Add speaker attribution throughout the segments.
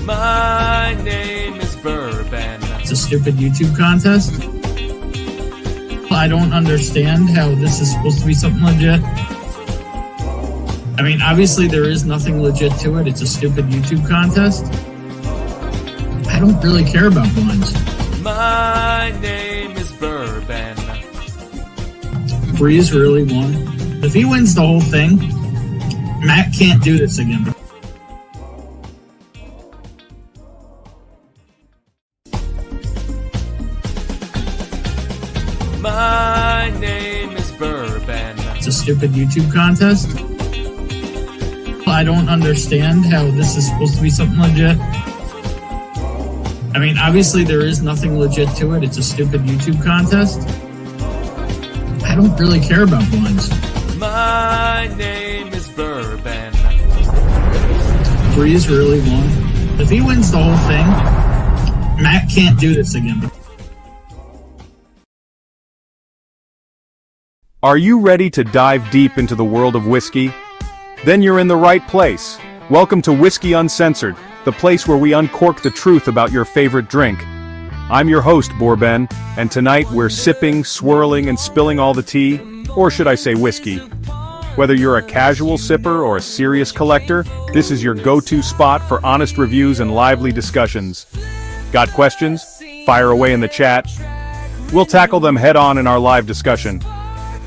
Speaker 1: My name is Bourbon.
Speaker 2: It's a stupid YouTube contest. I don't understand how this is supposed to be something legit. I mean, obviously there is nothing legit to it. It's a stupid YouTube contest. I don't really care about blinds.
Speaker 1: My name is Bourbon.
Speaker 2: Breeze really won. If he wins the whole thing, Matt can't do this again.
Speaker 1: My name is Bourbon.
Speaker 2: It's a stupid YouTube contest. I don't understand how this is supposed to be something legit. I mean, obviously there is nothing legit to it. It's a stupid YouTube contest. I don't really care about blinds.
Speaker 1: My name is Bourbon.
Speaker 2: Breeze really won. If he wins the whole thing, Matt can't do this again.
Speaker 3: Are you ready to dive deep into the world of whiskey? Then you're in the right place. Welcome to Whiskey Uncensored, the place where we uncork the truth about your favorite drink. I'm your host, Bourbon, and tonight we're sipping, swirling, and spilling all the tea, or should I say whiskey. Whether you're a casual sipper or a serious collector, this is your go-to spot for honest reviews and lively discussions. Got questions? Fire away in the chat. We'll tackle them head-on in our live discussion.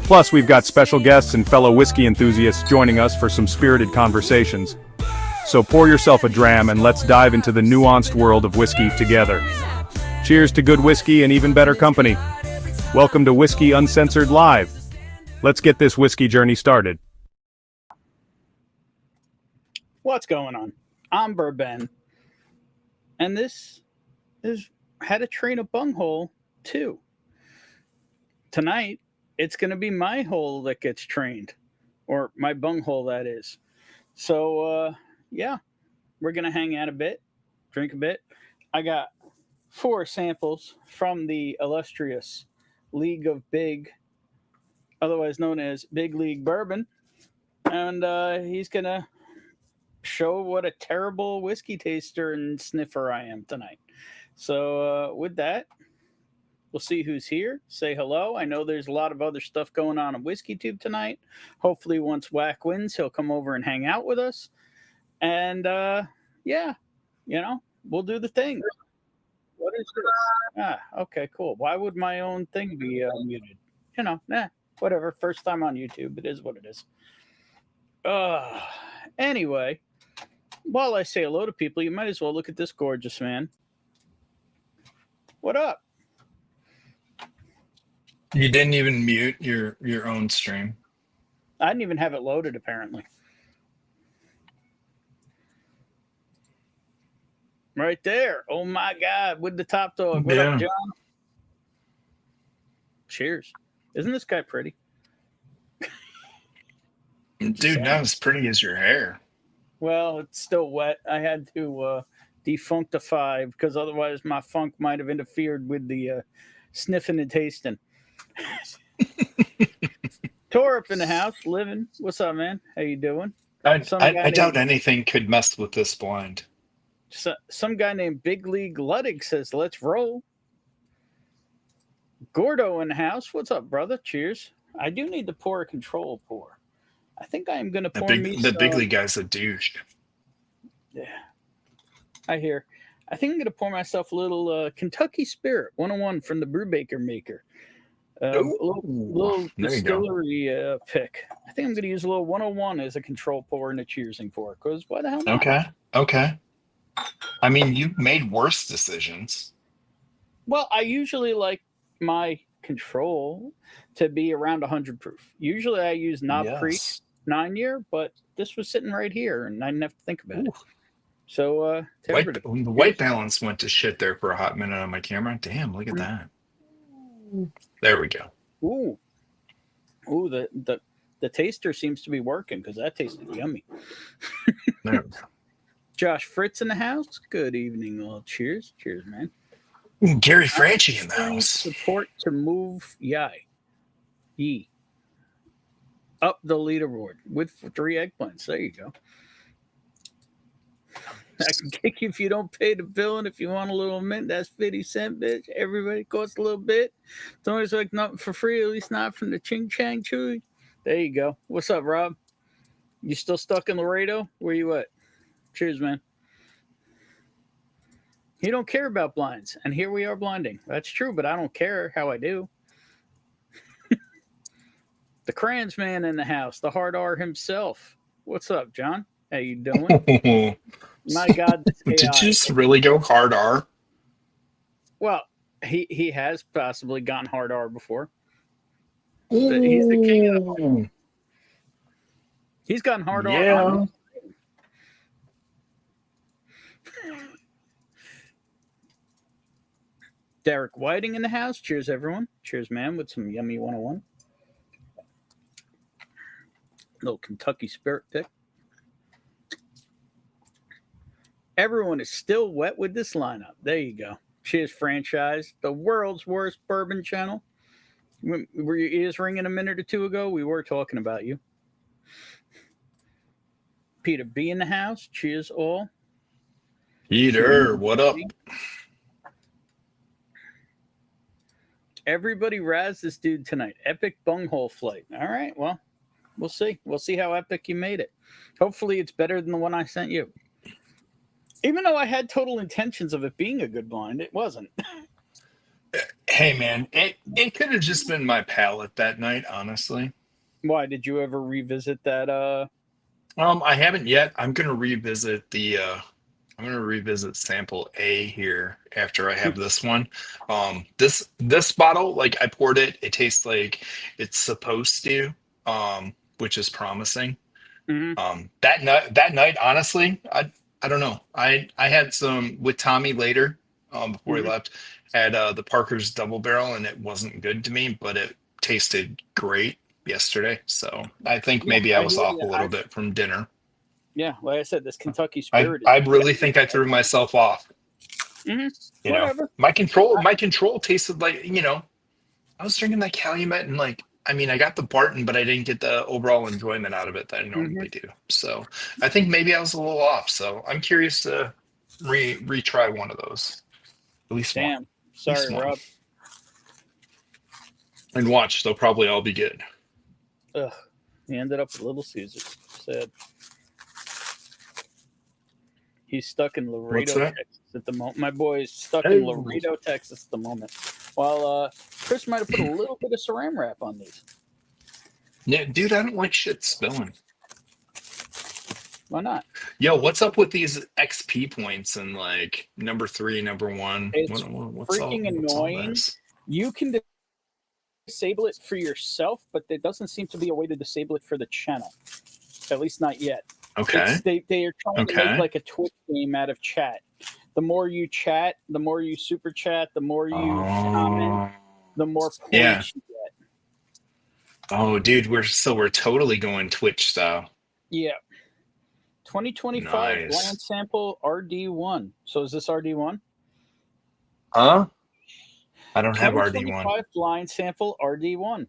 Speaker 3: Plus, we've got special guests and fellow whiskey enthusiasts joining us for some spirited conversations. So pour yourself a dram and let's dive into the nuanced world of whiskey together. Cheers to good whiskey and even better company. Welcome to Whiskey Uncensored Live. Let's get this whiskey journey started.
Speaker 4: What's going on? I'm Bourbon, and this is How to Train a Bunghole 2. Tonight, it's going to be my hole that gets trained, or my bunghole, that is. So, yeah, we're going to hang out a bit, drink a bit. I got 4 samples from the illustrious League of Big, otherwise known as Big League Bourbon, and he's going to show what a terrible whiskey taster and sniffer I am tonight. So, with that, we'll see who's here. Say hello. I know there's a lot of other stuff going on WhiskeyTube tonight. Hopefully once Whack wins, he'll come over and hang out with us. And, yeah, you know, we'll do the thing. What is it? Okay, cool. Why would my own thing be muted? You know, whatever. First time on YouTube. It is what it is. Anyway, while I say hello to people, you might as well look at this gorgeous man. What up?
Speaker 5: You didn't even mute your own stream.
Speaker 4: I didn't even have it loaded, apparently. Right there. Oh, my God. With the top dog. What up, John? Cheers. Isn't this guy pretty?
Speaker 5: Dude, not as pretty as your hair.
Speaker 4: Well, it's still wet. I had to defunctify because otherwise my funk might have interfered with the sniffing and tasting. Torp in the house, living. What's up, man? How you doing?
Speaker 5: I doubt anything could mess with this blind.
Speaker 4: Some guy named Big League Luddig says, let's roll. Gordo in the house. What's up, brother? Cheers. I do need to pour a control pour. I think I am going to pour
Speaker 5: the Big League guy's a douche.
Speaker 4: Yeah. I hear. I think I'm going to pour myself a little Kentucky Spirit 101 from the Brewbaker Maker. A little distillery pick. I think I'm going to use a little 101 as a control pour and a cheersing pour. Because why the hell not?
Speaker 5: Okay. I mean, you made worse decisions.
Speaker 4: Well, I usually like my control to be around 100 proof. Usually I use Knob Creek 9-year, but this was sitting right here and I didn't have to think about it. So
Speaker 5: the white balance went to shit there for a hot minute on my camera. Damn, look at that. There we go.
Speaker 4: Ooh, the taster seems to be working because that tasted yummy.
Speaker 5: There we go.
Speaker 4: Josh Fritz in the house. Good evening, all. Cheers, man.
Speaker 5: Gary Franchi in the house.
Speaker 4: Support to move Yee up the leaderboard with 3 eggplants. There you go. I can kick you if you don't pay the bill, and if you want a little mint, that's 50 cent, bitch. Everybody costs a little bit. It's always like nothing for free, at least not from the Ching Chang Chewy. There you go. What's up, Rob? You still stuck in Laredo? Where you at? Cheers, man. You don't care about blinds, and here we are blinding. That's true, but I don't care how I do. The Crayons man in the house, the hard R himself. What's up, John? How you doing? My God, this AI.
Speaker 5: Did you just really go hard R?
Speaker 4: Well, he has possibly gone hard R before. But he's the king of the hard. He's gone hard R.
Speaker 5: Yeah.
Speaker 4: Derek Whiting in the house. Cheers, everyone. Cheers, man, with some yummy 101. Little Kentucky Spirit pick. Everyone is still wet with this lineup. There you go. Cheers, franchise. The world's worst bourbon channel. Were your ears ringing a minute or two ago? We were talking about you. Peter B in the house. Cheers, all.
Speaker 5: Peter, what up?
Speaker 4: Everybody razz this dude tonight. Epic bunghole flight. All right, well, we'll see. We'll see how epic you made it. Hopefully it's better than the one I sent you. Even though I had total intentions of it being a good blind, it wasn't.
Speaker 5: Hey, man, it could have just been my palate that night, honestly.
Speaker 4: Why? Did you ever revisit that?
Speaker 5: I haven't yet. I'm gonna revisit sample A here after I have this one. This bottle, like I poured it, it tastes like it's supposed to, which is promising.
Speaker 4: Mm-hmm.
Speaker 5: That night, honestly, I don't know. I had some with Tommy later, before he left, had the Parker's Double Barrel, and it wasn't good to me, but it tasted great yesterday. So I think maybe I was off a little bit from dinner.
Speaker 4: Yeah, like I said, this Kentucky Spirit.
Speaker 5: I really think I threw myself off.
Speaker 4: Mm-hmm.
Speaker 5: You know, my control tasted like, I was drinking that Calumet, and like, I mean, I got the Barton, but I didn't get the overall enjoyment out of it that I normally do. So I think maybe I was a little off. So I'm curious to retry one of those. At least one.
Speaker 4: Damn. Sorry,
Speaker 5: one.
Speaker 4: Rob.
Speaker 5: And watch, they'll probably all be good.
Speaker 4: Ugh. He ended up with Little Caesars. Sad. He's stuck in Laredo, Texas at the moment. My boy's stuck in Laredo, Texas at the moment. While Chris might have put a little bit of saran wrap on these.
Speaker 5: Yeah, dude, I don't like shit spilling.
Speaker 4: Why not?
Speaker 5: Yo, what's up with these XP points and like number 3, number 1?
Speaker 4: It's freaking annoying. You can disable it for yourself, but there doesn't seem to be a way to disable it for the channel. At least not yet.
Speaker 5: Okay.
Speaker 4: They are trying to make like a Twitch game out of chat. The more you chat, the more you super chat, the more you comment, the more points you get.
Speaker 5: Oh, dude, we're totally going Twitch style.
Speaker 4: Yeah. 2025 blind sample RD1. So is this RD1?
Speaker 5: Huh? I don't have RD1.
Speaker 4: 2025 blind sample RD1.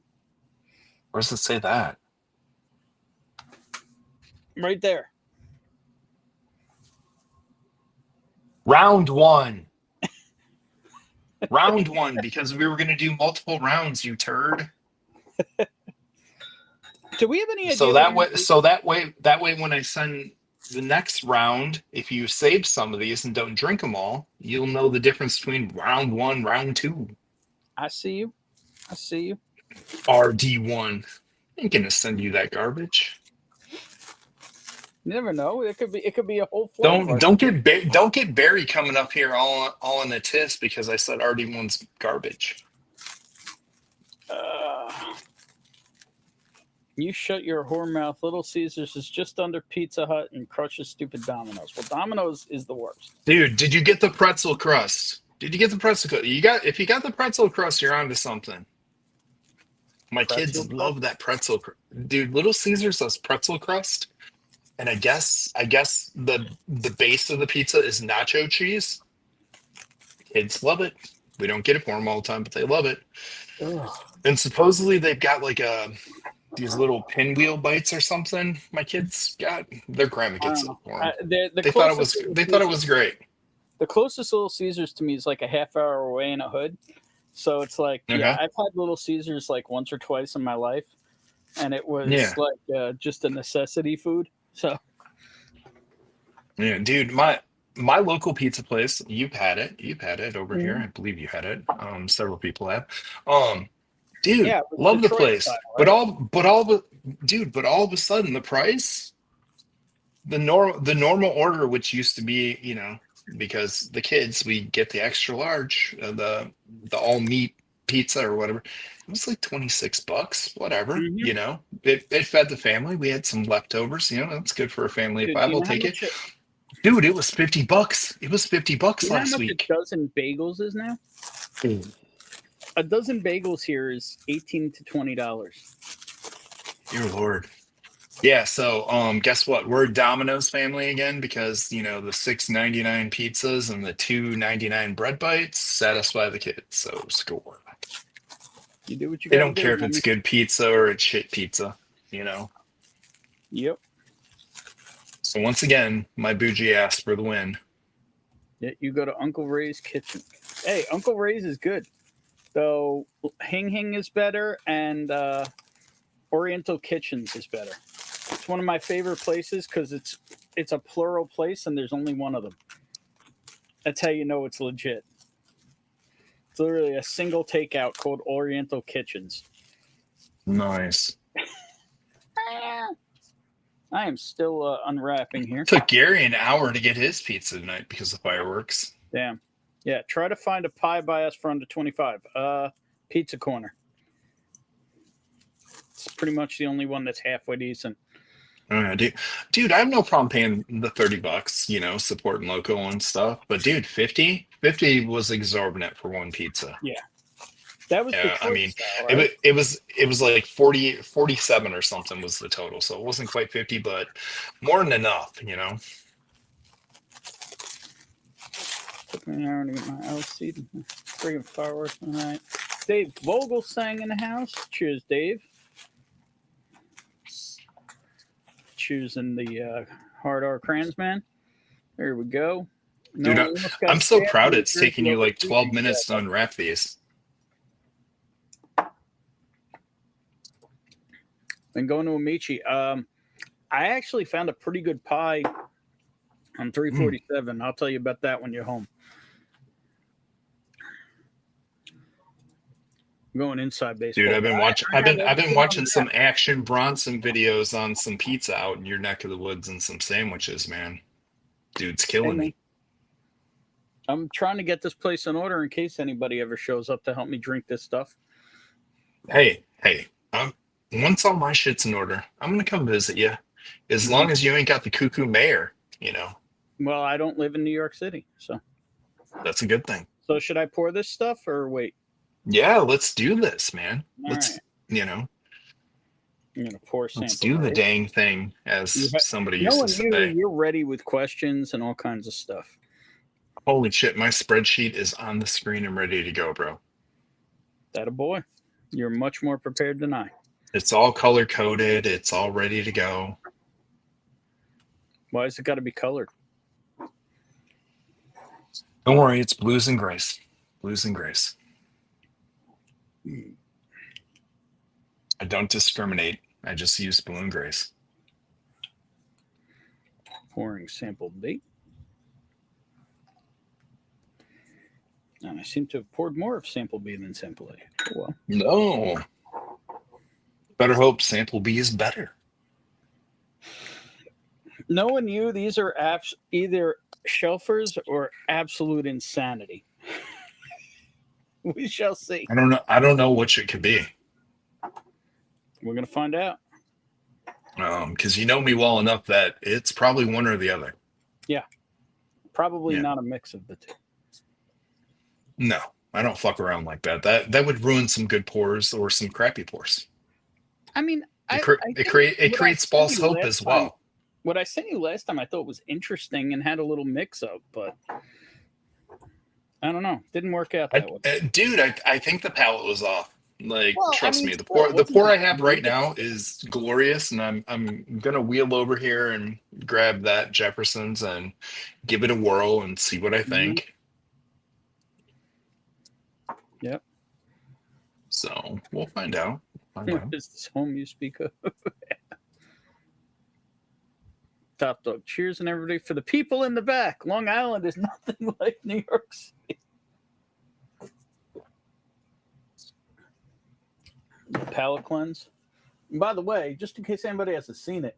Speaker 5: Where does it say that?
Speaker 4: Right there.
Speaker 5: Round 1. Round 1, because we were going to do multiple rounds, you turd.
Speaker 4: Do we have any idea?
Speaker 5: So that way when I send the next round, if you save some of these and don't drink them all, you'll know the difference between round 1, round 2.
Speaker 4: I see you.
Speaker 5: RD1. I ain't going to send you that garbage.
Speaker 4: You never know. It could be a whole.
Speaker 5: Don't get Barry coming up here all in a tiss because I said RD1's garbage.
Speaker 4: You shut your whore mouth. Little Caesars is just under Pizza Hut and crushes stupid Domino's. Well, Domino's is the worst.
Speaker 5: Dude, did you get the pretzel crust? If you got the pretzel crust, you're onto something. My kids love that pretzel. Dude, Little Caesars does pretzel crust. And I guess the base of the pizza is nacho cheese. Kids love it. We don't get it for them all the time, but they love it. Ugh. And supposedly they've got like these little pinwheel bites or something. My kids got their grandma
Speaker 4: I
Speaker 5: gets
Speaker 4: don't
Speaker 5: it
Speaker 4: know.
Speaker 5: for them.
Speaker 4: The
Speaker 5: They thought it was
Speaker 4: closest Little
Speaker 5: they thought it
Speaker 4: Caesars-
Speaker 5: was great.
Speaker 4: The closest Little Caesars to me is like a half hour away in a hood. So it's like,
Speaker 5: Okay.
Speaker 4: yeah, I've had Little Caesars like once or twice in my life, and it was
Speaker 5: Yeah.
Speaker 4: like just a necessity food. So
Speaker 5: Yeah, dude, my local pizza place, you've had it over here. I believe you had it. Several people have. Dude,
Speaker 4: yeah, it was
Speaker 5: love the
Speaker 4: Detroit
Speaker 5: place.
Speaker 4: style,
Speaker 5: But
Speaker 4: right?
Speaker 5: but all of a sudden the price, the normal order, which used to be, because the kids, we get the extra large, the all meat pizza or whatever. It was like $26, whatever,
Speaker 4: Mhm.
Speaker 5: It fed the family. We had some leftovers, that's good for a family of
Speaker 4: Dude, do
Speaker 5: five.
Speaker 4: you
Speaker 5: I'll
Speaker 4: know how
Speaker 5: take it.
Speaker 4: much it,
Speaker 5: Dude, it was $50. It was $50
Speaker 4: do you know how
Speaker 5: last
Speaker 4: much a
Speaker 5: week.
Speaker 4: dozen bagels is now? A dozen bagels here is $18 to $20.
Speaker 5: Dear Lord. Yeah, so guess what? We're a Domino's family again because the $6.99 pizzas and the $2.99 bread bites satisfy the kids. So score.
Speaker 4: You do what you
Speaker 5: They
Speaker 4: got to
Speaker 5: don't
Speaker 4: do.
Speaker 5: care if it's
Speaker 4: homie.
Speaker 5: good pizza or it's shit pizza.
Speaker 4: Yep.
Speaker 5: So once again, my bougie ass for the win.
Speaker 4: Yeah, you go to Uncle Ray's Kitchen. Hey, Uncle Ray's is good. Though Hing Hing is better and Oriental Kitchens is better. It's one of my favorite places because it's a plural place and there's only one of them. That's how you know it's legit. It's literally a single takeout called Oriental Kitchens.
Speaker 5: Nice.
Speaker 4: I am still unwrapping here.
Speaker 5: Took Gary an hour to get his pizza tonight because of fireworks.
Speaker 4: Damn. Yeah, try to find a pie by us for under 25. Pizza Corner. It's pretty much the only one that's halfway decent.
Speaker 5: Dude, I have no problem paying the $30, supporting local and stuff. But dude, 50 was exorbitant for one pizza.
Speaker 4: That was
Speaker 5: Yeah, I
Speaker 4: Detroit
Speaker 5: mean,
Speaker 4: style, right?
Speaker 5: it was like 47 or something was the total. So it wasn't quite 50, but more than enough.
Speaker 4: Took me an hour to get my LC. Friggin' fireworks tonight. Dave Vogel sang in the house. Cheers, Dave. Choosing the Hard R Cransman. There we go.
Speaker 5: Dude,
Speaker 4: almost got
Speaker 5: I'm so
Speaker 4: stabbed
Speaker 5: proud
Speaker 4: in the
Speaker 5: it's
Speaker 4: drink
Speaker 5: taking you
Speaker 4: over
Speaker 5: like 12
Speaker 4: TV
Speaker 5: minutes
Speaker 4: set.
Speaker 5: to unwrap these.
Speaker 4: Been going to Amici. I actually found a pretty good pie on 347. I'll tell you about that when you're home. I'm going inside baseball.
Speaker 5: Dude, I've been
Speaker 4: everything
Speaker 5: watching
Speaker 4: on
Speaker 5: some
Speaker 4: that.
Speaker 5: Action Bronson videos on some pizza out in your neck of the woods and some sandwiches, man. Dude's killing me.
Speaker 4: I'm trying to get this place in order in case anybody ever shows up to help me drink this stuff.
Speaker 5: Hey, once all my shit's in order, I'm gonna come visit you. As long as you ain't got the cuckoo mayor.
Speaker 4: Well, I don't live in New York City, so
Speaker 5: That's a good thing.
Speaker 4: So should I pour this stuff or wait?
Speaker 5: Yeah, let's do this, man.
Speaker 4: All
Speaker 5: Let's,
Speaker 4: I'm gonna pour sample.
Speaker 5: let's do the
Speaker 4: right?
Speaker 5: dang thing, as somebody used to
Speaker 4: Knowing you,
Speaker 5: say.
Speaker 4: you're ready with questions and all kinds of stuff.
Speaker 5: Holy shit, my spreadsheet is on the screen and ready to go, bro.
Speaker 4: That a boy. You're much more prepared than I.
Speaker 5: It's all color coded. It's all ready to go.
Speaker 4: Why has it got to be colored?
Speaker 5: Don't worry, it's blues and grays. Blues and grays. I don't discriminate. I just use blue and grays.
Speaker 4: Pouring sample B. And I seem to have poured more of sample B than sample A. Oh, well.
Speaker 5: No. Better hope sample B is better.
Speaker 4: Knowing you, these are either shelfers or absolute insanity. We shall see.
Speaker 5: I don't know which it could be.
Speaker 4: We're going to find out.
Speaker 5: Because you know me well enough that it's probably one or the other.
Speaker 4: Probably
Speaker 5: Yeah.
Speaker 4: not a mix of the two.
Speaker 5: No, I don't fuck around like that. That would ruin some good pours or some crappy pours.
Speaker 4: I mean,
Speaker 5: It
Speaker 4: think
Speaker 5: creates
Speaker 4: what I
Speaker 5: false
Speaker 4: sent you
Speaker 5: hope
Speaker 4: last
Speaker 5: as
Speaker 4: time-
Speaker 5: well.
Speaker 4: What I sent you last time I thought was interesting and had a little mix up, but I don't know. Didn't work out that way.
Speaker 5: Dude, I think the palette was off. Like,
Speaker 4: Well, I
Speaker 5: trust
Speaker 4: mean,
Speaker 5: me,
Speaker 4: still,
Speaker 5: the
Speaker 4: wasn't
Speaker 5: pour
Speaker 4: it
Speaker 5: I have right
Speaker 4: delicious?
Speaker 5: now is glorious, and I'm gonna wheel over here and grab that Jefferson's and give it a whirl and see what I
Speaker 4: Mhm.
Speaker 5: think.
Speaker 4: Yep.
Speaker 5: So we'll find out. Find out.
Speaker 4: Is this home you speak of? Top dog. Cheers and everybody for the people in the back. Long Island is nothing like New York City. Palate cleanse. And by the way, just in case anybody hasn't seen it,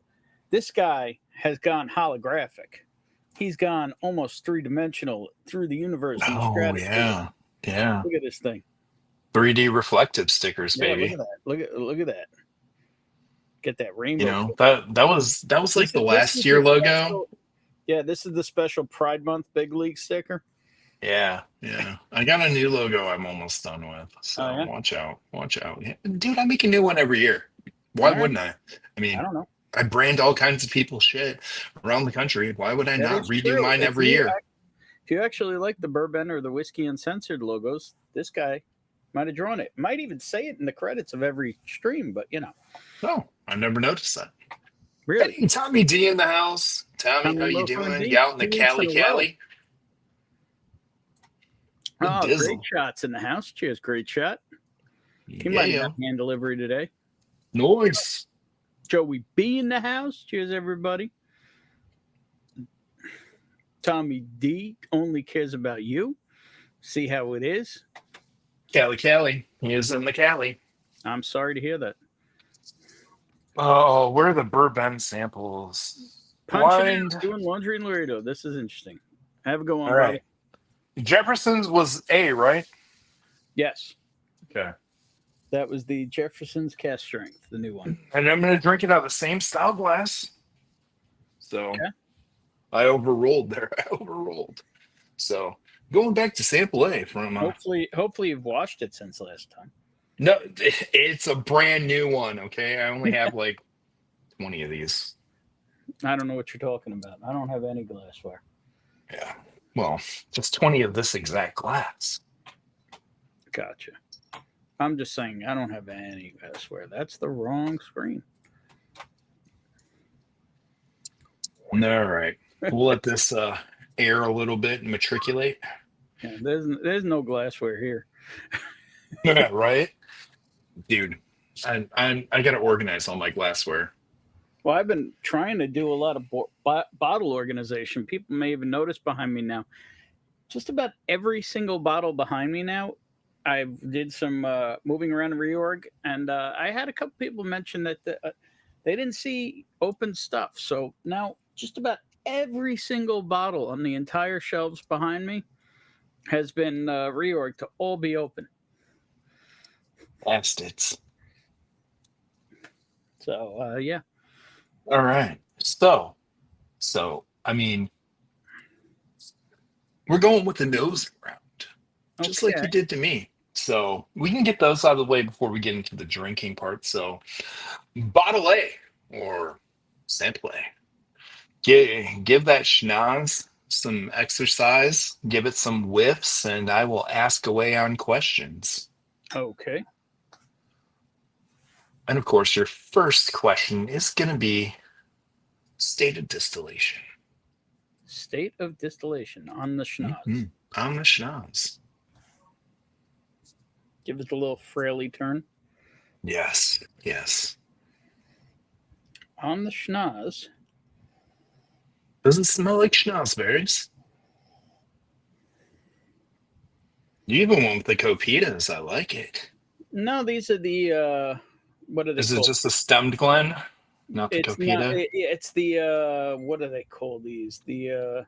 Speaker 4: this guy has gone holographic. He's gone almost 3-dimensional through the universe and the
Speaker 5: Oh
Speaker 4: stratosphere.
Speaker 5: yeah, yeah.
Speaker 4: Look at this thing.
Speaker 5: 3D reflective stickers,
Speaker 4: Yeah, look
Speaker 5: baby.
Speaker 4: at that. Look at that. Get that
Speaker 5: You
Speaker 4: rainbow.
Speaker 5: know, that was like the
Speaker 4: This
Speaker 5: last
Speaker 4: is
Speaker 5: year
Speaker 4: the
Speaker 5: logo.
Speaker 4: special, yeah, this is the special Pride Month Big League sticker.
Speaker 5: Yeah, yeah. I got a new logo I'm almost done with. So
Speaker 4: Oh, yeah?
Speaker 5: watch out. Watch out. Yeah, dude, I make a new one every year. Why
Speaker 4: All right.
Speaker 5: wouldn't I? I
Speaker 4: I
Speaker 5: mean,
Speaker 4: don't know.
Speaker 5: I brand all kinds of people's shit around the country. Why would I
Speaker 4: That
Speaker 5: not
Speaker 4: is
Speaker 5: redo
Speaker 4: true.
Speaker 5: mine every year?
Speaker 4: If you actually like the Bourbon or the Whiskey Uncensored logos, this guy might have drawn it. Might even say it in the credits of every stream, but
Speaker 5: No, I never noticed that.
Speaker 4: really.
Speaker 5: Hey, Tommy D in the house. Tommy, how you
Speaker 4: Mofo
Speaker 5: doing?
Speaker 4: D,
Speaker 5: You out in the
Speaker 4: 2 weeks
Speaker 5: Cali
Speaker 4: in a row.
Speaker 5: Cali? Good
Speaker 4: Oh, great
Speaker 5: dizzle.
Speaker 4: shots in the house. Cheers, great shot. He might
Speaker 5: Yeah.
Speaker 4: have hand delivery today.
Speaker 5: Noise.
Speaker 4: Joey B in the house. Cheers, everybody. Tommy D only cares about you. See how it is.
Speaker 5: Cali Cali. He is in the Cali.
Speaker 4: I'm sorry to hear that.
Speaker 5: Oh, where are the bourbon samples?
Speaker 4: Punching
Speaker 5: Blind.
Speaker 4: out, doing laundry in Laredo. This is interesting. Have a go on,
Speaker 5: All right.
Speaker 4: brother.
Speaker 5: Jefferson's was A, right?
Speaker 4: Yes,
Speaker 5: Okay.
Speaker 4: that was the Jefferson's cast strength, the new one.
Speaker 5: And I'm going to drink it out of the same style glass. So
Speaker 4: Okay.
Speaker 5: I overruled there. I overruled. So going back to sample A from.
Speaker 4: Hopefully you've washed it since last time.
Speaker 5: No, it's a brand new one. Okay. I only have like 20 of these.
Speaker 4: I don't know what you're talking about. I don't have any glassware.
Speaker 5: Yeah. Well, just 20 of this exact glass.
Speaker 4: Gotcha. I'm just saying I don't have any glassware. That's the wrong screen.
Speaker 5: All right. We'll let this air a little bit and matriculate.
Speaker 4: Yeah, there's no glassware here.
Speaker 5: Yeah, right? Dude, I got to organize all my glassware.
Speaker 4: Well, I've been trying to do a lot of bottle organization. People may even notice behind me now. Just about every single bottle behind me now, I did some moving around and reorg, and I had a couple people mention that they didn't see open stuff. So now just about every single bottle on the entire shelves behind me has been reorged to all be open.
Speaker 5: Bastards.
Speaker 4: So, yeah.
Speaker 5: All right. So, I mean, we're going with the nose round, just like you did to me. So we can get those out of the way before we get into the drinking part. So, bottle A or sample A. Give that schnoz some exercise, give it some whiffs, and I will ask away on questions.
Speaker 4: Okay.
Speaker 5: And of course, your first question is going to be state of distillation.
Speaker 4: State of distillation on the schnoz.
Speaker 5: Mm-hmm. On the schnoz.
Speaker 4: Give it a little fraily turn.
Speaker 5: Yes, yes.
Speaker 4: On the schnoz.
Speaker 5: Does it smell like schnozberries? You even went with the copitas. I like it.
Speaker 4: No, these are the what are they
Speaker 5: Is
Speaker 4: called?
Speaker 5: it just the stemmed Glen, not the copita?
Speaker 4: It's the what do they call these? The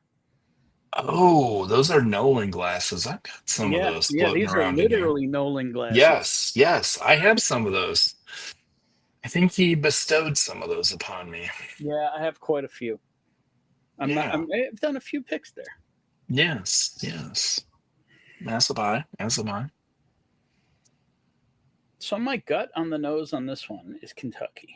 Speaker 5: Oh, those are Nolan glasses. I've got some of those floating
Speaker 4: these
Speaker 5: around
Speaker 4: are
Speaker 5: in here.
Speaker 4: literally Nolan glasses.
Speaker 5: Yes, I have some of those. I think he bestowed some of those upon me.
Speaker 4: Yeah, I have quite a few. I've done a few picks there.
Speaker 5: Yes. As have I.
Speaker 4: So my gut on the nose on this one is Kentucky.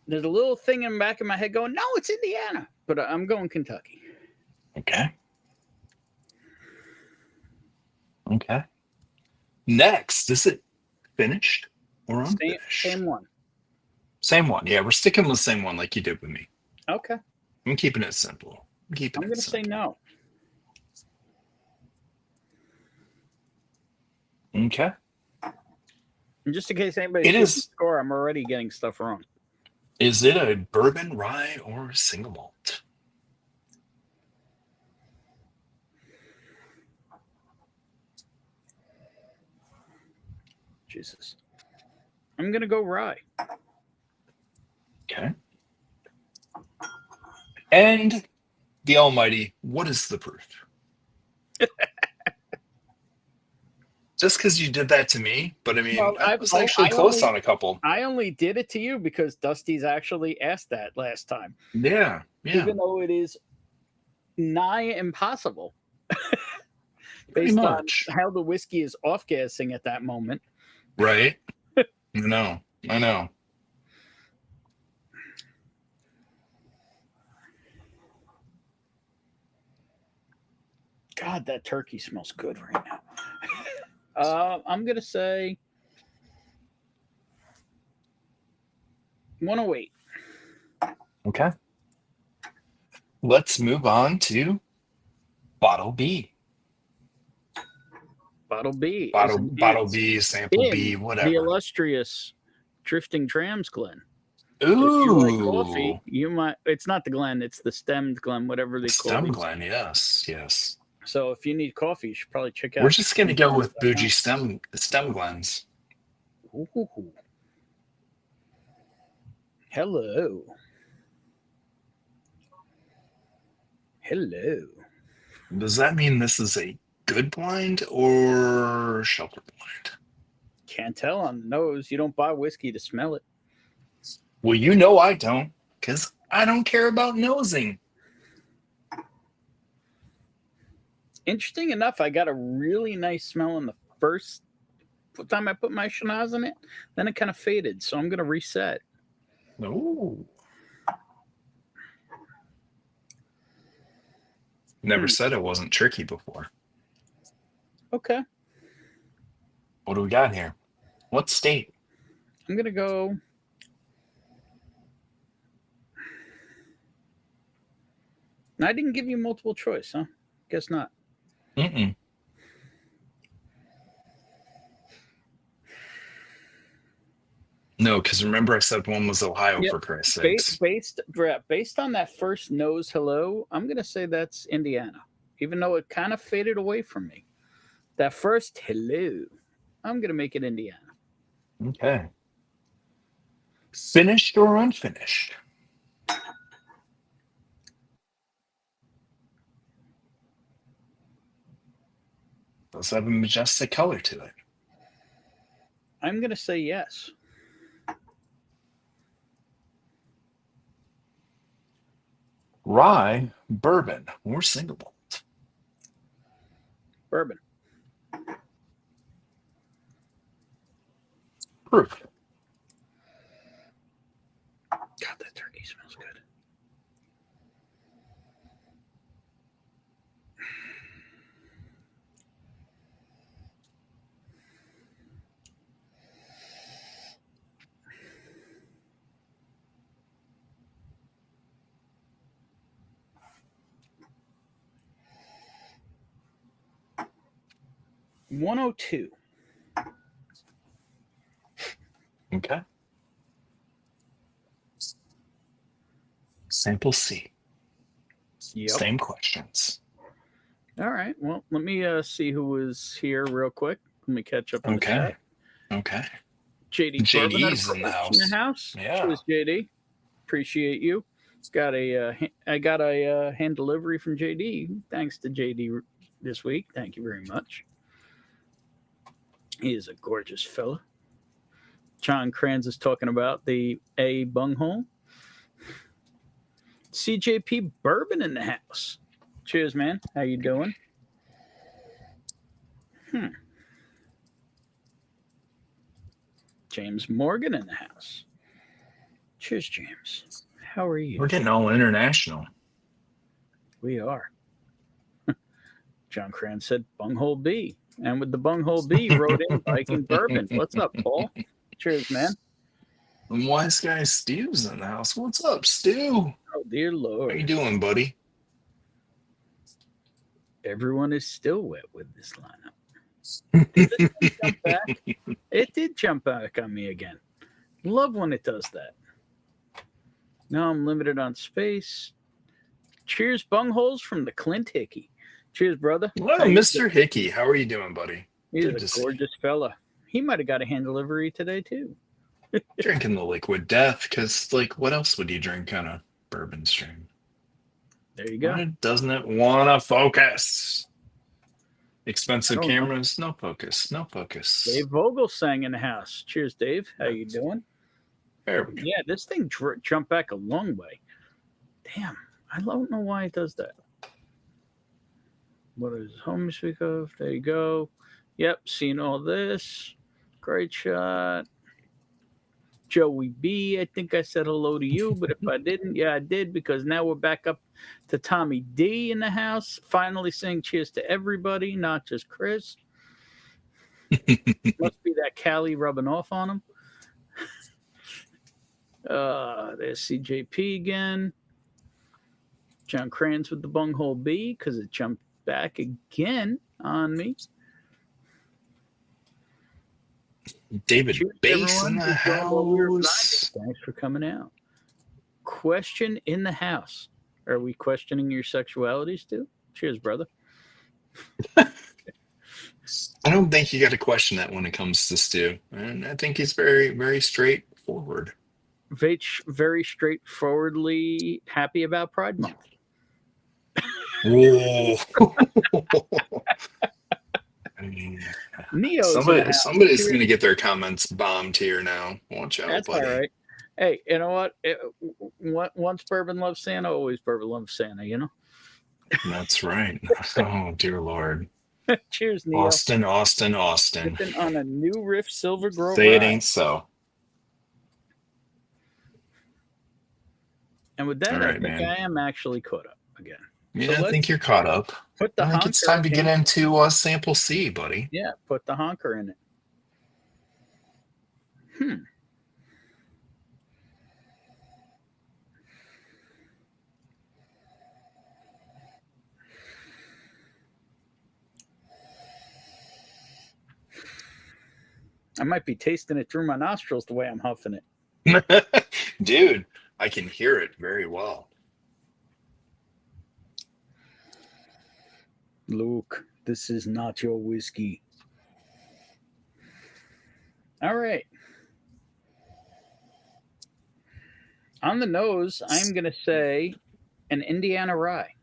Speaker 4: There's a little thing in the back of my head going, no, it's Indiana. But I'm going Kentucky.
Speaker 5: Okay. Next, is it finished or unfinished?
Speaker 4: Same one.
Speaker 5: Same one. Yeah, we're sticking with the same one like you did with me.
Speaker 4: Okay.
Speaker 5: I'm keeping it simple.
Speaker 4: I'm going to say no.
Speaker 5: Okay.
Speaker 4: And just in case anybody score, I'm already getting stuff wrong.
Speaker 5: Is it a bourbon, rye, or single malt?
Speaker 4: Jesus. I'm going to go rye.
Speaker 5: Okay. And the almighty, what is the proof? Just because you did that to me, but I mean, I was actually close on a couple.
Speaker 4: I only did it to you because Dusty's actually asked that last time.
Speaker 5: Yeah.
Speaker 4: Even though it is nigh impossible based on how the whiskey is off-gassing at that moment.
Speaker 5: Right. I know.
Speaker 4: God, that turkey smells good right now. I'm going to say 108.
Speaker 5: Okay. Let's move on to Bottle B.
Speaker 4: Bottle B.
Speaker 5: Bottle B, Sample B, whatever.
Speaker 4: The illustrious Drifting Drams Glen.
Speaker 5: Ooh.
Speaker 4: If you like coffee, you might. It's not the Glen, it's the stemmed Glen, whatever they call it.
Speaker 5: Stem Glen, yes.
Speaker 4: So if you need coffee, you should probably check out.
Speaker 5: We're just going to go with bougie stem Glens.
Speaker 4: Ooh. Hello.
Speaker 5: Does that mean this is a good blind or shelter blind?
Speaker 4: Can't tell on the nose. You don't buy whiskey to smell it.
Speaker 5: Well, you know I don't, because I don't care about nosing.
Speaker 4: Interesting enough, I got a really nice smell in the first time I put my Schnoz in it. Then it kind of faded, so I'm going to reset.
Speaker 5: No. Never said it wasn't tricky before.
Speaker 4: Okay.
Speaker 5: What do we got here? What state?
Speaker 4: I'm going to go... I didn't give you multiple choice, huh? Guess not.
Speaker 5: Mm-mm. No, because remember I said one was Ohio, for Christ's sakes.
Speaker 4: Based on that first nose hello, I'm going to say that's Indiana, even though it kind of faded away from me. That first hello, I'm going to make it Indiana.
Speaker 5: Okay. Finished or unfinished? Does have a majestic color to it.
Speaker 4: I'm going to say yes.
Speaker 5: Rye, bourbon, or single malt?
Speaker 4: Bourbon.
Speaker 5: Proof.
Speaker 4: God, that turkey smells good. $102.
Speaker 5: Okay. Sample C.
Speaker 4: Yep.
Speaker 5: Same questions.
Speaker 4: All right. Well, let me see who is here real quick. Let me catch up on the chat.
Speaker 5: Okay.
Speaker 4: JD's
Speaker 5: in the house. Yeah.
Speaker 4: Cheers, JD. Appreciate you. I got a hand delivery from JD. Thanks to JD this week. Thank you very much. He is a gorgeous fella. John Kranz is talking about the A Bunghole. CJP Bourbon in the house. Cheers, man. How you doing? James Morgan in the house. Cheers, James. How are you?
Speaker 5: We're getting all international.
Speaker 4: We are. John Kranz said Bunghole B. And with the bunghole B, wrote in Viking Bourbon. What's up, Paul? Cheers, man.
Speaker 5: And wise guy Stu's in the house. What's up, Stu?
Speaker 4: Oh, dear
Speaker 5: How
Speaker 4: Lord.
Speaker 5: you doing, buddy?
Speaker 4: Everyone is still wet with this lineup. Did this thing jump back? It did jump back on me again. Love when it does that. Now I'm limited on space. Cheers, bungholes from the Clint Hickey. Cheers, brother.
Speaker 5: Well,
Speaker 4: How you
Speaker 5: Mr.
Speaker 4: doing?
Speaker 5: Hickey, how are you doing, buddy?
Speaker 4: He's
Speaker 5: Good to
Speaker 4: a
Speaker 5: see
Speaker 4: gorgeous fella. He might have got a hand delivery today, too.
Speaker 5: Drinking the liquid death, because, like, what else would you drink on a bourbon stream?
Speaker 4: There you go.
Speaker 5: Why doesn't it want to focus? Expensive
Speaker 4: I don't know.
Speaker 5: cameras, no focus, no focus.
Speaker 4: Dave Vogel sang in the house. Cheers, Dave. How you doing?
Speaker 5: There we go.
Speaker 4: Yeah, this thing jumped back a long way. Damn, I don't know why it does that. What is home you speak of? There you go. Yep, seen all this. Great shot. Joey B, I think I said hello to you, but if I didn't, yeah, I did, because now we're back up to Tommy D in the house. Finally saying cheers to everybody, not just Chris. Must be that Cali rubbing off on him. There's CJP again. John Kranz with the bunghole B because it jumped back again on me.
Speaker 5: David
Speaker 4: Cheers,
Speaker 5: Bass in
Speaker 4: everyone.
Speaker 5: the
Speaker 4: Who's doing what we were
Speaker 5: house.
Speaker 4: blinded. Thanks for coming out. Question in the house. Are we questioning your sexuality, Stu? Cheers, brother.
Speaker 5: I don't think you got to question that when it comes to Stu. And I think he's very, very straightforward.
Speaker 4: Very straightforwardly happy about Pride Month.
Speaker 5: Whoa.
Speaker 4: Neo's
Speaker 5: Somebody's going to get their comments bombed here now. Watch out,
Speaker 4: That's
Speaker 5: buddy.
Speaker 4: all right. Hey, you know what? Once bourbon loves Santa, always bourbon loves Santa, you know?
Speaker 5: That's right. Oh, dear Lord.
Speaker 4: Cheers, Neo.
Speaker 5: Austin.
Speaker 4: Sipping on a new Riff Silver Grove
Speaker 5: Say it
Speaker 4: rye.
Speaker 5: ain't so.
Speaker 4: And with that,
Speaker 5: All
Speaker 4: I
Speaker 5: right,
Speaker 4: think
Speaker 5: man.
Speaker 4: I am actually caught up again.
Speaker 5: Yeah,
Speaker 4: So
Speaker 5: I think you're caught up.
Speaker 4: Put the
Speaker 5: I think
Speaker 4: honker
Speaker 5: it's time to get
Speaker 4: in.
Speaker 5: into sample C, buddy.
Speaker 4: Yeah, put the honker in it. I might be tasting it through my nostrils the way I'm huffing it.
Speaker 5: Dude, I can hear it very well.
Speaker 4: Luke, this is not your whiskey. All right. On the nose, I'm going to say an Indiana rye.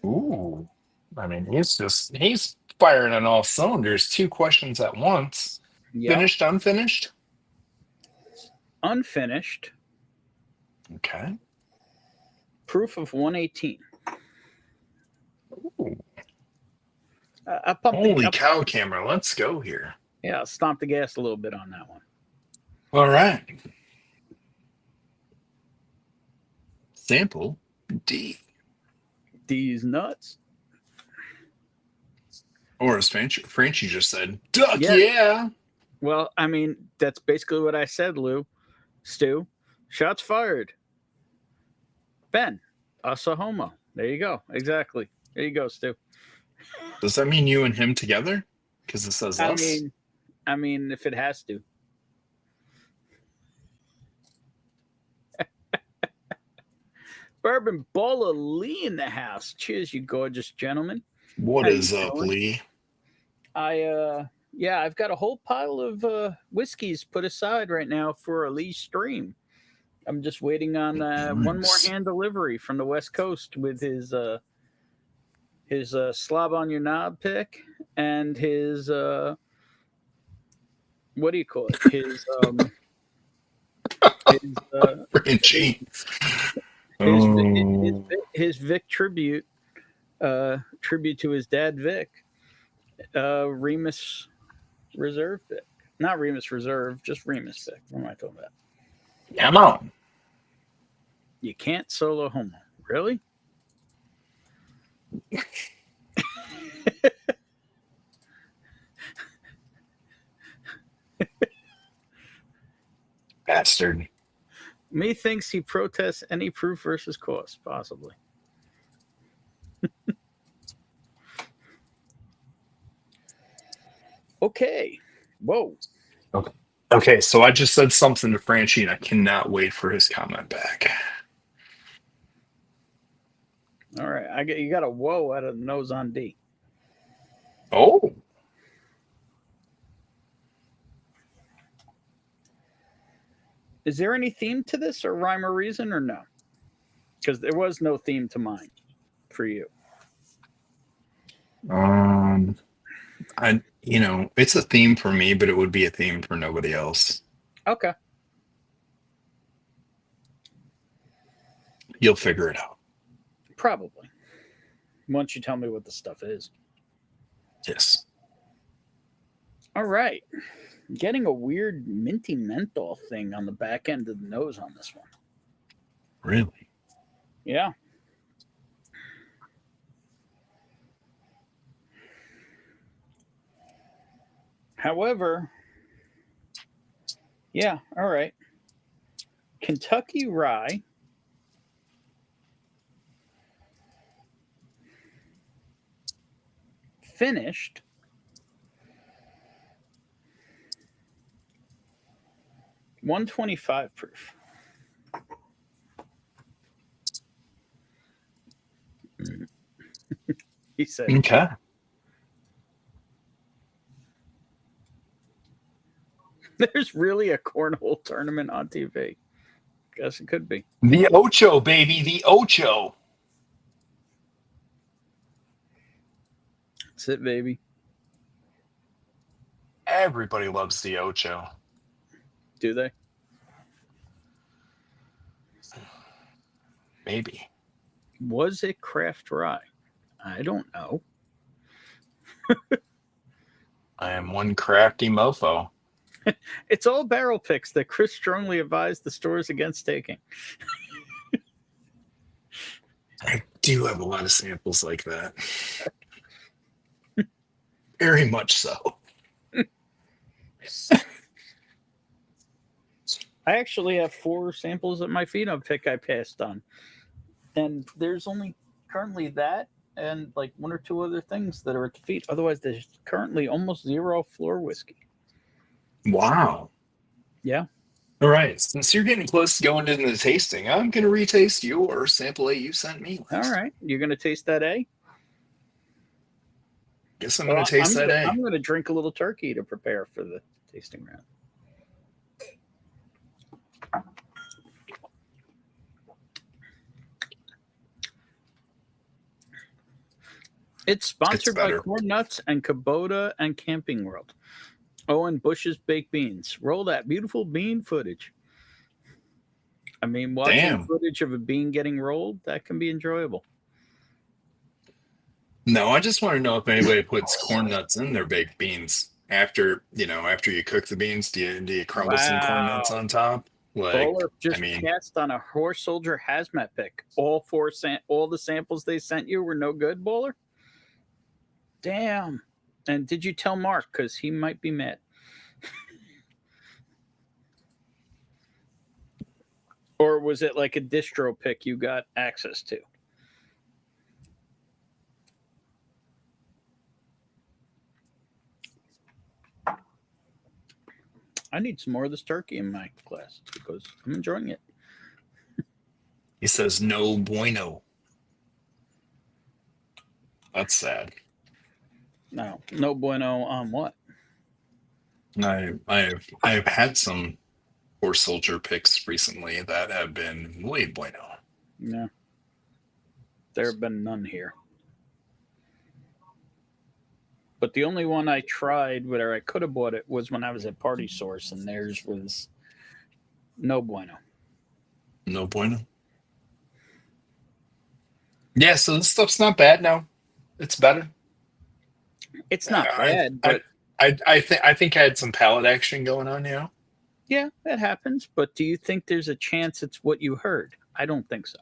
Speaker 5: Ooh. I mean, he's firing on all cylinders. 2 questions at once.
Speaker 4: Yep.
Speaker 5: Finished, unfinished?
Speaker 4: Unfinished.
Speaker 5: Okay.
Speaker 4: Proof of 118.
Speaker 5: Ooh.
Speaker 4: I pumped
Speaker 5: Holy
Speaker 4: the
Speaker 5: cow, camera. Let's go here.
Speaker 4: Yeah, I'll stomp the gas a little bit on that one.
Speaker 5: All right. Sample D.
Speaker 4: These nuts.
Speaker 5: Or as Franchi just said, duck,
Speaker 4: Yeah.
Speaker 5: yeah.
Speaker 4: Well, I mean, that's basically what I said, Stu. Shots fired. Ben, us a homo. There you go. Exactly. There you go, Stu.
Speaker 5: Does that mean you and him together? Because it says us.
Speaker 4: I mean, if it has to. Bourbon Baller Lee in the house. Cheers, you gorgeous gentlemen.
Speaker 5: What
Speaker 4: How
Speaker 5: is
Speaker 4: you
Speaker 5: up,
Speaker 4: doing?
Speaker 5: Lee?
Speaker 4: I've got a whole pile of whiskeys put aside right now for a Lee stream. I'm just waiting on one more hand delivery from the West Coast with his slob on your knob pick and his what do you call it?
Speaker 5: Franchi.
Speaker 4: His Vic tribute to his dad Vic. Remus Reserve Vic. Not Remus Reserve, just Remus Vic. What am I talking about?
Speaker 5: Come on.
Speaker 4: You can't solo homo. Really?
Speaker 5: Bastard.
Speaker 4: Methinks he protests any proof versus cost, possibly. Okay. Whoa.
Speaker 5: Okay, so I just said something to Franchi, and I cannot wait for his comment back.
Speaker 4: All right. You got a whoa out of the nose on D.
Speaker 5: Oh.
Speaker 4: Is there any theme to this or rhyme or reason or no? Because there was no theme to mine for you.
Speaker 5: It's a theme for me, but it would be a theme for nobody else.
Speaker 4: Okay.
Speaker 5: You'll figure it out.
Speaker 4: Probably. Once you tell me what the stuff is.
Speaker 5: Yes.
Speaker 4: All right. Getting a weird minty menthol thing on the back end of the nose on this one.
Speaker 5: Really?
Speaker 4: Yeah. However, yeah, all right. Kentucky rye. Finished. $125 proof. He said.
Speaker 5: Okay.
Speaker 4: There's really a cornhole tournament on TV. Guess it could be.
Speaker 5: The Ocho, baby. The Ocho.
Speaker 4: That's it, baby.
Speaker 5: Everybody loves the Ocho.
Speaker 4: Do they?
Speaker 5: Maybe.
Speaker 4: Was it craft rye? I don't know.
Speaker 5: I am one crafty mofo.
Speaker 4: It's all barrel picks that Chris strongly advised the stores against taking.
Speaker 5: I do have a lot of samples like that. Very much so.
Speaker 4: I actually have 4 samples at my Phenom pick I passed on. And there's only currently that and like 1 or 2 other things that are at the feet. Otherwise, there's currently almost 0 floor whiskey.
Speaker 5: Wow.
Speaker 4: Yeah.
Speaker 5: All right. Since you're getting close to going into the tasting, I'm going to retaste your sample A you sent me.
Speaker 4: All right. You're going to taste that A?
Speaker 5: Guess I'm going to taste that A.
Speaker 4: I'm going to drink a little turkey to prepare for the tasting round. It's sponsored by Corn Nuts and Kubota and Camping World. Oh, and Bush's Baked Beans. Roll that beautiful bean footage. I mean, watching footage of a bean getting rolled, that can be enjoyable.
Speaker 5: No, I just want to know if anybody puts corn nuts in their baked beans after you cook the beans. Do you crumble some corn nuts on top?
Speaker 4: Bowler just cast on a horse soldier hazmat pick. All the samples they sent you were no good, Bowler? Damn. And did you tell Mark? Because he might be mad. Or was it like a distro pick you got access to? I need some more of this turkey in my glass because I'm enjoying it.
Speaker 5: He says no bueno. That's sad.
Speaker 4: No bueno on what?
Speaker 5: I've had some horse soldier picks recently that have been muy bueno.
Speaker 4: No. There have been none here. But the only one I tried where I could have bought it was when I was at Party Source, and theirs was no bueno.
Speaker 5: No bueno. Yeah, so this stuff's not bad now. It's better.
Speaker 4: It's not bad, but
Speaker 5: I think I had some palate action going on,
Speaker 4: Yeah, that happens. But do you think there's a chance it's what you heard? I don't think so.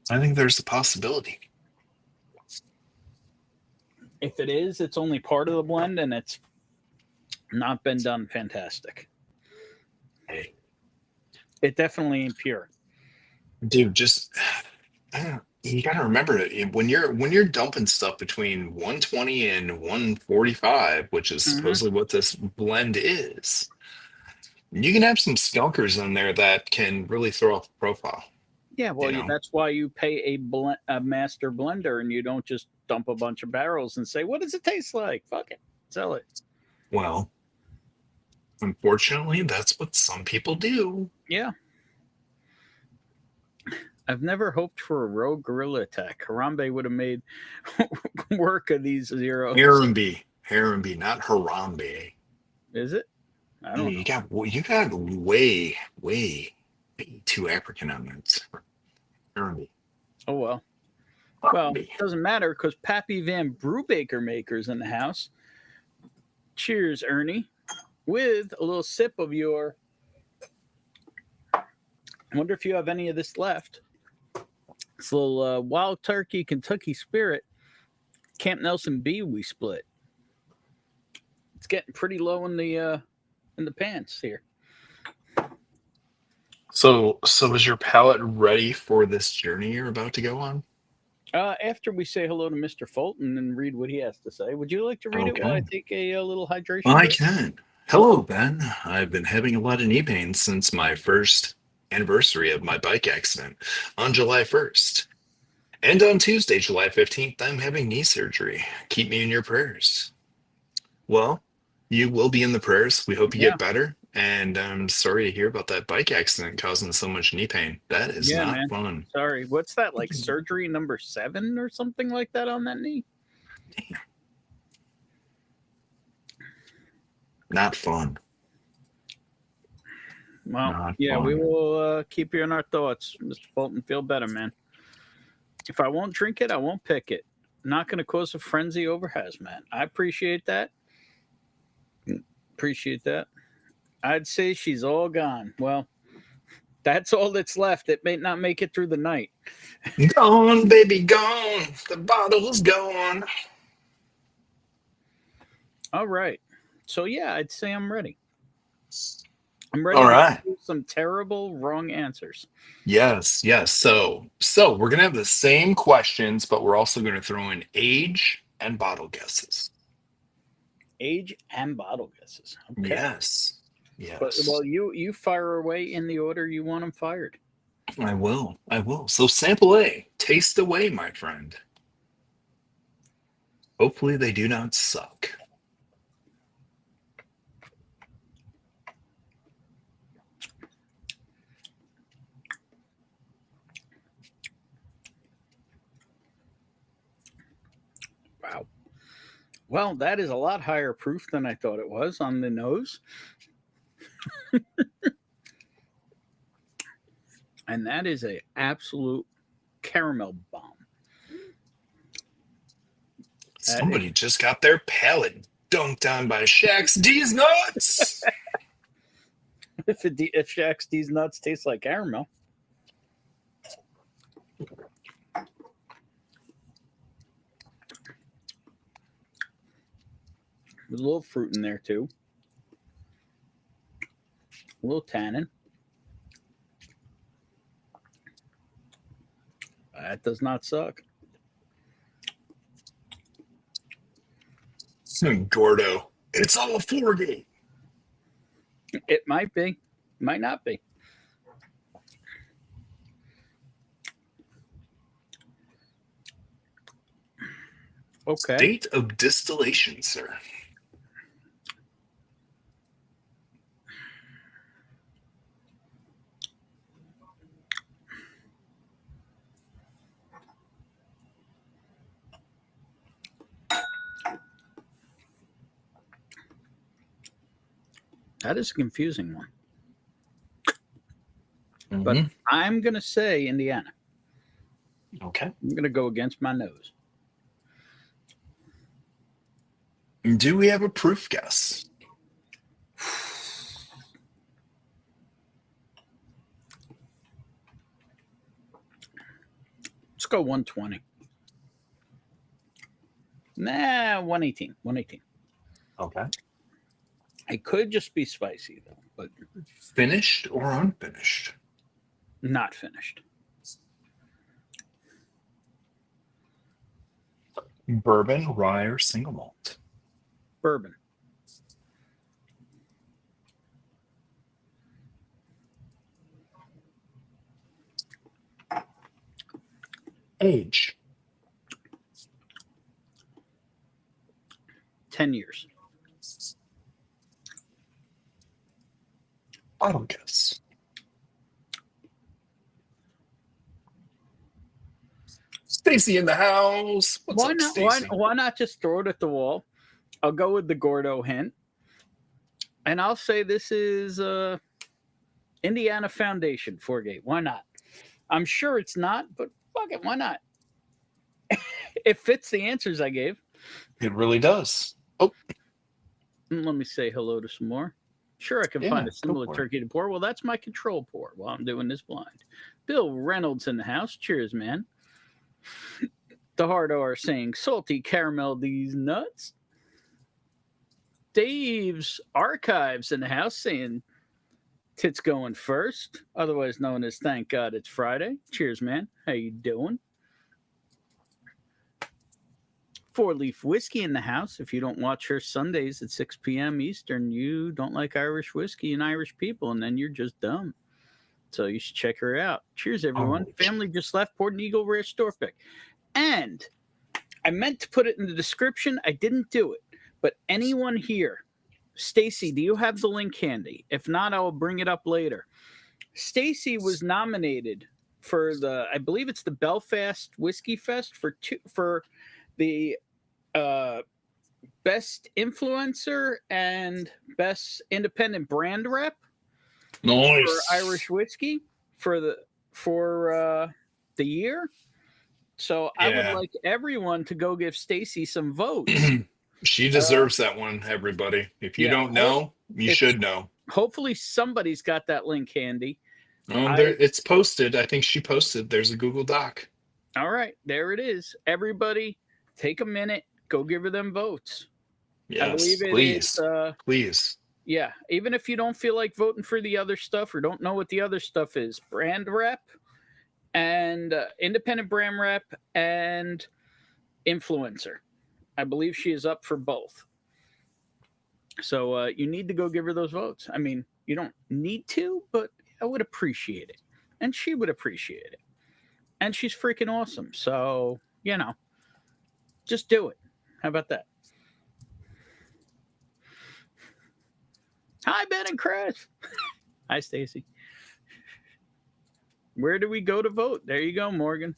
Speaker 5: I think there's a possibility.
Speaker 4: If it is, it's only part of the blend, and it's Not been done fantastic.
Speaker 5: Hey,
Speaker 4: It definitely ain't pure.
Speaker 5: dude, just you gotta remember when you're dumping stuff between 120 and 145, which is
Speaker 4: Mhm.
Speaker 5: supposedly what this blend is, you can have some skunkers in there that can really throw off the profile.
Speaker 4: Yeah,
Speaker 5: You
Speaker 4: well,
Speaker 5: know,
Speaker 4: that's why you pay a master blender, and you don't just dump a bunch of barrels and say, "What does it taste like?" Fuck it, sell it.
Speaker 5: well, unfortunately, that's what some people do.
Speaker 4: Yeah, I've never hoped for a rogue guerrilla attack. Harambe would have made work of these zeros.
Speaker 5: Harambee, not Harambe.
Speaker 4: Is it? I
Speaker 5: Yeah,
Speaker 4: don't know.
Speaker 5: you got way too African on that. Harambee.
Speaker 4: Oh well. Well, it doesn't matter because Pappy Van Brubaker Maker's in the house. Cheers, Ernie, with a little sip of your. I wonder if you have any of this left. It's a little Wild Turkey Kentucky Spirit Camp Nelson B we split. It's getting pretty low in the pants here.
Speaker 5: So is your palate ready for this journey you're about to go on?
Speaker 4: After we say hello to Mr. Fulton and read what he has to say, would you like to read it while I
Speaker 5: Okay.
Speaker 4: take a little hydration
Speaker 5: Well, I
Speaker 4: break?
Speaker 5: can. Hello, Ben. I've been having a lot of knee pain since my first anniversary of my bike accident on July 1st. And on Tuesday, July 15th, I'm having knee surgery. Keep me in your prayers. Well, you will be in the prayers. We hope you
Speaker 4: Yeah,
Speaker 5: get better. And I'm sorry to hear about that bike accident causing so much knee pain. That is
Speaker 4: yeah,
Speaker 5: not
Speaker 4: man.
Speaker 5: fun.
Speaker 4: Sorry. What's that, like surgery number 7 or something like that on that knee?
Speaker 5: Not fun.
Speaker 4: Well,
Speaker 5: Not
Speaker 4: yeah, we
Speaker 5: fun.
Speaker 4: will keep you in our thoughts, Mr. Fulton. Feel better, man. If I won't drink it, I won't pick it. I'm not going to cause a frenzy over hazmat. I appreciate that. Appreciate that. I'd say she's all gone. Well, that's all that's left. It may not make it through the night.
Speaker 5: Gone, baby, gone. The bottle's gone.
Speaker 4: All right. So, yeah, I'd say I'm ready. I'm ready
Speaker 5: All
Speaker 4: to
Speaker 5: right.
Speaker 4: do some terrible wrong answers.
Speaker 5: Yes. So we're gonna have the same questions, but we're also gonna throw in age and bottle guesses.
Speaker 4: Age and bottle guesses. Okay.
Speaker 5: Yes.
Speaker 4: But,
Speaker 5: Yes.
Speaker 4: well, you fire away in the order you want them fired.
Speaker 5: I will. So sample A, taste away, my friend. Hopefully they do not suck.
Speaker 4: Wow. Well, that is a lot higher proof than I thought it was on the nose. And that is a absolute caramel bomb.
Speaker 5: Somebody just got their palate dunked on by Shaq's D's nuts.
Speaker 4: If Shaq's D's nuts taste like caramel. There's a little fruit in there too. A little tannin. That does not suck.
Speaker 5: Gordo, it's all a 4-game.
Speaker 4: It might be, might not be. Okay.
Speaker 5: Date of distillation, sir.
Speaker 4: That is a confusing one. But I'm going to say Indiana.
Speaker 5: Okay.
Speaker 4: I'm going to go against my nose.
Speaker 5: Do we have a proof guess?
Speaker 4: Let's go 120. Nah, 118. 118.
Speaker 5: Okay.
Speaker 4: It could just be spicy though, but
Speaker 5: Finished or unfinished?
Speaker 4: not finished.
Speaker 5: Bourbon, rye, or single malt?
Speaker 4: Bourbon.
Speaker 5: Age?
Speaker 4: 10 years.
Speaker 5: Bottle guess. Stacy in the house. What's
Speaker 4: Why
Speaker 5: up,
Speaker 4: not?
Speaker 5: Stacy?
Speaker 4: Why not just throw it at the wall? I'll go with the Gordo hint, and I'll say this is Indiana Foundation 4-gate. Why not? I'm sure it's not, but fuck it, why not? It fits the answers I gave.
Speaker 5: It really does. Oh,
Speaker 4: Let me say hello to some more. Sure, I can
Speaker 5: Yeah,
Speaker 4: find a
Speaker 5: go
Speaker 4: similar
Speaker 5: for it.
Speaker 4: turkey to pour. Well, that's my control pour while I'm doing this blind. Bill Reynolds in the house. Cheers, man. The hard R saying salty caramel these nuts. Dave's Archives in the house saying tits going first, otherwise known as thank God it's Friday. Cheers, man. How you doing? 4-Leaf Whiskey in the house. If you don't watch her Sundays at 6 p.m. Eastern, you don't like Irish whiskey and Irish people, and then you're just dumb. So you should check her out. Cheers, everyone.
Speaker 5: Oh.
Speaker 4: Family just left Port Eagle Rare Store Pick. And I meant to put it in the description. I didn't do it. But anyone here, Stacy, do you have the link handy? If not, I will bring it up later. Stacy was nominated for the, I believe it's the Belfast Whiskey Fest for the best influencer and best independent brand rep
Speaker 5: nice.
Speaker 4: for Irish whiskey for the year. So I would
Speaker 5: Yeah.
Speaker 4: like everyone to go give Stacy some votes.
Speaker 5: She deserves that one, everybody. If you
Speaker 4: yeah.
Speaker 5: don't know, you
Speaker 4: If-
Speaker 5: should know.
Speaker 4: Hopefully somebody's got that link handy.
Speaker 5: It's posted. I think she posted. There's a Google Doc.
Speaker 4: All right, there it is. Everybody, take a minute, go give her them votes. I
Speaker 5: Yes,
Speaker 4: believe it
Speaker 5: please.
Speaker 4: is,
Speaker 5: Please.
Speaker 4: yeah, even if you don't feel like voting for the other stuff or don't know what the other stuff is, brand rep and independent brand rep and influencer. I believe she is up for both. So you need to go give her those votes. I mean, you don't need to, but I would appreciate it. And she would appreciate it. And she's freaking awesome. So, just do it. How about that? Hi, Ben and Chris. Hi, Stacy. Where do we go to vote? There you go, Morgan.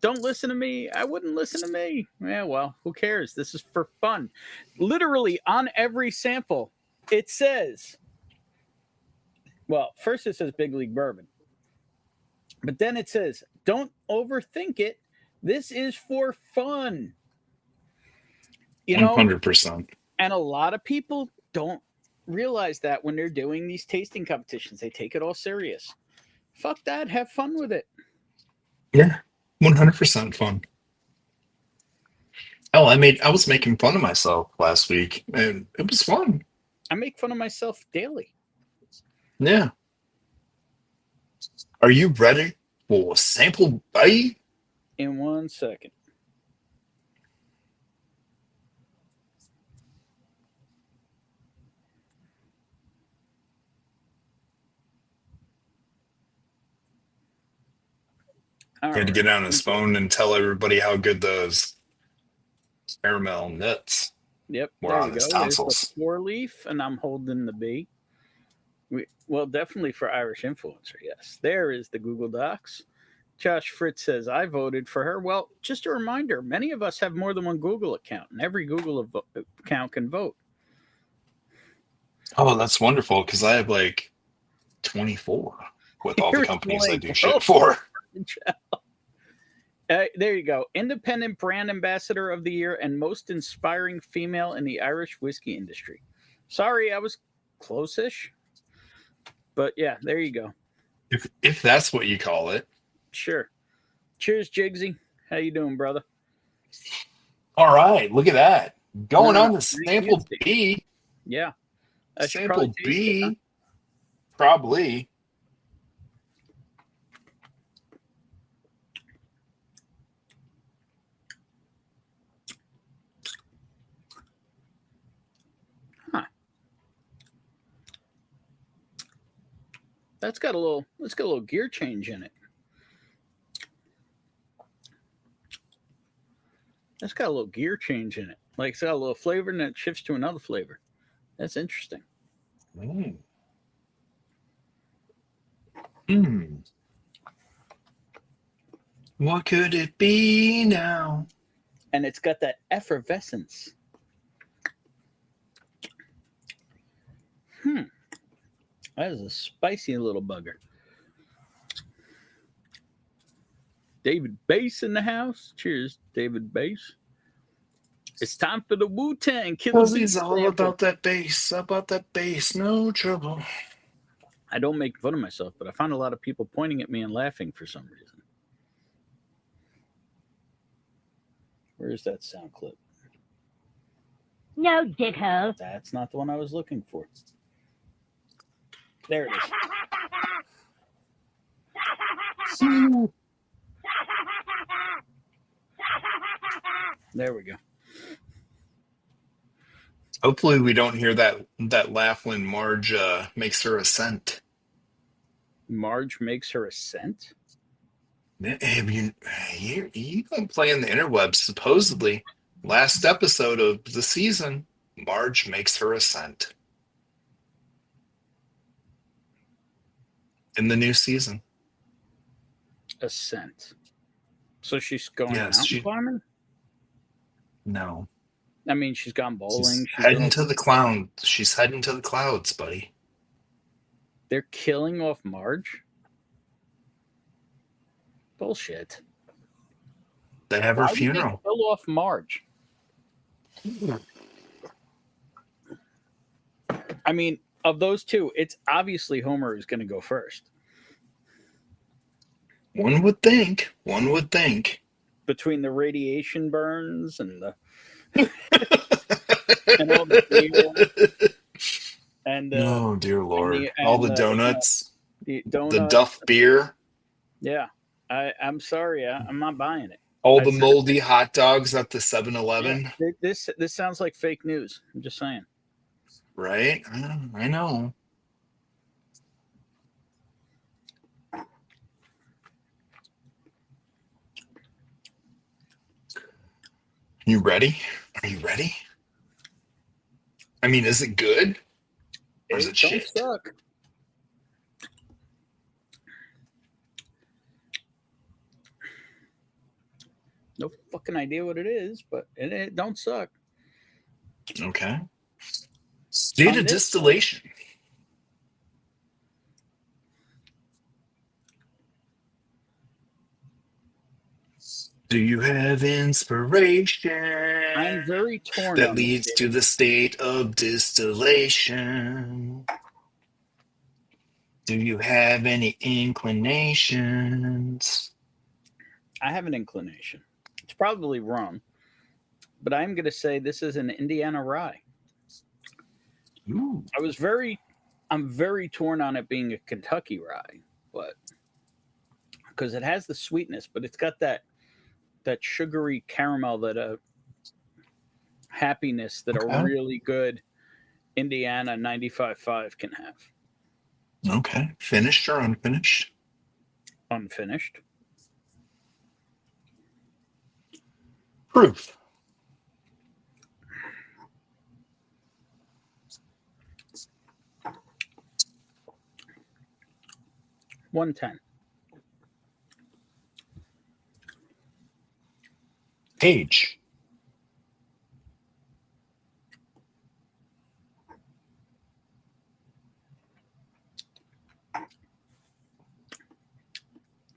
Speaker 4: Don't listen to me. I wouldn't listen to me. Yeah, well, who cares? This is for fun. Literally on every sample, it says, well, first it says Big League Bourbon. But then it says, don't overthink it. This is for fun.
Speaker 5: 100%.
Speaker 4: And a lot of people don't realize that when they're doing these tasting competitions. They take it all serious. Fuck that. Have fun with it.
Speaker 5: Yeah, 100% fun. Oh, I was making fun of myself last week, and it was fun.
Speaker 4: I make fun of myself daily.
Speaker 5: Yeah. Are you ready for a sample bite?
Speaker 4: In 1 second. All
Speaker 5: He had to
Speaker 4: right.
Speaker 5: get on his phone and tell everybody how good those caramel nuts
Speaker 4: Yep.
Speaker 5: were
Speaker 4: there
Speaker 5: on
Speaker 4: you
Speaker 5: his
Speaker 4: go. There's
Speaker 5: tonsils.
Speaker 4: the 4-leaf, and I'm holding the B. Well, definitely for Irish influencer. Yes. There is the Google Docs. Josh Fritz says, I voted for her. Well, just a reminder, many of us have more than one Google account, and every Google account can vote.
Speaker 5: Oh, that's wonderful, because I have like 24 with all the
Speaker 4: You're
Speaker 5: companies I
Speaker 4: like,
Speaker 5: do shit for.
Speaker 4: There you go. Independent Brand Ambassador of the Year and Most Inspiring Female in the Irish Whiskey Industry. Sorry, I was close-ish. But yeah, there you go.
Speaker 5: If that's what you call it.
Speaker 4: Sure. Cheers, Jigsy. How you doing, brother?
Speaker 5: All right, look at that. Going
Speaker 4: No,
Speaker 5: on
Speaker 4: no,
Speaker 5: to sample B.
Speaker 4: Yeah. I should
Speaker 5: Sample
Speaker 4: probably taste it, huh?
Speaker 5: B, probably.
Speaker 4: That's got a little gear change in it. That's got a little gear change in it. Like it's got a little flavor and then it shifts to another flavor. That's interesting.
Speaker 5: Mm. Mm. What could it be now?
Speaker 4: And it's got that effervescence. That is a spicy little bugger. David Bass in the house. Cheers, David Bass. It's time for the Wu-Tang Killer
Speaker 5: Because
Speaker 4: Beat
Speaker 5: he's all
Speaker 4: sample.
Speaker 5: about that bass, no trouble.
Speaker 4: I don't make fun of myself, but I found a lot of people pointing at me and laughing for some reason. Where's that sound clip?
Speaker 6: No, dickhole.
Speaker 4: That's not the one I was looking for. There it is. There we go.
Speaker 5: Hopefully we don't hear that laugh when Marge makes her ascent.
Speaker 4: Marge makes her ascent?
Speaker 5: Have you been playing the interwebs? Supposedly, last episode of the season, Marge makes her ascent in the new season.
Speaker 4: Ascent. So she's going
Speaker 5: Yes,
Speaker 4: mountain climbing?
Speaker 5: No,
Speaker 4: I mean, she's gone bowling.
Speaker 5: she's heading to the clown. She's heading to the clouds, buddy.
Speaker 4: They're killing off Marge? Bullshit.
Speaker 5: They have her
Speaker 4: Why would they
Speaker 5: funeral.
Speaker 4: kill off Marge? I mean, of those two, it's obviously Homer is going to go first.
Speaker 5: One would think. One would think.
Speaker 4: Between the radiation burns and the and all the beer and
Speaker 5: Oh dear Lord!
Speaker 4: and
Speaker 5: All the donuts,
Speaker 4: the
Speaker 5: the
Speaker 4: donut.
Speaker 5: Duff beer,
Speaker 4: Yeah, I'm sorry, I'm not buying it.
Speaker 5: all
Speaker 4: I
Speaker 5: the
Speaker 4: said-
Speaker 5: moldy hot dogs at the 7-Eleven.
Speaker 4: Yeah, this sounds like fake news. I'm just saying.
Speaker 5: Right? I know. You ready? Are you ready? I mean, is it good? Or is it
Speaker 4: Don't
Speaker 5: shit?
Speaker 4: suck. No fucking idea what it is, but it don't suck.
Speaker 5: Okay. State
Speaker 4: On
Speaker 5: of
Speaker 4: this-
Speaker 5: distillation. Do you have inspiration
Speaker 4: I'm very torn.
Speaker 5: that
Speaker 4: on
Speaker 5: leads
Speaker 4: this,
Speaker 5: to the state of distillation? Do you have any inclinations?
Speaker 4: I have an inclination. It's probably wrong, but I'm going to say this is an Indiana rye.
Speaker 5: Ooh.
Speaker 4: I'm very torn on it being a Kentucky rye, but because it has the sweetness, but it's got that sugary caramel, that happiness that
Speaker 5: Okay.
Speaker 4: a really good Indiana 95.5 can have.
Speaker 5: Okay. Finished or unfinished?
Speaker 4: Unfinished.
Speaker 5: Proof.
Speaker 4: $1.10.
Speaker 5: Age.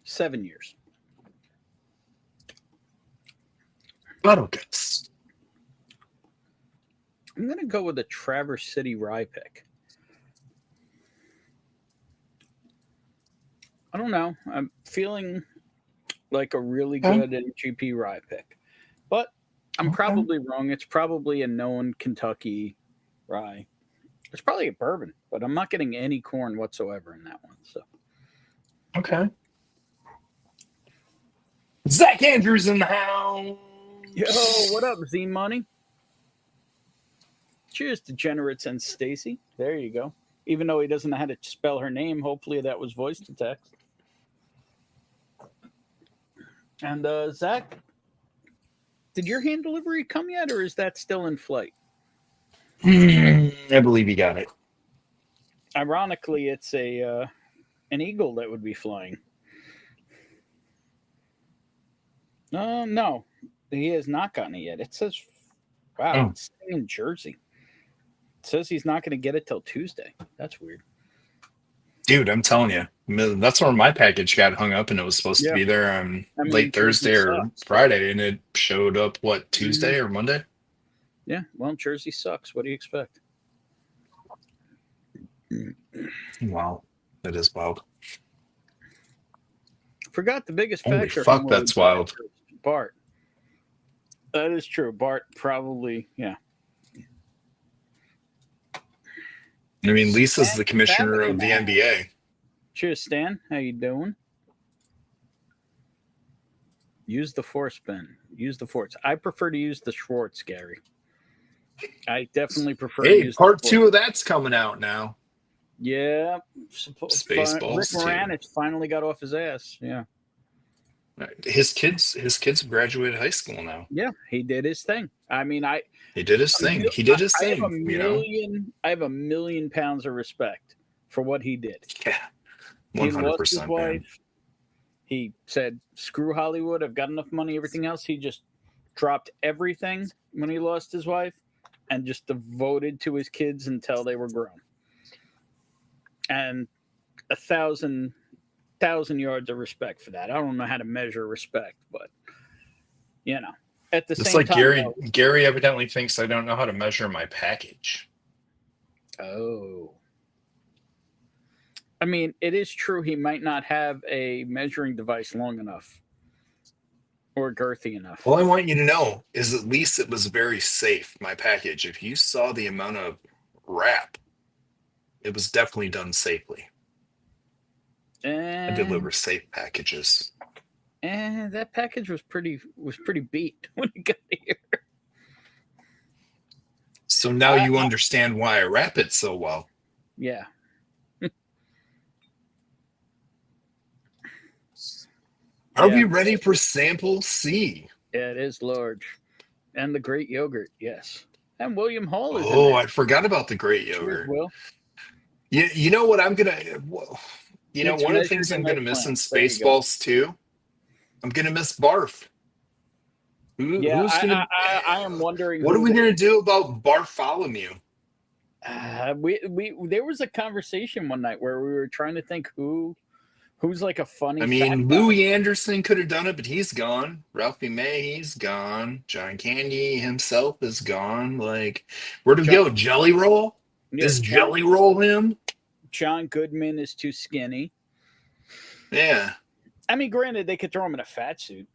Speaker 4: $7 years.
Speaker 5: Bottle guess.
Speaker 4: I'm going to go with a Traverse City rye pick. I don't know. I'm feeling like a really
Speaker 5: Okay.
Speaker 4: good NGP rye pick, but I'm
Speaker 5: Okay.
Speaker 4: probably wrong. It's probably a known Kentucky rye. It's probably a bourbon, but I'm not getting any corn whatsoever in that one. So
Speaker 5: Okay. Zach Andrews in the house.
Speaker 4: yo, what up, Z Money? Cheers, degenerates and Stacy. There you go. Even though he doesn't know how to spell her name, hopefully that was voice to text. And Zach, did your hand delivery come yet, or is that still in flight?
Speaker 5: I believe you got it.
Speaker 4: Ironically, it's an eagle that would be flying. No, he has not gotten it yet. It says, wow, It's in Jersey. It says he's not going to get it till Tuesday. That's weird.
Speaker 5: Dude, I'm telling you, that's where my package got hung up, and it was supposed to be there on late Thursday or Friday, and it showed up, Tuesday or Monday?
Speaker 4: Yeah, well, Jersey sucks. What do you expect?
Speaker 5: Wow, that is wild.
Speaker 4: Forgot the biggest
Speaker 5: Holy
Speaker 4: factor.
Speaker 5: fuck, that's wild.
Speaker 4: Bart. That is true. Bart probably, yeah.
Speaker 5: I mean, Lisa's the commissioner of the NBA.
Speaker 4: Cheers, Stan. How you doing? Use the force, Ben. Use the force. I prefer to use the Schwartz, Gary. I definitely prefer to use
Speaker 5: part 2 of that's coming out now.
Speaker 4: Yeah.
Speaker 5: Spaceballs
Speaker 4: Rick Moranis finally got off his ass. Yeah.
Speaker 5: His kids graduated high school now.
Speaker 4: Yeah, he did his thing. I mean,
Speaker 5: he did his thing. He did his thing.
Speaker 4: I have a million pounds of respect for what he did.
Speaker 5: Yeah, 100%.
Speaker 4: He lost his wife. He said, "Screw Hollywood. I've got enough money. Everything else." He just dropped everything when he lost his wife, and just devoted to his kids until they were grown. And 1,000 yards of respect for that. I don't know how to measure respect, but at the same time,
Speaker 5: Gary evidently thinks I don't know how to measure my package.
Speaker 4: Oh, I mean, it is true. He might not have a measuring device long enough or girthy enough.
Speaker 5: All I want you to know is at least it was very safe. My package. If you saw the amount of wrap, it was definitely done safely. I deliver safe packages.
Speaker 4: And that package was pretty beat when it got here.
Speaker 5: So now you understand why I wrap it so well.
Speaker 4: Yeah.
Speaker 5: Are we ready for sample C?
Speaker 4: Yeah, it is large. And the great yogurt, yes. And William Hall is
Speaker 5: Oh, I forgot about the great yogurt.
Speaker 4: Cheers, Will.
Speaker 5: You know what I'm going to... one of the things I'm going to miss in Spaceballs too, I'm going to miss Barf.
Speaker 4: I am wondering.
Speaker 5: What are we going to do about Bartholomew?
Speaker 4: There was a conversation one night where we were trying to think who's like a funny.
Speaker 5: I mean, Louis Anderson could have done it, but he's gone. Ralphie May, he's gone. John Candy himself is gone. Like, where'd he go? Jelly Roll? Is Jelly Roll him? John
Speaker 4: Goodman is too skinny.
Speaker 5: Yeah.
Speaker 4: I mean, granted, they could throw him in a fat suit.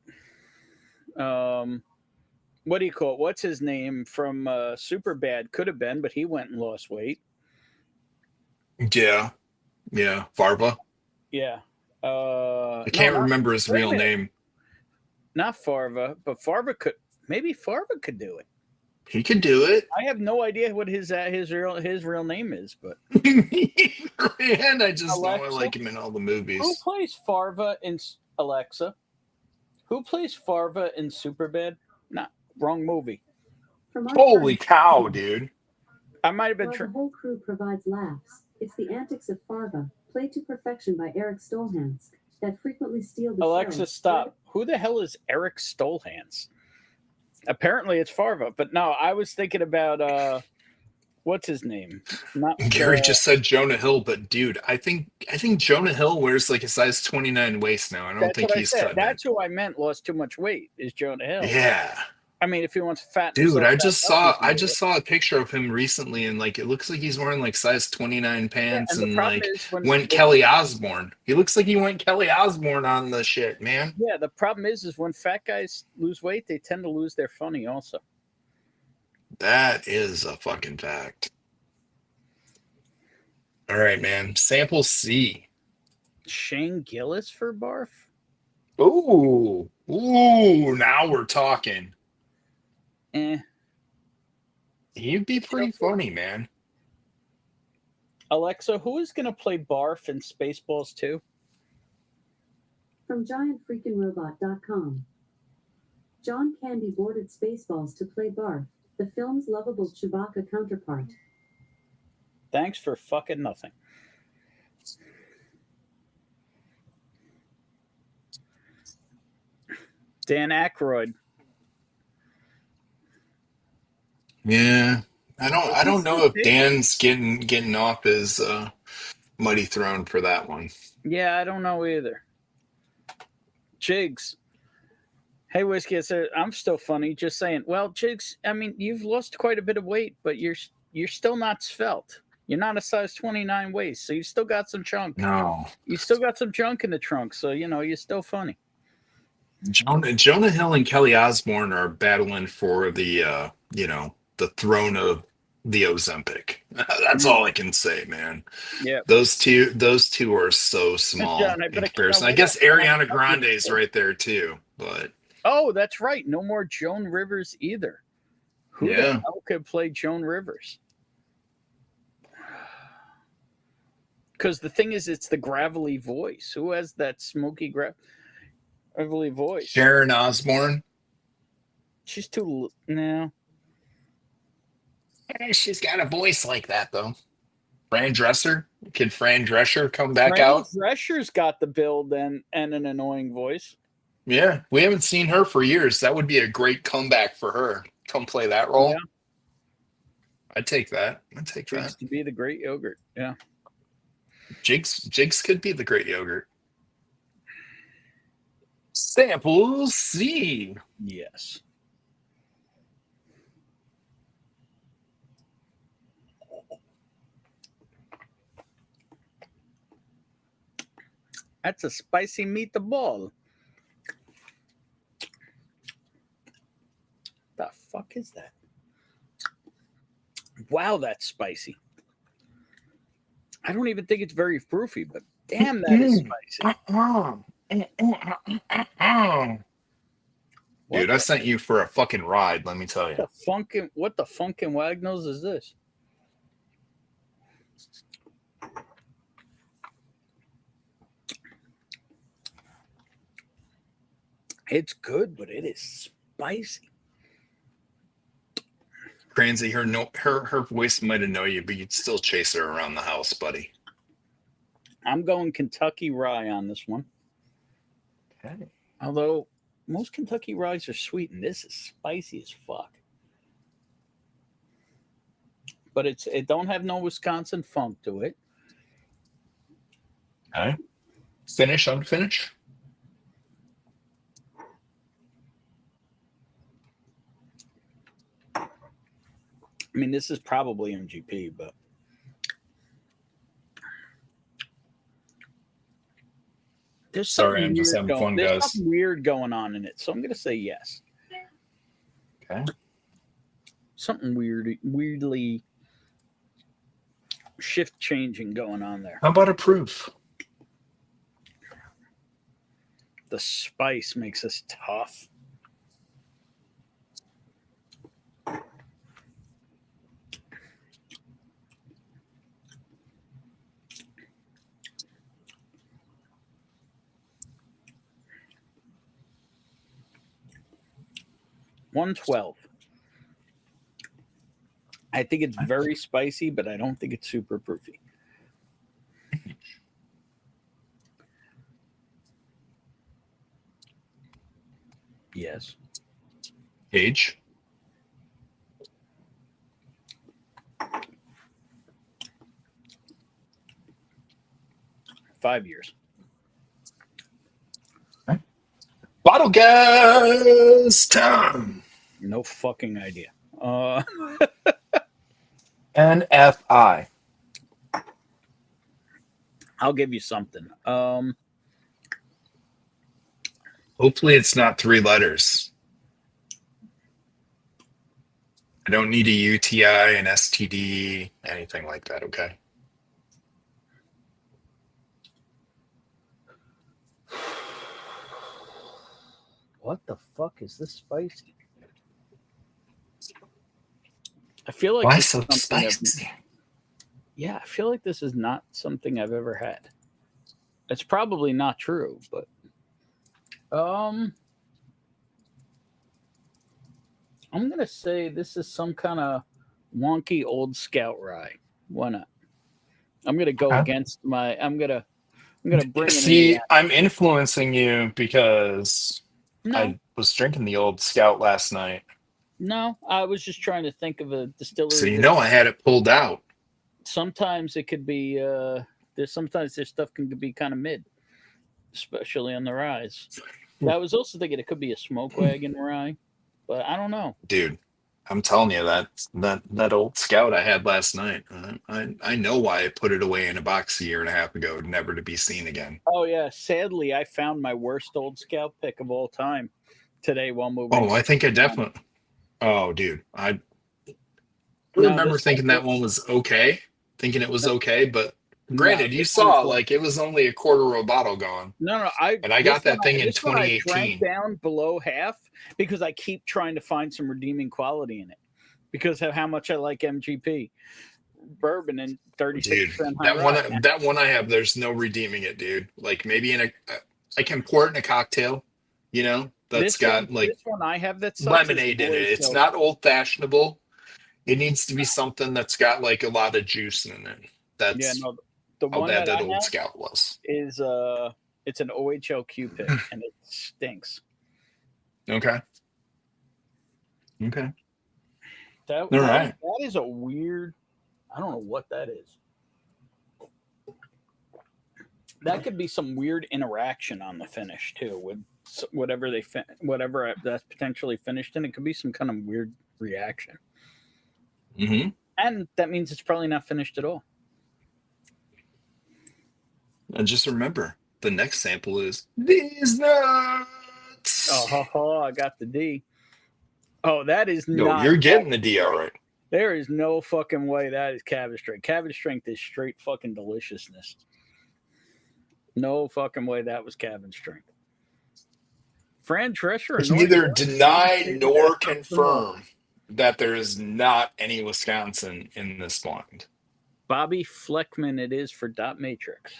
Speaker 4: What do you call it? What's his name from Superbad? Could have been, but he went and lost weight.
Speaker 5: Yeah. Farva.
Speaker 4: Yeah.
Speaker 5: I can't remember his real name.
Speaker 4: Not Farva, but Farva could. Maybe Farva could do it.
Speaker 5: He could do it.
Speaker 4: I have no idea what his real name is, but
Speaker 5: and I just know I like him in all the movies.
Speaker 4: Who plays Farva in Alexa? Who plays Farva in Superbad? Not wrong movie.
Speaker 5: Holy cow, dude!
Speaker 6: I might have been. The whole crew provides laughs. It's the antics of Farva, played to perfection by Eric Stolhans, that frequently steal the
Speaker 4: Alexa,
Speaker 6: show.
Speaker 4: stop. Who the hell is Eric Stolhans? Apparently it's Farva, but no, I was thinking about what's his name? Not
Speaker 5: Gary just said Jonah Hill, but dude, I think Jonah Hill wears like a size 29 waist now. I don't think he's cut.
Speaker 4: That's who I meant lost too much weight is Jonah Hill.
Speaker 5: Yeah.
Speaker 4: I mean, if he wants fat,
Speaker 5: dude, I just saw a picture of him recently, and like it looks like he's wearing like size 29 pants, and like went Kelly Osbourne. He looks like he went Kelly Osbourne on the shit, man.
Speaker 4: Yeah, the problem is when fat guys lose weight, they tend to lose their funny also.
Speaker 5: That is a fucking fact. All right, man. Sample C.
Speaker 4: Shane Gillis for barf?
Speaker 5: Ooh. Ooh, now we're talking.
Speaker 4: Eh.
Speaker 5: He'd be pretty funny, man.
Speaker 4: Alexa, who is going to play barf in Spaceballs 2?
Speaker 6: From giantfreakinrobot.com. John Candy boarded Spaceballs to play Barf, the film's lovable Chewbacca counterpart.
Speaker 4: Thanks for fucking nothing. Dan Aykroyd.
Speaker 5: Yeah. I don't know if Dan's getting off his mighty throne for that one.
Speaker 4: Yeah, I don't know either. Jigs. Hey, Whiskey, I'm still funny. Just saying. Well, Jigs, I mean, you've lost quite a bit of weight, but you're still not svelte. You're not a size 29 waist, so you still got some chunk.
Speaker 5: No.
Speaker 4: You still got some junk in the trunk, so, you're still funny.
Speaker 5: Jonah Hill and Kelly Osbourne are battling for the the throne of the Ozempic. That's all I can say, man.
Speaker 4: Yeah.
Speaker 5: Those two are so small
Speaker 4: John,
Speaker 5: in comparison. I guess Ariana Grande is right there too, but
Speaker 4: oh, that's right. No more Joan Rivers either. Who the hell could play Joan Rivers? Because the thing is, it's the gravelly voice. Who has that smoky gravelly voice?
Speaker 5: Sharon Osbourne.
Speaker 4: She's too no.
Speaker 5: She's got a voice like that though. Fran Drescher. Could Fran Drescher come back out?
Speaker 4: Drescher's got the build and an annoying voice.
Speaker 5: Yeah, we haven't seen her for years. That would be a great comeback for her. Come play that role.
Speaker 4: Yeah.
Speaker 5: I'd take that.
Speaker 4: Jigs to be the great yogurt. Yeah.
Speaker 5: Jigs could be the great yogurt. Sample C.
Speaker 4: Yes. That's a spicy meatball. The fuck is that? Wow, that's spicy. I don't even think it's very proofy, but damn, that is spicy.
Speaker 5: Dude, I sent you for a fucking ride, let me tell you.
Speaker 4: What the funkin' Wagnalls is this? It's good, but it is spicy.
Speaker 5: Cransy, her voice might annoy you, but you'd still chase her around the house, buddy.
Speaker 4: I'm going Kentucky Rye on this one.
Speaker 5: Okay.
Speaker 4: Although most Kentucky Ryes are sweet, and this is spicy as fuck. But it don't have no Wisconsin funk to it.
Speaker 5: Okay. Finish, unfinish.
Speaker 4: I mean, this is probably MGP, but there's something something weird going on in it, so I'm going to say yes.
Speaker 5: Okay.
Speaker 4: Something weirdly shift changing going on there.
Speaker 5: How about a proof?
Speaker 4: The spice makes this tough. $112. I think it's very spicy, but I don't think it's super proofy. Yes.
Speaker 5: Age.
Speaker 4: $5 years.
Speaker 5: Okay. Bottle gas time.
Speaker 4: No fucking idea.
Speaker 5: NFI.
Speaker 4: I'll give you something.
Speaker 5: Hopefully it's not 3 letters. I don't need a UTI, an STD, anything like that, okay?
Speaker 4: What the fuck is this spicy? I feel like
Speaker 5: Why
Speaker 4: this is
Speaker 5: so
Speaker 4: something
Speaker 5: spicy?
Speaker 4: yeah, I feel like this is not something I've ever had. It's probably not true, but I'm gonna say this is some kind of wonky old Scout rye. Why not? I'm gonna go
Speaker 5: Okay.
Speaker 4: against my. I'm gonna bring it in.
Speaker 5: See, I'm influencing you because
Speaker 4: No,
Speaker 5: I was drinking the old Scout last night.
Speaker 4: no. I was just trying to think of a distillery.
Speaker 5: So you know I had it pulled out.
Speaker 4: Sometimes it could be. Sometimes this stuff can be kind of mid, especially on the ryes. I was also thinking it could be a smoke wagon rye, but I don't know.
Speaker 5: Dude, I'm telling you that old Scout I had last night. I know why I put it away in a box a year and a half ago, never to be seen again.
Speaker 4: Oh yeah, sadly, I found my worst old Scout pick of all time today while moving.
Speaker 5: Oh, I think I definitely. Oh, dude, I
Speaker 4: No,
Speaker 5: remember
Speaker 4: this
Speaker 5: thinking
Speaker 4: one-
Speaker 5: that one was okay, thinking it was okay, but granted,
Speaker 4: No,
Speaker 5: you
Speaker 4: this
Speaker 5: saw
Speaker 4: one's-
Speaker 5: like it was only a quarter of a bottle gone.
Speaker 4: No,
Speaker 5: And I got
Speaker 4: this
Speaker 5: that thing in
Speaker 4: this one I
Speaker 5: 2018.
Speaker 4: drank down below half because I keep trying to find some redeeming quality in it because of how much I like MGP bourbon and 36%
Speaker 5: Dude,
Speaker 4: high rye.
Speaker 5: that one I have, there's no redeeming it, dude. Like maybe I can pour it in a cocktail, you know, that's got like
Speaker 4: this one I have that sucks is
Speaker 5: lemonade in it.
Speaker 4: always
Speaker 5: It's
Speaker 4: so-
Speaker 5: not old fashionable. It needs to be something that's got like a lot of juice in it. That's
Speaker 4: Yeah, no, the
Speaker 5: how
Speaker 4: one
Speaker 5: bad
Speaker 4: that
Speaker 5: that
Speaker 4: I
Speaker 5: old
Speaker 4: have
Speaker 5: Scout was.
Speaker 4: is it's an OHLQ pick and it stinks.
Speaker 5: Okay. Okay.
Speaker 4: That
Speaker 5: right.
Speaker 4: that is a weird. I don't know what that is. That could be some weird interaction on the finish too, with whatever whatever that's potentially finished in. It could be some kind of weird reaction,
Speaker 5: Mm-hmm.
Speaker 4: and that means it's probably not finished at all.
Speaker 5: And just remember, the next sample is these nuts.
Speaker 4: Oh, I got the D. Oh, that is
Speaker 5: No,
Speaker 4: not.
Speaker 5: you're getting the D, all right.
Speaker 4: There is no fucking way that is cabin strength. Cabin strength is straight fucking deliciousness. No fucking way that was cabin strength. Fran Drescher.
Speaker 5: I can neither deny nor confirm that there is not any Wisconsin in this blend.
Speaker 4: Bobby Fleckman, it is for Dot Matrix.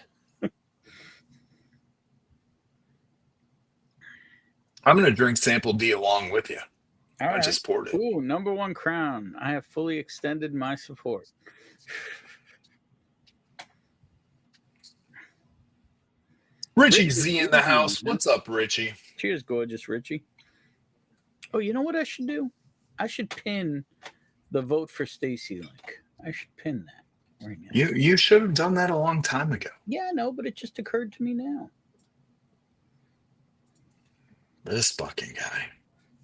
Speaker 5: I'm going to drink sample D along with you.
Speaker 4: All
Speaker 5: I
Speaker 4: right.
Speaker 5: just poured it.
Speaker 4: Ooh, #1 crown. I have fully extended my support.
Speaker 5: Richie
Speaker 4: Richie
Speaker 5: Z in the
Speaker 4: Z.
Speaker 5: house. What's up, Richie?
Speaker 4: Cheers, gorgeous Richie. Oh, you know what I should do? I should pin the vote for Stacy link. I should pin that right now.
Speaker 5: You should have done that a long time ago.
Speaker 4: Yeah, I know, but it just occurred to me now.
Speaker 5: This fucking guy.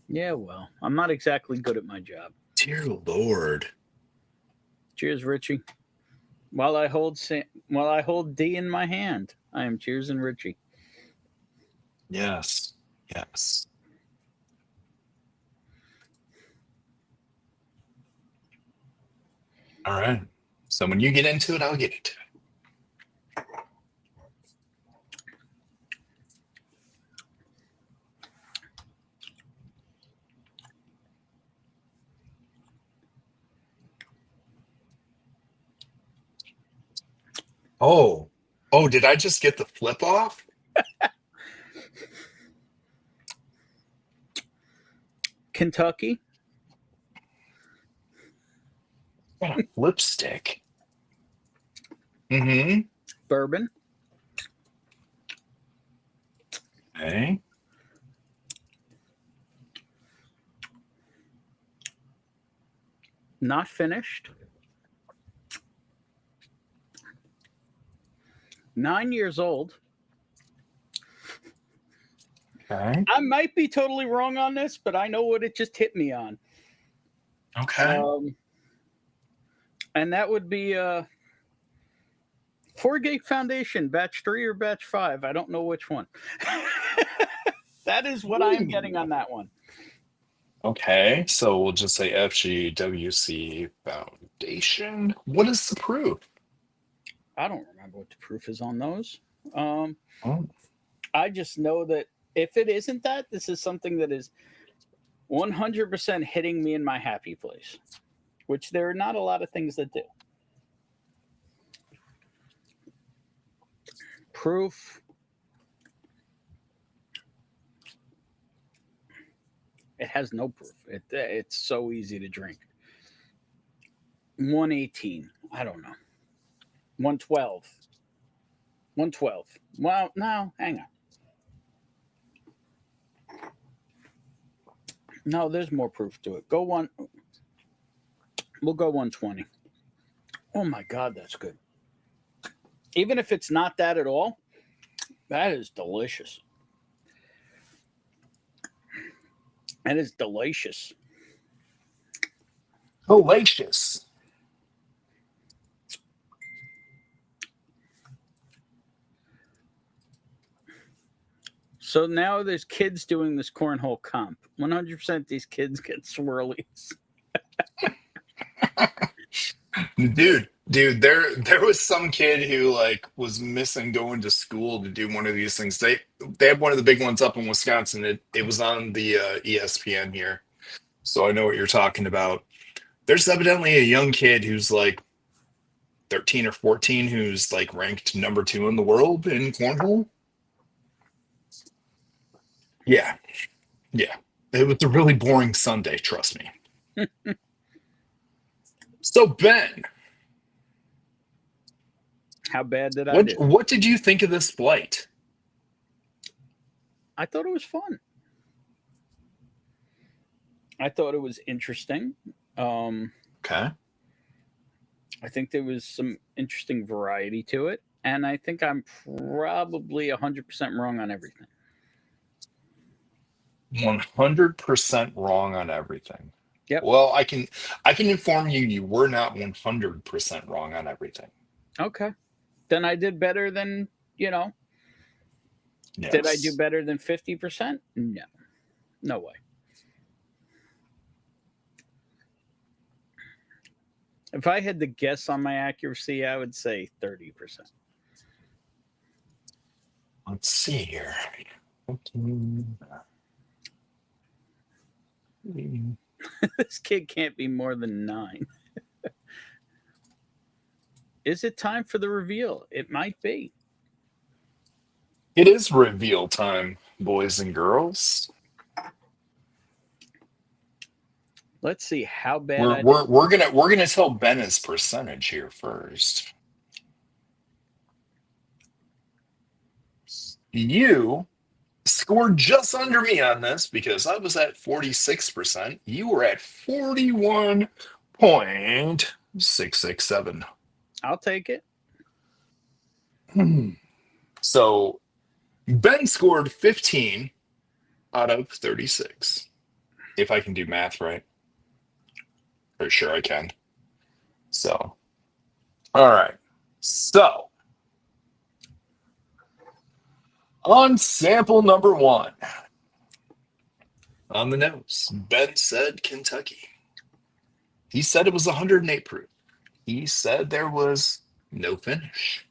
Speaker 4: Yeah, well, I'm not exactly good at my job.
Speaker 5: Dear Lord.
Speaker 4: Cheers, Richie. While I hold D in my hand, I am cheersing Richie.
Speaker 5: Yes. Yes. All right. So when you get into it, I'll get into it. Oh, did I just get the flip off?
Speaker 4: Kentucky.
Speaker 5: Got a flip stick. Mm-hmm.
Speaker 4: Bourbon.
Speaker 5: Okay.
Speaker 4: Not finished. 9 years old.
Speaker 5: Okay.
Speaker 4: I might be totally wrong on this, but I know what it just hit me on.
Speaker 5: Okay.
Speaker 4: And that would be Four Gate Foundation, batch 3 or batch 5. I don't know which one. That is what I am getting on that one.
Speaker 5: Okay. So we'll just say FGWC Foundation. What is the proof?
Speaker 4: I don't remember what the proof is on those.
Speaker 5: Oh.
Speaker 4: I just know that If it isn't that, this is something that is 100% hitting me in my happy place, which there are not a lot of things that do. Proof. It has no proof. It's so easy to drink. 118. I don't know. 112. 112. Well, no, hang on. No, there's more proof to it. We'll go 120. Oh my God, that's good. Even if it's not that at all, that is delicious. That is delicious.
Speaker 5: Delicious.
Speaker 4: So now there's kids doing this cornhole comp. 100% these kids get swirlies.
Speaker 5: Dude, there was some kid who like was missing going to school to do one of these things. They had one of the big ones up in Wisconsin. It was on the ESPN here, so I know what you're talking about. There's evidently a young kid who's like 13 or 14 who's like ranked number 2 in the world in cornhole. Yeah. It was a really boring Sunday, trust me. So Ben,
Speaker 4: how bad did I do?
Speaker 5: What did you think of this flight?
Speaker 4: I thought it was fun. I thought it was interesting.
Speaker 5: Okay.
Speaker 4: I think there was some interesting variety to it, and I think I'm probably 100% wrong on everything.
Speaker 5: 100% wrong on everything.
Speaker 4: Yep.
Speaker 5: Well, I can inform you were not 100% wrong on everything.
Speaker 4: Okay. Then I did better than,
Speaker 5: Yes.
Speaker 4: Did I do better than 50%? No. No way. If I had to guess on my accuracy, I would say 30%.
Speaker 5: Let's see here.
Speaker 4: This kid can't be more than 9. Is it time for the reveal? It might be.
Speaker 5: It is reveal time, boys and girls.
Speaker 4: Let's see how bad
Speaker 5: We're gonna tell Ben his percentage here first. You scored just under me on this because I was at 46%. You were at 41.667.
Speaker 4: I'll take it.
Speaker 5: So Ben scored 15 out of 36. If I can do math right. For sure I can. So, all right. So, on sample number 1, on the nose, Ben said Kentucky. He said it was 108 proof. He said there was no finish.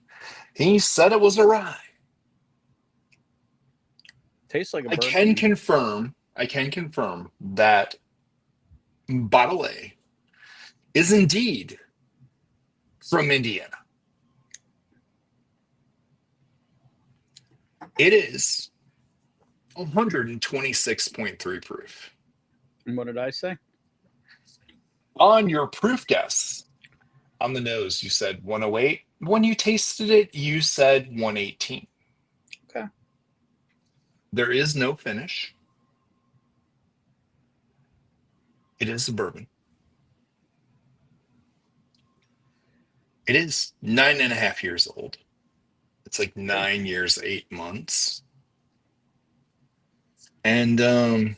Speaker 5: He said it was a rye.
Speaker 4: Tastes like a
Speaker 5: I
Speaker 4: bourbon.
Speaker 5: can confirm that bottle A is indeed from Indiana. It is 126.3 proof.
Speaker 4: And what did I say?
Speaker 5: On your proof guess, on the nose, you said 108. When you tasted it, you said 118.
Speaker 4: Okay.
Speaker 5: There is no finish. It is a bourbon. It is 9.5 years old. It's like 9 years, 8 months. And don't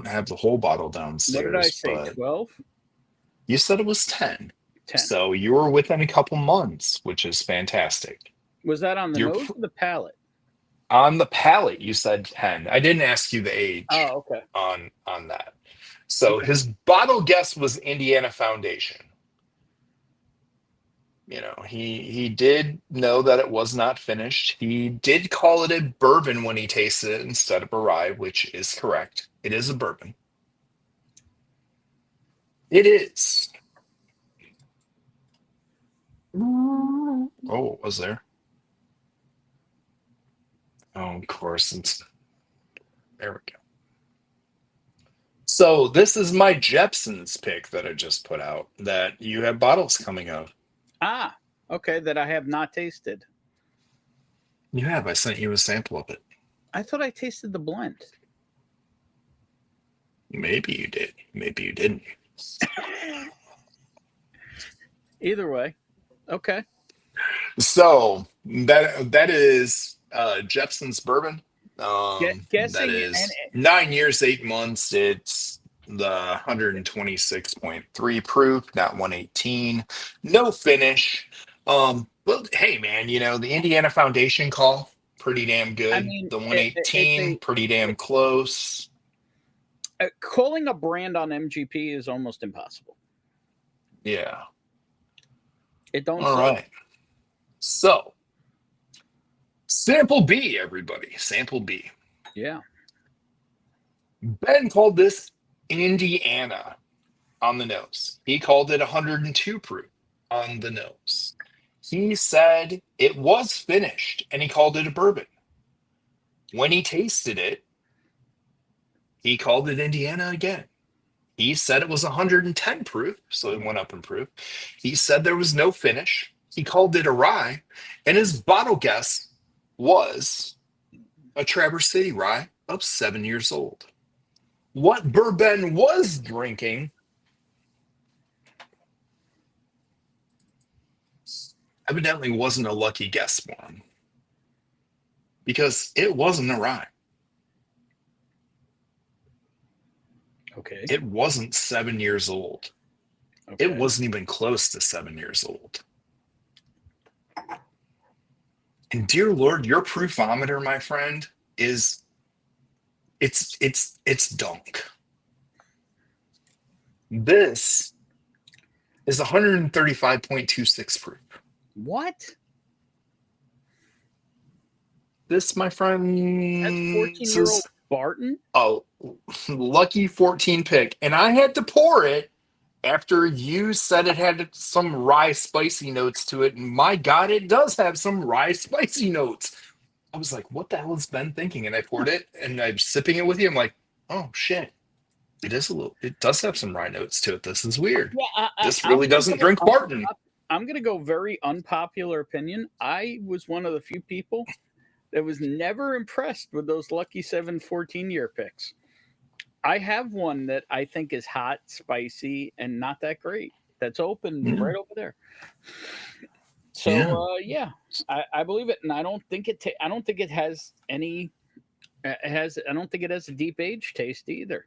Speaker 5: have the whole bottle downstairs.
Speaker 4: What did I say? 12?
Speaker 5: You said it was 10.
Speaker 4: 10.
Speaker 5: So you were within a couple months, which is fantastic.
Speaker 4: Was that on the nose or the palate?
Speaker 5: On the palate, you said 10. I didn't ask you the age
Speaker 4: okay.
Speaker 5: on that. So his bottle guess was Indiana Foundation. he did know that it was not finished. He did call it a bourbon when he tasted it instead of a rye, which is correct. It is a bourbon. It is. Oh, what was there? Oh, of course. There we go. So this is my Jepson's pick that I just put out that you have bottles coming of.
Speaker 4: Ah, okay, that I have not tasted.
Speaker 5: You have. I sent you a sample of it.
Speaker 4: I thought I tasted the blend.
Speaker 5: Maybe you did. Maybe you didn't.
Speaker 4: Either way, okay.
Speaker 5: So that is Jepson's bourbon.
Speaker 4: Guessing
Speaker 5: that is 9 years, 8 months. It's the 126.3 proof, not 118. No finish. Well, hey man, the Indiana Foundation call, pretty damn good.
Speaker 4: I mean,
Speaker 5: the 118, pretty damn close.
Speaker 4: Calling a brand on MGP is almost impossible.
Speaker 5: Yeah.
Speaker 4: It don't.
Speaker 5: All right. So, sample B, everybody. Sample B.
Speaker 4: Yeah.
Speaker 5: Ben called this Indiana on the nose. He called it 102 proof on the nose. He said it was finished, and he called it a bourbon. When he tasted it, he called it Indiana again. He said it was 110 proof, so it went up in proof. He said there was no finish. He called it a rye, and his bottle guess was a Traverse City rye of 7 years old. What bourbon was drinking evidently wasn't a lucky guess for him, because it wasn't a rye.
Speaker 4: Okay.
Speaker 5: It wasn't 7 years old.
Speaker 4: Okay.
Speaker 5: It wasn't even close to 7 years old. And dear Lord, your proofometer, my friend, it's dunk. This is 135.26 proof.
Speaker 4: What?
Speaker 5: This, my friend,
Speaker 4: That's 14-year-old Barton?
Speaker 5: Oh, lucky 14 pick. And I had to pour it after you said it had some rye spicy notes to it. And my God, it does have some rye spicy notes. I was like, what the hell has Ben thinking? And I poured it and I'm sipping it with you. I'm like, oh shit. It does have some rye notes to it. This is weird.
Speaker 4: Yeah,
Speaker 5: This really doesn't drink Barton.
Speaker 4: I'm going to go very unpopular opinion. I was one of the few people that was never impressed with those lucky 7 14-year picks. I have one that I think is hot, spicy, and not that great. That's open right over there. So yeah, I believe it, and I don't think it. I don't think it has any. I don't think it has a deep age taste either.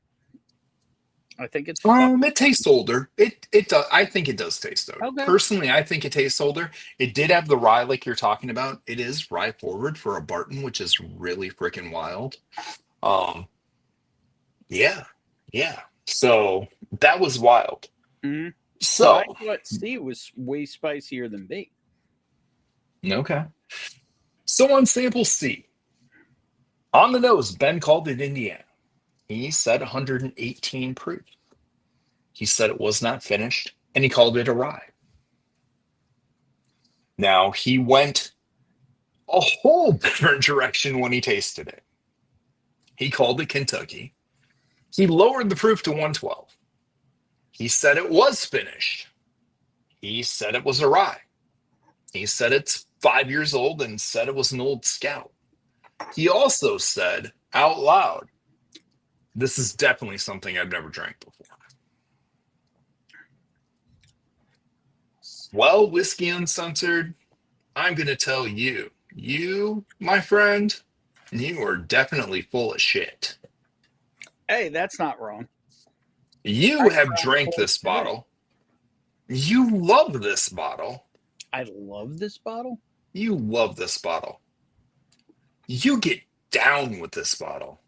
Speaker 4: I think it's.
Speaker 5: It tastes older. It does. I think it does taste older.
Speaker 4: Okay.
Speaker 5: Personally, I think it tastes older. It did have the rye like you're talking about. It is rye forward for a Barton, which is really freaking wild. Yeah. So that was wild.
Speaker 4: Mm-hmm.
Speaker 5: So
Speaker 4: I thought C was way spicier than B.
Speaker 5: Okay. So on sample C, on the nose, Ben called it Indiana. He said 118 proof. He said it was not finished, and he called it a rye. Now, he went a whole different direction when he tasted it. He called it Kentucky. He lowered the proof to 112. He said it was finished. He said it was a rye. He said it's 5 years old and said it was an old scout. He also said out loud, this is definitely something I've never drank before. Well, Whiskey Uncensored, I'm going to tell you, my friend, you are definitely full of shit.
Speaker 4: Hey, that's not wrong.
Speaker 5: You have drank this bottle. You love this bottle.
Speaker 4: I love this bottle.
Speaker 5: You love this bottle. You get down with this bottle.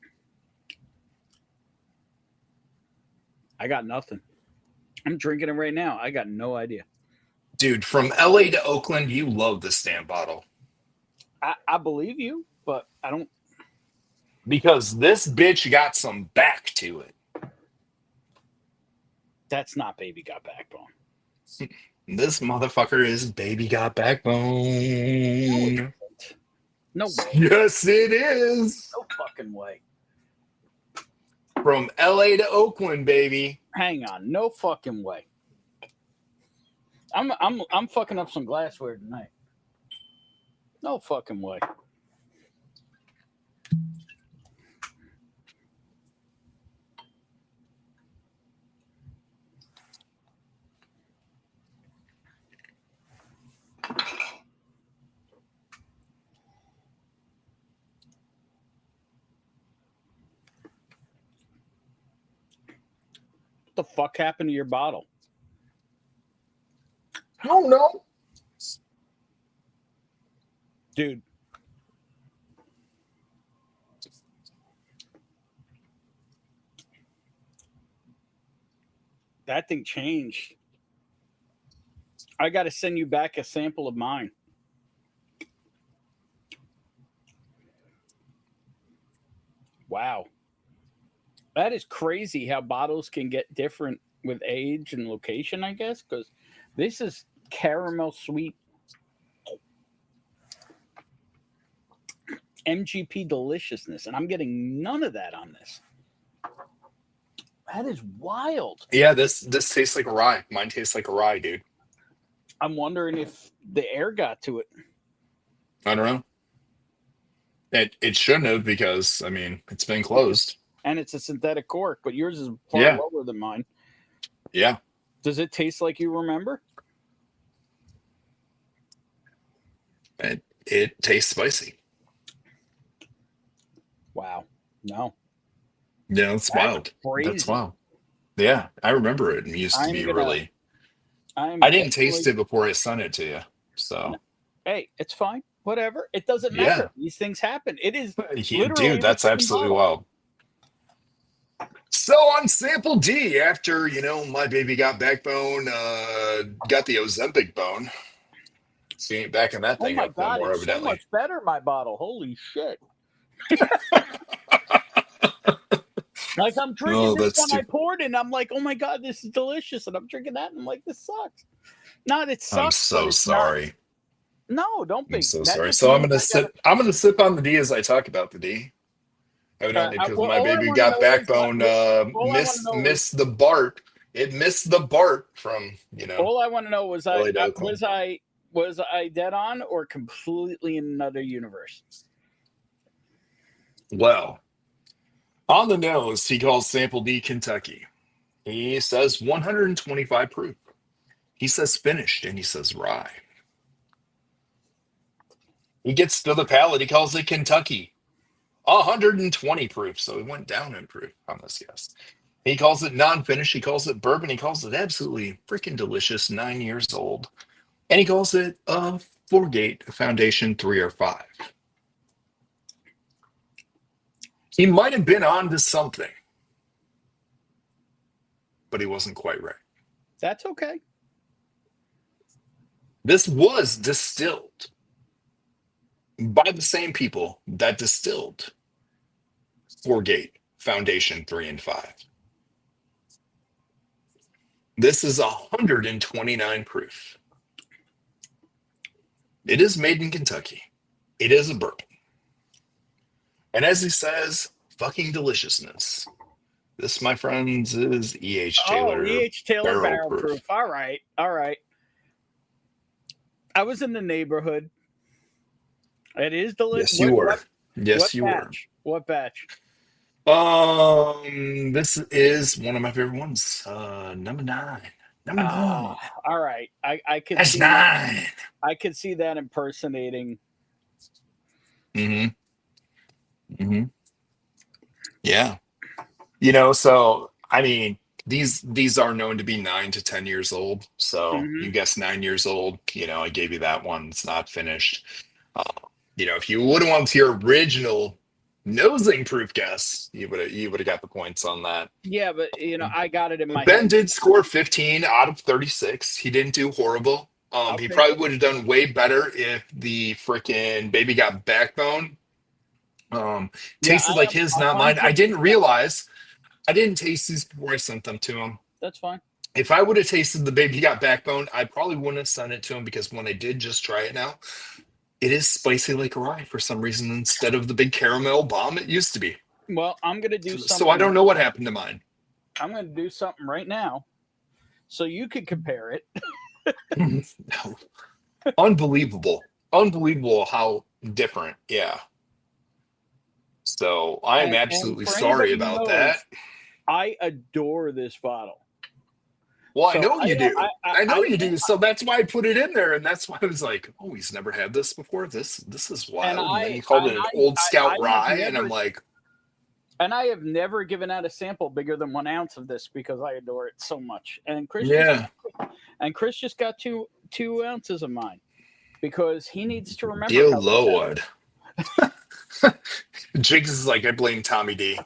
Speaker 4: I got nothing. I'm drinking it right now. I got no idea.
Speaker 5: Dude, from LA to Oakland, you love this damn bottle.
Speaker 4: I believe you, but I don't.
Speaker 5: Because this bitch got some back to it.
Speaker 4: That's not Baby Got Backbone.
Speaker 5: This motherfucker is Baby Got Backbone.
Speaker 4: No way.
Speaker 5: Yes, it is.
Speaker 4: No fucking way.
Speaker 5: From LA to Oakland, baby.
Speaker 4: Hang on. No fucking way. I'm fucking up some glassware tonight. No fucking way. What the fuck happened to your bottle?
Speaker 5: I don't know.
Speaker 4: Dude. That thing changed. I got to send you back a sample of mine. Wow. That is crazy how bottles can get different with age and location, I guess, because this is caramel sweet MGP deliciousness, and I'm getting none of that on this. That is wild.
Speaker 5: Yeah, this tastes like a rye. Mine tastes like a rye, dude.
Speaker 4: I'm wondering if the air got to it.
Speaker 5: I don't know. It shouldn't have because, I mean, it's been closed.
Speaker 4: And it's a synthetic cork, but yours is far lower than mine.
Speaker 5: Yeah.
Speaker 4: Does it taste like you remember?
Speaker 5: It tastes spicy.
Speaker 4: Wow. No.
Speaker 5: Yeah, that's wild.
Speaker 4: Crazy.
Speaker 5: That's wild. Yeah, I remember it. It used to be really. I didn't taste it before I sent it to you. So.
Speaker 4: Hey, it's fine. Whatever. It doesn't matter. Yeah. These things happen. It is.
Speaker 5: Dude, that's absolutely wild. So on sample D, after, my baby got backbone, got the Ozempic bone. See, ain't backing that thing up no more, evidently.
Speaker 4: So much better, my bottle. Holy shit. Like I'm drinking this one I poured and I'm like, oh my God, this is delicious. And I'm drinking that and I'm like, this sucks. Not it sucks.
Speaker 5: I'm so sorry.
Speaker 4: No, don't be.
Speaker 5: I'm so sorry. So I'm gonna sip on the D as I talk about the D. Evidently, because my baby got backbone missed the BART. It missed the BART from,
Speaker 4: All I want to know was I dead on or completely in another universe?
Speaker 5: Well, on the nose, he calls sample D Kentucky. He says 125 proof. He says finished, and he says rye. He gets to the palate. He calls it Kentucky. 120 proof. So he went down in proof on this guess. He calls it non-finished. He calls it bourbon. He calls it absolutely freaking delicious. 9 years old. And he calls it a 4-gate Foundation 3 or 5. He might have been on to something, but he wasn't quite right.
Speaker 4: That's okay.
Speaker 5: This was distilled by the same people that distilled 4-gate Foundation 3 and 5. This is 129 proof. It is made in Kentucky. It is a bourbon. And as he says, fucking deliciousness. This, my friends, is E.H. Taylor.
Speaker 4: E.H. Taylor barrel proof. All right. I was in the neighborhood. It is delicious.
Speaker 5: Yes, you were. Yes, you were.
Speaker 4: What batch?
Speaker 5: This is one of my favorite ones. Number 9. Number 9.
Speaker 4: All right. I could
Speaker 5: That's
Speaker 4: see
Speaker 5: 9.
Speaker 4: That. I could see that impersonating.
Speaker 5: Yeah. So I mean, these are known to be 9 to 10 years old. So you guessed 9 years old. I gave you that one. It's not finished. If you would have went to your original nosing proof guess, you would have got the points on that.
Speaker 4: Yeah, but I got it in my
Speaker 5: Ben
Speaker 4: head.
Speaker 5: did score 15 out of 36. He didn't do horrible.
Speaker 4: I'll
Speaker 5: He
Speaker 4: take
Speaker 5: probably
Speaker 4: it.
Speaker 5: would have done way better if the freaking Baby Got Backbone
Speaker 4: Yeah,
Speaker 5: tasted like his, not
Speaker 4: I'm
Speaker 5: mine. I
Speaker 4: taking
Speaker 5: didn't
Speaker 4: that.
Speaker 5: realize I didn't taste these before I sent them to him.
Speaker 4: That's fine.
Speaker 5: If I would have tasted the Baby Got Backbone, I probably wouldn't have sent it to him because when I did just try it now, it is spicy like a rye for some reason instead of the big caramel bomb it used to be.
Speaker 4: Well, I'm gonna do something.
Speaker 5: So I don't know what happened to mine.
Speaker 4: I'm gonna do something right now, so you could compare it.
Speaker 5: No. Unbelievable. Unbelievable how different. Yeah. So I'm
Speaker 4: And
Speaker 5: absolutely
Speaker 4: for
Speaker 5: sorry
Speaker 4: anybody who
Speaker 5: about
Speaker 4: knows,
Speaker 5: that.
Speaker 4: I adore this bottle.
Speaker 5: Well, I
Speaker 4: So
Speaker 5: know you do. I know you
Speaker 4: don't-
Speaker 5: do. So that's why I put it in there, and that's why I was like, "Oh, he's never had this before. This is wild." And then you called it an Old Scout Rye, and I'm like,
Speaker 4: and I have never given out a sample bigger than 1 ounce of this because I adore it so much. And Chris,
Speaker 5: "Yeah,
Speaker 4: Chris just got two ounces of mine because he needs to remember.
Speaker 5: dear
Speaker 4: how good
Speaker 5: Lord." Jigs is like, I blame Tommy D.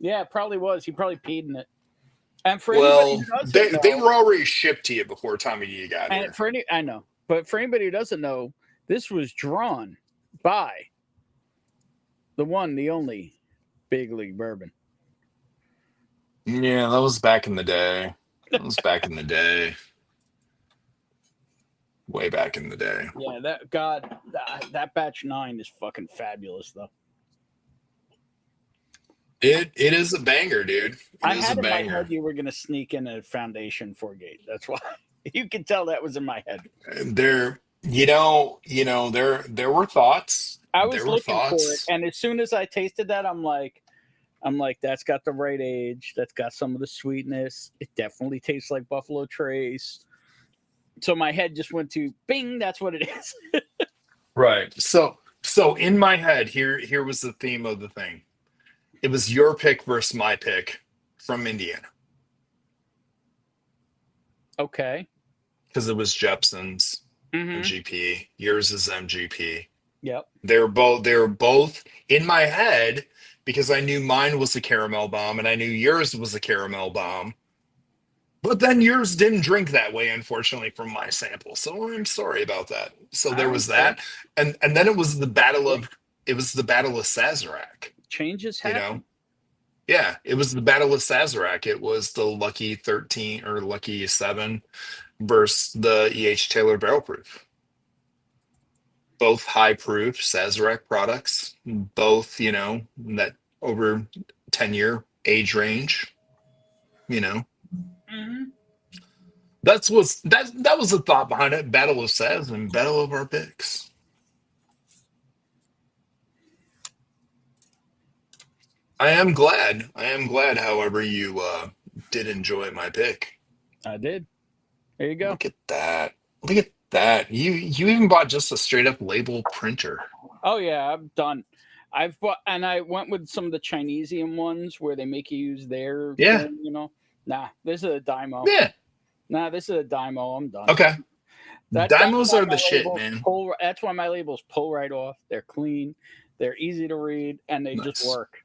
Speaker 4: Yeah, it probably was. He probably peed in it. And for anybody who doesn't
Speaker 5: they
Speaker 4: know,
Speaker 5: were already shipped to you before Tommy D got here.
Speaker 4: and I know, but for anybody who doesn't know, this was drawn by the one, the only Big League Bourbon.
Speaker 5: Yeah, that was back in the day. That was back in the day. Way back in the day.
Speaker 4: Yeah, that batch 9 is fucking fabulous though.
Speaker 5: It is a banger, dude.
Speaker 4: I
Speaker 5: It is
Speaker 4: had
Speaker 5: a
Speaker 4: in my
Speaker 5: banger.
Speaker 4: head you were gonna sneak in a Foundation 4-gate. That's why you can tell that was in my head.
Speaker 5: There were thoughts.
Speaker 4: I was
Speaker 5: There were
Speaker 4: looking for it,
Speaker 5: thoughts.
Speaker 4: and as soon as I tasted that, I'm like, that's got the right age. That's got some of the sweetness. It definitely tastes like Buffalo Trace. So my head just went to bing. That's what it is.
Speaker 5: Right. So in my head, here was the theme of the thing. It was your pick versus my pick from Indiana.
Speaker 4: Okay.
Speaker 5: Because it was Jepson's
Speaker 4: Mm-hmm.
Speaker 5: GP. Yours is MGP.
Speaker 4: Yep.
Speaker 5: They were both in my head because I knew mine was a caramel bomb and I knew yours was a caramel bomb. But then yours didn't drink that way, unfortunately, from my sample. So I'm sorry about that. So there was that. And then it was the battle of Sazerac.
Speaker 4: Changes
Speaker 5: You
Speaker 4: happen.
Speaker 5: know? Yeah, it was the battle of Sazerac. It was the Lucky 13 or Lucky 7 versus the E.H. Taylor Barrel Proof. Both high proof Sazerac products, both, that over 10-year age range,
Speaker 4: Mm-hmm.
Speaker 5: that was the thought behind it. Battle of Saz and Battle of our picks. I am glad, however, you did enjoy my pick.
Speaker 4: I did. There you go.
Speaker 5: Look at that. Look at that. You even bought just a straight up label printer.
Speaker 4: Oh yeah, I'm done. I've bought, and I went with some of the Chinesian ones where they make you use their,
Speaker 5: Yeah.
Speaker 4: thing, Nah, this is a Dymo.
Speaker 5: Yeah.
Speaker 4: Nah, this is a Dymo. I'm done.
Speaker 5: Okay.
Speaker 4: That's
Speaker 5: Dymos
Speaker 4: why
Speaker 5: are
Speaker 4: my
Speaker 5: the shit,
Speaker 4: labels
Speaker 5: man.
Speaker 4: That's why my labels pull right off. They're clean, they're easy to read, and they just
Speaker 5: Nice.
Speaker 4: work.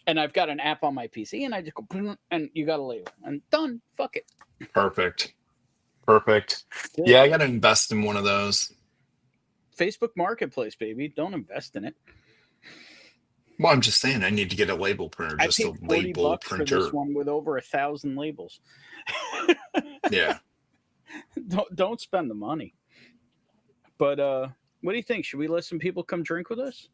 Speaker 4: And I've got an app on my PC, and I just go, and you got a label, and done. Fuck it.
Speaker 5: Perfect.
Speaker 4: Good.
Speaker 5: Yeah, I got to invest in one of those.
Speaker 4: Facebook Marketplace, baby. Don't invest in it.
Speaker 5: Well, I'm just saying I need to get a label printer,
Speaker 4: I
Speaker 5: just a
Speaker 4: paid $40
Speaker 5: label
Speaker 4: for
Speaker 5: printer.
Speaker 4: this one with over 1,000 labels.
Speaker 5: Yeah.
Speaker 4: Don't spend the money. But what do you think? Should we let some people come drink with us?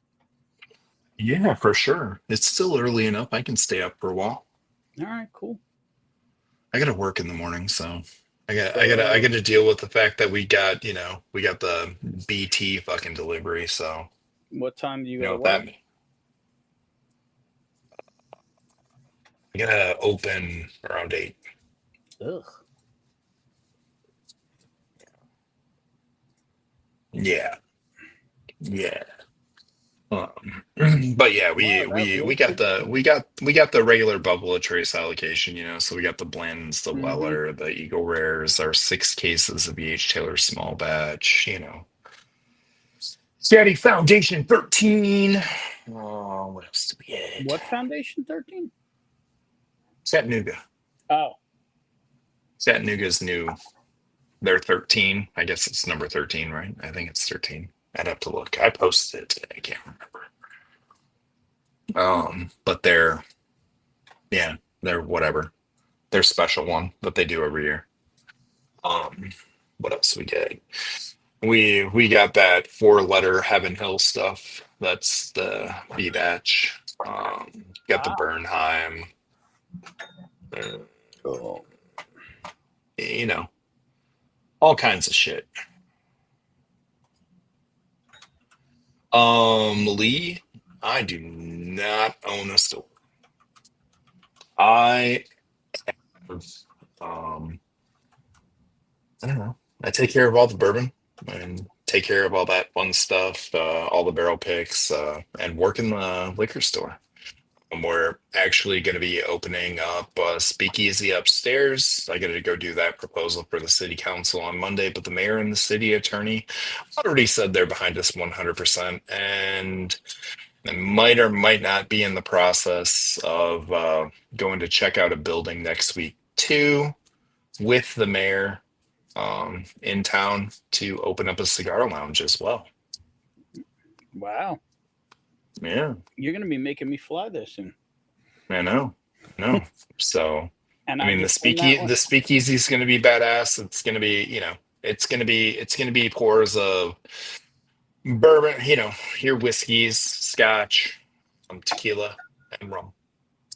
Speaker 5: Yeah, for sure. It's still early enough. I can stay up for a while.
Speaker 4: All right, cool.
Speaker 5: I got to work in the morning, so I got to deal with the fact that we got the BT fucking delivery. So
Speaker 4: What time do you
Speaker 5: you know
Speaker 4: go
Speaker 5: what
Speaker 4: to
Speaker 5: that
Speaker 4: work?
Speaker 5: means. I gotta open around 8.
Speaker 4: Ugh.
Speaker 5: Yeah. But yeah, we got the regular Buffalo Trace allocation, so we got the blends, the Weller, the Eagle Rares, our 6 cases of E.H. Taylor small batch, Daddy Foundation 13. Oh, what else do we get?
Speaker 4: What Foundation 13?
Speaker 5: Chattanooga.
Speaker 4: Oh,
Speaker 5: Chattanooga's new They're 13. I guess it's number 13, right? I think it's 13. I'd have to look. I posted it today. I can't remember. But they're whatever. They're special one that they do every year. What else we get? We got that 4-letter Heaven Hill stuff. That's the B batch. Got the Bernheim. You know, all kinds of shit. Lee, I do not own a store. I have, I don't know. I take care of all the bourbon and take care of all that fun stuff, all the barrel picks, and work in the liquor store. And we're actually going to be opening up a speakeasy upstairs. I got to go do that proposal for the city council on Monday, but the mayor and the city attorney already said they're behind us 100%, and I might or might not be in the process of going to check out a building next week too, with the mayor in town to open up a cigar lounge as well.
Speaker 4: Wow.
Speaker 5: Yeah.
Speaker 4: You're going to be making me fly there soon.
Speaker 5: I know. So,
Speaker 4: And
Speaker 5: I mean, the speakeasy is going to be badass. It's going to be, it's going to be pours of bourbon, your whiskeys, scotch, tequila, and rum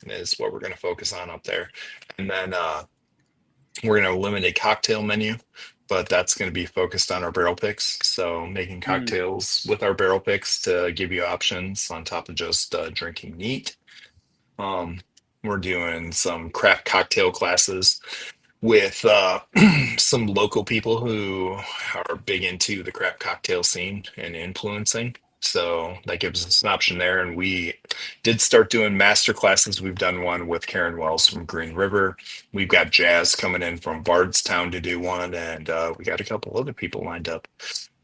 Speaker 5: is what we're going to focus on up there. And then we're going to eliminate cocktail menu, but that's going to be focused on our barrel picks. So making cocktails with our barrel picks to give you options on top of just drinking neat. We're doing some craft cocktail classes with some local people who are big into the craft cocktail scene and influencing. So that gives us an option there. And we did start doing master classes. We've done one with Karen Wells from Green River. We've got Jazz coming in from Bardstown to do one. And we got a couple other people lined up.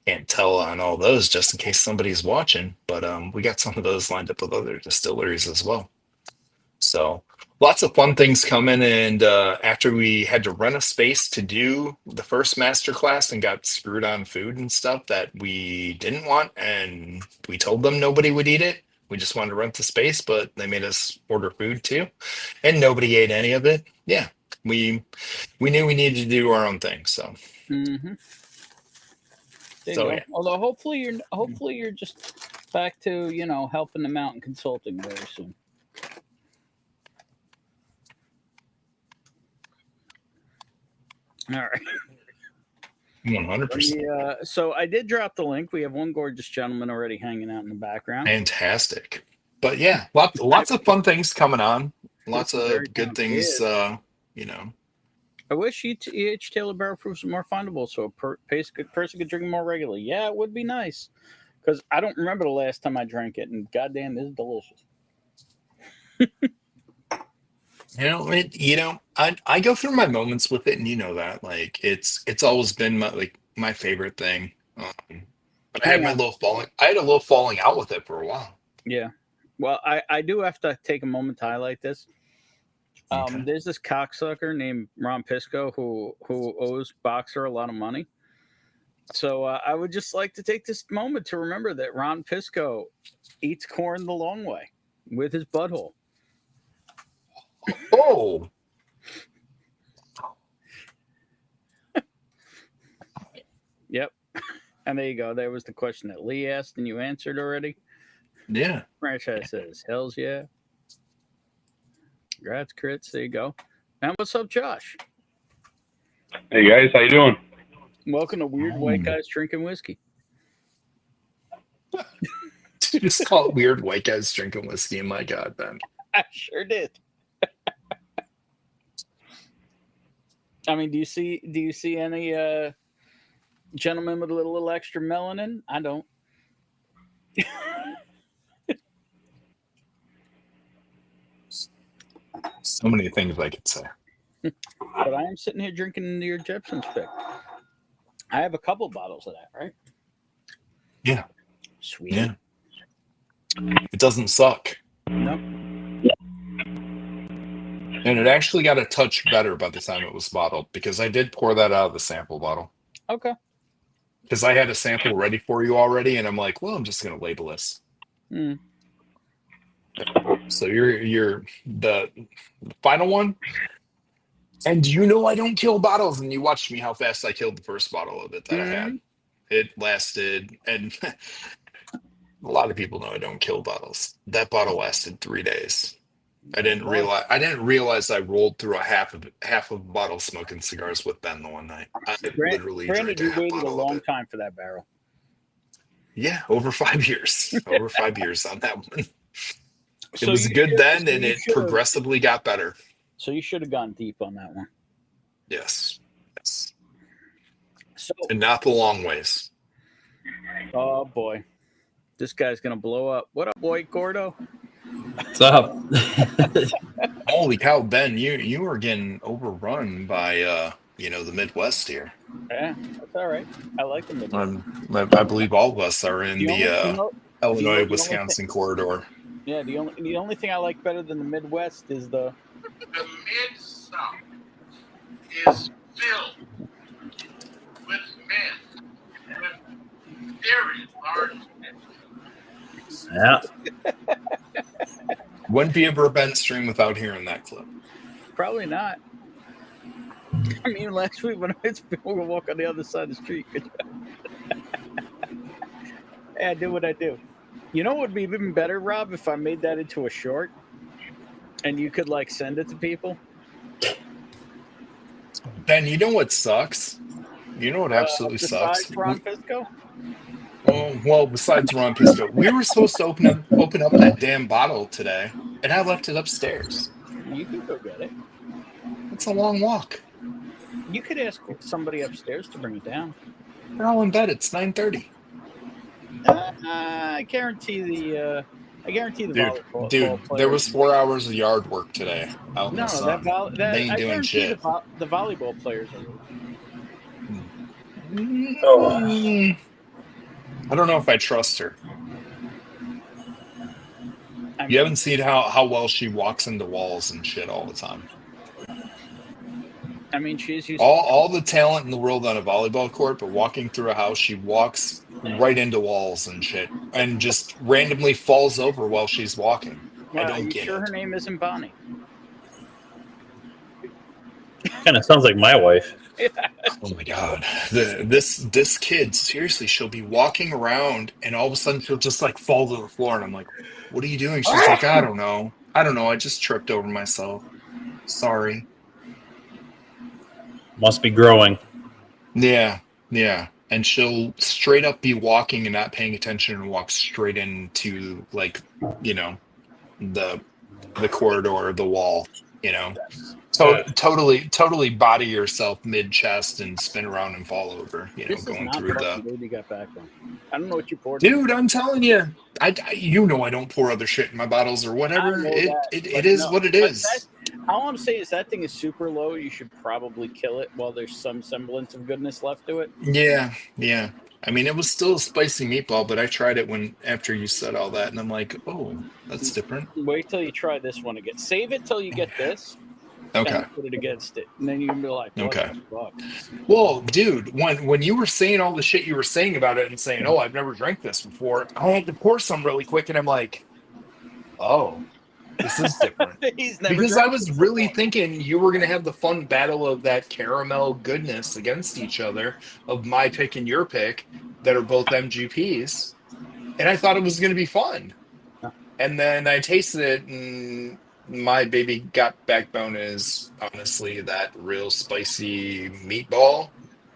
Speaker 5: Can't tell on all those just in case somebody's watching. But we got some of those lined up with other distilleries as well. So lots of fun things coming. And after we had to rent a space to do the first master class and got screwed on food and stuff that we didn't want, and we told them nobody would eat it. We just wanted to rent the space, but they made us order food too, and nobody ate any of it. Yeah, we knew we needed to do our own thing. So,
Speaker 4: Yeah. Although hopefully you're just back to helping them out and consulting very soon. All right.
Speaker 5: 100%.
Speaker 4: So I did drop the link. We have one gorgeous gentleman already hanging out in the background.
Speaker 5: Fantastic. But yeah, lots of fun things coming on. Lots of good things,
Speaker 4: I wish each Taylor Barrel Proofs were more findable so a person could drink more regularly. Yeah, it would be nice. Because I don't remember the last time I drank it, and goddamn, it's delicious.
Speaker 5: I go through my moments with it, and that, like, it's always been my favorite thing. But I had a little falling out with it for a while.
Speaker 4: Yeah. Well, I do have to take a moment to highlight this. Okay. There's this cocksucker named Ron Pisco who owes Boxer a lot of money. So I would just like to take this moment to remember that Ron Pisco eats corn the long way with his butthole.
Speaker 5: Oh.
Speaker 4: Yep. And there you go. There was the question that Lee asked and you answered already.
Speaker 5: Yeah.
Speaker 4: Franchise says, hells yeah. Congrats, Crits. There you go. And what's up, Josh?
Speaker 7: Hey, guys. How you doing?
Speaker 4: Welcome to Weird White Guys Drinking Whiskey.
Speaker 5: Just call it Weird White Guys Drinking Whiskey. My God, Ben.
Speaker 4: I sure did. I mean, do you see any gentlemen with a little extra melanin? I don't.
Speaker 5: So many things I could say.
Speaker 4: But I am sitting here drinking your Jepson's pick. I have a couple bottles of that, right?
Speaker 5: Yeah.
Speaker 4: Sweet.
Speaker 5: Yeah. It doesn't suck.
Speaker 4: Nope.
Speaker 5: And it actually got a touch better by the time it was bottled because I did pour that out of the sample bottle.
Speaker 4: Okay.
Speaker 5: Because I had a sample ready for you already, and I'm like, well, I'm just gonna label this.
Speaker 4: Mm.
Speaker 5: So you're the final one. And you know I don't kill bottles, and you watched me how fast I killed the first bottle of it that I had. It lasted, and a lot of people know I don't kill bottles. That bottle lasted 3 days. I didn't realize I rolled through a half of a bottle smoking cigars with Ben the one night. I literally
Speaker 4: Granted,
Speaker 5: drank a
Speaker 4: you
Speaker 5: half
Speaker 4: waited a
Speaker 5: bottle
Speaker 4: long
Speaker 5: of it.
Speaker 4: time for that barrel.
Speaker 5: Yeah, over 5 years. Over 5 years on that one. It
Speaker 4: So
Speaker 5: was
Speaker 4: you
Speaker 5: good
Speaker 4: should-
Speaker 5: then,
Speaker 4: so
Speaker 5: and
Speaker 4: you
Speaker 5: it
Speaker 4: should've-
Speaker 5: progressively got better.
Speaker 4: So you should have gone deep on that one.
Speaker 5: Yes.
Speaker 4: So,
Speaker 5: And not the long ways.
Speaker 4: oh boy, this guy's gonna blow up. What up, boy, Gordo?
Speaker 8: What's up?
Speaker 5: Holy cow, Ben, you are getting overrun by the Midwest here.
Speaker 4: Yeah, that's all right. I like them.
Speaker 5: I believe all of us are in the Illinois
Speaker 4: the
Speaker 5: Wisconsin corridor.
Speaker 4: Yeah, the only thing I like better than the Midwest is the
Speaker 9: Mid-South is filled with men with very large men.
Speaker 8: Yeah.
Speaker 5: Wouldn't be a Burbank stream without hearing that clip.
Speaker 4: probably not. I mean, last week when I was people were walk on the other side of the street. Hey, I do what I do. You know what would be even better, Rob, if I made that into a short and you could like send it to people?
Speaker 5: Ben, you know what sucks? You know what absolutely sucks?
Speaker 4: Besides Ron Pisco?
Speaker 5: Oh, well, besides Ron Pisco, we were supposed to open up that damn bottle today, and I left it upstairs.
Speaker 4: You could go get it.
Speaker 5: It's a long walk.
Speaker 4: You could ask somebody upstairs to bring it down.
Speaker 5: They're all in bed. It's 9:30.
Speaker 4: I guarantee the volleyball
Speaker 5: Dude,
Speaker 4: players.
Speaker 5: there was 4 hours of yard work today out in
Speaker 4: No,
Speaker 5: the sun.
Speaker 4: that
Speaker 5: They ain't
Speaker 4: I
Speaker 5: doing
Speaker 4: guarantee
Speaker 5: shit.
Speaker 4: the volleyball players are.
Speaker 5: I don't know if I trust her.
Speaker 4: I mean,
Speaker 5: You haven't seen how well she walks into walls and shit all the time.
Speaker 4: I mean, she's used.
Speaker 5: All the talent in the world on a volleyball court, but walking through a house, she walks right into walls and shit, and just randomly falls over while she's walking. I
Speaker 4: Are
Speaker 5: don't
Speaker 4: you
Speaker 5: get
Speaker 4: sure
Speaker 5: it.
Speaker 4: her name isn't Bonnie?
Speaker 8: Kind of sounds like my wife.
Speaker 5: Oh my god, this kid, seriously, she'll be walking around, and all of a sudden she'll just like fall to the floor, and I'm like, "What are you doing?" She's like, "I don't know. I just tripped over myself. Sorry."
Speaker 8: Must be growing.
Speaker 5: Yeah. And she'll straight up be walking and not paying attention and walk straight into like, the corridor, the wall, totally body yourself mid chest and spin around and fall over,
Speaker 4: This is
Speaker 5: going
Speaker 4: not
Speaker 5: through
Speaker 4: fucking baby got back on. I don't know what you poured.
Speaker 5: Dude, I'm telling you, I don't pour other shit in my bottles or whatever.
Speaker 4: I know
Speaker 5: It is what it is.
Speaker 4: All I'm saying is that thing is super low. You should probably kill it while there's some semblance of goodness left to it.
Speaker 5: Yeah. I mean, it was still a spicy meatball, but I tried it after you said all that, and I'm like, oh, that's different.
Speaker 4: Wait till you try this one again. Save it till you get this.
Speaker 5: Okay.
Speaker 4: And put it against it, and then you can be like, what
Speaker 5: Okay.
Speaker 4: the fuck?
Speaker 5: Well, dude, when you were saying all the shit you were saying about it and saying, oh, I've never drank this before, I had to pour some really quick, and I'm like, oh, this is different.
Speaker 4: He's never
Speaker 5: Because I
Speaker 4: drank
Speaker 5: was
Speaker 4: this
Speaker 5: really
Speaker 4: before.
Speaker 5: thinking you were going to have the fun battle of that caramel goodness against each other, of my pick and your pick, that are both MGPs. And I thought it was going to be fun. And then I tasted it, and my baby got backbone is honestly that real spicy meatball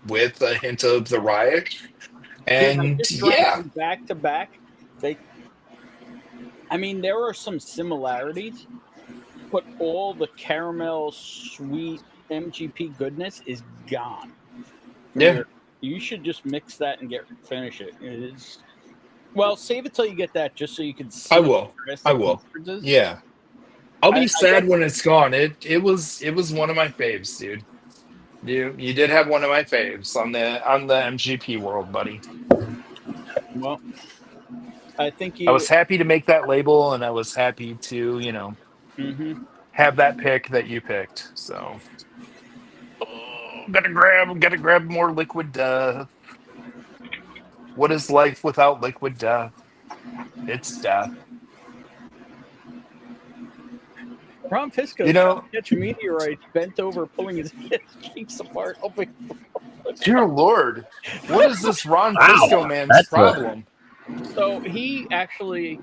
Speaker 5: with a hint of the rye. And
Speaker 4: Just drank
Speaker 5: yeah,
Speaker 4: them back to back. There are some similarities, but all the caramel sweet MGP goodness is gone.
Speaker 5: Yeah.
Speaker 4: You should just mix that and finish it. It is. Well, save it till you get that, just so you can see.
Speaker 5: I will.
Speaker 4: the rest
Speaker 5: I
Speaker 4: of the
Speaker 5: will.
Speaker 4: differences.
Speaker 5: Yeah. I'll be
Speaker 4: I
Speaker 5: sad
Speaker 4: guess-
Speaker 5: when it's gone. It was one of my faves, dude. You did have one of my faves on the MGP world, buddy.
Speaker 4: Well, I think you.
Speaker 5: I was happy to make that label, and I was happy to,
Speaker 4: Mm-hmm.
Speaker 5: have that pick that you picked. So, gotta grab more liquid death. What is life without liquid death? It's death.
Speaker 4: Ron Fisco
Speaker 5: You
Speaker 4: trying
Speaker 5: know,
Speaker 4: to catch meteorites, bent over, pulling his cheeks apart, hoping.
Speaker 5: dear Lord, what is this Ron
Speaker 8: Wow,
Speaker 5: Fisco man's
Speaker 8: that's a-
Speaker 5: problem?
Speaker 4: So he actually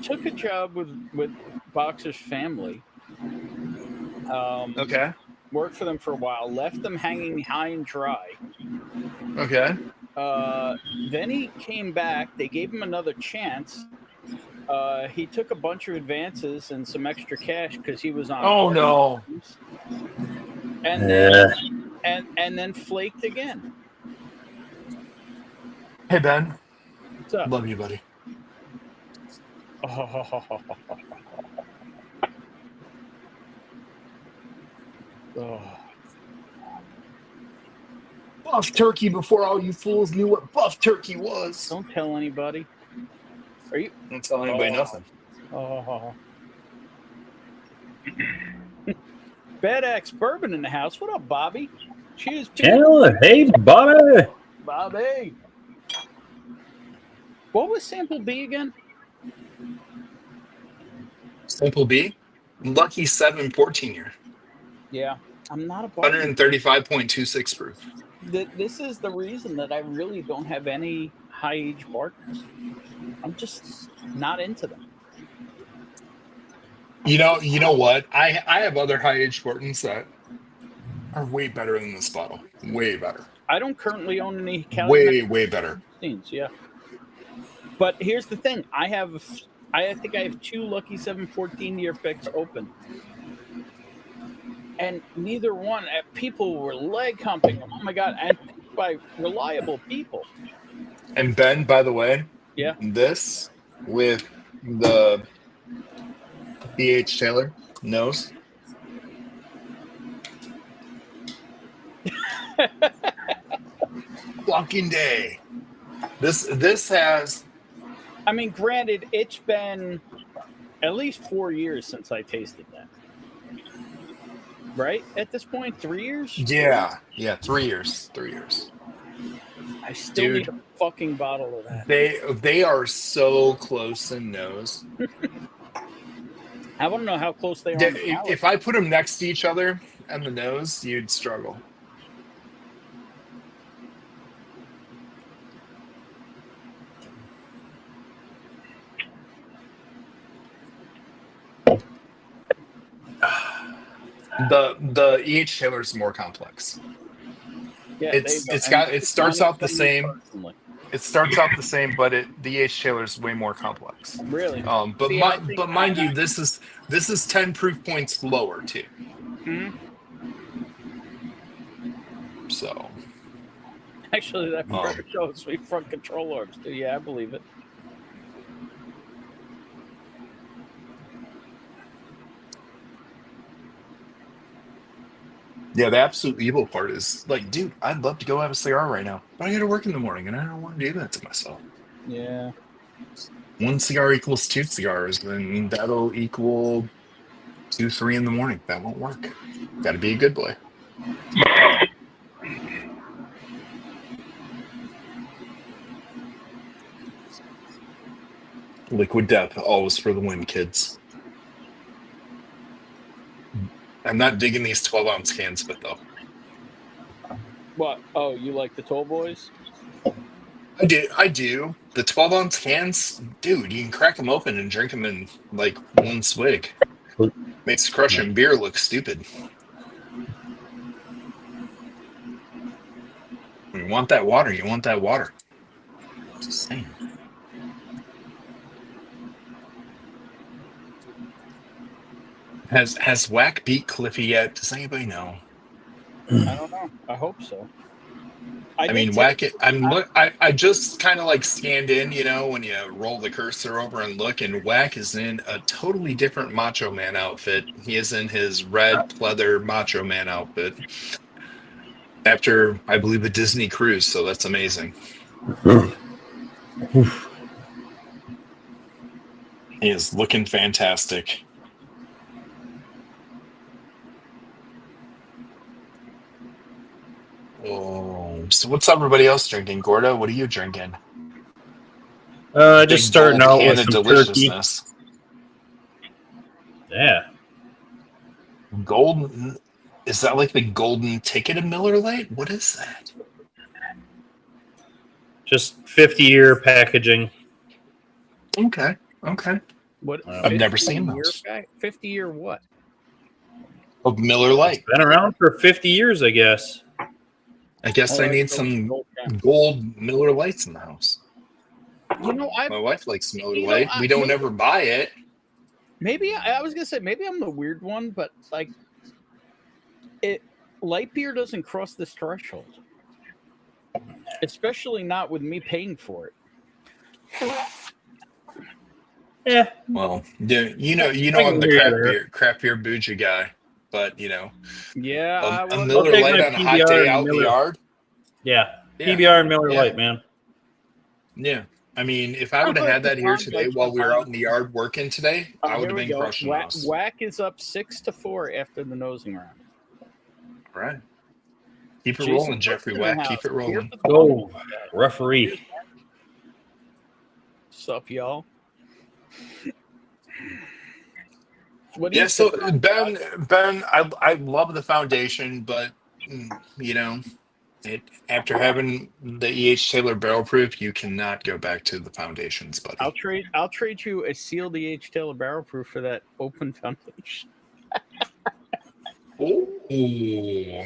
Speaker 4: took a job with Boxer's family.
Speaker 5: Okay.
Speaker 4: Worked for them for a while, left them hanging high and dry.
Speaker 5: Okay.
Speaker 4: Then he came back. They gave him another chance. He took a bunch of advances and some extra cash because he was on.
Speaker 5: Oh no.
Speaker 4: And
Speaker 8: Yeah.
Speaker 4: then and then flaked again.
Speaker 5: Hey Ben,
Speaker 4: What's up?
Speaker 5: love you, buddy.
Speaker 4: Oh.
Speaker 5: Buff turkey before all you fools knew what buff turkey was.
Speaker 4: Don't tell anybody. Are you?
Speaker 5: Don't tell anybody nothing.
Speaker 4: Oh. Bad Axe Bourbon in the house. What up, Bobby? Cheers,
Speaker 8: Yeah, hey, Bobby.
Speaker 4: Bobby. What was sample B again?
Speaker 5: Simple B, Lucky 7 14 year,
Speaker 4: Yeah, I'm not a bar.
Speaker 5: 135.26 proof.
Speaker 4: This is the reason that I really don't have any high age partners. I'm just not into them.
Speaker 5: You know what? I have other high age Spartans that are way better than this bottle. Way better.
Speaker 4: I don't currently own any Cali
Speaker 5: Way better.
Speaker 4: 16s, yeah. But here's the thing: I think I have 2 Lucky 7 14-year picks open, and neither one. People were leg humping them. Oh my god! And by reliable people.
Speaker 5: And Ben, by the way,
Speaker 4: Yeah.
Speaker 5: this with the B.H. Taylor nose. Fucking day. This has.
Speaker 4: I mean, granted, it's been at least 4 years since I tasted that. Right? At this point, 3 years?
Speaker 5: Yeah, 3 years. 3 years.
Speaker 4: I still need a fucking bottle of that.
Speaker 5: They are so close in nose.
Speaker 4: I want to know how close they are.
Speaker 5: If I put them next to each other and the nose, you'd struggle. The E.H. Taylor is more complex.
Speaker 4: Yeah,
Speaker 5: It starts out the same.
Speaker 4: Personally.
Speaker 5: It starts out the same, but the E.H. Taylor is way more complex.
Speaker 4: Really?
Speaker 5: But
Speaker 4: See,
Speaker 5: mind you, this is 10 proof points lower too.
Speaker 4: Hmm?
Speaker 5: So
Speaker 4: Actually, that shows me front control arms too. Yeah, I believe it.
Speaker 5: yeah, the absolute evil part is like, dude, I'd love to go have a cigar right now, but I got to work in the morning, and I don't want to do that to myself.
Speaker 4: Yeah.
Speaker 5: 1 cigar equals 2 cigars, and that'll equal 2, 3 in the morning. That won't work. Got to be a good boy. Liquid death, always for the win, kids. I'm not digging these 12-ounce cans, but though.
Speaker 4: What? Oh, you like the Toll Boys?
Speaker 5: I do. The 12-ounce cans, dude, you can crack them open and drink them in like 1 swig. Makes crushing beer look stupid. When you want that water, you want that water. Just saying. Has Whack beat Cliffy yet? Does anybody know?
Speaker 4: I don't know. I hope so.
Speaker 5: I mean, Whack it. I just kind of like scanned in, when you roll the cursor over and look, and Whack is in a totally different Macho Man outfit. He is in his red pleather Macho Man outfit after, I believe, a Disney cruise. So that's amazing. He is looking fantastic. So what's everybody else drinking? Gordo, what are you drinking?
Speaker 8: Just
Speaker 5: Big
Speaker 8: starting
Speaker 5: bold
Speaker 8: out
Speaker 5: can
Speaker 8: with
Speaker 5: of
Speaker 8: some turkey.
Speaker 5: deliciousness.
Speaker 8: Yeah.
Speaker 5: Golden. Is that like the golden ticket of Miller Lite? What is that?
Speaker 8: Just 50-year packaging.
Speaker 5: Okay.
Speaker 4: What?
Speaker 5: I've never
Speaker 4: 50
Speaker 5: seen
Speaker 4: year
Speaker 5: those.
Speaker 4: 50-year what?
Speaker 5: Of Miller Lite.
Speaker 8: Been around for 50 years, I guess.
Speaker 5: I guess
Speaker 4: Oh,
Speaker 5: I need
Speaker 4: that's
Speaker 5: some
Speaker 4: gold can.
Speaker 5: gold Miller Lights in the house.
Speaker 4: You know,
Speaker 5: My wife likes Miller
Speaker 4: you know,
Speaker 5: Lite. We don't ever buy it.
Speaker 4: maybe I was gonna say maybe I'm the weird one, but like, light beer doesn't cross this threshold, especially not with me paying for it.
Speaker 8: Yeah.
Speaker 5: Well, you know,
Speaker 8: I
Speaker 5: I'm
Speaker 8: can
Speaker 5: the
Speaker 8: hear you
Speaker 5: crap beer bougie guy, but
Speaker 4: Yeah,
Speaker 5: a Miller
Speaker 8: take
Speaker 5: Lite
Speaker 8: my
Speaker 5: on a hot
Speaker 8: PBR
Speaker 5: day
Speaker 8: and
Speaker 5: out in the
Speaker 8: Miller.
Speaker 5: yard.
Speaker 8: Yeah.
Speaker 5: Yeah.
Speaker 8: PBR and Miller
Speaker 5: Yeah.
Speaker 8: Lite, man.
Speaker 5: Yeah, I mean, if I would have had that here today while we were out in the yard working today, I would have been crushing those.
Speaker 4: Whack is up 6-4 after the nosing round.
Speaker 5: All right, keep it
Speaker 4: Jason
Speaker 5: rolling, Jeffrey
Speaker 4: Brooks in the
Speaker 5: Whack. Keep
Speaker 4: house.
Speaker 5: it rolling.
Speaker 4: Here for the
Speaker 8: Oh, referee.
Speaker 4: Sup, y'all? What do
Speaker 5: Yeah,
Speaker 4: you
Speaker 5: so
Speaker 4: think?
Speaker 5: Ben, I love the foundation, but after having the E.H. Taylor barrel proof, you cannot go back to the foundations, buddy.
Speaker 4: I'll trade you a sealed E.H. Taylor barrel proof for that open foundation.
Speaker 5: Ooh.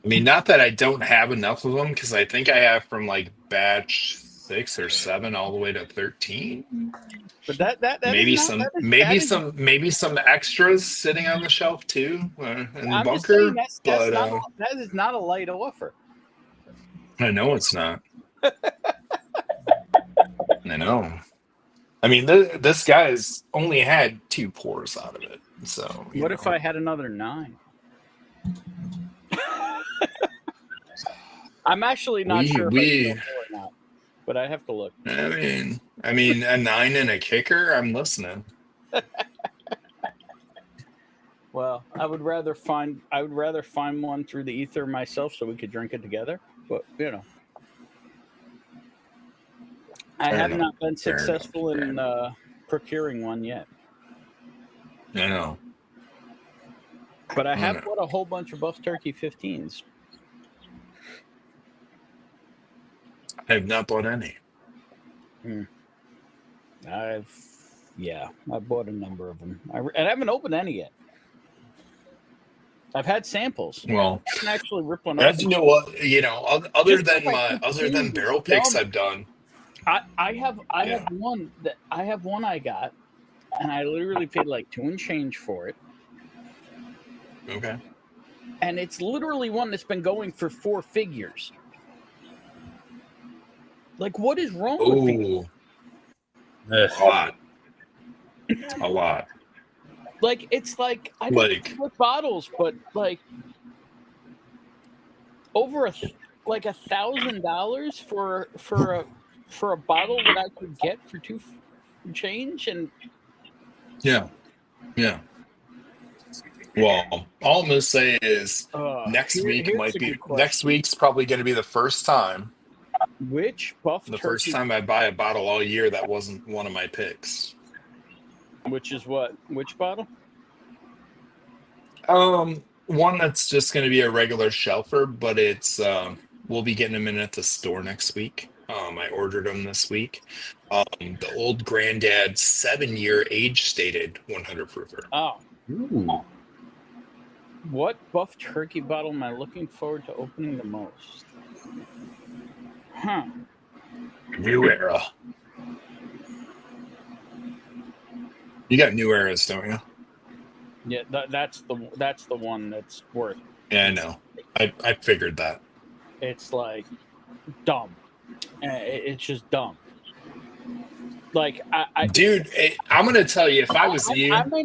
Speaker 5: I mean, not that I don't have enough of them, because I think I have from like batch 6 or 7 all the way to 13.
Speaker 4: But that
Speaker 5: Maybe
Speaker 4: is
Speaker 5: some
Speaker 4: not, that is-
Speaker 5: maybe some extras sitting on the shelf too in the
Speaker 4: I'm just
Speaker 5: bunker.
Speaker 4: saying that is not a light offer.
Speaker 5: I know it's not. I know. I mean, this guy's only had 2 pours out of it. So
Speaker 4: What if I had another 9? I'm actually not sure if I still do or not, but I have to look.
Speaker 5: I mean, a 9 and a kicker. I'm listening.
Speaker 4: Well, I would rather find one through the ether myself so we could drink it together. But I have not been successful in procuring one yet.
Speaker 5: I know.
Speaker 4: But I have bought a whole bunch of Buff Turkey 15s.
Speaker 5: I have not bought any.
Speaker 4: I bought a number of them. And I haven't opened any yet. I've had samples.
Speaker 5: Well,
Speaker 4: I can actually rip one
Speaker 5: as
Speaker 4: open.
Speaker 5: you know what, other than barrel picks I've done.
Speaker 4: I have one I got, and I literally paid like $2 and change for it.
Speaker 5: Okay.
Speaker 4: And it's literally one that's been going for 4 figures. Like, what is wrong with people?
Speaker 5: A lot.
Speaker 4: Like, it's like I don't know what bottles, but like over $1,000 for a bottle that I could get for $2 change, and
Speaker 5: yeah. Well, all I'm gonna say is next week's probably going to be the first time.
Speaker 4: Which Buff
Speaker 5: The
Speaker 4: Turkey?
Speaker 5: first time I buy a bottle all year that wasn't one of my picks.
Speaker 4: Which is what? Which bottle?
Speaker 5: One that's just going to be a regular shelfer, but it's we'll be getting them in at the store next week. I ordered them this week. The Old Granddad 7-year age stated 100 proofer.
Speaker 4: Oh. Ooh. What Buff Turkey bottle am I looking forward to opening the most? Huh.
Speaker 5: New Era. You got New Eras, don't you?
Speaker 4: Yeah, that's the one that's worth.
Speaker 5: Yeah, I know. I figured that.
Speaker 4: It's like dumb. It's just dumb. Like
Speaker 5: dude, I'm gonna tell you, if I was you, I'd put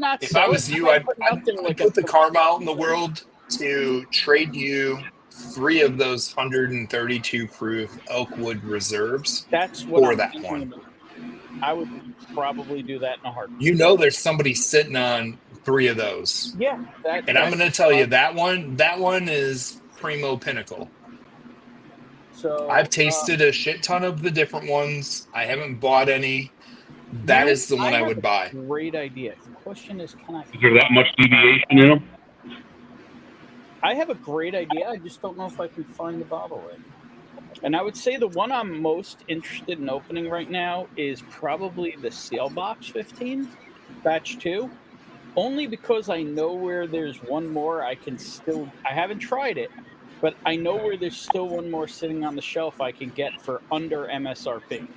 Speaker 5: the karma out in the world to trade you 3 of those 132 proof Elkwood reserves.
Speaker 4: That's what
Speaker 5: for
Speaker 4: I'm
Speaker 5: that
Speaker 4: thinking
Speaker 5: one.
Speaker 4: about. I would probably do that in a heartbeat.
Speaker 5: You know, there's somebody sitting on 3 of those.
Speaker 4: Yeah,
Speaker 5: And I'm going to tell you that one is primo pinnacle.
Speaker 4: So
Speaker 5: I've tasted a shit ton of the different ones. I haven't bought any. That is the one I would buy.
Speaker 4: Great idea. The question is, can I?
Speaker 7: Is there that much deviation in them?
Speaker 4: I have a great idea. I just don't know if I can find the bottle right now. And I would say the one I'm most interested in opening right now is probably the Seal Box 15, Batch 2. Only because I know where there's one more I haven't tried it, but I know where there's still one more sitting on the shelf I can get for under MSRP.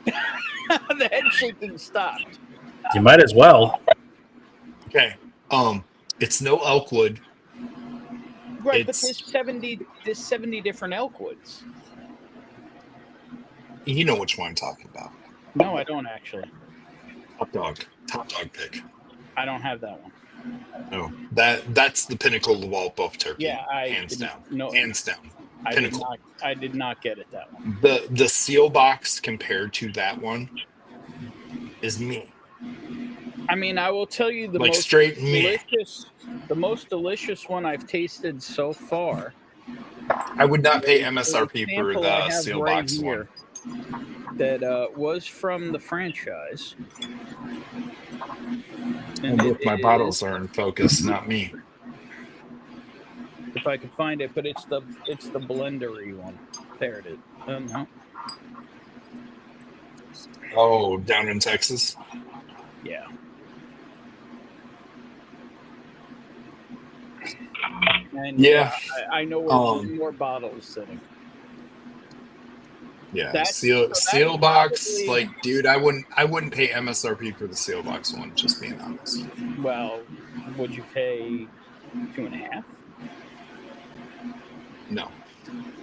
Speaker 4: The head shaking stopped.
Speaker 8: You might as well.
Speaker 5: Okay. It's no Elkwood.
Speaker 4: Right, but there's 70 different Elkwoods.
Speaker 5: You know which one I'm talking about.
Speaker 4: No, I don't actually.
Speaker 5: Top dog pick.
Speaker 4: I don't have that one.
Speaker 5: No, that's the pinnacle of all buff turkey.
Speaker 4: Yeah,
Speaker 5: hands down.
Speaker 4: No,
Speaker 5: hands down. Pinnacle.
Speaker 4: I did not get it that one.
Speaker 5: The Seal Box compared to that one is me.
Speaker 4: I mean, I will tell you the
Speaker 5: Like
Speaker 4: most
Speaker 5: straight me.
Speaker 4: delicious one I've tasted so far.
Speaker 5: I would not pay MSRP for
Speaker 4: Sample I
Speaker 5: the
Speaker 4: have
Speaker 5: Seal
Speaker 4: right
Speaker 5: Box
Speaker 4: here
Speaker 5: one.
Speaker 4: that was from the franchise.
Speaker 5: And look, my bottles are in focus, not me.
Speaker 4: If I could find it, but it's the blendery one. There it is. No.
Speaker 5: Oh, down in Texas.
Speaker 4: Yeah. And
Speaker 5: Yeah.
Speaker 4: I know where one more bottle is sitting.
Speaker 5: Yeah, seal box. Like, dude, I wouldn't pay MSRP for the Seal Box one. Just being honest.
Speaker 4: Well, would you pay 2.5?
Speaker 5: No.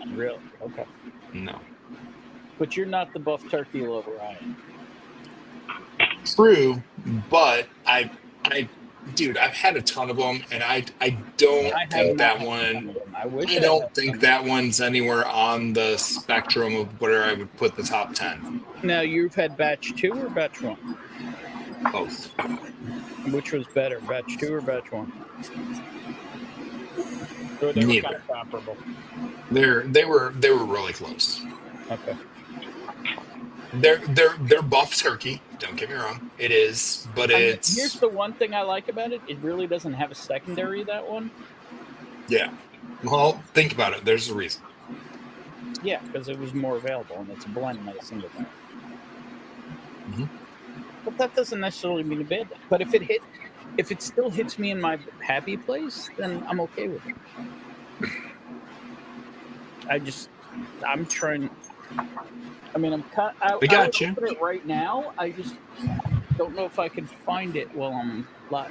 Speaker 4: Really? Okay.
Speaker 5: No.
Speaker 4: But you're not the buff turkey lover, I am.
Speaker 5: True, but dude, I've had a ton of them, and I don't think that one. I don't think that one's anywhere on the spectrum of where I would put the top 10.
Speaker 4: Now, you've had batch 2 or batch 1?
Speaker 5: Both.
Speaker 4: Which was better, batch 2 or batch 1? Or they were
Speaker 5: Neither.
Speaker 4: kind of comparable.
Speaker 5: They were really close.
Speaker 4: Okay.
Speaker 5: They're buff turkey. Don't get me wrong. It is, but it's.
Speaker 4: Here's the one thing I like about it. It really doesn't have a secondary, that one.
Speaker 5: Yeah. Well, think about it. There's a reason.
Speaker 4: Yeah, because it was more available, and it's a blend, not a single barrel.
Speaker 5: Mm-hmm.
Speaker 4: But that doesn't necessarily mean a bad thing. But if it still hits me in my happy place, then I'm okay with it. I'm trying. I mean, I got you. Open it right now. I just don't know if I can find it while I'm live.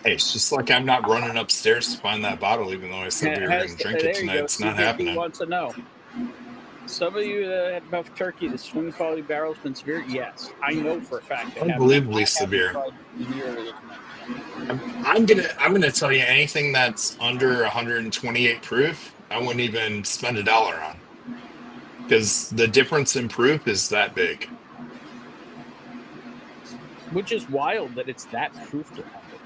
Speaker 5: Hey, it's just like I'm not running upstairs to find that bottle, even though I said we were going to drink it tonight. It's not happening.
Speaker 4: Wants to know. Some of you that had buff turkey, the swing quality barrel's been severe. Yes, I know for a fact.
Speaker 5: Unbelievably severe. I'm gonna tell you, anything that's under 128 proof, I wouldn't even spend $1 on, because the difference in proof is that big.
Speaker 4: Which is wild that it's that proof to have it.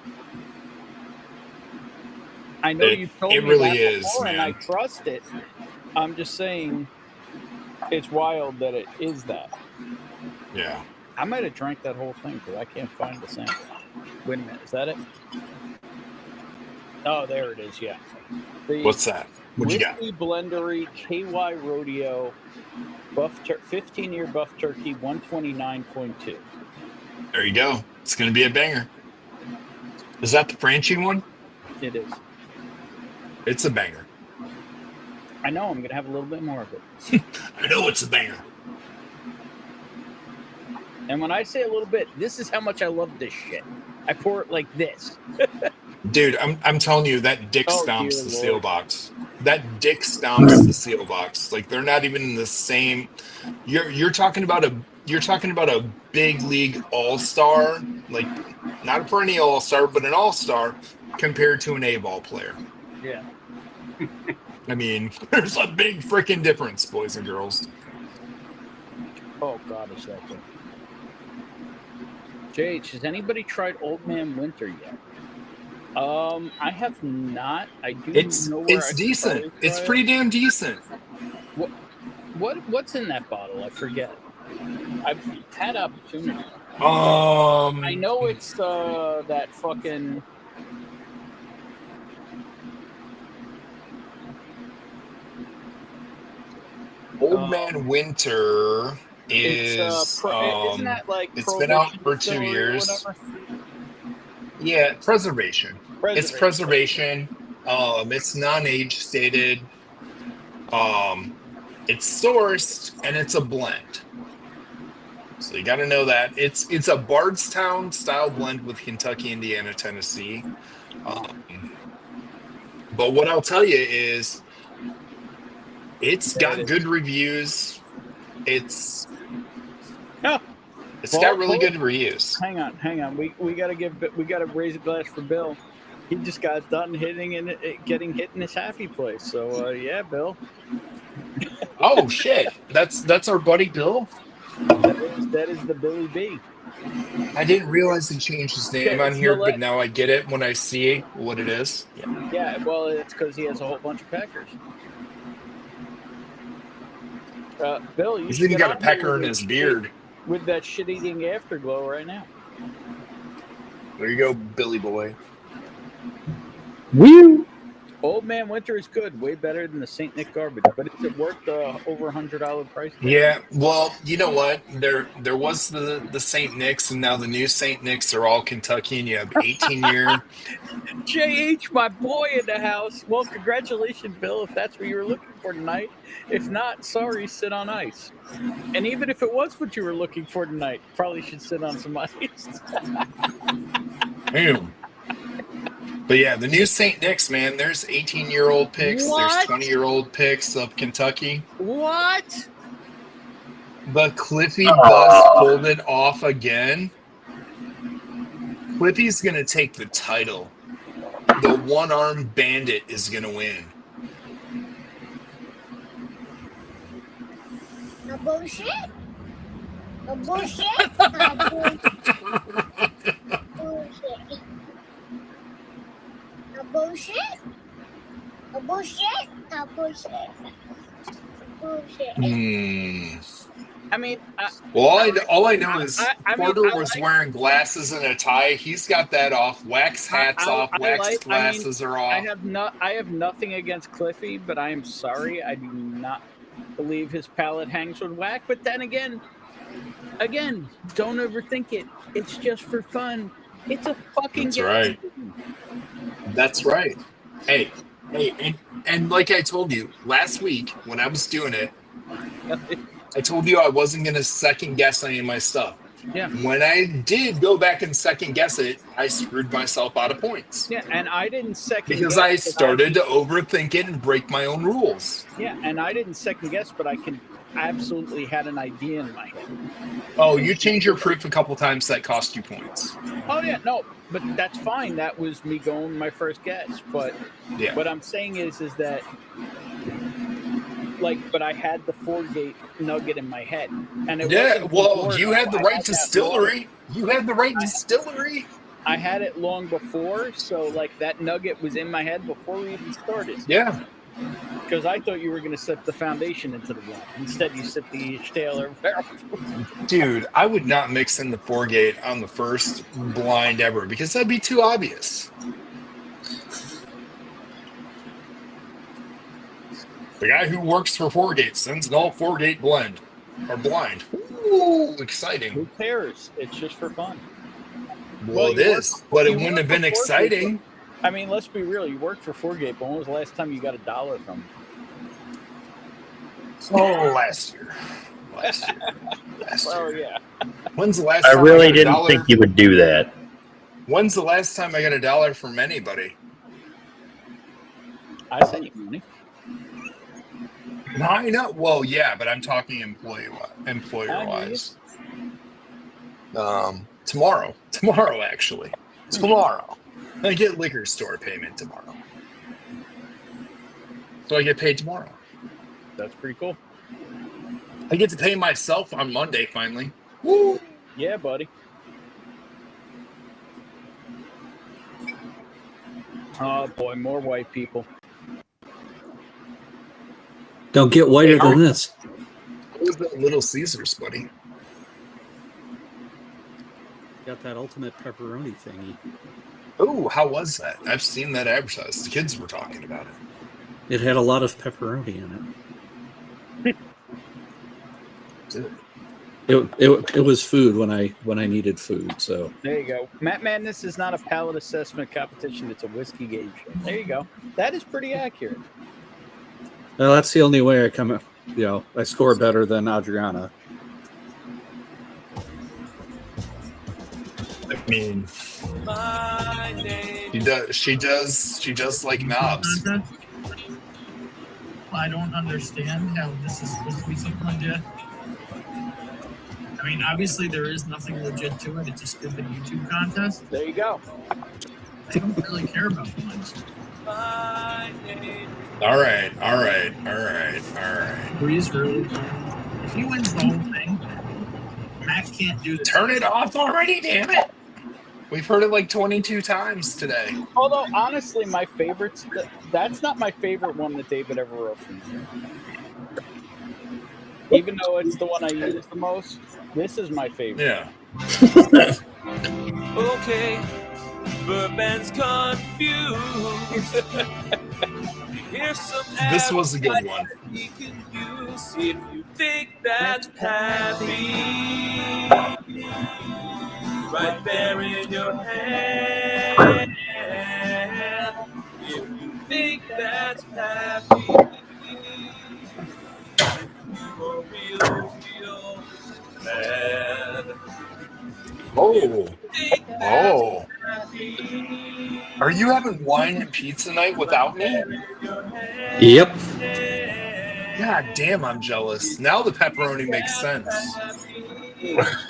Speaker 4: I know you told me
Speaker 5: really
Speaker 4: that
Speaker 5: is,
Speaker 4: before,
Speaker 5: man.
Speaker 4: and I trust it. I'm just saying, it's wild that it is that.
Speaker 5: Yeah.
Speaker 4: I might have drank that whole thing because I can't find the sample. Wait a minute, is that it? Oh, there it is. Yeah.
Speaker 5: What's that? What you got?
Speaker 4: Whiskey Blendery KY Rodeo 15-year buff turkey 129.2.
Speaker 5: There you go. It's going to be a banger. Is that the Franchi one?
Speaker 4: It is.
Speaker 5: It's a banger.
Speaker 4: I know. I'm going to have a little bit more of it.
Speaker 5: I know it's a banger.
Speaker 4: And when I say a little bit, this is how much I love this shit. I pour it like this.
Speaker 5: Dude, I'm telling you, that dick stomps the Seal Box. That dick stomps the Seal Box. Like, they're not even in the same. You're talking about a big league all-star, like not a perennial all-star, but an all-star compared to an A-ball player.
Speaker 4: Yeah.
Speaker 5: I mean, there's a big freaking difference, boys and girls.
Speaker 4: Oh God, is that good? JH, has anybody tried Old Man Winter yet? I have not. I do know where
Speaker 5: It's
Speaker 4: I
Speaker 5: decent.
Speaker 4: probably
Speaker 5: It's
Speaker 4: try
Speaker 5: pretty
Speaker 4: it.
Speaker 5: damn decent.
Speaker 4: What's in that bottle? I forget. I've had opportunity. I know it's that fucking.
Speaker 5: Old Man Winter is
Speaker 4: isn't that like
Speaker 5: it's been out for 2
Speaker 4: Distillery or
Speaker 5: years.
Speaker 4: whatever?
Speaker 5: Yeah, preservation. It's preservation. It's non-age stated. It's sourced and it's a blend. So you got to know that it's a Bardstown style blend with Kentucky, Indiana, Tennessee. But what I'll tell you is, it's got good reviews. It's got really good reviews.
Speaker 4: Hang on. We gotta raise a glass for Bill. He just got done getting hit in his happy place. So yeah, Bill.
Speaker 5: Oh shit, that's our buddy Bill.
Speaker 4: That is the Billy B.
Speaker 5: I didn't realize he changed his name on here, but now I get it when I see what it is.
Speaker 4: Yeah, well, it's because he has a whole bunch of peckers. Bill,
Speaker 5: He's even got a pecker in his beard.
Speaker 4: With that shit-eating afterglow right now.
Speaker 5: There you go, Billy boy.
Speaker 8: Woo!
Speaker 4: Old Man Winter is good, way better than the Saint Nick garbage. But is it worth the over $100 price tag?
Speaker 5: Yeah, well, you know what? There was the Saint Nick's, and now the new Saint Nick's are all Kentucky, and you have 18-year.
Speaker 4: JH, my boy in the house. Well, congratulations, Bill, if that's what you were looking for tonight. If not, sorry, sit on ice. And even if it was what you were looking for tonight, probably should sit on some ice.
Speaker 5: Damn. But yeah, the new St. Nick's, man, there's 18-year-old picks.
Speaker 4: What?
Speaker 5: There's 20-year-old picks of Kentucky.
Speaker 4: What?
Speaker 5: But Cliffy Buzz pulled it off again. Cliffy's going to take the title. The one-armed bandit is going to win.
Speaker 10: No bullshit? No bullshit? No bullshit. No bullshit? No bullshit? No bullshit. Bullshit.
Speaker 4: I mean,
Speaker 5: all I know is Porter was wearing glasses and a tie. He's got that off. Wax hats off. Wax glasses are off.
Speaker 4: I have nothing against Cliffy, but I am sorry. I do not believe his palate hangs with whack. But then again, don't overthink it. It's just for fun. It's a fucking
Speaker 5: That's
Speaker 4: game.
Speaker 5: right. That's right. Hey, and like I told you last week when I was doing it, I told you I wasn't going to second guess any of my stuff.
Speaker 4: Yeah.
Speaker 5: When I did go back and second guess it, I screwed myself out of points.
Speaker 4: Yeah, and I didn't second
Speaker 5: because
Speaker 4: guess.
Speaker 5: I started to overthink it and break my own rules.
Speaker 4: Yeah, and I didn't second guess, but I absolutely had an idea in my head.
Speaker 5: Oh, you changed your proof a couple times, that cost you points.
Speaker 4: Oh yeah, no, but that's fine. That was me going my first guess. But
Speaker 5: yeah,
Speaker 4: what I'm saying is that but I had the 4-gate nugget in my head, and it
Speaker 5: you had the right distillery. You had the right distillery.
Speaker 4: I had it long before, so that nugget was in my head before we even started.
Speaker 5: Yeah.
Speaker 4: Because I thought you were going to set the foundation into the blind. Instead, you set the Taylor barrel.
Speaker 5: Dude, I would not mix in the 4-gate on the first blind ever because that'd be too obvious. The guy who works for 4-gate sends an all 4-gate blend or blind. Ooh, exciting.
Speaker 4: Who cares? It's just for fun.
Speaker 5: Well, it is, but it wouldn't have been exciting.
Speaker 4: I mean, let's be real. You worked for 4-gate, but when was the last time you got $1 from them?
Speaker 5: Oh, last year.
Speaker 4: Oh, yeah.
Speaker 5: When's the last
Speaker 8: I
Speaker 5: time
Speaker 8: really
Speaker 5: I got
Speaker 8: didn't think you would do that.
Speaker 5: When's the last time I got $1 from anybody?
Speaker 4: I sent you money.
Speaker 5: No, I know. Well, yeah, but I'm talking employer-wise. Tomorrow, actually. Tomorrow. I get liquor store payment tomorrow. So I get paid tomorrow.
Speaker 4: That's pretty cool.
Speaker 5: I get to pay myself on Monday finally.
Speaker 4: Woo! Yeah, buddy. Oh boy, more white people.
Speaker 11: Don't get whiter than this.
Speaker 5: What was that Little Caesars, buddy?
Speaker 11: Got that ultimate pepperoni thingy.
Speaker 5: Oh, how was that? I've seen that advertised. The kids were talking about it.
Speaker 11: It had a lot of pepperoni in it. It was food when I needed food. So
Speaker 4: there you go. Matt Madness is not a palate assessment competition; it's a whiskey game show. There you go. That is pretty accurate.
Speaker 11: well, that's the only way I come. I score better than Adriana.
Speaker 5: I mean,
Speaker 1: My name
Speaker 5: she does like knobs.
Speaker 2: I don't understand how this is supposed to be something legit. I mean, obviously there is nothing legit to it. It's a stupid YouTube contest.
Speaker 4: There you go.
Speaker 2: I don't really care about the ones.
Speaker 1: My name
Speaker 5: All right.
Speaker 2: Breeze really. If he wins the whole thing, Matt can't do this.
Speaker 5: Turn it off already, damn it! We've heard it like 22 times today.
Speaker 4: Although honestly, my favorites. That's not my favorite one that David ever wrote for me. Even though it's the one I use the most, this is my favorite.
Speaker 5: Yeah.
Speaker 1: Okay, Bourbon's confused. Here's some
Speaker 5: This was a good one.
Speaker 1: we can use if you think that's Pappy. Right there in your hand. If you think that's Pappy, you're real bad.
Speaker 5: Oh.
Speaker 1: Think that's
Speaker 5: Oh.
Speaker 1: Pappy.
Speaker 5: Are you having wine and pizza night without me?
Speaker 11: Yep.
Speaker 5: God damn, I'm jealous. Now the pepperoni makes sense.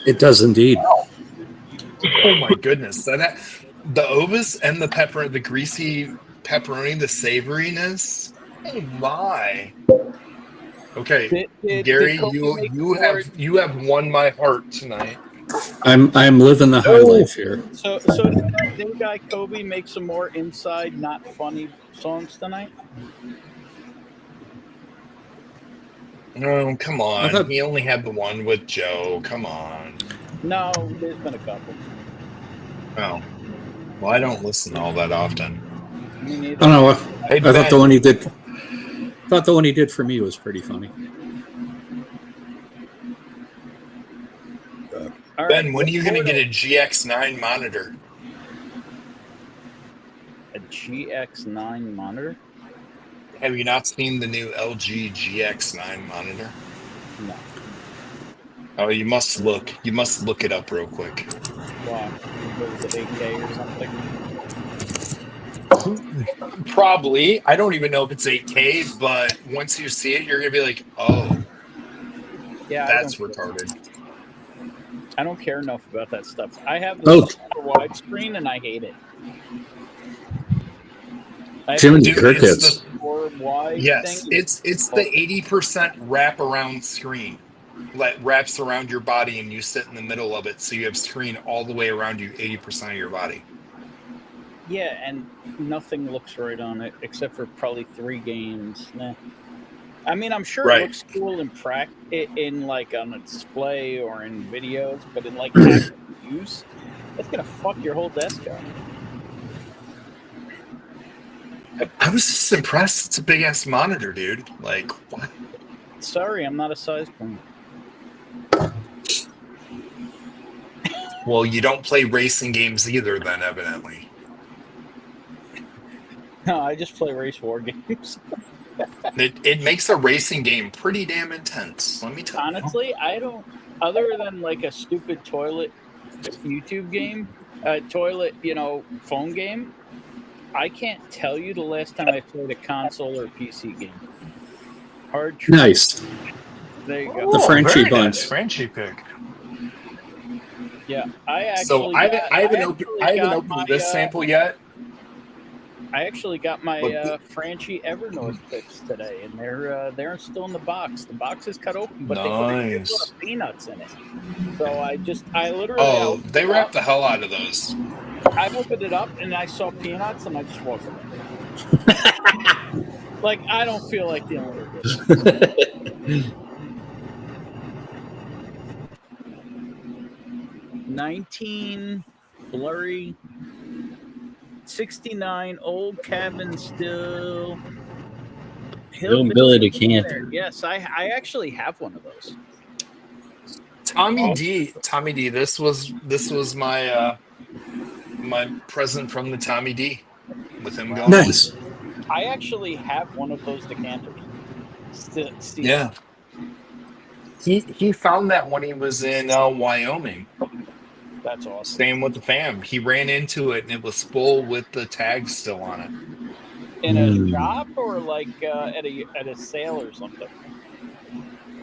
Speaker 11: It does indeed.
Speaker 5: Oh my goodness. The Ovis and the pepper, the greasy pepperoni, the savoriness. Oh my. Okay, Gary, you have won my heart tonight.
Speaker 11: I'm living the high life here.
Speaker 4: So did guy Kobe make some more inside, not funny songs tonight?
Speaker 5: Oh, come on. He only had the one with Joe. Come on.
Speaker 4: No, there's been a couple.
Speaker 5: Oh. Well, I don't listen all that often.
Speaker 4: Me neither.
Speaker 11: I don't know.
Speaker 5: Hey,
Speaker 11: I thought
Speaker 5: Ben.
Speaker 11: the one he did. Thought the one he did for me was pretty funny.
Speaker 4: All
Speaker 5: Ben,
Speaker 4: right,
Speaker 5: when are you going to get a GX9 monitor?
Speaker 4: a GX9 monitor?
Speaker 5: Have you not seen the new LG GX9 monitor?
Speaker 4: No.
Speaker 5: Oh, you must look. You must look it up real quick.
Speaker 4: Why? Was it 8K or something?
Speaker 5: Probably. I don't even know if it's 8K, but once you see it, you're going to be like, oh,
Speaker 4: Yeah,
Speaker 5: that's retarded.
Speaker 4: I don't care enough about that stuff. I have this super widescreen and I hate it.
Speaker 11: Jim and
Speaker 5: Dude,
Speaker 11: Crickets.
Speaker 5: Yes, it's the 80% wraparound screen that wraps around your body and you sit in the middle of it, so you have screen all the way around you, 80% of your body.
Speaker 4: Yeah, and nothing looks right on it except for probably 3 games. Nah. I mean, I'm sure
Speaker 5: Right.
Speaker 4: it looks cool in like on a display or in videos, but in like actual use, it's gonna fuck your whole desk up.
Speaker 5: I was just impressed. It's a big ass monitor, dude. Like, what?
Speaker 4: Sorry, I'm not a size queen.
Speaker 5: Well, you don't play racing games either, then, evidently.
Speaker 4: No, I just play race war games.
Speaker 5: It makes a racing game pretty damn intense. Let me tell you.
Speaker 4: Honestly, I don't. Other than like a stupid toilet YouTube game, toilet phone game, I can't tell you the last time I played a console or PC game. Hard truth.
Speaker 11: Nice.
Speaker 4: There you go.
Speaker 11: The Frenchie
Speaker 5: Very
Speaker 11: bunch.
Speaker 5: nice. Frenchie pick.
Speaker 4: Yeah, I actually.
Speaker 5: So I haven't opened this sample yet.
Speaker 4: I actually got my
Speaker 5: But-
Speaker 4: Franchi Evernorth picks today, and they're still in the box. The box is cut open, but they put
Speaker 5: Nice.
Speaker 4: a lot of peanuts in it. So I literally
Speaker 5: Oh,
Speaker 4: opened
Speaker 5: they
Speaker 4: it
Speaker 5: wrap
Speaker 4: up.
Speaker 5: the hell out of those.
Speaker 4: I opened it up and I saw peanuts, and I just walked away. Like, I don't feel like dealing with this. 19 blurry, 69 old cabin still.
Speaker 8: Hillbilly decanter.
Speaker 4: Yes, I actually have one of those.
Speaker 5: Tommy D. This was my my present from the Tommy D. With him going.
Speaker 11: Nice.
Speaker 4: I actually have one of those decanters. Still.
Speaker 5: Yeah. He found that when he was in Wyoming.
Speaker 4: That's awesome.
Speaker 5: Staying with the fam. He ran into it and it was full with the tags still on it.
Speaker 4: In a shop or like at a sale or something?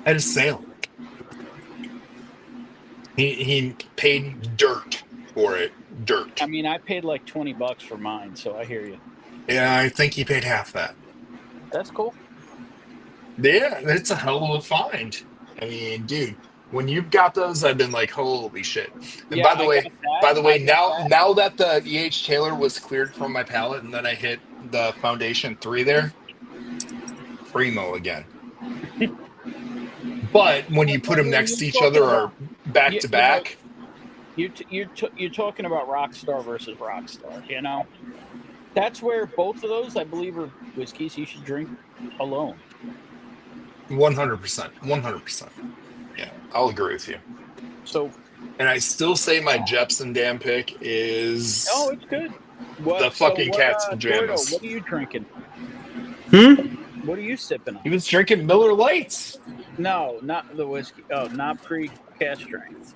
Speaker 5: At a sale. He paid dirt for it. Dirt.
Speaker 4: I mean, I paid like $20 for mine, so I hear you.
Speaker 5: Yeah, I think he paid half that.
Speaker 4: That's cool.
Speaker 5: Yeah, it's a hell of a find. I mean, dude, when you've got those, I've been like, holy shit. And
Speaker 4: Yeah,
Speaker 5: by the way, now that the E.H. Taylor was cleared from my palette and then I hit the Foundation 3 there, primo again. But when you put them next to each other or back to back,
Speaker 4: you're talking about Rockstar versus Rockstar, you know? That's where both of those, I believe, are whiskeys you should drink alone.
Speaker 5: 100%. 100%. Yeah, I'll agree with you.
Speaker 4: So,
Speaker 5: and I still say my Jepson Dam pick is
Speaker 4: it's good.
Speaker 5: the fucking cat's pajamas.
Speaker 4: Gordo, what are you drinking? What are you sipping on?
Speaker 5: He was drinking Miller Lights.
Speaker 4: No, not the whiskey. Oh, not pre-cast strength.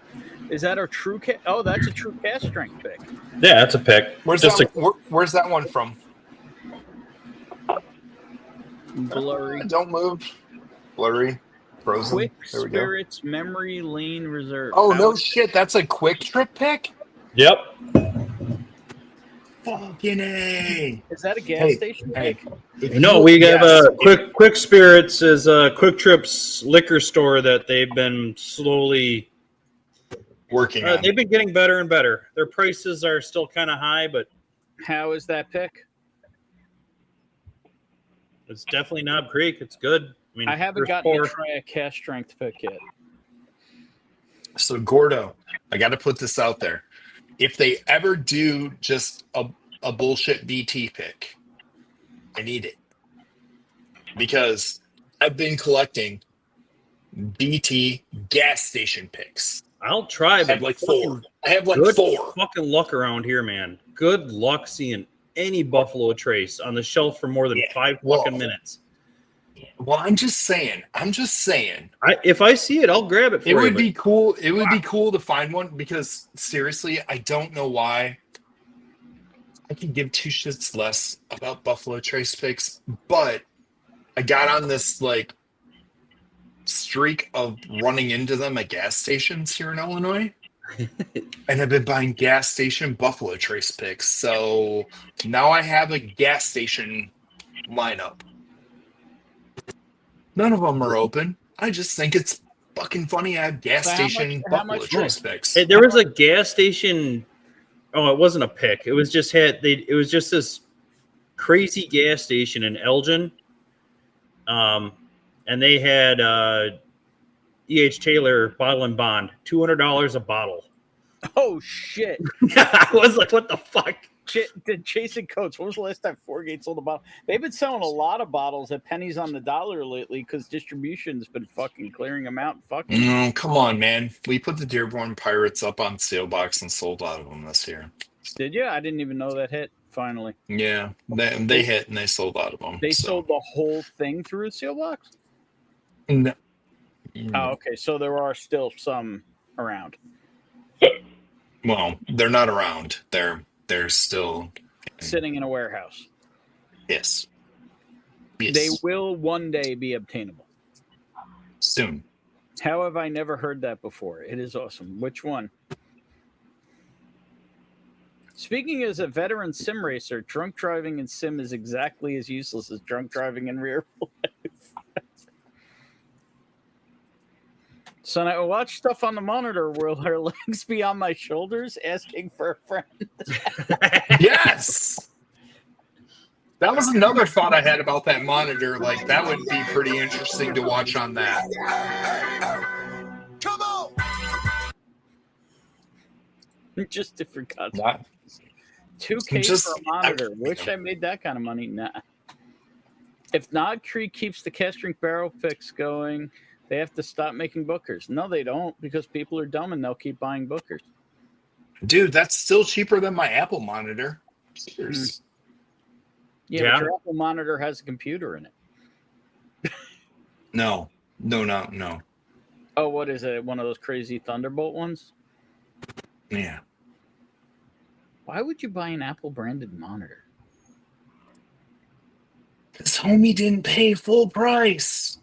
Speaker 4: Is that a true cast? Oh, that's a true cast strength pick.
Speaker 8: Yeah, that's a pick.
Speaker 5: Where's that one from?
Speaker 4: Blurry.
Speaker 5: Don't move. Blurry. Frozen.
Speaker 4: Quick
Speaker 5: There we go.
Speaker 4: Spirits Memory Lane Reserve.
Speaker 5: Oh, no shit. That's a Quick Trip pick?
Speaker 8: Yep.
Speaker 5: Fucking A.
Speaker 4: Is that a gas station pick?
Speaker 8: No, we have Quick Spirits is a Quick Trip's liquor store that they've been slowly
Speaker 5: working on.
Speaker 8: They've been getting better and better. Their prices are still kind of high, but
Speaker 4: how is that pick?
Speaker 8: It's definitely Knob Creek. It's good. I mean,
Speaker 4: I haven't gotten to try a cast strength pick yet.
Speaker 5: So Gordo, I got to put this out there. If they ever do just a bullshit BT pick, I need it. Because I've been collecting BT gas station picks.
Speaker 8: I'll try, but
Speaker 5: I have like four. I have like
Speaker 8: good
Speaker 5: four.
Speaker 8: Fucking luck around here, man. Good luck seeing any Buffalo Trace on the shelf for more than 5 fucking minutes.
Speaker 5: Well, I'm just saying.
Speaker 8: If I see it, I'll grab it for you.
Speaker 5: It would be cool. It would be cool to find one because seriously, I don't know why. I can give two shits less about Buffalo Trace picks, but I got on this like streak of running into them at gas stations here in Illinois. And I've been buying gas station Buffalo Trace picks. So now I have a gas station lineup. None of them are open. I just think it's fucking funny. I have gas station Buffalo Trace picks.
Speaker 8: Hey, there was a gas station. Oh, it wasn't a pick. It was just it was just this crazy gas station in Elgin. And they had E.H. Taylor bottle and bond, $200 a bottle.
Speaker 4: Oh shit!
Speaker 8: I was like, what the fuck?
Speaker 4: Did Chasing Coats? When was the last time Foregate sold a bottle? They've been selling a lot of bottles at pennies on the dollar lately because distribution's been fucking clearing them out.
Speaker 5: No, come on, man. We put the Dearborn Pirates up on sale box and sold out of them this year.
Speaker 4: Did you? I didn't even know that hit. Finally.
Speaker 5: Yeah, they hit and they sold out of them.
Speaker 4: They sold the whole thing through a seal box?
Speaker 5: No.
Speaker 4: Oh, okay. So there are still some around.
Speaker 5: Well, they're not around. They're still
Speaker 4: sitting in a warehouse.
Speaker 5: Yes.
Speaker 4: They will one day be obtainable.
Speaker 5: Soon.
Speaker 4: How have I never heard that before? It is awesome. Which one? Speaking as a veteran sim racer, drunk driving in sim is exactly as useless as drunk driving in real life. So I watch stuff on the monitor where her legs be on my shoulders asking for a friend.
Speaker 5: Yes. That was another thought I had about that monitor. Like, that would be pretty interesting to watch on that.
Speaker 1: Come on!
Speaker 4: Just different concepts.
Speaker 5: Not,
Speaker 4: 2K
Speaker 5: just-
Speaker 4: for a monitor. Wish I made that kind of money. Nah. If Nog Creek keeps the cast drink barrel fix going, they have to stop making bookers. No, they don't, because people are dumb and they'll keep buying bookers.
Speaker 5: dude, that's still cheaper than my Apple monitor. Seriously.
Speaker 4: Yeah, but your Apple monitor has a computer in it.
Speaker 5: No.
Speaker 4: Oh, what is it? One of those crazy Thunderbolt ones?
Speaker 5: Yeah.
Speaker 4: Why would you buy an Apple branded monitor?
Speaker 5: This homie didn't pay full price.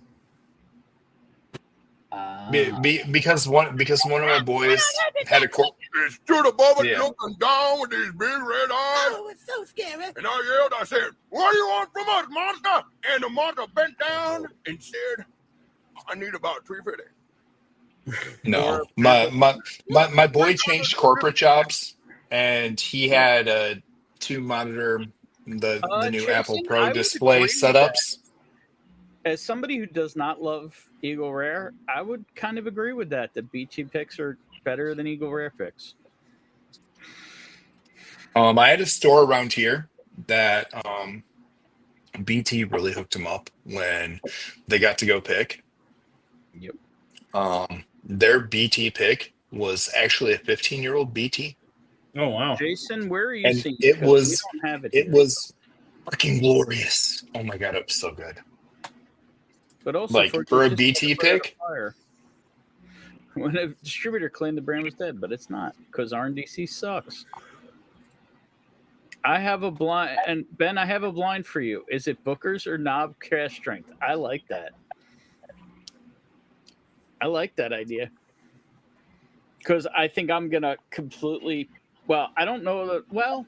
Speaker 5: Because one of my boys had a
Speaker 9: It stood above it,
Speaker 5: Yeah.
Speaker 9: looking down with his big red eyes.
Speaker 10: Oh, it's so scary.
Speaker 9: And I yelled, I said, "What do you want from us, monster?" And the monster bent down and said, "I need about $350."
Speaker 5: No, my boy changed corporate jobs, and he had a 2-monitor, the new
Speaker 4: Jason,
Speaker 5: Apple
Speaker 4: I
Speaker 5: Pro
Speaker 4: would
Speaker 5: display
Speaker 4: agree with
Speaker 5: setups.
Speaker 4: As somebody who does not love Eagle Rare, I would kind of agree with that. The BT picks are better than Eagle Rare picks.
Speaker 5: I had a store around here that BT really hooked him up when they got to go pick.
Speaker 4: Yep.
Speaker 5: Their BT pick was actually a 15-year-old BT.
Speaker 8: Oh wow.
Speaker 4: Jason, where are you
Speaker 5: And
Speaker 4: seeing
Speaker 5: it
Speaker 4: 'Cause
Speaker 5: was-
Speaker 4: we don't have it
Speaker 5: It
Speaker 4: here.
Speaker 5: was fucking glorious. Oh my god, it was so good.
Speaker 4: But also
Speaker 5: like, for a BT pick?
Speaker 4: When a distributor claimed the brand was dead, but it's not, because RNDC sucks. I have a blind, and Ben, I have a blind for you. Is it Booker's or knob cast strength? I like that. I like that idea. Because I think I'm going to completely, well, I don't know that, well,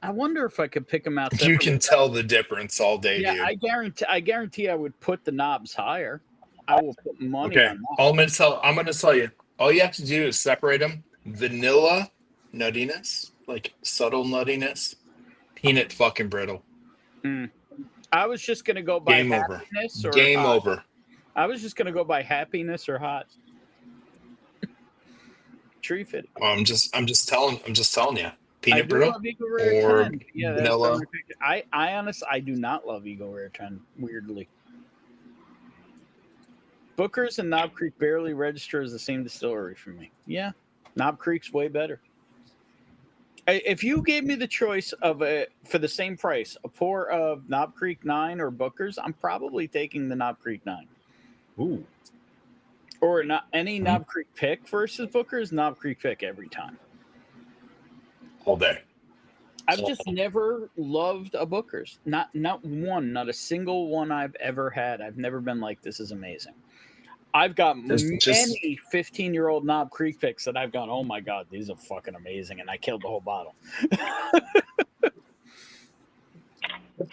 Speaker 4: I wonder if I could pick them out.
Speaker 5: You
Speaker 4: separately.
Speaker 5: can tell the difference all day,
Speaker 4: Yeah,
Speaker 5: dude.
Speaker 4: I guarantee I would put the knobs higher. I will put money
Speaker 5: Okay,
Speaker 4: on that.
Speaker 5: I'm gonna tell you. All you have to do is separate them. Vanilla nuttiness, like subtle nuttiness, peanut fucking brittle.
Speaker 4: I was just going to go by
Speaker 5: Game over.
Speaker 4: happiness or
Speaker 5: Game
Speaker 4: hot.
Speaker 5: over.
Speaker 4: I was just going to go by happiness or hot. Tree fit.
Speaker 5: I'm just telling you.
Speaker 4: I
Speaker 5: Peanut
Speaker 4: do
Speaker 5: brittle
Speaker 4: love Eagle Rare
Speaker 5: or
Speaker 4: 10. Yeah, that's
Speaker 5: vanilla.
Speaker 4: the pick. I honestly, I do not love Eagle Rare 10, weirdly. Booker's and Knob Creek barely register as the same distillery for me. Yeah, Knob Creek's way better. If you gave me the choice of for the same price, a pour of Knob Creek 9 or Booker's, I'm probably taking the Knob Creek 9.
Speaker 8: Ooh.
Speaker 4: Or not any Knob Creek pick versus Booker's, Knob Creek pick every time.
Speaker 5: All day.
Speaker 4: I've just never loved a Booker's. Not one, not a single one I've ever had. I've never been like, this is amazing. I've got many 15-year-old Knob Creek picks that I've gone, oh my God, these are fucking amazing. And I killed the whole bottle.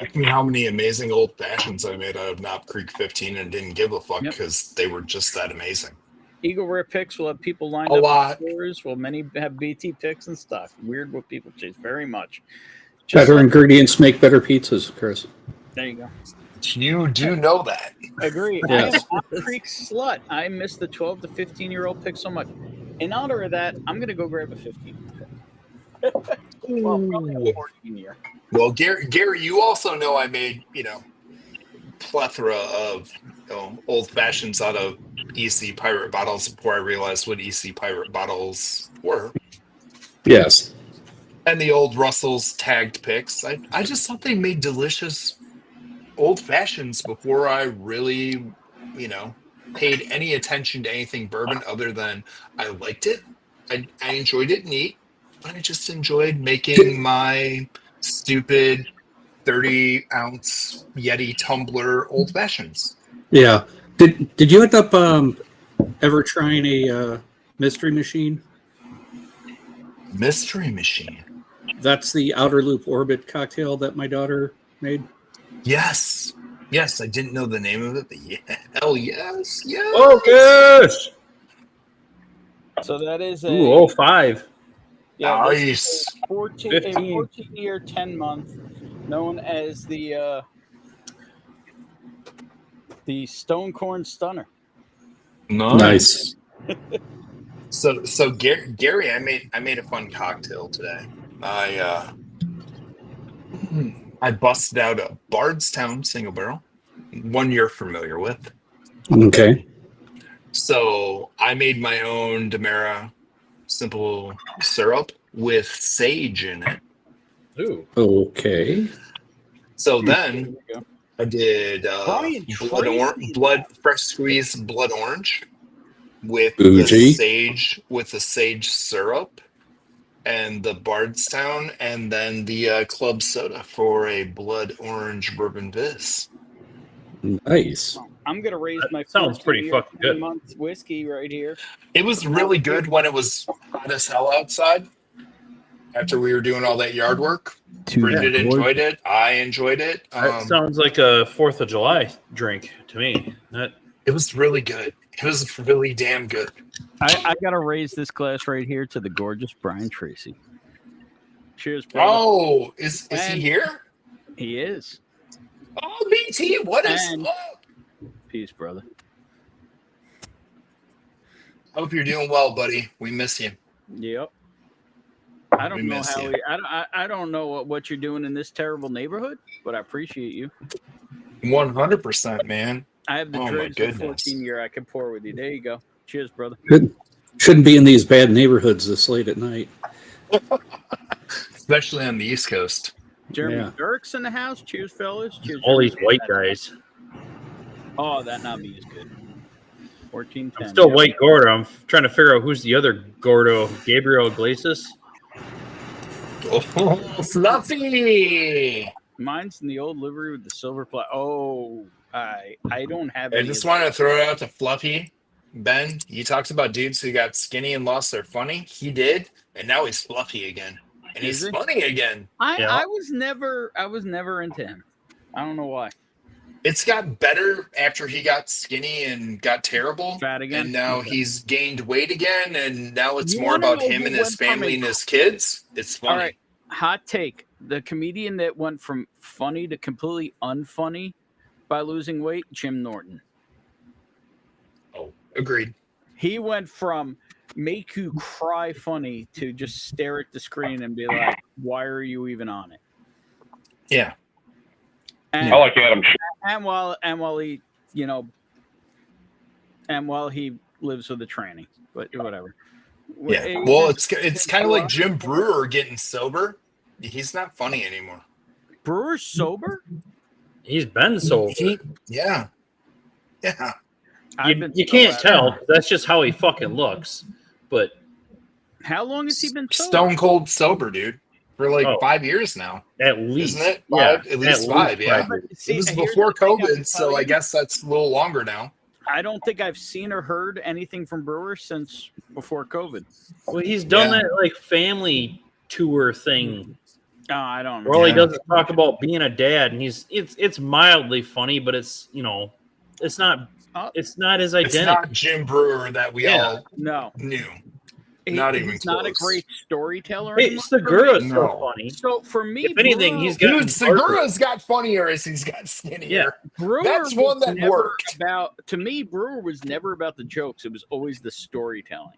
Speaker 5: Ask me how many amazing old fashions I made out of Knob Creek 15 and didn't give a fuck because they were just that amazing.
Speaker 4: Eagle Rare picks will have people lined
Speaker 5: A
Speaker 4: up
Speaker 5: lot.
Speaker 4: in stores. Well, many have BT picks and stuff. Weird what people chase. Very much. Just
Speaker 11: Better
Speaker 4: like-
Speaker 11: ingredients make better pizzas, Chris.
Speaker 4: There you go.
Speaker 5: You do know that.
Speaker 4: Agree.
Speaker 11: Yes.
Speaker 4: I am Knob Creek slut. I miss the 12 to 15-year-old pick so much. In honor of that, I'm going to go grab a 15. Well, probably a 14-year.
Speaker 5: Well, Gary, you also know I made, plethora of old fashions out of EC Pirate bottles before I realized what EC Pirate bottles were.
Speaker 11: Yes.
Speaker 5: And the old Russell's tagged picks. I just thought they made delicious old fashions before I really, paid any attention to anything bourbon other than I liked it. I enjoyed it neat. I just enjoyed making my stupid 30-ounce Yeti tumbler old fashions.
Speaker 11: Yeah. Did you end up ever trying a mystery machine?
Speaker 5: Mystery machine.
Speaker 11: That's the Outer Loop Orbit cocktail that my daughter made.
Speaker 5: Yes. Yes, I didn't know the name of it, but yeah. Hell yes. Yes.
Speaker 8: Focus.
Speaker 4: So that is a
Speaker 8: Ooh, 05.
Speaker 4: yeah, this
Speaker 5: Nice.
Speaker 4: is a 14,
Speaker 8: 15.
Speaker 4: 14-year, 10-month, known as the Stonecorn Stunner.
Speaker 11: Nice.
Speaker 5: So Gary, I made a fun cocktail today. I busted out a Bardstown single barrel, one you're familiar with.
Speaker 11: Okay.
Speaker 5: So I made my own Demerara simple syrup with sage in it.
Speaker 8: Ooh.
Speaker 11: Okay.
Speaker 5: So then I did fresh squeezed blood orange with
Speaker 11: Bougie.
Speaker 5: the sage syrup and the Bardstown, and then the club soda for a blood orange bourbon fizz.
Speaker 11: Nice.
Speaker 4: I'm gonna raise my
Speaker 8: sounds pretty fucking good.
Speaker 4: month whiskey right here.
Speaker 5: It was really good when it was hot as hell outside. After we were doing all that yard work, Bridget enjoyed it. I enjoyed it.
Speaker 8: That sounds like a 4th of July drink to me.
Speaker 5: It was really good. It was really damn good.
Speaker 4: I gotta raise this glass right here to the gorgeous Brian Tracy. Cheers, brother.
Speaker 5: Oh, is he here?
Speaker 4: He is.
Speaker 5: Oh, BT, what is
Speaker 4: And-
Speaker 5: up?
Speaker 4: Peace, brother.
Speaker 5: Hope you're doing well, buddy. We miss you.
Speaker 4: Yep. I don't know how I don't know what you're doing in this terrible neighborhood, but I appreciate you.
Speaker 5: 100%, man.
Speaker 4: I have the
Speaker 5: Oh, my
Speaker 4: dregs of
Speaker 5: goodness.
Speaker 4: 14-year I can pour with you. There you go. Cheers, brother.
Speaker 11: Shouldn't be in these bad neighborhoods this late at night.
Speaker 5: Especially on the East Coast.
Speaker 4: Jeremy
Speaker 11: Yeah.
Speaker 4: Dirks in the house. Cheers, fellas. Cheers.
Speaker 8: All these
Speaker 4: Jeremy.
Speaker 8: white guys.
Speaker 4: Oh, that Nabi is good. 14-10.
Speaker 8: Still
Speaker 4: yeah.
Speaker 8: white Gordo. I'm trying to figure out who's the other Gordo. Gabriel Iglesias?
Speaker 5: Oh, Fluffy!
Speaker 4: Mine's in the old livery with the silver plat. Oh, I don't have.
Speaker 5: I
Speaker 4: any
Speaker 5: just
Speaker 4: of
Speaker 5: want to throw it out to Fluffy. Ben, he talks about dudes who got skinny and lost their funny. He did, and now he's fluffy again. And
Speaker 4: Is
Speaker 5: he's
Speaker 4: he?
Speaker 5: funny again.
Speaker 4: I was never into him. I don't know why.
Speaker 5: It's got better after he got skinny and got terrible.
Speaker 4: Fat again?
Speaker 5: And now
Speaker 4: Okay.
Speaker 5: he's gained weight again, and now it's
Speaker 4: You
Speaker 5: more
Speaker 4: wanna
Speaker 5: about
Speaker 4: know
Speaker 5: him
Speaker 4: who
Speaker 5: and his
Speaker 4: went from
Speaker 5: family
Speaker 4: a-
Speaker 5: and his kids. It's funny.
Speaker 4: All right, hot take: the comedian that went from funny to completely unfunny by losing weight, Jim Norton.
Speaker 5: Oh, agreed.
Speaker 4: He went from make you cry funny to just stare at the screen and be like, "Why are you even on it?"
Speaker 5: Yeah.
Speaker 4: And,
Speaker 7: I like Adam.
Speaker 4: and while he, and while he lives with a tranny, but whatever.
Speaker 5: Yeah. Well, it's kind of like Jim Brewer getting sober. He's not funny anymore.
Speaker 4: Brewer's sober.
Speaker 8: He's been sober.
Speaker 5: Yeah. Yeah.
Speaker 8: You can't tell. That's just how he fucking looks. But
Speaker 4: how long has he been sober?
Speaker 5: Stone cold sober, dude. For like
Speaker 8: Oh.
Speaker 5: 5 years now.
Speaker 8: At least.
Speaker 5: Isn't it?
Speaker 8: Yeah,
Speaker 5: At least five, yeah.
Speaker 4: See,
Speaker 5: It was
Speaker 4: here's
Speaker 5: before
Speaker 4: the thing I would
Speaker 5: COVID, so
Speaker 4: tell
Speaker 5: I
Speaker 4: you.
Speaker 5: guess that's a little longer now.
Speaker 4: I don't think I've seen or heard anything from Brewer since before COVID.
Speaker 8: Well, he's done
Speaker 5: Yeah.
Speaker 8: that like family tour thing
Speaker 4: Oh, I don't know.
Speaker 8: where all he
Speaker 5: Yeah.
Speaker 8: does is talk about being a dad, and it's mildly funny, but it's it's not his
Speaker 5: It's
Speaker 8: identity.
Speaker 5: not Jim Brewer that we
Speaker 8: Yeah.
Speaker 5: all
Speaker 4: No.
Speaker 5: knew. Not even
Speaker 4: He's not a
Speaker 5: close.
Speaker 4: great storyteller.
Speaker 8: Hey,
Speaker 4: anymore.
Speaker 8: Segura's
Speaker 5: No.
Speaker 8: so funny.
Speaker 4: So for me,
Speaker 8: If anything,
Speaker 4: Brewer,
Speaker 8: he's got
Speaker 5: Dude, Segura's got funnier as he's got skinnier.
Speaker 8: Yeah.
Speaker 4: Brewer
Speaker 5: That's one
Speaker 4: was
Speaker 5: that
Speaker 4: never
Speaker 5: worked.
Speaker 4: To me, Brewer was never about the jokes. It was always the storytelling.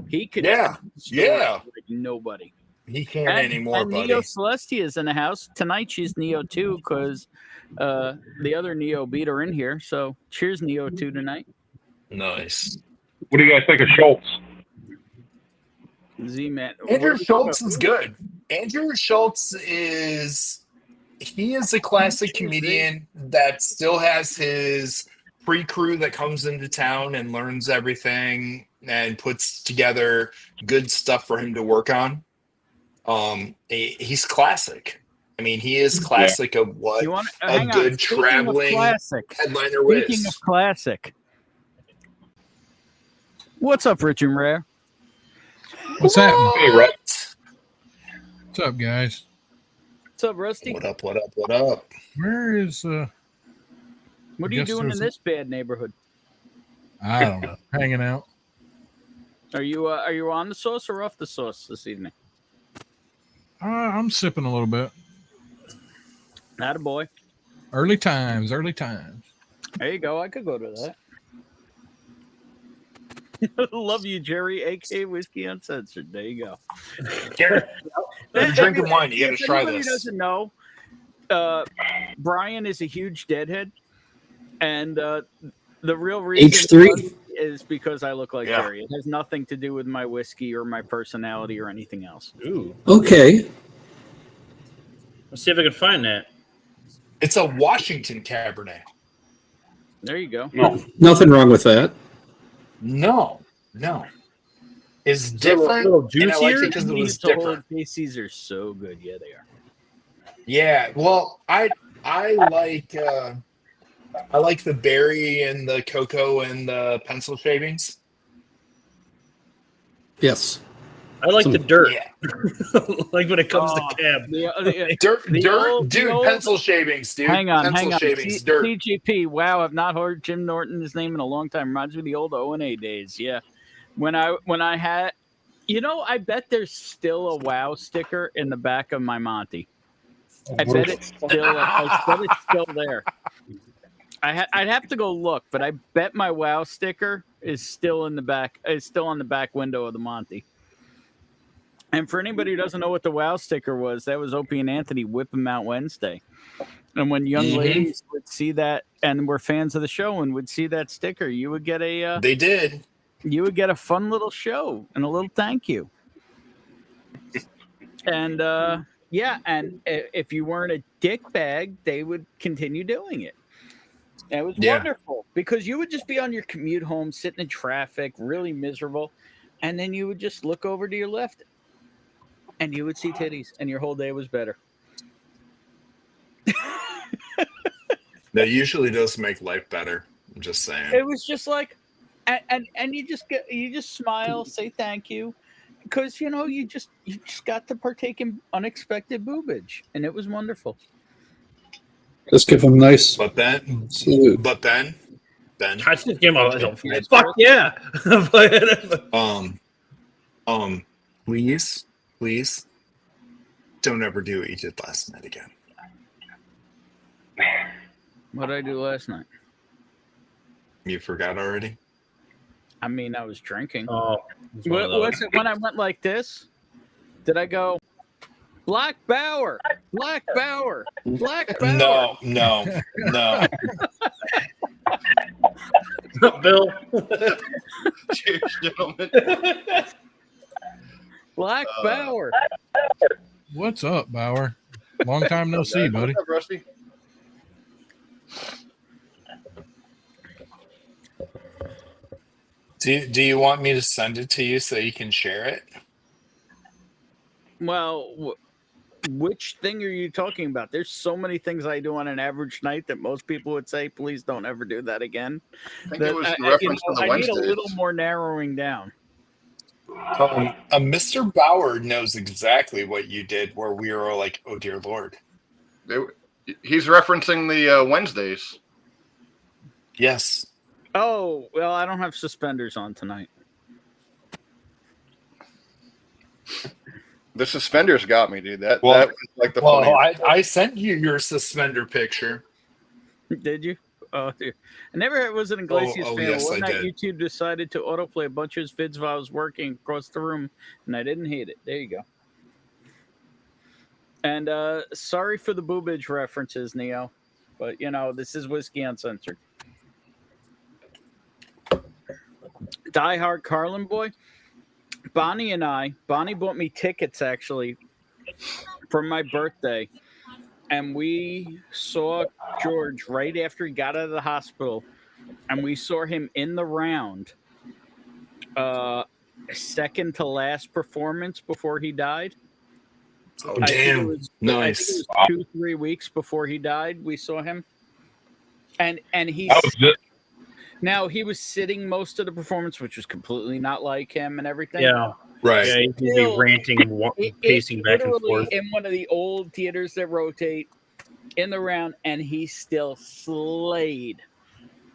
Speaker 4: He could
Speaker 5: Yeah.
Speaker 4: tell stories
Speaker 5: Yeah.
Speaker 4: like nobody.
Speaker 5: He can't anymore,
Speaker 4: and
Speaker 5: buddy.
Speaker 4: Neo Celestia's in the house tonight. She's Neo 2 because the other Neo beat her in here. So cheers, Neo 2 tonight.
Speaker 5: Nice.
Speaker 7: What do you guys think of Schultz?
Speaker 4: Z-Man.
Speaker 5: Andrew Schultz is good. Andrew Schultz is a classic comedian that still has his pre-crew that comes into town and learns everything and puts together good stuff for him to work on. He's classic. I mean, he is classic of what a good traveling headliner
Speaker 4: Speaking
Speaker 5: is.
Speaker 4: of classic. What's up, Rich and Rare?
Speaker 2: What's happening?
Speaker 7: Hey, Russ.
Speaker 12: What's up, guys?
Speaker 4: What's up, Rusty?
Speaker 5: What up? What up? What up?
Speaker 12: Where is
Speaker 4: What are you doing in this bad neighborhood?
Speaker 12: I don't know. Hanging out.
Speaker 4: Are you on the sauce or off the sauce this evening?
Speaker 12: I'm sipping a little bit.
Speaker 4: Attaboy.
Speaker 12: Early times.
Speaker 4: There you go. I could go to that. Love you, Jerry, aka Whiskey Uncensored. There you go.
Speaker 5: Garrett, if you're drinking wine, you got to try
Speaker 4: Anybody
Speaker 5: this.
Speaker 4: doesn't know, Brian is a huge deadhead, and the real reason
Speaker 11: H3
Speaker 4: is because I look like Jerry. It has nothing to do with my whiskey or my personality or anything else.
Speaker 8: Ooh.
Speaker 11: Okay.
Speaker 8: Let's see if I can find that.
Speaker 5: It's a Washington Cabernet.
Speaker 4: There you go.
Speaker 11: Nothing wrong with that.
Speaker 5: No. It's different.
Speaker 8: little
Speaker 5: And I like
Speaker 8: juicier?
Speaker 5: it because it was
Speaker 4: The whole
Speaker 5: different.
Speaker 4: Casey's are so good. Yeah, they are.
Speaker 5: Yeah. Well, I like the berry and the cocoa and the pencil shavings.
Speaker 11: Yes.
Speaker 8: I like the dirt.
Speaker 5: Yeah.
Speaker 8: Like when it comes to cab.
Speaker 5: Dirt,
Speaker 4: old-
Speaker 5: dude.
Speaker 4: the old-
Speaker 5: Pencil shavings, dude.
Speaker 4: Hang on.
Speaker 5: Pencil shavings, dirt.
Speaker 4: TGP. Wow, I've not heard Jim Norton's name in a long time. Reminds me of the old O&A days. Yeah, when I had, I bet there's still a WoW sticker in the back of my Monty. I bet it's still there. I'd have to go look, but I bet my WoW sticker is still in the back. It's still on the back window of the Monty. And for anybody who doesn't know what the WoW sticker was, that was Opie and Anthony Whip 'em Out Wednesday. And when young ladies would see that and were fans of the show and would see that sticker, you would get a
Speaker 5: They did.
Speaker 4: You would get a fun little show and a little thank you. And and if you weren't a dick bag, they would continue doing it. It was wonderful because you would just be on your commute home, sitting in traffic, really miserable, and then you would just look over to your left and you would see titties, and your whole day was better.
Speaker 5: That usually does make life better. I'm just saying.
Speaker 4: It was just like, and you just smile, say thank you, because you just got to partake in unexpected boobage, and it was wonderful.
Speaker 11: Just give them nice.
Speaker 5: But then,
Speaker 8: I just give him a fuck yeah.
Speaker 5: Please, don't ever do what you did last night again.
Speaker 4: What did I do last night?
Speaker 5: You forgot already?
Speaker 4: I mean, I was drinking.
Speaker 8: Oh,
Speaker 4: was it when I went like this? Did I go, Black Bauer, Black Bauer, Black Bauer?
Speaker 5: No.
Speaker 8: Bill.
Speaker 9: Cheers, gentlemen.
Speaker 4: Black Bauer.
Speaker 12: What's up, Bauer? Long time no see, buddy.
Speaker 9: What's up, Rusty?
Speaker 5: Do you want me to send it to you so you can share it?
Speaker 4: Well, which thing are you talking about? There's so many things I do on an average night that most people would say, please don't ever do that again.
Speaker 9: I think it was the reference to the
Speaker 4: I need a
Speaker 9: Wednesdays.
Speaker 4: little more narrowing down.
Speaker 5: Mr. Bauer knows exactly what you did where we were like, oh, dear Lord.
Speaker 9: He's referencing the Wednesdays.
Speaker 5: Yes.
Speaker 4: Oh, well, I don't have suspenders on tonight.
Speaker 9: The suspenders got me, dude. That
Speaker 5: Well,
Speaker 9: was like the
Speaker 5: Well,
Speaker 9: funniest.
Speaker 5: I sent you your suspender picture.
Speaker 4: Did you? Oh, dude. I never was an Iglesias fan.
Speaker 5: yes,
Speaker 4: One
Speaker 5: I
Speaker 4: night
Speaker 5: did.
Speaker 4: YouTube decided to autoplay a bunch of his vids while I was working across the room, and I didn't hate it. There you go. And sorry for the boobage references, Neo, but this is Whiskey Uncensored. Die Hard Carlin Boy. Bonnie bought me tickets actually for my birthday, and we saw George right after he got out of the hospital, and we saw him in the round, second to last performance before he died.
Speaker 5: Oh,
Speaker 4: I think
Speaker 5: damn.
Speaker 4: it was
Speaker 5: Nice.
Speaker 4: 2-3 weeks before he died, we saw him. And he's
Speaker 7: That was it.
Speaker 4: now he was sitting most of the performance, which was completely not like him and everything.
Speaker 8: Yeah.
Speaker 5: Right.
Speaker 8: Yeah, he's gonna be ranting, pacing back and
Speaker 4: literally
Speaker 8: forth.
Speaker 4: in one of the old theaters that rotate in the round, and he still slayed.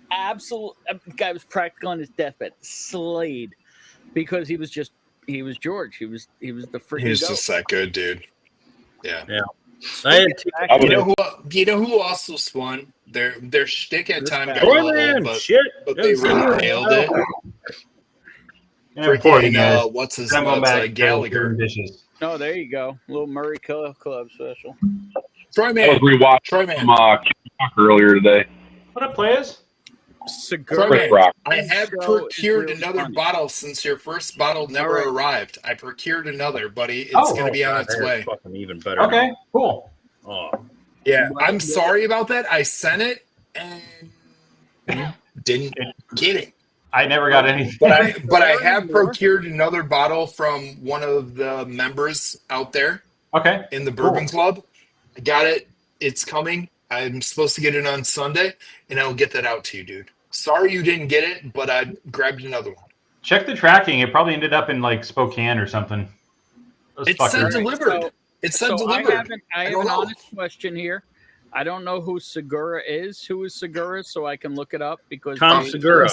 Speaker 4: Absolute guy was practically on his deathbed, slayed, because he was George. He was the freaking.
Speaker 5: He's
Speaker 4: goat.
Speaker 5: just that good, dude. Yeah.
Speaker 8: Yeah.
Speaker 5: You know who also spun? Their shtick at time got
Speaker 8: Troy
Speaker 5: a little
Speaker 8: Man,
Speaker 5: old,
Speaker 8: shit.
Speaker 5: but they really nailed it. Freaking what's his nuts? Gallagher.
Speaker 4: Oh, there you go. Little Murray Club special.
Speaker 5: Troy
Speaker 7: I
Speaker 5: Man.
Speaker 7: was rewatching
Speaker 5: Troy Man.
Speaker 7: earlier today.
Speaker 13: What up, players?
Speaker 5: Troy Man,
Speaker 7: Rock.
Speaker 5: I have procured another bottle since your first bottle never arrived. I procured another, buddy. It's going to be on its way.
Speaker 8: Fucking even better.
Speaker 13: Okay, cool.
Speaker 8: Oh.
Speaker 5: Yeah, I'm sorry about that. I sent it and didn't get it.
Speaker 13: I never got anything.
Speaker 5: But I have procured another bottle from one of the members out there.
Speaker 13: Okay.
Speaker 5: In the Bourbon Club. I got it. It's coming. I'm supposed to get it on Sunday, and I'll get that out to you, dude. Sorry you didn't get it, but I grabbed another one.
Speaker 13: Check the tracking. It probably ended up in like Spokane or something.
Speaker 5: It said delivered. It said delivered.
Speaker 4: I have an honest question here. I don't know who Segura is. Who is Segura? So I can look it up because
Speaker 8: Tom Segura.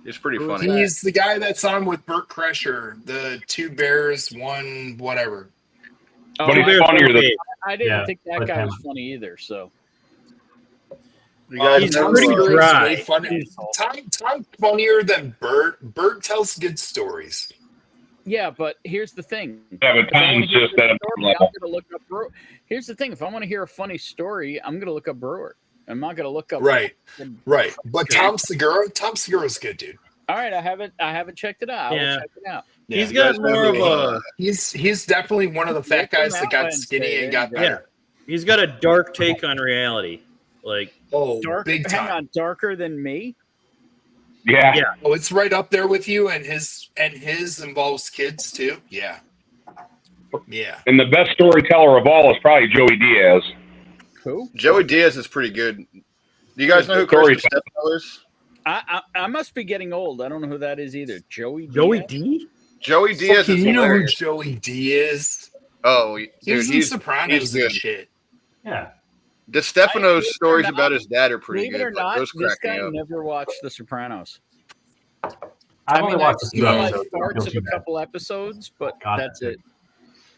Speaker 14: It's pretty funny.
Speaker 5: He's the guy that's on with Burt Kreischer, the Two Bears, one whatever.
Speaker 4: Oh,
Speaker 7: But he's funnier than
Speaker 4: I didn't think that guy was funny either. So
Speaker 5: He's pretty dry. Tom's funnier than Burt. Burt tells good stories.
Speaker 4: yeah, but here's the thing.
Speaker 7: Yeah, but Tom's just at a level.
Speaker 4: Here's the thing. If I want to hear a funny story, I'm going to look up Brewer. I'm not going to look up.
Speaker 5: Right. But Tom Segura's good, dude.
Speaker 4: All right, I haven't checked it out. I will check it out.
Speaker 5: Yeah,
Speaker 8: he's got more of a.
Speaker 5: He's definitely one of the fat guys that got skinny and got better.
Speaker 8: Yeah, he's got a dark take on reality. Like
Speaker 5: big time.
Speaker 4: Hang on, darker than me.
Speaker 7: Yeah.
Speaker 5: Oh, it's right up there with you, and his involves kids too. Yeah.
Speaker 7: And the best storyteller of all is probably Joey Diaz.
Speaker 4: Who?
Speaker 14: Joey Diaz is pretty good. Do you guys know who Chris Stefano is?
Speaker 4: I must be getting old. I don't know who that is either. Joey
Speaker 8: D?
Speaker 14: Joey Diaz is
Speaker 5: you know who
Speaker 14: hilarious.
Speaker 5: Joey D is?
Speaker 14: Oh,
Speaker 5: He's
Speaker 14: dude,
Speaker 5: in Sopranos and shit.
Speaker 13: Yeah.
Speaker 14: DeStefano's stories about his dad are pretty
Speaker 4: Believe it or
Speaker 14: good.
Speaker 4: not,
Speaker 14: Those
Speaker 4: this
Speaker 14: crack me
Speaker 4: guy
Speaker 14: up.
Speaker 4: never watched The Sopranos.
Speaker 13: I've only watched a
Speaker 4: I've
Speaker 13: few
Speaker 4: seen like
Speaker 13: episodes.
Speaker 4: parts of a couple episodes, but that's it.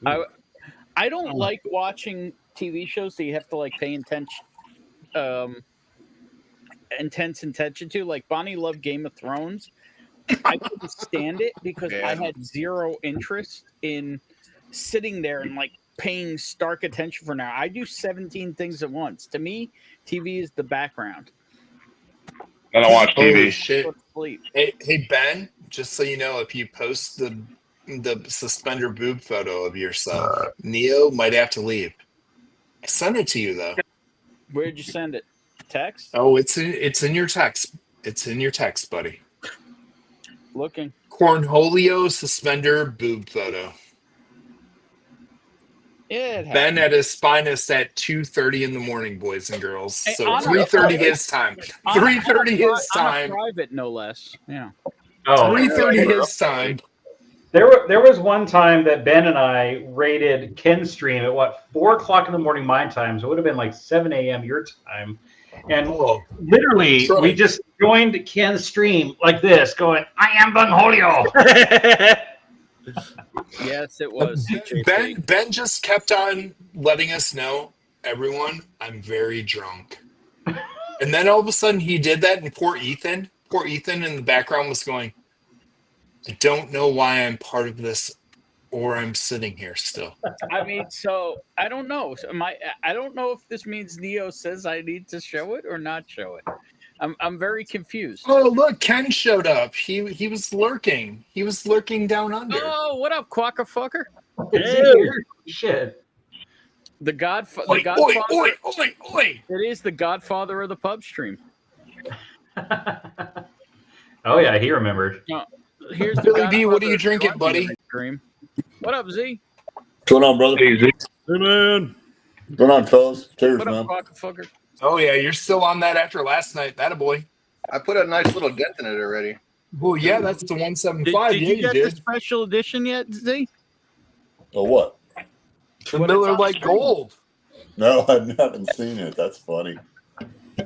Speaker 4: I don't like watching TV shows that you have to like pay intense attention to. Like Bonnie loved Game of Thrones. I couldn't stand it because I had zero interest in sitting there and like paying stark attention for now. I do 17 things at once. To me, TV is the background.
Speaker 7: I don't watch TV.
Speaker 5: Holy shit. Hey Ben, just so you know, if you post the suspender boob photo of yourself, Neo might have to leave. I sent it to you though.
Speaker 4: Where'd you send it? Text?
Speaker 5: Oh, it's in your text. It's in your text, buddy.
Speaker 4: Looking.
Speaker 5: Cornholio suspender boob photo.
Speaker 4: Yeah,
Speaker 5: Ben at his finest at 2:30 in the morning, boys and girls.
Speaker 4: Hey,
Speaker 5: So 3:30 his time. 3:30 his time.
Speaker 4: Private, no less. Yeah.
Speaker 5: 3:30 his time.
Speaker 13: There was one time that Ben and I rated Ken's stream at 4 o'clock in the morning my time, so it would have been like 7 a.m. your time. And literally, we just joined Ken's stream like this, going, "I am Bungholio."
Speaker 4: Yes, it was.
Speaker 5: Ben just kept on letting us know, everyone, I'm very drunk. And then all of a sudden he did that, and poor Ethan in the background was going, I don't know why I'm part of this or I'm sitting here still.
Speaker 4: I mean, so I don't know. So I don't know if this means Neo says I need to show it or not show it. I'm very confused.
Speaker 5: Oh, look, Ken showed up. He was lurking. He was lurking down under.
Speaker 4: Oh, what up, quackerfucker?
Speaker 13: Hey. Shit.
Speaker 4: The Godfather.
Speaker 5: Oi.
Speaker 4: It is the Godfather of the pub stream.
Speaker 13: Oh yeah, he remembered.
Speaker 4: No, here's the
Speaker 5: Billy B, what are you drinking, buddy?
Speaker 4: Stream. What up, Z?
Speaker 15: What's going on, brother?
Speaker 7: Hey, Z.
Speaker 8: Hey, man.
Speaker 15: What's going on, fellas? Cheers,
Speaker 4: What
Speaker 15: man.
Speaker 4: up, quackerfucker?
Speaker 5: Oh yeah, you're still on that after last night. That a boy.
Speaker 14: I put a nice little dent in it already.
Speaker 5: Well, yeah, that's the 175.
Speaker 4: Did
Speaker 5: Yeah,
Speaker 4: you
Speaker 5: you
Speaker 4: get
Speaker 5: did.
Speaker 4: the special edition yet, Z?
Speaker 15: Oh, what?
Speaker 5: The Miller Lite Gold.
Speaker 15: No, I haven't seen it. That's funny.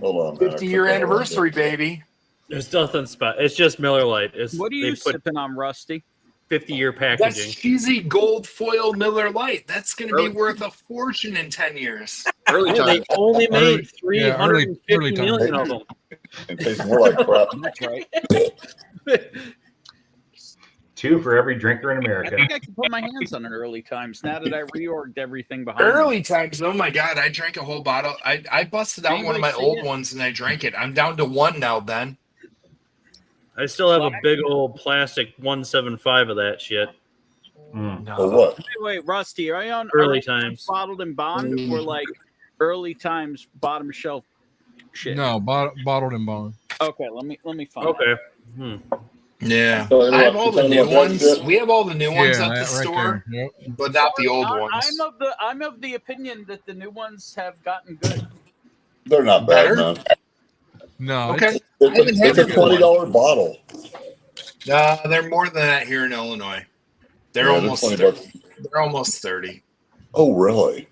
Speaker 15: Hold on, man.
Speaker 5: 50-year anniversary, baby.
Speaker 8: There's nothing special. It's just Miller Lite.
Speaker 4: What are you sipping on, Rusty?
Speaker 8: 50-year
Speaker 5: That's
Speaker 8: packaging.
Speaker 5: cheesy gold foil Miller Lite. That's going to be
Speaker 14: Early-
Speaker 5: worth a fortune in 10 years.
Speaker 14: Early
Speaker 8: Yeah, they
Speaker 14: time.
Speaker 8: only made
Speaker 12: yeah, early
Speaker 8: 350
Speaker 12: time.
Speaker 8: million of them.
Speaker 15: It tastes more like crap.
Speaker 4: That's right.
Speaker 13: 2 for every drinker in
Speaker 4: I
Speaker 13: America.
Speaker 4: think I can put my hands on an early times now that I reorged everything behind me.
Speaker 5: Early times. Oh my God. I drank a whole bottle. I busted out one of my old ones and I drank it. I'm down to 1 now, Ben.
Speaker 8: I still have a big old plastic 175 of that shit.
Speaker 15: For what?
Speaker 4: Wait, Rusty, are you on
Speaker 8: Early times.
Speaker 4: bottled and bond or like early times bottom shelf shit?
Speaker 12: No, bottled and bond.
Speaker 4: Okay, let me find
Speaker 8: Okay.
Speaker 5: Yeah.
Speaker 15: So,
Speaker 5: I have all the new ones.
Speaker 15: shit?
Speaker 5: We have all the new ones
Speaker 12: Yeah,
Speaker 5: at the
Speaker 12: that right
Speaker 5: store,
Speaker 12: there. Yep.
Speaker 5: but not the old ones.
Speaker 4: I'm of the opinion that the new ones have gotten good.
Speaker 15: They're not bad,
Speaker 5: Better?
Speaker 15: man.
Speaker 12: No,
Speaker 5: Okay.
Speaker 15: It's a $20 bottle.
Speaker 5: They're more than that here in Illinois. They're
Speaker 15: Yeah,
Speaker 5: almost
Speaker 15: $20.
Speaker 5: 30. They're almost 30.
Speaker 15: Oh, really?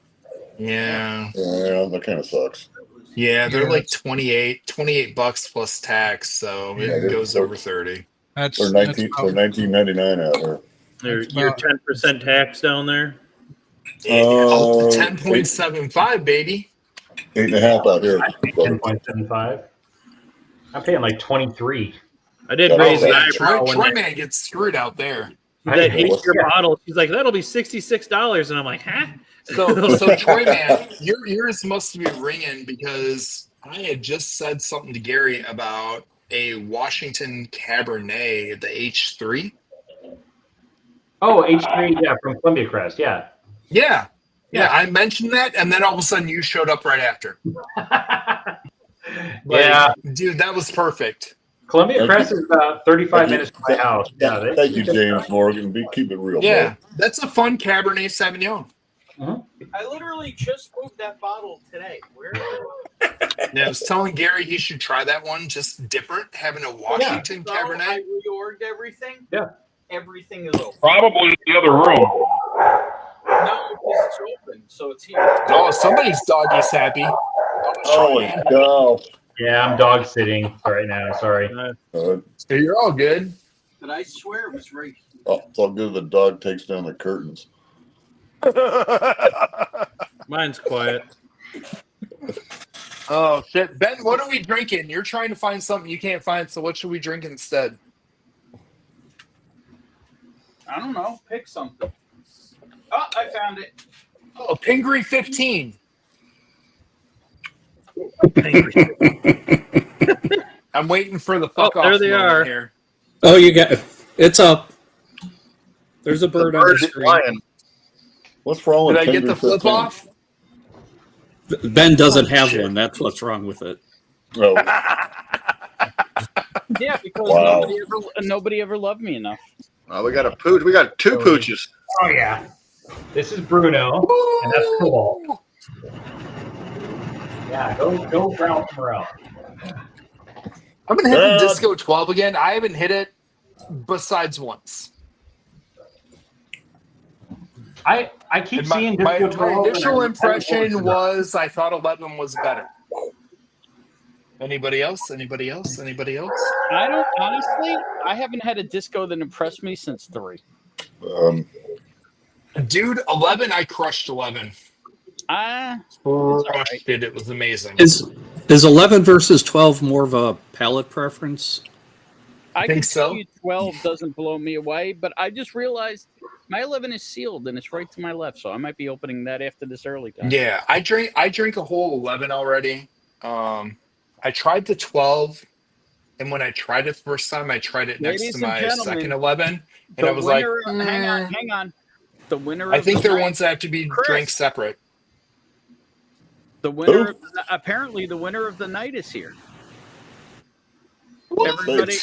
Speaker 5: Yeah.
Speaker 15: Yeah, that kind of sucks.
Speaker 5: Yeah, they're
Speaker 12: Yeah,
Speaker 5: like 28 bucks plus tax, so
Speaker 15: Yeah,
Speaker 5: it
Speaker 15: they're-
Speaker 5: goes over 30.
Speaker 12: that's
Speaker 15: They're
Speaker 12: that's
Speaker 15: 19.
Speaker 12: about-
Speaker 15: They're 19.99 out there.
Speaker 8: You're 10% tax down there.
Speaker 5: 10.75, baby.
Speaker 15: 8.5 out here.
Speaker 13: 10.75. I'm paying like 23.
Speaker 8: I did
Speaker 15: Yeah,
Speaker 8: raise an
Speaker 15: okay.
Speaker 8: eyebrow when
Speaker 5: Troy
Speaker 8: that,
Speaker 5: man gets screwed out there.
Speaker 8: that 8-year bottle. She's like, that'll be $66. And I'm like, huh?
Speaker 5: So Troy man, yours must be ringing because I had just said something to Gary about a Washington Cabernet, the H3.
Speaker 13: Oh, H3, yeah, from Columbia Crest, yeah.
Speaker 5: Yeah, I mentioned that, and then all of a sudden you showed up right after.
Speaker 13: Yeah.
Speaker 5: Dude, that was perfect.
Speaker 13: Columbia Crest is about 35 minutes from my house. Yeah,
Speaker 15: Thank you, James Morgan. Keep it real.
Speaker 5: Yeah,
Speaker 15: bro.
Speaker 5: that's a fun Cabernet Sauvignon.
Speaker 4: I literally just moved that bottle today. Where?
Speaker 5: Yeah, I was telling Gary he should try that one, just different, having a Washington
Speaker 4: So
Speaker 5: Cabernet.
Speaker 4: I reorged everything.
Speaker 13: Yeah.
Speaker 4: Everything is open.
Speaker 7: Probably in the other room.
Speaker 4: No, because it's open, so it's here.
Speaker 5: Oh, somebody's dog is happy.
Speaker 15: Holy cow.
Speaker 13: Yeah, I'm dog sitting right now. Sorry.
Speaker 5: You're all good.
Speaker 4: But I swear it was right.
Speaker 15: Oh, it's all good. The dog takes down the curtains.
Speaker 8: Mine's quiet.
Speaker 5: Oh shit, Ben, what are we drinking? You're trying to find something you can't find, so what should we drink instead?
Speaker 4: I don't know. Pick something. Oh, I found it.
Speaker 5: Oh, Pingree 15. I'm waiting for the fuck off
Speaker 8: there they
Speaker 5: moment
Speaker 8: are.
Speaker 5: here.
Speaker 11: Oh, you got it's up. There's a bird on the
Speaker 14: Bird is
Speaker 11: screen.
Speaker 14: flying.
Speaker 15: What's wrong with
Speaker 5: Did I get the
Speaker 15: Pingree
Speaker 5: flip
Speaker 15: 15?
Speaker 5: off?
Speaker 11: Ben doesn't have
Speaker 5: shit.
Speaker 11: one. That's what's wrong with it.
Speaker 15: Oh,
Speaker 4: Yeah, because
Speaker 15: Wow.
Speaker 4: nobody ever loved me enough.
Speaker 14: We got a pooch. We got 2 pooches.
Speaker 13: Oh, yeah. This is Bruno, and that's Cobalt. Yeah, go Brown Morel.
Speaker 5: I'm gonna hit the Disco 12 again. I haven't hit it besides once.
Speaker 13: I keep
Speaker 5: And
Speaker 13: seeing
Speaker 5: my
Speaker 13: Disco 12.
Speaker 5: initial
Speaker 13: and
Speaker 5: impression was I thought 11 was better. Anybody else? Anybody else? Anybody else?
Speaker 4: I don't honestly. I haven't had a disco that impressed me since 3.
Speaker 5: Dude, 11. I crushed 11. Crushed it. It was amazing.
Speaker 11: Is 11 versus 12 more of a palate preference?
Speaker 4: I
Speaker 5: think
Speaker 4: can
Speaker 5: so.
Speaker 4: tell you 12 doesn't blow me away, but I just realized my 11 is sealed and it's right to my left, so I might be opening that after this early time.
Speaker 5: Yeah, I drink a whole 11 already. I tried the 12, and when I tried it the first time, I tried it next
Speaker 4: Ladies
Speaker 5: to
Speaker 4: and
Speaker 5: my
Speaker 4: gentlemen,
Speaker 5: second 11, and
Speaker 4: The
Speaker 5: I was like,
Speaker 4: winner, hang on. The winner.
Speaker 5: I
Speaker 4: of
Speaker 5: think
Speaker 4: the
Speaker 5: they're
Speaker 4: night-
Speaker 5: ones that have to be
Speaker 4: Chris.
Speaker 5: drank separate.
Speaker 4: The winner. Apparently, the winner of the night is here. Everybody.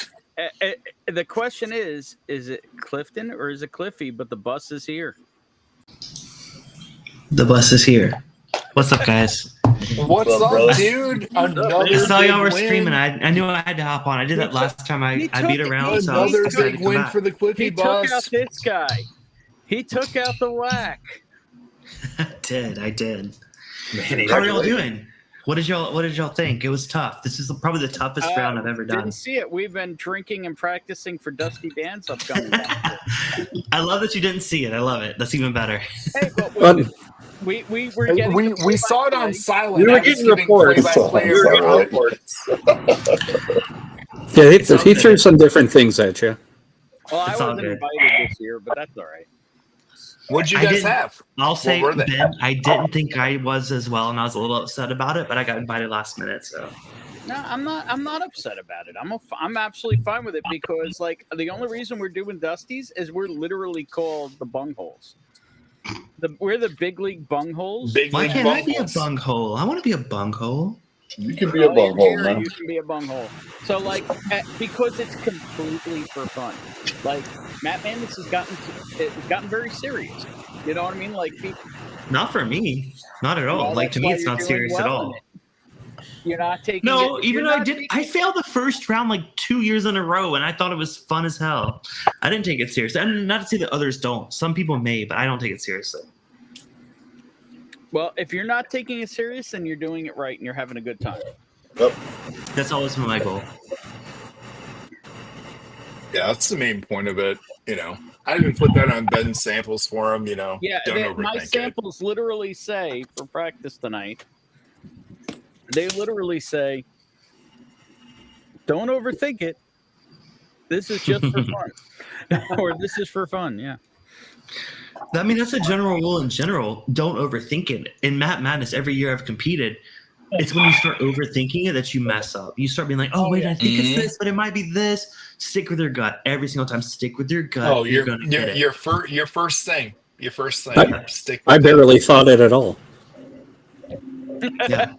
Speaker 4: The question is it Clifton or is it Cliffy? But the bus is here.
Speaker 16: The bus is here. What's up, guys?
Speaker 5: What's up,
Speaker 15: brother?
Speaker 5: dude? Another
Speaker 16: I saw y'all were
Speaker 5: big win.
Speaker 16: streaming. I knew I had to hop on. I did that last time I beat around. So I was
Speaker 5: Another
Speaker 16: excited
Speaker 5: big
Speaker 16: to come
Speaker 5: win
Speaker 16: back.
Speaker 5: for the Clippy
Speaker 4: He
Speaker 5: boss.
Speaker 4: took out this guy. He took out the whack.
Speaker 16: I did.
Speaker 13: Man,
Speaker 16: How are y'all doing? What did y'all think? It was tough. This is probably the toughest round I've ever done.
Speaker 4: Didn't see it. We've been drinking and practicing for Dusty Dan's upcoming.
Speaker 16: I love that you didn't see it. I love it. That's even better.
Speaker 4: Hey, but we were getting
Speaker 5: we saw it on silent.
Speaker 11: We were
Speaker 5: I was
Speaker 11: getting
Speaker 5: giving
Speaker 11: reports.
Speaker 5: play-by-play
Speaker 11: We were getting
Speaker 5: around.
Speaker 11: reports. Yeah, he threw some different things at you.
Speaker 4: Well, I
Speaker 16: It's all
Speaker 4: wasn't
Speaker 16: good.
Speaker 4: invited this year, but that's all right.
Speaker 5: What'd you
Speaker 16: I
Speaker 5: guys
Speaker 16: didn't-
Speaker 5: have?
Speaker 16: I'll say,
Speaker 5: were they?
Speaker 16: Ben, I didn't think I was as well, and I was a little upset about it, but I got invited last minute, so.
Speaker 4: No, I'm not upset about it. I'm absolutely fine with it because like the only reason we're doing Dusties is we're literally called the Bungholes. We're the Big League Bungholes.
Speaker 16: Why can't I be a bunghole? I want to be a bunghole.
Speaker 15: You can be a bunghole, man.
Speaker 4: You can be a bunghole. So like because it's completely for fun. Like Matt Madness has gotten very serious. You know what I mean? Like
Speaker 16: Not for me. Not at all.
Speaker 4: Well,
Speaker 16: Like, to
Speaker 4: that's
Speaker 16: me,
Speaker 4: why
Speaker 16: it's
Speaker 4: you're
Speaker 16: not
Speaker 4: doing
Speaker 16: serious at
Speaker 4: well
Speaker 16: all.
Speaker 4: in it. You're not taking
Speaker 16: No,
Speaker 4: it-
Speaker 16: even
Speaker 4: you're
Speaker 16: though I
Speaker 4: not
Speaker 16: did,
Speaker 4: taking-
Speaker 16: I failed the first round like 2 years in a row, and I thought it was fun as hell. I didn't take it seriously. And not to say that others don't. Some people may, but I don't take it seriously.
Speaker 4: Well, if you're not taking it serious, then you're doing it right and you're having a good time.
Speaker 16: That's always been my goal.
Speaker 5: Yeah, that's the main point of it. You know, I even put that on Ben's samples for him. You know,
Speaker 4: Yeah,
Speaker 5: don't
Speaker 4: my
Speaker 5: overthink it.
Speaker 4: samples literally say for practice tonight. They literally say, "Don't overthink it. This is just for fun," or "This is for fun." Yeah.
Speaker 16: I mean, that's a general rule in general. Don't overthink it. In Matt Madness, every year I've competed, it's when you start overthinking it that you mess up. You start being like, oh, wait, I think it's this, but it might be this. Stick with your gut. Every single time, stick with your gut.
Speaker 5: Oh,
Speaker 16: you're going to get it.
Speaker 5: your first thing. Your first thing. Stick with
Speaker 11: I
Speaker 5: it.
Speaker 11: barely thought it at all.
Speaker 16: Yeah.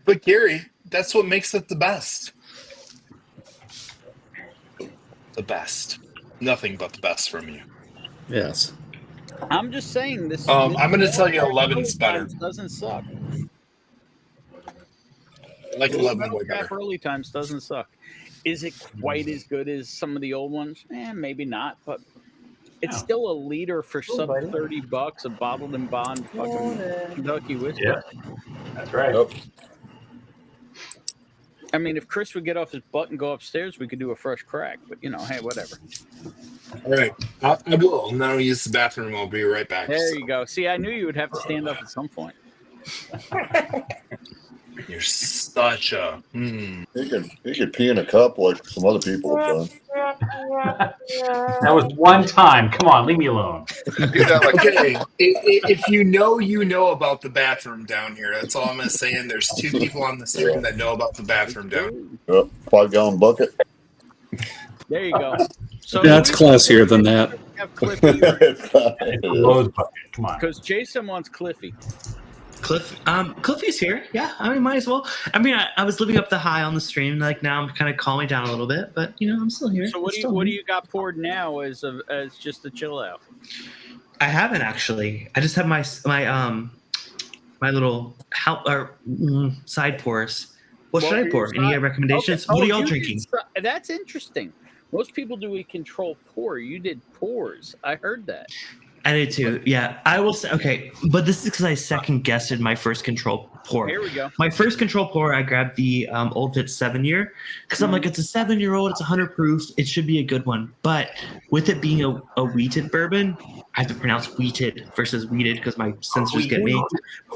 Speaker 5: But Gary, that's what makes it the best. The best. Nothing but the best from you.
Speaker 11: Yes.
Speaker 4: I'm just saying this.
Speaker 5: I'm going to tell you 11's better.
Speaker 4: Doesn't suck.
Speaker 5: I like 11 way
Speaker 4: Metal Trap
Speaker 5: better.
Speaker 4: early times doesn't suck. Is it quite as good as some of the old ones? Maybe not, but it's still a leader for sub $30, a bottled and bond fucking Kentucky whiskey.
Speaker 13: Yeah, that's right.
Speaker 4: I mean, if Chris would get off his butt and go upstairs, we could do a fresh crack. But hey, whatever.
Speaker 5: All right. I will. Now use the bathroom. I'll be right back.
Speaker 4: There you go. See, I knew you would have to stand up at some point.
Speaker 5: You're such a.
Speaker 15: He could pee in a cup like some other people have done.
Speaker 13: That was one time. Come on, leave me alone.
Speaker 5: Okay, if you know about the bathroom down here, that's all I'm going to say. And there's 2 people on the stream that know about the bathroom down here.
Speaker 15: 5-gallon bucket.
Speaker 4: There you go. So
Speaker 11: That's classier than that.
Speaker 4: have Cliffy.
Speaker 13: Lowe's bucket. Come on.
Speaker 4: Because Jason wants Cliffy.
Speaker 16: Cliffy's here. Yeah, I mean, might as well. I mean, I was living up the high on the stream. Like now, I'm kind of calming down a little bit, but I'm still here.
Speaker 4: So what do you got poured now as just a chill out?
Speaker 16: I haven't actually. I just have my little side pours. What should I pour? Any recommendations?
Speaker 4: Okay.
Speaker 16: What are y'all
Speaker 4: you
Speaker 16: drinking?
Speaker 4: That's interesting. Most people do a control pour. You did pours. I heard that.
Speaker 16: I did too. Yeah, I will say, okay, but this is because I second guessed my first control pour.
Speaker 4: Here we go.
Speaker 16: My first control pour, I grabbed the Old Fit 7-year because I'm like, it's a 7-year-old, it's 100 proof, it should be a good one. But with it being a wheated bourbon, I have to pronounce wheated versus wheated because my censors get me.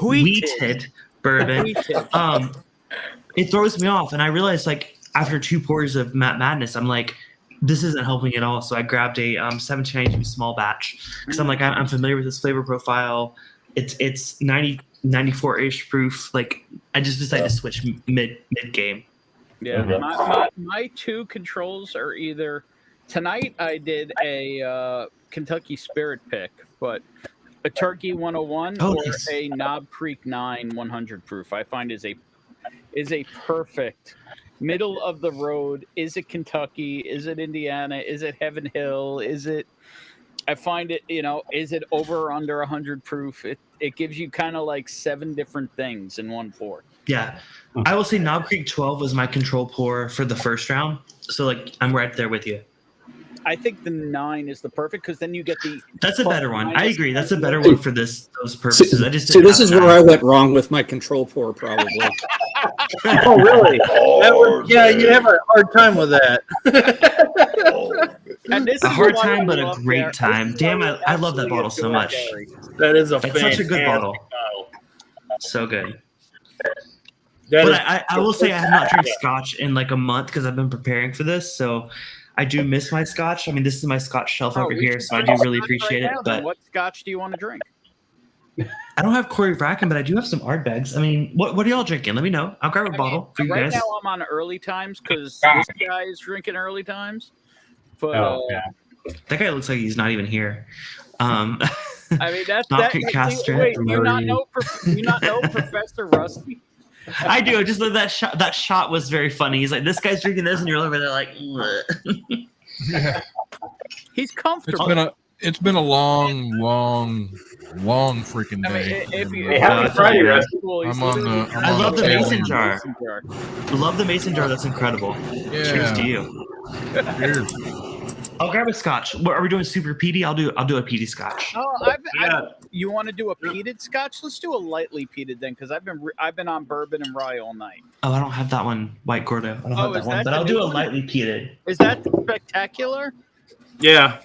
Speaker 16: Wheated bourbon.
Speaker 4: Wheated.
Speaker 16: It throws me off, and I realized like after 2 pours of Matt Madness, I'm like, this isn't helping at all. So I grabbed a 1792 small batch because I'm like, I'm familiar with this flavor profile. It's 94-ish proof. Like I just decided to switch mid game.
Speaker 4: Yeah, my 2 controls are either tonight. I did a Kentucky Spirit pick, but a Turkey 101 or
Speaker 16: nice.
Speaker 4: a Knob Creek 9 100 proof. I find is a perfect middle of the road. Is it Kentucky? Is it Indiana? Is it Heaven Hill? Is it I find it, is it over or under 100 proof? It gives you kind of like 7 different things in one pour.
Speaker 16: Yeah. I will say Knob Creek 12 was my control pour for the first round. So, like, I'm right there with you.
Speaker 4: I think the 9 is the perfect because then you get the.
Speaker 16: That's a better one. I agree. That's a better one for those purposes. I just
Speaker 11: See, this is where I went wrong with my control pour, probably.
Speaker 8: Oh, really? Yeah, you'd have a hard time with that.
Speaker 4: And this
Speaker 16: a
Speaker 4: is
Speaker 16: hard
Speaker 4: what I
Speaker 16: time, but a
Speaker 4: love
Speaker 16: great
Speaker 4: there.
Speaker 16: time. Damn, I love that bottle so much.
Speaker 8: That is
Speaker 16: It's such a good bottle. So good.
Speaker 8: That
Speaker 16: But
Speaker 8: is-
Speaker 16: I will say I have not drank scotch in like a month because I've been preparing for this. So I do miss my scotch. I mean, this is my scotch shelf over here, so I do really appreciate it. But
Speaker 4: what scotch do you want to drink?
Speaker 16: I don't have Corey Bracken, but I do have some Ardbegs. I mean, what are y'all drinking? Let me know. I'll grab a bottle for you
Speaker 4: Right
Speaker 16: guys.
Speaker 4: now I'm on early times because this guy is drinking early times. But
Speaker 16: That guy looks like he's not even here.
Speaker 4: I mean, that's
Speaker 16: Not
Speaker 4: that.
Speaker 16: good cast
Speaker 4: Wait,
Speaker 16: strength,
Speaker 4: do you not
Speaker 16: Murray.
Speaker 4: know Professor Rusty?
Speaker 16: I do. I just thought that shot was very funny. He's like, this guy's drinking this, and you're over there like,
Speaker 12: Yeah.
Speaker 4: He's comfortable.
Speaker 12: It's been a long freaking day.
Speaker 13: happy Friday, Rusty.
Speaker 12: I'm on the.
Speaker 16: I love the
Speaker 12: tail
Speaker 16: mason
Speaker 12: end.
Speaker 16: jar. Love the mason jar. That's incredible. Cheers to you.
Speaker 12: Cheers.
Speaker 16: I'll grab a scotch. What, are we doing super peaty? I'll do a peaty scotch.
Speaker 4: Oh, you want to do a peated scotch? Let's do a lightly peated then, because I've been on bourbon and rye all night.
Speaker 16: Oh, I don't have that one, White Gordo. I don't have that one, but I'll do a lightly peated.
Speaker 4: Is that spectacular?
Speaker 8: Yeah.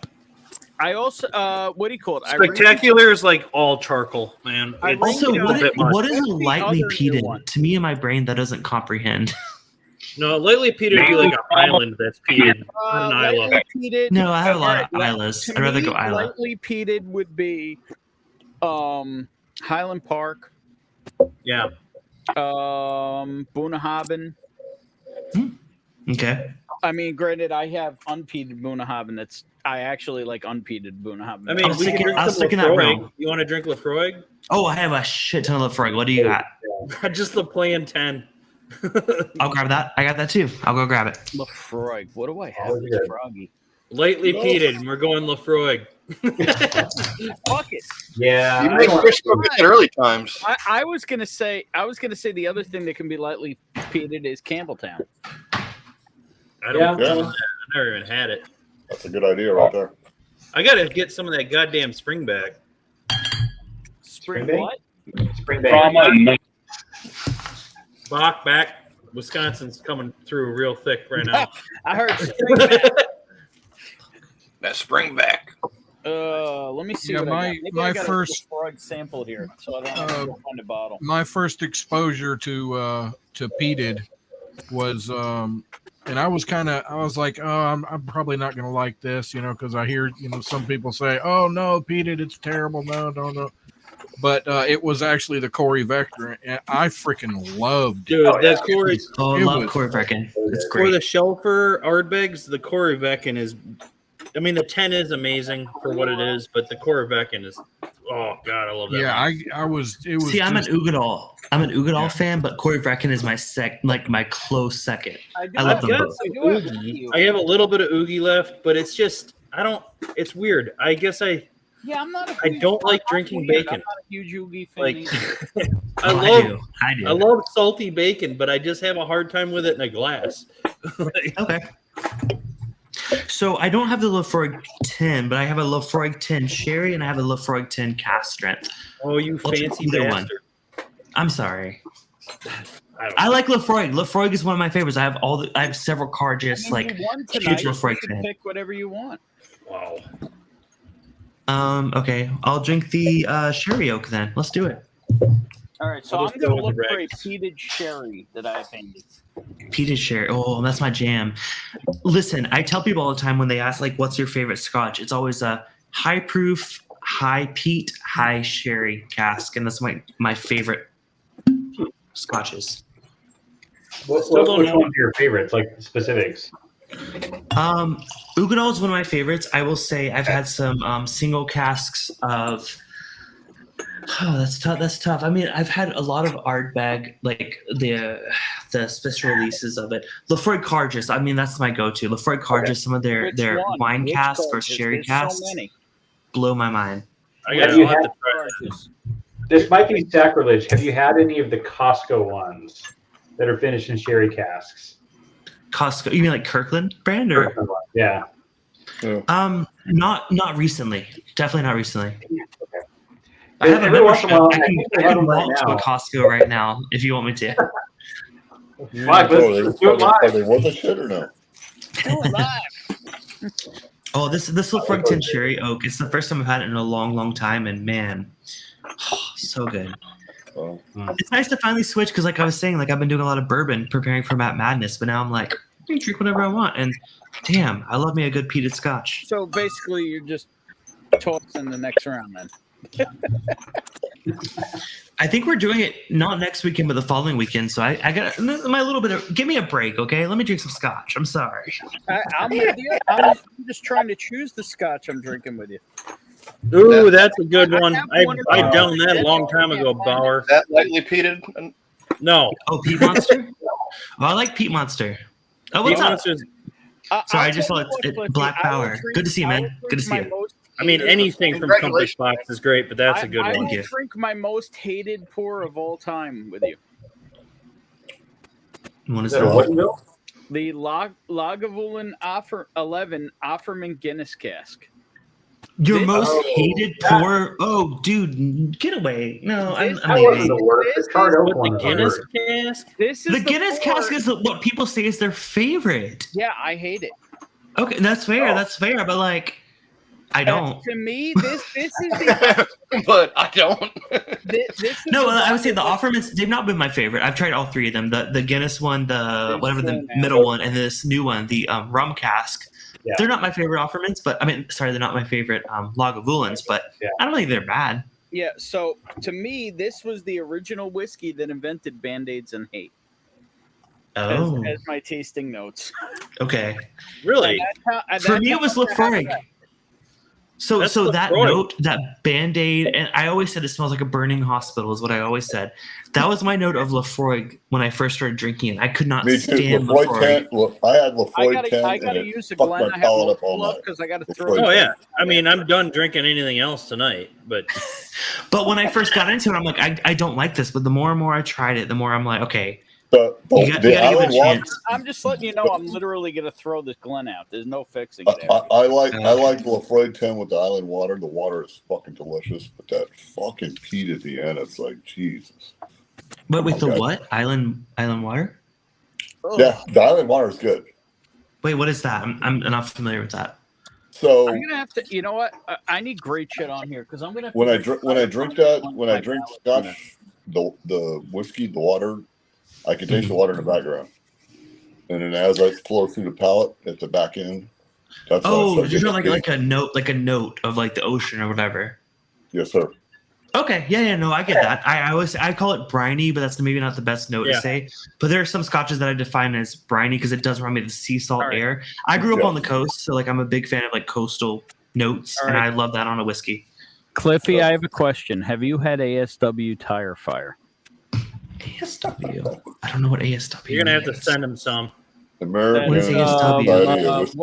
Speaker 4: I also what do you call it?
Speaker 8: Spectacular is like all charcoal, man. It's
Speaker 16: Also,
Speaker 8: a bit much.
Speaker 16: what is a lightly
Speaker 4: other new
Speaker 16: peated?
Speaker 4: one?
Speaker 16: To me, in my brain, that doesn't comprehend.
Speaker 8: No, lightly peated would be like a Highland that's peated. Not an Isla.
Speaker 4: Lightly peated.
Speaker 16: No, I have a lot of
Speaker 4: Alright,
Speaker 16: Islas.
Speaker 4: to
Speaker 16: I'd rather
Speaker 4: me,
Speaker 16: go Isla.
Speaker 4: Lightly peated would be Highland Park,
Speaker 8: Yeah.
Speaker 4: Bunnahabhain.
Speaker 16: Okay.
Speaker 4: I mean, granted, I have unpeated Bunnahabhain. I actually like unpeated Bunnahabhain.
Speaker 8: I mean, we can drink some Lefroy. You want to drink Lefroy?
Speaker 16: Oh, I have a shit ton of Lefroy. What do you got?
Speaker 8: Just the plain 10.
Speaker 16: I'll grab that. I got that too. I'll go grab it.
Speaker 4: Lefroy. What do I have? It's froggy.
Speaker 8: Lightly peated, and we're going Lefroy.
Speaker 4: Fuck it.
Speaker 13: Yeah.
Speaker 14: You make Frisco good early times.
Speaker 4: I was gonna say the other thing that can be lightly peated is Campbelltown.
Speaker 8: I don't know that. I never even had it.
Speaker 15: That's a good idea right there.
Speaker 8: I gotta get some of that goddamn spring back.
Speaker 4: Spring what?
Speaker 13: Spring Bay.
Speaker 8: Bach back. Wisconsin's coming through real thick right now.
Speaker 4: I heard spring back.
Speaker 14: That spring back.
Speaker 4: Let me see.
Speaker 12: Yeah,
Speaker 4: what I got. Maybe
Speaker 12: my
Speaker 4: I got
Speaker 12: first-
Speaker 4: a Lefroy sample here, so I don't have to go find a bottle.
Speaker 12: My first exposure to peated was and I was like, oh, I'm probably not gonna like this, because I hear some people say, oh no, peated, it's terrible, no. But it was actually the Corey Vector, and I freaking loved it.
Speaker 8: Dude, that Corey.
Speaker 16: Oh, I
Speaker 12: It
Speaker 16: love
Speaker 12: was-
Speaker 16: Corey Bracken. It's
Speaker 8: For
Speaker 16: great.
Speaker 8: the Shelfer Ardbegs, the Corey Veckin is. I mean, the 10 is amazing for what it is, but the Corey Veckin is. Oh God, I love that.
Speaker 12: Yeah,
Speaker 8: one.
Speaker 12: I was. It was.
Speaker 16: See, I'm an
Speaker 12: just-
Speaker 16: Ugadal. I'm an Ugadal fan, but Corey Bracken is my close second. I love them both.
Speaker 8: I have a little bit of Oogie left, but it's just It's weird. I guess I
Speaker 4: I'm
Speaker 8: don't like drinking bacon.
Speaker 4: I'm not a huge Oogie fan.
Speaker 8: Like
Speaker 4: either.
Speaker 8: I
Speaker 16: do.
Speaker 8: I love salty bacon, but I just have a hard time with it in a glass.
Speaker 16: Okay. So I don't have the Lefroy 10, but I have a Lefroy 10 Sherry and I have a Lefroy 10 Cast Strength.
Speaker 8: Oh, you
Speaker 16: I'll take
Speaker 8: fancy
Speaker 16: either one.
Speaker 8: bastard.
Speaker 16: I'm sorry. I like Lefroy. Lefroy is one of my favorites. I have several Cargis, like
Speaker 4: You won
Speaker 16: huge
Speaker 4: tonight,
Speaker 16: Lefroy
Speaker 4: you can
Speaker 16: fan.
Speaker 4: pick whatever you want.
Speaker 8: Wow.
Speaker 16: Okay, I'll drink the Sherry Oak then. Let's do it.
Speaker 4: All right, so
Speaker 8: I'll
Speaker 4: I'm
Speaker 8: just
Speaker 4: going to
Speaker 8: go
Speaker 4: look
Speaker 8: with the
Speaker 4: for a
Speaker 8: Rex.
Speaker 4: peated sherry that I painted.
Speaker 16: Peated Sherry. Oh, that's my jam. Listen, I tell people all the time when they ask, like, what's your favorite scotch? It's always a high proof, high peat, high sherry cask. And that's my favorite scotches.
Speaker 13: Which ones are your favorites, like specifics?
Speaker 16: Ugadal is one of my favorites. I will say I've had some single casks of. Oh, that's tough. That's tough. I mean, I've had a lot of Ardbeg, like the special releases of it. Lefroy Cargis. I mean, that's my go-to. Lefroy Cargis. Some of their
Speaker 4: Which one?
Speaker 16: wine
Speaker 4: Which
Speaker 16: casks or
Speaker 4: Cargis?
Speaker 16: sherry
Speaker 4: There's
Speaker 16: casks.
Speaker 4: So many.
Speaker 16: blow my mind.
Speaker 13: This might be sacrilege. Have you had any of the Costco ones that are finished in sherry casks?
Speaker 16: Costco? You mean like Kirkland brand or?
Speaker 13: Kirkland one, yeah.
Speaker 16: Not recently. Definitely not recently.
Speaker 13: Okay.
Speaker 16: I have a
Speaker 13: Every once in
Speaker 16: membership.
Speaker 13: a while,
Speaker 16: I can walk to a Costco right now if you want me to.
Speaker 13: Mike, let's do it live.
Speaker 15: Are they worth a shit or no?
Speaker 4: Do it live.
Speaker 16: Oh, this Lafroig Tin Cherry Oak. It's the first time I've had it in a long time, and man, so good.
Speaker 15: Oh.
Speaker 16: It's nice to finally switch because, like I was saying, like I've been doing a lot of bourbon preparing for Matt Madness, but now I'm like, I can drink whatever I want, and damn, I love me a good peated Scotch.
Speaker 4: So basically, you're just tossing the next round, then.
Speaker 16: I think we're doing it not next weekend, but the following weekend. So I got my little bit of. Give me a break, okay? Let me drink some Scotch. I'm sorry.
Speaker 4: I'm with you. I'm just trying to choose the Scotch I'm drinking with you.
Speaker 8: Ooh, that's a good one. I downed that a long time ago, Bauer.
Speaker 14: That lightly peated?
Speaker 8: No.
Speaker 16: Oh, Peat Monster? I like Peat Monster. Oh, what's up? Sorry, I just saw it. Black Power. Good to see you, man. Good to see you.
Speaker 8: I mean, anything from Compass Box is great, but that's a good one.
Speaker 4: I will drink my most hated pour of all time with you.
Speaker 16: What is
Speaker 13: that?
Speaker 4: The Lagavulin 11 Offerman Guinness cask.
Speaker 16: Your most hated pour? Oh, dude, get away! No, I'm leaving.
Speaker 8: The Guinness cask.
Speaker 16: The Guinness cask is what people say is their favorite.
Speaker 4: Yeah, I hate it.
Speaker 16: Okay, that's fair. That's fair. But like, I don't.
Speaker 4: To me, this is the.
Speaker 14: But I don't.
Speaker 4: This is
Speaker 16: no, I would say the Offermans. They've not been my favorite. I've tried all three of them. The Guinness one, the whatever the middle one, and this new one, the rum cask. Yeah. They're not my favorite Offermans, but they're not my favorite Lagavulins, but I don't think they're bad.
Speaker 4: Yeah, so to me, this was the original whiskey that invented Band-Aids and hate.
Speaker 16: Oh.
Speaker 4: As my tasting notes.
Speaker 16: Okay.
Speaker 8: Really?
Speaker 16: For me, it was Lafroig. So that note, that Band-Aid, and I always said it smells like a burning hospital is what I always said. That was my note of Lafroig when I first started drinking it. I could not stand Lafroig.
Speaker 15: I had Lafroig 10
Speaker 4: I gotta use the Glen. I have to pull up because I gotta throw it.
Speaker 8: Oh yeah, I mean I'm done drinking anything else tonight, but
Speaker 16: when I first got into it, I'm like I don't like this. But the more and more I tried it, the more I'm like, okay.
Speaker 4: I'm just letting you know I'm literally gonna throw this Glen out. There's no fixing it.
Speaker 15: I like Lafroig 10 with the island water. The water is fucking delicious, but that fucking peat at the end, it's like Jesus.
Speaker 16: But with the what? Island water?
Speaker 4: Oh.
Speaker 15: Yeah, the island water is good.
Speaker 16: Wait, what is that? I'm not familiar with that.
Speaker 15: So
Speaker 4: I'm gonna have to. You know what? I need great shit on here because I'm gonna.
Speaker 15: When I drink Scotch, the whiskey, the water, I can taste the water in the background, and then as I flow through the palate at the back end.
Speaker 16: You're talking like a note of like the ocean or whatever.
Speaker 15: Yes, sir.
Speaker 16: Okay, no, I get that. I call it briny, but that's maybe not the best note to say. But there are some scotches that I define as briny because it does remind me of the sea salt air. I grew up on the coast, so like I'm a big fan of like coastal notes, and I love that on a whiskey.
Speaker 4: Cliffy, I have a question. Have you had ASW tire fire?
Speaker 16: ASW? I don't know what ASW.
Speaker 8: You're gonna have to send him some.
Speaker 15: American.
Speaker 16: What is ASW?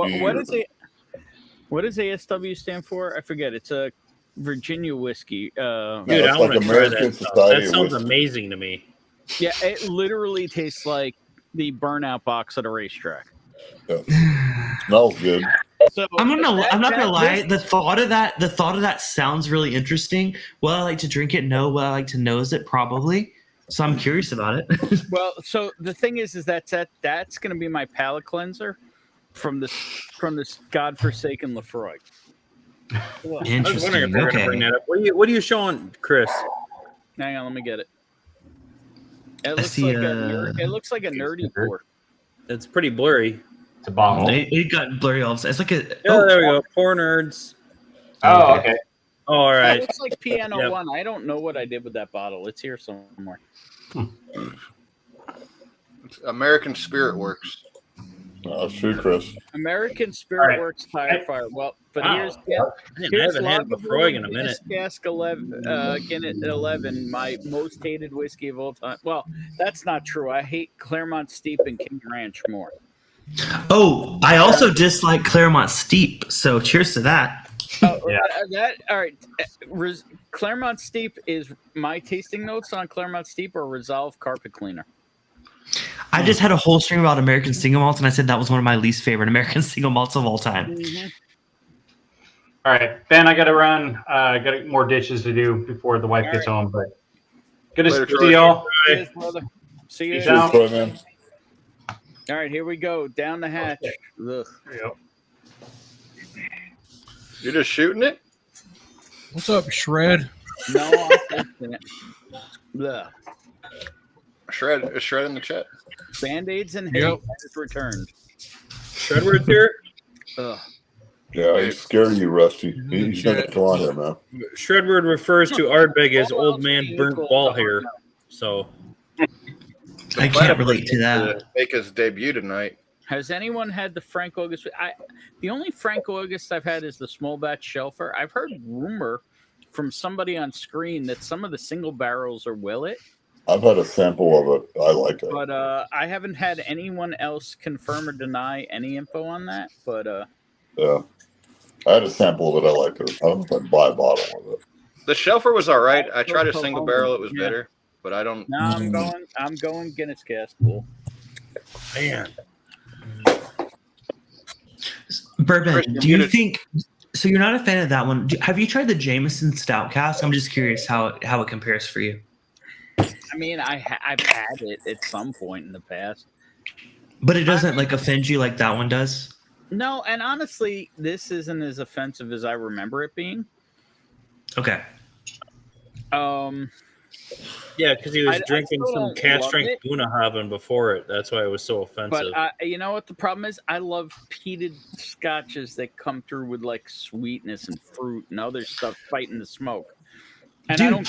Speaker 4: What does ASW stand for? I forget. It's a Virginia whiskey.
Speaker 8: Dude, I want to try that stuff. That sounds amazing to me.
Speaker 4: Yeah, it literally tastes like the burnout box at a racetrack.
Speaker 15: Smells good.
Speaker 16: So I'm not gonna lie. The thought of that sounds really interesting. Will I like to drink it? No. Will I like to nose it? Probably. So I'm curious about it.
Speaker 4: Well, so the thing is that's going to be my palate cleanser from this godforsaken Lafroig.
Speaker 16: Interesting.
Speaker 8: I was wondering if they're going to bring that up. What are you showing, Chris?
Speaker 4: Hang on, let me get it. It looks like a nerdy pour.
Speaker 8: It's pretty blurry.
Speaker 13: It's a bottle.
Speaker 16: It got blurry all of a sudden. It's like a.
Speaker 8: There we go. Pour nerds.
Speaker 13: Oh, okay.
Speaker 8: Oh, all right.
Speaker 4: It looks like Piano One. I don't know what I did with that bottle. It's here somewhere.
Speaker 14: American Spirit Works.
Speaker 15: That's true, Chris.
Speaker 4: American Spirit Works Tire Fire. Well, but here's
Speaker 8: I haven't had Lafroig in a minute.
Speaker 4: Cask 11, Guinness 11, my most hated whiskey of all time. Well, that's not true. I hate Claremont Steep and King Ranch more.
Speaker 16: Oh, I also dislike Claremont Steep. So cheers to that.
Speaker 4: All right. Claremont Steep is my tasting notes on Claremont Steep or Resolve Carpet Cleaner.
Speaker 16: I just had a whole string about American single malts, and I said that was one of my least favorite American single malts of all time.
Speaker 4: Mm-hmm.
Speaker 13: All right, Ben, I got to run. I got more dishes to do before the wife gets home. But good to see y'all.
Speaker 4: Cheers, brother. See you.
Speaker 15: Cheers, man.
Speaker 4: All right, here we go. Down the hatch. Ugh.
Speaker 13: Yep.
Speaker 14: You're just shooting it?
Speaker 12: What's up, Shred?
Speaker 4: No, I'm tasting it. Ugh.
Speaker 14: Shred in the chat.
Speaker 4: Band-Aids and hate has returned.
Speaker 8: Shredward's here.
Speaker 4: Ugh.
Speaker 15: Yeah, he's scaring you, Rusty. He's not going to come on here, man.
Speaker 8: Shredward refers to Ardbeg as old man burnt ball hair. So
Speaker 16: I can't relate to that.
Speaker 14: Make his debut tonight.
Speaker 4: Has anyone had the Frank August? The only Frank August I've had is the small batch Shelfer. I've heard rumor from somebody on screen that some of the single barrels are Willet.
Speaker 15: I've had a sample of it. I like it.
Speaker 4: But I haven't had anyone else confirm or deny any info on that. But
Speaker 15: yeah, I had a sample of it. I liked it. I don't know if I'd buy a bottle of it.
Speaker 14: The Shelfer was all right. I tried a single barrel. It was bitter, but I don't.
Speaker 4: No, I'm going Guinness Cask Pool.
Speaker 8: Man.
Speaker 16: Bourbon, do you think so? You're not a fan of that one. Have you tried the Jameson Stout Cask? I'm just curious how it compares for you.
Speaker 4: I mean, I've had it at some point in the past,
Speaker 16: but it doesn't like offend you like that one does.
Speaker 4: No, and honestly, this isn't as offensive as I remember it being.
Speaker 16: Okay.
Speaker 8: Yeah, because he was drinking some cat strength Bunnahaven before it. That's why it was so offensive.
Speaker 4: But you know what the problem is? I love peated scotches that come through with like sweetness and fruit and other stuff fighting the smoke. And
Speaker 16: Dude,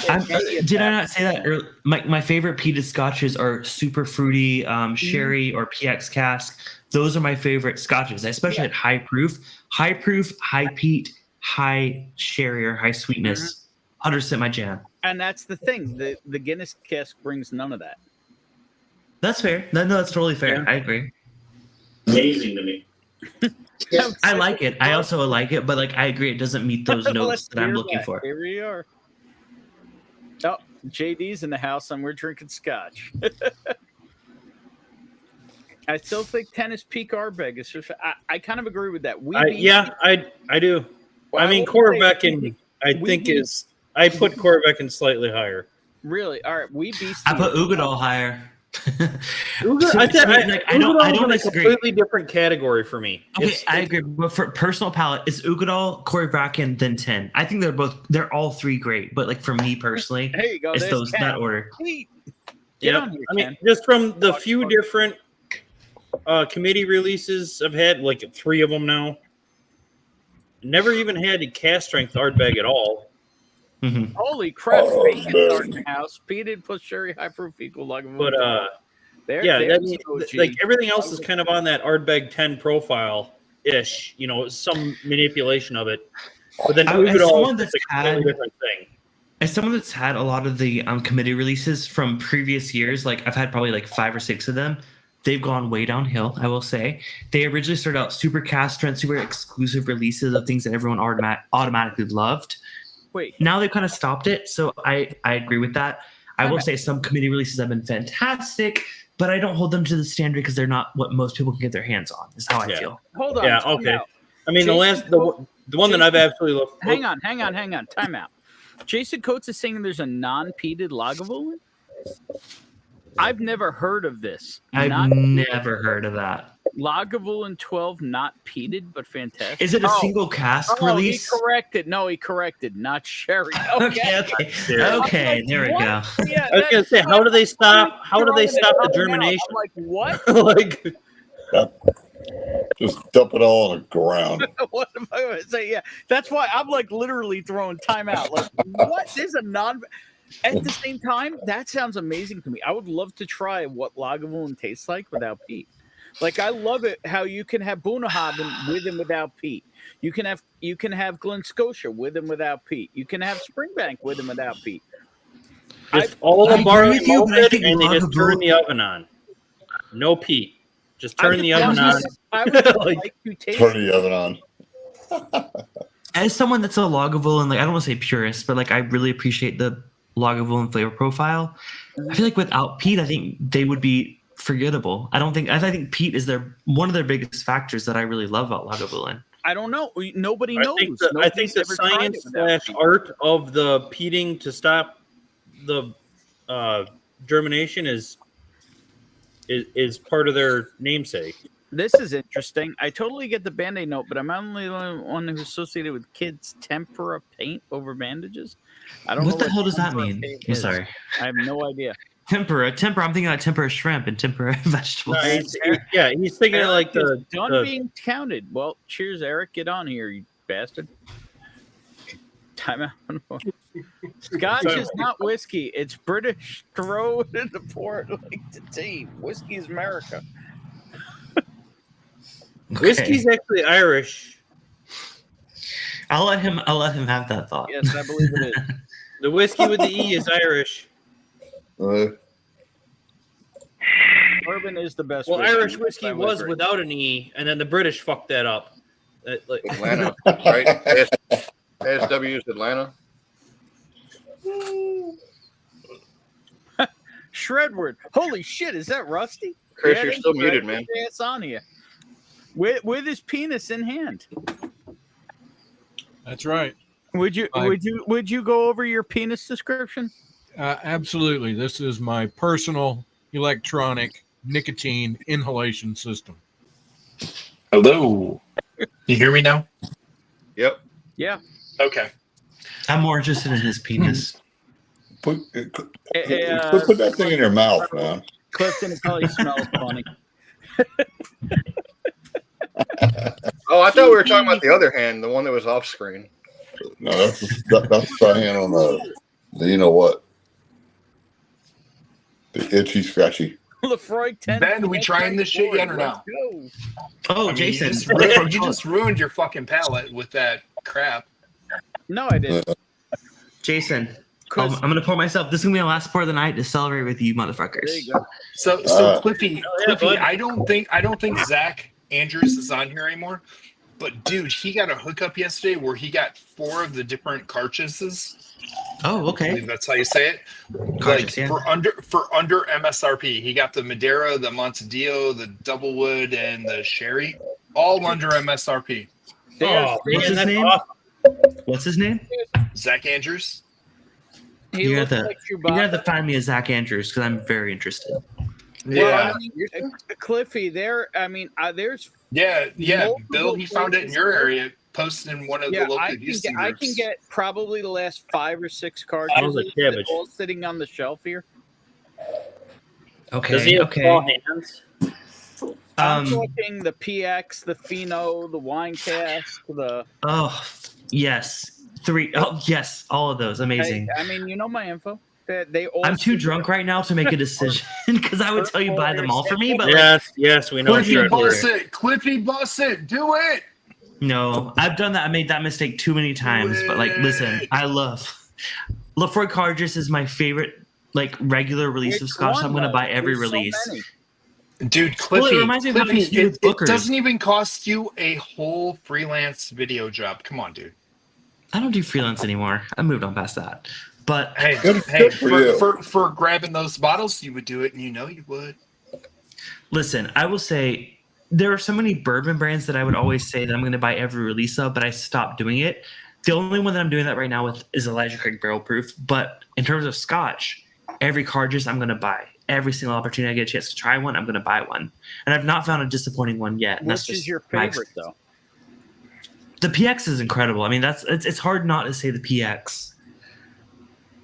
Speaker 16: did I not say that earlier? My favorite peated scotches are super fruity, sherry or PX cask. Those are my favorite scotches, especially at high proof, high peat, high sherry or high sweetness. 100% my jam.
Speaker 4: And that's the thing. The Guinness cask brings none of that.
Speaker 16: That's fair. No, that's totally fair. Yeah. I agree.
Speaker 8: Amazing to me.
Speaker 16: I like it. I also like it, but like I agree, it doesn't meet those notes that I'm looking for.
Speaker 4: Here we are. Oh, JD's in the house, and we're drinking scotch. I still think Tennis Peak Ardbeg is just. I kind of agree with that.
Speaker 8: I do. Well, I mean, Corveckin, I think is. I put Corveckin slightly higher.
Speaker 4: Really? All right, we beast.
Speaker 16: I put Ugadal higher.
Speaker 8: I don't disagree. A completely different category for me.
Speaker 16: Okay, I agree. But for personal palate, it's Ugadal, Corveckin, then 10. I think they're all three great. But like for me personally,
Speaker 4: there you go.
Speaker 16: It's those that order.
Speaker 8: Yeah, I mean, just from the few different committee releases I've had, like 3 of them now. Never even had a cast strength Ardbeg at all.
Speaker 16: Mm-hmm.
Speaker 4: Holy crap! House peated plus sherry high proof equal like.
Speaker 8: But like everything else is kind of on that Ardbeg 10 profile ish. You know, some manipulation of it. But then Ugadal is a totally different thing.
Speaker 16: As someone that's had a lot of the committee releases from previous years, like I've had probably like 5 or 6 of them. They've gone way downhill, I will say. They originally started out super cast strength, super exclusive releases of things that everyone automatically loved.
Speaker 4: Wait.
Speaker 16: Now they've kind of stopped it, so I agree with that. I will say some committee releases have been fantastic, but I don't hold them to the standard because they're not what most people can get their hands on. Is how I feel.
Speaker 4: Hold on.
Speaker 8: Yeah. Okay. I mean, the one that I've absolutely loved.
Speaker 4: Hang on. Time out. Jason Coates is saying there's a non-peated Lagavulin. I've never heard of this.
Speaker 16: I've never heard of that.
Speaker 4: Lagavulin 12, not peated, but fantastic.
Speaker 16: Is it a single cask release?
Speaker 4: He corrected. Not sherry.
Speaker 16: Okay, there we go.
Speaker 4: Yeah,
Speaker 8: I was gonna say, how do they stop the germination?
Speaker 4: I'm like, what?
Speaker 8: Like,
Speaker 15: just dump it all on the ground.
Speaker 4: What am I going to say? Yeah, that's why I'm like literally throwing time out. Like, what? There's a non. At the same time, that sounds amazing to me. I would love to try what Lagavulin tastes like without peat. Like I love it how you can have Bunnahaven with and without peat. You can have Glen Scotia with and without peat. You can have Springbank with and without peat.
Speaker 8: Just all the barley malted and they just turn the oven on. No peat. Just turn the oven on.
Speaker 4: I would like to taste
Speaker 15: turn the oven on.
Speaker 16: as someone that's a Lagavulin, like I don't want to say purist, but like I really appreciate the Lagavulin flavor profile. I feel like without peat, I think they would be forgettable. I think peat is one of their biggest factors that I really love about Lagavulin.
Speaker 4: I don't know. Nobody knows.
Speaker 8: I think the science / art of the peating to stop the germination is part of their namesake.
Speaker 4: This is interesting. I totally get the Band-Aid note, but I'm only the one who's associated with kids' tempera paint over bandages. I don't know
Speaker 16: What the hell does that
Speaker 4: tempera
Speaker 16: mean?
Speaker 4: paint
Speaker 16: I'm
Speaker 4: is.
Speaker 16: sorry.
Speaker 4: I have no idea.
Speaker 16: Tempura. I'm thinking of tempura shrimp and tempura vegetables.
Speaker 8: He's thinking of like
Speaker 4: Eric is done being counted. Well, cheers, Eric. Get on here, you bastard. Time out. Scotch is not whiskey. It's British. Throw it in the port like the tea. Whiskey is America.
Speaker 8: Whiskey's actually Irish.
Speaker 16: I'll let him have that thought.
Speaker 4: Yes, I believe it is.
Speaker 8: The whiskey with the E is Irish.
Speaker 4: Bourbon is the best.
Speaker 8: Well, Irish whiskey was without an E, and then the British fucked that up.
Speaker 14: Atlanta, right? ASW is Atlanta.
Speaker 4: Shredward. Holy shit, is that Rusty?
Speaker 14: Chris, you're still muted, man.
Speaker 4: It's on here. With his penis in hand.
Speaker 12: That's right.
Speaker 4: Would you go over your penis description?
Speaker 12: Absolutely. This is my personal electronic nicotine inhalation system.
Speaker 5: Hello. You hear me now?
Speaker 14: Yep.
Speaker 4: Yeah.
Speaker 5: Okay.
Speaker 16: I'm more interested in his penis.
Speaker 15: Put that thing in your mouth, man.
Speaker 4: Clifton probably smells funny.
Speaker 14: Oh, I thought we were talking about the other hand, the one that was off screen.
Speaker 15: No, that's the hand on the you know what? The itchy scratchy.
Speaker 4: Lefroy 10.
Speaker 5: Ben, we trying this shit yet or no?
Speaker 16: Oh,
Speaker 5: I mean,
Speaker 16: Jason.
Speaker 5: You just ruined your fucking palate with that crap.
Speaker 4: No, I didn't.
Speaker 16: Jason, I'm going to pour myself. This is going to be the last pour of the night to celebrate with you motherfuckers.
Speaker 4: There you go.
Speaker 5: So Cliffy, I don't think Zach Andrews is on here anymore. But dude, he got a hookup yesterday where he got 4 of the different cartridges.
Speaker 16: Oh, okay.
Speaker 5: I believe that's how you say it.
Speaker 16: Cartridge,
Speaker 5: like for under MSRP, he got the Madeira, the Montedillo, the Doublewood, and the Sherry, all under MSRP.
Speaker 16: Oh, what's his name? What's his name?
Speaker 5: Zach Andrews.
Speaker 16: You have to find me a Zach Andrews because I'm very interested.
Speaker 5: Yeah,
Speaker 4: well, I mean, Cliffy. There's
Speaker 5: yeah. Bill, he found it in your area. Posted in one of the local Houston groups.
Speaker 4: I can get probably the last 5 or 6 cards all sitting on the shelf here.
Speaker 16: Okay.
Speaker 8: Does he have claw hands?
Speaker 4: I'm talking the PX, the Pheno, the Wine Cask, the.
Speaker 16: Oh yes, 3. Oh yes, all of those amazing.
Speaker 4: I mean, you know my info. They all.
Speaker 16: I'm too drunk right now to make a decision because I would tell you buy them all for me. But
Speaker 8: yes, we know.
Speaker 5: Cliffy, bust it. Cliffy, bust it. Do it.
Speaker 16: No, I've done that. I made that mistake too many times. But like, listen, I love Lefroy Cargis is my favorite like regular release of Scotch. I'm going to buy every release.
Speaker 5: Dude, Cliffy,
Speaker 16: it reminds me of having to do with
Speaker 5: it doesn't even cost you a whole freelance video job. Come on, dude.
Speaker 16: I don't do freelance anymore. I moved on past that. But
Speaker 5: hey, for grabbing those bottles, you would do it, and you know you would.
Speaker 16: Listen, I will say there are so many bourbon brands that I would always say that I'm going to buy every release of, but I stopped doing it. The only one that I'm doing that right now with is Elijah Craig Barrel Proof. But in terms of Scotch, every cartridge I'm going to buy. Every single opportunity I get a chance to try one, I'm going to buy one. And I've not found a disappointing one yet. And
Speaker 4: Which is your favorite, though?
Speaker 16: The PX is incredible. I mean, it's hard not to say the PX.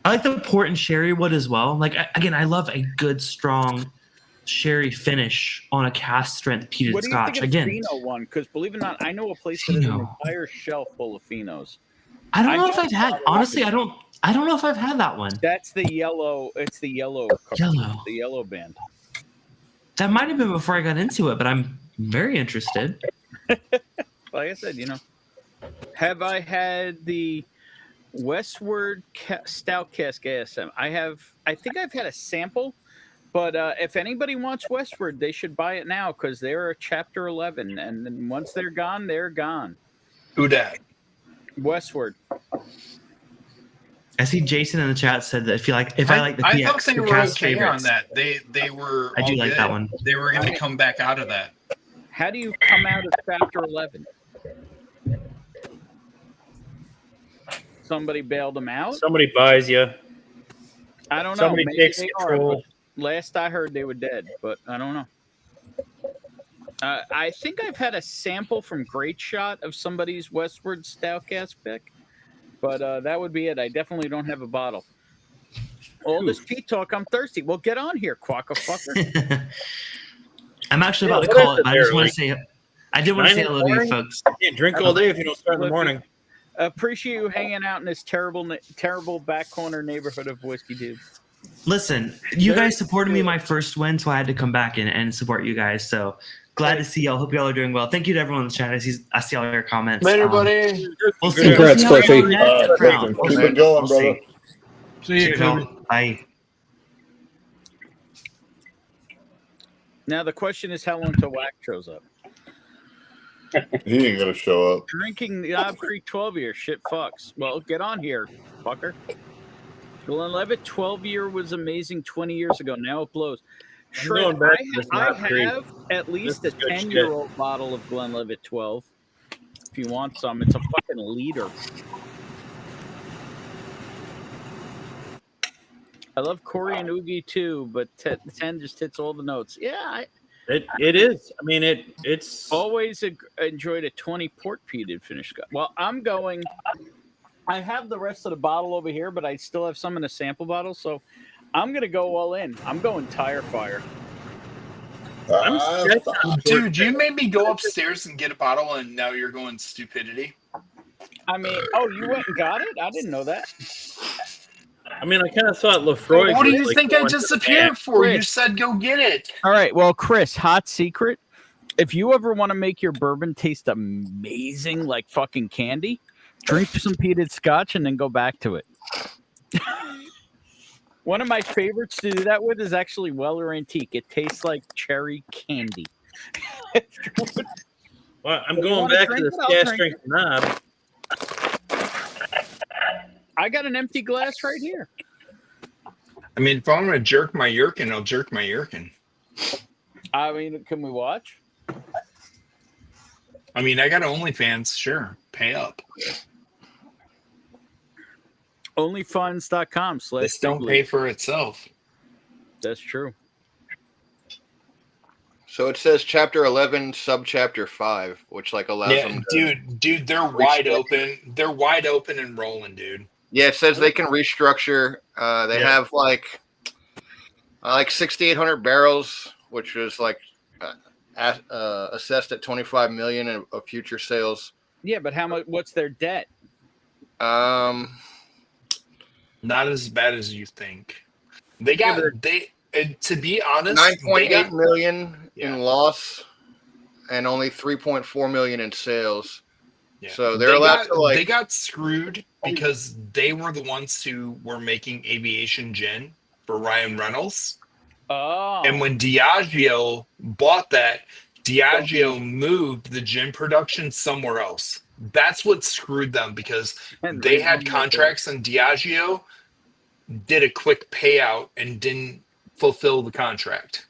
Speaker 16: I like the port and sherry wood as well. Like, again, I love a good, strong sherry finish on a cask strength peated
Speaker 4: what do you
Speaker 16: Scotch.
Speaker 4: think of
Speaker 16: Again,
Speaker 4: the Pheno one? Because believe it or not, I know a place that has an entire shelf full of Phenos.
Speaker 16: I don't know if I've had. Honestly, I don't know if I've had that one.
Speaker 4: That's the yellow. It's the yellow.
Speaker 16: Yellow.
Speaker 4: The yellow band.
Speaker 16: That might have been before I got into it, but I'm very interested.
Speaker 4: Like I said, have I had the Westward Stout Cask ASM? I think I've had a sample, but if anybody wants Westward, they should buy it now because they're a Chapter 11, and then once they're gone, they're gone.
Speaker 5: Who dat?
Speaker 4: Westward.
Speaker 16: I see Jason in the chat said that if I like the PX,
Speaker 5: I thought they
Speaker 16: the
Speaker 5: were
Speaker 16: cast
Speaker 5: okay on
Speaker 16: favorites.
Speaker 5: that. They were.
Speaker 16: I do
Speaker 5: all
Speaker 16: like
Speaker 5: good.
Speaker 16: that one.
Speaker 5: They were going to come back out of that.
Speaker 4: How do you come out of Chapter 11? Somebody bailed them out?
Speaker 8: Somebody buys you.
Speaker 4: I don't know.
Speaker 8: Somebody
Speaker 4: Maybe
Speaker 8: takes
Speaker 4: they
Speaker 8: control.
Speaker 4: are. But last I heard, they were dead, but I don't know. I think I've had a sample from Great Shot of somebody's Westward Stoutcast pick, but that would be it. I definitely don't have a bottle. All this Pete talk, I'm thirsty. Well, get on here, quacka fucker.
Speaker 16: I'm actually about to call it. But I just want to say, I did want to say hello to you folks.
Speaker 8: You can't drink all day if you don't start in the morning.
Speaker 4: Appreciate you hanging out in this terrible back corner neighborhood of Whiskey Dude.
Speaker 16: Listen, you guys supported me my first win, so I had to come back and support you guys. So glad to see y'all. Hope y'all are doing well. Thank you to everyone in the chat. I see all your comments.
Speaker 5: Later, buddy.
Speaker 16: We'll see.
Speaker 11: Congrats,
Speaker 16: We'll see
Speaker 11: Cliffy.
Speaker 16: how next round.
Speaker 15: Keep it going,
Speaker 16: We'll
Speaker 15: brother.
Speaker 16: see.
Speaker 12: See you,
Speaker 16: Cheers, y'all.
Speaker 12: Cliffy.
Speaker 16: Bye.
Speaker 4: Now the question is, how long till Whack shows up?
Speaker 15: He ain't gonna show up.
Speaker 4: Drinking the Knob Creek 12 year shit fucks. Well, get on here, fucker. Glenlivet 12 year was amazing 20 years ago. Now it blows. Shred,
Speaker 8: going back to this
Speaker 4: I
Speaker 8: Knob Creek.
Speaker 4: have at least
Speaker 8: This
Speaker 4: a
Speaker 8: is good
Speaker 4: 10-year-old bottle of Glenlivet 12. If you want some, it's a fucking liter. I love Corey and Oogie too, but 10 just hits all the notes. Yeah,
Speaker 8: It is. I mean, it's
Speaker 4: always enjoyed a 20 port peated finish. Well, I'm going. I have the rest of the bottle over here, but I still have some in a sample bottle, so I'm gonna go all in. I'm going Tire Fire.
Speaker 5: Dude, you made me go upstairs and get a bottle, and now you're going stupidity.
Speaker 4: I mean, oh, you went and got it? I didn't know that.
Speaker 8: I mean, I kind of thought Lefroy.
Speaker 5: What do you think I disappeared for? You said go get it.
Speaker 4: All right, well, Chris, hot secret. If you ever want to make your bourbon taste amazing like fucking candy, drink some peated scotch and then go back to it. One of my favorites to do that with is actually Weller Antique. It tastes like cherry candy.
Speaker 8: Well, I'm
Speaker 4: If you
Speaker 8: going
Speaker 4: wanna
Speaker 8: back to
Speaker 4: drink
Speaker 8: this
Speaker 4: it, I'll
Speaker 8: gas
Speaker 4: drink
Speaker 8: drink knob.
Speaker 4: I got an empty glass right here.
Speaker 5: I mean, if I'm going to jerk my yerkin, I'll jerk my yerkin.
Speaker 4: I mean, can we watch?
Speaker 5: I mean, I got OnlyFans. Sure. Pay up.
Speaker 4: Onlyfunds.com/
Speaker 5: This don't pay for itself.
Speaker 4: That's true.
Speaker 14: So it says chapter 11, subchapter 5, which like allows them to
Speaker 5: Dude, they're wide open. They're wide open and rolling, dude.
Speaker 14: Yeah, it says they can restructure. They have like 6,800 barrels, which is like assessed at 25 million of future sales.
Speaker 4: Yeah, but how much? What's their debt?
Speaker 5: Not as bad as you think. They got to be honest,
Speaker 14: 9.8 million in loss, and only 3.4 million in sales.
Speaker 5: Yeah.
Speaker 14: So they're allowed to
Speaker 5: they got screwed because they were the ones who were making aviation gin for Ryan Reynolds.
Speaker 4: Oh.
Speaker 5: And when Diageo bought that, Diageo moved the gin production somewhere else. That's what screwed them because they had contracts and Diageo did a quick payout and didn't fulfill the contract.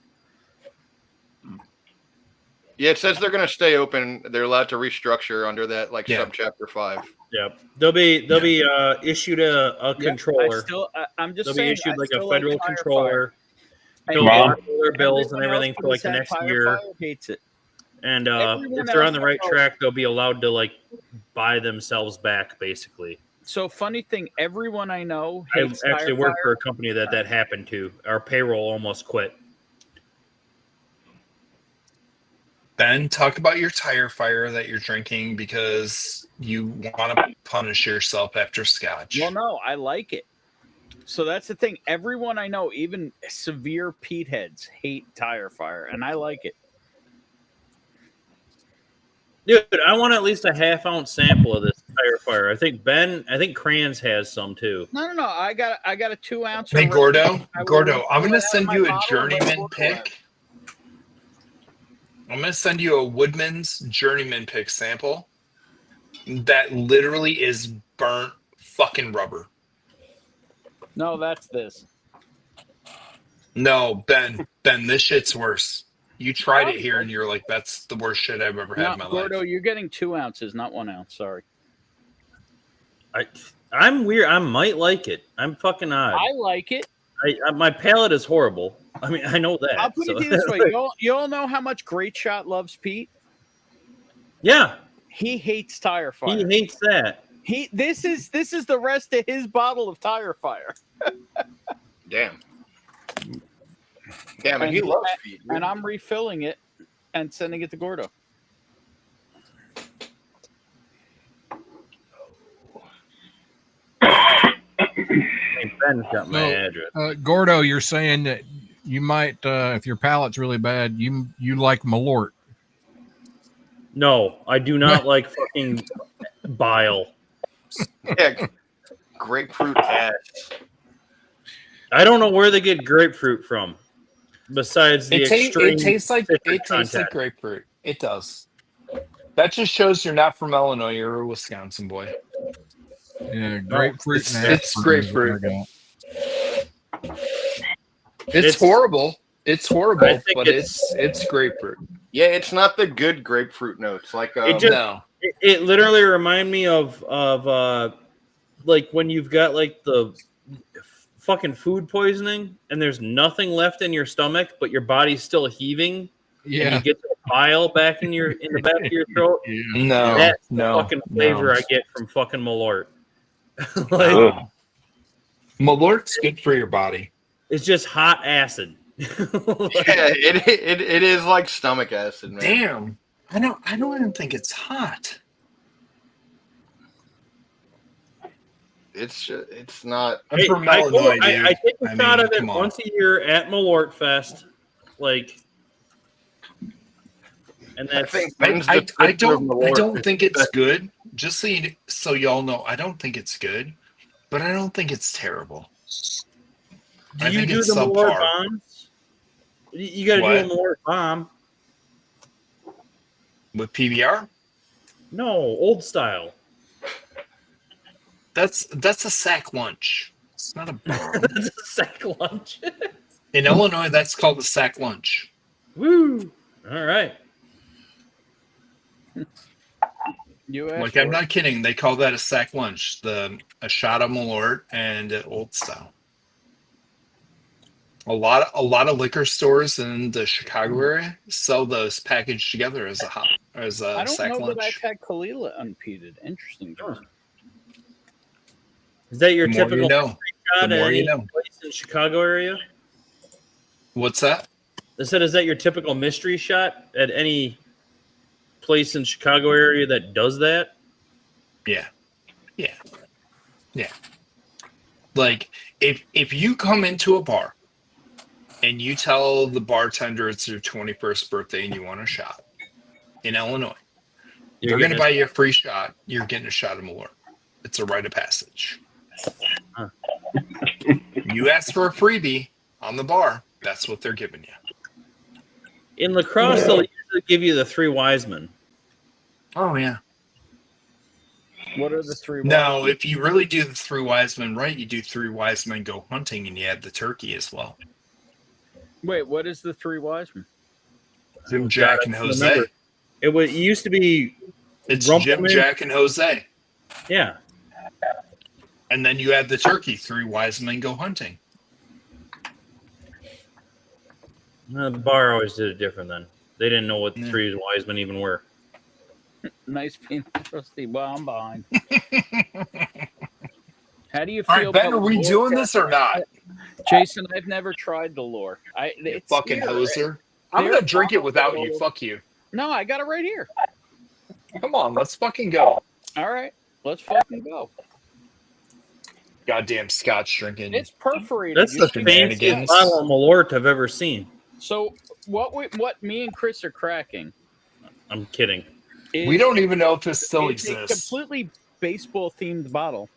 Speaker 14: Yeah, it says they're going to stay open. They're allowed to restructure under that subchapter 5.
Speaker 8: Yep. They'll be issued a controller.
Speaker 4: I'm just
Speaker 8: They'll
Speaker 4: saying,
Speaker 8: be issued
Speaker 4: I
Speaker 8: like a
Speaker 4: still
Speaker 8: federal
Speaker 4: Tire
Speaker 8: controller.
Speaker 4: Fire.
Speaker 8: They'll
Speaker 4: And
Speaker 8: get their bills and everything for like the next year.
Speaker 4: Hates it.
Speaker 8: And
Speaker 4: Everyone
Speaker 8: if they're on
Speaker 4: else
Speaker 8: the right
Speaker 4: I know-
Speaker 8: track, they'll be allowed to like buy themselves back, basically.
Speaker 4: So funny thing, everyone I know
Speaker 8: I
Speaker 4: hates
Speaker 8: actually
Speaker 4: Tire
Speaker 8: worked for
Speaker 4: Fire.
Speaker 8: a company that happened to. Our payroll almost quit.
Speaker 5: Ben, talk about your tire fire that you're drinking because you want to punish yourself after scotch.
Speaker 4: Well, no, I like it. So that's the thing. Everyone I know, even severe Pete heads, hate Tire Fire, and I like it.
Speaker 8: Dude, I want at least a half-ounce sample of this Tire Fire. I think Kranz has some too.
Speaker 4: No. I got a 2 ounce.
Speaker 5: Hey, Gordo, I'm going to send you a journeyman pick. I'm going to send you a Woodman's journeyman pick sample. that literally is burnt fucking rubber.
Speaker 4: No, that's this.
Speaker 5: No, Ben, this shit's worse. You tried it here and you're like, that's the worst shit I've ever had in my
Speaker 4: Gordo,
Speaker 5: life.
Speaker 4: you're getting 2 ounces, not 1 ounce. Sorry.
Speaker 8: I'm weird. I might like it. I'm fucking odd.
Speaker 4: I like it.
Speaker 8: My palate is horrible. I mean, I know that.
Speaker 4: I'll put it this way. You all know how much Great Shot loves Pete?
Speaker 8: Yeah.
Speaker 4: He hates Tire Fire.
Speaker 8: He hates that.
Speaker 4: This is the rest of his bottle of Tire Fire.
Speaker 14: Damn. Damn it, he loves Pete.
Speaker 4: And I'm refilling it and sending it to Gordo.
Speaker 8: Ben's got my address.
Speaker 12: Gordo, you're saying that you might, if your palate's really bad, you like Malort.
Speaker 8: No, I do not like fucking bile.
Speaker 14: Yeah, grapefruit ass.
Speaker 8: I don't know where they get grapefruit from. Besides the extreme,
Speaker 5: it tastes like grapefruit. It does. That just shows you're not from Illinois. You're a Wisconsin boy.
Speaker 12: Yeah, grapefruit.
Speaker 5: It's grapefruit. It's horrible. It's horrible, but it's grapefruit.
Speaker 14: Yeah, it's not the good grapefruit notes. Like
Speaker 8: it literally reminds me of like when you've got like the fucking food poisoning and there's nothing left in your stomach, but your body's still heaving.
Speaker 12: Yeah,
Speaker 8: and you get the bile back in the back of your throat.
Speaker 5: No,
Speaker 8: that's the fucking flavor I get from fucking Malort.
Speaker 5: Malort's good for your body.
Speaker 8: It's just hot acid.
Speaker 14: Yeah, it is like stomach acid, man.
Speaker 5: Damn, I don't even think it's hot.
Speaker 14: It's not.
Speaker 5: I'm from Illinois, dude.
Speaker 8: I take a shot of it once a year at Malort Fest, like. And that's
Speaker 5: I don't think it's good. Just so y'all know, I don't think it's good, but I don't think it's terrible.
Speaker 8: Do you do the Malort bombs? You got to do a Malort bomb
Speaker 5: with PBR.
Speaker 8: No, old style.
Speaker 5: That's a sack lunch. It's not a bomb.
Speaker 8: That's a sack lunch.
Speaker 5: In Illinois, that's called a sack lunch.
Speaker 8: Woo! All right.
Speaker 5: Like, I'm not kidding. They call that a sack lunch. A shot of Malort and Old Style. A lot of liquor stores in the Chicago area sell those packaged together as a sack lunch.
Speaker 4: I don't know that I've had Kalila unpeated. Interesting.
Speaker 8: Is that your typical
Speaker 5: shot
Speaker 8: at any place in Chicago area?
Speaker 5: What's that?
Speaker 8: I said, is that your typical mystery shot at any place in Chicago area that does that?
Speaker 5: Yeah. Like if you come into a bar and you tell the bartender it's your 21st birthday and you want a shot in Illinois, they're going to buy you a free shot. You're getting a shot of Malort. It's a rite of passage.
Speaker 8: Huh.
Speaker 5: You ask for a freebie on the bar, that's what they're giving you.
Speaker 8: In lacrosse, they'll usually give you the 3 wise men.
Speaker 5: Oh, yeah.
Speaker 4: What are the 3 wise
Speaker 5: No, if you really do the 3 wise men right, you do 3 wise men go hunting and you add the turkey as well.
Speaker 4: Wait, what is the 3 wise men?
Speaker 5: Jim, Jack, and Jose.
Speaker 8: It used to be.
Speaker 5: It's
Speaker 8: Rumpelman.
Speaker 5: Jim, Jack, and Jose.
Speaker 8: Yeah.
Speaker 5: And then you add the turkey. 3 wise men go hunting.
Speaker 8: The bar always did it different then. They didn't know what 3 wise men even were.
Speaker 4: Nice being trusty. Well, I'm behind. How do you
Speaker 5: All
Speaker 4: feel
Speaker 5: right, Ben,
Speaker 4: about
Speaker 5: are we
Speaker 4: lore?
Speaker 5: doing this or not?
Speaker 4: Jason, I've never tried the lore.
Speaker 5: You fucking hoser. I'm going to drink it without you. Fuck you.
Speaker 4: No, I got it right here.
Speaker 5: Come on, let's fucking go.
Speaker 4: All right, let's fucking go.
Speaker 5: Goddamn Scotch drinking.
Speaker 4: It's perforated.
Speaker 8: That's the fanciest bottle of Malort I've ever seen.
Speaker 4: So what me and Chris are cracking.
Speaker 8: I'm kidding.
Speaker 5: We don't even know if this still
Speaker 4: It's a
Speaker 5: exists.
Speaker 4: completely baseball-themed bottle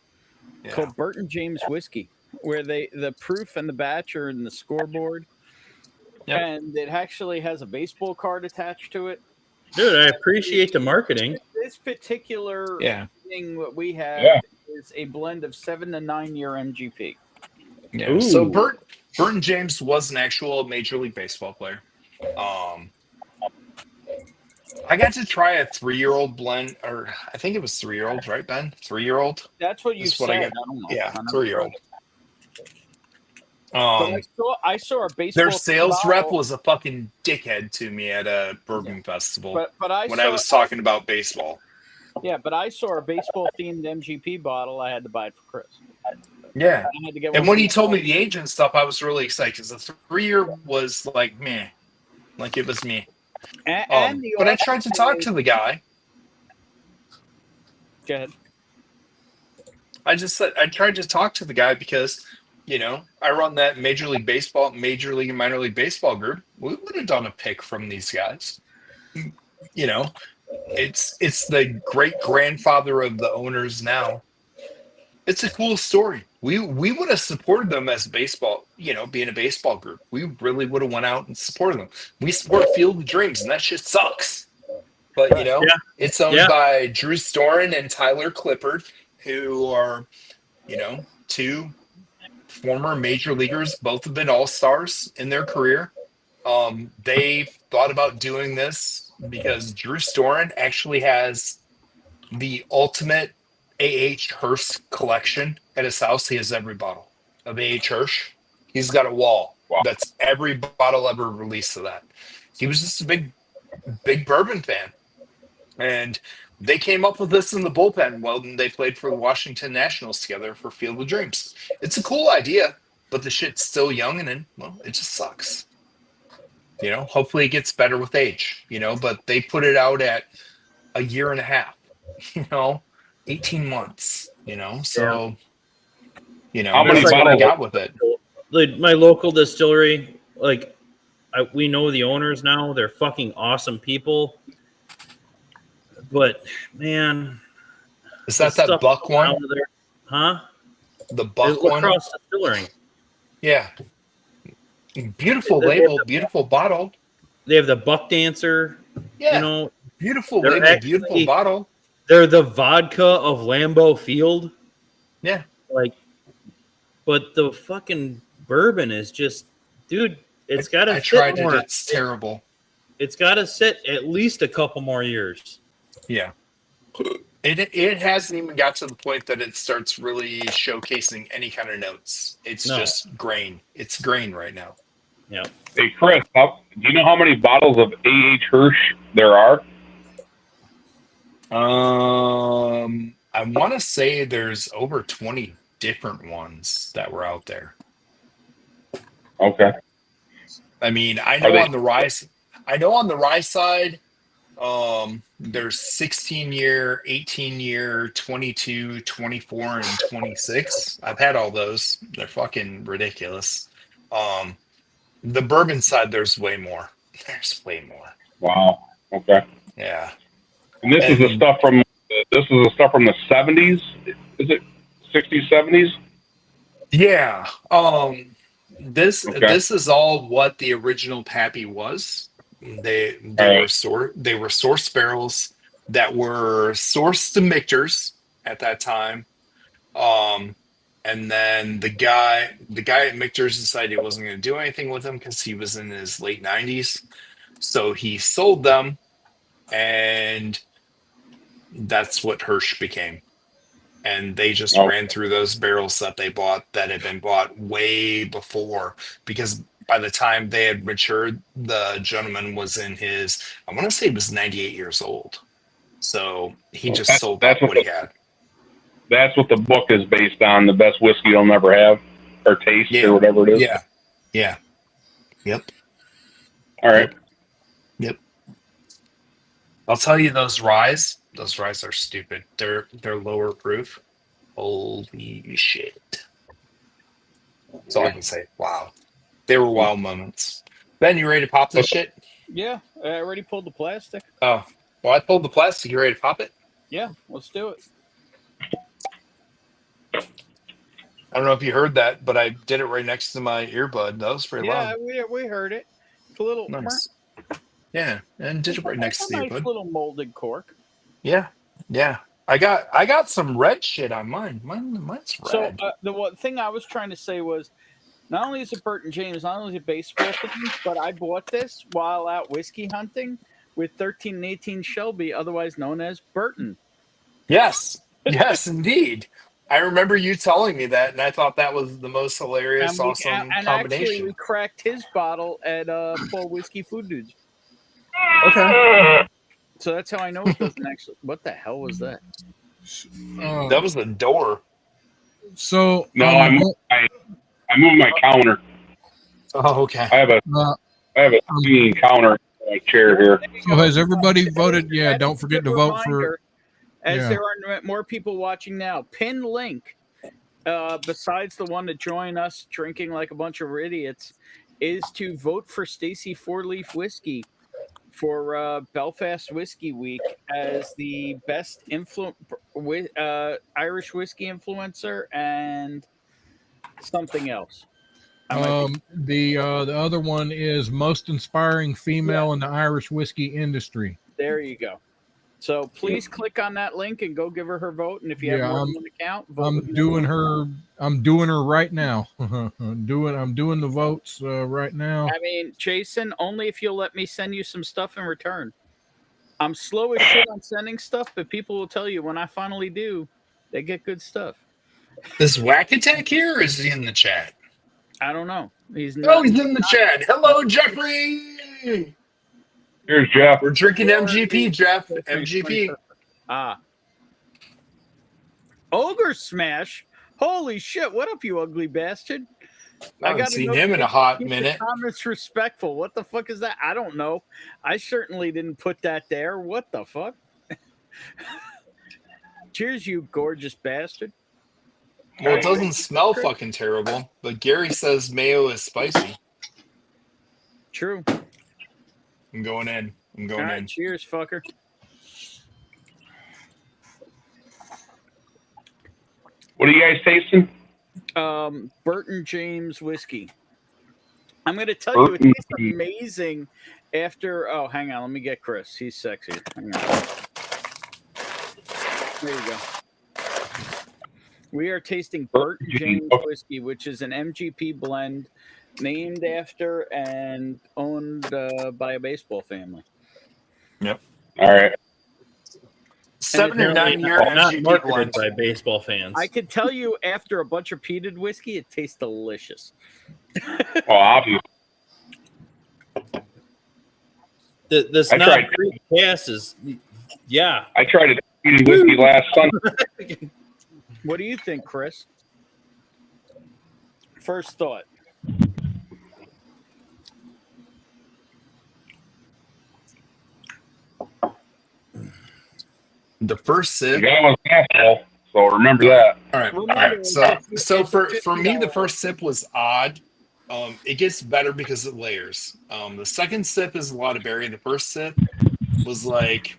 Speaker 4: called Burton James Whiskey, where the proof and the batch are in the scoreboard, and it actually has a baseball card attached to it.
Speaker 8: Dude, I appreciate the marketing.
Speaker 4: this particular thing that we have is a blend of 7 to 9 year MGP.
Speaker 5: Yeah. So Burton James was an actual Major League Baseball player. I got to try a 3-year-old blend, or I think it was 3-year-old, right, Ben? 3-year-old.
Speaker 4: That's what you said. I don't know.
Speaker 5: Yeah,
Speaker 4: I never
Speaker 5: 3-year-old.
Speaker 4: But I saw a baseball.
Speaker 5: Their sales
Speaker 4: bottle.
Speaker 5: rep was a fucking dickhead to me at a bourbon festival
Speaker 4: But
Speaker 5: I was talking about baseball.
Speaker 4: Yeah, but I saw a baseball themed MGP bottle. I had to buy it for Chris.
Speaker 5: Yeah.
Speaker 4: I had to get
Speaker 5: And
Speaker 4: one
Speaker 5: when
Speaker 4: for
Speaker 5: he told me
Speaker 4: myself.
Speaker 5: the age and stuff, I was really excited because the 3-year was like meh, like it was me.
Speaker 4: And the
Speaker 5: but I tried to talk to the guy.
Speaker 4: Go ahead.
Speaker 5: I just said I tried to talk to the guy because, you know, I run that Major League and Minor League Baseball group. We would have done a pick from these guys. You know, it's the great grandfather of the owners now. It's a cool story. We would have supported them as baseball, you know, being a baseball group. We really would have went out and supported them. We support Field of Dreams, and that shit sucks. But, you know, it's owned by Drew Storen and Tyler Clippard, who are, you know, 2 former major leaguers. Both have been all-stars in their career. They thought about doing this because Drew Storen actually has the ultimate A.H. Hirsch collection at his house. He has every bottle of A.H. Hirsch. He's got a wall that's every bottle ever released of that. He was just a big bourbon fan. And they came up with this in the bullpen when they played for the Washington Nationals together for Field of Dreams. It's a cool idea, but the shit's still young and well, it just sucks. You know, hopefully it gets better with age, you know, but they put it out at 1.5 years, you know, 18 months, you know, so, you know,
Speaker 8: How many
Speaker 5: that's what I
Speaker 8: bottles
Speaker 5: got with it.
Speaker 8: Like my local distillery, like we know the owners now. They're fucking awesome people. But man,
Speaker 5: is that Buck one?
Speaker 8: Huh?
Speaker 5: The Buck one?
Speaker 8: Lacrosse Distillery.
Speaker 5: Yeah. Beautiful label, beautiful bottle.
Speaker 8: They have the Buck Dancer.
Speaker 5: Yeah.
Speaker 8: You know,
Speaker 5: beautiful label, beautiful bottle.
Speaker 8: They're the vodka of Lambeau Field.
Speaker 5: Yeah.
Speaker 8: Like, but the fucking bourbon is just, dude, it's got to
Speaker 5: I tried it. It's terrible.
Speaker 8: It's got to sit at least a couple more years.
Speaker 5: Yeah. It hasn't even got to the point that it starts really showcasing any kind of notes. It's just grain. It's grain right now.
Speaker 8: Yeah.
Speaker 7: Hey, Chris, do you know how many bottles of A.H. Hirsch there are?
Speaker 5: I want to say there's over 20 different ones that were out there.
Speaker 7: Okay.
Speaker 5: I mean, I know on the rye side, there's 16-year, 18-year, 22, 24, and 26. I've had all those. They're fucking ridiculous. The bourbon side, there's way more. There's way more.
Speaker 7: Wow. Okay.
Speaker 5: Yeah.
Speaker 7: And this is the stuff from the 70s. Is it 60s, 70s?
Speaker 5: Yeah. This is all what the original Pappy was. They were source barrels that were sourced to Michter's at that time. And then the guy at Michter's decided he wasn't going to do anything with them because he was in his late 90s. So he sold them, and that's what Hirsch became. And they just ran through those barrels that they bought that had been bought way before, because by the time they had matured, the gentleman was in his, I want to say he was 98 years old. So he just sold what he had.
Speaker 7: That's what the book is based on, the best whiskey you'll never have or taste or whatever it is.
Speaker 5: Yeah. Yeah. Yep.
Speaker 7: All right.
Speaker 5: Yep. I'll tell you, those ryes are stupid. They're lower proof. Holy shit. That's all I can say. Wow. They were wild moments. Ben, you ready to pop this shit?
Speaker 4: Yeah, I already pulled the plastic.
Speaker 5: Oh, well, I pulled the plastic. You ready to pop it?
Speaker 4: Yeah, let's do it.
Speaker 5: I don't know if you heard that, but I did it right next to my earbud. That was pretty loud.
Speaker 4: Yeah, we heard it. It's a little
Speaker 5: nice. Yeah, and did it right next to the
Speaker 4: nice
Speaker 5: earbud.
Speaker 4: little molded cork.
Speaker 5: Yeah. I got some red shit on mine. Mine's
Speaker 4: So
Speaker 5: red.
Speaker 4: the one thing I was trying to say was, not only is it Burton James, not only is it baseball thing, but I bought this while out whiskey hunting with 13 and 18 Shelby, otherwise known as Burton.
Speaker 5: Yes, indeed. I remember you telling me that, and I thought that was the most hilarious, awesome
Speaker 4: and
Speaker 5: combination.
Speaker 4: actually, we cracked his bottle at Full Whiskey Food Dudes.
Speaker 5: Okay.
Speaker 4: So that's how I know it doesn't actually. What the hell was that?
Speaker 5: That was the door.
Speaker 12: So
Speaker 7: No, I moved my counter.
Speaker 5: Oh, okay.
Speaker 7: I have a swinging counter chair here.
Speaker 12: So has everybody voted? Yeah, don't forget to vote for.
Speaker 4: As there are more people watching now, pin link, besides the one to join us drinking like a bunch of idiots, is to vote for Stacy 4-Leaf Whiskey for Belfast Whiskey Week as the best Irish whiskey influencer and something else.
Speaker 12: The other one is most inspiring female in the Irish whiskey industry.
Speaker 4: There you go. So please click on that link and go give her vote. And if you have more than one account, vote.
Speaker 12: I'm doing her right now. I'm doing the votes right now.
Speaker 4: I mean, Jason, only if you'll let me send you some stuff in return. I'm slow as shit on sending stuff, but people will tell you when I finally do, they get good stuff.
Speaker 5: Is Whack Attack here, or is he in the chat?
Speaker 4: I don't know. He's in
Speaker 5: the chat. Hello, Jeffrey.
Speaker 7: Here's Jeff.
Speaker 5: We're drinking MGP, Jeff. MGP.
Speaker 4: Ogre Smash. Holy shit! What up, you ugly bastard?
Speaker 5: I haven't seen him in a hot minute.
Speaker 4: Comments respectful. What the fuck is that? I don't know. I certainly didn't put that there. What the fuck? Cheers, you gorgeous bastard.
Speaker 5: Well, it doesn't smell fucking terrible, but Gary says mayo is spicy.
Speaker 4: True.
Speaker 5: I'm going in.
Speaker 4: All right, cheers, fucker.
Speaker 7: What are you guys tasting?
Speaker 4: Burton James whiskey. I'm going to tell you, it tastes amazing after. Oh, hang on. Let me get Chris. He's sexy. Hang on. There you go. We are tasting Burton James whiskey, which is an MGP blend named after and owned by a baseball family.
Speaker 5: Yep.
Speaker 7: All right.
Speaker 5: 7 or 9 year
Speaker 8: not
Speaker 5: MGP
Speaker 8: marketed
Speaker 5: blend.
Speaker 8: by baseball fans.
Speaker 4: I can tell you, after a bunch of peated whiskey, it tastes delicious.
Speaker 7: Oh, obviously.
Speaker 8: This
Speaker 7: I
Speaker 8: not
Speaker 7: tried-
Speaker 8: great gas is, yeah.
Speaker 7: I tried a whiskey last Sunday.
Speaker 4: What do you think, Chris? First thought.
Speaker 5: The first sip.
Speaker 7: The guy was an asshole, so remember that.
Speaker 5: All right. So for me, the first sip was odd. It gets better because it layers. The second sip is a lot of berry. The first sip was like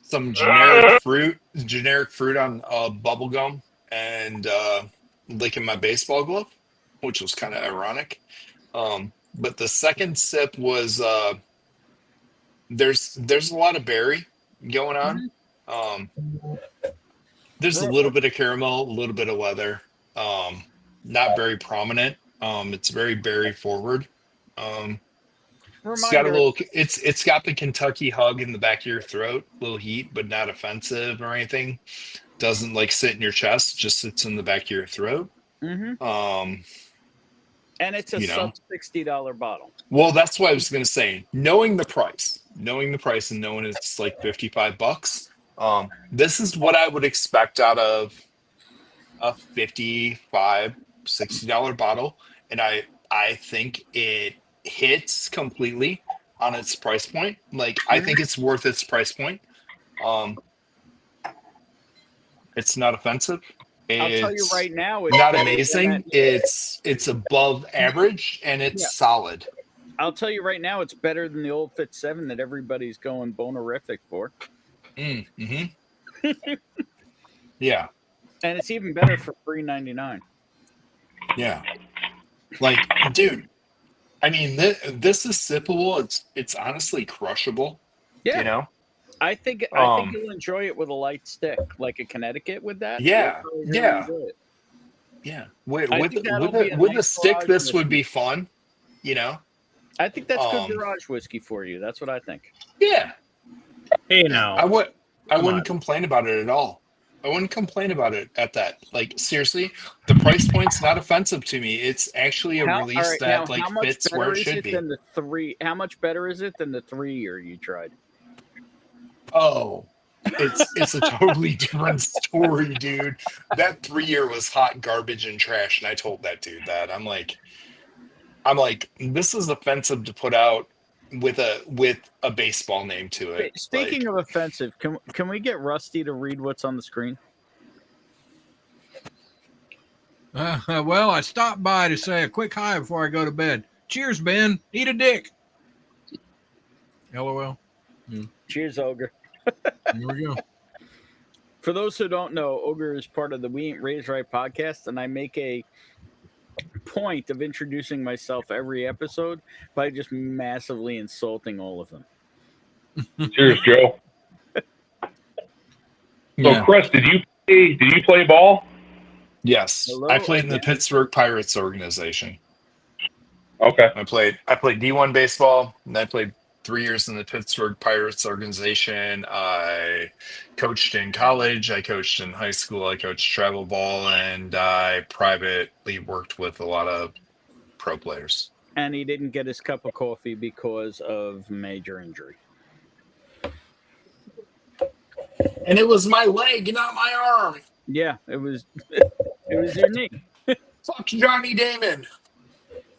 Speaker 5: some generic fruit on bubble gum and licking my baseball glove, which was kind of ironic. But the second sip was there's a lot of berry going on. There's a little bit of caramel, a little bit of leather. Not very prominent. It's very berry forward. It's got a little. It's got the Kentucky hug in the back of your throat, little heat, but not offensive or anything. Doesn't like sit in your chest, just sits in the back of your throat.
Speaker 4: Mm-hmm. And it's a sub $60 bottle.
Speaker 5: Well, that's what I was gonna say. Knowing the price and knowing it's like $55. This is what I would expect out of a $55, $60 bottle, and I think it hits completely on its price point. Like, I think it's worth its price point. It's not offensive.
Speaker 4: I'll tell you right now,
Speaker 5: it's not amazing. It's above average, and it's solid.
Speaker 4: I'll tell you right now, it's better than the old Fit 7 that everybody's going bonerific for.
Speaker 5: Mm-hmm. Yeah.
Speaker 4: And it's even better for $3.99.
Speaker 5: Yeah. Like, dude, I mean, this is sippable. It's honestly crushable.
Speaker 4: Yeah.
Speaker 5: You know?
Speaker 4: I think you'll enjoy it with a light stick, like a Connecticut with that.
Speaker 5: Yeah,
Speaker 4: You'll really
Speaker 5: yeah.
Speaker 4: enjoy it.
Speaker 5: Yeah.
Speaker 4: I think that'll be a
Speaker 5: With a
Speaker 4: nice
Speaker 5: stick,
Speaker 4: garage
Speaker 5: this would
Speaker 4: whiskey.
Speaker 5: be fun. You know?
Speaker 4: I think that's good garage whiskey for you. That's what I think.
Speaker 5: Yeah.
Speaker 8: Hey, now.
Speaker 5: I wouldn't
Speaker 8: on.
Speaker 5: complain about it at all. I wouldn't complain about it at that. Like, seriously, the price point's not offensive to me. It's actually a release that like fits where it should be.
Speaker 4: Than the 3? How much better is it than the 3-year you tried?
Speaker 5: Oh, it's a totally different story, dude. That 3-year was hot garbage and trash, and I told that dude that. I'm like, this is offensive to put out with a baseball name to it.
Speaker 4: Speaking of offensive, can we get Rusty to read what's on the screen?
Speaker 12: Well, I stopped by to say a quick hi before I go to bed. Cheers, Ben. Eat a dick. LOL.
Speaker 4: Cheers, Ogre.
Speaker 12: Here we go.
Speaker 4: For those who don't know, Ogre is part of the We Ain't Raised Right podcast, and I make a point of introducing myself every episode by just massively insulting all of them.
Speaker 7: Cheers, Joe. So, Chris, did you play ball?
Speaker 5: Yes,
Speaker 4: Hello,
Speaker 5: I played in the Pittsburgh Pirates organization.
Speaker 7: Okay.
Speaker 5: I played D1 baseball, and I played 3 years in the Pittsburgh Pirates organization. I coached in college, I coached in high school, I coached travel ball, and I privately worked with a lot of pro players.
Speaker 4: And he didn't get his cup of coffee because of major injury.
Speaker 5: And it was my leg, not my arm.
Speaker 4: Yeah, it was your knee.
Speaker 5: Fuck Johnny Damon.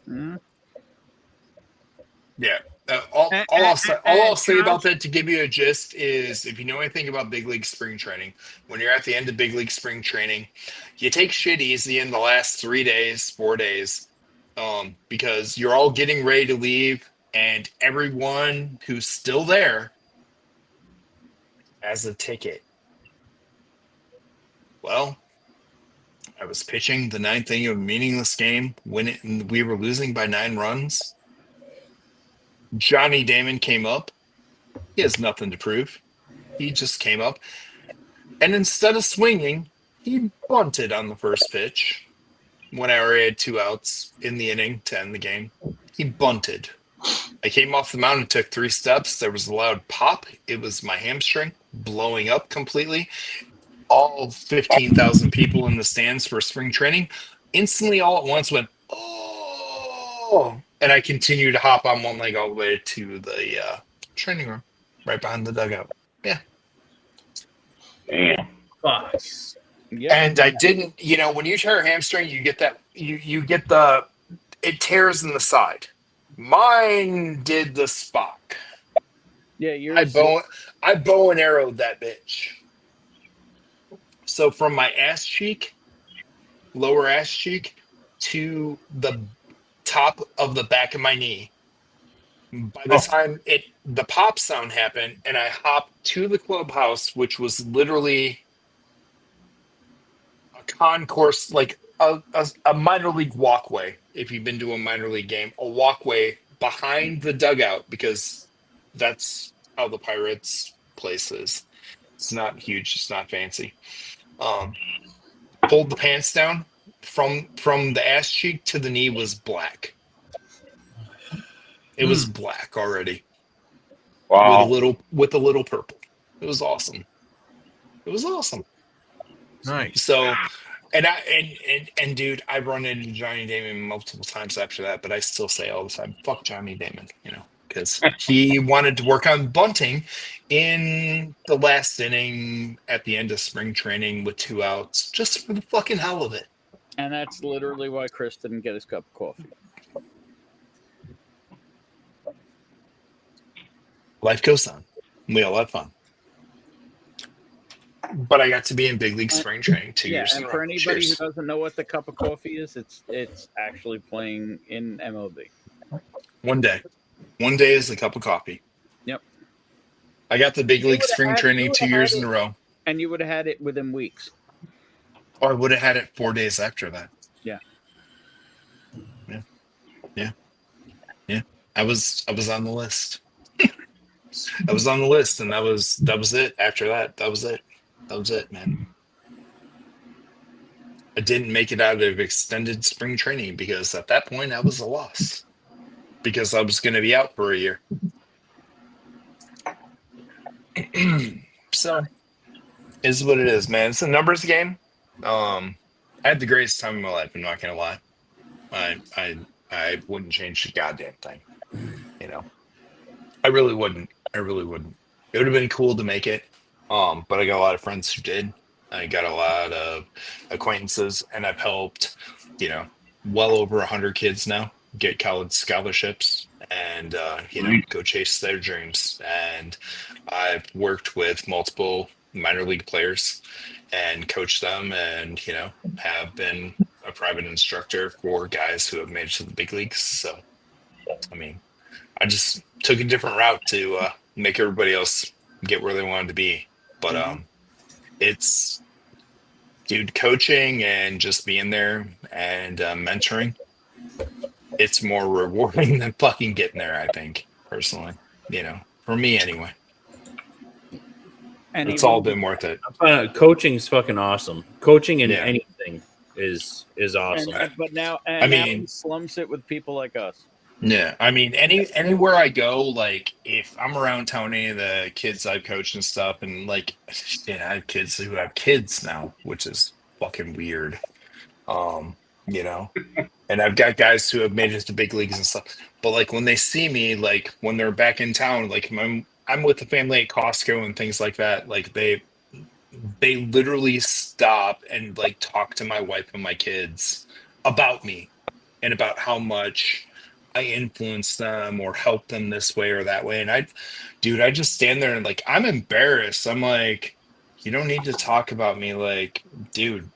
Speaker 4: Mm-hmm.
Speaker 5: Yeah. All I'll say about that, to give you a gist, is if you know anything about Big League spring training, when you're at the end of Big League spring training, you take shit easy in the last 4 days, because you're all getting ready to leave, and everyone who's still there has a ticket. Well, I was pitching the 9th inning of a meaningless game when we were losing by 9 runs. Johnny Damon came up. He has nothing to prove. He just came up. And instead of swinging, he bunted on the first pitch when I already had 2 outs in the inning to end the game. He bunted. I came off the mound and took 3 steps. There was a loud pop. It was my hamstring blowing up completely. All 15,000 people in the stands for spring training instantly all at once went, oh, and I continued to hop on one leg all the way to the training room right behind the dugout. Yeah.
Speaker 7: Damn.
Speaker 8: Fuck.
Speaker 4: Yep.
Speaker 5: And I didn't, when you tear a hamstring, you get that, you get it tears in the side. Mine did the Spock.
Speaker 4: Yeah,
Speaker 5: I bow and arrowed that bitch. So from my lower ass cheek, to the top of the back of my knee. By the time the pop sound happened, and I hopped to the clubhouse, which was literally a concourse, like a minor league walkway. If you've been to a minor league game, a walkway behind the dugout, because that's how the Pirates place is. It's not huge, it's not fancy. Pulled the pants down. From the ass cheek to the knee was black. It was black already.
Speaker 7: Wow.
Speaker 5: With a little purple. It was awesome.
Speaker 12: Nice.
Speaker 5: So, and dude, I've run into Johnny Damon multiple times after that, but I still say all the time, fuck Johnny Damon, because he wanted to work on bunting in the last inning at the end of spring training with 2 outs, just for the fucking hell of it.
Speaker 4: And that's literally why Chris didn't get his cup of coffee.
Speaker 5: Life goes on. We all had fun. But I got to be in Big League spring training 2 years in a row.
Speaker 4: And for anybody
Speaker 5: Cheers.
Speaker 4: who doesn't know what the cup of coffee is, it's actually playing in MLB.
Speaker 5: One day is a cup of coffee.
Speaker 4: Yep.
Speaker 5: I got the Big League spring training 2 years in a row.
Speaker 4: And you would have had it within weeks.
Speaker 5: Or I would have had it 4 days after that.
Speaker 4: Yeah.
Speaker 5: Yeah. I was on the list. I was on the list, and that was it. After that, that was it, man. I didn't make it out of extended spring training because at that point I was a loss because I was going to be out for a year. So, is what it is, man. It's a numbers game. I had the greatest time of my life. I'm not gonna lie. I wouldn't change the goddamn thing. You know, I really wouldn't. It would have been cool to make it. But I got a lot of friends who did. I got a lot of acquaintances, and I've helped, well over 100 kids now get college scholarships and go chase their dreams. And I've worked with multiple minor league players and coached them, and have been a private instructor for guys who have made it to the big leagues. So, I mean, I just took a different route to make everybody else get where they wanted to be. But it's, dude, coaching and just being there and mentoring, it's more rewarding than fucking getting there, I think, personally. For me anyway. And it's all been worth it.
Speaker 8: Coaching's fucking awesome. Coaching in anything is awesome.
Speaker 4: But now, now he slums it with people like us.
Speaker 5: Yeah, I mean, anywhere I go, like if I'm around town, any of the kids I've coached and stuff, and like, I have kids who have kids now, which is fucking weird. And I've got guys who have made it to big leagues and stuff. But like when they see me, like when they're back in town, like I'm with the family at Costco and things like that. Like they literally stop and like talk to my wife and my kids about me and about how much I influence them or help them this way or that way. And I just stand there and like, I'm embarrassed. I'm like, you don't need to talk about me. Like, dude,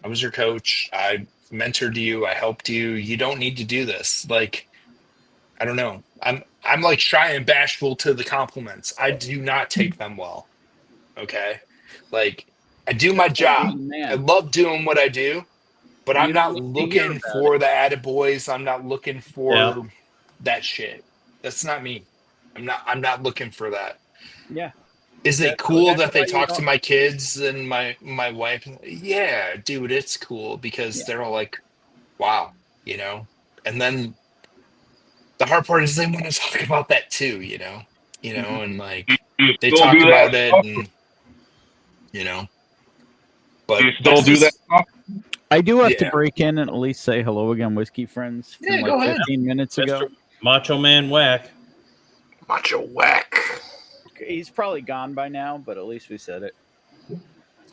Speaker 5: I was your coach. I mentored you. I helped you. You don't need to do this. Like, I don't know. I'm like shy and bashful to the compliments. I do not take them well. Okay. Like I do my job. I love doing what I do. But I'm not looking for the attaboys. I'm not looking for that shit. That's not me. I'm not looking for that.
Speaker 4: Yeah.
Speaker 5: Is it cool that they talk to my kids and my wife? Yeah, dude, it's cool because they're all like, wow, And then the hard part is they want to talk about that too, and like they talk about it and but
Speaker 7: you still do that stuff?
Speaker 4: I do have to break in and at least say hello again, whiskey friends, from
Speaker 5: go ahead.
Speaker 4: 15 minutes ago.
Speaker 8: Macho Man Whack.
Speaker 5: Macho Whack.
Speaker 4: He's probably gone by now, but at least we said it.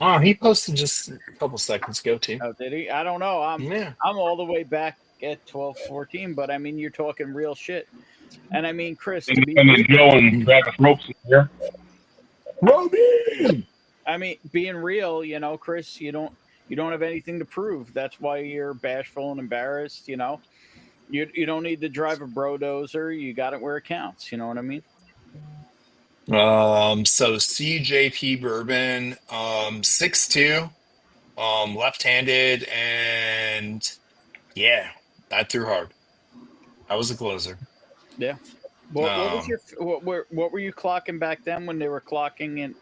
Speaker 5: Oh, he posted just a couple seconds ago too.
Speaker 4: Oh, did he? I don't know. I'm all the way back at 12:14, but I mean, you're talking real shit. And I mean, Chris, to be
Speaker 7: Joe and Travis Ropes in here.
Speaker 5: Roby!
Speaker 4: I mean, being real, Chris, you don't have anything to prove. That's why you're bashful and embarrassed. You don't need to drive a brodozer. You got it where it counts. You know what I mean?
Speaker 5: So CJP Bourbon, 6'2", left-handed, and I threw hard. I was a closer.
Speaker 4: Yeah. What were you clocking back then when they were clocking in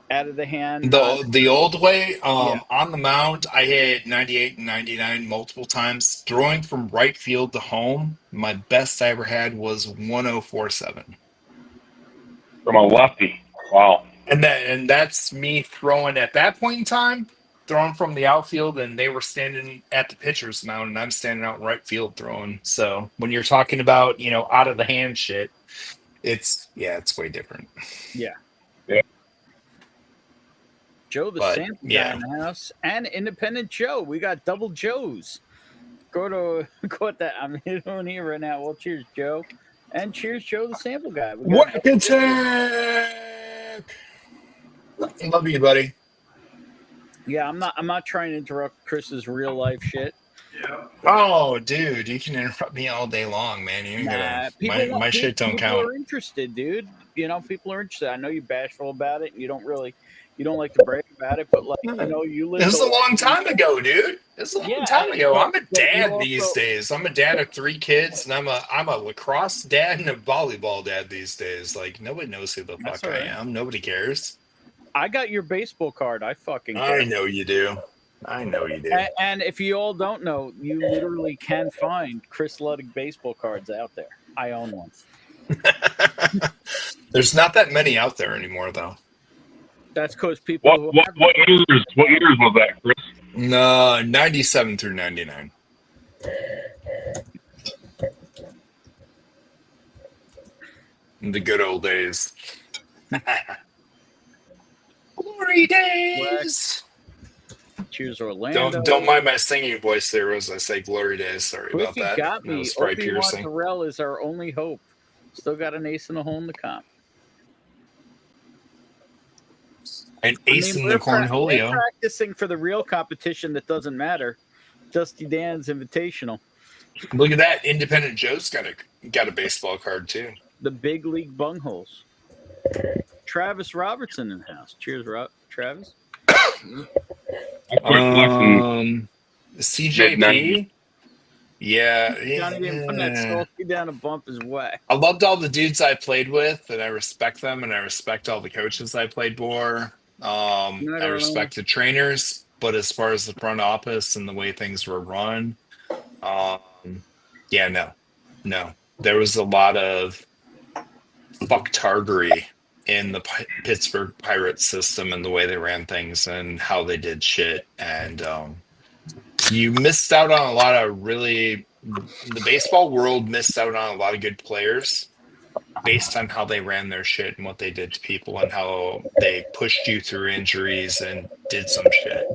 Speaker 4: out of the hand?
Speaker 5: The old way, on the mound, I hit 98 and 99 multiple times. Throwing from right field to home, my best I ever had was 104.7.
Speaker 7: From a lefty. Wow.
Speaker 5: And that's me throwing at that point in time, throwing from the outfield, and they were standing at the pitcher's mound, and I'm standing out in right field throwing. So when you're talking about, out of the hand shit, it's way different.
Speaker 4: Yeah.
Speaker 7: Yeah.
Speaker 4: Joe the Sample guy in the house, and Independent Joe. We got double Joes. Go at that. I'm on here right now. Well, cheers, Joe. And cheers, Joe the Sample guy.
Speaker 5: What a tech! Love you, buddy.
Speaker 4: Yeah, I'm not trying to interrupt Chris's real life shit.
Speaker 5: Yeah. Oh, dude, you can interrupt me all day long, man. You ain't gonna, my shit don't count.
Speaker 4: People are interested, dude. People are interested. I know you're bashful about it, and you don't really You don't like to brag about it, but like you know, you live.
Speaker 5: It was a long time ago, dude. It's a long time ago.
Speaker 4: but-
Speaker 5: I'm a
Speaker 4: but
Speaker 5: dad
Speaker 4: you
Speaker 5: these
Speaker 4: also-
Speaker 5: days. I'm a dad of 3 kids, and I'm a lacrosse dad and a volleyball dad these days. Like nobody knows who the
Speaker 4: That's
Speaker 5: fuck
Speaker 4: all
Speaker 5: I
Speaker 4: right.
Speaker 5: am. Nobody cares.
Speaker 4: I got your baseball card. I fucking
Speaker 5: I
Speaker 4: care.
Speaker 5: know you do. I know you do.
Speaker 4: And if you all don't know, you literally can find Chris Ludwig baseball cards out there. I own one.
Speaker 5: There's not that many out there anymore, though.
Speaker 4: That's because people.
Speaker 7: What years was that, Chris?
Speaker 5: No, 97 through 99. The good old days. Glory days.
Speaker 4: Cheers, Orlando.
Speaker 5: Don't mind my singing voice there as I say glory days. Sorry about
Speaker 4: Cliffy
Speaker 5: that.
Speaker 4: got
Speaker 5: That
Speaker 4: me.
Speaker 5: was probably
Speaker 4: Obi-Wan
Speaker 5: piercing.
Speaker 4: Terrell is our only hope. Still got an ace in the hole in the comp.
Speaker 5: An ace in the
Speaker 4: we're
Speaker 5: cornholio.
Speaker 4: practicing for the real competition that doesn't matter. Dusty Dan's Invitational.
Speaker 5: Look at that. Independent Joe's got a baseball card too.
Speaker 4: The Big League Bungholes. Travis Robertson in the house. Cheers, Travis.
Speaker 5: CJP. Yeah.
Speaker 4: Johnny didn't put that salty down a bump his way.
Speaker 5: I loved all the dudes I played with, and I respect them, and I respect all the coaches I played for. I respect the trainers, but as far as the front office and the way things were run, no. There was a lot of fucktardery in the Pittsburgh Pirates system and the way they ran things and how they did shit. And you missed out on a lot of the baseball world missed out on a lot of good players based on how they ran their shit and what they did to people and how they pushed you through injuries and did some shit.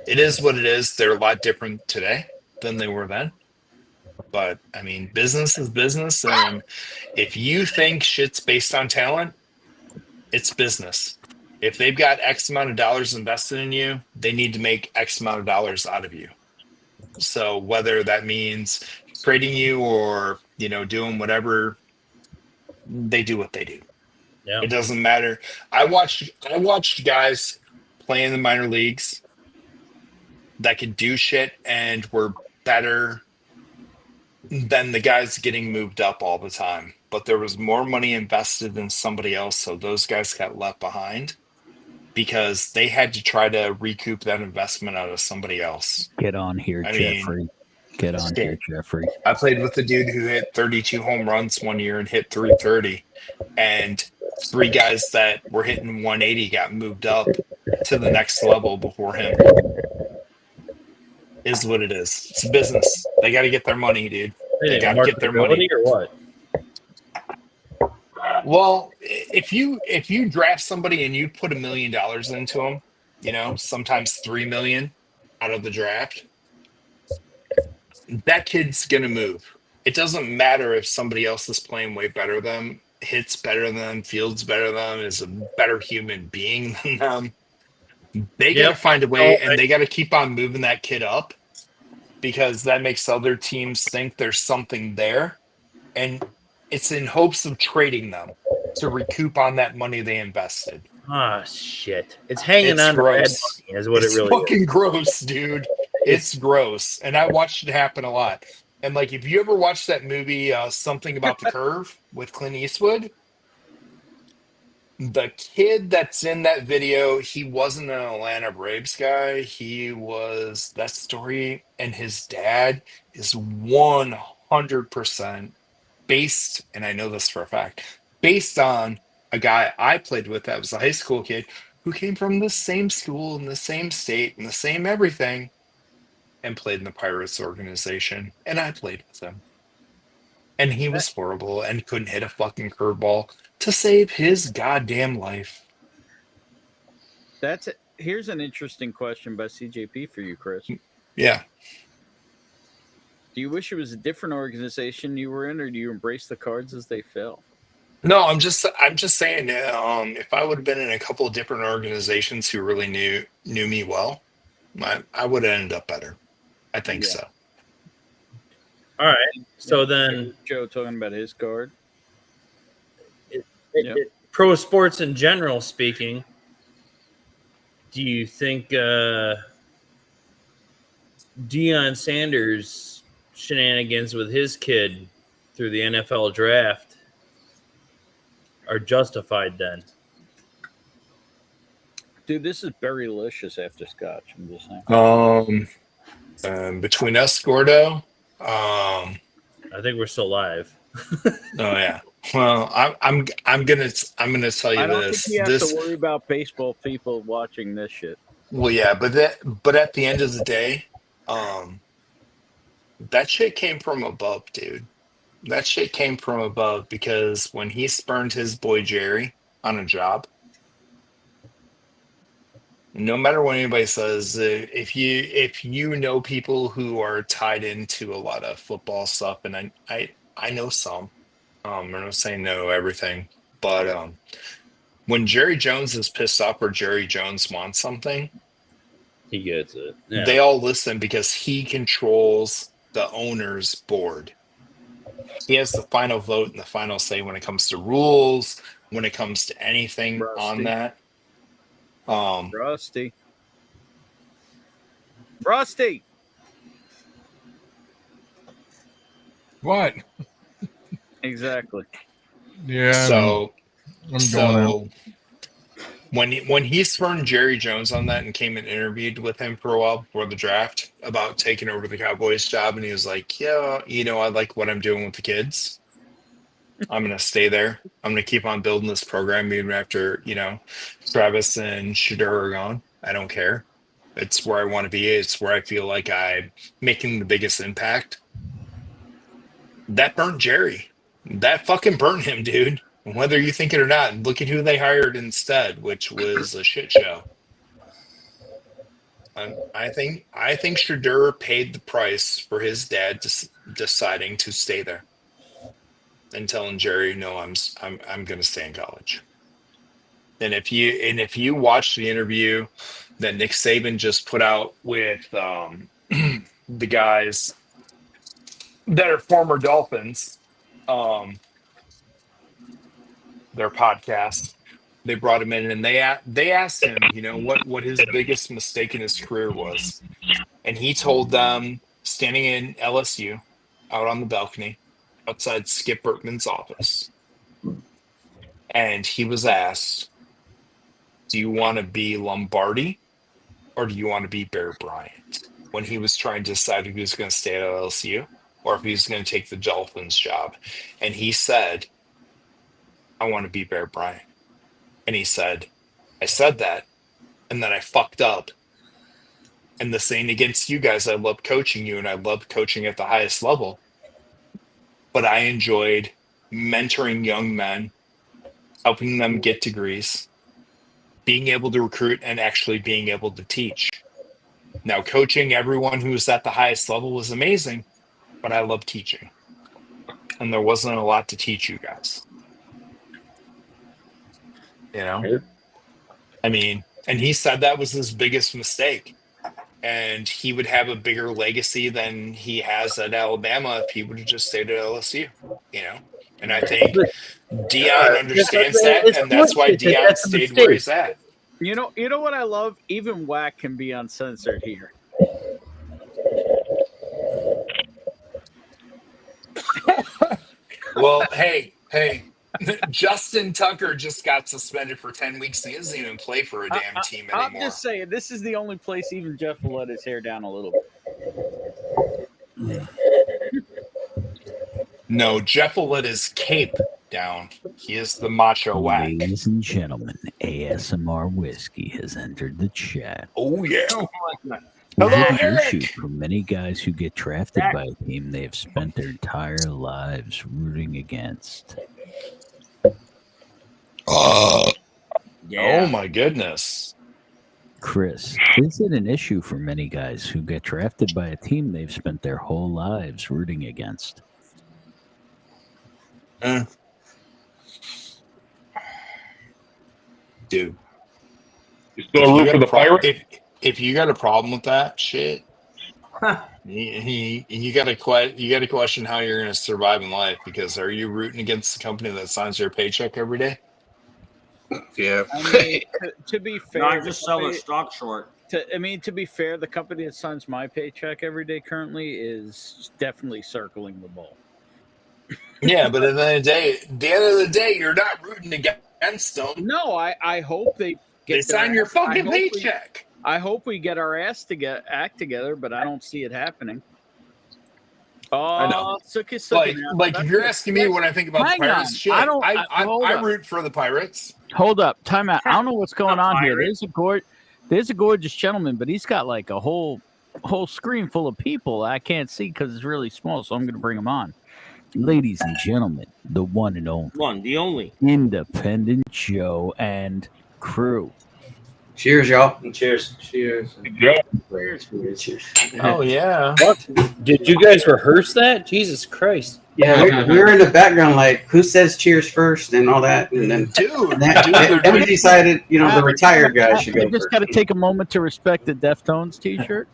Speaker 5: It is what it is. They're a lot different today than they were then. But I mean, business is business, and if you think shit's based on talent, it's business. If they've got X amount of dollars invested in you, they need to make X amount of dollars out of you. So whether that means trading you or doing whatever, they do what they do.
Speaker 8: Yeah.
Speaker 5: It doesn't matter. I watched guys play in the minor leagues that could do shit and were better than the guys getting moved up all the time. But there was more money invested in somebody else, so those guys got left behind because they had to try to recoup that investment out of somebody else.
Speaker 4: Get on here, Jeffrey. Get on here, Jeffrey.
Speaker 5: I played with a dude who hit 32 home runs one year and hit 330, and 3 guys that were hitting 180 got moved up to the next level before him. Is what it is. It's business. They got to get their money, dude. They got to get their money.
Speaker 8: Or what?
Speaker 5: Well, if you draft somebody and you put $1 million into them, sometimes $3 million out of the draft, that kid's gonna move. It doesn't matter if somebody else is playing way better than them, hits better than them, fields better than them, is a better human being than them. They got to find a way, and they got to keep on moving that kid up because that makes other teams think there's something there. And it's in hopes of trading them to recoup on that money they invested.
Speaker 8: Ah, shit. It's hanging
Speaker 5: It's
Speaker 8: on
Speaker 5: gross.
Speaker 8: to bad money is what
Speaker 5: It's
Speaker 8: it really
Speaker 5: fucking
Speaker 8: is.
Speaker 5: gross, dude. It's gross. And I watched it happen a lot. And like, if you ever watched that movie, Something About the Curve with Clint Eastwood, the kid that's in that video, he wasn't an Atlanta Braves guy. He was that story, and his dad is 100% based, and I know this for a fact, based on a guy I played with that was a high school kid who came from the same school in the same state and the same everything and played in the Pirates organization. And I played with him. And he was horrible and couldn't hit a fucking curveball to save his goddamn life.
Speaker 4: That's it. Here's an interesting question by CJP for you, Chris.
Speaker 5: Yeah.
Speaker 4: Do you wish it was a different organization you were in, or do you embrace the cards as they fell?
Speaker 5: No, I'm just saying, if I would have been in a couple of different organizations who really knew me well, I would have ended up better. I think so.
Speaker 8: All right. So then
Speaker 4: Joe talking about his card.
Speaker 8: Pro sports in general speaking, Do you think Deion Sanders' shenanigans with his kid through the NFL draft are justified then?
Speaker 4: Dude, this is very delicious after scotch. I'm just saying.
Speaker 5: Between us, Gordo,
Speaker 8: I think we're still live.
Speaker 5: Oh yeah. Well, I'm gonna tell you
Speaker 4: I don't
Speaker 5: this.
Speaker 4: think you have to worry about baseball people watching this shit.
Speaker 5: Well, yeah, but at the end of the day, that shit came from above, dude. That shit came from above because when he spurned his boy Jerry on a job, no matter what anybody says, if you know people who are tied into a lot of football stuff, and I know some, I'm not saying no everything, but when Jerry Jones is pissed off or Jerry Jones wants something,
Speaker 8: he gets it. Yeah.
Speaker 5: They all listen because he controls the owner's board. He has the final vote and the final say when it comes to rules, when it comes to anything on that.
Speaker 4: Rusty.
Speaker 12: What?
Speaker 4: Exactly.
Speaker 12: Yeah.
Speaker 5: So
Speaker 12: I'm going out.
Speaker 5: when he spurned Jerry Jones on that and came and interviewed with him for a while before the draft about taking over the Cowboys job, and he was like, yeah, I like what I'm doing with the kids. I'm going to stay there. I'm going to keep on building this program even after, Travis and Shedeur are gone. I don't care. It's where I want to be. It's where I feel like I'm making the biggest impact. That burnt Jerry. That fucking burnt him, dude. Whether you think it or not, look at who they hired instead, which was a shit show. I think Shedeur paid the price for his dad deciding to stay there and telling Jerry, "No, I'm going to stay in college." And if you watch the interview that Nick Saban just put out with the guys that are former Dolphins, their podcast, they brought him in and they asked him, what his biggest mistake in his career was, and he told them standing in LSU out on the balcony outside Skip Bertman's office, and he was asked, "Do you want to be Lombardi or do you want to be Bear Bryant?" When he was trying to decide if he was going to stay at LSU or if he was going to take the Dolphins job, and he said, "I want to be Bear Bryant." And he said, "I said that, and then I fucked up. And the saying against you guys, I love coaching you, and I love coaching at the highest level. But I enjoyed mentoring young men, helping them get degrees, being able to recruit, and actually being able to teach. Now, coaching everyone who's at the highest level was amazing, but I love teaching. And there wasn't a lot to teach you guys." I mean, and he said that was his biggest mistake. And he would have a bigger legacy than he has at Alabama if he would have just stayed at LSU, And I think Deion understands that, and that's why Deion stayed where he's at.
Speaker 4: You know what I love? Even whack can be uncensored here.
Speaker 5: Well, hey, Justin Tucker just got suspended for 10 weeks. He doesn't even play for a damn team anymore.
Speaker 4: I'm just saying, this is the only place even Jeff will let his hair down a little bit.
Speaker 5: No, Jeff will let his cape down. He is the macho whack.
Speaker 17: Ladies and gentlemen, ASMR Whiskey has entered the chat.
Speaker 5: Oh, yeah.
Speaker 17: Hello,
Speaker 5: Eric.
Speaker 17: For many guys who get drafted by a team they have spent their entire lives rooting against.
Speaker 5: Yeah. Oh, my goodness.
Speaker 17: Chris, is it an issue for many guys who get drafted by a team they've spent their whole lives rooting against?
Speaker 5: Dude.
Speaker 7: You still root for the Pirates?
Speaker 5: If you got a problem with that shit, you got to question how you're going to survive in life, because are you rooting against the company that signs your paycheck every day?
Speaker 14: Yeah.
Speaker 4: I mean, to be fair,
Speaker 18: No, I just sell a stock short.
Speaker 4: To be fair, the company that signs my paycheck every day currently is definitely circling the ball.
Speaker 5: Yeah, but at the end of the day, you're not rooting against them.
Speaker 4: No, I hope they get
Speaker 5: They sign your fucking paycheck.
Speaker 4: I hope we get our act together, but I don't see it happening.
Speaker 5: I know. Like if you're asking me what I think about the Pirates, shit, I root for the Pirates.
Speaker 17: Hold up, time out. I don't know what's going on here. There's a gorgeous gentleman, but he's got like a whole screen full of people I can't see because it's really small. So I'm going to bring him on. Ladies and gentlemen, the one and only,
Speaker 18: the only
Speaker 17: Independent Joe and crew.
Speaker 11: Cheers, y'all.
Speaker 18: Cheers. Cheers.
Speaker 11: Cheers.
Speaker 8: Oh yeah. What? Did you guys rehearse that? Jesus Christ.
Speaker 11: Yeah, we were in the background like, who says cheers first and all that, and then then we decided, the retired guy should go
Speaker 17: I just got to take a moment to respect the Deftones T-shirt.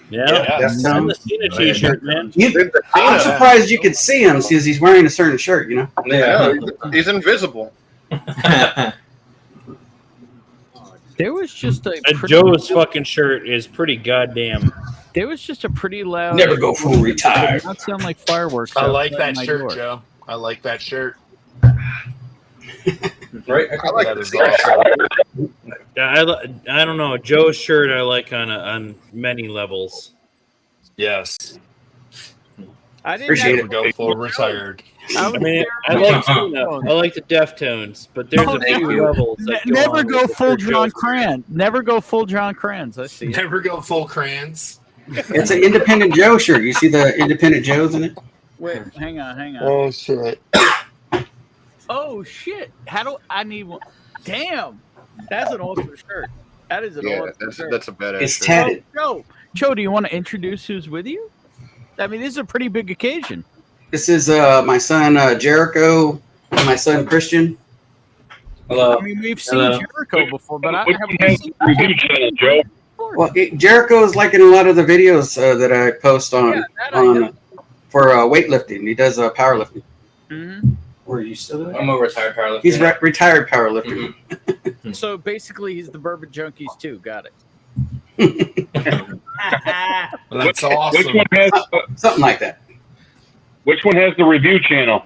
Speaker 8: Yeah, send the Cena T-shirt, man.
Speaker 11: I'm surprised you could see him because he's wearing a certain shirt,
Speaker 14: Yeah, he's invisible.
Speaker 17: There was just
Speaker 8: Joe's fucking shirt is pretty goddamn.
Speaker 4: There was just a pretty loud.
Speaker 11: Never go full retired.
Speaker 4: It did not sound like fireworks.
Speaker 5: I like that
Speaker 4: outside my
Speaker 5: shirt,
Speaker 4: door.
Speaker 5: Joe. I like that shirt.
Speaker 18: Right?
Speaker 5: I like that is awesome.
Speaker 8: I don't know. Joe's shirt I like on many levels.
Speaker 5: Yes.
Speaker 4: I didn't
Speaker 11: Appreciate
Speaker 5: Never go full retired.
Speaker 8: I mean, I like I like the Deftones, but there's a few levels. That
Speaker 4: Never
Speaker 8: on
Speaker 4: go
Speaker 8: with
Speaker 4: full
Speaker 8: their
Speaker 4: John
Speaker 8: Joe's.
Speaker 4: Cran. Never go full John Crans. I see.
Speaker 5: Never go full crayons.
Speaker 11: It's an Independent Joe shirt. You see the Independent Joes in it?
Speaker 4: Wait, hang on.
Speaker 5: Oh shit.
Speaker 4: Oh shit! How do I need one? Damn, that's an awesome shirt. That is an awesome shirt.
Speaker 14: That's a badass.
Speaker 11: It's
Speaker 14: shirt.
Speaker 11: tatted.
Speaker 4: Joe, do you want to introduce who's with you? I mean, this is a pretty big occasion.
Speaker 11: This is my son Jericho and my son Christian.
Speaker 18: Hello.
Speaker 4: I mean, we've seen
Speaker 18: Hello.
Speaker 4: Jericho before, but I
Speaker 7: Which
Speaker 4: haven't
Speaker 7: one has
Speaker 4: seen
Speaker 7: the review channel, Joe?
Speaker 11: Well, Jericho is like in a lot of the videos that I post on for weightlifting. He does powerlifting.
Speaker 4: Mm-hmm.
Speaker 11: Are you still there?
Speaker 18: I'm a retired powerlifter.
Speaker 11: He's retired powerlifter.
Speaker 4: So basically, he's the Bourbon Junkies too. Got it.
Speaker 5: That's awesome.
Speaker 7: Which one has
Speaker 11: Something like that.
Speaker 7: Which one has the review channel?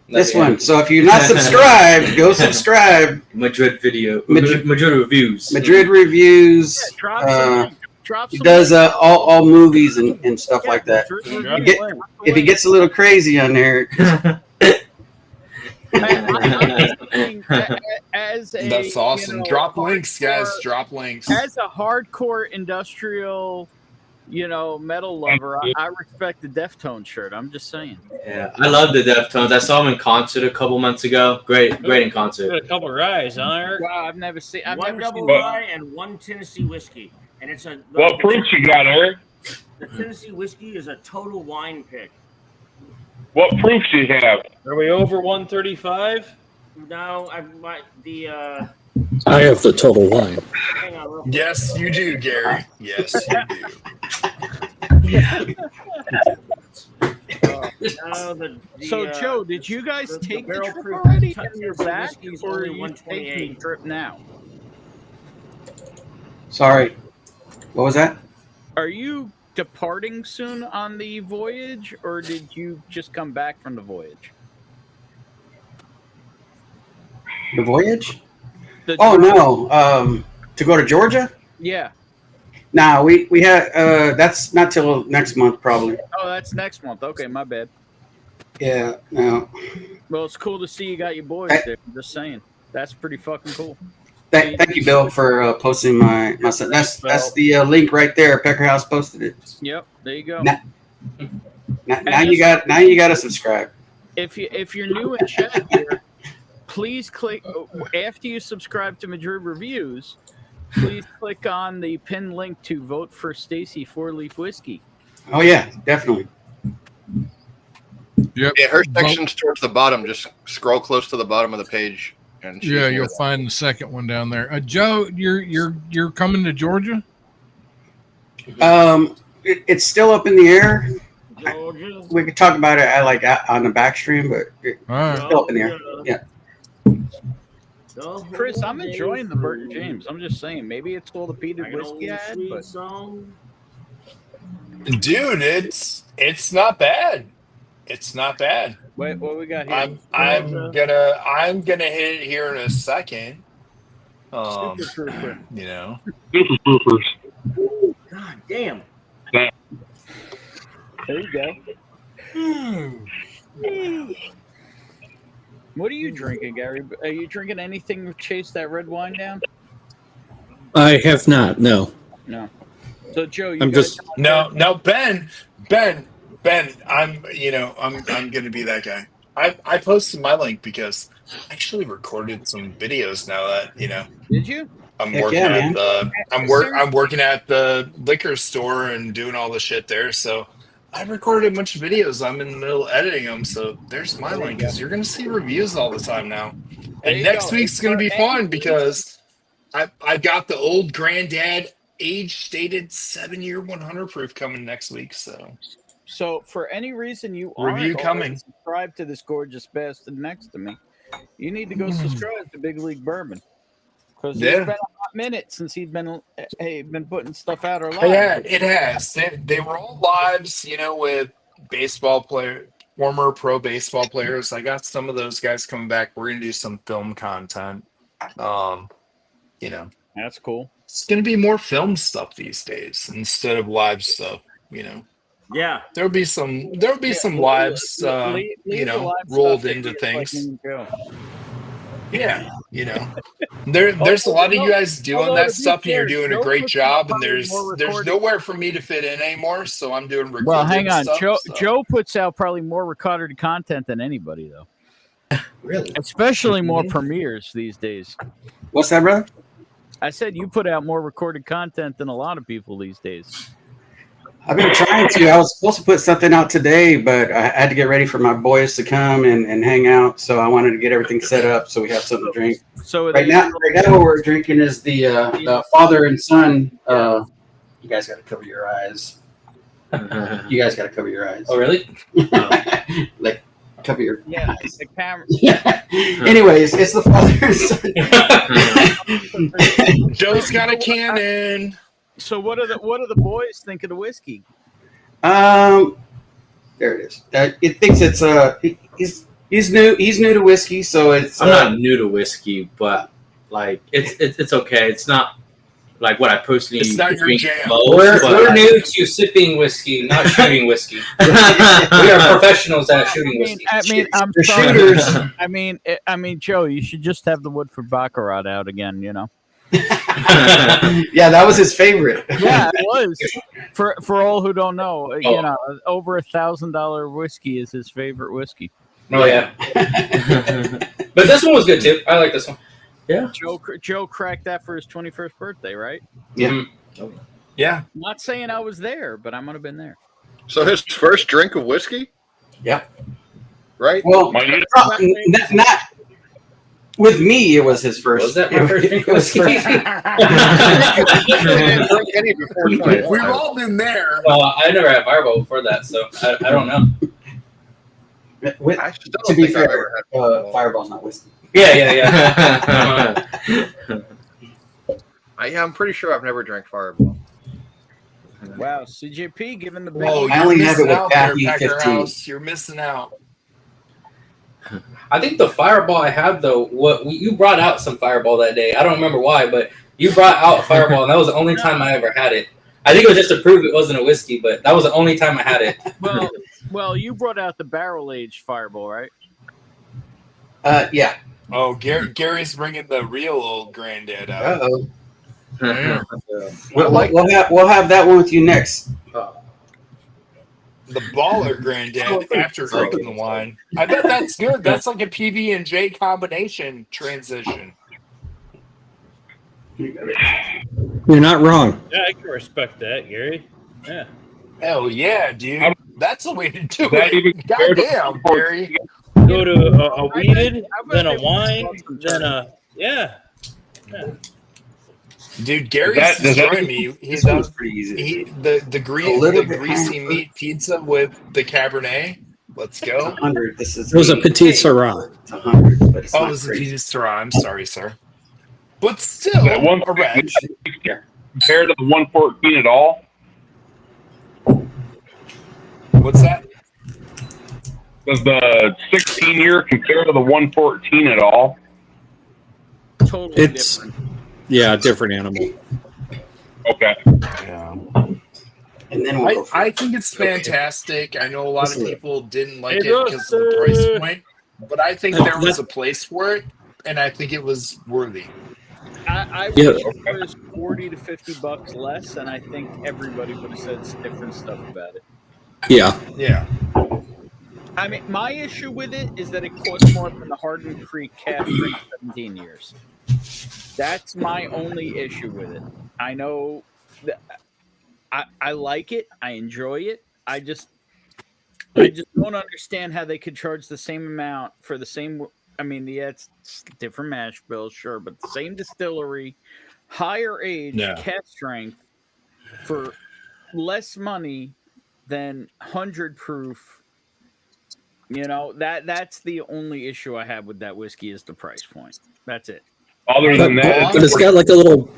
Speaker 11: This one. So if you're not subscribed, go subscribe.
Speaker 18: Madrid video.
Speaker 11: Madrid
Speaker 18: reviews.
Speaker 11: Madrid reviews.
Speaker 4: Drop
Speaker 11: He
Speaker 4: some
Speaker 11: does all movies and stuff like that. If he gets a little crazy on there,
Speaker 4: as a,
Speaker 5: That's awesome. Drop links, guys. Drop links.
Speaker 4: As a hardcore industrial, metal lover, I respect the Deftones shirt. I'm just saying.
Speaker 18: Yeah, I love the Deftones. I saw them in concert a couple months ago. Great in concert.
Speaker 8: A couple of ryes, huh, Eric?
Speaker 4: Wow, I've never seen.
Speaker 18: One double rye and one Tennessee whiskey, and it's a.
Speaker 7: What proofs you got, Eric?
Speaker 18: The Tennessee whiskey is a total wine pick.
Speaker 7: What proofs you have?
Speaker 8: Are we over 135?
Speaker 18: No,
Speaker 11: I have the total wine.
Speaker 18: Hang on, real quick.
Speaker 5: Yes, you do, Gary. Yes, you do.
Speaker 4: Joe, did you guys take the trip
Speaker 18: barrel-proof
Speaker 4: already?
Speaker 18: Tennessee
Speaker 4: You're back,
Speaker 18: whiskey is
Speaker 4: or are
Speaker 18: only
Speaker 4: you taking
Speaker 18: 128.
Speaker 4: the trip now?
Speaker 11: sorry. What was that?
Speaker 4: Are you departing soon on the voyage, or did you just come back from the voyage?
Speaker 11: The voyage?
Speaker 4: Oh
Speaker 11: no. To go to Georgia?
Speaker 4: Yeah.
Speaker 11: Nah, we had that's not till next month probably.
Speaker 4: Oh, that's next month. Okay, my bad.
Speaker 11: Yeah, no.
Speaker 4: Well, it's cool to see you got your boys there. I'm just saying. That's pretty fucking cool.
Speaker 11: Thank you, Bill, for posting my son. That's the link right there. Pecker House posted it.
Speaker 4: Yep, there you go.
Speaker 11: Now you got to subscribe.
Speaker 4: If you're new in chat here, please click after you subscribe to Madrid Reviews. Please click on the pinned link to vote for Stacy 4-Leaf Whiskey.
Speaker 11: Oh yeah, definitely.
Speaker 12: Yep.
Speaker 14: Yeah, her section's towards the bottom. Just scroll close to the bottom of the page, and she's
Speaker 12: Yeah, you'll find the second one down there. Joe, you're coming to Georgia?
Speaker 11: It's still up in the air.
Speaker 18: Georgia.
Speaker 11: We could talk about it on the back stream, but it's
Speaker 12: All right.
Speaker 11: still up in the air. Yeah.
Speaker 4: Chris, I'm enjoying the Burton James. I'm just saying, maybe it's all the peated whiskey I had, but
Speaker 5: Dude, it's not bad. It's not bad.
Speaker 4: wait, what we got here?
Speaker 5: I'm gonna hit it here in a second.
Speaker 4: Super Trooper.
Speaker 5: You know.
Speaker 7: Super Troopers.
Speaker 18: God damn.
Speaker 4: There you go. What are you drinking, Gary? Are you drinking anything to chase that red wine down?
Speaker 19: I have not. No.
Speaker 4: No. So Joe, you
Speaker 19: I'm
Speaker 4: guys
Speaker 19: just
Speaker 5: No, Ben. I'm gonna be that guy. I posted my link because I actually recorded some videos now that
Speaker 4: Did you?
Speaker 5: I'm
Speaker 11: Heck
Speaker 5: working
Speaker 11: yeah,
Speaker 5: at
Speaker 11: man.
Speaker 5: the I'm working at the liquor store and doing all the shit there. So I recorded a bunch of videos. I'm in the middle of editing them. So there's my link because you're gonna see reviews all the time now.
Speaker 4: There
Speaker 5: And
Speaker 4: you
Speaker 5: next
Speaker 4: go.
Speaker 5: week's gonna be fun because I got the old granddad age stated 7-year 100 proof coming next week.
Speaker 4: So for any reason you
Speaker 5: Review
Speaker 4: aren't
Speaker 5: coming.
Speaker 4: subscribed to this gorgeous bastard next to me, you need to go subscribe to Big League Bourbon. Because it's been a hot minute since he's been putting stuff out or live.
Speaker 5: Yeah, it has. They were all lives, with former pro baseball players. I got some of those guys coming back. We're gonna do some film content.
Speaker 4: That's cool.
Speaker 5: It's gonna be more film stuff these days instead of live stuff.
Speaker 18: Yeah,
Speaker 5: there'll be some lives, rolled into things. Yeah, there's a lot of you guys doing that stuff, and you're doing a great job. And there's nowhere for me to fit in anymore, so I'm doing recorded
Speaker 17: Well, hang on.
Speaker 5: stuff,
Speaker 17: Joe puts out probably more recorded content than anybody, though.
Speaker 11: Really?
Speaker 17: Especially more premieres these days.
Speaker 11: What's that, brother?
Speaker 17: I said you put out more recorded content than a lot of people these days.
Speaker 11: I've been trying to. I was supposed to put something out today, but I had to get ready for my boys to come and hang out. So I wanted to get everything set up so we have something to drink.
Speaker 17: So
Speaker 11: right now what we're drinking is the father and son. You guys got to cover your eyes. You guys got to cover your eyes.
Speaker 18: Oh, really?
Speaker 11: Like cover your eyes.
Speaker 4: The camera.
Speaker 11: Yeah. Anyways, it's the father and son.
Speaker 5: Joe's got a cannon.
Speaker 4: So what do the boys think of the whiskey?
Speaker 11: There it is. It thinks it's he's new to whiskey, so it's.
Speaker 18: I'm not new to whiskey, but like it's okay. It's not like what I personally.
Speaker 5: It's not your
Speaker 18: drink
Speaker 5: jam.
Speaker 18: most, we're new to sipping whiskey, not shooting whiskey. We are professionals at shooting whiskey.
Speaker 17: I'm
Speaker 11: The
Speaker 17: sorry.
Speaker 11: shooters.
Speaker 17: I mean, Joe, you should just have the Woodford Baccarat out again.
Speaker 11: Yeah, that was his favorite.
Speaker 17: Yeah, it was. For all who don't know, over $1,000 whiskey is his favorite whiskey.
Speaker 18: Oh yeah. But this one was good too. I like this one. Yeah.
Speaker 4: Joe cracked that for his 21st birthday, right?
Speaker 11: Yeah.
Speaker 5: Yeah.
Speaker 4: Not saying I was there, but I might have been there.
Speaker 9: So his first drink of whiskey?
Speaker 11: Yeah.
Speaker 9: Right?
Speaker 11: Well, not with me. It was his first.
Speaker 18: Was that my first drink of whiskey?
Speaker 5: We've all been there.
Speaker 18: Well, I never had Fireball before that, so I don't know.
Speaker 11: To be fair, Fireball's not whiskey.
Speaker 18: Yeah.
Speaker 9: I'm pretty sure I've never drank Fireball.
Speaker 4: Wow, CJP giving the big.
Speaker 5: Oh,
Speaker 11: I
Speaker 5: you're
Speaker 11: only have it
Speaker 5: missing
Speaker 11: with
Speaker 5: out there,
Speaker 11: Pappy
Speaker 5: Packer
Speaker 11: 15.
Speaker 5: House. You're missing out.
Speaker 18: I think the Fireball I had though, you brought out some Fireball that day. I don't remember why, but you brought out Fireball, and that was the only time I ever had it. I think it was just to prove it wasn't a whiskey, but that was the only time I had it.
Speaker 4: Well, you brought out the barrel-aged Fireball, right?
Speaker 11: Yeah.
Speaker 5: Oh, Gary's bringing the real old granddad out.
Speaker 11: Uh-oh.
Speaker 5: Yeah.
Speaker 11: We'll have that one with you next.
Speaker 5: The baller granddad after drinking the wine. I bet that's good. That's like a PB&J combination transition.
Speaker 19: You're not wrong.
Speaker 8: Yeah, I can respect that, Gary. Yeah.
Speaker 5: Hell yeah, dude. That's the way to do
Speaker 7: That even
Speaker 5: it. Goddamn, Gary.
Speaker 8: Go to a weeded, then a wine, then a
Speaker 5: Dude, Gary's destroying me.
Speaker 11: This one's pretty easy.
Speaker 5: The greasy meat pizza with the Cabernet. Let's go.
Speaker 11: 100. This is.
Speaker 19: It was a Petite Sirah.
Speaker 11: It's 100, but it's
Speaker 5: Oh,
Speaker 11: not
Speaker 5: it was a
Speaker 11: crazy.
Speaker 5: Jesus Sirah. I'm sorry, sir. But still,
Speaker 7: That one
Speaker 5: a red.
Speaker 7: compared to the 114 at all?
Speaker 5: What's that?
Speaker 7: Does the 16-year compare to the 114 at all?
Speaker 4: Totally
Speaker 19: It's
Speaker 4: different.
Speaker 19: different animal.
Speaker 7: Okay.
Speaker 5: Yeah.
Speaker 11: And then we'll go for
Speaker 5: I think it's fantastic. I know a lot of
Speaker 11: Listen.
Speaker 5: people didn't like
Speaker 17: Hey,
Speaker 5: it because of the price point, but I think
Speaker 19: Oh,
Speaker 5: there was a place for it, and I think it was worthy.
Speaker 4: I
Speaker 19: Yeah.
Speaker 4: wish it was $40 to $50 less, and I think everybody would have said different stuff about it.
Speaker 19: Yeah.
Speaker 5: Yeah.
Speaker 4: I mean, my issue with it is that it costs more than the Hardin Creek calf ring 17 years. That's my only issue with it. I know that I like it. I enjoy it. I just don't understand how they could charge the same amount for the same. I mean, yeah, it's different mash bills, sure, but the same distillery, higher age, calf strength for less money than 100 proof. You know, that's the only issue I have with that whiskey is the price point. That's it.
Speaker 7: Other than that,
Speaker 19: But it's got like a little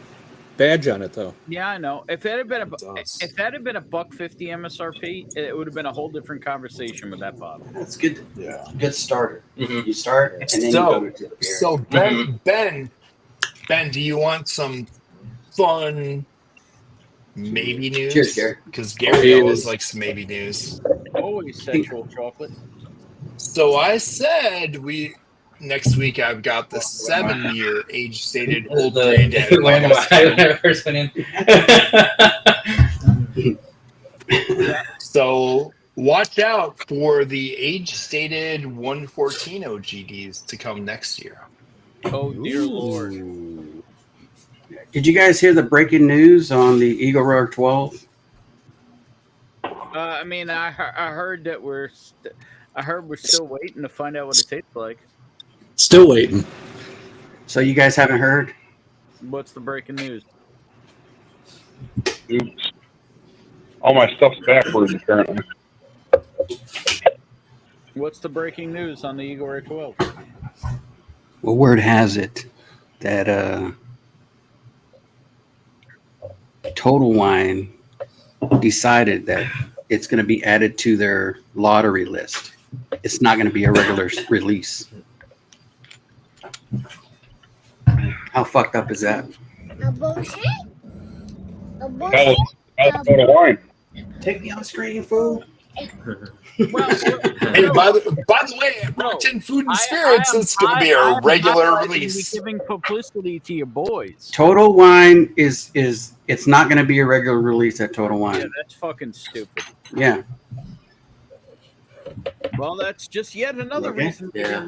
Speaker 19: badge on it, though.
Speaker 4: Yeah, I know. If that had been $1.50 MSRP, it would have been a whole different conversation with that bottle.
Speaker 11: That's good.
Speaker 5: Yeah.
Speaker 11: Good starter.
Speaker 4: Mhm.
Speaker 11: You start and then you go to the beer.
Speaker 5: So Ben, do you want some fun maybe news?
Speaker 11: Cheers, Gary.
Speaker 5: Because Gary always likes maybe news.
Speaker 4: Always sexual chocolate.
Speaker 5: So I said next week I've got the 7-year age stated old granddad.
Speaker 18: When I first went in.
Speaker 5: So watch out for the age stated 114 OGDs to come next year.
Speaker 4: Oh dear Lord.
Speaker 11: Did you guys hear the breaking news on the Eagle Roar 12?
Speaker 4: I mean, I heard that we're still waiting to find out what it tastes like.
Speaker 19: Still waiting.
Speaker 11: So you guys haven't heard?
Speaker 4: What's the breaking news?
Speaker 7: oops. All my stuff's backwards, apparently.
Speaker 4: What's the breaking news on the Eagle Ray 12?
Speaker 11: Well, word has it that Total Wine decided that it's going to be added to their lottery list. It's not going to be a regular release. How fucked up is that?
Speaker 10: A bullshit? A
Speaker 7: That
Speaker 10: bullshit?
Speaker 7: was Total Wine.
Speaker 11: Take me on screen, fool.
Speaker 5: And by the way, at Rockton Food and Spirits, it's going to be a regular release.
Speaker 4: Giving publicity to your boys.
Speaker 11: Total Wine is it's not going to be a regular release at Total Wine.
Speaker 4: Yeah, that's fucking stupid.
Speaker 11: Yeah.
Speaker 4: Well, that's just yet another
Speaker 11: Okay.
Speaker 4: reason.
Speaker 11: Yeah.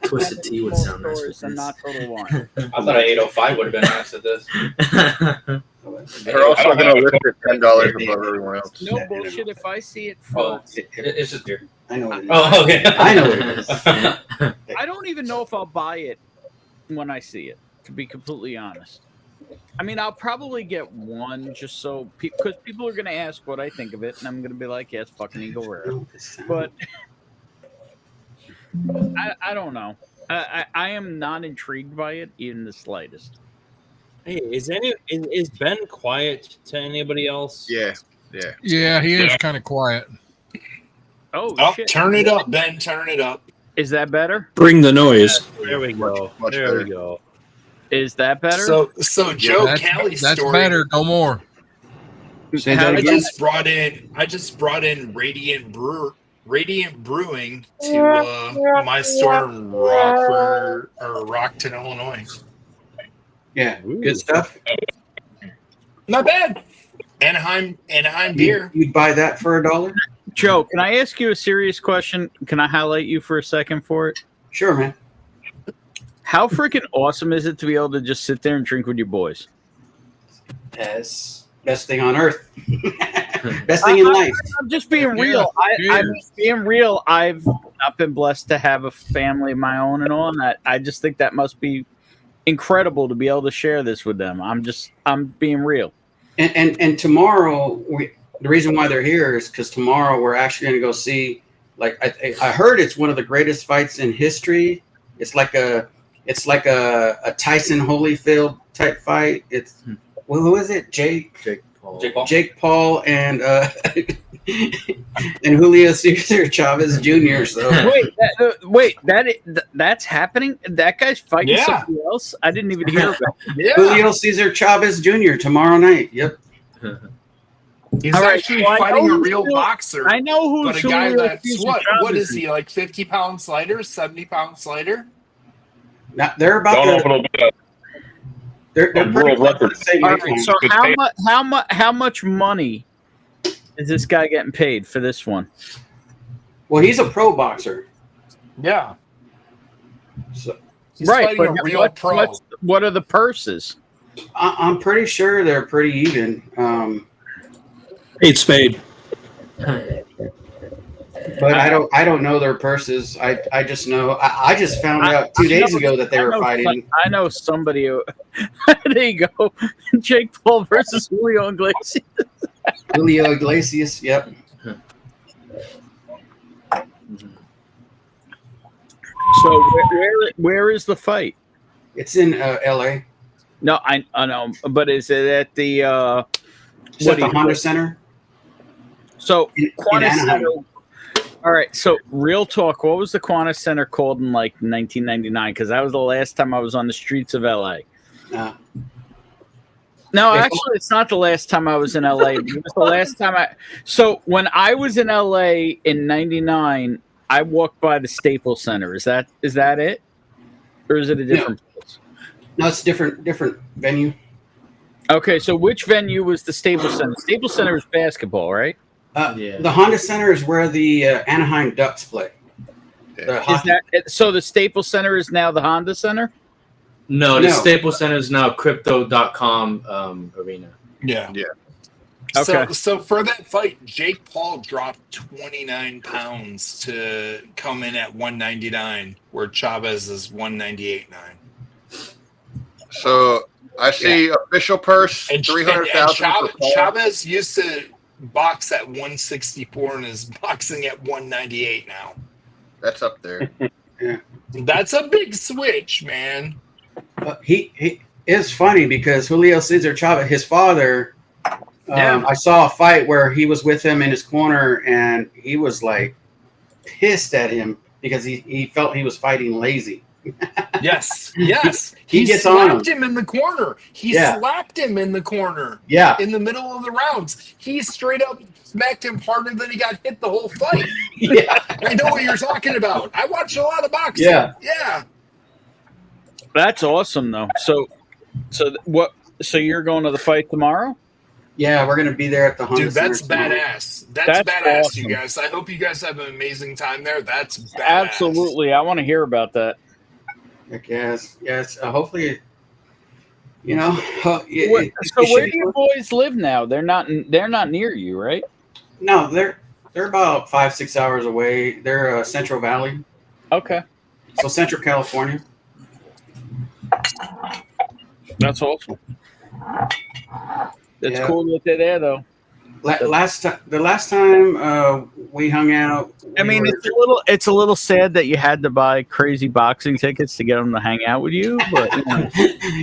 Speaker 4: Twisted Tea would sound nice and not Total Wine.
Speaker 18: I thought an 805 would have been nice at this.
Speaker 14: They're also going to list it $10 above everyone else.
Speaker 4: No bullshit. If I see it
Speaker 18: Oh,
Speaker 4: first,
Speaker 18: it's just beer.
Speaker 11: I know what it is.
Speaker 18: Oh, okay.
Speaker 11: I know what it is.
Speaker 4: I don't even know if I'll buy it when I see it, to be completely honest. I mean, I'll probably get one just so because people are going to ask what I think of it, and I'm going to be like, "Yeah, it's fucking Eagle Rare." But I don't know. I am not intrigued by it even the slightest.
Speaker 8: Hey, is Ben quiet to anybody else?
Speaker 14: Yeah.
Speaker 12: Yeah, he is kind of quiet.
Speaker 4: Oh, shit.
Speaker 5: Turn it up, Ben. Turn it up.
Speaker 4: Is that better?
Speaker 19: Bring the noise.
Speaker 8: There we go.
Speaker 14: Much
Speaker 8: there
Speaker 14: better.
Speaker 8: we go.
Speaker 4: Is that better?
Speaker 5: So Joe
Speaker 12: that's
Speaker 5: Callie's
Speaker 12: that's
Speaker 5: story.
Speaker 12: better. No more.
Speaker 11: Say that
Speaker 5: I
Speaker 11: again.
Speaker 5: just brought in Radiant Brewing to my store in Rockton, Illinois.
Speaker 11: Yeah. Good stuff.
Speaker 5: Not bad. Anaheim beer.
Speaker 11: You'd buy that for $1?
Speaker 4: Joe, can I ask you a serious question? Can I highlight you for a second for it?
Speaker 11: Sure, man.
Speaker 4: How freaking awesome is it to be able to just sit there and drink with your boys?
Speaker 11: Yes. Best thing on earth. Best thing in life.
Speaker 4: I'm just being real. I'm being real. I've not been blessed to have a family of my own and all, and that I just think that must be incredible to be able to share this with them. I'm being real.
Speaker 11: And tomorrow, the reason why they're here is because tomorrow we're actually going to go see Like I heard it's one of the greatest fights in history. It's like a Tyson Holyfield type fight. It's who is it? Jake Paul and and Julio Cesar Chavez Jr. So
Speaker 4: that's happening. That guy's fighting somebody else. I didn't even hear about it.
Speaker 11: Julio Cesar Chavez Jr. tomorrow night. Yep.
Speaker 5: He's actually fighting a real boxer.
Speaker 4: I know who.
Speaker 5: But a guy that's what is he, like 50-pound slider, 70-pound slider?
Speaker 11: Now, they're about to. They're pretty close to the same
Speaker 4: All
Speaker 11: weight
Speaker 4: right,
Speaker 11: class.
Speaker 4: so how much money is this guy getting paid for this one?
Speaker 11: Well, he's a pro boxer.
Speaker 5: Yeah.
Speaker 11: So,
Speaker 4: Right, but
Speaker 5: a real pro.
Speaker 4: What are the purses?
Speaker 11: I'm pretty sure they're pretty even.
Speaker 19: 8 spade.
Speaker 11: But I don't know their purses. I just know I just found out 2 days ago that they were fighting.
Speaker 4: I know somebody who there you go. Jake Paul versus Julio Iglesias.
Speaker 11: Julio Iglesias, yep.
Speaker 4: So where is the fight?
Speaker 11: It's in LA.
Speaker 4: No, I know, but is it at the
Speaker 11: It's at the Honda Center?
Speaker 4: So
Speaker 11: in
Speaker 4: Qantas
Speaker 11: Anaheim.
Speaker 4: Center. All right, so real talk. What was the Qantas Center called in like 1999? Because that was the last time I was on the streets of LA. No, actually, it's not the last time I was in LA. It was the last time So when I was in LA in '99, I walked by the Staples Center. Is that it, or is it a different place?
Speaker 11: No, it's different venue.
Speaker 4: Okay, so which venue was the Staples Center? Staples Center is basketball, right?
Speaker 11: The Honda Center is where the Anaheim Ducks play.
Speaker 4: So the Staples Center is now the Honda Center?
Speaker 18: No, the Staples Center is now crypto.com arena.
Speaker 5: Yeah.
Speaker 4: Okay.
Speaker 5: So for that fight, Jake Paul dropped 29 pounds to come in at 199, where Chavez is 198.9.
Speaker 14: So I see official purse
Speaker 5: And
Speaker 14: 300,000.
Speaker 5: Chavez used to box at 164 and is boxing at 198 now.
Speaker 14: That's up there.
Speaker 5: That's a big switch, man.
Speaker 11: He is funny because Julio Cesar Chavez, his father, I saw a fight where he was with him in his corner and he was like pissed at him because he felt he was fighting lazy.
Speaker 5: Yes.
Speaker 11: He gets on
Speaker 5: slapped him in the corner. He slapped him in the corner.
Speaker 11: Yeah.
Speaker 5: In the middle of the rounds. He straight up smacked him harder than he got hit the whole fight.
Speaker 11: Yeah.
Speaker 5: I know what you're talking about. I watch a lot of boxing. Yeah.
Speaker 4: That's awesome, though. So you're going to the fight tomorrow?
Speaker 11: Yeah, we're gonna be there at the Honda
Speaker 5: Dude, that's
Speaker 11: Center tomorrow.
Speaker 5: badass. That's badass,
Speaker 4: awesome.
Speaker 5: you guys. I hope you guys have an amazing time there. That's badass.
Speaker 4: Absolutely. I want to hear about that.
Speaker 11: Heck yes. Hopefully, you know.
Speaker 4: So where do you boys live now? They're not near you, right?
Speaker 11: No, they're about 5-6 hours away. They're Central Valley.
Speaker 4: Okay.
Speaker 11: So Central California.
Speaker 4: That's awesome. It's cool that they're there, though.
Speaker 11: The last time we hung out,
Speaker 4: I mean, it's a little sad that you had to buy crazy boxing tickets to get them to hang out with you. But you know.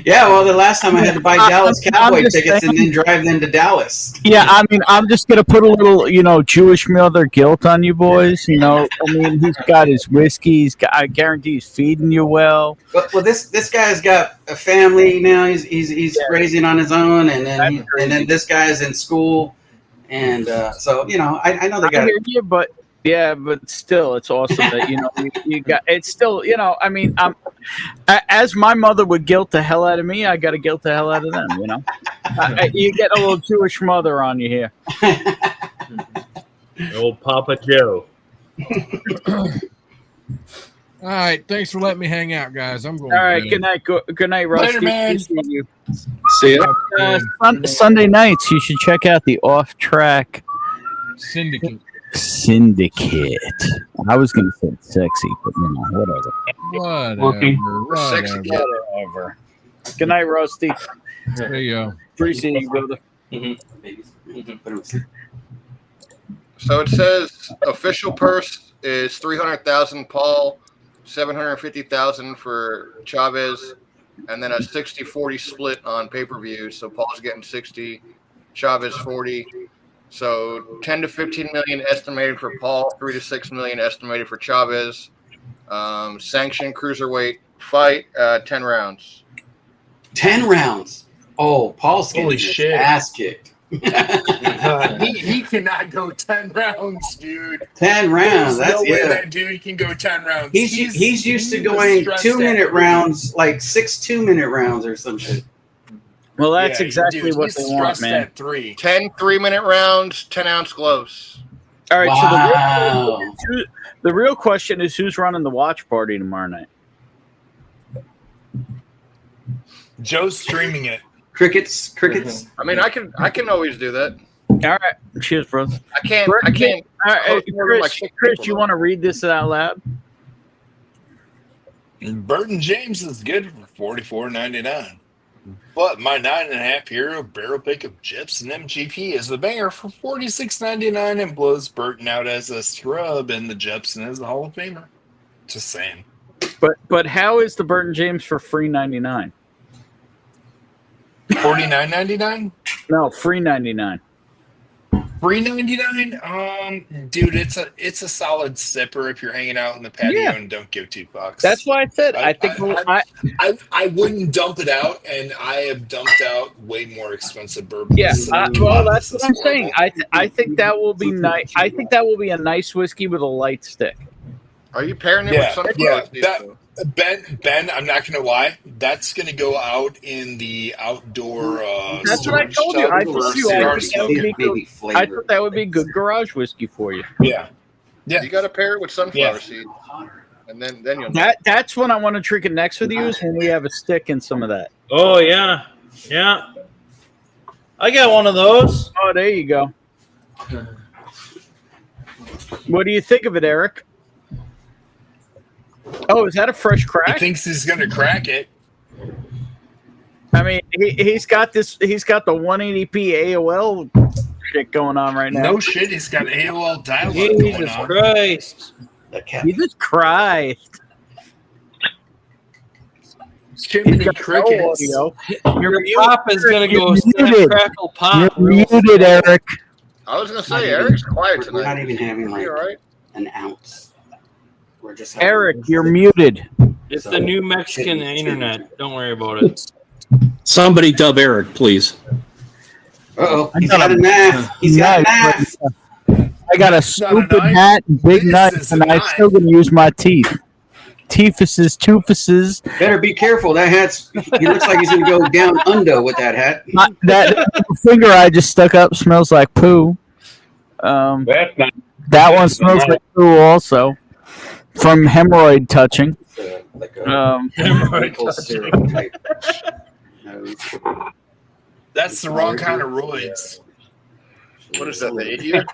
Speaker 11: Yeah, well, the last time I had to buy Dallas Cowboy tickets and then drive them to Dallas.
Speaker 17: Yeah, I mean, I'm just gonna put a little, Jewish mother guilt on you boys. I mean, he's got his whiskey. I guarantee he's feeding you well.
Speaker 11: Well, this guy's got a family now. He's raising on his own, and then this guy's in school. And so I know they got
Speaker 4: it. But still, it's awesome that you got. It's still, I mean, as my mother would guilt the hell out of me, I got to guilt the hell out of them. You get a little Jewish mother on you here.
Speaker 8: Old Papa Joe.
Speaker 12: All right, thanks for letting me hang out, guys. I'm going.
Speaker 4: All right, good night. Good night, Rusty.
Speaker 12: Later, man.
Speaker 17: See ya. Sunday nights, you should check out the Off Track
Speaker 12: Syndicate.
Speaker 17: I was going to say it's sexy, but whatever.
Speaker 4: Whatever. Good night, Rusty.
Speaker 12: There you go.
Speaker 4: Appreciate you, brother.
Speaker 14: So it says official purse is 300,000 Paul, 750,000 for Chavez, and then a 60-40 split on pay-per-view. So Paul's getting 60, Chavez 40. So 10 to 15 million estimated for Paul, 3 to 6 million estimated for Chavez. Sanctioned cruiserweight fight, 10 rounds.
Speaker 11: 10 rounds. Oh, Paul's getting
Speaker 5: Holy
Speaker 11: his
Speaker 5: shit.
Speaker 11: ass kicked.
Speaker 5: He cannot go 10 rounds, dude.
Speaker 11: 10 rounds.
Speaker 5: There's
Speaker 11: That's
Speaker 5: no way
Speaker 11: yeah.
Speaker 5: that dude can go 10 rounds.
Speaker 11: He's used to
Speaker 5: he was
Speaker 11: going
Speaker 5: stressed
Speaker 11: 2-minute
Speaker 5: at-
Speaker 11: rounds, like 6 2-minute rounds or some shit.
Speaker 4: Well, that's
Speaker 5: Yeah,
Speaker 4: exactly
Speaker 5: dude,
Speaker 4: what
Speaker 5: he's
Speaker 4: they want,
Speaker 5: stressed
Speaker 4: man.
Speaker 5: at 3.
Speaker 14: 10 3-minute rounds, 10-ounce gloves.
Speaker 4: All right,
Speaker 11: Wow.
Speaker 4: so the real question is who's running the watch party tomorrow night?
Speaker 5: Joe's streaming it.
Speaker 11: Crickets.
Speaker 14: I mean, I can always do that.
Speaker 4: All right, cheers, bro.
Speaker 14: I can't.
Speaker 4: All right,
Speaker 14: host more than like
Speaker 4: Chris,
Speaker 14: 6
Speaker 4: Chris,
Speaker 14: people,
Speaker 4: you want to read this out loud?
Speaker 5: Burton James is good for $44.99. But my 9.5 Hero barrel pick of Chips and MGP is the banger for $46.99 and blows Burton out as a scrub and the Jepson as a Hall of Famer. Just saying.
Speaker 4: But how is the Burton James for free 99?
Speaker 5: $49.99?
Speaker 4: No, free 99.
Speaker 5: Free 99? Dude, it's a solid sipper if you're hanging out in the patio and don't give 2 fucks.
Speaker 4: That's why I said I think
Speaker 5: I wouldn't dump it out, and I have dumped out way more expensive bourbon.
Speaker 4: Yeah, well, that's what I'm saying. I think that will be nice. I think that will be a nice whiskey with a light stick.
Speaker 14: Are you pairing it with sunflower seeds?
Speaker 5: Ben, I'm not gonna lie. That's gonna go out in the outdoor.
Speaker 4: That's what I told you. I thought that would be good garage whiskey for you.
Speaker 5: Yeah.
Speaker 14: You got to pair it with sunflower seeds, and then you'll know.
Speaker 4: That's when I want to drink it next with you is when we have a stick and some of that.
Speaker 8: Oh yeah, yeah. I got one of those.
Speaker 4: Oh, there you go. What do you think of it, Eric? Oh, is that a fresh crack?
Speaker 5: He thinks he's gonna crack it.
Speaker 4: I mean, he's got this. He's got the 180p AOL shit going on right now.
Speaker 5: No shit, he's got AOL dial-up going
Speaker 8: Jesus
Speaker 5: on.
Speaker 8: Christ!
Speaker 4: Jesus Christ!
Speaker 5: Jiminy Crickets.
Speaker 8: Your pop is gonna go
Speaker 4: muted.
Speaker 8: crackle pop.
Speaker 4: You're muted, Eric.
Speaker 14: I was gonna say Eric's quiet tonight.
Speaker 11: We're not even having like
Speaker 14: You all right?
Speaker 11: an ounce. We're just having
Speaker 4: Eric, you're muted.
Speaker 8: It's the new Mexican internet. Don't worry about it.
Speaker 19: Somebody dub Eric, please.
Speaker 11: Uh-oh, he's got a knife. He's got a knife.
Speaker 17: I got a stupid hat and big knife, and I'm still going to use my teeth. Teefuses, toofuses.
Speaker 11: Better be careful. That hat's. He looks like he's gonna go down under with that hat.
Speaker 17: That finger I just stuck up smells like poo.
Speaker 7: That's not.
Speaker 17: That one smells like poo also. From hemorrhoid touching.
Speaker 5: That's the wrong kind of roids.
Speaker 14: What is that? The idiot?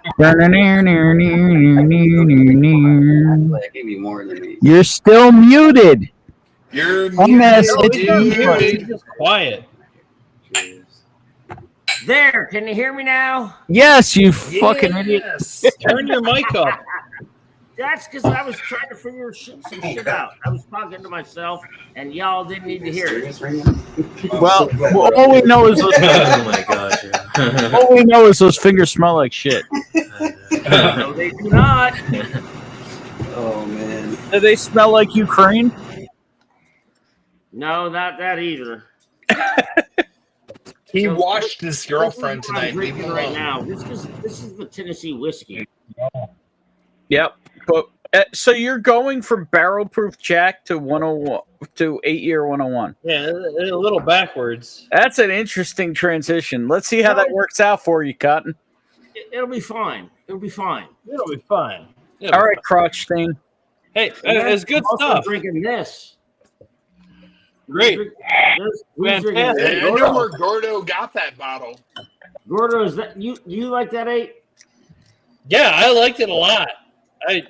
Speaker 11: Give me more than me.
Speaker 17: You're still muted.
Speaker 5: You're
Speaker 8: He's just quiet.
Speaker 10: There, can you hear me now?
Speaker 17: Yes, you fucking idiot.
Speaker 8: Turn your mic up.
Speaker 10: That's because I was trying to figure some shit out. I was talking to myself, and y'all didn't need to hear it.
Speaker 17: Well, all we know is those.
Speaker 18: Oh my gosh. Yeah.
Speaker 17: All we know is those fingers smell like shit.
Speaker 10: No, they do not.
Speaker 11: Oh man.
Speaker 17: Do they smell like Ukraine?
Speaker 10: No, not that either.
Speaker 5: He washed his girlfriend
Speaker 10: I'm
Speaker 5: tonight. Leave him
Speaker 10: drinking right
Speaker 5: alone.
Speaker 10: now. This is the Tennessee whiskey.
Speaker 4: Yep. But so you're going from barrel proof Jack to 101 to 8-year 101.
Speaker 8: Yeah, a little backwards.
Speaker 4: That's an interesting transition. Let's see how that works out for you, Cotton.
Speaker 10: It'll be fine. It'll be fine.
Speaker 8: It'll be fine.
Speaker 4: All right, Crotch Stain.
Speaker 8: Hey,
Speaker 10: And then
Speaker 8: it's good
Speaker 10: I'm also
Speaker 8: stuff.
Speaker 10: drinking this.
Speaker 8: Great.
Speaker 10: Fantastic.
Speaker 5: I know where Gordo got that bottle.
Speaker 10: Gordo, is that you like that 8?
Speaker 8: Yeah, I liked it a lot. I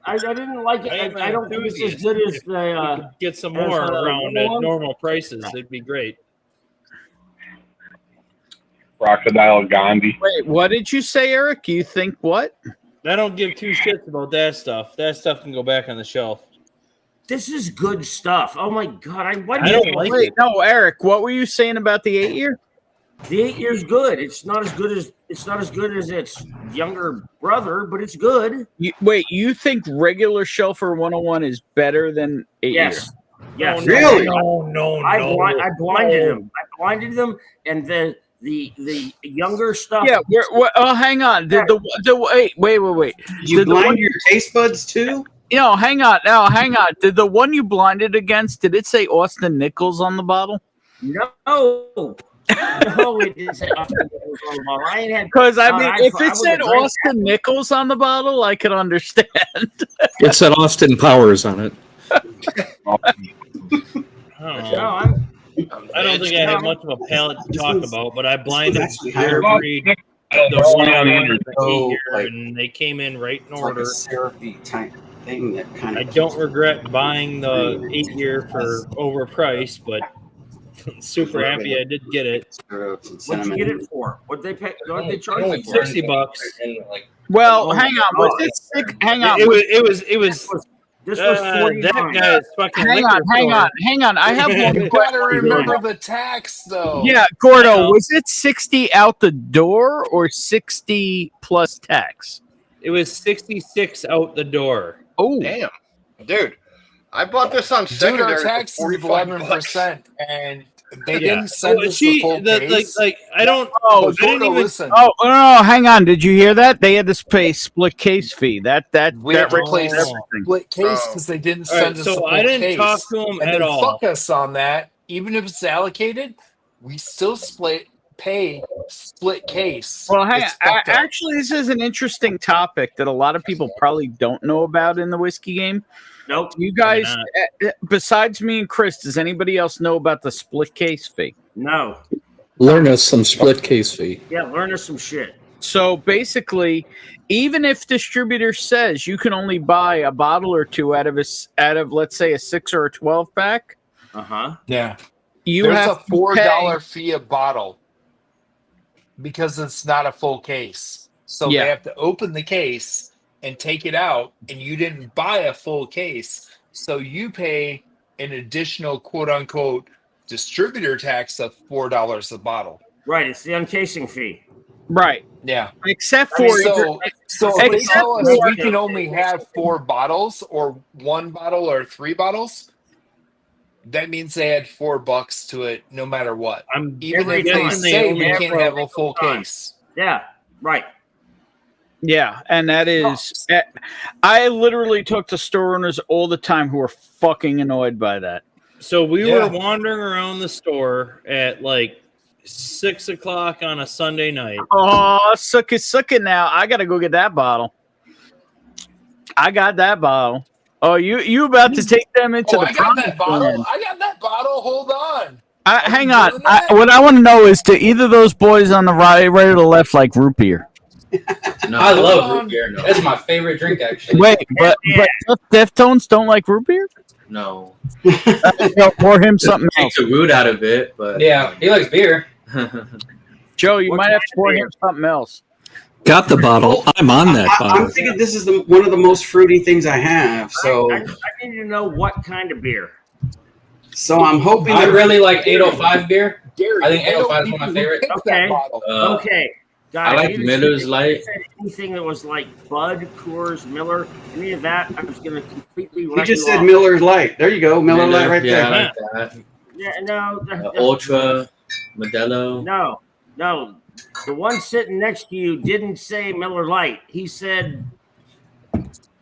Speaker 10: didn't like it. I don't think it's as good as the.
Speaker 8: Get some more around at normal prices. It'd be great.
Speaker 7: Crocodile Gandhi.
Speaker 4: Wait, what did you say, Eric? You think what?
Speaker 8: I don't give two shits about that stuff. That stuff can go back on the shelf.
Speaker 10: This is good stuff. Oh my god!
Speaker 8: I don't like
Speaker 4: Wait,
Speaker 8: it.
Speaker 4: no, Eric, what were you saying about the 8-year?
Speaker 10: The 8-year's good. It's not as good as its younger brother, but it's good.
Speaker 4: You think regular Shelfer 101 is better than 8-year?
Speaker 10: Yes. Yes.
Speaker 11: Really?
Speaker 8: No.
Speaker 10: I blinded them, and the younger stuff.
Speaker 4: Yeah. Oh, hang on. Did the wait.
Speaker 11: You
Speaker 4: Did the
Speaker 11: blind
Speaker 4: one-
Speaker 11: your taste buds too?
Speaker 4: No, hang on. Did the one you blinded against? Did it say Austin Nichols on the bottle?
Speaker 10: No. No, it didn't say Austin Nichols on the bottle. I ain't had.
Speaker 4: Because I mean, if
Speaker 10: I
Speaker 4: it said
Speaker 10: would've drank
Speaker 4: Austin Nichols on the bottle, I could understand.
Speaker 19: It said Austin Powers on it.
Speaker 8: I don't think I have much of a palate to talk about, but I blinded every the one on the 8-year, and they came in right in order.
Speaker 11: Syrupy type thing that kind
Speaker 8: I
Speaker 11: of.
Speaker 8: don't regret buying the 8-year for overpriced, but super happy I did get it.
Speaker 10: What'd you get it for? What'd they pay? What did they charge you for?
Speaker 8: $60.
Speaker 4: Well, hang on. Was it sick? Hang on.
Speaker 8: It was.
Speaker 10: This was
Speaker 8: that guy's fucking.
Speaker 4: Hang on. I have one
Speaker 5: You
Speaker 4: question.
Speaker 5: gotta remember the tax, though.
Speaker 4: Yeah, Gordo, was it 60 out the door or 60 plus tax?
Speaker 8: It was 66 out the door.
Speaker 4: Oh,
Speaker 14: Damn, dude! I bought this on
Speaker 5: Dude,
Speaker 14: secondary.
Speaker 5: our tax is
Speaker 14: for $45.
Speaker 5: 11%, and they
Speaker 8: Yeah.
Speaker 5: didn't send us the full case.
Speaker 8: I don't.
Speaker 4: Oh,
Speaker 8: I didn't even.
Speaker 5: listen.
Speaker 4: Oh no! Hang on. Did you hear that? They had to pay split case fee. That
Speaker 5: We had to
Speaker 4: replaced
Speaker 5: play
Speaker 4: everything.
Speaker 5: split case because they didn't
Speaker 8: All right,
Speaker 5: send us the
Speaker 8: so
Speaker 5: full
Speaker 8: I didn't
Speaker 5: case.
Speaker 8: talk to them
Speaker 5: and
Speaker 8: at
Speaker 5: they
Speaker 8: all.
Speaker 5: fuck us on that. Even if it's allocated, we still pay split case.
Speaker 4: Well, hang on.
Speaker 5: It's fucked up.
Speaker 4: Actually, this is an interesting topic that a lot of people probably don't know about in the whiskey game.
Speaker 10: Nope.
Speaker 4: You guys, besides me and Chris, does anybody else know about the split case fee?
Speaker 10: No.
Speaker 19: Learn us some split case fee.
Speaker 10: Yeah, learn us some shit.
Speaker 4: So basically, even if distributor says you can only buy a bottle or two out of let's say a 6 or a 12 pack,
Speaker 5: Yeah.
Speaker 4: you
Speaker 5: There's
Speaker 4: have
Speaker 5: a $4 fee a bottle because it's not a full case. So
Speaker 4: Yeah.
Speaker 5: they have to open the case and take it out, and you didn't buy a full case. So you pay an additional quote unquote distributor tax of $4 a bottle.
Speaker 10: Right, it's the uncasing fee.
Speaker 4: Right.
Speaker 5: Yeah.
Speaker 4: Except for
Speaker 5: So if they
Speaker 4: except
Speaker 5: tell us
Speaker 4: for-
Speaker 5: we can only have 4 bottles or 1 bottle or 3 bottles, that means they had $4 to it no matter what. Even
Speaker 10: every
Speaker 5: if they
Speaker 10: time
Speaker 5: say we
Speaker 10: they
Speaker 5: can't
Speaker 10: have
Speaker 5: have a full case.
Speaker 10: Yeah, right.
Speaker 4: Yeah, and that is, I literally talk to store owners all the time who are fucking annoyed by that.
Speaker 8: So we were wandering around the store at like 6 o'clock on a Sunday night.
Speaker 4: Oh, suck it now. I gotta go get that bottle. I got that bottle. Oh, you about to take them into the
Speaker 5: I got
Speaker 4: promised
Speaker 5: that bottle.
Speaker 4: land.
Speaker 5: I got that bottle. Hold on.
Speaker 4: Hang on. What I want to know is, do either of those boys on the right or the left like root beer?
Speaker 18: No, I love root beer. That's my favorite drink, actually.
Speaker 4: Wait, but Deftones don't like root beer?
Speaker 18: No.
Speaker 4: Pour him something
Speaker 18: Take
Speaker 4: else.
Speaker 18: the root out of it, but yeah, he likes beer.
Speaker 4: Joe, you might have to pour him something else.
Speaker 19: Got the bottle. I'm on that bottle.
Speaker 11: I'm thinking this is one of the most fruity things I have. So,
Speaker 10: I need to know what kind of beer.
Speaker 11: so I'm hoping.
Speaker 18: I
Speaker 11: that-
Speaker 18: really like 805 beer.
Speaker 5: Gary,
Speaker 18: I think 805 is one of my favorites.
Speaker 10: Okay. Okay. Guys,
Speaker 18: I like
Speaker 10: you
Speaker 18: Miller's
Speaker 10: said-
Speaker 18: Light.
Speaker 10: you said anything that was like Bud, Coors, Miller, any of that, I was going to completely.
Speaker 11: He just said Miller Lite. There you go, Miller Lite right
Speaker 18: yeah,
Speaker 11: there.
Speaker 18: I like that.
Speaker 10: Yeah, no.
Speaker 18: Ultra, Modelo.
Speaker 10: No. The one sitting next to you didn't say Miller Lite. He said,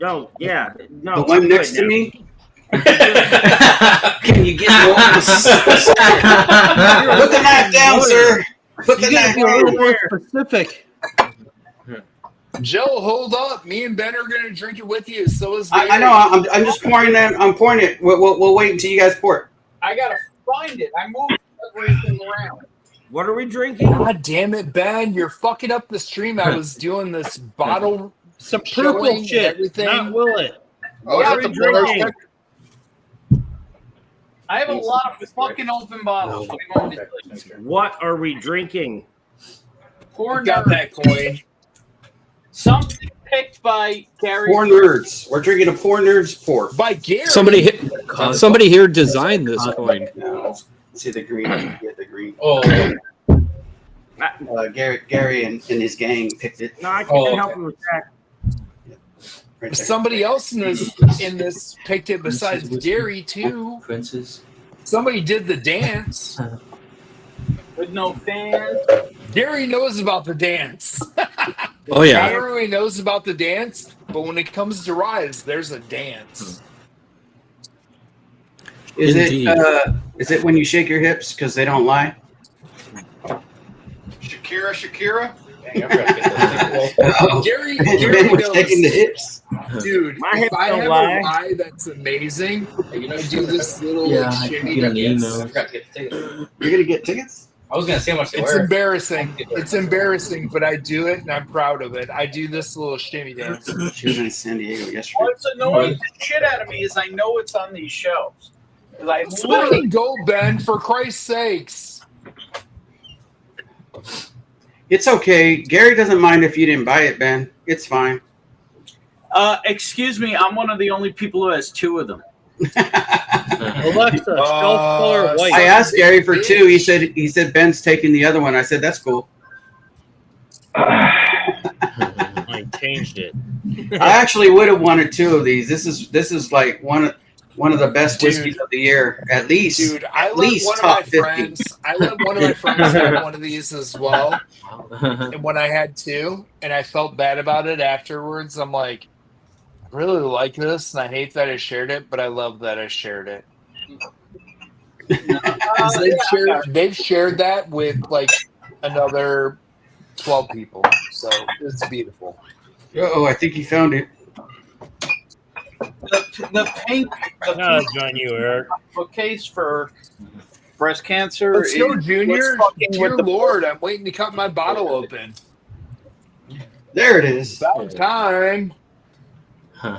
Speaker 10: no, yeah. No.
Speaker 11: The one
Speaker 10: I'm
Speaker 11: next
Speaker 10: good
Speaker 11: to
Speaker 10: now.
Speaker 11: me. Can you get more? Put the knife down, sir. Put the knife down.
Speaker 8: Specific.
Speaker 5: Joe, hold up. Me and Ben are going to drink it with you. So is
Speaker 11: I know. I'm just pouring that. I'm pouring it. We'll wait until you guys pour it.
Speaker 4: I gotta find it. I moved everything around.
Speaker 10: What are we drinking?
Speaker 5: God damn it, Ben. You're fucking up the stream. I was doing this bottle
Speaker 8: Some
Speaker 5: showing
Speaker 8: purple
Speaker 5: and
Speaker 8: shit.
Speaker 5: everything.
Speaker 8: Not Willet.
Speaker 14: Oh,
Speaker 10: What
Speaker 14: is
Speaker 10: are
Speaker 14: that
Speaker 10: we
Speaker 14: the Miller
Speaker 10: drinking?
Speaker 14: Lite?
Speaker 4: I have a lot of fucking open bottles. What do you want me to do?
Speaker 10: What are we drinking?
Speaker 4: Poor
Speaker 5: You got
Speaker 4: nerd.
Speaker 5: that coin.
Speaker 4: Something picked by Gary.
Speaker 11: Poor nerds. We're drinking a poor nerds pour.
Speaker 5: By Gary.
Speaker 19: Somebody here designed this coin.
Speaker 11: No, see the green. Get the green.
Speaker 18: Oh.
Speaker 11: Gary and his gang picked it.
Speaker 10: No, I can't help you with that.
Speaker 11: Right there.
Speaker 5: Somebody else in this picked it besides Gary too.
Speaker 18: Princes.
Speaker 5: Somebody did the dance.
Speaker 4: With no fans.
Speaker 5: Gary knows about the dance.
Speaker 19: Oh yeah.
Speaker 5: Everybody knows about the dance, but when it comes to rides, there's a dance.
Speaker 11: Is
Speaker 19: Indeed.
Speaker 11: it when you shake your hips because they don't lie?
Speaker 14: Shakira.
Speaker 5: Gary
Speaker 11: Ben was
Speaker 5: knows.
Speaker 11: shaking the hips.
Speaker 5: Dude,
Speaker 10: My
Speaker 5: if
Speaker 10: hips
Speaker 5: I
Speaker 10: don't
Speaker 5: have
Speaker 10: lie.
Speaker 5: a ride that's amazing, I do this little
Speaker 18: Yeah, I
Speaker 5: shimmy
Speaker 18: get an
Speaker 5: dance.
Speaker 18: email. I forgot to get the ticket.
Speaker 11: You're gonna get tickets?
Speaker 18: I was gonna say how much they
Speaker 5: It's
Speaker 18: were.
Speaker 5: embarrassing. It's embarrassing, but I do it and I'm proud of it. I do this little shimmy dance.
Speaker 11: She was in San Diego yesterday.
Speaker 4: What's annoying the shit out of me is I know it's on these shelves. 'Cause I
Speaker 5: Let
Speaker 4: literally
Speaker 5: it go, Ben, for Christ's sakes.
Speaker 11: It's okay. Gary doesn't mind if you didn't buy it, Ben. It's fine.
Speaker 4: excuse me, I'm one of the only people who has two of them.
Speaker 8: Alexa, shelf color white.
Speaker 11: I asked Gary for two. He said Ben's taking the other one. I said that's cool.
Speaker 8: I changed it.
Speaker 11: I actually would have wanted two of these. This is like one of the best whiskeys of the year, at least.
Speaker 5: Dude, I
Speaker 11: at
Speaker 5: let
Speaker 11: least
Speaker 5: one of
Speaker 11: top
Speaker 5: my
Speaker 11: 50.
Speaker 5: friends. I let one of my friends have one of these as well. And when I had two, and I felt bad about it afterwards, I'm like, I really like this, and I hate that I shared it, but I love that I shared it. 'Cause they've shared that with like another 12 people, so it's beautiful.
Speaker 11: Oh, I think he found it.
Speaker 4: The pink
Speaker 8: Join you, Eric.
Speaker 4: case for breast cancer.
Speaker 5: Let's go,
Speaker 4: is
Speaker 5: Junior.
Speaker 4: what's fucking
Speaker 5: Dear
Speaker 4: with the
Speaker 5: Lord, I'm waiting to cut my bottle open.
Speaker 11: There it is.
Speaker 5: About time.
Speaker 11: You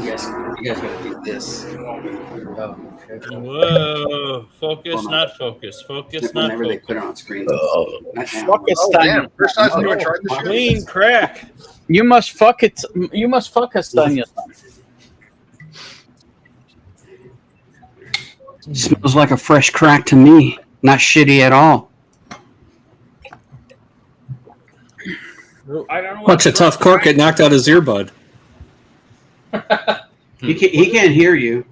Speaker 11: guys gotta do this.
Speaker 8: Whoa! Focus, not focus. Focus, not
Speaker 11: Whenever they
Speaker 8: focus.
Speaker 11: put it on screen.
Speaker 4: Focus time.
Speaker 14: First time anyone tried this shit.
Speaker 8: Clean crack.
Speaker 4: You must fuck it. You must fuck us, Tanya.
Speaker 11: Smells like a fresh crack to me. Not shitty at all.
Speaker 10: I don't know.
Speaker 19: Punch a tough cork, it knocked out his earbud.
Speaker 11: He can't hear you.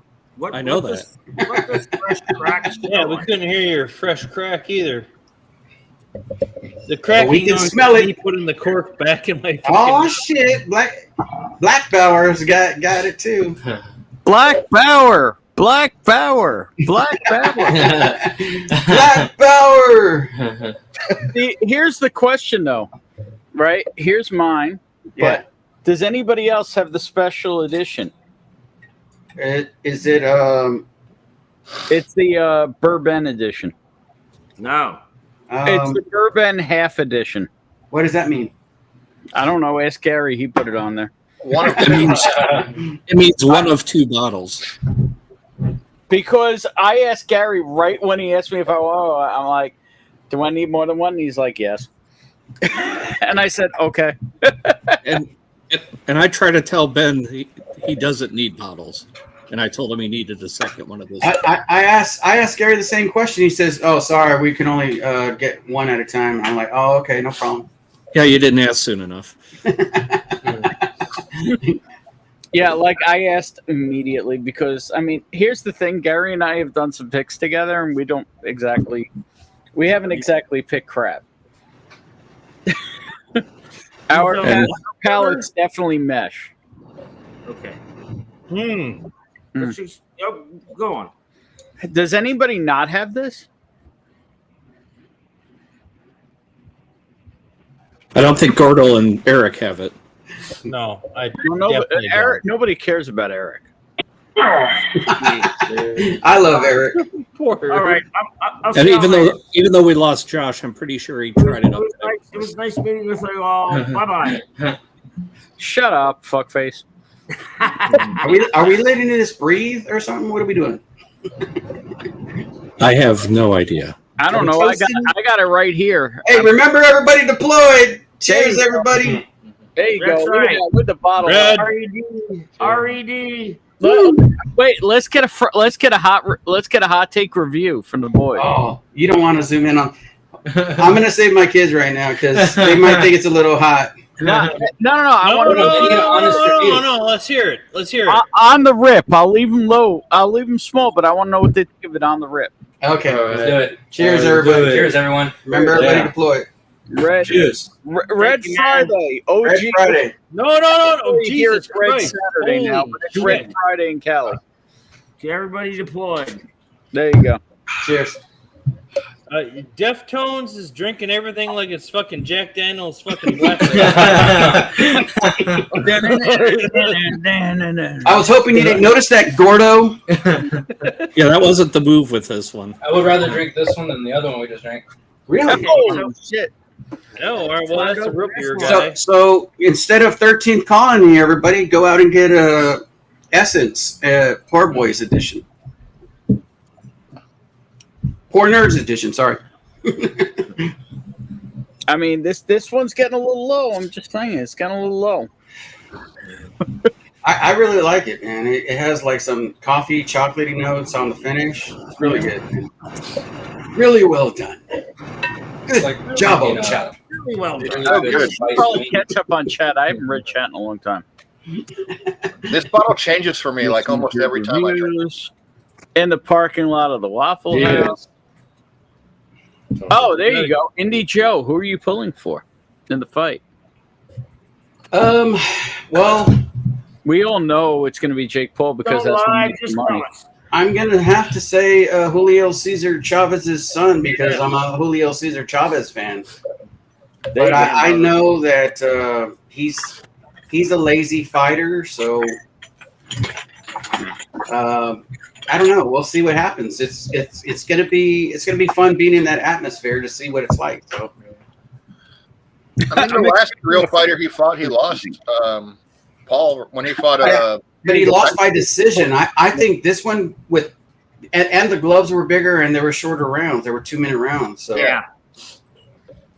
Speaker 19: I know that.
Speaker 10: What does fresh crack
Speaker 8: Yeah, we couldn't hear your fresh crack either. The crack
Speaker 11: We can
Speaker 8: noise
Speaker 11: smell
Speaker 8: was
Speaker 11: it.
Speaker 8: me putting the cork back in my.
Speaker 11: Oh shit! Black Bauer's got it too.
Speaker 17: Black Bauer. Black Bauer. Black Bauer.
Speaker 11: Black Bauer.
Speaker 4: Here's the question, though. Right? Here's mine.
Speaker 11: Yeah.
Speaker 4: But does anybody else have the special edition?
Speaker 11: Is it
Speaker 4: It's the Bourbon edition.
Speaker 10: No.
Speaker 4: It's the Bourbon half edition.
Speaker 11: What does that mean?
Speaker 4: I don't know. Ask Gary. He put it on there.
Speaker 19: It means one of two bottles.
Speaker 4: Because I asked Gary right when he asked me if I'm like, do I need more than one? And he's like, yes. And I said, okay.
Speaker 19: And I try to tell Ben he doesn't need bottles. And I told him he needed a second one of those.
Speaker 11: I asked Gary the same question. He says, "Oh, sorry, we can only get one at a time." And I'm like, "Oh, okay, no problem."
Speaker 19: Yeah, you didn't ask soon enough.
Speaker 4: Yeah, like I asked immediately because, I mean, here's the thing. Gary and I have done some picks together, and we haven't exactly picked crap. Our palettes definitely mesh.
Speaker 10: Okay.
Speaker 4: Go on. Does anybody not have this?
Speaker 19: I don't think Gordo and Eric have it.
Speaker 8: No, I
Speaker 4: definitely Eric. Nobody cares about Eric.
Speaker 11: I love Eric.
Speaker 10: All right.
Speaker 19: And even though we lost Josh, I'm pretty sure he tried it up.
Speaker 10: It was nice meeting you all. Bye bye.
Speaker 4: Shut up, fuckface.
Speaker 11: Are we letting this breathe or something? What are we doing?
Speaker 19: I have no idea.
Speaker 4: I don't know. I got it right here.
Speaker 11: Hey, remember everybody deployed. Cheers, everybody.
Speaker 4: There you
Speaker 10: That's
Speaker 4: go. Look at
Speaker 10: right.
Speaker 4: that, with the bottle.
Speaker 10: Red. RED.
Speaker 4: Wait, let's get a hot take review from the boys.
Speaker 11: Oh, you don't want to zoom in on. I'm gonna save my kids right now because they might think it's a little hot.
Speaker 4: No. I want
Speaker 8: No, let's hear it. Let's hear it.
Speaker 4: on the rip. I'll leave them low. I'll leave them small, but I want to know what they think of it on the rip.
Speaker 11: Okay,
Speaker 18: Let's do it.
Speaker 11: Cheers, everybody.
Speaker 18: Cheers, everyone.
Speaker 11: Remember, everybody deploy.
Speaker 4: Red.
Speaker 19: Cheers.
Speaker 4: Red Friday. OG.
Speaker 11: Red Friday.
Speaker 8: No.
Speaker 4: Here
Speaker 8: Jesus
Speaker 4: it's Red
Speaker 8: Christ.
Speaker 4: Saturday now,
Speaker 8: Holy
Speaker 4: but it's
Speaker 8: shit.
Speaker 4: Red Friday in Cali.
Speaker 10: Everybody deployed.
Speaker 4: There you go.
Speaker 11: Cheers.
Speaker 8: Deftones is drinking everything like it's fucking Jack Daniels fucking black.
Speaker 11: I was hoping you didn't notice that, Gordo.
Speaker 19: Yeah, that wasn't the move with this one.
Speaker 18: I would rather drink this one than the other one we just drank.
Speaker 11: Really?
Speaker 4: Oh, shit.
Speaker 8: No, well, that's a root beer guy.
Speaker 11: So instead of 13th Colony, everybody go out and get a Essence Poor Boys edition. Poor Nerds edition, sorry.
Speaker 4: I mean, this one's getting a little low. I'm just saying, it's getting a little low.
Speaker 11: I really like it, man. It has like some coffee, chocolatey notes on the finish. It's really good, man. Really well done. Good job, old chap.
Speaker 10: Really well done.
Speaker 14: Oh, good.
Speaker 4: Probably catch up on chat. I haven't read chat in a long time.
Speaker 14: This bottle changes for me like almost every time I drink.
Speaker 4: In the parking lot of the Waffle House. Oh, there you go. Indy Joe, who are you pulling for in the fight?
Speaker 11: Well,
Speaker 4: we all know it's going to be Jake Paul because that's the money.
Speaker 11: I'm going to have to say Julio Cesar Chavez's son because I'm a Julio Cesar Chavez fan. But I know that he's a lazy fighter, so I don't know. We'll see what happens. It's gonna be fun being in that atmosphere to see what it's like. So,
Speaker 14: I mean, the last real fighter he fought, he lost. Paul, when he fought.
Speaker 11: But he lost by decision. I think this one and the gloves were bigger and there were shorter rounds. There were 2-minute rounds. So
Speaker 10: yeah.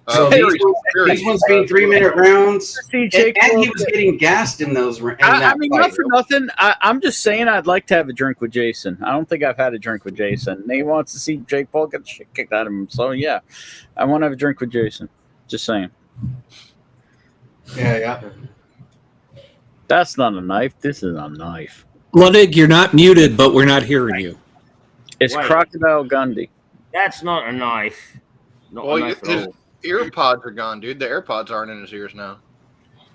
Speaker 11: So these ones being 3-minute rounds, and he was getting gassed in those.
Speaker 4: I mean, not for nothing. I'm just saying I'd like to have a drink with Jason. I don't think I've had a drink with Jason. He wants to see Jake Paul get the shit kicked out of him. So, yeah, I want to have a drink with Jason. Just saying.
Speaker 11: Yeah.
Speaker 4: That's not a knife. This is a knife.
Speaker 19: Ludwig, you're not muted, but we're not hearing you.
Speaker 4: It's
Speaker 10: Wait.
Speaker 4: Crocodile Gundy.
Speaker 10: That's not a knife. Not
Speaker 14: Well,
Speaker 10: a knife at all.
Speaker 14: earpods are gone, dude. The AirPods aren't in his ears now.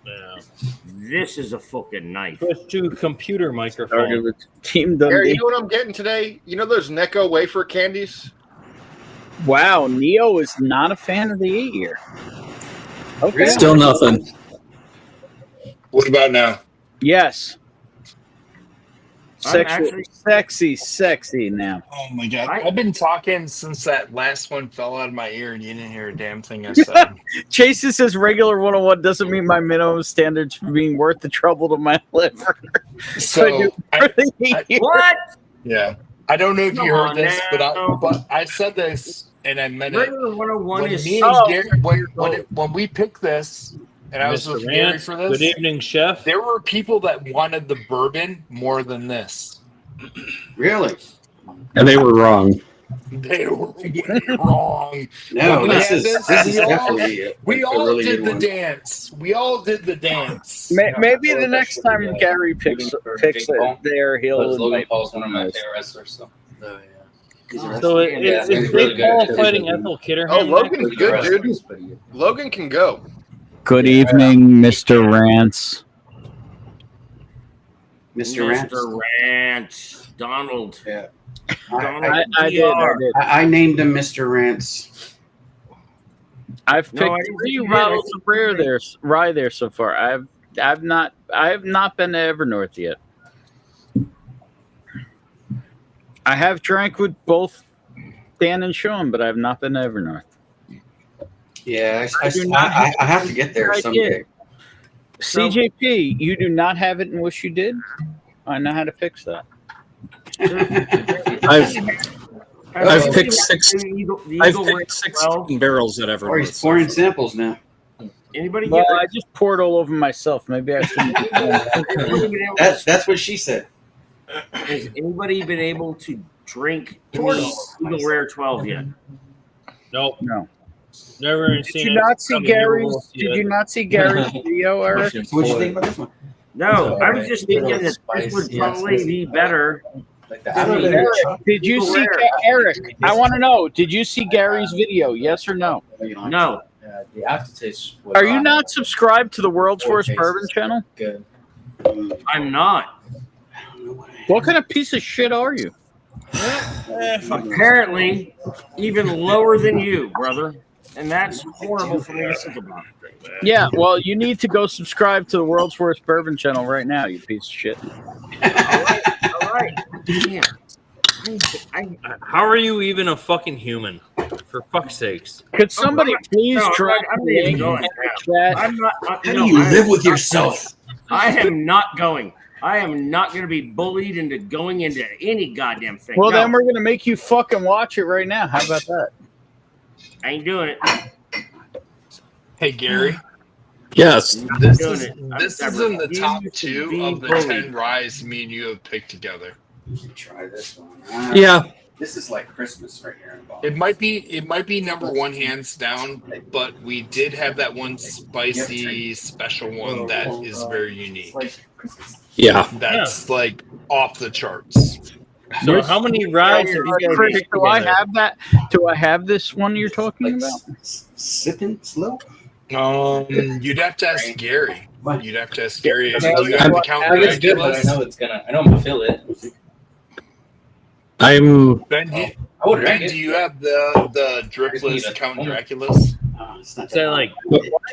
Speaker 8: Yeah.
Speaker 10: This is a fucking knife.
Speaker 8: Push to computer microphone.
Speaker 4: Team
Speaker 14: Gary,
Speaker 4: Dundee.
Speaker 14: you know what I'm getting today? You know those Necco wafer candies?
Speaker 4: Wow, Neo is not a fan of the 8-year. Okay.
Speaker 19: Still nothing.
Speaker 5: What about now?
Speaker 4: Yes.
Speaker 10: I'm
Speaker 4: Sexy now.
Speaker 5: Oh my god! I've been talking since that last one fell out of my ear, and you didn't hear a damn thing I said.
Speaker 4: Jason says regular 101 doesn't mean my minimum standards for being worth the trouble to my liver.
Speaker 5: So,
Speaker 10: What?
Speaker 5: Yeah, I don't know if you
Speaker 10: Come
Speaker 5: heard
Speaker 10: on
Speaker 5: this,
Speaker 10: now.
Speaker 5: but I said this and I meant it.
Speaker 10: Regular 101
Speaker 5: When
Speaker 10: is
Speaker 5: me and Gary, when we picked this, and I was
Speaker 8: Mr.
Speaker 5: with Gary
Speaker 8: Rance,
Speaker 5: for this.
Speaker 8: good evening, chef.
Speaker 5: There were people that wanted the bourbon more than this.
Speaker 11: Really?
Speaker 19: And they were wrong.
Speaker 5: They were way wrong.
Speaker 11: No,
Speaker 5: When we
Speaker 11: this
Speaker 5: had
Speaker 11: is definitely
Speaker 5: we
Speaker 11: a
Speaker 5: all
Speaker 11: really
Speaker 5: did
Speaker 11: good
Speaker 5: the
Speaker 11: one.
Speaker 5: dance. We all did the dance.
Speaker 4: Maybe the next time Gary picks it there, he'll
Speaker 18: Logan
Speaker 4: invite
Speaker 18: Paul's one of my favorite wrestlers. So.
Speaker 8: So is Jake Paul fighting Ethel Kitterham?
Speaker 14: Oh, Logan's good, dude. Logan can go.
Speaker 17: Good evening, Mr. Rance.
Speaker 11: Mr. Rance.
Speaker 10: Mr. Rance. Donald.
Speaker 11: Yeah.
Speaker 10: Donald
Speaker 4: I did.
Speaker 11: I named him Mr. Rance.
Speaker 4: I've
Speaker 10: No,
Speaker 4: picked
Speaker 10: I
Speaker 4: 3
Speaker 10: didn't.
Speaker 4: bottles of rye there so far. I have not been to Evernorth yet. I have drank with both Dan and Sean, but I have not been to Evernorth.
Speaker 11: Yeah,
Speaker 4: I
Speaker 11: I have to get there
Speaker 4: I
Speaker 11: someday.
Speaker 4: did. CJP, you do not have it and wish you did? I know how to fix that.
Speaker 19: I've picked six.
Speaker 10: The
Speaker 19: I've
Speaker 10: Eagle
Speaker 19: picked
Speaker 10: Ring
Speaker 19: 16 barrels at
Speaker 11: Or he's
Speaker 19: Evernorth.
Speaker 11: pouring samples now.
Speaker 10: Anybody
Speaker 4: Well,
Speaker 10: get?
Speaker 4: I just poured all over myself. Maybe I should.
Speaker 11: That's what she said.
Speaker 10: Has anybody been able to drink the Eagle Rare 12 yet?
Speaker 8: Nope.
Speaker 4: No.
Speaker 8: Never
Speaker 4: Did
Speaker 8: seen
Speaker 4: you
Speaker 8: it.
Speaker 4: not see
Speaker 8: Probably never
Speaker 4: Gary's?
Speaker 8: will see
Speaker 4: Did
Speaker 8: it.
Speaker 4: you not see Gary's video, Eric?
Speaker 11: What'd you think about this one?
Speaker 10: No, I was just thinking that this would probably be better.
Speaker 4: Eric, did you see Eric? I want to know. Did you see Gary's video? Yes or no?
Speaker 10: No.
Speaker 18: The aftertaste.
Speaker 4: Are you not subscribed to the World's Worst Bourbon channel?
Speaker 18: Good.
Speaker 10: I'm not.
Speaker 4: What kind of piece of shit are you?
Speaker 10: Apparently, even lower than you, brother. And that's horrible for me to think about.
Speaker 4: Yeah, well, you need to go subscribe to the World's Worst Bourbon channel right now, you piece of shit.
Speaker 10: All right. Damn.
Speaker 8: How are you even a fucking human? For fuck's sakes.
Speaker 4: Could somebody please drop
Speaker 10: I'm
Speaker 4: the link in
Speaker 10: going.
Speaker 4: the chat?
Speaker 10: I'm not.
Speaker 11: How do you live with yourself?
Speaker 10: I am not going. I am not going to be bullied into going into any goddamn thing.
Speaker 4: Well,
Speaker 10: No,
Speaker 4: then we're going to make you fucking watch it right now. How about that?
Speaker 10: I ain't doing it.
Speaker 5: Hey, Gary.
Speaker 19: Yes.
Speaker 5: This
Speaker 10: Doing
Speaker 5: is
Speaker 10: it.
Speaker 5: this
Speaker 10: I
Speaker 5: is in the
Speaker 10: refuse
Speaker 5: top
Speaker 10: to
Speaker 5: 2
Speaker 10: be
Speaker 5: of the
Speaker 10: bullied.
Speaker 5: 10 ryes me and you have picked together.
Speaker 11: Try this one.
Speaker 19: Yeah.
Speaker 11: This is like Christmas right here in Boston.
Speaker 5: It might be number 1 hands down, but we did have that one spicy special one that is very unique.
Speaker 19: Yeah.
Speaker 5: That's like off the charts.
Speaker 8: So how many rides have you guys
Speaker 4: Chris,
Speaker 8: picked
Speaker 4: do I
Speaker 8: together?
Speaker 4: have that? Do I have this one you're talking about?
Speaker 11: Sipping slow.
Speaker 5: You'd have to ask Gary. You'd have to ask Gary. Do
Speaker 18: I
Speaker 5: you have the Count
Speaker 18: know it's good, but I
Speaker 5: Draculas?
Speaker 18: know it's gonna. I know I'm gonna feel it.
Speaker 19: I'm
Speaker 5: Ben,
Speaker 18: I would drink
Speaker 5: do
Speaker 18: it.
Speaker 5: you have the dripless Count Draculas?
Speaker 10: It's not
Speaker 8: Is that like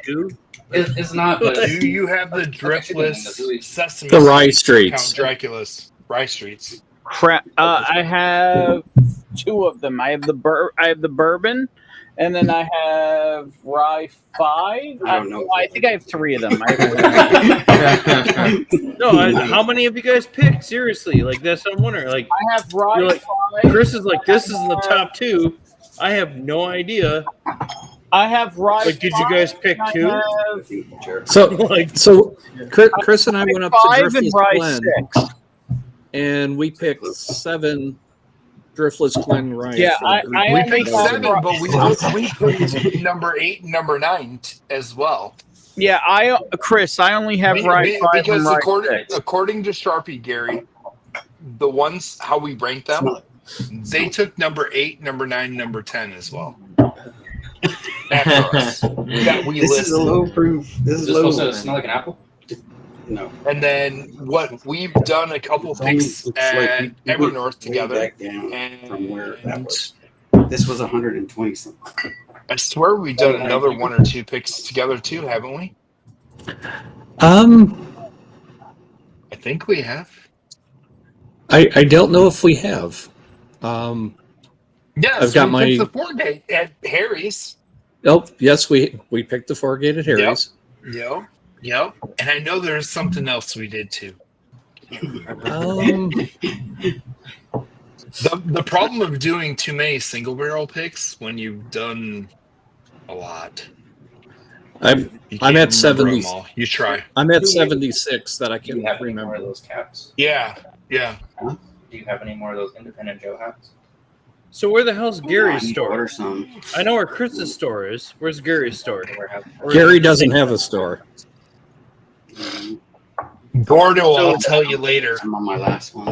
Speaker 8: 2?
Speaker 18: It's not. But
Speaker 5: Do you have the dripless Sesame
Speaker 19: the Rye
Speaker 5: Count
Speaker 19: Streets.
Speaker 5: Draculas? Rye Streets.
Speaker 4: Crap. I have 2 of them. I have the bourbon, and then I have rye 5.
Speaker 11: I don't know.
Speaker 4: I think I have 3 of them.
Speaker 8: No, how many have you guys picked? Seriously, like that's what I'm wondering. Like
Speaker 4: I have rye
Speaker 8: you're like
Speaker 4: 5.
Speaker 8: Chris is like this is in the top 2. I have no idea.
Speaker 4: I have rye.
Speaker 8: Like, did you guys pick 2?
Speaker 19: So,
Speaker 8: Like,
Speaker 19: so Chris and I went up to
Speaker 4: 5 and
Speaker 19: Driftless
Speaker 4: rye
Speaker 19: Glen,
Speaker 4: 6.
Speaker 19: and we picked 7 Driftless Glen Rye.
Speaker 4: Yeah, I
Speaker 5: We
Speaker 4: only
Speaker 5: picked
Speaker 4: have
Speaker 5: 7,
Speaker 4: rye-
Speaker 5: but we picked number 8 and number 9 as well.
Speaker 4: Yeah, Chris, I only have rye 5 and
Speaker 5: Because
Speaker 4: rye
Speaker 5: according
Speaker 4: 6.
Speaker 5: according to Sharpie, Gary, the ones how we ranked them, they took number 8, number 9, number 10 as well. After us, that we
Speaker 11: This is
Speaker 5: listed.
Speaker 11: a low proof. This is
Speaker 18: is it
Speaker 11: low.
Speaker 18: supposed to smell like an apple?
Speaker 11: No.
Speaker 5: And then what we've done a couple picks at Evernorth together,
Speaker 11: Back down from where that
Speaker 5: and
Speaker 11: was. This was 120 something.
Speaker 5: I swear we've done another 1 or 2 picks together too, haven't we?
Speaker 19: I
Speaker 5: think we have.
Speaker 19: I don't know if we have.
Speaker 5: Yes,
Speaker 19: I've got
Speaker 5: we picked
Speaker 19: my.
Speaker 5: the 4-gate at Harry's.
Speaker 19: Oh, yes, we picked the 4-gate at Harry's.
Speaker 5: Yep. And I know there's something else we did too. The problem of doing too many single barrel picks when you've done a lot.
Speaker 19: I'm
Speaker 5: You
Speaker 19: at
Speaker 5: can't remember
Speaker 19: 70.
Speaker 5: them all. You try.
Speaker 19: I'm at 76 that I
Speaker 18: Do you
Speaker 19: can
Speaker 18: have any more
Speaker 19: remember.
Speaker 18: of those caps?
Speaker 5: Yeah.
Speaker 18: Do you have any more of those Independent Joe hats?
Speaker 8: so where the hell's Gary's
Speaker 11: I need to
Speaker 8: store?
Speaker 11: order some.
Speaker 8: I know where Chris's store is. Where's Gary's store? Or
Speaker 19: Gary doesn't have a store.
Speaker 5: Gordo, I'll tell you later.
Speaker 11: I'm on my last one.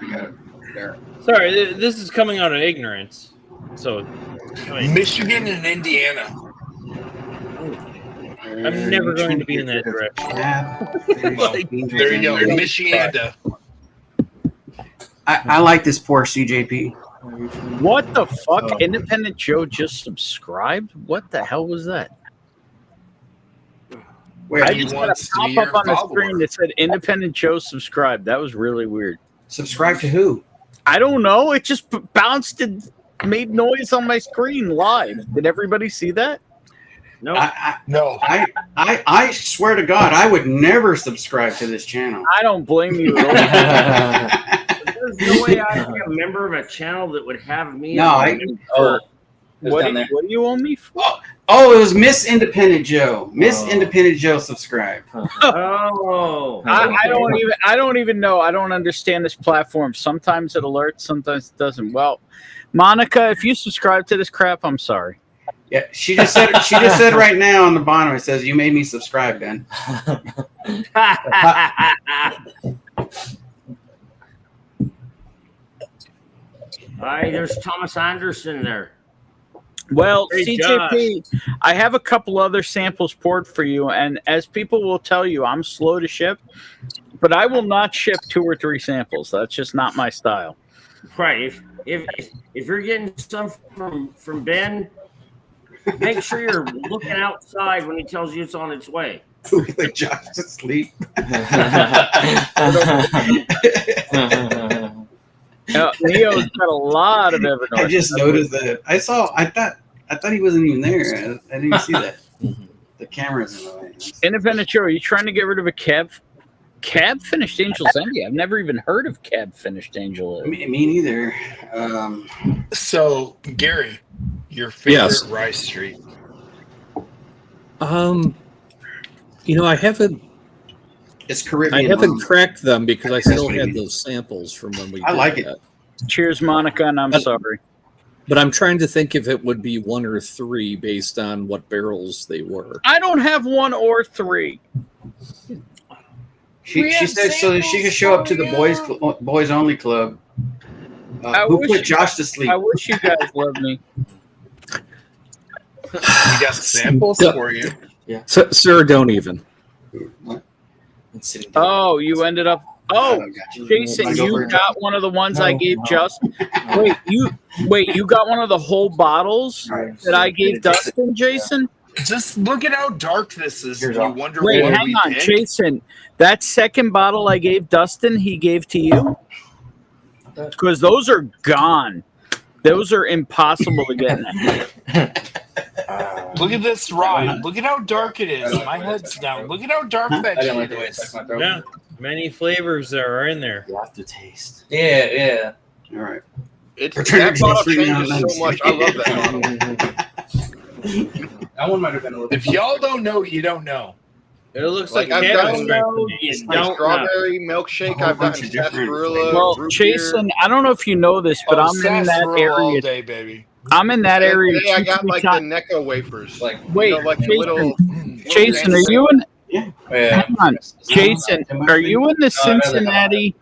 Speaker 11: I got it there.
Speaker 8: Sorry, this is coming out of ignorance. So, I mean,
Speaker 5: Michigan and Indiana.
Speaker 8: I'm never going to be in that direction.
Speaker 5: Well, there you go, Michiana.
Speaker 11: I like this Porsche CJP.
Speaker 4: What the fuck? Independent Joe just subscribed? What the hell was that? I
Speaker 5: He
Speaker 4: just got
Speaker 5: wants
Speaker 4: a
Speaker 5: to be
Speaker 4: pop
Speaker 5: your
Speaker 4: up on the
Speaker 5: follower.
Speaker 4: screen that said Independent Joe subscribed. That was really weird.
Speaker 11: Subscribe to who?
Speaker 4: I don't know. It just bounced and made noise on my screen live. Did everybody see that?
Speaker 10: No.
Speaker 5: No.
Speaker 11: I swear to God, I would never subscribe to this channel.
Speaker 4: I don't blame you at all.
Speaker 10: There's no way I'd be a member of a channel that would have me.
Speaker 11: No,
Speaker 10: as a member.
Speaker 4: What do you owe me for?
Speaker 11: Oh, it was Miss Independent Joe. Miss Independent Joe subscribed.
Speaker 10: Oh,
Speaker 4: I don't even know. I don't understand this platform. Sometimes it alerts, sometimes it doesn't. Well, Monica, if you subscribe to this crap, I'm sorry.
Speaker 11: Yeah, she just said right now on the bottom, it says, "You made me subscribe, Ben."
Speaker 10: All right, there's Thomas Anderson there.
Speaker 4: Well,
Speaker 10: Great
Speaker 4: CJP, I have a couple other samples poured for you, and as people will tell you, I'm slow to ship, but I will not ship 2 or 3 samples. That's just not my style.
Speaker 10: Right. If you're getting some from Ben, make sure you're looking outside when he tells you it's on its way.
Speaker 11: Like Josh to sleep.
Speaker 4: Neo's got a lot of Evernorth.
Speaker 11: I just noticed that. I thought he wasn't even there. I didn't even see that. The camera's in the way.
Speaker 4: Independent Joe, are you trying to get rid of a cab finished Angel's Envy? I've never even heard of cab finished Angel.
Speaker 11: Me neither.
Speaker 5: So, Gary, your favorite Rice Street?
Speaker 19: I haven't.
Speaker 11: It's Caribbean.
Speaker 19: I haven't cracked them because I still had those samples from when we.
Speaker 11: I
Speaker 19: did
Speaker 11: like
Speaker 19: that.
Speaker 11: it.
Speaker 4: Cheers, Monica, and I'm sorry.
Speaker 19: But I'm trying to think if it would be 1 or 3 based on what barrels they were.
Speaker 4: I don't have 1 or 3.
Speaker 11: She said so that she could show up to the boys only club. Who put Josh to sleep?
Speaker 4: I wish you guys loved me.
Speaker 5: We got samples for you.
Speaker 19: Yeah. Sir, don't even.
Speaker 11: What?
Speaker 4: Oh, you ended up. Oh, Jason, you got one of the ones I gave Justin. Wait, you got one of the whole bottles that I gave Dustin, Jason?
Speaker 5: Just look at how dark this is. You wonder
Speaker 4: Wait,
Speaker 5: what
Speaker 4: hang
Speaker 5: we
Speaker 4: on,
Speaker 5: picked.
Speaker 4: Jason. That second bottle I gave Dustin, he gave to you? Because those are gone. Those are impossible to get now.
Speaker 5: Look at this ride. Look at how dark it is. My head's down. Look at how dark that shit is.
Speaker 8: Yeah, many flavors are in there.
Speaker 18: You have to taste. Yeah.
Speaker 11: All right.
Speaker 14: That bottle changes so much. I love that bottle.
Speaker 18: That one might have been a little.
Speaker 5: If y'all don't know, you don't know.
Speaker 8: It looks like
Speaker 14: I've
Speaker 8: cabin
Speaker 14: gotten
Speaker 8: strength.
Speaker 14: strawberry milkshake. I've gotten sarsaparilla.
Speaker 4: Well,
Speaker 14: root
Speaker 4: Jason, I don't know if you know this, but I'm in that
Speaker 5: sarsaparilla all
Speaker 4: area.
Speaker 5: day, baby.
Speaker 4: I'm in that
Speaker 14: beer.
Speaker 4: area.
Speaker 14: Today I
Speaker 4: 2,
Speaker 14: got
Speaker 4: 3
Speaker 14: like
Speaker 4: times.
Speaker 14: the Necco wafers. Like
Speaker 4: Wait,
Speaker 14: like
Speaker 4: Jason,
Speaker 14: little
Speaker 4: Jason, are you in?
Speaker 18: Yeah.
Speaker 4: Hang on, Jason, are you in the Cincinnati?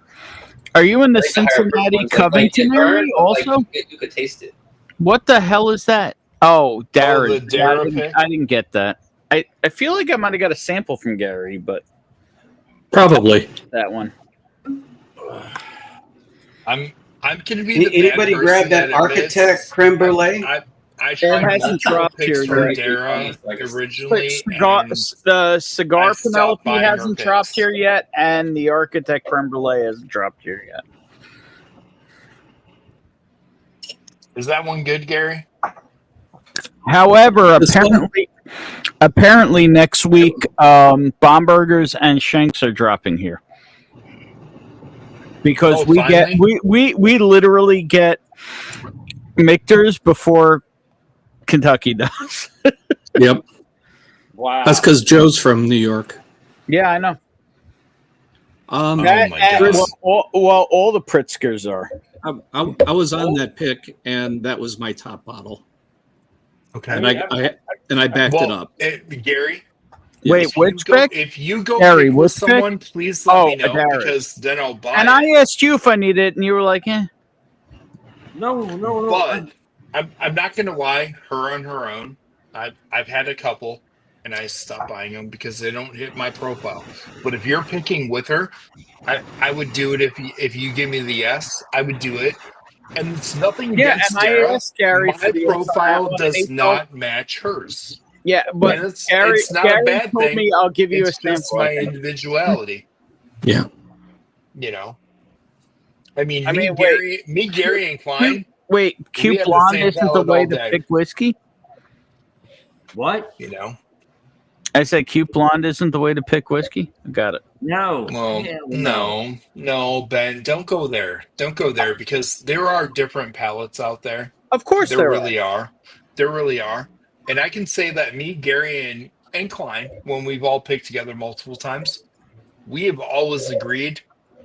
Speaker 4: Are you in the Cincinnati Covington area also?
Speaker 18: You could taste it.
Speaker 4: What the hell is that? Oh, Darren.
Speaker 5: the Darren pick?
Speaker 4: I didn't get that. I feel like I might have got a sample from Gary, but
Speaker 19: Probably.
Speaker 4: that one.
Speaker 5: I'm gonna be the bad
Speaker 11: Anybody
Speaker 5: person
Speaker 11: grab that
Speaker 5: admits
Speaker 11: Architect creme brulee?
Speaker 5: I tried
Speaker 4: hasn't dropped
Speaker 5: picks
Speaker 4: here
Speaker 5: for
Speaker 4: yet.
Speaker 5: Dara originally.
Speaker 4: The cigar
Speaker 5: I stopped
Speaker 4: Penelope
Speaker 5: buying her
Speaker 4: hasn't
Speaker 5: picks.
Speaker 4: dropped here yet, and the Architect creme brulee hasn't dropped here yet.
Speaker 5: Is that one good, Gary?
Speaker 4: However, apparently next week, Bombergers and Shanks are dropping here because we literally get Michter's before Kentucky does.
Speaker 19: Yep.
Speaker 10: Wow.
Speaker 19: That's because Joe's from New York.
Speaker 4: Yeah, I know.
Speaker 5: Oh my God.
Speaker 4: All the Pritzkers are.
Speaker 19: I was on that pick, and that was my top bottle.
Speaker 5: Okay.
Speaker 19: And I backed it up.
Speaker 5: Gary.
Speaker 4: Wait, which pick?
Speaker 5: If you go
Speaker 4: Gary,
Speaker 5: pick with
Speaker 4: which pick?
Speaker 5: someone, please let me know
Speaker 4: Gary.
Speaker 5: because then I'll buy
Speaker 4: And
Speaker 5: it.
Speaker 4: I asked you if I needed it, and you were like, "Eh."
Speaker 10: No.
Speaker 5: But I'm not gonna lie. Her on her own. I've had a couple, and I stopped buying them because they don't hit my profile. But if you're picking with her, I would do it. If you give me the yes, I would do it. And it's nothing
Speaker 4: Yeah,
Speaker 5: against
Speaker 4: and I
Speaker 5: Dara.
Speaker 4: asked Gary
Speaker 5: My
Speaker 4: for the
Speaker 5: profile
Speaker 4: info.
Speaker 5: does not match hers.
Speaker 4: Yeah, but
Speaker 5: And it's
Speaker 4: Gary
Speaker 5: not a bad
Speaker 4: told
Speaker 5: thing.
Speaker 4: me I'll give you
Speaker 5: It's
Speaker 4: a
Speaker 5: just
Speaker 4: sample.
Speaker 5: my individuality.
Speaker 19: Yeah.
Speaker 5: You know. I mean,
Speaker 4: wait.
Speaker 5: Gary, and Klein.
Speaker 4: Wait,
Speaker 5: we
Speaker 4: Cute
Speaker 5: have the
Speaker 4: Blonde
Speaker 5: same
Speaker 4: isn't the
Speaker 5: palate
Speaker 4: way
Speaker 5: all
Speaker 4: to
Speaker 5: day.
Speaker 4: pick whiskey?
Speaker 10: What?
Speaker 5: You know.
Speaker 4: I said Cute Blonde isn't the way to pick whiskey? Got it.
Speaker 10: No.
Speaker 5: Well, no, Ben, don't go there. Don't go there because there are different palettes out there.
Speaker 4: Of course
Speaker 5: there
Speaker 4: there
Speaker 5: really are. There really are. And I can say that me, Gary, and Klein, when we've all picked together multiple times, we have always agreed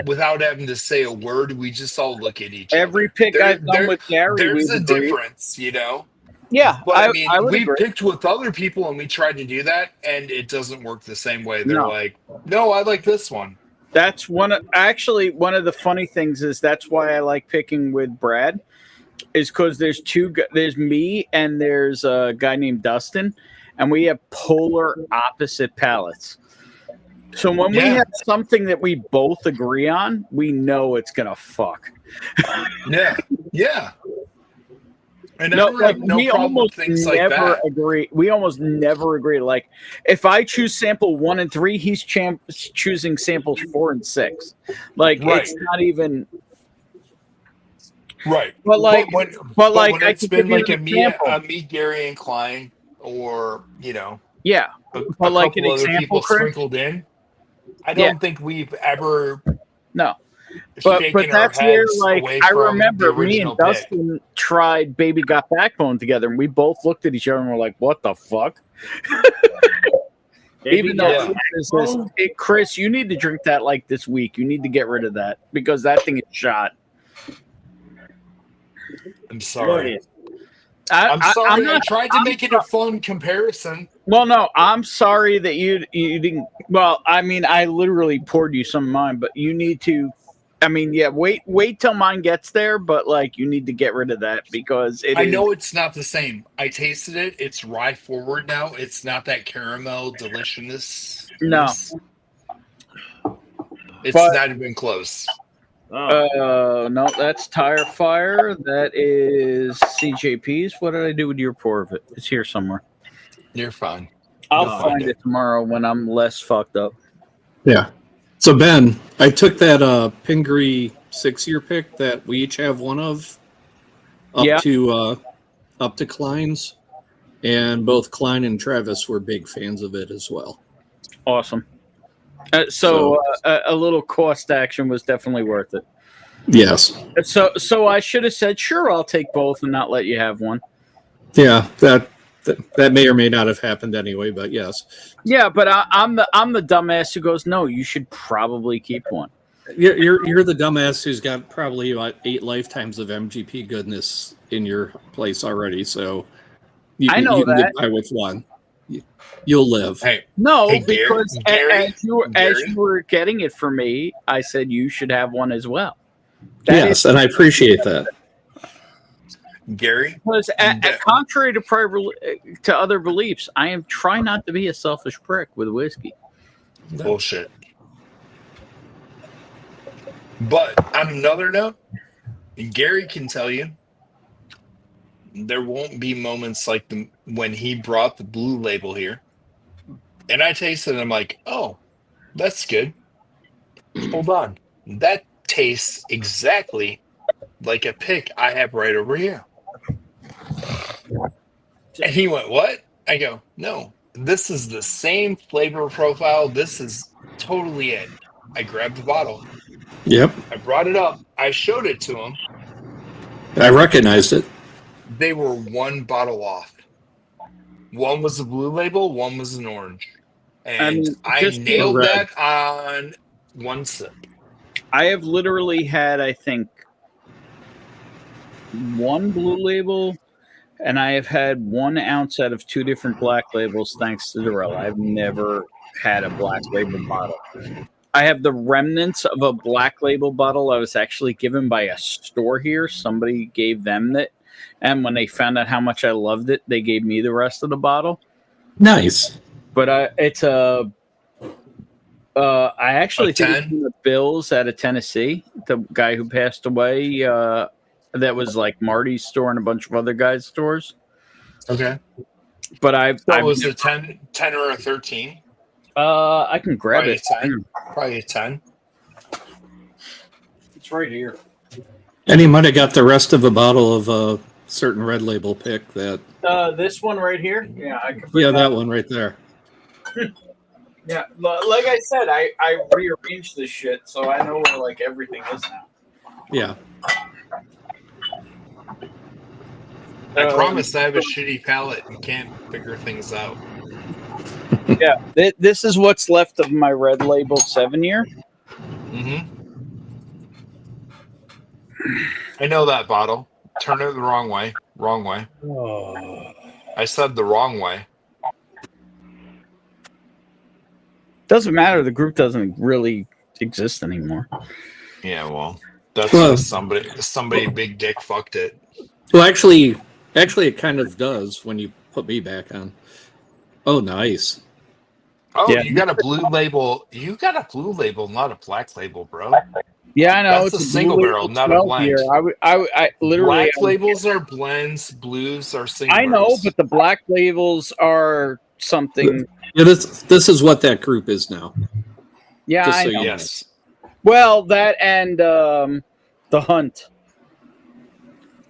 Speaker 5: without having to say a word. We just all look at each
Speaker 4: Every
Speaker 5: other.
Speaker 4: pick I've done with Gary,
Speaker 5: there's
Speaker 4: we've
Speaker 5: a
Speaker 4: agreed.
Speaker 5: difference, you know?
Speaker 4: Yeah,
Speaker 5: But I mean,
Speaker 4: would
Speaker 5: we
Speaker 4: agree.
Speaker 5: picked with other people and we tried to do that, and it doesn't work the same way. They're
Speaker 4: No.
Speaker 5: like, no, I like this one.
Speaker 4: That's one of the funny things is that's why I like picking with Brad, is because there's me and there's a guy named Dustin, and we have polar opposite palates. So when we have something that we both agree on, we know it's gonna fuck.
Speaker 5: Yeah. And
Speaker 4: No,
Speaker 5: I don't have no
Speaker 4: we
Speaker 5: problem with
Speaker 4: almost
Speaker 5: things like
Speaker 4: never
Speaker 5: that.
Speaker 4: agree. We almost never agree. Like if I choose sample 1 and 3, he's choosing samples 4 and 6. Like it's not even
Speaker 5: right.
Speaker 4: But like,
Speaker 5: when
Speaker 4: I
Speaker 5: it's
Speaker 4: can
Speaker 5: been
Speaker 4: give you
Speaker 5: like
Speaker 4: an example.
Speaker 5: a me, Gary, and Klein, or
Speaker 4: Yeah,
Speaker 5: a
Speaker 4: but like an
Speaker 5: couple other
Speaker 4: example,
Speaker 5: people
Speaker 4: Chris?
Speaker 5: sprinkled in. I don't think we've ever
Speaker 4: But
Speaker 5: shaken our
Speaker 4: that's where,
Speaker 5: heads
Speaker 4: like,
Speaker 5: away
Speaker 4: I
Speaker 5: from
Speaker 4: remember
Speaker 5: the
Speaker 4: me
Speaker 5: original
Speaker 4: and
Speaker 5: pick.
Speaker 4: Dustin tried Baby Got Backbone together, and we both looked at each other and were like, "What the fuck?" Even though Chris, you need to drink that like this week. You need to get rid of that because that thing is shot.
Speaker 5: I'm sorry.
Speaker 4: I'm
Speaker 5: sorry. I tried to make it a fun comparison.
Speaker 4: Well, no, I'm sorry that you didn't. Well, I mean, I literally poured you some of mine, but you need to. I mean, yeah, wait till mine gets there, but like you need to get rid of that because
Speaker 5: I know it's not the same. I tasted it. It's rye forward now. It's not that caramel deliciousness.
Speaker 4: No.
Speaker 5: It's not even close.
Speaker 4: No, that's Tire Fire. That is CJP's. What did I do with your pour of it? It's here somewhere.
Speaker 5: You're fine.
Speaker 4: I'll find it tomorrow when I'm less fucked up.
Speaker 19: Yeah. So Ben, I took that Pingree 6-year pick that we each have one of up to Klein's, and both Klein and Travis were big fans of it as well.
Speaker 4: Awesome. So a little cost action was definitely worth it.
Speaker 19: Yes.
Speaker 4: So I should have said, sure, I'll take both and not let you have one.
Speaker 19: Yeah, that may or may not have happened anyway, but yes.
Speaker 4: Yeah, but I'm the dumbass who goes, no, you should probably keep one.
Speaker 19: You're the dumbass who's got probably about 8 lifetimes of MGP goodness in your place already, so
Speaker 4: I know
Speaker 19: you can
Speaker 4: that.
Speaker 19: get by with one. You'll live.
Speaker 4: No,
Speaker 5: Gary,
Speaker 4: because as you were getting it for me, I said you should have one as well.
Speaker 19: Yes, and I appreciate that.
Speaker 5: Gary,
Speaker 4: because contrary to other beliefs, I am trying not to be a selfish prick with whiskey.
Speaker 5: Bullshit. But on another note, Gary can tell you there won't be moments like when he brought the blue label here. And I tasted it and I'm like, oh, that's good. Hold on. That tastes exactly like a pick I have right over here. And he went, what? I go, no, this is the same flavor profile. This is totally it. I grabbed the bottle.
Speaker 19: Yep.
Speaker 5: I brought it up. I showed it to him.
Speaker 19: I recognized it.
Speaker 5: They were one bottle off. One was a blue label, one was an orange. And I nailed that on one sip.
Speaker 4: I have literally had, I think, one blue label, and I have had 1 ounce out of 2 different black labels thanks to Darrell. I've never had a black label bottle. I have the remnants of a black label bottle I was actually given by a store here. Somebody gave them that. And when they found out how much I loved it, they gave me the rest of the bottle.
Speaker 19: Nice.
Speaker 4: But it's a... I actually think it's from the Bills out of Tennessee. The guy who passed away, that was like Marty's store and a bunch of other guys' stores.
Speaker 5: Okay.
Speaker 4: But I've
Speaker 5: was it 10 or a 13?
Speaker 4: I can grab
Speaker 5: Probably
Speaker 4: it.
Speaker 5: 10. Probably a 10.
Speaker 4: It's right here.
Speaker 19: And he might have got the rest of a bottle of a certain red label pick that.
Speaker 4: This one right here. Yeah, I can.
Speaker 19: Yeah, that one right there.
Speaker 4: Yeah, like I said, I rearranged this shit, so I know where like everything is now.
Speaker 19: Yeah.
Speaker 5: I promise I have a shitty palate and can't figure things out.
Speaker 4: Yeah, this is what's left of my red label 7-year.
Speaker 5: Mm-hmm. I know that bottle. Turn it the wrong way. Wrong way.
Speaker 18: Oh.
Speaker 5: I said the wrong way.
Speaker 4: Doesn't matter. The group doesn't really exist anymore.
Speaker 5: Yeah, well, that's just somebody big dick fucked it.
Speaker 19: Well, actually, it kind of does when you put me back on. Oh, nice.
Speaker 5: Oh,
Speaker 4: Yeah.
Speaker 5: you got a blue label. You got a blue label, not a black label, bro.
Speaker 4: Yeah, I know.
Speaker 5: That's
Speaker 4: it's
Speaker 5: a single
Speaker 4: blue
Speaker 5: barrel,
Speaker 4: label
Speaker 5: not a
Speaker 4: 12
Speaker 5: blend.
Speaker 4: year. I literally.
Speaker 5: Black labels are blends. Blues are single.
Speaker 4: I know, but the black labels are something.
Speaker 19: Yeah, this is what that group is now.
Speaker 4: Yeah,
Speaker 19: Just
Speaker 4: I
Speaker 19: so
Speaker 4: know.
Speaker 19: you know.
Speaker 5: Yes.
Speaker 4: Well, that and the hunt.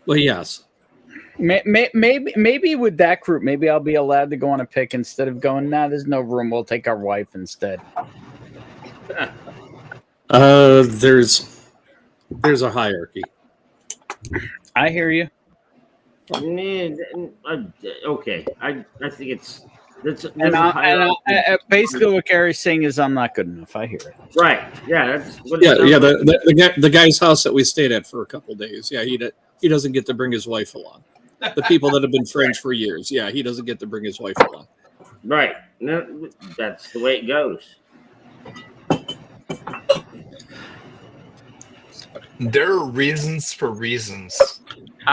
Speaker 19: Well, yes.
Speaker 4: Maybe with that group, maybe I'll be allowed to go on a pick instead of going. Nah, there's no room. We'll take our wife instead.
Speaker 19: There's a hierarchy.
Speaker 4: I hear you.
Speaker 10: Okay, I think it's
Speaker 4: basically what Gary's saying is I'm not good enough. I hear it.
Speaker 10: Right. Yeah. That's what
Speaker 19: Yeah. The guy's house that we stayed at for a couple days. Yeah, he doesn't get to bring his wife along. The people that have been friends for years. Yeah, he doesn't get to bring his wife along.
Speaker 10: Right. No, that's the way it goes.
Speaker 5: There are reasons for reasons.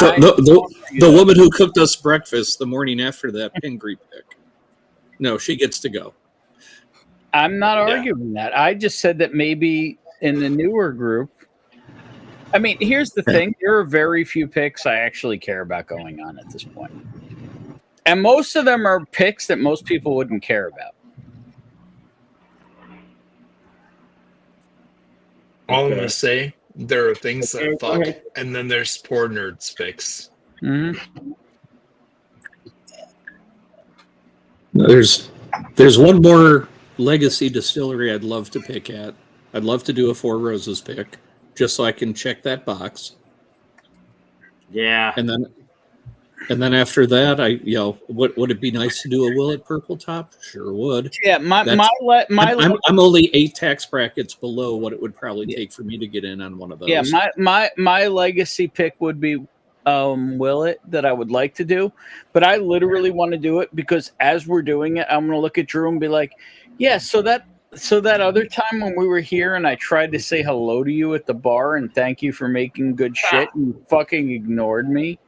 Speaker 19: The woman who cooked us breakfast the morning after that Pingree pick. No, she gets to go.
Speaker 4: I'm not arguing that. I just said that maybe in the newer group. I mean, here's the thing. There are very few picks I actually care about going on at this point. And most of them are picks that most people wouldn't care about.
Speaker 5: All I'm going to say, there are things that fuck, and then there's poor nerds picks.
Speaker 4: Mm-hmm.
Speaker 19: There's one more legacy distillery I'd love to pick at. I'd love to do a Four Roses pick, just so I can check that box.
Speaker 10: Yeah.
Speaker 19: And then after that, would it be nice to do a Willet Purple Top? Sure would.
Speaker 4: Yeah,
Speaker 19: I'm only 8 tax brackets below what it would probably take for me to get in on one of those.
Speaker 4: Yeah, my legacy pick would be Willet that I would like to do, but I literally want to do it because as we're doing it, I'm going to look at Drew and be like, yeah, so that other time when we were here and I tried to say hello to you at the bar and thank you for making good shit, and you fucking ignored me.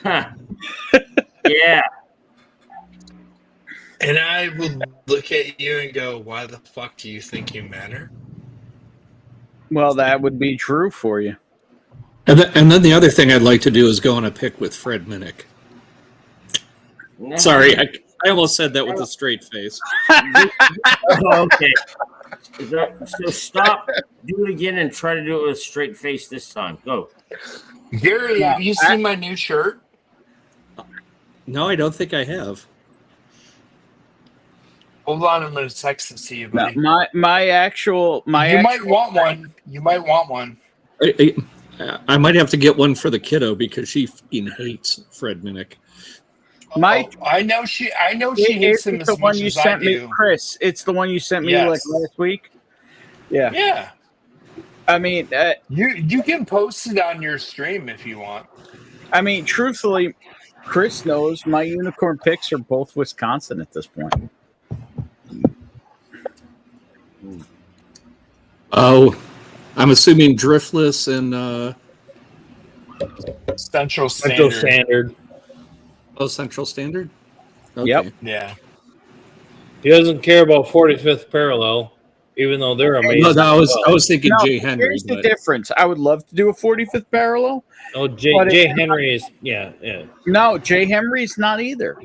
Speaker 10: Yeah.
Speaker 5: And I would look at you and go, why the fuck do you think you matter?
Speaker 19: Well, that would be true for you. And then the other thing I'd like to do is go on a pick with Fred Minnick. Sorry, I almost said that with a straight face.
Speaker 10: Okay. So stop, do it again, and try to do it with a straight face this time. Go.
Speaker 5: Gary, have you seen my new shirt?
Speaker 19: No, I don't think I have.
Speaker 5: Hold on, I'm going to text it to you, buddy.
Speaker 4: You
Speaker 5: might want one. You might want one.
Speaker 19: I might have to get one for the kiddo because she fucking hates Fred Minnick.
Speaker 5: I know she hates him as much as I do.
Speaker 4: Chris. It's the one you sent me like last week. Yeah.
Speaker 5: Yeah.
Speaker 4: I mean,
Speaker 5: you can post it on your stream if you want.
Speaker 4: I mean, truthfully, Chris knows my unicorn picks are both Wisconsin at this point.
Speaker 19: Oh, I'm assuming Driftless and
Speaker 5: Central Standard.
Speaker 19: Oh, Central Standard? Okay.
Speaker 4: Yep.
Speaker 5: Yeah.
Speaker 18: He doesn't care about 45th Parallel, even though they're amazing.
Speaker 19: No, I was thinking Jay Henry.
Speaker 4: Here's the difference. I would love to do a 45th Parallel.
Speaker 18: Oh, Jay Henry is, yeah.
Speaker 4: No, Jay Henry's not either.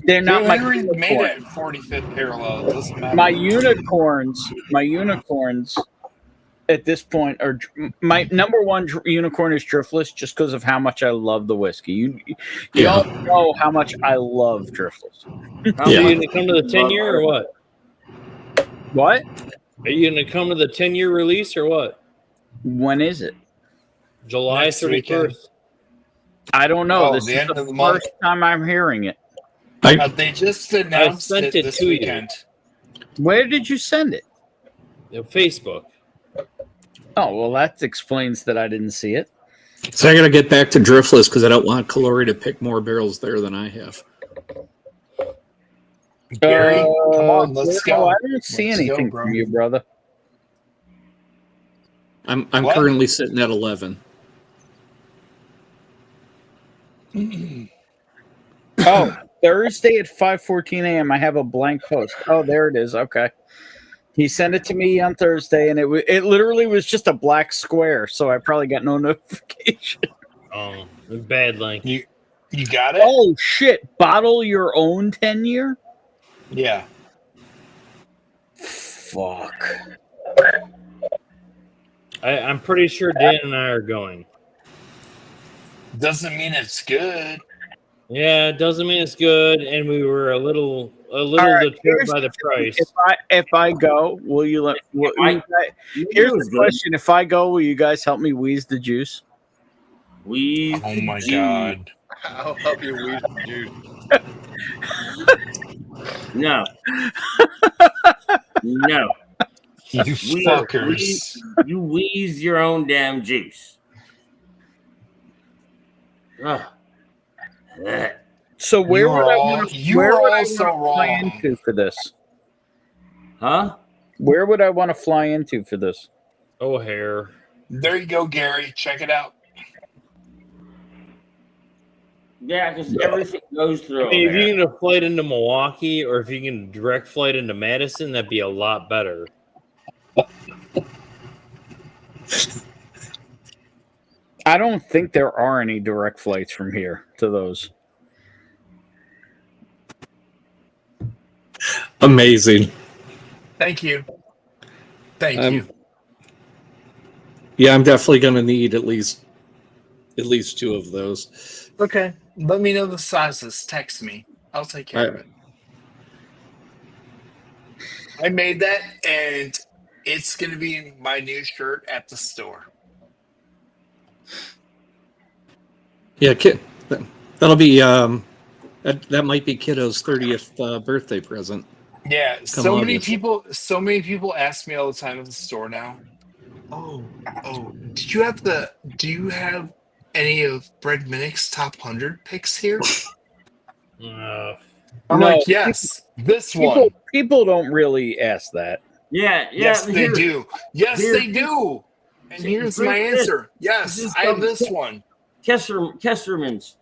Speaker 4: They're not
Speaker 5: Jay
Speaker 4: my
Speaker 5: Henry
Speaker 4: unicorn.
Speaker 5: made it 45th Parallel. It doesn't matter.
Speaker 4: My unicorns at this point are my number one unicorn is Driftless just because of how much I love the whiskey. You all know how much I love Driftless.
Speaker 18: Are you going to come to the 10-year or what?
Speaker 4: What?
Speaker 18: Are you going to come to the 10-year release or what?
Speaker 4: When is it?
Speaker 18: July 31st.
Speaker 4: I don't know.
Speaker 5: Oh,
Speaker 4: This
Speaker 5: the
Speaker 4: is
Speaker 5: end
Speaker 4: the
Speaker 5: of the month?
Speaker 4: first time I'm hearing it.
Speaker 5: They just announced
Speaker 8: sent
Speaker 5: it
Speaker 8: it
Speaker 5: this
Speaker 8: to you.
Speaker 5: weekend.
Speaker 4: Where did you send it?
Speaker 8: Facebook.
Speaker 4: Oh, well, that explains that I didn't see it.
Speaker 19: So I got to get back to Driftless because I don't want Calori to pick more barrels there than I have.
Speaker 5: Gary, come on, let's go.
Speaker 4: I don't see
Speaker 5: Let's
Speaker 4: anything
Speaker 5: go,
Speaker 4: from
Speaker 5: bro.
Speaker 4: you, brother.
Speaker 19: I'm
Speaker 5: What?
Speaker 19: currently sitting at 11.
Speaker 4: Oh, Thursday at 5:14 a.m. I have a blank post. Oh, there it is. Okay. He sent it to me on Thursday, and it literally was just a black square, so I probably got no notification.
Speaker 8: Oh, bad link.
Speaker 5: You got it?
Speaker 4: Oh, shit. Bottle your own 10-year?
Speaker 5: Yeah.
Speaker 4: Fuck.
Speaker 8: I'm pretty sure Dan and I are going.
Speaker 5: Doesn't mean it's good.
Speaker 8: Yeah, it doesn't mean it's good, and we were a little
Speaker 4: right,
Speaker 8: deterred by the price.
Speaker 4: If I go, will you let? Here's the question: if I go, will you guys help me wheeze the juice?
Speaker 10: Wheeze.
Speaker 5: Oh my god.
Speaker 14: I'll help you wheeze the juice.
Speaker 10: No. No.
Speaker 5: You fuckers.
Speaker 10: You wheeze your own damn juice. Ugh.
Speaker 4: So where would I want to?
Speaker 5: You
Speaker 4: Where
Speaker 5: are
Speaker 4: would I
Speaker 5: all so
Speaker 4: want to fly
Speaker 5: wrong.
Speaker 4: into for this?
Speaker 10: Huh?
Speaker 4: Where would I want to fly into for this?
Speaker 8: O'Hare.
Speaker 5: There you go, Gary. Check it out.
Speaker 10: Yeah, because everything goes through.
Speaker 8: I mean, if
Speaker 10: there.
Speaker 8: you can get a flight into Milwaukee, or if you can direct flight into Madison, that'd be a lot better.
Speaker 4: I don't think there are any direct flights from here to those.
Speaker 19: Amazing.
Speaker 5: Thank you. Thank you.
Speaker 19: Yeah, I'm definitely going to need at least 2 of those.
Speaker 5: Okay. Let me know the sizes. Text me. I'll take care of it. I made that, and it's going to be my new shirt at the store.
Speaker 19: Yeah, that'll be that might be Kiddo's 30th birthday present.
Speaker 5: Yeah,
Speaker 19: Come
Speaker 5: so many
Speaker 19: August.
Speaker 5: people ask me all the time at the store now. Oh, do you have any of Brad Minnick's top 100 picks here? I'm
Speaker 4: No,
Speaker 5: like, yes, this one.
Speaker 4: People don't really ask that.
Speaker 10: Yeah.
Speaker 5: Yes, they
Speaker 10: here-
Speaker 5: do. Yes,
Speaker 10: here-
Speaker 5: they do. And
Speaker 10: See,
Speaker 5: here's
Speaker 10: drink
Speaker 5: my
Speaker 10: this.
Speaker 5: answer. Yes,
Speaker 10: This is
Speaker 5: I have
Speaker 10: from
Speaker 5: this one.
Speaker 10: Kesterman's.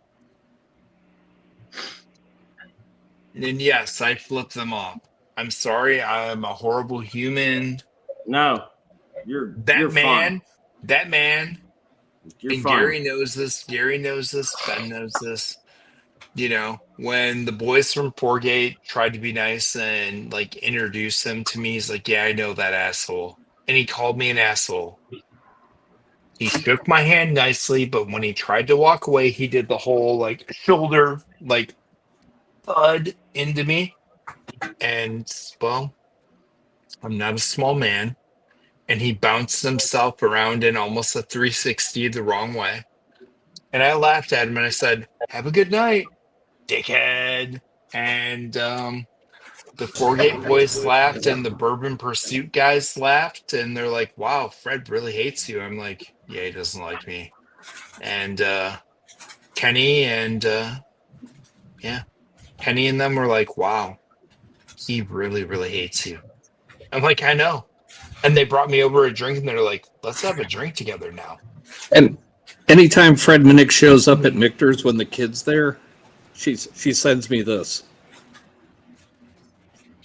Speaker 5: And yes, I flip them off. I'm sorry, I'm a horrible human.
Speaker 10: No, you're fine.
Speaker 5: That man,
Speaker 10: You're
Speaker 5: and
Speaker 10: fine.
Speaker 5: Gary knows this. Gary knows this. Ben knows this. You know, when the boys from Poorgate tried to be nice and like introduce him to me, he's like, "Yeah, I know that asshole," and he called me an asshole. He shook my hand nicely, but when he tried to walk away, he did the whole like shoulder like thud into me. And well, I'm not a small man. And he bounced himself around in almost a 360 the wrong way. And I laughed at him and I said, "Have a good night, dickhead." And the Foregate boys laughed and the Bourbon Pursuit guys laughed. And they're like, "Wow, Fred really hates you." I'm like, "Yeah, he doesn't like me." And Kenny and Kenny and them were like, "Wow, he really, really hates you." I'm like, "I know." And they brought me over a drink and they're like, "Let's have a drink together now."
Speaker 19: And anytime Fred Minnick shows up at Michter's when the kid's there, she sends me this.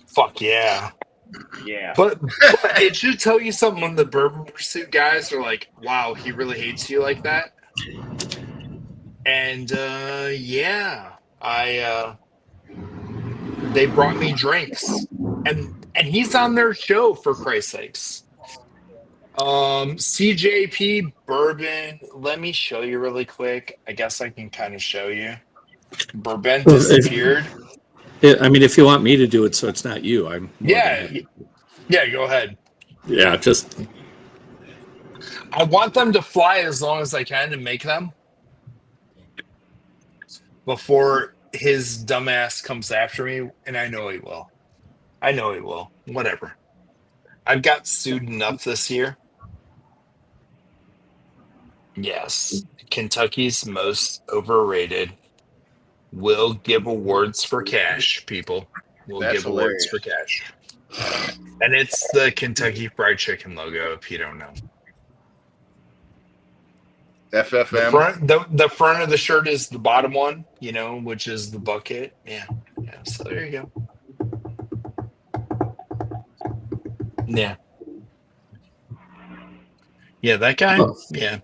Speaker 5: Fuck yeah.
Speaker 10: Yeah.
Speaker 5: But it should tell you something when the Bourbon Pursuit guys are like, "Wow, he really hates you like that." And they brought me drinks. And he's on their show, for Christ's sakes. CJP Bourbon. Let me show you really quick. I guess I can kind of show you. Bourbon disappeared.
Speaker 19: If you want me to do it so it's not you, I'm
Speaker 5: Yeah, go ahead.
Speaker 19: Yeah, just
Speaker 5: I want them to fly as long as I can and make them. before his dumbass comes after me, and I know he will. I know he will. Whatever. I've got sued enough this year. Yes, Kentucky's most overrated. Will give awards for cash, people. We'll
Speaker 14: That's
Speaker 5: give awards for cash. And it's the Kentucky Fried Chicken logo, if you don't know.
Speaker 14: FFM.
Speaker 5: The front of the shirt is the bottom one, you know, which is the bucket. Yeah. So there you go. Yeah. Yeah, that guy. Yeah.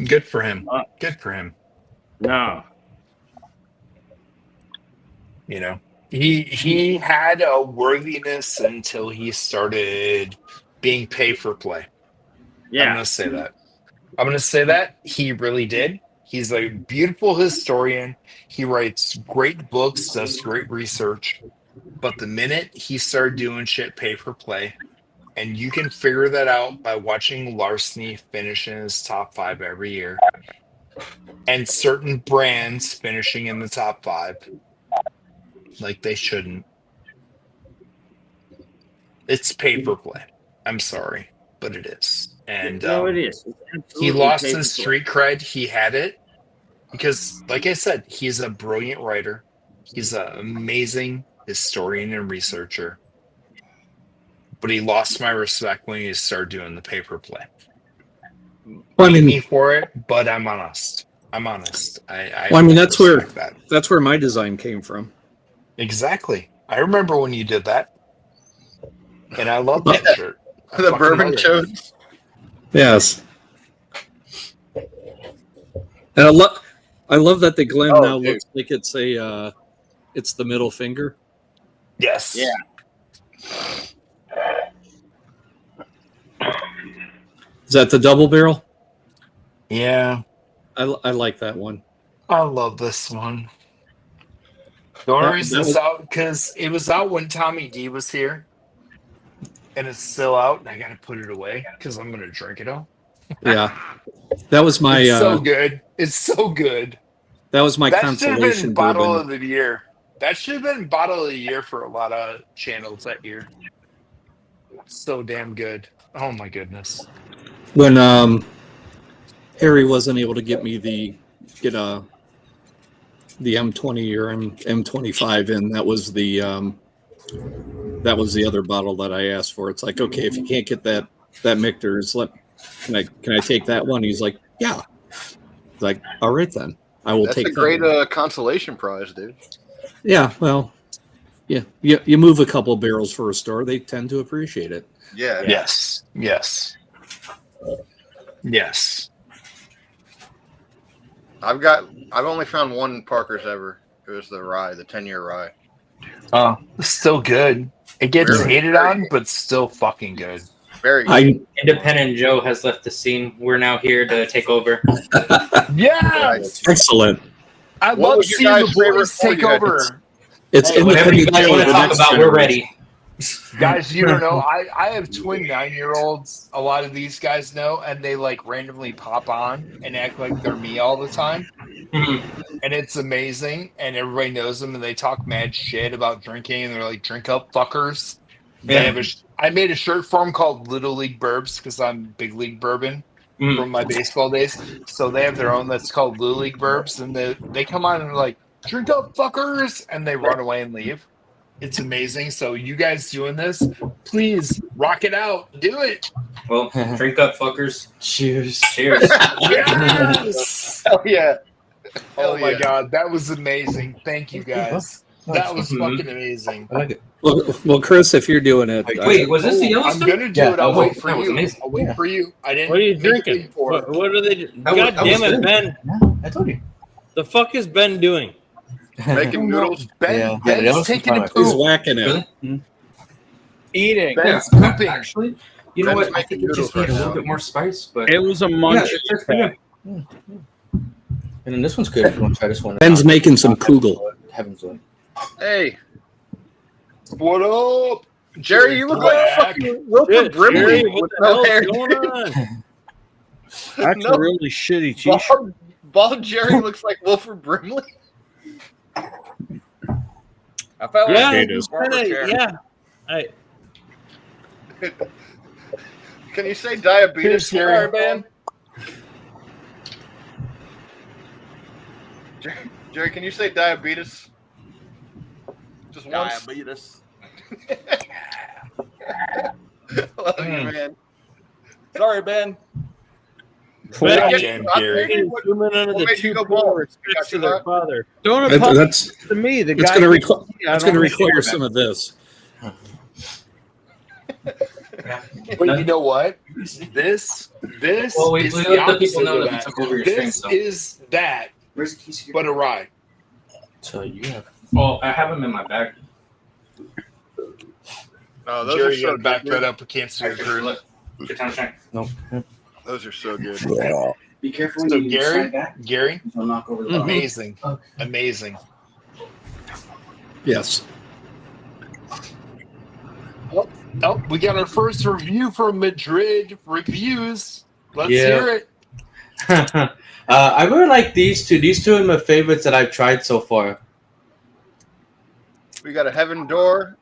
Speaker 5: Good for him. Good for him.
Speaker 10: No.
Speaker 5: You know, he had a worthiness until he started being pay for play.
Speaker 10: Yeah.
Speaker 5: I'm going to say that he really did. He's a beautiful historian. He writes great books, does great research. But the minute he started doing shit pay for play, and you can figure that out by watching Larceny finish in his top 5 every year, and certain brands finishing in the top 5, like they shouldn't. It's pay for play. I'm sorry, but it is. And
Speaker 10: No, it is. It's
Speaker 5: he
Speaker 10: absolutely
Speaker 5: lost
Speaker 10: pay
Speaker 5: his
Speaker 10: for
Speaker 5: street cred. He had it because, like I said, he's a brilliant writer. He's an amazing historian and researcher. But he lost my respect when he started doing the pay for play.
Speaker 19: Well, I mean,
Speaker 5: me for it, but I'm honest. I'm honest. I
Speaker 19: well, I mean, that's where
Speaker 5: respect that.
Speaker 19: that's where my design came from.
Speaker 5: Exactly. I remember when you did that, and I love that shirt. I
Speaker 14: The
Speaker 5: fucking
Speaker 14: bourbon
Speaker 5: love it.
Speaker 14: chodes.
Speaker 19: Yes. And I love that the Glen now looks like it's it's the middle finger.
Speaker 5: Yes.
Speaker 10: Yeah.
Speaker 19: Is that the double barrel?
Speaker 5: Yeah.
Speaker 19: I like that one.
Speaker 5: I love this one. The only reason it's out because it was out when Tommy D was here, and it's still out, and I got to put it away because I'm gonna drink it all.
Speaker 19: Yeah, that was my.
Speaker 5: It's so good. It's so good.
Speaker 19: That was my
Speaker 5: That should have been
Speaker 19: consolation
Speaker 5: bottle
Speaker 19: bourbon.
Speaker 5: of the year. That should have been bottle of the year for a lot of channels that year. So damn good. Oh my goodness.
Speaker 19: When Harry wasn't able to get me the M20 or M25 in, that was the other bottle that I asked for. It's like, okay, if you can't get that Michter's, can I take that one? He's like, yeah. It's like, all right then, I will take
Speaker 14: That's
Speaker 19: that.
Speaker 14: a great consolation prize, dude.
Speaker 19: Yeah, well, yeah, you move a couple barrels for a store, they tend to appreciate it.
Speaker 14: Yeah.
Speaker 5: Yes. Yes. Yes.
Speaker 14: I've only found one Parker's ever. It was the rye, the 10-year rye.
Speaker 5: Oh, still good. It gets
Speaker 14: Very,
Speaker 5: hated
Speaker 14: very
Speaker 5: on, but still fucking good.
Speaker 14: Very good.
Speaker 18: Independent Joe has left the scene. We're now here to take over.
Speaker 5: Yeah.
Speaker 19: Excellent.
Speaker 5: I
Speaker 14: What
Speaker 5: love
Speaker 14: was your
Speaker 5: seeing
Speaker 14: guys'
Speaker 5: the boys
Speaker 14: favorite
Speaker 5: take
Speaker 14: forty
Speaker 5: over.
Speaker 19: It's
Speaker 18: Whatever you
Speaker 19: independent
Speaker 18: guys
Speaker 19: Joe,
Speaker 18: want to
Speaker 19: the
Speaker 18: talk
Speaker 19: next
Speaker 18: about, we're
Speaker 19: generation.
Speaker 18: ready.
Speaker 5: Guys, you don't know. I have twin 9-year-olds. A lot of these guys know, and they like randomly pop on and act like they're me all the time. And it's amazing. And everybody knows them, and they talk mad shit about drinking, and they're like, "Drink up, fuckers."
Speaker 18: Yeah.
Speaker 5: I made a shirt for them called Little League Burbs because I'm Big League Bourbon from my baseball days. So they have their own that's called Little League Burbs, and they come on and they're like, "Drink up, fuckers," and they run away and leave. It's amazing. So you guys doing this, please rock it out. Do it.
Speaker 18: Well, drink up, fuckers.
Speaker 16: Cheers.
Speaker 18: Cheers.
Speaker 5: Yes.
Speaker 14: Hell yeah.
Speaker 5: Oh
Speaker 14: Hell
Speaker 5: my
Speaker 14: yeah.
Speaker 5: God. That was amazing. Thank you guys. That was fucking amazing.
Speaker 19: Well, Chris, if you're doing it,
Speaker 18: Wait, was this the
Speaker 5: I'm
Speaker 18: Yellowstone?
Speaker 5: going to do it. I'll wait for
Speaker 18: that was
Speaker 5: you.
Speaker 18: amazing.
Speaker 5: I'll wait for you. I didn't.
Speaker 8: What are you
Speaker 5: make it
Speaker 8: drinking?
Speaker 5: big for it.
Speaker 8: What are they?
Speaker 10: I
Speaker 8: God
Speaker 10: was
Speaker 8: damn it,
Speaker 10: good.
Speaker 8: Ben!
Speaker 16: I told you.
Speaker 8: The fuck is Ben doing?
Speaker 14: Making noodles.
Speaker 5: Ben's
Speaker 16: Yeah,
Speaker 5: taking a
Speaker 19: he's
Speaker 5: poop.
Speaker 19: whacking it.
Speaker 17: Eating.
Speaker 5: Ben's pooping.
Speaker 10: Actually, you know
Speaker 14: Ben's
Speaker 10: what? I think
Speaker 14: making
Speaker 10: it just
Speaker 14: noodles
Speaker 10: needs
Speaker 14: right
Speaker 10: a little
Speaker 14: now.
Speaker 10: bit more spice, but
Speaker 17: It was a munch.
Speaker 10: it's pretty good. And then this one's good if you want to try this one.
Speaker 19: Ben's making some kugel.
Speaker 10: Heaven's Way.
Speaker 14: Hey,
Speaker 5: What up?
Speaker 14: Jerry, you look like fucking Wilford
Speaker 8: Shit,
Speaker 14: Brimley
Speaker 8: Jerry,
Speaker 14: with
Speaker 8: what the
Speaker 14: no
Speaker 8: hell's
Speaker 14: hair.
Speaker 8: going on?
Speaker 17: That's
Speaker 14: No.
Speaker 17: a really shitty t-shirt.
Speaker 14: Bald Jerry looks like Wilford Brimley. I felt
Speaker 8: Yeah,
Speaker 14: like
Speaker 8: you
Speaker 14: barber
Speaker 8: said it,
Speaker 14: chair.
Speaker 8: yeah. I,
Speaker 14: Can you say diabetes?
Speaker 5: Cheers, Gary.
Speaker 14: Man. Jerry, can you say diabetes? Just once.
Speaker 9: Diabetes.
Speaker 14: Love you, man. Sorry, Ben.
Speaker 5: Damn, Gary.
Speaker 8: Women under
Speaker 14: What
Speaker 8: the
Speaker 14: made you
Speaker 8: two
Speaker 14: go
Speaker 8: poor
Speaker 14: bald?
Speaker 8: respects to
Speaker 14: You got
Speaker 8: their
Speaker 14: your
Speaker 8: father.
Speaker 4: Don't
Speaker 19: That-
Speaker 4: apologize to me. The
Speaker 19: It's
Speaker 4: guy.
Speaker 19: going
Speaker 4: who-
Speaker 19: to
Speaker 4: I don't
Speaker 19: require
Speaker 4: understand
Speaker 19: some of this.
Speaker 5: But you know what? This
Speaker 18: Well, we
Speaker 5: is
Speaker 18: let
Speaker 5: the
Speaker 18: the people
Speaker 5: opposite
Speaker 18: know
Speaker 5: of
Speaker 18: that we
Speaker 5: that.
Speaker 18: took over your stream,
Speaker 5: This
Speaker 18: so.
Speaker 5: is that, but a ride.
Speaker 18: So you have. Well, I have them in my bag.
Speaker 14: Oh, those
Speaker 5: Jerry,
Speaker 14: are
Speaker 5: you
Speaker 14: so
Speaker 5: gotta back
Speaker 14: good.
Speaker 5: that up. We can't see the crew.
Speaker 18: Look, good time to shine.
Speaker 19: No.
Speaker 14: Those are so good.
Speaker 11: Be careful when
Speaker 5: So
Speaker 11: you slide
Speaker 5: Gary,
Speaker 11: back.
Speaker 5: Gary,
Speaker 11: You'll knock over the bottom.
Speaker 5: amazing, amazing.
Speaker 19: Yes.
Speaker 5: Oh, we got our first review from Madrid Reviews. Let's
Speaker 20: Yeah.
Speaker 5: hear it.
Speaker 20: I really like these two. These two are my favorites that I've tried so far.
Speaker 14: We got a Heaven Door.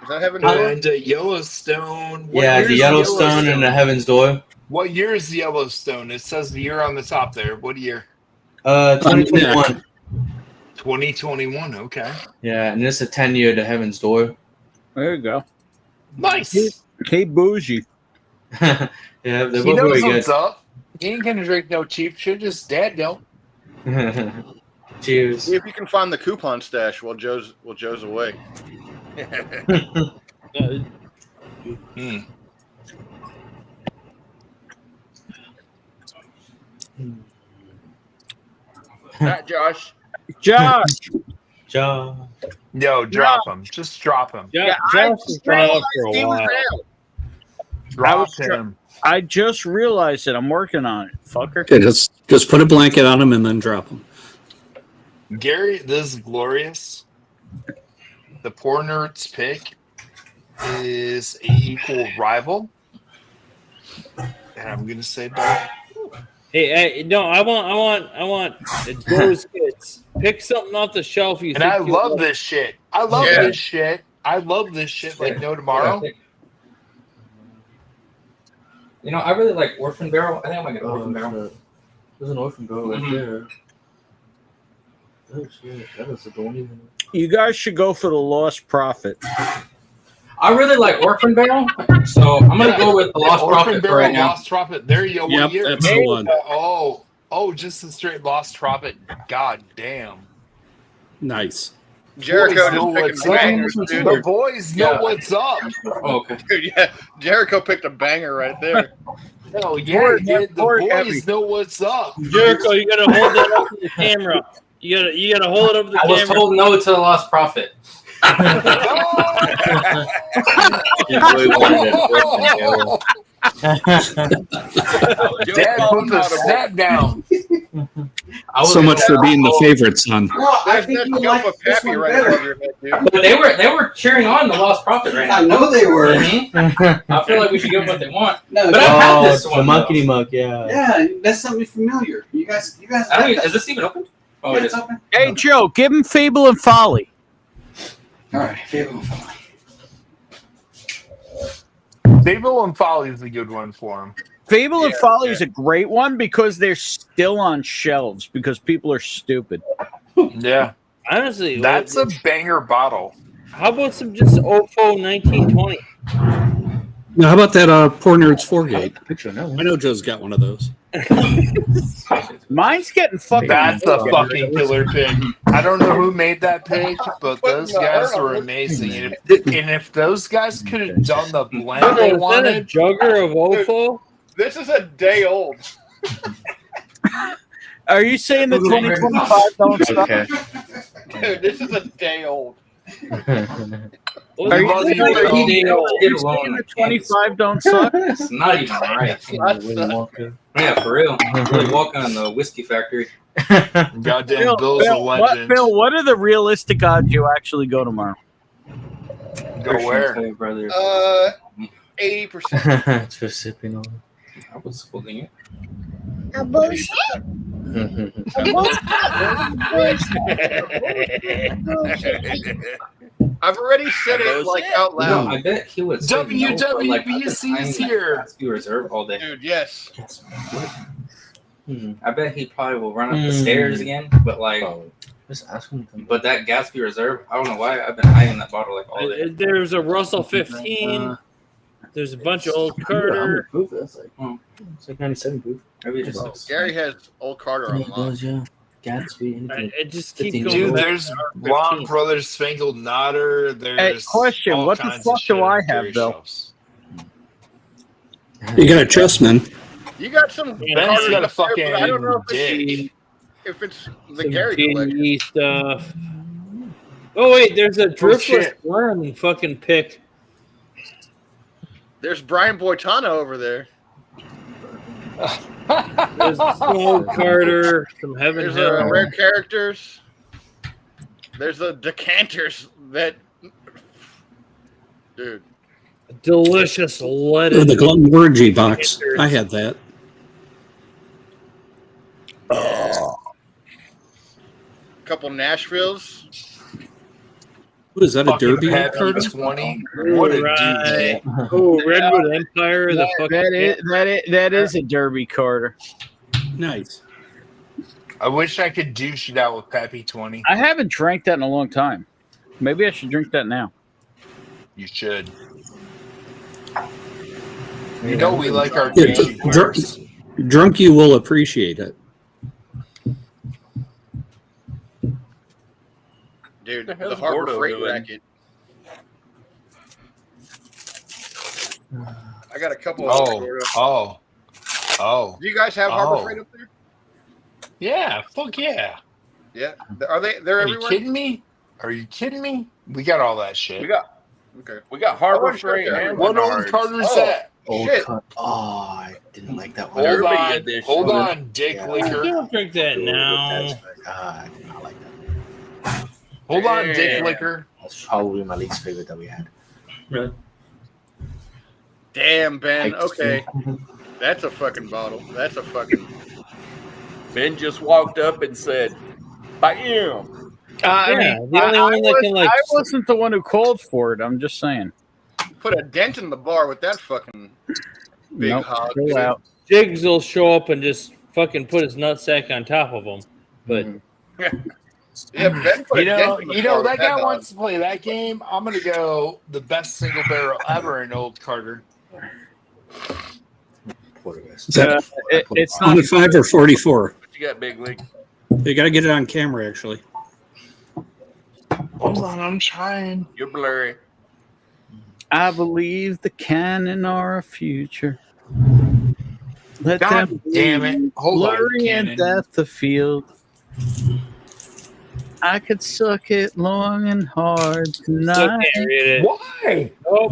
Speaker 14: Is that Heaven Door?
Speaker 5: And Yellowstone. What
Speaker 20: Yeah,
Speaker 5: year
Speaker 20: the
Speaker 5: is
Speaker 20: Yellowstone and the Heaven's Door.
Speaker 5: What year is the Yellowstone? It says the year on the top there. What year?
Speaker 20: 2021.
Speaker 5: 2021. Okay.
Speaker 20: Yeah, and this is a 10-year, the Heaven's Door.
Speaker 4: There you go.
Speaker 5: Nice.
Speaker 4: Hey, bougie.
Speaker 20: Yeah, they're
Speaker 5: He
Speaker 20: both
Speaker 5: knows
Speaker 20: really
Speaker 5: what's
Speaker 20: good.
Speaker 5: up. He ain't gonna drink no cheap shit. Just dad don't.
Speaker 20: Cheers.
Speaker 14: See if you can find the coupon stash while Joe's away. Not Josh.
Speaker 4: Josh.
Speaker 20: Josh.
Speaker 5: Yo, drop him. Just drop him.
Speaker 4: Yeah,
Speaker 8: Josh has been out for a while.
Speaker 5: Drop him.
Speaker 4: I just realized it. I'm working on it, fucker.
Speaker 19: Okay, just put a blanket on them and then drop them.
Speaker 5: Gary, this is glorious. The Poor Nerds pick is a equal rival. And I'm gonna say back.
Speaker 8: Hey, no, I want those kids. Pick something off the shelf. You
Speaker 5: And
Speaker 8: think
Speaker 5: I
Speaker 8: you'll
Speaker 5: love
Speaker 8: like.
Speaker 5: this shit. I love
Speaker 14: Yeah.
Speaker 5: this shit. I love this shit like no tomorrow.
Speaker 18: You know, I really like Orphan Barrel. I think I might get an Orphan Barrel.
Speaker 20: There's an Orphan Barrel right
Speaker 18: Mhm.
Speaker 20: there. Oh, shit. That is a don't even.
Speaker 4: You guys should go for the Lost Prophet.
Speaker 18: I really like Orphan Barrel, so I'm gonna go with the Lost
Speaker 5: Orphan
Speaker 18: Prophet for
Speaker 5: Barrel,
Speaker 18: right now.
Speaker 5: Lost Prophet. There you go.
Speaker 19: Yep,
Speaker 5: What year?
Speaker 19: that's the one.
Speaker 5: Oh, just a straight Lost Prophet. God damn.
Speaker 19: Nice.
Speaker 14: Jericho
Speaker 5: Boys know
Speaker 14: just
Speaker 5: what's
Speaker 14: picking
Speaker 5: up.
Speaker 14: bangers, dude.
Speaker 5: The boys know
Speaker 14: Yeah.
Speaker 5: what's up.
Speaker 18: Oh, okay.
Speaker 14: Dude, yeah, Jericho picked a banger right there.
Speaker 5: Oh yeah, he did. The boys know what's up.
Speaker 8: Jericho, you gotta hold that up to the camera. You gotta hold it up to the
Speaker 18: I was
Speaker 8: camera.
Speaker 18: told no to the Lost Prophet.
Speaker 20: You really wanted an Orphan Barrel.
Speaker 5: Dad put the snack down.
Speaker 19: So much for being the favorite son.
Speaker 20: Well, I
Speaker 14: There's
Speaker 20: think
Speaker 14: that
Speaker 20: you
Speaker 14: Alpha
Speaker 20: like this
Speaker 14: Pappy
Speaker 20: one
Speaker 14: right
Speaker 20: better.
Speaker 14: above your head, dude.
Speaker 18: But they were cheering on the Lost Prophet right now.
Speaker 20: I know they were.
Speaker 18: Mhm. I feel like we should give them what they want.
Speaker 20: No,
Speaker 18: But I've had
Speaker 20: oh,
Speaker 18: this
Speaker 20: the
Speaker 18: one.
Speaker 20: Monkey Muck, yeah.
Speaker 11: Yeah, that's something familiar. You guys.
Speaker 18: I don't even, is this even open? Oh,
Speaker 11: Yeah,
Speaker 18: it
Speaker 11: it's
Speaker 18: is.
Speaker 11: open.
Speaker 4: Hey, Joe, give him Fable and Folly.
Speaker 11: All right, Fable and Folly.
Speaker 5: Fable and Folly is a good one for him.
Speaker 4: Fable and Folly is a great one because they're still on shelves because people are stupid.
Speaker 5: Yeah.
Speaker 8: Honestly,
Speaker 5: That's a banger bottle.
Speaker 8: How about some just OFO 1920?
Speaker 19: Now, how about that Poor Nerds 4-gate?
Speaker 20: Picture of that one.
Speaker 19: I know Joe's got one of those.
Speaker 4: Mine's getting fucking.
Speaker 5: That's a fucking killer pig. I don't know who made that pig, but those guys were amazing. And if those guys could have done the blend they
Speaker 8: Is that a
Speaker 5: wanted,
Speaker 8: jugger of OFO?
Speaker 14: This is a day old.
Speaker 4: Are you saying the 2025 don't suck?
Speaker 20: Okay.
Speaker 14: Dude, this is a day old.
Speaker 4: Are you saying
Speaker 18: Get
Speaker 4: the 25 don't suck?
Speaker 18: It's not even right. Yeah, for real. Willy Wonka on the Whiskey Factory.
Speaker 5: goddamn Bill's a legend.
Speaker 4: Bill, what are the realistic odds you actually go tomorrow?
Speaker 5: Go where?
Speaker 14: 80%.
Speaker 20: It's for sipping on.
Speaker 18: I was holding it.
Speaker 14: I've already said it like out loud.
Speaker 18: I bet he would. say no, but, like, I've been eyeing that Gatsby Reserve all day.
Speaker 14: Dude, yes.
Speaker 18: I bet he probably will run up the stairs again, but like,
Speaker 20: just ask him.
Speaker 18: But that Gatsby Reserve, I don't know why I've been eyeing that bottle like all day.
Speaker 2: There's a Russell 15. There's a bunch of old Carter.
Speaker 20: That's like, it's like 97 proof.
Speaker 18: Maybe it just
Speaker 14: Gary has old Carter on lock.
Speaker 20: Yeah. Gatsby.
Speaker 2: It just keeps going.
Speaker 5: Dude,
Speaker 2: back
Speaker 5: there's
Speaker 2: to
Speaker 5: Blonde
Speaker 2: 15.
Speaker 5: Brothers Spangled Nodder. There's
Speaker 4: question,
Speaker 5: all
Speaker 4: what the
Speaker 5: kinds
Speaker 4: fuck
Speaker 5: of shit
Speaker 4: do I
Speaker 5: on
Speaker 4: have,
Speaker 5: Gary
Speaker 4: though?
Speaker 5: shelves.
Speaker 19: You got a chessman.
Speaker 14: You got some
Speaker 5: Ben's
Speaker 14: Carter
Speaker 5: got a
Speaker 14: stuff there, but I don't
Speaker 5: fucking
Speaker 14: know
Speaker 5: dick.
Speaker 14: if it's the
Speaker 2: Some
Speaker 14: Gary collection.
Speaker 2: G stuff. Oh wait, there's a driftless
Speaker 14: shit.
Speaker 2: worm fucking pick.
Speaker 14: There's Brian Boitano over there.
Speaker 2: There's some old Carter, some Heaven
Speaker 14: There's
Speaker 2: Hill.
Speaker 14: rare characters. There's the decanters that, dude.
Speaker 2: Delicious
Speaker 19: Or
Speaker 2: leaded.
Speaker 19: the Glumworgy box. I had that.
Speaker 14: Couple Nashvilles.
Speaker 19: What is that? A
Speaker 5: Fucking
Speaker 19: derby
Speaker 5: Pappy
Speaker 19: card?
Speaker 5: 20. What a
Speaker 2: Right.
Speaker 5: dude.
Speaker 2: Oh, Redwood Empire. The fucking
Speaker 4: That is a Derby Carter.
Speaker 19: Nice.
Speaker 5: I wish I could douche it out with Pappy 20.
Speaker 4: I haven't drank that in a long time. Maybe I should drink that now.
Speaker 5: You should. You know we like our
Speaker 19: Yeah,
Speaker 5: douchey pours.
Speaker 19: drunk you will appreciate it.
Speaker 14: Dude,
Speaker 9: What the hell's
Speaker 14: the Harbor
Speaker 9: Gordo
Speaker 14: Freight
Speaker 9: doing?
Speaker 14: racket. I got a couple.
Speaker 5: Oh.
Speaker 14: Do you guys have Harbor
Speaker 5: Oh.
Speaker 14: Freight up there?
Speaker 5: Yeah, fuck yeah.
Speaker 14: Yeah. Are they? They're
Speaker 5: Are you
Speaker 14: everywhere.
Speaker 5: kidding me? Are you kidding me? We got all that shit.
Speaker 9: We got
Speaker 14: Okay.
Speaker 9: Harbor
Speaker 14: wasn't sure
Speaker 9: Freight
Speaker 14: if they're
Speaker 9: and
Speaker 5: What old
Speaker 9: Menards.
Speaker 5: Carter's
Speaker 14: Oh.
Speaker 5: that?
Speaker 20: Old
Speaker 14: Shit.
Speaker 20: cut. Oh, I didn't like that one.
Speaker 5: Hold
Speaker 9: Derby
Speaker 5: on.
Speaker 9: edition.
Speaker 5: Hold on, dick
Speaker 20: Yeah.
Speaker 5: licker.
Speaker 2: Don't drink that now.
Speaker 20: I did not like that.
Speaker 5: Hold on, dick
Speaker 14: Damn.
Speaker 5: licker.
Speaker 20: That's probably my least favorite that we had.
Speaker 2: Really?
Speaker 14: Damn, Ben.
Speaker 20: Like,
Speaker 14: Okay. That's a fucking bottle. That's a fucking.
Speaker 9: Ben just walked up and said, "Bam!"
Speaker 4: I
Speaker 2: Yeah,
Speaker 4: mean,
Speaker 2: the only one that can, like,
Speaker 4: I wasn't the one who called for it. I'm just saying.
Speaker 14: Put a dent in the bar with that fucking big
Speaker 4: Nope,
Speaker 14: hog.
Speaker 4: chill
Speaker 14: dude.
Speaker 4: out.
Speaker 2: Jiggs will show up and just fucking put his nutsack on top of him. But
Speaker 14: Yeah, Ben put a dent in the bar with
Speaker 5: That guy
Speaker 14: hog.
Speaker 5: wants to play that game. I'm gonna go the best single barrel ever in Old Carter.
Speaker 19: Is that
Speaker 4: It's not.
Speaker 19: 25 or 44?
Speaker 9: What you got, Big League?
Speaker 19: You got to get it on camera, actually.
Speaker 5: Hold on, I'm trying.
Speaker 9: You're blurry.
Speaker 4: I believe the cannon are a future. Let
Speaker 5: God
Speaker 4: them
Speaker 5: damn it. Hold on,
Speaker 4: blurry and
Speaker 5: cannon.
Speaker 4: death the field. I could suck it long and hard
Speaker 2: still
Speaker 4: tonight.
Speaker 2: can't read it.
Speaker 5: Why?
Speaker 2: Oh,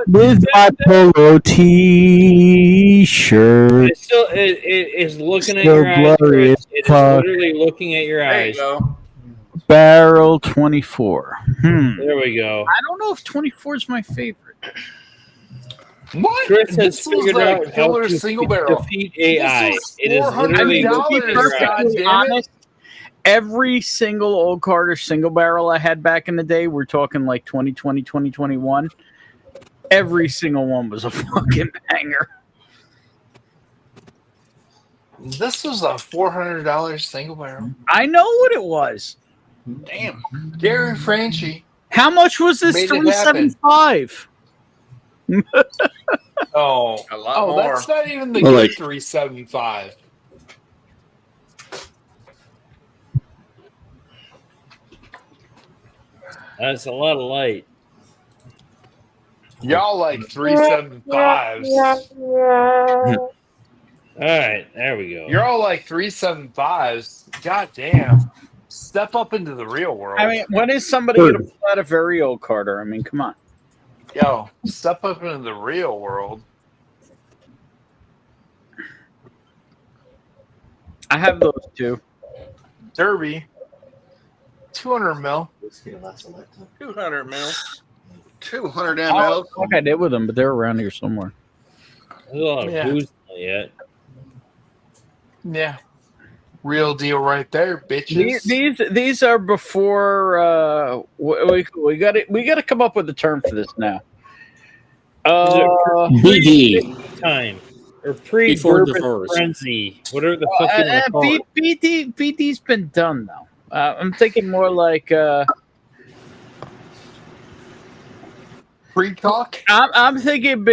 Speaker 4: With my polo t-shirt.
Speaker 2: It's still it is looking at
Speaker 4: Still
Speaker 2: your eyes.
Speaker 4: blurry
Speaker 2: Chris.
Speaker 4: as
Speaker 2: It is
Speaker 4: fuck.
Speaker 2: literally looking at your
Speaker 14: There you
Speaker 2: eyes.
Speaker 14: go.
Speaker 4: Barrel 24.
Speaker 2: There we go.
Speaker 4: I don't know if 24 is my favorite.
Speaker 5: What?
Speaker 2: Chris has
Speaker 5: This was
Speaker 2: figured
Speaker 5: like
Speaker 2: out how
Speaker 5: killer
Speaker 2: to
Speaker 5: single barrel.
Speaker 2: defeat AI.
Speaker 5: This is
Speaker 2: It is literally
Speaker 5: $400,
Speaker 2: looking at your eyes.
Speaker 5: God damn it.
Speaker 4: honest, every single old Carter single barrel I had back in the day, we're talking like 2020, 2021. Every single one was a fucking banger.
Speaker 5: This was a $400 single barrel.
Speaker 4: I know what it was.
Speaker 5: Damn. Gary Franchi.
Speaker 4: How much was this?
Speaker 5: Made it happen.
Speaker 4: $375.
Speaker 5: Oh,
Speaker 9: A lot more.
Speaker 5: that's not even the
Speaker 19: Well,
Speaker 5: good
Speaker 19: like-
Speaker 5: 375.
Speaker 2: That's a lot of light.
Speaker 5: Y'all like 375s.
Speaker 2: All right, there we go.
Speaker 5: You're all like 375s. God damn. Step up into the real world.
Speaker 4: I mean, when is somebody going to pull out a very old Carter? I mean, come on.
Speaker 5: Yo, step up into the real world.
Speaker 4: I have those two.
Speaker 5: Derby. 200 mil.
Speaker 9: 200 mil.
Speaker 14: 200
Speaker 4: I
Speaker 14: ml.
Speaker 4: think I did with them, but they're around here somewhere.
Speaker 2: There's a lot of
Speaker 5: Yeah.
Speaker 2: booze yet.
Speaker 5: Yeah. Real deal right there, bitches.
Speaker 4: These are before we got to come up with a term for this now.
Speaker 19: BD
Speaker 8: time or pre
Speaker 19: Before
Speaker 8: bourbon
Speaker 19: divorce.
Speaker 8: frenzy, whatever the fuck you want to call it.
Speaker 4: BD's been done though. I'm thinking more like
Speaker 5: pre-talk.
Speaker 4: I'm thinking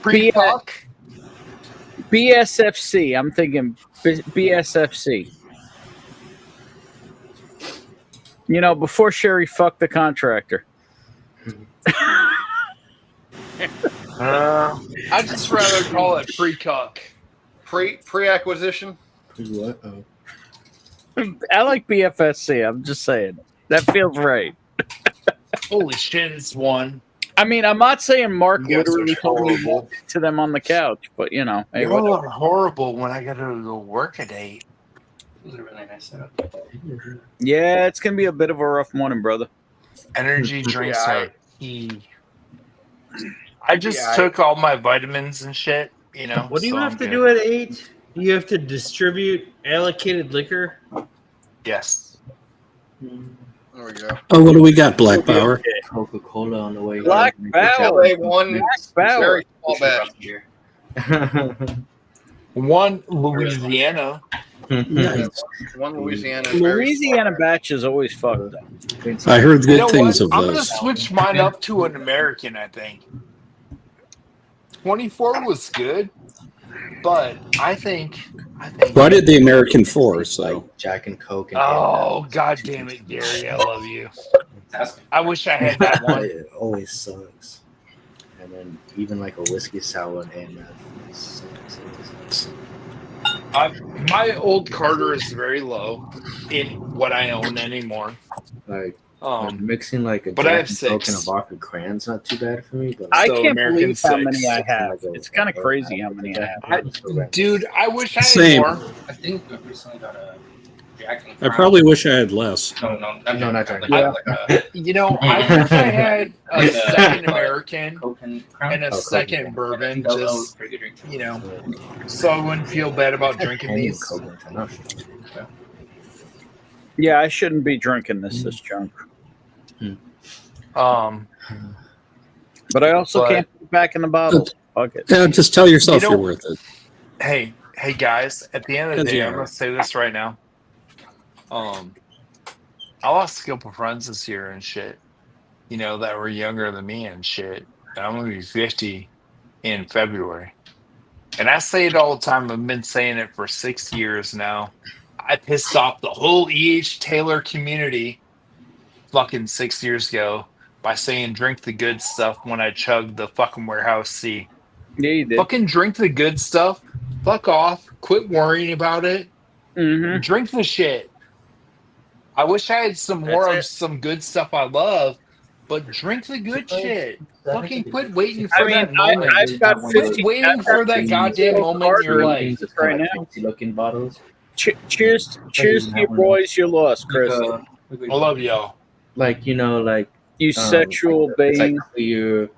Speaker 5: pre-talk.
Speaker 4: BSFC. I'm thinking BSFC. You know, before Sherry fucked the contractor.
Speaker 5: I'd just rather call it pre-cuck.
Speaker 14: Pre-acquisition.
Speaker 20: What?
Speaker 4: I like BFSC. I'm just saying. That feels right.
Speaker 5: Holy shit, it's one.
Speaker 4: I mean, I'm not saying Mark
Speaker 5: You guys
Speaker 4: literally
Speaker 5: are
Speaker 4: told me
Speaker 5: horrible.
Speaker 4: to them on the couch, but you know, hey,
Speaker 5: Y'all
Speaker 4: whatever.
Speaker 5: are horrible when I gotta go work at 8.
Speaker 18: It was a really nice setup.
Speaker 4: Yeah, it's gonna be a bit of a rough morning, brother.
Speaker 5: Energy drinks are key. I just took all my vitamins and shit, you know.
Speaker 8: What do you
Speaker 5: so
Speaker 8: have
Speaker 5: I'm
Speaker 8: to
Speaker 5: good.
Speaker 8: do at 8? You have to distribute allocated liquor.
Speaker 5: Yes.
Speaker 14: There we go.
Speaker 19: Oh, what do we got? Black Power.
Speaker 20: Coca-Cola on the way.
Speaker 4: Black Power.
Speaker 14: One very small batch.
Speaker 5: One Louisiana.
Speaker 19: Nice.
Speaker 14: One Louisiana. is very
Speaker 4: Louisiana batch is always fucked up.
Speaker 19: I heard
Speaker 5: You
Speaker 19: good
Speaker 5: know
Speaker 19: things
Speaker 5: what?
Speaker 19: of
Speaker 5: I'm gonna
Speaker 19: those.
Speaker 5: switch mine up to an American. I think 24 was good, but I think.
Speaker 19: Well, I did the American 4, so.
Speaker 20: Jack and Coke. And
Speaker 5: Oh god damn it, Gary! I love you. I wish I had that one.
Speaker 20: It always sucks. And then even like a whiskey sour and AMF sucks.
Speaker 5: My old Carter is very low in what I own anymore.
Speaker 20: Like mixing like a
Speaker 5: but I
Speaker 20: Jack
Speaker 5: have
Speaker 20: and Coke and a
Speaker 5: 6.
Speaker 20: vodka cran's not too bad for me. But
Speaker 4: I
Speaker 5: So
Speaker 4: can't
Speaker 5: American
Speaker 4: believe how
Speaker 5: 6.
Speaker 4: many I have. It's kind of crazy how many I have.
Speaker 5: Dude, I wish I had
Speaker 19: Same.
Speaker 5: more.
Speaker 18: I think I recently got a Jack and
Speaker 19: I
Speaker 18: Crown.
Speaker 19: probably wish I had less.
Speaker 18: No, not Jack.
Speaker 5: You know, I wish I had a second
Speaker 18: But
Speaker 5: American
Speaker 18: Coke and Crown.
Speaker 5: and a second bourbon,
Speaker 18: That was
Speaker 5: just
Speaker 18: pretty good drink.
Speaker 5: you know, so I wouldn't feel bad about drinking
Speaker 20: Candy
Speaker 5: these.
Speaker 20: Coke International.
Speaker 4: Yeah, I shouldn't be drinking this junk. But I also
Speaker 5: But-
Speaker 4: can't put it back in the bottle. Fuck it.
Speaker 19: Yeah, just tell yourself
Speaker 5: You know-
Speaker 19: you're worth it.
Speaker 5: Hey guys, at the end of the
Speaker 19: Because
Speaker 5: day,
Speaker 19: you
Speaker 5: I'm
Speaker 19: are.
Speaker 5: gonna say this right now. I lost a couple friends this year and shit. You know, that were younger than me and shit. And I'm gonna be 50 in February. And I say it all the time. I've been saying it for 6 years now. I pissed off the whole E.H. Taylor community fucking 6 years ago by saying drink the good stuff when I chugged the fucking Warehouse C.
Speaker 4: Yeah, you did.
Speaker 5: Fucking drink the good stuff. Fuck off. Quit worrying about it.
Speaker 4: Mm-hmm.
Speaker 5: Drink the shit. I wish I had some more of some good stuff I love, but drink the good shit. Fucking quit waiting for that moment.
Speaker 4: I've got
Speaker 5: Quit
Speaker 4: 50.
Speaker 5: waiting
Speaker 4: I've
Speaker 5: for
Speaker 4: got
Speaker 5: that goddamn moment in your life.
Speaker 4: right now.
Speaker 20: Fancy looking bottles.
Speaker 4: Cheers to your boys you lost, Chris.
Speaker 5: I love y'all.
Speaker 20: Like like
Speaker 4: You sexual
Speaker 20: it's like
Speaker 4: being.
Speaker 20: clear.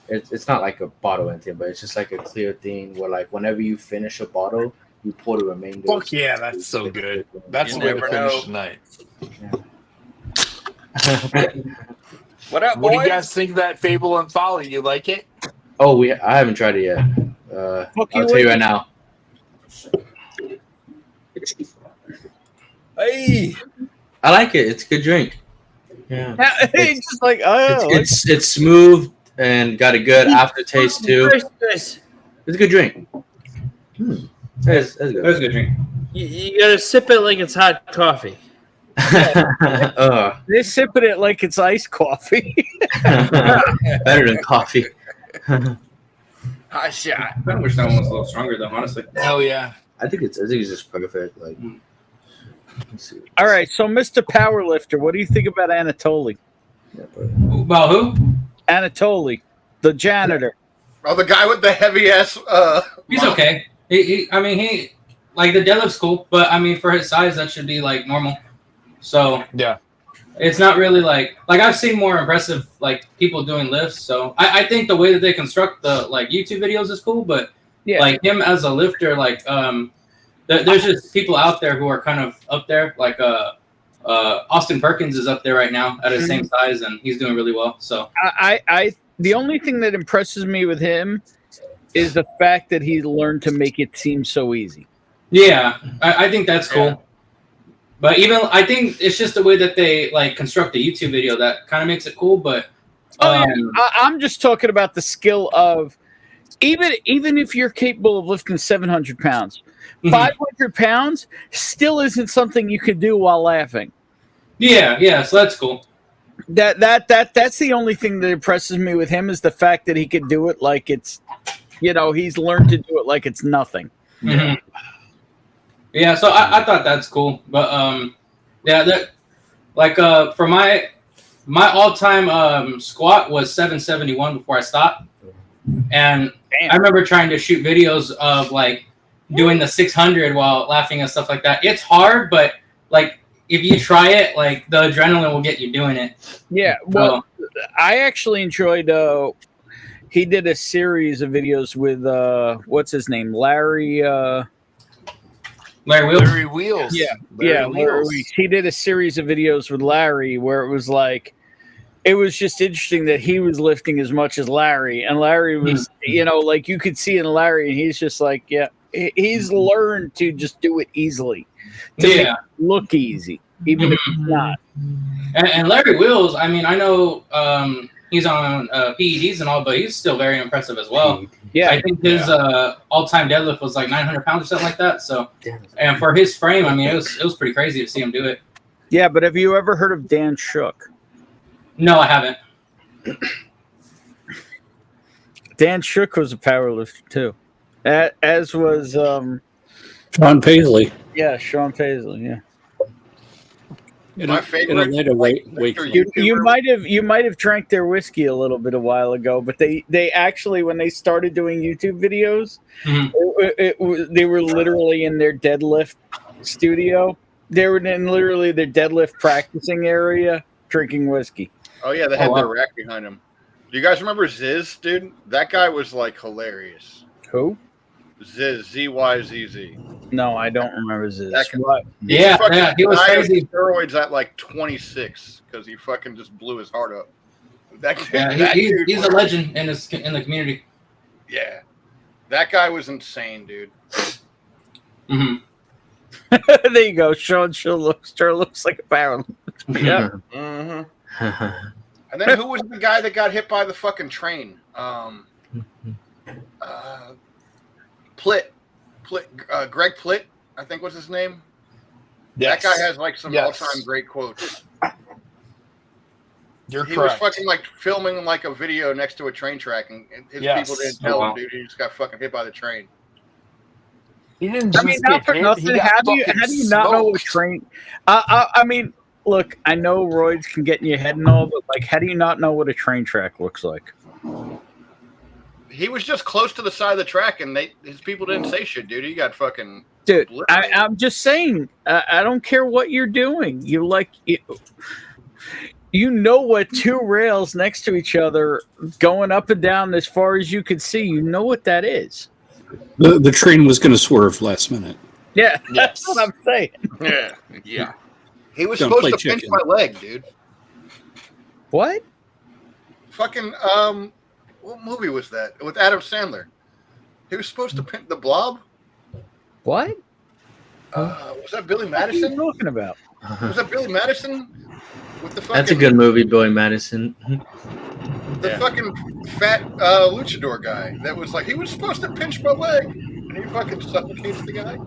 Speaker 20: It's not like a bottle empty, but it's just like a clear thing where like whenever you finish a bottle, you pour the remainder.
Speaker 5: Fuck yeah, that's so good. That's
Speaker 14: You
Speaker 5: the way to
Speaker 14: never
Speaker 5: finish
Speaker 14: know.
Speaker 5: the night.
Speaker 14: What up,
Speaker 5: What do you
Speaker 14: boys?
Speaker 5: guys think of that Fable and Folly? You like it?
Speaker 20: Oh, I haven't tried it yet. I'll tell you right now.
Speaker 5: Hey,
Speaker 20: I like it. It's a good drink. Yeah,
Speaker 4: It's just like
Speaker 20: it's smooth and got a good aftertaste too. It's a good drink. That's good.
Speaker 8: That was a good drink. You gotta sip it like it's hot coffee.
Speaker 4: They're sipping it like it's iced coffee.
Speaker 20: Better than coffee.
Speaker 18: Hot shot. I kind of wish that one was a little stronger, though. Honestly.
Speaker 5: Hell yeah.
Speaker 20: I think it's just perfect. Like, let's see.
Speaker 4: All right, so Mr. Powerlifter, what do you think about Anatoly?
Speaker 18: About who?
Speaker 4: Anatoly, the janitor.
Speaker 14: Oh, the guy with the heavy ass.
Speaker 18: He's okay. He like the deadlift's cool, but I mean for his size that should be like normal. So
Speaker 5: yeah,
Speaker 18: it's not really like I've seen more impressive like people doing lifts. So I think the way that they construct the like YouTube videos is cool, but
Speaker 4: yeah,
Speaker 18: like him as a lifter, like There's just people out there who are kind of up there, like Austin Perkins is up there right now at his same size, and he's doing really well. So
Speaker 4: I the only thing that impresses me with him is the fact that he learned to make it seem so easy.
Speaker 18: Yeah, I think that's cool. But even I think it's just the way that they like construct the YouTube video that kind of makes it cool. But
Speaker 4: I'm just talking about the skill of even if you're capable of lifting 700 pounds, 500 pounds still isn't something you can do while laughing.
Speaker 18: Yeah, so that's cool.
Speaker 4: That's the only thing that impresses me with him is the fact that he could do it like it's, he's learned to do it like it's nothing.
Speaker 18: Mm-hmm. Yeah, so I thought that's cool, but for my all-time squat was 771 before I stopped, and I remember trying to shoot videos of like doing the 600 while laughing and stuff like that. It's hard, but like if you try it, like the adrenaline will get you doing it.
Speaker 4: Yeah, well, I actually enjoyed. He did a series of videos with what's his name, Larry
Speaker 18: Wheels.
Speaker 5: Larry Wheels.
Speaker 4: Larry Wheels. He did a series of videos with Larry where it was like, it was just interesting that he was lifting as much as Larry, and Larry was, like you could see in Larry, and he's just like, he's learned to just do it easily, to make it look easy, even if it's not.
Speaker 18: And Larry Wheels, I mean, I know he's on PEDs and all, but he's still very impressive as well.
Speaker 4: Yeah,
Speaker 18: I think his all-time deadlift was like 900 pounds or something like that. So, and for his frame, I mean, it was pretty crazy to see him do it.
Speaker 4: Yeah, but have you ever heard of Dan Shook?
Speaker 18: No, I haven't.
Speaker 4: Dan Shook was a powerlifter too, as was
Speaker 19: Sean Paisley.
Speaker 4: Yeah, Sean Paisley. Yeah.
Speaker 14: My favorite.
Speaker 4: You might have drank their whiskey a little bit a while ago, but they actually, when they started doing YouTube videos, they were literally in their deadlift studio. They were in literally their deadlift practicing area drinking whiskey.
Speaker 14: Oh yeah, they had their rack behind them. Do you guys remember Ziz, dude? That guy was like hilarious.
Speaker 4: Who?
Speaker 14: Ziz, Z-Y-Z-Z.
Speaker 4: No, I don't remember Ziz.
Speaker 14: What?
Speaker 18: Yeah, he was crazy.
Speaker 14: Steroids at like 26 because he fucking just blew his heart up.
Speaker 18: He's a legend in the community.
Speaker 14: Yeah, that guy was insane, dude.
Speaker 4: There you go. Sean sure looks like a powerlifter. Yeah.
Speaker 14: And then who was the guy that got hit by the fucking train? Plitt, Greg Plitt, I think was his name.
Speaker 5: Yes.
Speaker 14: That guy has like some all-time great quotes.
Speaker 5: He
Speaker 14: was
Speaker 5: correct.
Speaker 14: fucking like filming like a video next to a train track, and his people didn't tell him, dude. He just got fucking hit by the train.
Speaker 5: He didn't.
Speaker 4: I mean, not for nothing. How do you not know what a train? I mean, look, I know roids can get in your head and all, but like, how do you not know what a train track looks like?
Speaker 14: He was just close to the side of the track, and his people didn't say shit, dude. He got fucking.
Speaker 4: Dude, I'm just saying. I don't care what you're doing. You know what two rails next to each other going up and down as far as you could see. You know what that is.
Speaker 19: The train was going to swerve last minute.
Speaker 4: Yeah, that's what I'm saying.
Speaker 14: Yeah. He was
Speaker 19: Don't
Speaker 14: supposed
Speaker 19: play
Speaker 14: to pinch
Speaker 19: chicken.
Speaker 14: my leg, dude.
Speaker 4: What?
Speaker 14: Fucking what movie was that with Adam Sandler? He was supposed to pinch the Blob.
Speaker 4: What?
Speaker 14: Was that Billy Madison?
Speaker 4: What are you talking about?
Speaker 14: Was that Billy Madison with the fucking?
Speaker 20: That's a good movie, Billy Madison.
Speaker 14: The fucking fat luchador guy that was like he was supposed to pinch my leg, and he fucking suffocates the guy.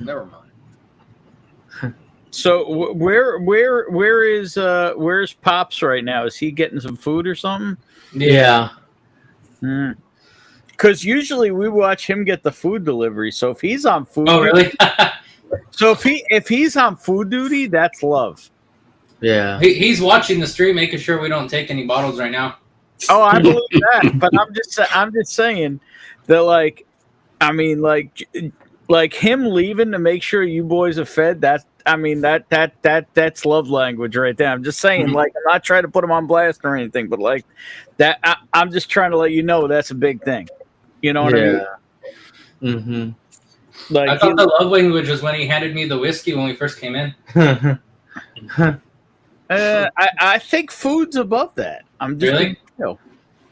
Speaker 14: Never mind.
Speaker 4: So where's Pops right now? Is he getting some food or something?
Speaker 20: Yeah.
Speaker 4: Because usually we watch him get the food delivery. So if he's on food,
Speaker 18: really?
Speaker 4: So if he's on food duty, that's love.
Speaker 20: Yeah.
Speaker 18: He's watching the stream, making sure we don't take any bottles right now.
Speaker 4: Oh, I believe that. But I'm just saying that, like, I mean, like him leaving to make sure you boys are fed. That's love language right there. I'm just saying, like, I'm not trying to put him on blast or anything, but like that, I'm just trying to let you know that's a big thing. You know what I mean?
Speaker 20: Mm-hmm.
Speaker 4: Like
Speaker 18: I thought the love language was when he handed me the whiskey when we first came in.
Speaker 4: I think food's above that. I'm just
Speaker 18: Really?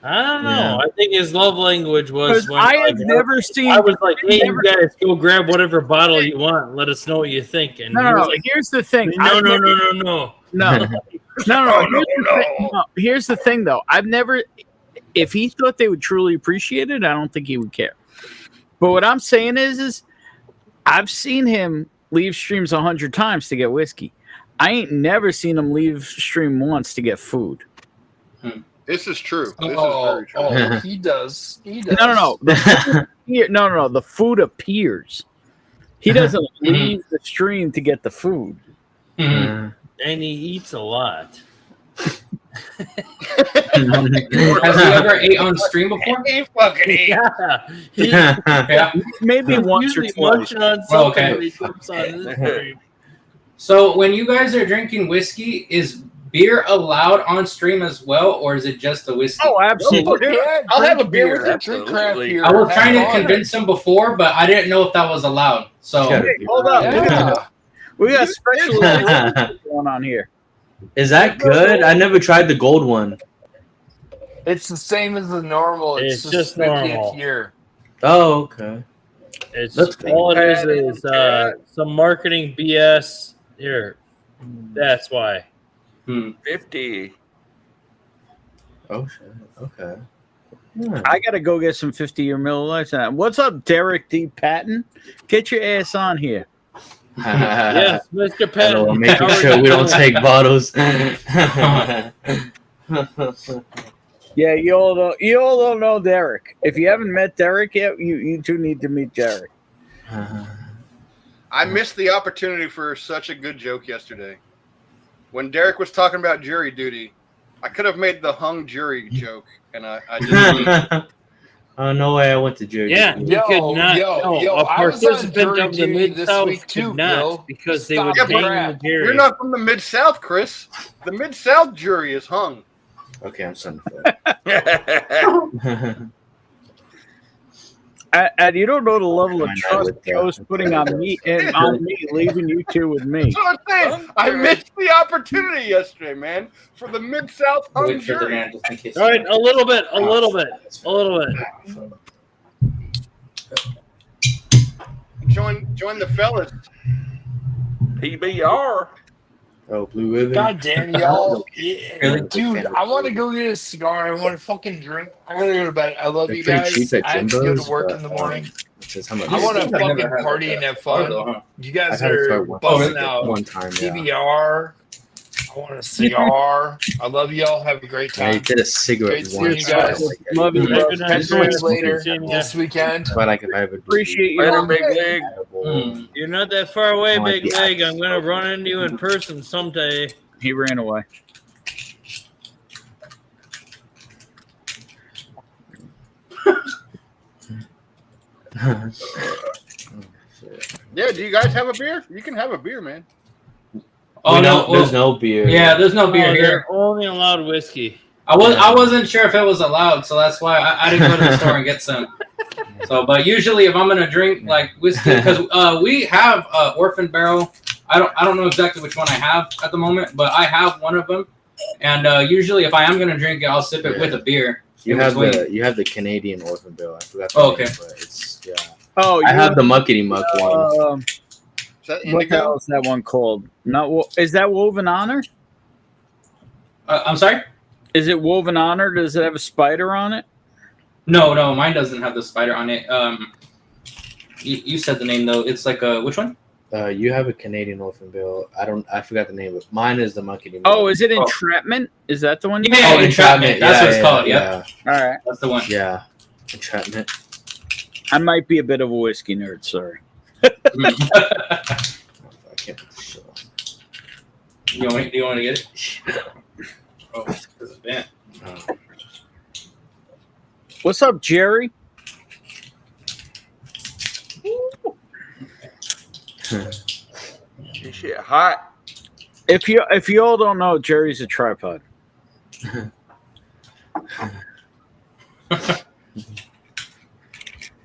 Speaker 8: I don't know.
Speaker 4: Yeah.
Speaker 8: I think his love language was when
Speaker 4: I have never seen.
Speaker 8: I was like, "Hey,
Speaker 4: never-
Speaker 8: you guys, go grab whatever bottle you want. And let us know what you think." And he
Speaker 4: No.
Speaker 8: was like,
Speaker 4: Here's the thing.
Speaker 8: No.
Speaker 4: No. Here's the thing, though. I've never. If he thought they would truly appreciate it, I don't think he would care. But what I'm saying is I've seen him leave streams 100 times to get whiskey. I ain't never seen him leave stream once to get food.
Speaker 14: This is true. This is
Speaker 5: Oh,
Speaker 14: very true.
Speaker 5: he does. He does.
Speaker 4: No. The food appears. He doesn't leave the stream to get the food.
Speaker 8: and he eats a lot.
Speaker 18: Has he ever ate on stream before?
Speaker 14: He fucking ate.
Speaker 18: Yeah.
Speaker 4: Maybe once or
Speaker 8: Usually
Speaker 4: twice.
Speaker 8: munching on
Speaker 18: Well,
Speaker 8: something
Speaker 18: okay.
Speaker 8: when he jumps on this stream.
Speaker 18: So when you guys are drinking whiskey, is beer allowed on stream as well, or is it just the whiskey?
Speaker 4: Oh, absolutely.
Speaker 5: I'll have a beer with you. Drink craft beer.
Speaker 18: I was trying to
Speaker 5: Have fun.
Speaker 18: convince him before, but I didn't know if that was allowed. So
Speaker 4: Hold up.
Speaker 5: Yeah.
Speaker 4: We got special going on here.
Speaker 20: Is that good? I never tried the gold one.
Speaker 5: It's the same as the normal.
Speaker 8: It's just normal.
Speaker 5: Here.
Speaker 20: Oh, okay.
Speaker 8: It's
Speaker 20: That's
Speaker 8: all it is some marketing BS. Here, that's why.
Speaker 1: 50.
Speaker 20: Oh shit. Okay.
Speaker 4: I gotta go get some 50-year Miller Lights. What's up, Derek D. Patton? Get your ass on here.
Speaker 8: Yes, Mr.
Speaker 20: Hello,
Speaker 8: Patton.
Speaker 20: I'm making sure we don't take bottles.
Speaker 4: Yeah, you all don't know Derek. If you haven't met Derek yet, you two need to meet Derek.
Speaker 14: I missed the opportunity for such a good joke yesterday. When Derek was talking about jury duty, I could have made the hung jury joke, and I didn't.
Speaker 20: Oh, no way I went to jury.
Speaker 8: Yeah,
Speaker 20: duty.
Speaker 8: you could not.
Speaker 5: yo,
Speaker 8: A
Speaker 5: I was on
Speaker 8: participant
Speaker 5: jury
Speaker 8: of the
Speaker 5: duty
Speaker 8: Mid
Speaker 5: this
Speaker 8: South
Speaker 5: week too,
Speaker 8: could not
Speaker 5: Bill.
Speaker 8: because they
Speaker 5: Stop
Speaker 8: would
Speaker 5: the
Speaker 8: hang
Speaker 5: crap.
Speaker 8: the jury.
Speaker 14: You're not from the Mid-South, Chris. The Mid-South jury is hung.
Speaker 20: Okay, I'm sorry. For
Speaker 4: And you don't know the level of
Speaker 20: Fine, I
Speaker 4: trust
Speaker 20: would,
Speaker 4: Joe's putting on me and on me, leaving you two with me.
Speaker 14: That's what I'm saying. I missed the opportunity yesterday, man, for the Mid-South hung
Speaker 18: wait for the
Speaker 14: jury.
Speaker 18: man just in case.
Speaker 8: All right, a little bit.
Speaker 14: Join the fellas.
Speaker 1: PBR.
Speaker 20: Oh, Blue Ribbon.
Speaker 5: God damn y'all. Yeah,
Speaker 18: Really?
Speaker 5: dude, I want to go get a cigar. I want to fucking drink. I want to go to bed. I love
Speaker 20: They're
Speaker 5: you
Speaker 20: pretty
Speaker 5: guys.
Speaker 20: cheap at
Speaker 5: I have to go
Speaker 20: Jimbo's,
Speaker 5: to work
Speaker 20: but,
Speaker 5: in the morning.
Speaker 20: Says how much?
Speaker 5: I want to
Speaker 18: I've never
Speaker 5: fucking
Speaker 18: had
Speaker 5: party
Speaker 18: like
Speaker 5: and have
Speaker 18: that.
Speaker 5: fun.
Speaker 18: Huh?
Speaker 5: You guys
Speaker 20: I've had it
Speaker 5: are
Speaker 20: for
Speaker 5: busting out
Speaker 20: one time. Yeah.
Speaker 5: PBR. I want a cigar. I love y'all. Have a great
Speaker 20: I
Speaker 5: time.
Speaker 20: did a cigarette
Speaker 5: Great seeing
Speaker 20: once.
Speaker 5: you guys.
Speaker 4: Love you, bro.
Speaker 5: Catch you guys later this weekend.
Speaker 20: But I could have it.
Speaker 4: Appreciate you.
Speaker 1: Later, Big League.
Speaker 8: You're not that far away,
Speaker 20: I like
Speaker 8: Big
Speaker 20: the
Speaker 8: Leg. I'm gonna run into you in person someday.
Speaker 4: He ran away.
Speaker 14: Yeah, do you guys have a beer? You can have a beer, man.
Speaker 18: Oh no,
Speaker 20: there's no beer.
Speaker 18: Yeah, there's no beer
Speaker 8: Oh,
Speaker 18: here.
Speaker 8: they're only allowed whiskey.
Speaker 18: I wasn't sure if it was allowed, so that's why I didn't go to the store and get some. So, but usually if I'm gonna drink like whiskey, because we have Orphan Barrel. I don't know exactly which one I have at the moment, but I have one of them. And usually if I am gonna drink it, I'll sip it with a beer.
Speaker 20: You
Speaker 18: in
Speaker 20: have
Speaker 18: between.
Speaker 20: you have the Canadian Orphan Bill. I forgot.
Speaker 18: Oh, okay.
Speaker 20: Name, but it's yeah.
Speaker 4: Oh,
Speaker 20: I have the Muckety Muck one.
Speaker 14: Is that
Speaker 4: What the
Speaker 14: indigo?
Speaker 4: hell is that one called? Is that Woven Honor?
Speaker 18: I'm sorry.
Speaker 4: Is it Woven Honor? Does it have a spider on it?
Speaker 18: No, mine doesn't have the spider on it. You said the name though. It's like which one?
Speaker 20: You have a Canadian Orphan Bill. I forgot the name of it. Mine is the Muckety Muck.
Speaker 4: Oh, is it Entrapment? Is that the one?
Speaker 18: Yeah, Entrapment. That's what it's called.
Speaker 20: Yeah.
Speaker 4: All right.
Speaker 18: That's the one.
Speaker 20: Yeah. Entrapment.
Speaker 4: I might be a bit of a whiskey nerd. Sorry.
Speaker 20: I can't put this shit on.
Speaker 18: Do you want to get it? Oh, this is bad.
Speaker 4: What's up, Jerry?
Speaker 1: This shit hot.
Speaker 4: If you all don't know, Jerry's a tripod.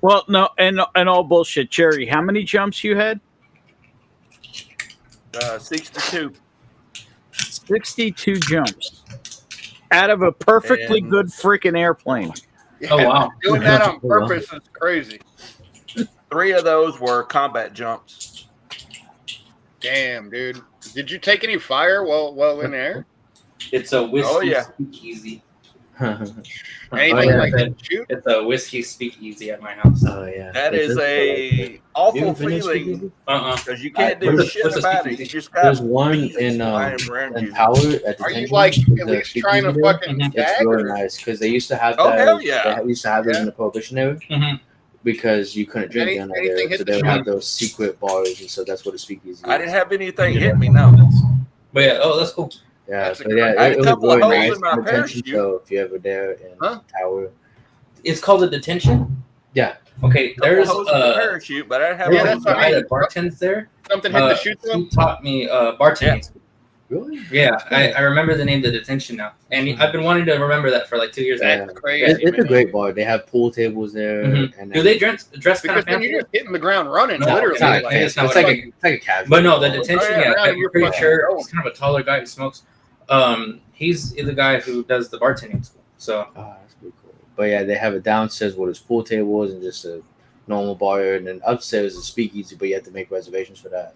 Speaker 4: Well, no, and all bullshit, Jerry. How many jumps you had?
Speaker 9: 62.
Speaker 4: 62 jumps out of a perfectly
Speaker 9: And-
Speaker 4: good freaking airplane.
Speaker 18: Oh, wow.
Speaker 14: Doing that on purpose is crazy.
Speaker 9: 3 of those were combat jumps.
Speaker 14: Damn, dude. Did you take any fire while in the air?
Speaker 18: It's a whiskey
Speaker 9: Oh, yeah.
Speaker 18: speakeasy.
Speaker 14: Anything like that? Shoot.
Speaker 18: It's a whiskey speakeasy at my house.
Speaker 20: Oh yeah.
Speaker 9: That
Speaker 20: It
Speaker 9: is
Speaker 20: does
Speaker 9: a
Speaker 20: feel like it.
Speaker 9: awful
Speaker 20: You ever been to
Speaker 9: feeling
Speaker 20: speakeasy?
Speaker 9: because you can't do
Speaker 20: What's a-
Speaker 9: shit
Speaker 18: what's a
Speaker 9: about it.
Speaker 18: speakeasy?
Speaker 9: You just got
Speaker 20: There's one in
Speaker 9: flying around you.
Speaker 20: Tower at the
Speaker 14: Are you
Speaker 20: detention.
Speaker 14: like
Speaker 20: There's
Speaker 14: at
Speaker 20: a
Speaker 14: least trying to
Speaker 20: speakeasy there.
Speaker 14: fucking
Speaker 20: It's
Speaker 14: gag?
Speaker 20: really
Speaker 14: Or?
Speaker 20: nice because they used to have
Speaker 9: Oh,
Speaker 20: that.
Speaker 9: hell yeah.
Speaker 20: They used to have those
Speaker 14: Yeah.
Speaker 20: in the prohibition era
Speaker 18: Mhm.
Speaker 20: because you couldn't drink down
Speaker 14: Anything
Speaker 20: there.
Speaker 14: hit
Speaker 20: So
Speaker 14: the
Speaker 20: they would
Speaker 14: shot?
Speaker 20: have those secret bars, and so that's what a speakeasy
Speaker 9: I
Speaker 20: is.
Speaker 9: didn't have anything hit me, no.
Speaker 18: But yeah, oh, that's cool.
Speaker 20: Yeah,
Speaker 14: That's
Speaker 20: so
Speaker 14: a
Speaker 20: yeah,
Speaker 9: I had
Speaker 20: it
Speaker 9: a
Speaker 20: was
Speaker 9: couple of
Speaker 20: really
Speaker 9: holes
Speaker 20: nice
Speaker 9: in my
Speaker 20: detention.
Speaker 9: parachute.
Speaker 20: So if you ever there in
Speaker 14: Huh?
Speaker 20: Tower,
Speaker 18: It's called a detention.
Speaker 20: yeah.
Speaker 18: Okay,
Speaker 9: Couple
Speaker 18: there's
Speaker 9: holes in the parachute, but I didn't have
Speaker 14: Yeah,
Speaker 18: there's
Speaker 9: a
Speaker 18: a
Speaker 14: that's what I
Speaker 18: guy
Speaker 14: mean.
Speaker 18: that bartends there.
Speaker 14: Something hit the shoot them?
Speaker 18: He taught me bartending.
Speaker 20: Really?
Speaker 18: Yeah, I remember the name of the detention now, and I've been wanting to remember that for like 2 years.
Speaker 14: That's
Speaker 18: now.
Speaker 14: crazy.
Speaker 20: It's a
Speaker 14: man.
Speaker 20: great bar. They have pool tables there.
Speaker 18: Mhm.
Speaker 20: And
Speaker 18: Do they dress kind
Speaker 14: Because
Speaker 18: of
Speaker 14: then
Speaker 18: fancy?
Speaker 14: you're just hitting the ground running,
Speaker 18: No,
Speaker 14: literally.
Speaker 20: It's not
Speaker 14: like,
Speaker 20: fancy.
Speaker 18: it's not
Speaker 20: It's
Speaker 18: what
Speaker 20: like
Speaker 18: I-
Speaker 20: a casual.
Speaker 18: But no, the
Speaker 20: bar.
Speaker 18: detention.
Speaker 14: yeah,
Speaker 18: Yeah,
Speaker 14: now
Speaker 18: I'm
Speaker 14: you're
Speaker 18: pretty
Speaker 14: fucking
Speaker 18: sure
Speaker 14: going.
Speaker 18: he's kind of a taller guy who smokes. He's the guy who does the bartending school. So
Speaker 20: Oh, that's pretty cool. But yeah, they have a downstairs where there's pool tables and just a normal bar, and then upstairs is a speakeasy, but you have to make reservations for that.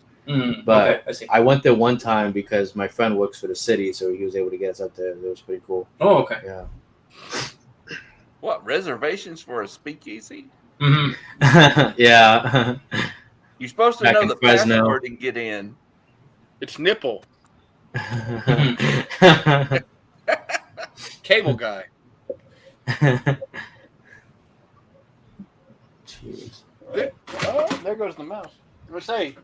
Speaker 20: But
Speaker 18: okay, I see.
Speaker 20: I went there one time because my friend works for the city, so he was able to get us up there. It was pretty cool.
Speaker 18: Oh, okay.
Speaker 20: Yeah.
Speaker 9: What, reservations for a speakeasy?
Speaker 18: Mm-hmm.
Speaker 20: Yeah.
Speaker 9: You're supposed to
Speaker 20: Back
Speaker 9: know
Speaker 20: in
Speaker 9: the
Speaker 20: Fresno.
Speaker 9: password and get in.
Speaker 14: It's nipple. Cable guy. Oh, there goes the mouse. Let's say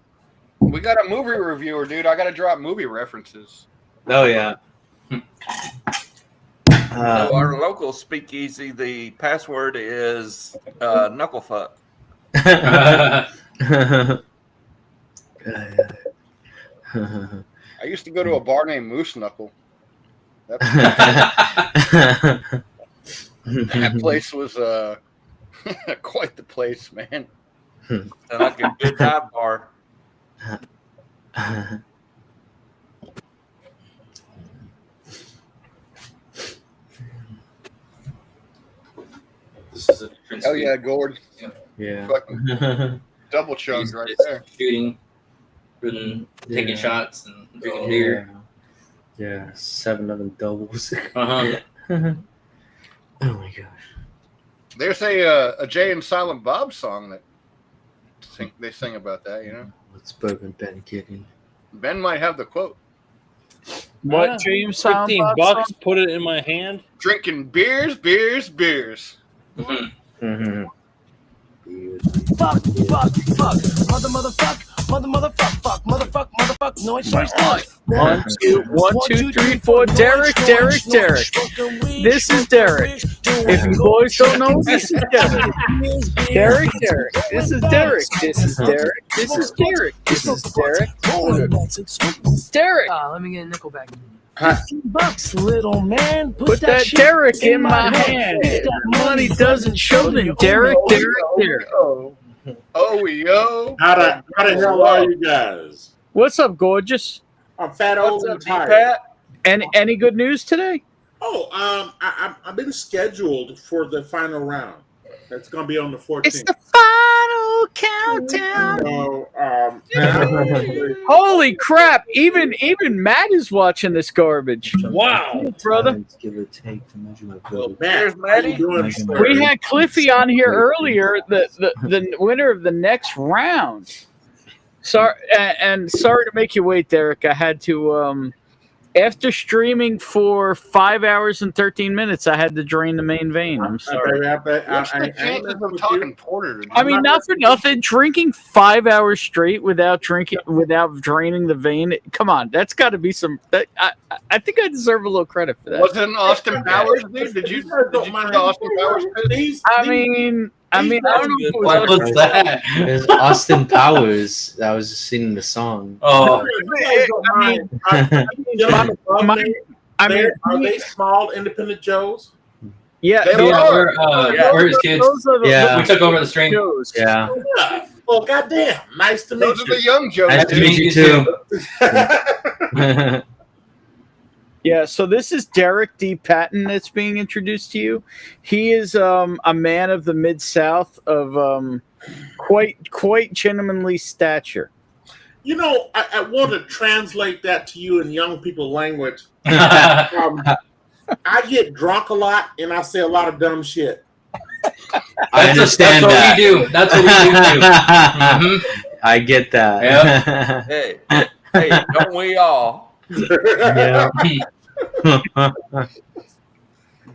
Speaker 14: we got a movie reviewer, dude. I got to drop movie references.
Speaker 20: Oh yeah.
Speaker 9: So our local speakeasy, the password is knucklefuck.
Speaker 14: I used to go to a bar named Moose Knuckle. That place was quite the place, man.
Speaker 9: Sound like a good dive bar.
Speaker 18: This is a different
Speaker 14: Oh yeah, Gord.
Speaker 20: Yeah.
Speaker 14: Fucking double chugged right there.
Speaker 18: Shooting, and taking
Speaker 20: Yeah.
Speaker 18: shots and drinking
Speaker 20: Oh,
Speaker 18: beer.
Speaker 20: Yeah, 7 of them doubles.
Speaker 18: Uh-huh.
Speaker 20: Oh my gosh.
Speaker 14: There's a Jay and Silent Bob song that they sing about that, you know.
Speaker 20: What's Bourbon Ben getting?
Speaker 14: Ben might have the quote.
Speaker 4: What, James?
Speaker 21: 15 bucks, put it in my hand.
Speaker 14: Drinking beers, beers, beers.
Speaker 20: Mm-hmm.
Speaker 22: Fuck, motherfuck, noise, noise, noise.
Speaker 4: 1, 2, 3, 4. Derek. This is Derek. If you boys don't know, this is Derek. Derek. This is Derek. This is Derek. This is Derek. This is Derek. Derek.
Speaker 22: Let me get a nickel back. $15, little man.
Speaker 4: Put that Derek in my hand. Money doesn't show them. Derek.
Speaker 14: Oh, yo.
Speaker 23: How the hell are you guys?
Speaker 4: What's up, gorgeous?
Speaker 23: I'm fat, old, and tired.
Speaker 9: Pat?
Speaker 4: And any good news today?
Speaker 23: Oh, I've been scheduled for the final round. That's going to be on the 14th.
Speaker 4: It's the final countdown.
Speaker 23: So,
Speaker 4: Holy crap! Even Matt is watching this garbage. Wow, brother.
Speaker 20: Give or take to measure my ability.
Speaker 9: There's Maddie.
Speaker 4: We had Cliffy on here earlier, the winner of the next round. Sorry, and sorry to make you wait, Derek. I had to after streaming for 5 hours and 13 minutes, I had to drain the main vein. I'm sorry.
Speaker 14: What's the chances of talking porter?
Speaker 4: I mean, not for nothing. Drinking 5 hours straight without draining the vein. Come on, that's got to be some. I think I deserve a little credit for that.
Speaker 14: Was it an Austin Powers, dude? Did you see Austin Powers?
Speaker 4: I mean, I don't know if it was.
Speaker 18: What was that?
Speaker 20: It's Austin Powers. I was just singing the song.
Speaker 18: Oh,
Speaker 23: are they small independent Joes?
Speaker 4: Yeah,
Speaker 14: They
Speaker 4: those-
Speaker 14: are.
Speaker 18: We're his kids.
Speaker 4: those are the-
Speaker 16: Yeah.
Speaker 18: We took over the stream.
Speaker 4: shows.
Speaker 16: Yeah.
Speaker 23: Yeah. Well, goddamn. Nice to meet
Speaker 14: Those are
Speaker 23: you.
Speaker 14: the young Joes.
Speaker 16: Nice to
Speaker 14: dude.
Speaker 16: meet you too.
Speaker 4: Yeah, so this is Derek D. Patton that's being introduced to you. He is a man of the Mid-South of quite gentlemanly stature.
Speaker 23: You know, I want to translate that to you in young people language. I get drunk a lot and I say a lot of dumb shit.
Speaker 16: I understand that.
Speaker 18: That's what we do. That's what we do. Mm-hmm.
Speaker 16: I get that.
Speaker 18: Yep.
Speaker 3: Hey, don't we all?
Speaker 16: Yeah.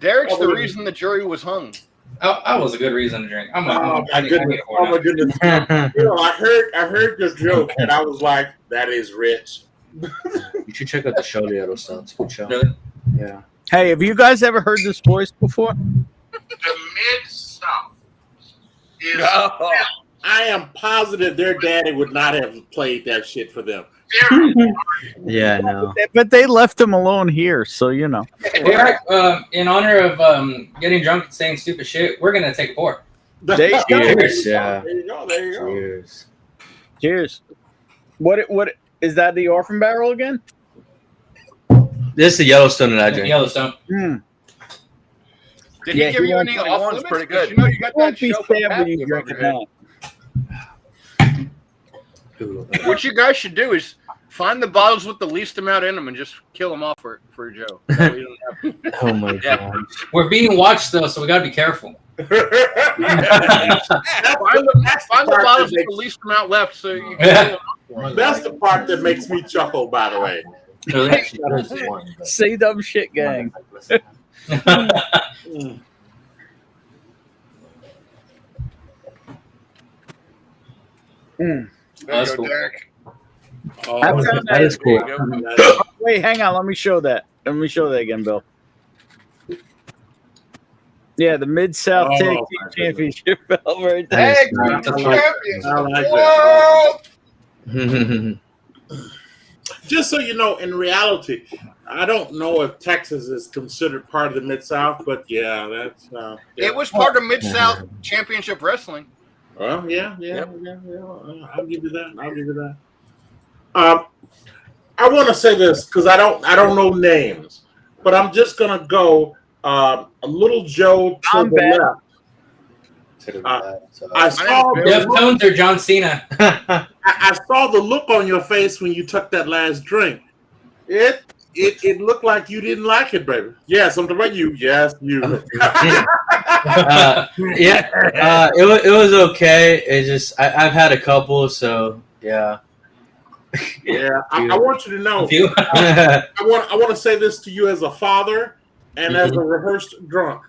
Speaker 14: Derek's the reason the jury was hung.
Speaker 18: That was a good reason to drink.
Speaker 23: Oh my goodness! Oh my goodness! You know, I heard your joke and I was like, "That is rich."
Speaker 20: You should check out the show, the Yellowstone. It's a good show.
Speaker 18: Really?
Speaker 20: Yeah.
Speaker 4: Hey, have you guys ever heard this voice before?
Speaker 9: The Mid-South is
Speaker 23: I am positive their daddy would not have played that shit for them.
Speaker 16: Yeah, no.
Speaker 4: But they left him alone here, so you know.
Speaker 18: Derek, in honor of getting drunk and saying stupid shit, we're gonna take a pour.
Speaker 4: There you go.
Speaker 16: Cheers. Yeah.
Speaker 23: There you go. There you go.
Speaker 16: Cheers.
Speaker 4: Cheers. What is that? The Orphan Barrel again?
Speaker 16: This is the Yellowstone that I drink.
Speaker 18: Yellowstone.
Speaker 23: Hmm.
Speaker 14: Did he give you any off
Speaker 3: one's
Speaker 14: limits?
Speaker 3: pretty
Speaker 14: 'Cause
Speaker 3: good.
Speaker 14: You know you got
Speaker 4: Don't
Speaker 14: that
Speaker 4: be
Speaker 14: show from
Speaker 4: sad when you
Speaker 14: Matthew
Speaker 4: drink
Speaker 14: over
Speaker 4: it
Speaker 14: here.
Speaker 4: now.
Speaker 14: What you guys should do is find the bottles with the least amount in them and just kill them off for Joe. That way you don't have-
Speaker 16: Oh my god.
Speaker 18: We're being watched though, so we gotta be careful.
Speaker 14: find the bottles with the least amount left so you can kill them off for 'em.
Speaker 23: That's the part that makes me chuckle, by the way.
Speaker 4: Say dumb shit, gang.
Speaker 23: There
Speaker 18: That's
Speaker 23: you go,
Speaker 18: cool.
Speaker 23: Derek.
Speaker 16: That is cool.
Speaker 4: Wait, hang on. Let me show that. Let me show that again, Bill. Yeah, the Mid-South
Speaker 23: Oh,
Speaker 4: Tag
Speaker 23: my
Speaker 4: Team
Speaker 23: goodness.
Speaker 4: Championship belt right there.
Speaker 14: Hey,
Speaker 16: That's
Speaker 14: champions!
Speaker 23: I like that.
Speaker 14: Whoa!
Speaker 23: Just so you know, in reality, I don't know if Texas is considered part of the Mid-South, but yeah, that's yeah.
Speaker 14: It was part of Mid-South Championship Wrestling.
Speaker 23: Well, yeah.
Speaker 14: Yep.
Speaker 23: I'll give you that. I'll give you that. I want to say this because I don't know names, but I'm just gonna go a little Joe to
Speaker 4: I'm
Speaker 23: the
Speaker 4: bad.
Speaker 23: left.
Speaker 20: To the left.
Speaker 23: I saw
Speaker 18: Jeff Tones or John Cena?
Speaker 23: I saw the look on your face when you took that last drink. It looked like you didn't like it, baby. Yes, I'm talking about you. Yes, you.
Speaker 16: It was okay. It just I've had a couple, so yeah.
Speaker 23: Yeah, I want you to know.
Speaker 18: You?
Speaker 23: I want to say this to you as a father and as a rehearsed drunk.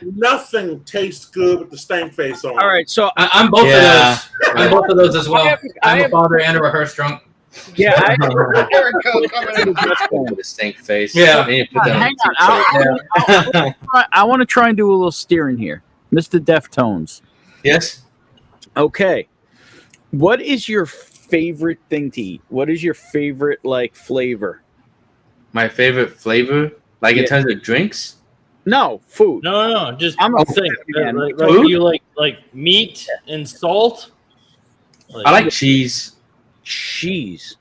Speaker 23: Nothing tastes good with the stank face on.
Speaker 4: All right, so
Speaker 18: I'm both
Speaker 16: Yeah.
Speaker 18: of those. I'm both of those as well.
Speaker 4: I
Speaker 18: I'm a
Speaker 4: have-
Speaker 18: father and a rehearsed drunk.
Speaker 4: yeah,
Speaker 14: Derek Coe coming in.
Speaker 20: With a stank face.
Speaker 18: Yeah.
Speaker 20: They need to put that
Speaker 4: hang
Speaker 20: on
Speaker 4: on. I want to try and do a little steering here, Mr. Deftones.
Speaker 16: Yes.
Speaker 4: Okay, what is your favorite thing to eat? What is your favorite flavor?
Speaker 16: My favorite flavor, like in
Speaker 4: Yeah.
Speaker 16: terms of drinks.
Speaker 4: No, food.
Speaker 6: No, just
Speaker 4: I'm a
Speaker 6: thing.
Speaker 4: fan.
Speaker 6: Like,
Speaker 16: Food?
Speaker 6: you like meat and salt.
Speaker 16: I like cheese.
Speaker 4: Cheese.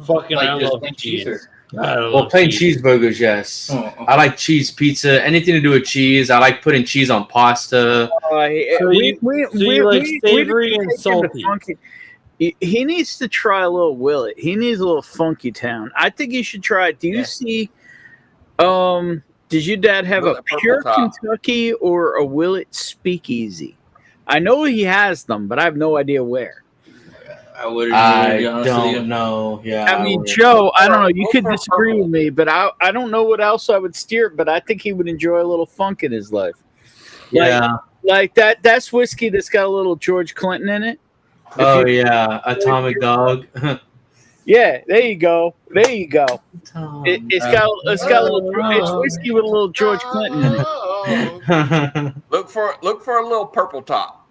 Speaker 6: Fucking.
Speaker 18: Like
Speaker 6: I
Speaker 18: just
Speaker 6: love
Speaker 18: plain
Speaker 6: cheese.
Speaker 18: cheese
Speaker 16: Well, plain cheeseburgers, yes.
Speaker 18: Oh.
Speaker 16: I like cheese pizza. Anything to do with cheese. I like putting cheese on pasta.
Speaker 6: So you like savory and salty.
Speaker 4: He needs to try a little Willet. He needs a little Funky Town. I think you should try it. Do you see? Did your dad have
Speaker 3: With
Speaker 4: a
Speaker 3: a purple
Speaker 4: Pure
Speaker 3: top.
Speaker 4: Kentucky or a Willet Speakeasy? I know he has them, but I have no idea where.
Speaker 18: I wouldn't.
Speaker 16: I
Speaker 18: be honest with you.
Speaker 16: don't know. Yeah.
Speaker 4: I mean, Joe, I don't know. You could disagree with me, but I don't know what else I would steer. But I think he would enjoy a little funk in his life.
Speaker 16: Yeah.
Speaker 4: Like that's whiskey that's got a little George Clinton in it.
Speaker 16: Oh yeah, Atomic Dog.
Speaker 4: Yeah, there you go. There you go. It's got a little. It's whiskey with a little George Clinton in it.
Speaker 3: Look for a little purple top.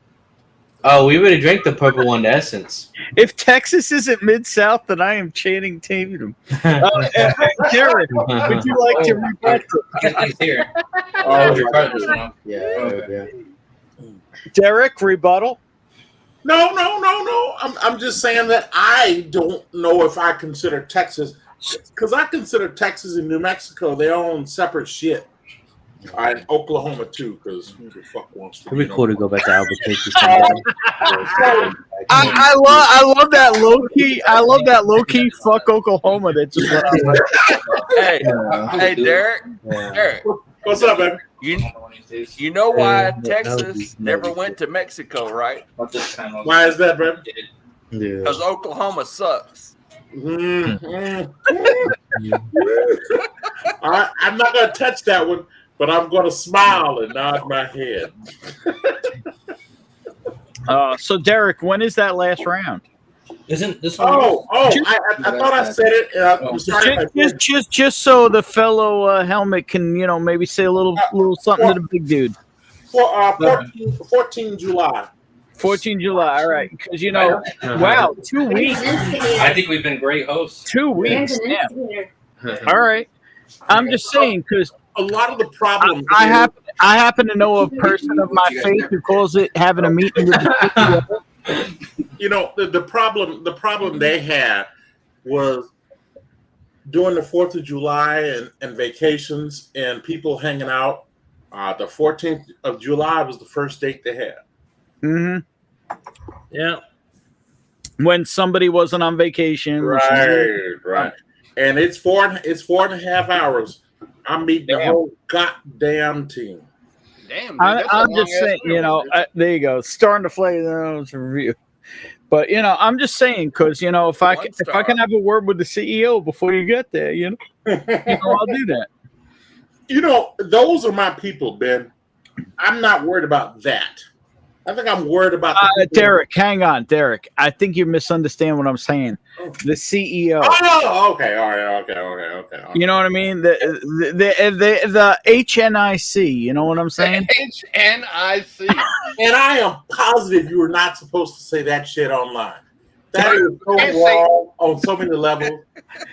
Speaker 20: Oh, we would have drank the purple one, the essence.
Speaker 4: If Texas isn't Mid-South, then I am Channing Tatum. Derek, would you like to rebut?
Speaker 18: He's here.
Speaker 20: Yeah.
Speaker 4: Derek, rebuttal?
Speaker 23: No. I'm just saying that I don't know if I consider Texas, because I consider Texas and New Mexico their own separate shit. And Oklahoma too, because who the fuck wants to?
Speaker 20: It'd be cool to go back to Albuquerque someday.
Speaker 4: I love that low key. I love that low key. Fuck Oklahoma. That just went out.
Speaker 3: Hey, Derek. Derek.
Speaker 23: What's up, baby?
Speaker 3: You know why Texas never went to Mexico, right?
Speaker 23: Why is that, bro?
Speaker 3: Because Oklahoma sucks.
Speaker 23: I'm not gonna touch that one, but I'm gonna smile and nod my head.
Speaker 4: So Derek, when is that last round?
Speaker 18: Isn't this one?
Speaker 23: I thought I said it.
Speaker 4: Just so the fellow helmet can, maybe say a little something to the big dude.
Speaker 23: 14 July.
Speaker 4: 14 July. All right, because wow, 2 weeks.
Speaker 18: I think we've been great hosts.
Speaker 4: 2 weeks. Yeah. All right. I'm just saying because
Speaker 23: a lot of the problem.
Speaker 4: I happen to know a person of my faith who calls it having a meeting with the
Speaker 23: the problem they had was during the 4th of July and vacations and people hanging out. The 14th of July was the first date they had.
Speaker 4: Mm-hmm.
Speaker 8: Yeah.
Speaker 4: When somebody wasn't on vacation.
Speaker 23: Right. And it's 4.5 hours. I'm meeting the whole goddamn team.
Speaker 14: Damn, dude,
Speaker 4: I'm just saying, there you go. Starting to play those review. But I'm just saying because if I can have a word with the CEO before you get there, I'll do that.
Speaker 23: Those are my people, Ben. I'm not worried about that. I think I'm worried about
Speaker 4: Derek. Hang on, Derek. I think you misunderstand what I'm saying. The CEO.
Speaker 23: Oh, okay. All right. Okay.
Speaker 4: You know what I mean? The HNIC. You know what I'm saying?
Speaker 14: HNIC.
Speaker 23: And I am positive you were not supposed to say that shit online. That is so wrong on so many levels.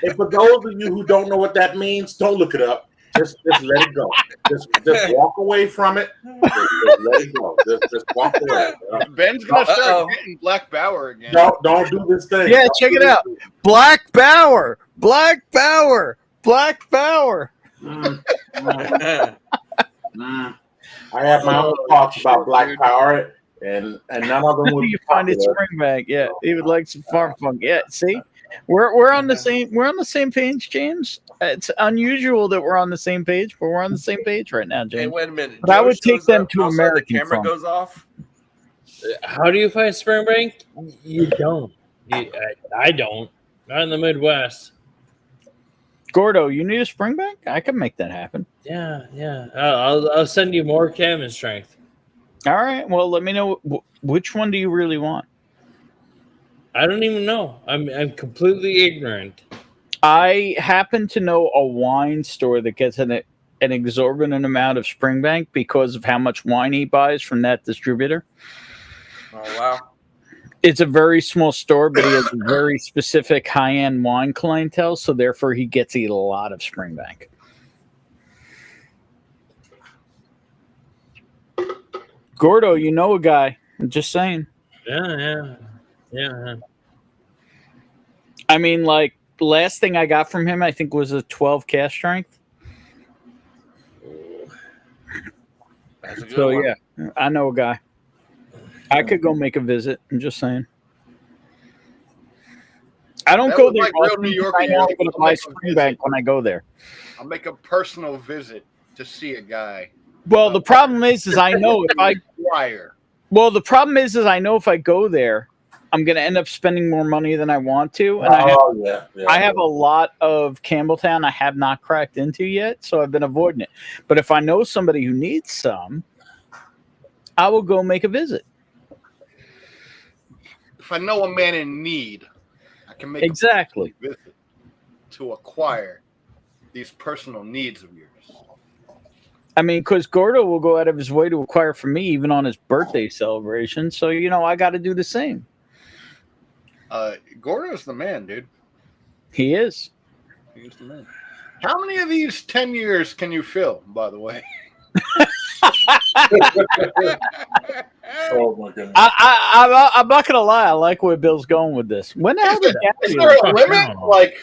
Speaker 23: And for those of you who don't know what that means, don't look it up. Just let it go. Just walk away from it. Just let it go. Just walk away.
Speaker 14: Ben's gonna start getting Black Bauer again.
Speaker 23: Don't do this thing.
Speaker 4: Yeah, check it out. Black Bauer. I
Speaker 23: have my own thoughts about Black Power, and none of them would
Speaker 4: you find it Springbank. Yeah, he would like some farm funk. Yeah, see, we're on the same page, James. It's unusual that we're on the same page, but we're on the same page right now, James.
Speaker 3: Hey, wait a minute.
Speaker 4: But I would take them to American.
Speaker 3: The camera goes off.
Speaker 6: How do you find Springbank? You don't. I don't. Not in the Midwest.
Speaker 4: Gordo, you need a Springbank? I can make that happen.
Speaker 6: Yeah. I'll send you more cabin strength.
Speaker 4: All right. Well, let me know which one do you really want.
Speaker 6: I don't even know. I'm completely ignorant.
Speaker 4: I happen to know a wine store that gets an exorbitant amount of Springbank because of how much wine he buys from that distributor.
Speaker 3: Oh, wow.
Speaker 4: It's a very small store, but he has a very specific high-end wine clientele, so therefore he gets a lot of Springbank. Gordo, you know a guy. I'm just saying.
Speaker 6: Yeah.
Speaker 4: I mean, like, the last thing I got from him, I think, was a 12 cast strength.
Speaker 3: That's a good
Speaker 4: So,
Speaker 3: one.
Speaker 4: yeah, I know a guy. I could go make a visit. I'm just saying. I don't go there.
Speaker 14: Like real New York.
Speaker 4: I know I'm going to buy Springbank when I go there.
Speaker 14: I'll make a personal visit to see a guy.
Speaker 4: Well, the problem is I know if I
Speaker 14: Wire.
Speaker 4: Well, the problem is I know if I go there, I'm going to end up spending more money than I want to. And I have a lot of Campbelltown I have not cracked into yet, so I've been avoiding it. But if I know somebody who needs some, I will go make a visit.
Speaker 14: If I know a man in need, I can make
Speaker 4: Exactly.
Speaker 14: a visit to acquire these personal needs of yours.
Speaker 4: I mean, because Gordo will go out of his way to acquire from me even on his birthday celebration. So, I got to do the same.
Speaker 14: Gordo's the man, dude.
Speaker 4: He is.
Speaker 14: He's the man. How many of these 10 years can you fill, by the way?
Speaker 23: Oh my goodness!
Speaker 4: I'm not gonna lie. I like where Bill's going with this. When the hell did
Speaker 14: Is there a limit? Like,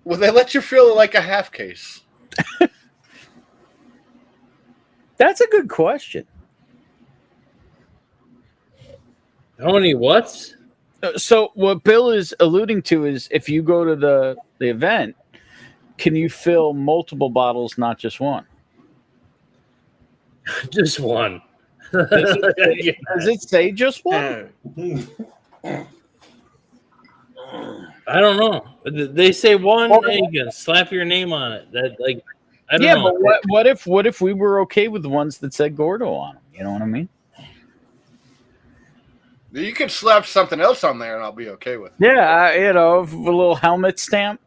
Speaker 14: will they let you fill like a half case?
Speaker 4: That's a good question.
Speaker 6: How many what?
Speaker 4: So what Bill is alluding to is if you go to the event, can you fill multiple bottles, not just one?
Speaker 6: Just one.
Speaker 4: Does it say just one?
Speaker 6: I don't know. They say one, and you can slap your name on it. I don't know.
Speaker 4: But what if we were okay with the ones that said Gordo on them? You know what I mean?
Speaker 14: You could slap something else on there, and I'll be okay with it.
Speaker 4: Yeah, a little helmet stamp.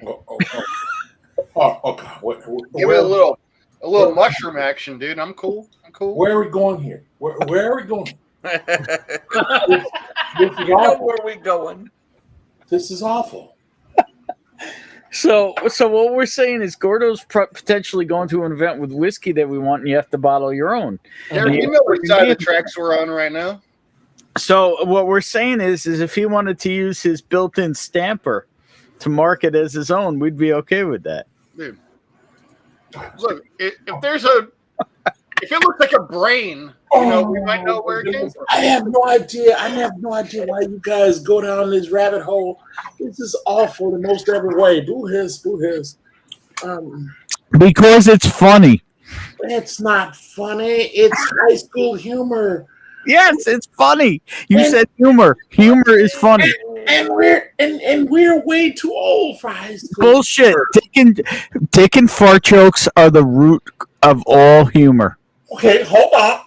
Speaker 23: Oh, okay.
Speaker 14: Give it a little mushroom action, dude. I'm cool.
Speaker 23: Where are we going here? Where are we going?
Speaker 3: You know where we going?
Speaker 23: This is awful.
Speaker 4: So what we're saying is Gordo's potentially going to an event with whiskey that we want, and you have to bottle your own.
Speaker 14: Yeah, you know what side of the tracks we're on right now?
Speaker 4: So what we're saying is if he wanted to use his built-in stamper to mark it as his own, we'd be okay with that.
Speaker 14: Dude, look, if it looks like a brain, we might know where it came from.
Speaker 23: I have no idea. I have no idea why you guys go down this rabbit hole. This is awful in most every way. Do his.
Speaker 17: Because it's funny.
Speaker 23: It's not funny. It's high school humor.
Speaker 17: Yes, it's funny. You said humor. Humor is funny.
Speaker 23: And we're way too old for high school.
Speaker 17: Bullshit. Dick and fart jokes are the root of all humor.
Speaker 23: Okay, hold on.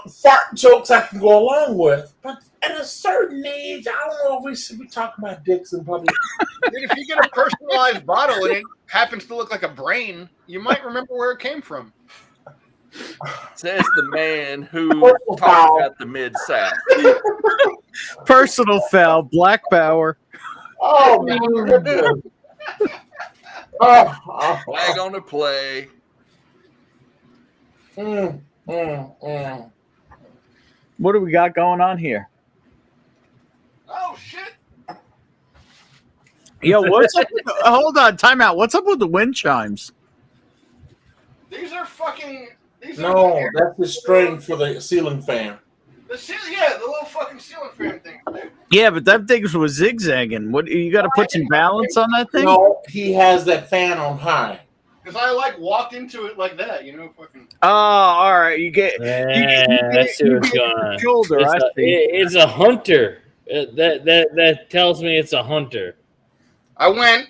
Speaker 23: Fart jokes I can go along with, but at a certain age, I don't know if we should be talking about dicks in public.
Speaker 14: Dude, if you get a personalized bottle and it happens to look like a brain, you might remember where it came from.
Speaker 3: Says the man who talked about the Mid-South.
Speaker 4: Personal foul, Black Power.
Speaker 23: Oh, man.
Speaker 3: Flag on the play.
Speaker 4: What do we got going on here?
Speaker 14: Oh, shit.
Speaker 4: Yo, what's up? Hold on, time out. What's up with the wind chimes?
Speaker 14: These are fucking...
Speaker 23: No, that's the string for the ceiling fan.
Speaker 14: The little fucking ceiling fan thing, dude.
Speaker 4: Yeah, but that thing was zigzagging. What you got to put some balance on that thing?
Speaker 23: No, he has that fan on high.
Speaker 14: Because I walked into it like that, fucking.
Speaker 4: Oh, all right. You get.
Speaker 6: I see what's going on.
Speaker 4: Shoulder.
Speaker 6: It's a hunter. That tells me it's a hunter.
Speaker 14: I went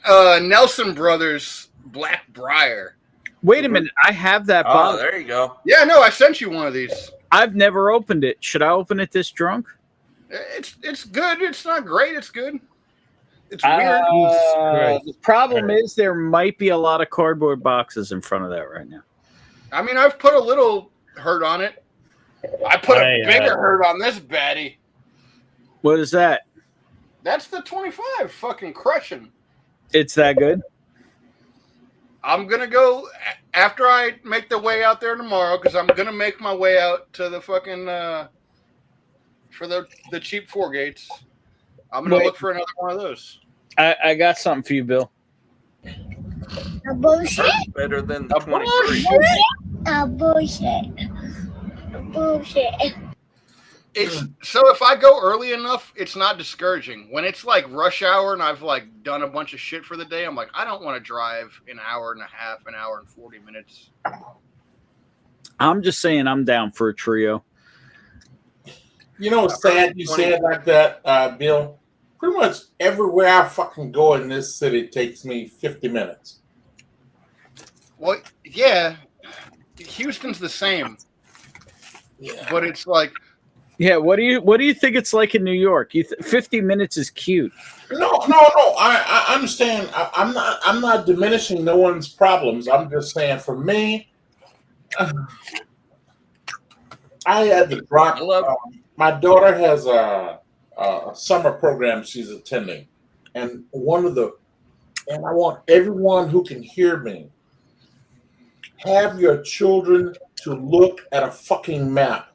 Speaker 14: Nelson Brothers Black Briar.
Speaker 4: Wait a minute. I have that
Speaker 3: Oh,
Speaker 4: bottle.
Speaker 3: there you go.
Speaker 14: Yeah, no, I sent you one of these.
Speaker 4: I've never opened it. Should I open it this drunk?
Speaker 14: It's good. It's not great. It's good. It's weird.
Speaker 4: The problem is there might be a lot of cardboard boxes in front of that right now.
Speaker 14: I mean, I've put a little hurt on it. I put a bigger hurt on this baddie.
Speaker 4: What is that?
Speaker 14: That's the 25 fucking crushing.
Speaker 4: It's that good?
Speaker 14: I'm going to go after I make the way out there tomorrow because I'm going to make my way out to the fucking for the cheap 4 gates. I'm going to look for another one of those.
Speaker 4: I got something for you, Bill.
Speaker 12: A bullshit.
Speaker 3: Better than the 23.
Speaker 12: A bullshit. A bullshit.
Speaker 14: It's so if I go early enough, it's not discouraging. When it's like rush hour and I've done a bunch of shit for the day, I'm like, I don't want to drive an hour and a half, an hour and 40 minutes.
Speaker 4: I'm just saying I'm down for a trio.
Speaker 23: You know, it's sad you say it like that, Bill. Pretty much everywhere I fucking go in this city takes me 50 minutes.
Speaker 14: Well, yeah. Houston's the same.
Speaker 23: Yeah.
Speaker 14: But it's like
Speaker 4: Yeah, what do you think it's like in New York? 50 minutes is cute.
Speaker 23: No. I understand. I'm not diminishing no one's problems. I'm just saying, for me, I had to drop. My daughter has a summer program she's attending, and and I want everyone who can hear me, have your children to look at a fucking map.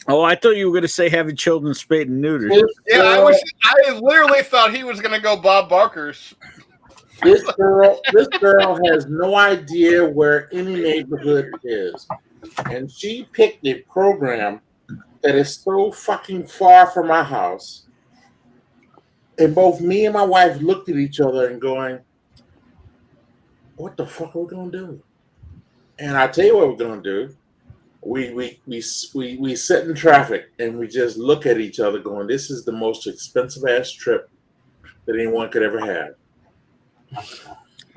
Speaker 4: Oh, I thought you were going to say having children spayed and neutered.
Speaker 14: Yeah, I literally thought he was going to go Bob Barker's.
Speaker 23: This girl has no idea where any neighborhood is, and she picked a program that is so fucking far from my house. And both me and my wife looked at each other and going, "What the fuck are we gonna do?" And I tell you what we're gonna do. We sit in traffic and we just look at each other going, "This is the most expensive ass trip that anyone could ever have."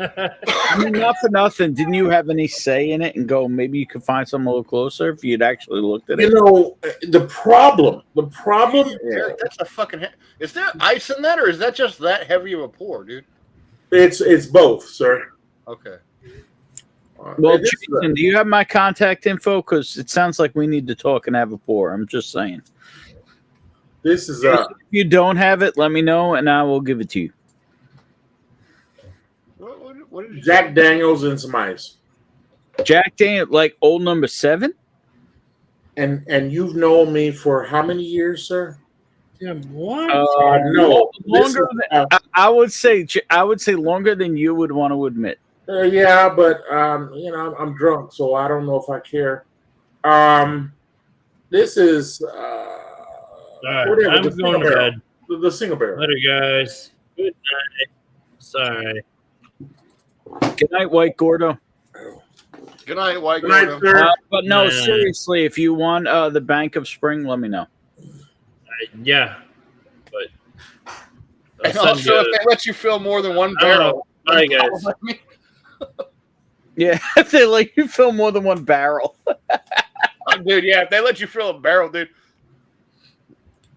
Speaker 4: I mean, not for nothing. Didn't you have any say in it and go, maybe you could find something a little closer if you'd actually looked at it?
Speaker 23: You know, the problem
Speaker 14: Eric, that's a fucking. Is there ice in that, or is that just that heavy of a pour, dude?
Speaker 23: It's both, sir.
Speaker 14: Okay.
Speaker 4: Well, Jason, do you have my contact info? Because it sounds like we need to talk and have a pour. I'm just saying.
Speaker 23: This is
Speaker 4: if you don't have it, let me know and I will give it to you.
Speaker 14: What did you
Speaker 23: Jack Daniels and some ice.
Speaker 4: Jack Daniels, like old number 7?
Speaker 23: And you've known me for how many years, sir?
Speaker 6: Yeah, what?
Speaker 23: No,
Speaker 4: longer than, I would say longer than you would want to admit.
Speaker 23: Yeah, but you know, I'm drunk, so I don't know if I care. This is whatever,
Speaker 6: I'm going to bed.
Speaker 23: The single barrel.
Speaker 6: Later, guys. Good night. Sorry.
Speaker 4: Good night, White Gordo.
Speaker 14: Good night, White
Speaker 23: Good night,
Speaker 14: Gordo.
Speaker 23: sir.
Speaker 4: But no, seriously, if you want the Bank of Spring, let me know.
Speaker 6: Yeah, but
Speaker 14: And also, if they let you fill more than one barrel.
Speaker 6: Bye, guys.
Speaker 4: Yeah, if they let you fill more than one barrel.
Speaker 14: Dude, yeah, if they let you fill a barrel, dude.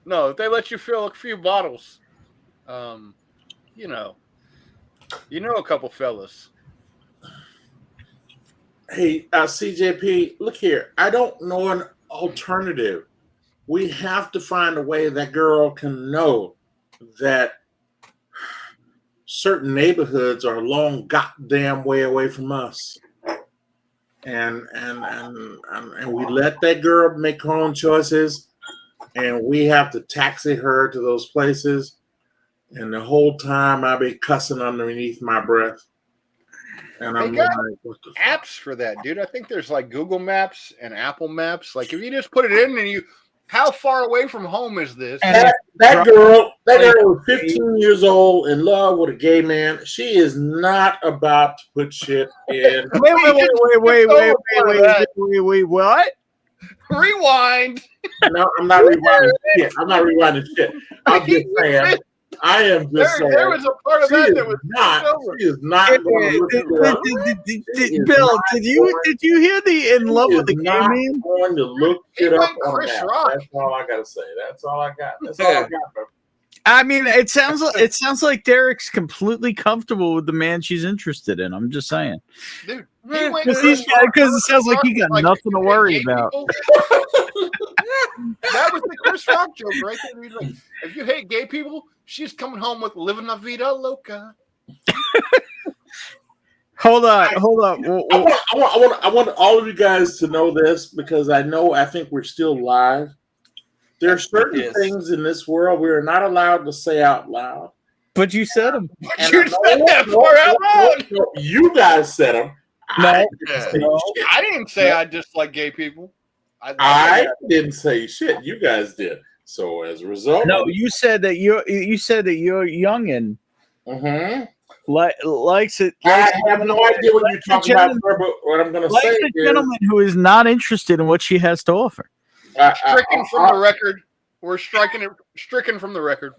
Speaker 14: No, if they let you fill a few bottles, you know a couple fellas.
Speaker 23: Hey, CJP, look here. I don't know an alternative. We have to find a way that girl can know that certain neighborhoods are a long goddamn way away from us. And we let that girl make her own choices, and we have to taxi her to those places. And the whole time I be cussing underneath my breath. And I'm like, what the
Speaker 14: apps for that, dude. I think there's like Google Maps and Apple Maps. Like if you just put it in and how far away from home is this?
Speaker 23: That girl was 15 years old, in love with a gay man. She is not about to put shit in.
Speaker 4: Wait, what?
Speaker 14: Rewind.
Speaker 23: No, I'm not rewinding shit. I'm not rewinding shit. I'm just saying. I am just saying.
Speaker 14: There was a part of that that was
Speaker 23: not. She is not going to look it up.
Speaker 4: Bill, did you hear the in love with the gay man?
Speaker 23: Going to look it up on that. That's all I gotta say. That's all I got. That's all I got, bro.
Speaker 4: I mean, it sounds like Derek's completely comfortable with the man she's interested in. I'm just saying,
Speaker 14: dude.
Speaker 4: Because it sounds like he got nothing to worry about.
Speaker 14: That was the Chris Rock joke, right there. He's like, if you hate gay people, she's coming home with "Living La Vida Loca."
Speaker 23: Hold on. I want all of you guys to know this, because I think we're still live. There are certain things in this world we are not allowed to say out loud.
Speaker 4: But you said them.
Speaker 14: You said that far out loud.
Speaker 23: You guys said them.
Speaker 4: No,
Speaker 14: I didn't say I dislike gay people.
Speaker 23: I didn't say shit. You guys did. So as a result,
Speaker 4: no, you said that you're youngin. Likes it.
Speaker 23: I have no idea what you're talking about, but what I'm going to say is,
Speaker 4: a gentleman who is not interested in what she has to offer.
Speaker 14: Stricken from the record. We're stricken from the record.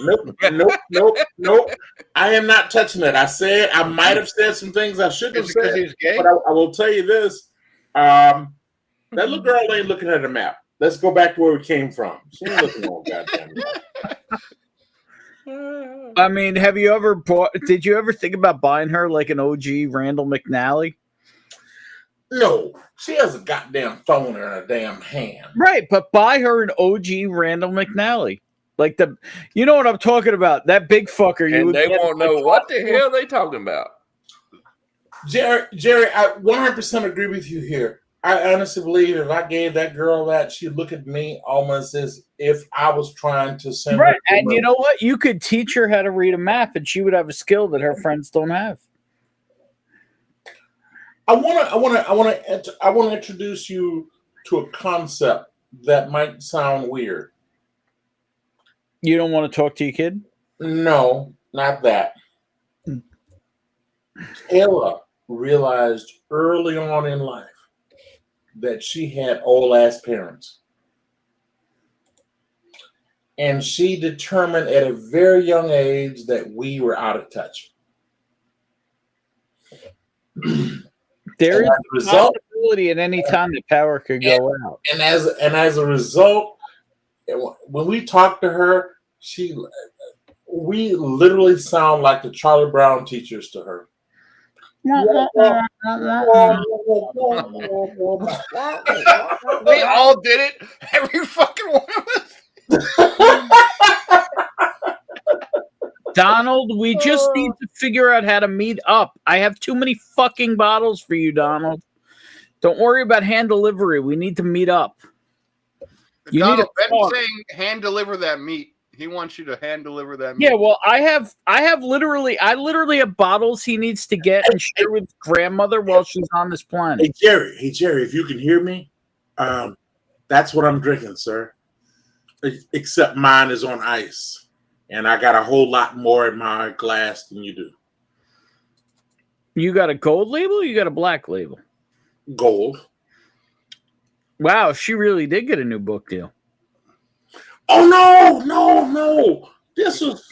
Speaker 23: Nope. I am not touching it. I might have said some things I shouldn't have said, but I will tell you this. That little girl ain't looking at a map. Let's go back to where we came from. She ain't looking on goddamn map.
Speaker 4: I mean, have you ever bought? Did you ever think about buying her like an OG Randall McNally?
Speaker 23: No, she has a goddamn phone in her damn hand.
Speaker 4: Right, but buy her an OG Randall McNally. Like you know what I'm talking about? That big fucker.
Speaker 3: And they won't know what the hell they talking about.
Speaker 23: Jerry, I 100% agree with you here. I honestly believe if I gave that girl that, she'd look at me almost as if I was trying to send her.
Speaker 4: Right, and you know what? You could teach her how to read a map, and she would have a skill that her friends don't have.
Speaker 23: I want to introduce you to a concept that might sound weird.
Speaker 4: You don't want to talk to your kid?
Speaker 23: No, not that. Ella realized early on in life that she had old ass parents. And she determined at a very young age that we were out of touch.
Speaker 4: There is a possibility at any time the power could go out.
Speaker 23: And as a result, when we talk to her, we literally sound like the Charlie Brown teachers to her.
Speaker 3: We all did it. Every fucking one of us.
Speaker 4: Donald, we just need to figure out how to meet up. I have too many fucking bottles for you, Donald. Don't worry about hand delivery. We need to meet up.
Speaker 14: Donald, Ben's saying hand deliver that meat. He wants you to hand deliver that meat.
Speaker 4: Yeah, well, I literally have bottles he needs to get and share with his grandmother while she's on this planet.
Speaker 23: Hey Jerry, if you can hear me, that's what I'm drinking, sir. Except mine is on ice, and I got a whole lot more in my glass than you do.
Speaker 4: You got a gold label? Or you got a black label?
Speaker 23: Gold.
Speaker 4: Wow, she really did get a new book deal.
Speaker 23: Oh no! This was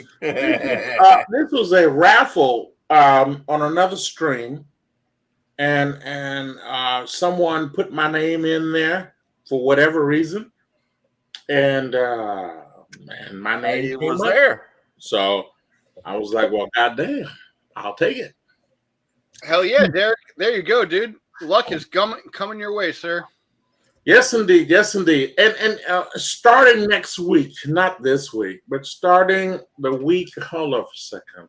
Speaker 23: a raffle on another stream, and someone put my name in there for whatever reason, and my name
Speaker 3: was there.
Speaker 23: So I was like, "Well, goddamn, I'll take it."
Speaker 14: Hell yeah, Derek! There you go, dude. Luck is coming your way, sir.
Speaker 23: Yes, indeed. And starting next week, not this week, but starting the week. Hold on for a second.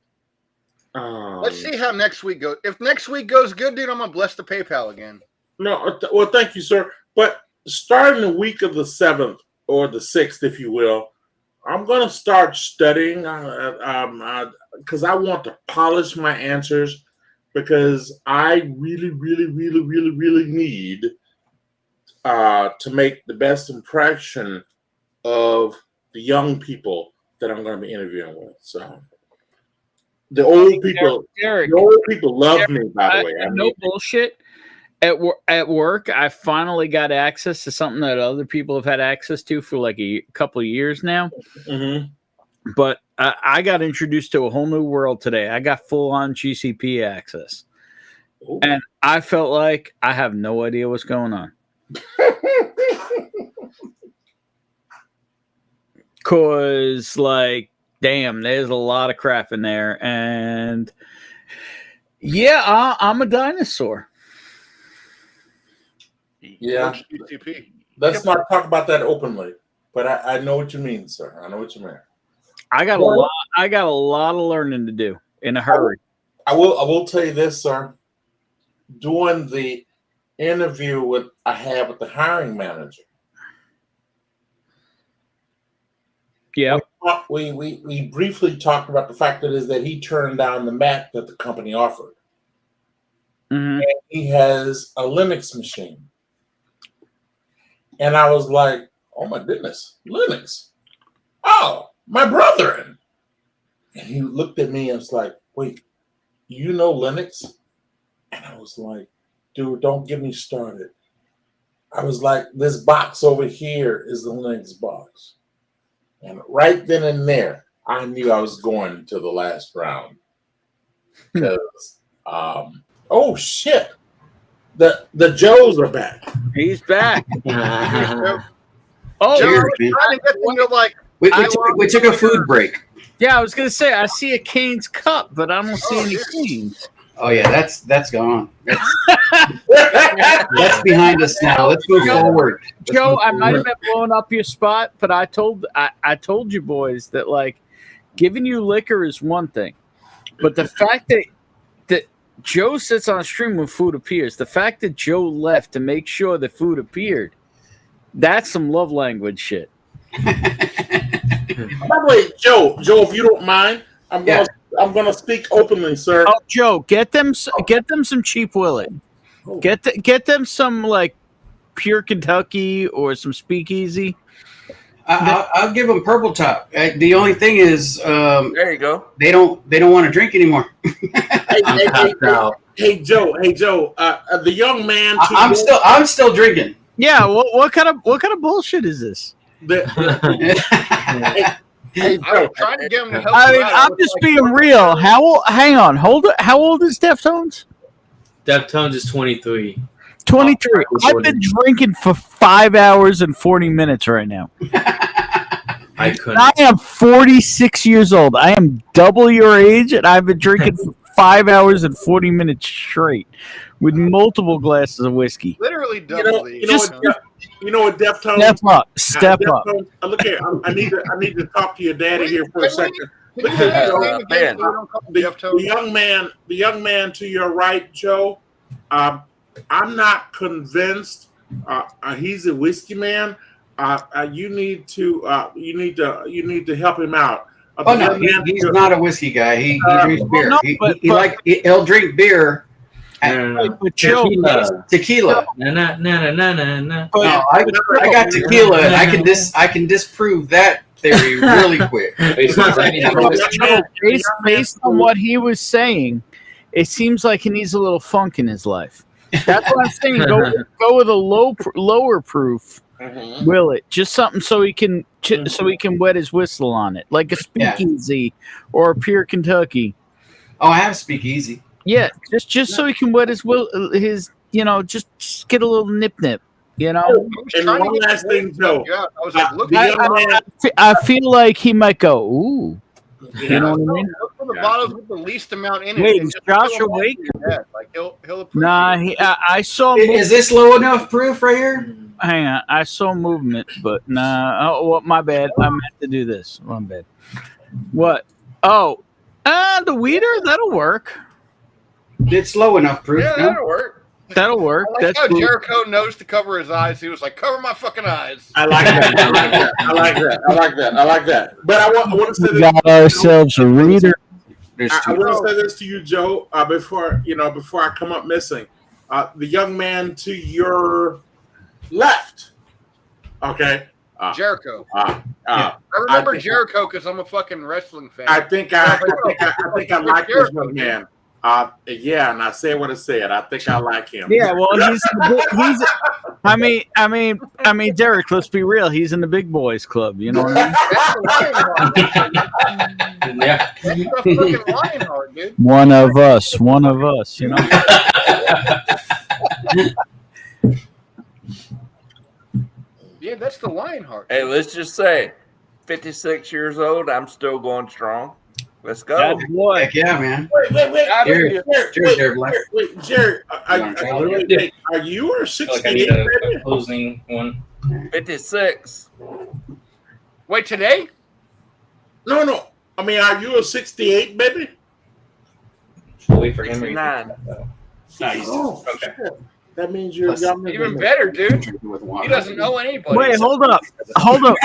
Speaker 14: Let's see how next week goes. If next week goes good, dude, I'm gonna bless the PayPal again.
Speaker 23: No, well, thank you, sir. But starting the week of the 7th or the 6th, if you will, I'm gonna start studying because I want to polish my answers because I really need to make the best impression of the young people that I'm going to be interviewing with. So the old people, love me. By the way,
Speaker 4: no bullshit. At work, I finally got access to something that other people have had access to for like a couple of years now.
Speaker 23: Mm-hmm.
Speaker 4: But I got introduced to a whole new world today. I got full on GCP access, and I felt like I have no idea what's going on. Cause like, damn, there's a lot of crap in there, and yeah, I'm a dinosaur.
Speaker 23: Yeah, let's not talk about that openly. But I know what you mean, sir. I know what you mean.
Speaker 4: I got a lot of learning to do in a hurry.
Speaker 23: I will tell you this, sir. Doing the interview I had with the hiring manager.
Speaker 4: Yeah.
Speaker 23: We briefly talked about the fact that he turned down the Mac that the company offered.
Speaker 4: Mm-hmm.
Speaker 23: And he has a Linux machine. And I was like, oh my goodness, Linux. Oh, my brother. And he looked at me and was like, wait, you know Linux? And I was like, dude, don't get me started. I was like, this box over here is the Linux box. And right then and there, I knew I was going to the last round. Because, oh shit. The Joes are back.
Speaker 4: He's back.
Speaker 14: Oh,
Speaker 11: Cheers, man.
Speaker 14: trying to get them to like.
Speaker 11: We took a food break.
Speaker 4: Yeah, I was gonna say I see a Cane's cup, but I don't see any Cane's.
Speaker 11: Oh yeah, that's gone. That's behind us now. Let's move forward.
Speaker 4: Joe, I might have been blowing up your spot, but I told you boys that like giving you liquor is one thing, but the fact that Joe sits on a stream when food appears, the fact that Joe left to make sure the food appeared, that's some love language shit.
Speaker 23: By the way, Joe, if you don't mind, I'm gonna speak openly, sir.
Speaker 4: Oh, Joe, get them some cheap Willet. Get them some like pure Kentucky or some Speakeasy.
Speaker 11: I'll give them Purple Top. The only thing is,
Speaker 3: there you go.
Speaker 11: They don't want to drink anymore.
Speaker 23: Hey Joe, the young man.
Speaker 11: I'm still drinking.
Speaker 4: Yeah, what kind of bullshit is this?
Speaker 14: I'm trying to get him to help.
Speaker 4: I mean, I'm just being real. Hang on, hold it. How old is Deftones?
Speaker 18: Deftones is 23.
Speaker 4: 23. I've been drinking for 5 hours and 40 minutes right now.
Speaker 18: I couldn't.
Speaker 4: I am 46 years old. I am double your age, and I've been drinking for 5 hours and 40 minutes straight with multiple glasses of whiskey.
Speaker 14: Literally double.
Speaker 23: You know what, Deftones?
Speaker 4: Step up.
Speaker 23: Look here, I need to talk to your daddy here for a second. Look here, the young man to your right, Joe. I'm not convinced he's a whiskey man. You need to help him out.
Speaker 11: Oh no, he's not a whiskey guy. He drinks beer.
Speaker 4: No,
Speaker 11: he'll drink beer.
Speaker 18: Tequila.
Speaker 11: No, I got tequila, and I can disprove that theory really quick.
Speaker 4: Based on what he was saying, it seems like he needs a little funk in his life. That's what I'm saying. Go with a lower proof. Will it just something so he can wet his whistle on it, like a Speakeasy or a pure Kentucky.
Speaker 11: Oh, I have Speakeasy.
Speaker 4: Yeah, just so he can wet his just get a little nip,
Speaker 23: And one last thing, Joe.
Speaker 4: I feel like he might go, ooh. You know what I mean?
Speaker 14: Look for the bottles with the least amount in it.
Speaker 4: Wait, is Josh awake?
Speaker 14: Like he'll appreciate
Speaker 4: Nah, I saw.
Speaker 11: Is this low enough proof right here?
Speaker 4: Hang on, I saw movement, but nah. Oh, well, my bad. I meant to do this. My bad. What? Oh, the weeder, that'll work.
Speaker 11: It's low enough proof.
Speaker 14: Yeah, that'll work.
Speaker 4: That'll work.
Speaker 14: I like
Speaker 4: That's
Speaker 14: how
Speaker 4: cool.
Speaker 14: Jericho knows to cover his eyes. He was like, "Cover my fucking eyes."
Speaker 23: I like that. I like that. But I want to say
Speaker 4: We got ourselves a reader.
Speaker 23: I want to say this to you, Joe. Before I come up missing, the young man to your left. Okay.
Speaker 14: Jericho.
Speaker 23: I
Speaker 14: remember Jericho because I'm a fucking wrestling fan.
Speaker 23: I think I like this young man. Yeah, and I said what I said. I think I like him.
Speaker 4: Yeah, well, he's. I mean, Derek. Let's be real. He's in the big boys club. You know what I mean?
Speaker 18: Yeah.
Speaker 14: That's the fucking Lionheart, dude.
Speaker 4: One of us. You know.
Speaker 14: Yeah, that's the Lionheart.
Speaker 3: Hey, let's just say, 56 years old, I'm still going strong. Let's go.
Speaker 4: That boy.
Speaker 11: Heck yeah, man.
Speaker 23: Wait, Jared. Are you or 68?
Speaker 18: Closing one.
Speaker 3: 56.
Speaker 14: Wait, today?
Speaker 23: No. I mean, are you a 68, baby?
Speaker 18: Wait for him.
Speaker 3: 69.
Speaker 18: Nice.
Speaker 23: Oh,
Speaker 18: okay.
Speaker 23: That means you're young.
Speaker 14: Even better, dude. He doesn't know anybody.
Speaker 4: Wait, hold up. Hold up.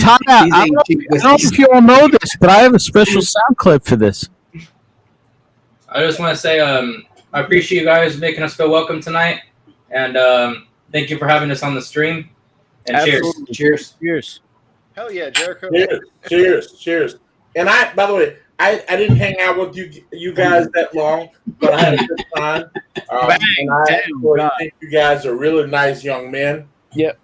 Speaker 4: Time out. I don't know if you all know this, but I have a special sound clip for this.
Speaker 18: I just want to say I appreciate you guys making us feel welcome tonight. And thank you for having us on the stream. And
Speaker 4: Absolutely. Cheers.
Speaker 14: Hell yeah, Jericho.
Speaker 23: Cheers. And by the way, I didn't hang out with you guys that long, but I had a good time. And I think you guys are really nice young men.
Speaker 4: Yep.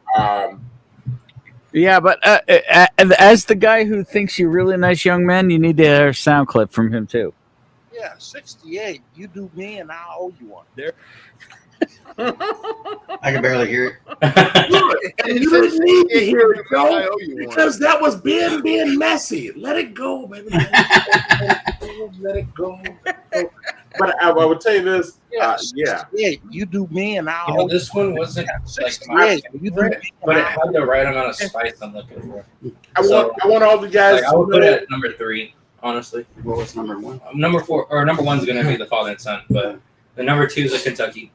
Speaker 4: Yeah, but as the guy who thinks you're really nice young men, you need to hear a sound clip from him too.
Speaker 22: Yeah, 68. You do me, and I owe you one. There.
Speaker 11: I can barely hear it.
Speaker 23: And you don't need to hear it,
Speaker 14: I
Speaker 23: Joe,
Speaker 14: owe you one.
Speaker 23: because that was Ben being messy. Let it go, baby. Let it go. But I would tell you this. Yeah.
Speaker 22: 68. You do me, and I
Speaker 18: You
Speaker 22: owe
Speaker 18: know, this one wasn't like
Speaker 22: 68. You do me,
Speaker 18: but
Speaker 22: and
Speaker 18: it
Speaker 22: I
Speaker 18: had the right amount of spice I'm looking for.
Speaker 23: I want all the guys.
Speaker 18: Like, I would put it at number 3, honestly.
Speaker 11: What was number 1?
Speaker 18: Number 4 or number 1's going to be the Father and Son, but the number 2 is a Kentucky.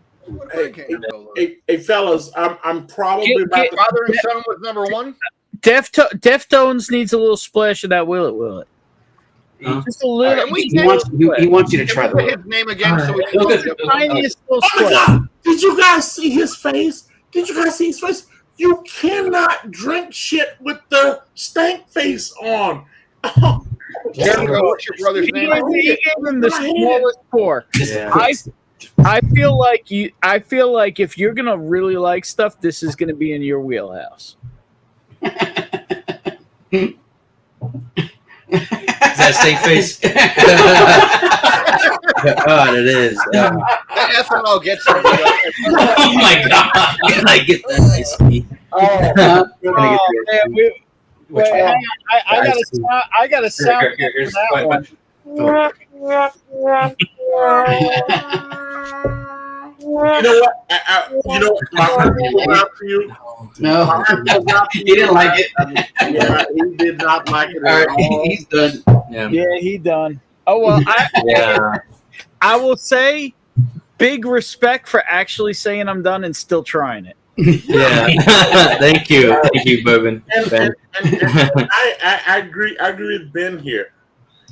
Speaker 23: Hey, fellas, I'm probably about to.
Speaker 14: Father and Son was number 1.
Speaker 4: Deftones needs a little splash of that Will It. Just a little.
Speaker 11: He wants you to try
Speaker 14: his name again, so we can
Speaker 23: Oh my God! Did you guys see his face? You cannot drink shit with the stank face on.
Speaker 14: Jericho, what's your brother's name?
Speaker 4: He gave him the smallest pour.
Speaker 11: Yeah.
Speaker 4: I feel like if you're gonna really like stuff, this is gonna be in your wheelhouse.
Speaker 20: Is that steak face? God, it is.
Speaker 14: The ethanol gets him.
Speaker 20: Oh my God! Can I get that nice meat?
Speaker 4: I got a sound.
Speaker 18: Here's
Speaker 4: for that one.
Speaker 23: You know what? My heart goes out to you.
Speaker 11: No,
Speaker 23: My heart goes out to
Speaker 11: he didn't like it.
Speaker 23: Yeah, he did not like it
Speaker 11: All
Speaker 23: at
Speaker 11: right,
Speaker 23: all.
Speaker 11: he's done.
Speaker 4: Yeah, he done. Oh well, I will say, big respect for actually saying I'm done and still trying it.
Speaker 20: Yeah. Thank you, Bourbon.
Speaker 23: And I agree with Ben here,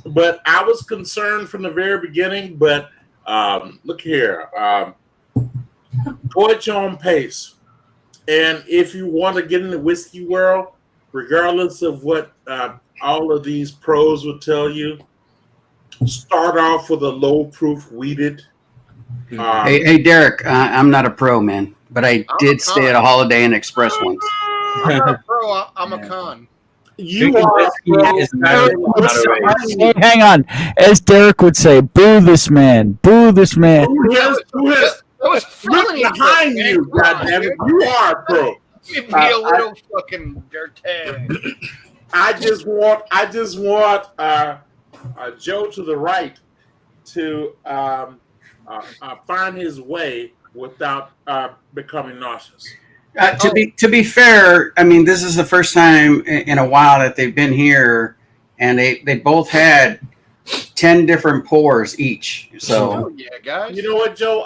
Speaker 23: but I was concerned from the very beginning. But look here, go at your own pace, and if you want to get in the whiskey world, regardless of what all of these pros will tell you, start off with a low proof weeded.
Speaker 11: Hey, Derek, I'm not a pro, man, but I did stay at a Holiday Inn Express once.
Speaker 14: I'm not a pro. I'm a con.
Speaker 23: You are.
Speaker 17: Hey, hang on. As Derek would say, boo this man. Boo this man.
Speaker 23: Who is look behind you? Goddammit, you are a pro.
Speaker 14: Give me a little fucking dirty.
Speaker 23: I just want Joe to the right to find his way without becoming nauseous.
Speaker 11: To be fair, I mean, this is the first time in a while that they've been here, and they both had 10 different pours each. So
Speaker 14: yeah, guys.
Speaker 23: You know what, Joe?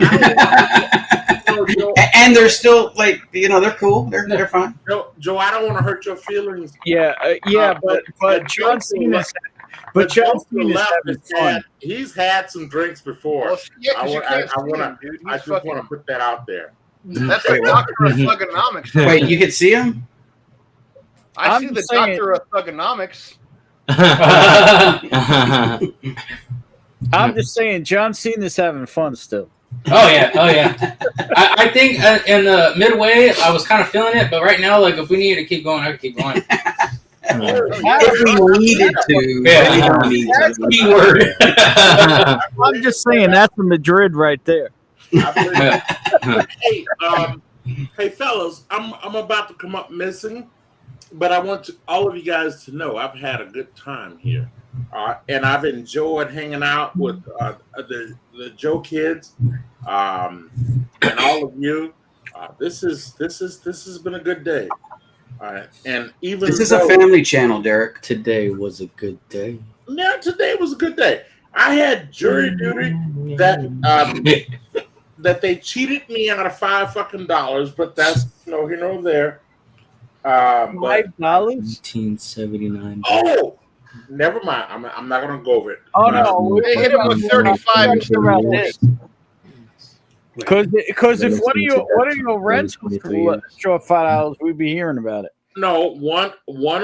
Speaker 11: And they're still like, they're cool. They're fine.
Speaker 23: Joe, I don't want to hurt your feelings.
Speaker 4: Yeah, but John Cena's having fun.
Speaker 23: He's had some drinks before.
Speaker 14: Well, yeah,
Speaker 23: I just
Speaker 14: fucking-
Speaker 23: want to put that out there.
Speaker 14: That's the doctor of thugonomics.
Speaker 11: Wait, you could see him?
Speaker 14: I see the doctor of thugonomics.
Speaker 4: I'm just saying, John Cena's having fun still.
Speaker 18: Oh yeah. I think in the midway, I was kind of feeling it, but right now, like if we needed to keep going, I could keep going.
Speaker 11: If we needed to,
Speaker 18: That's the key word.
Speaker 17: I'm just saying, that's a Madrid right there.
Speaker 23: Hey, fellas, I'm about to come up missing, but I want all of you guys to know I've had a good time here, and I've enjoyed hanging out with the Joe kids, and all of you. This has been a good day, and even
Speaker 11: This is a family channel, Derek.
Speaker 20: Today was a good day.
Speaker 23: Yeah, today was a good day. I had jury duty that they cheated me out of $5 but that's no here nor there.
Speaker 4: $5?
Speaker 20: 1979.
Speaker 23: Oh, never mind. I'm not gonna go over it.
Speaker 4: Oh no,
Speaker 14: They hit him with 35
Speaker 4: around this. Because if one of your rents was short $5, we'd be hearing about it.
Speaker 23: No, one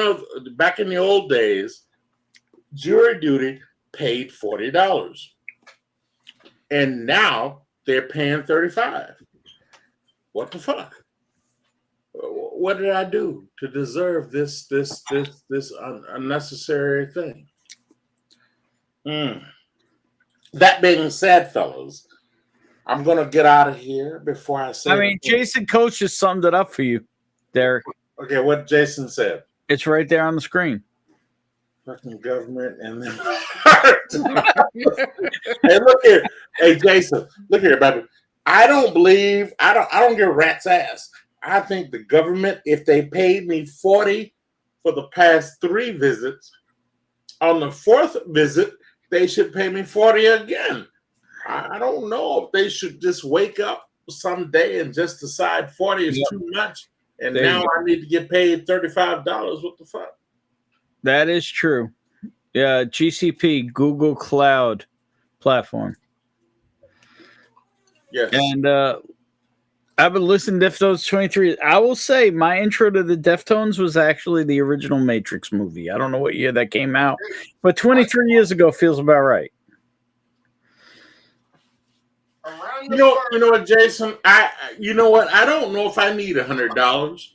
Speaker 23: of back in the old days, jury duty paid $40, and now they're paying $35. What the fuck? What did I do to deserve this unnecessary thing? that being said, fellas, I'm gonna get out of here before I say.
Speaker 4: I mean, Jason Coach just summed it up for you, Derek.
Speaker 23: Okay, what Jason said.
Speaker 4: It's right there on the screen.
Speaker 23: Fucking government and then. Hey, look here. Hey, Jason, look here, baby. I don't give a rat's ass. I think the government, if they paid me 40 for the past 3 visits, on the 4th visit, they should pay me 40 again. I don't know if they should just wake up someday and just decide 40 is too much. And
Speaker 4: There
Speaker 23: now
Speaker 4: you go.
Speaker 23: I need to get paid $35. What the fuck?
Speaker 4: That is true. Yeah, GCP, Google Cloud platform.
Speaker 23: Yes.
Speaker 4: And I've been listening to Deftones 23. I will say my intro to the Deftones was actually the original Matrix movie. I don't know what year that came out, but 23 years ago feels about right.
Speaker 23: You know what, Jason? You know what? I don't know if I need $100.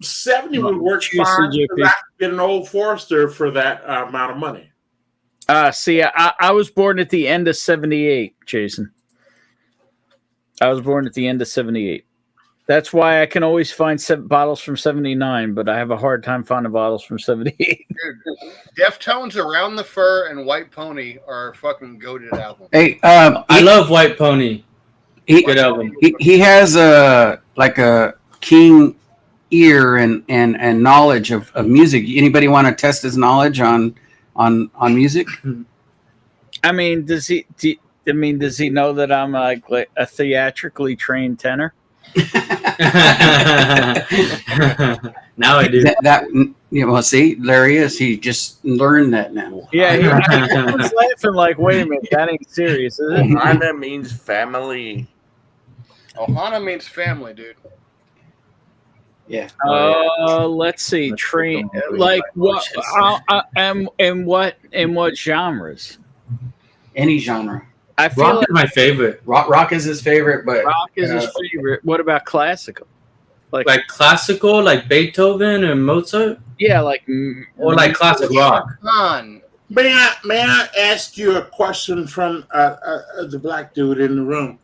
Speaker 23: 70 would work
Speaker 4: Cheers,
Speaker 23: fine
Speaker 4: CJP.
Speaker 23: because I could get an old Forester for that amount of money.
Speaker 4: See, I was born at the end of 78, Jason. I was born at the end of 78. That's why I can always find bottles from 79, but I have a hard time finding bottles from 78.
Speaker 14: Deftones, Around the Fur, and White Pony are fucking goated albums.
Speaker 11: Hey,
Speaker 18: I love White Pony. Good album.
Speaker 11: He has a keen ear and knowledge of music. Anybody want to test his knowledge on music?
Speaker 4: I mean, does he know that I'm like a theatrically trained tenor?
Speaker 18: Now I do.
Speaker 11: Well, see, there he is. He just learned that now.
Speaker 4: Yeah, he was laughing like, wait a minute, that ain't serious, is it?
Speaker 3: Ohana means family.
Speaker 14: Ohana means family, dude.
Speaker 11: Yeah.
Speaker 4: Let's see. Train like what? In what genres?
Speaker 11: Any genre.
Speaker 4: I feel
Speaker 18: Rock
Speaker 4: like
Speaker 18: is my favorite.
Speaker 11: Rock is his favorite, but
Speaker 4: rock is his favorite. What about classical?
Speaker 18: Like classical, like Beethoven and Mozart?
Speaker 4: Yeah, like
Speaker 18: or like classic rock.
Speaker 23: May I ask you a question from the black dude in the room?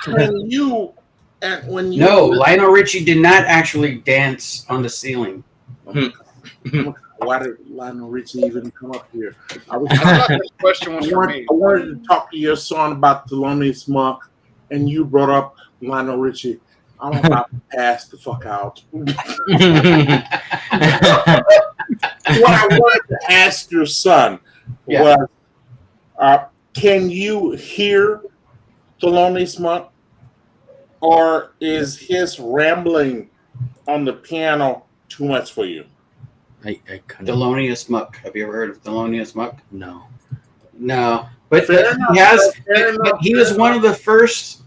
Speaker 23: When you
Speaker 11: No, Lionel Richie did not actually dance on the ceiling.
Speaker 23: Why did Lionel Richie even come up here? I
Speaker 14: thought this question was for me.
Speaker 23: I wanted to talk to your son about Thelonious Monk, and you brought up Lionel Richie. I'm about to pass the fuck out. What I wanted to ask your son was, can you hear Thelonious Monk, or is his rambling on the piano too much for you?
Speaker 11: Thelonious Monk. Have you ever heard of Thelonious Monk?
Speaker 18: No.
Speaker 11: But he was one of the first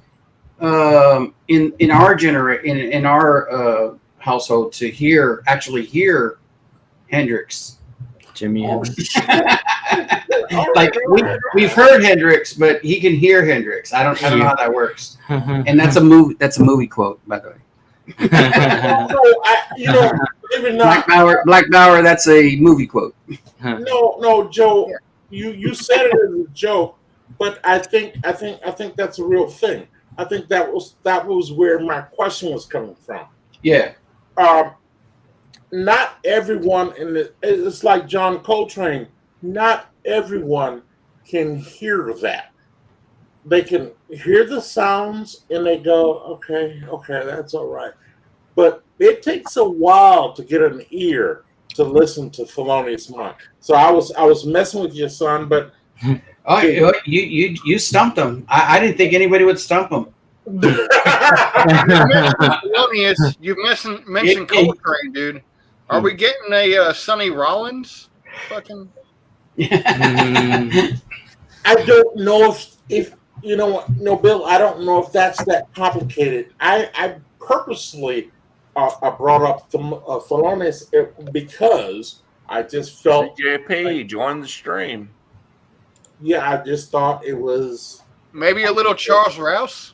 Speaker 11: in our household to actually hear Hendrix.
Speaker 18: Jimmy Hendrix.
Speaker 11: Like we've heard Hendrix, but he can hear Hendrix. I don't know how that works. And that's a movie quote, by the way. Black Bauer, that's a movie quote.
Speaker 23: No, Joe, you said it as a joke, but I think that's a real thing. I think that was where my question was coming from.
Speaker 11: Yeah.
Speaker 23: Not everyone it's like John Coltrane. Not everyone can hear that. They can hear the sounds and they go, okay, that's all right. But it takes a while to get an ear to listen to Thelonious Monk. So I was messing with your son, but
Speaker 11: you stumped him. I didn't think anybody would stump him.
Speaker 14: Thelonious, you mentioned Coltrane, dude. Are we getting a Sonny Rollins? Fucking.
Speaker 23: I don't know if you know what, no, Bill. I don't know if that's that complicated. I purposely brought up Thelonious because I just felt
Speaker 3: JP, join the stream.
Speaker 23: Yeah, I just thought it was
Speaker 14: maybe a little Charles Rouse.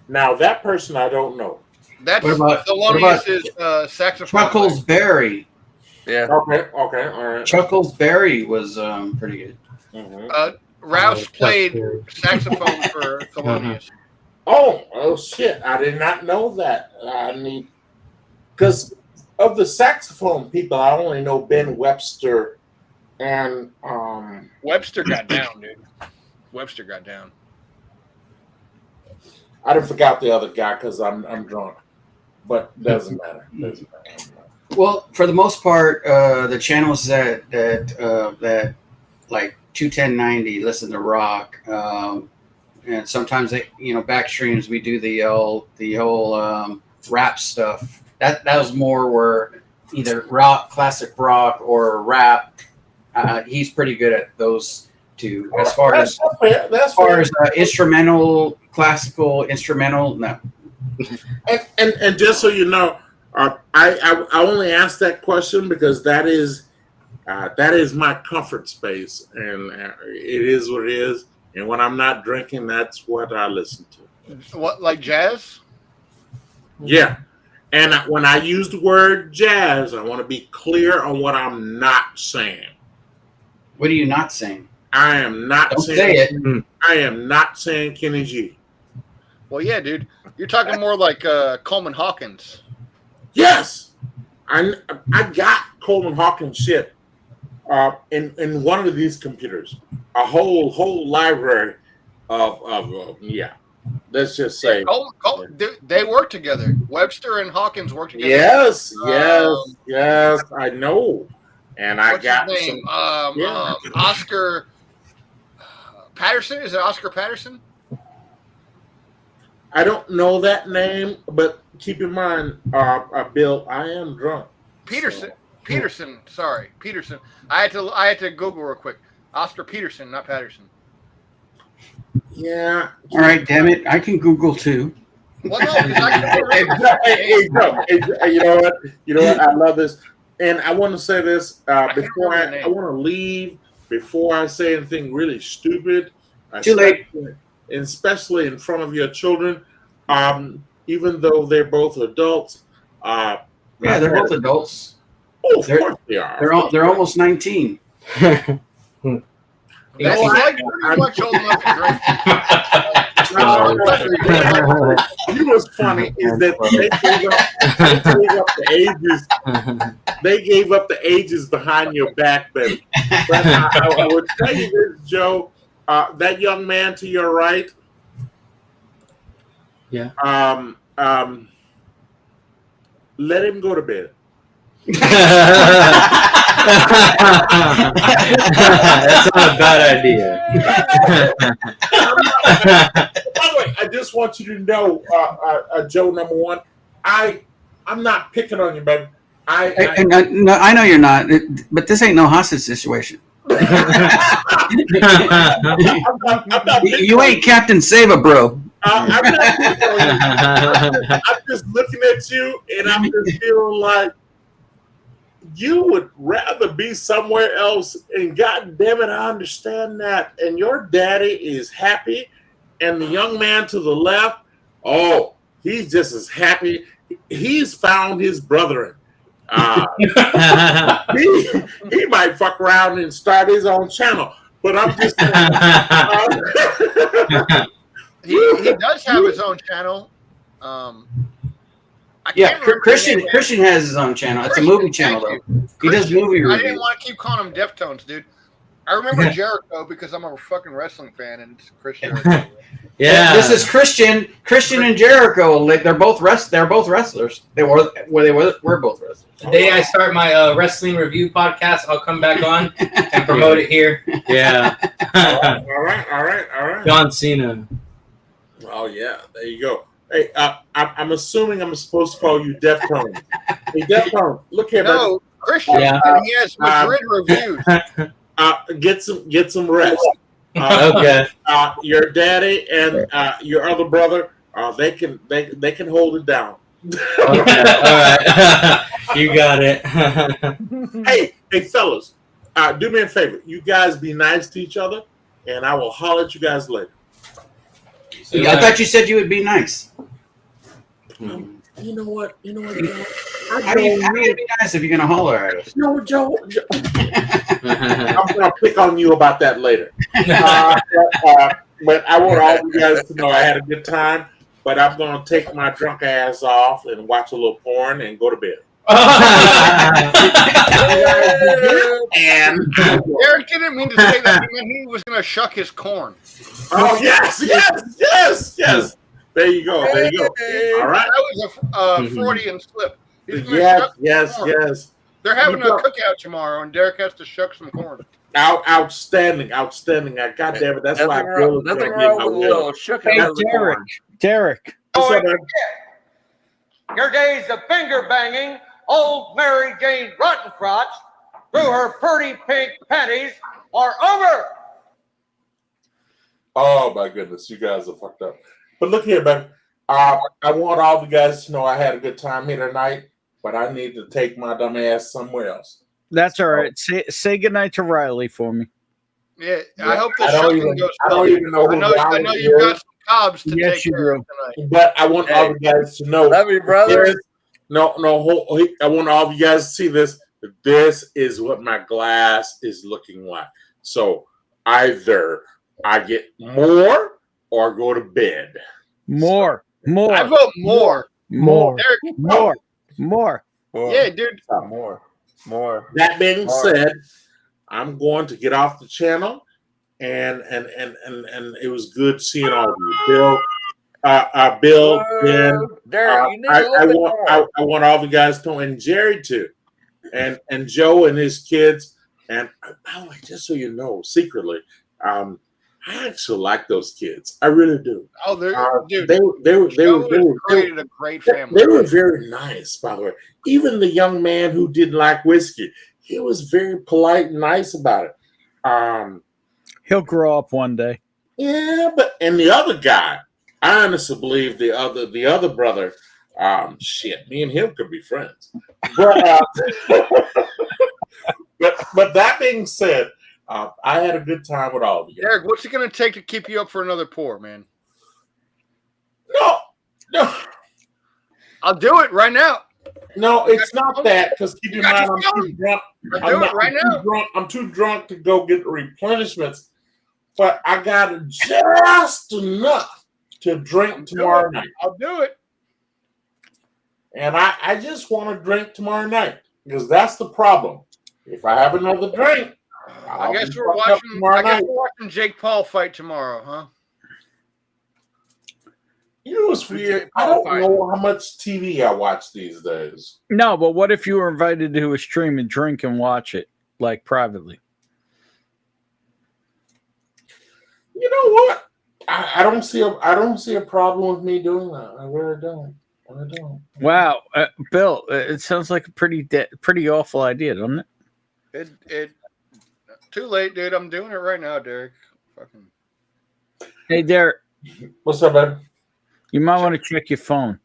Speaker 23: Now that person I don't know.
Speaker 14: That's
Speaker 11: what about
Speaker 14: Thelonious' saxophone.
Speaker 11: Chuckles Berry?
Speaker 3: Yeah.
Speaker 23: Okay, all right.
Speaker 11: Chuckles Berry was pretty good.
Speaker 14: Rouse played saxophone for Thelonious.
Speaker 23: Oh shit! I did not know that. Because of the saxophone people, I only know Ben Webster and
Speaker 14: Webster got down, dude. Webster got down.
Speaker 23: I didn't forgot the other guy because I'm drunk, but doesn't matter.
Speaker 11: Well, for the most part, the channels that like 21090 listen to rock, and sometimes they back streams. We do the whole rap stuff. That was more where either rock, classic rock, or rap. He's pretty good at those two. As far as instrumental, classical, instrumental, no.
Speaker 23: And just so you know, I only asked that question because that is my comfort space, and it is what it is. And when I'm not drinking, that's what I listen to.
Speaker 14: What, like jazz?
Speaker 23: Yeah. And when I use the word jazz, I want to be clear on what I'm not saying.
Speaker 11: What are you not saying?
Speaker 23: I am not
Speaker 11: Don't
Speaker 23: saying
Speaker 11: say it.
Speaker 23: I am not saying Kenny G.
Speaker 14: Well, yeah, dude. You're talking more like Coleman Hawkins.
Speaker 23: Yes. I got Coleman Hawkins shit in one of these computers. A whole library of yeah. Let's just say
Speaker 14: they work together. Webster and Hawkins work together.
Speaker 23: Yes. I know. And I got
Speaker 14: his name?
Speaker 23: some,
Speaker 14: Oscar Patterson. Is it Oscar Patterson?
Speaker 23: I don't know that name, but keep in mind, Bill, I am drunk.
Speaker 14: Peterson. Sorry, Peterson. I had to Google real quick. Oscar Peterson, not Patterson.
Speaker 23: Yeah.
Speaker 11: All right, damn it. I can Google too.
Speaker 14: Well, no, because
Speaker 23: hey, you know what? I love this. And I want to say this before I want to leave, before I say anything really stupid.
Speaker 11: Too late.
Speaker 23: Especially in front of your children, even though they're both adults.
Speaker 11: Yeah, they're both adults.
Speaker 23: Oh, of course they are.
Speaker 11: They're almost 19.
Speaker 14: That's like pretty much old enough to drink.
Speaker 23: You was funny is that they gave up the ages behind your back, baby. But I would tell you this, Joe. That young man to your right.
Speaker 18: Yeah.
Speaker 23: Let him go to bed.
Speaker 18: That's not a bad idea.
Speaker 23: By the way, I just want you to know, Joe, number one, I'm not picking on you, baby.
Speaker 11: No, I know you're not, but this ain't no hostage situation. You ain't Captain Save-A, bro.
Speaker 23: I'm not picking on you. I'm just looking at you, and I'm just feeling like you would rather be somewhere else, and God damn it, I understand that. And your daddy is happy, and the young man to the left, oh, he's just as happy. He's found his brethren. He might fuck around and start his own channel, but I'm just
Speaker 14: he does have his own channel.
Speaker 11: Christian has his own channel. It's a movie channel, though. He does movie reviews.
Speaker 14: I didn't want to keep calling him Deftones, dude. I remember Jericho because I'm a fucking wrestling fan, and it's Christian.
Speaker 11: Yeah, this is Christian and Jericho. They're both wrestlers. They were both wrestlers.
Speaker 18: The day I start my wrestling review podcast, I'll come back on and promote it here. Yeah.
Speaker 23: All right.
Speaker 18: John Cena.
Speaker 23: Oh yeah, there you go. Hey, I'm assuming I'm supposed to call you Deftones. Hey, Deftones, look here,
Speaker 14: no,
Speaker 23: buddy.
Speaker 14: Christian. He has Madrid reviews.
Speaker 23: Get some rest.
Speaker 18: Okay.
Speaker 23: Your daddy and your other brother, they can hold it down.
Speaker 18: Okay. All right. You got it.
Speaker 23: Hey, fellas, do me a favor. You guys be nice to each other, and I will holler at you guys later.
Speaker 11: I thought you said you would be nice.
Speaker 23: You know what?
Speaker 11: How do you be nice if you're gonna holler at us?
Speaker 23: No, Joe. I'm gonna pick on you about that later. But I want all you guys to know I had a good time. But I'm gonna take my drunk ass off and watch a little porn and go to bed.
Speaker 14: And Eric didn't mean to say that. He meant he was going to shuck his corn.
Speaker 23: Oh yes. There you go. All right.
Speaker 14: That was a Freudian slip. He's gonna
Speaker 23: Yes.
Speaker 14: shuck corn. They're having a cookout tomorrow, and Derek has to shuck some corn.
Speaker 23: Outstanding. God damn it. That's why I feel
Speaker 3: nothing wrong with a little shucking out of the corn.
Speaker 4: Derek.
Speaker 7: Your days of finger banging old Mary Jane Rottencrotch through her pretty pink panties are over.
Speaker 23: Oh my goodness, you guys are fucked up. But look here, man. I want all the guys to know I had a good time here tonight, but I need to take my dumb ass somewhere else.
Speaker 4: That's all right. Say goodnight to Riley for me.
Speaker 14: Yeah, I hope the
Speaker 23: I don't
Speaker 14: shucking
Speaker 23: even-
Speaker 14: goes
Speaker 23: I don't
Speaker 14: well.
Speaker 23: even know who
Speaker 14: I know
Speaker 23: Riley
Speaker 14: you've got
Speaker 23: is.
Speaker 14: some cobs to
Speaker 4: Yes,
Speaker 14: take
Speaker 4: you
Speaker 14: care of
Speaker 4: do.
Speaker 14: tonight.
Speaker 23: But I want all the guys to know.
Speaker 3: Love you, brother.
Speaker 23: I want all of you guys to see this. This is what my glass is looking like. So either I get more or go to bed.
Speaker 4: More.
Speaker 14: I vote more. Derek,
Speaker 4: More.
Speaker 14: Yeah, dude.
Speaker 3: More.
Speaker 23: That being
Speaker 3: More.
Speaker 23: said, I'm going to get off the channel, and it was good seeing all of you, Bill, Ben.
Speaker 3: Derek, you need a little bit more.
Speaker 23: I want all the guys to know, and Jerry too, and Joe and his kids. And by the way, just so you know, secretly, I actually like those kids. I really do.
Speaker 14: Oh, they're dude.
Speaker 23: They
Speaker 14: created a great family.
Speaker 23: They were very nice, by the way. Even the young man who didn't like whiskey, he was very polite and nice about it.
Speaker 4: He'll grow up one day.
Speaker 23: Yeah, and the other guy, I honestly believe the other brother, shit, me and him could be friends. But but that being said, I had a good time with all of you.
Speaker 14: Derek, what's it going to take to keep you up for another pour, man?
Speaker 23: No.
Speaker 14: I'll do it right now.
Speaker 23: No, it's not that, because keep in mind I'm too drunk.
Speaker 14: I'll do it right now.
Speaker 23: I'm too drunk to go get replenishments, but I got just enough to drink tomorrow night.
Speaker 14: I'll do it.
Speaker 23: And I just want to drink tomorrow night, because that's the problem. If I have another drink,
Speaker 14: I guess we're watching Jake Paul fight tomorrow, huh?
Speaker 23: You know what's weird? I don't know how much TV I watch these days.
Speaker 4: No, but what if you were invited to a stream and drink and watch it, like privately?
Speaker 23: You know what? I don't see a problem with me doing that. I really don't.
Speaker 4: Wow, Bill, it sounds like a pretty awful idea, doesn't it?
Speaker 14: It too late, dude. I'm doing it right now, Derek. Fucking.
Speaker 4: Hey, Derek.
Speaker 23: What's up, man?
Speaker 4: You might want to check your phone.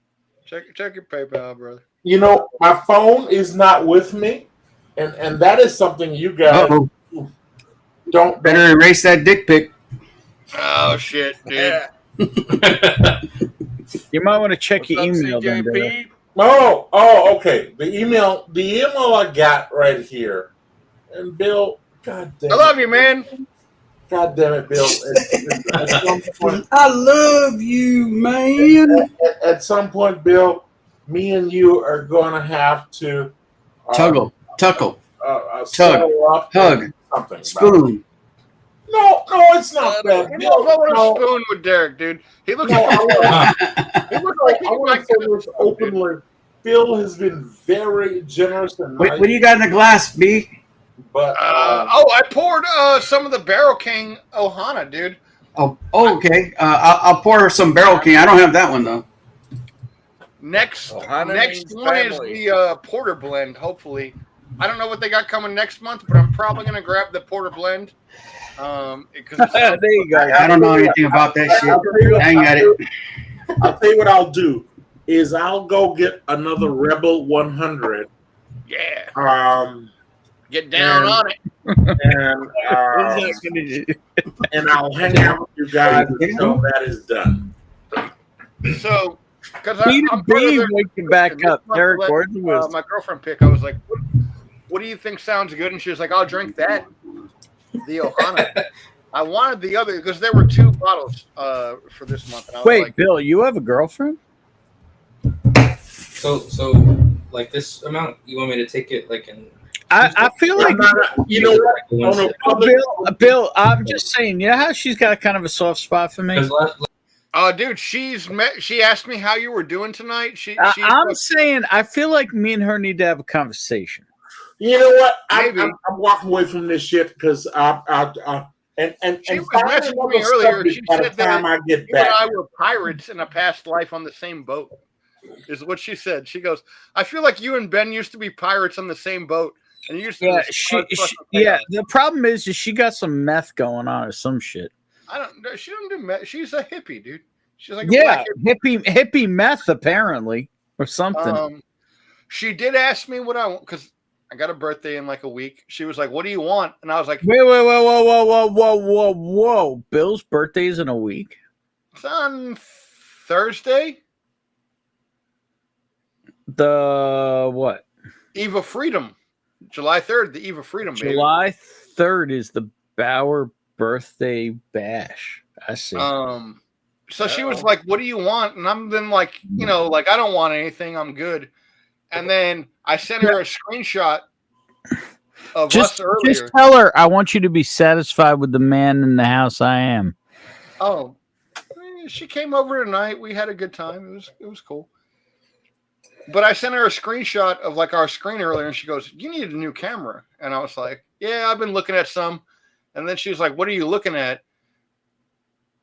Speaker 14: Check your PayPal, brother.
Speaker 23: You know, my phone is not with me, and that is something you guys don't
Speaker 11: better erase that dick pic.
Speaker 14: Oh shit, dude.
Speaker 4: You might want to check your email. Then, Derek.
Speaker 23: Oh, okay. The email I got right here, and Bill, God damn,
Speaker 14: I love you, man.
Speaker 23: God damn it, Bill. At some point,
Speaker 11: I love you, man.
Speaker 23: At some point, Bill, me and you are going to have to
Speaker 11: Tuckle,
Speaker 23: tug,
Speaker 11: hug,
Speaker 23: something,
Speaker 11: spoon.
Speaker 23: No, it's not that.
Speaker 14: I want a spoon with Derek, dude. He looks like
Speaker 23: I want to say this openly. Bill has been very generous and nice.
Speaker 11: What do you got in the glass, B?
Speaker 23: But
Speaker 14: I poured some of the Barrel King Ohana, dude.
Speaker 11: Oh, okay. I'll pour some Barrel King. I don't have that one though.
Speaker 14: Next one is the Porter Blend. Hopefully, I don't know what they got coming next month, but I'm probably gonna grab the Porter Blend.
Speaker 4: There you go.
Speaker 11: I don't know anything about that shit. I ain't got it.
Speaker 23: I'll tell you what I'll do is I'll go get another Rebel 100.
Speaker 14: Yeah. Get down on it.
Speaker 23: And I'll hang out with you guys until that is done.
Speaker 14: So
Speaker 3: Because
Speaker 4: I'm waking back up. Derek Gordon was
Speaker 3: my girlfriend pick. I was like, what do you think sounds good? And she was like, I'll drink that. The Ohana. I wanted the other because there were 2 bottles for this month. And I was
Speaker 4: Wait,
Speaker 3: like,
Speaker 4: Bill, you have a girlfriend?
Speaker 18: So like this amount, you want me to take it like in?
Speaker 4: I feel like
Speaker 23: you know what?
Speaker 4: Bill, I'm just saying. You know how she's got kind of a soft spot for me.
Speaker 3: dude, she asked me how you were doing tonight.
Speaker 4: I'm saying I feel like me and her need to have a conversation.
Speaker 23: You know what? I'm walking away from this shit because she was
Speaker 3: messaging me earlier. She said that
Speaker 23: I get
Speaker 3: you
Speaker 23: back.
Speaker 3: and I were pirates in a past life on the same boat. Is what she said. She goes, I feel like you and Ben used to be pirates on the same boat. And you used to
Speaker 4: The problem is she got some meth going on or some shit.
Speaker 3: I don't know. She doesn't do meth. She's a hippie, dude. She's like
Speaker 4: hippie meth apparently or something.
Speaker 3: She did ask me what I want because I got a birthday in like a week. She was like, "What do you want?" And I was like,
Speaker 4: Whoa! Bill's birthday's in a week.
Speaker 3: It's on Thursday.
Speaker 4: The what?
Speaker 3: Eve of Freedom, July 3rd. The Eve of Freedom. Baby.
Speaker 4: July 3rd is the Bauer birthday bash. I see.
Speaker 3: So she was like, "What do you want?" And I'm then like, like I don't want anything. I'm good. And then I sent her a screenshot of us earlier.
Speaker 4: Just tell her I want you to be satisfied with the man in the house I am.
Speaker 3: Oh, she came over tonight. We had a good time. It was cool. But I sent her a screenshot of like our screen earlier, and she goes, "You need a new camera." And I was like, "Yeah, I've been looking at some." And then she was like, "What are you looking at?"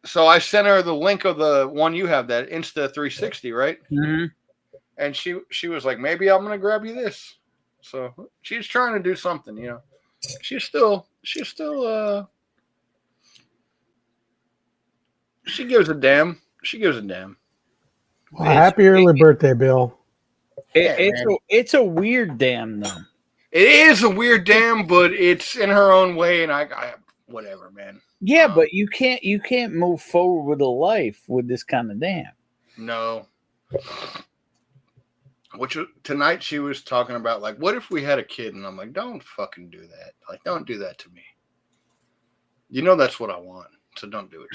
Speaker 3: So I sent her the link of the one you have, that Insta 360, right?
Speaker 4: Mm-hmm.
Speaker 3: And she was like, "Maybe I'm gonna grab you this." So she's trying to do something, She's still she gives a damn. She gives a damn.
Speaker 10: Well, happy early birthday, Bill.
Speaker 4: It's a weird damn though.
Speaker 3: It is a weird damn, but it's in her own way, and I whatever, man.
Speaker 4: Yeah, but you can't move forward with a life with this kind of damn.
Speaker 3: No. Tonight she was talking about like, what if we had a kid? And I'm like, don't fucking do that. Like, don't do that to me. That's what I want, so don't do it.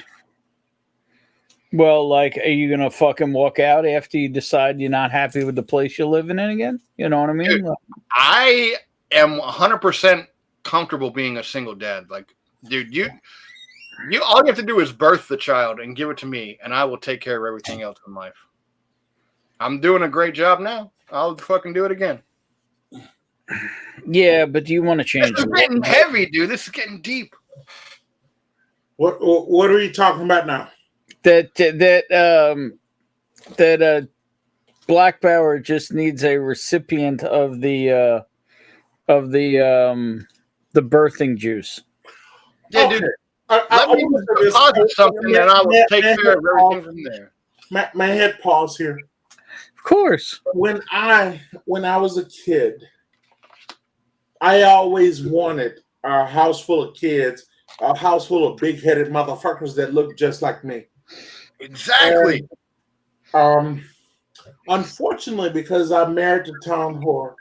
Speaker 4: Well, like, are you gonna fucking walk out after you decide you're not happy with the place you're living in again? You know what I mean?
Speaker 3: Dude, I am 100% comfortable being a single dad. Like, dude, you all you have to do is birth the child and give it to me, and I will take care of everything else in life. I'm doing a great job now. I'll fucking do it again.
Speaker 4: Yeah, but do you want to change?
Speaker 3: This is getting heavy, dude. This is getting deep.
Speaker 23: What are you talking about now?
Speaker 4: That Black Bauer just needs a recipient of the birthing juice.
Speaker 3: Yeah, dude. Let me deposit something, and I will take care of everything from there.
Speaker 23: My head pause here.
Speaker 4: Of course.
Speaker 23: When I was a kid, I always wanted a house full of kids, a house full of big-headed motherfuckers that looked just like me.
Speaker 3: Exactly.
Speaker 23: And, unfortunately, because I'm married to Town Whore,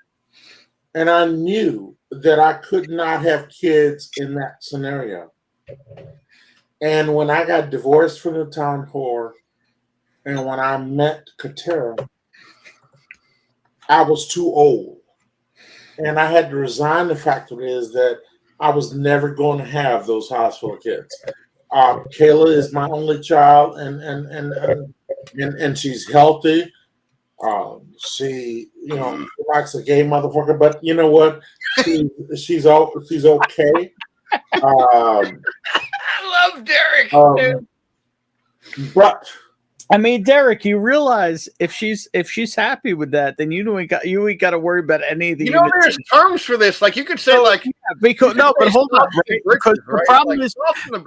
Speaker 23: and I knew that I could not have kids in that scenario. And when I got divorced from the Town Whore, and when I met Katera, I was too old. And I had to resign. The fact of it is that I was never going to have those house full of kids. Kayla is my only child, and she's healthy. She likes a gay motherfucker, but you know what? She's okay.
Speaker 3: I love Derek.
Speaker 23: But
Speaker 4: I mean, Derek, you realize if she's happy with that, then you ain't got to worry about any of the.
Speaker 3: There's terms for this. Like you could say, but
Speaker 4: hold on, because the problem is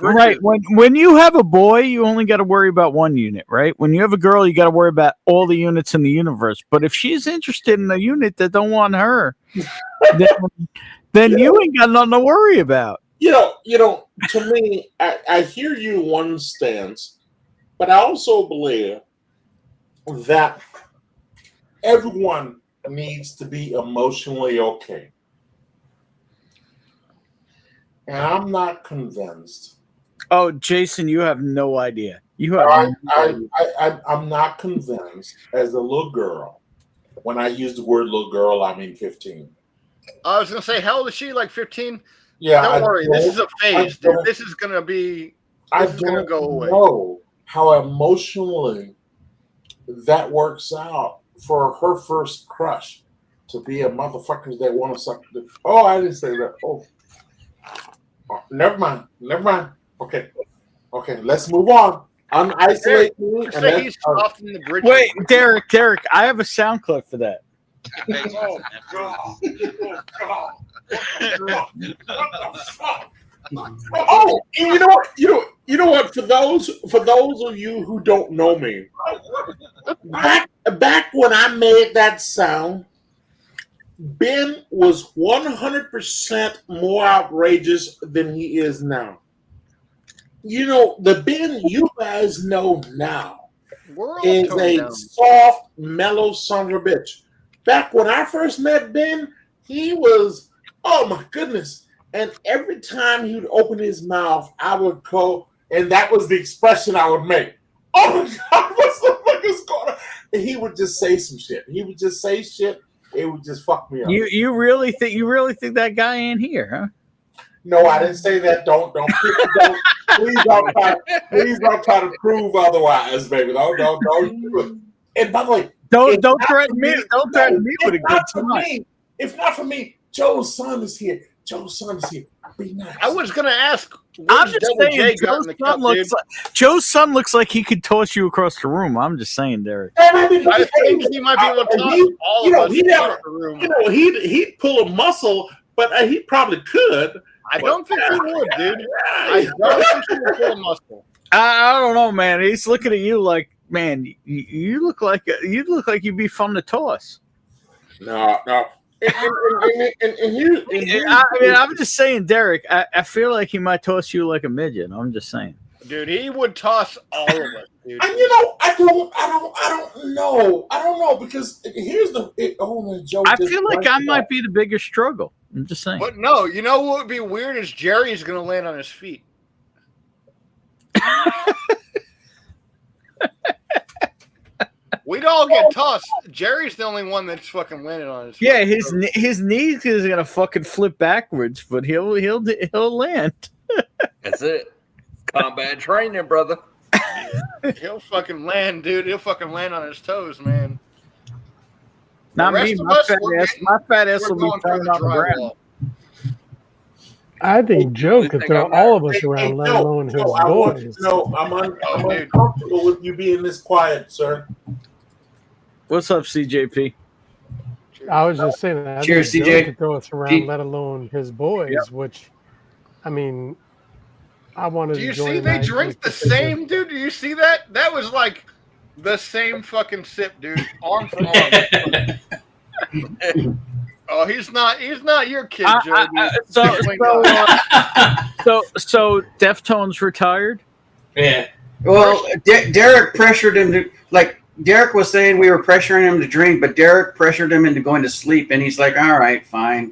Speaker 4: right when you have a boy, you only got to worry about one unit, right? When you have a girl, you got to worry about all the units in the universe. But if she's interested in a unit that don't want her, then you ain't got nothing to worry about.
Speaker 23: To me, I hear you one stance. But I also believe that everyone needs to be emotionally okay. And I'm not convinced.
Speaker 4: Oh, Jason, you have no idea. You have.
Speaker 23: I'm not convinced as a little girl. When I use the word little girl, I mean 15.
Speaker 3: I was gonna say, how old is she? Like 15?
Speaker 23: Yeah.
Speaker 3: Don't worry. This is a phase. This is gonna be.
Speaker 23: I
Speaker 3: This is gonna go away.
Speaker 23: know how emotionally that works out for her first crush to be a motherfucker that want to suck. Oh, I didn't say that. Oh, never mind. Okay, let's move on. Unisolate me. And
Speaker 3: Say he's soft in the bridge.
Speaker 4: Wait, Derek, I have a sound clip for that.
Speaker 23: Oh God! What the fuck? Oh, and you know what? For those of you who don't know me, back when I made that sound, Ben was 100% more outrageous than he is now. You know, the Ben you guys know now is a soft, mellow son of a bitch. Back when I first met Ben, he was, oh my goodness. And every time he would open his mouth, I would go, and that was the expression I would make. Oh my God, what the fuck is going on? And he would just say some shit. He would just say shit. It would just fuck me up.
Speaker 4: You really think that guy ain't here, huh?
Speaker 23: No, I didn't say that. Please don't try to prove otherwise, baby. Don't do it. And by the way,
Speaker 4: don't threaten me. Don't threaten me with a good time.
Speaker 23: If not for me, Joe's son is here. Be nice.
Speaker 3: I was gonna ask.
Speaker 4: I'm just saying, Joe's son looks like he could toss you across the room. I'm just saying, Derek.
Speaker 3: I think he might be able to toss all of us across the room.
Speaker 23: He'd pull a muscle, but he probably could.
Speaker 3: I don't think he would, dude. I don't think he would pull a muscle.
Speaker 4: I don't know, man. He's looking at you like, man, you look like you'd be fun to toss.
Speaker 23: No.
Speaker 4: I'm just saying, Derek. I feel like he might toss you like a midget. I'm just saying,
Speaker 3: dude. He would toss all of us, dude.
Speaker 23: And I don't know because here's the joke.
Speaker 4: I feel like I might be the biggest struggle. I'm just saying.
Speaker 3: But no, you know what would be weird is Jerry's going to land on his feet. We'd all get tossed. Jerry's the only one that's fucking landed on his feet.
Speaker 4: Yeah, his knees is gonna fucking flip backwards, but he'll land.
Speaker 2: That's it. Combat training, brother.
Speaker 3: He'll fucking land, dude. He'll fucking land on his toes, man.
Speaker 4: Not me. My fat ass will be thrown on the ground.
Speaker 10: I think Joe could throw all of us around, let alone his boys.
Speaker 23: I'm uncomfortable with you being this quiet, sir.
Speaker 4: What's up, CJP?
Speaker 10: I was just saying that.
Speaker 11: Cheers,
Speaker 10: Joe
Speaker 11: CJ.
Speaker 10: could throw us around, let alone his boys, which, I mean, I wanted to
Speaker 3: Do you
Speaker 10: join
Speaker 3: see they
Speaker 10: that
Speaker 3: drink the
Speaker 10: just because
Speaker 3: same, dude? Do you see that? That was like the same fucking sip, dude. Arm for arm. Oh, he's not your kid, Joe.
Speaker 4: So Deftones retired?
Speaker 18: Yeah.
Speaker 11: Well, Derek pressured him to, like Derek was saying, we were pressuring him to drink, but Derek pressured him into going to sleep, and he's like, "All right, fine."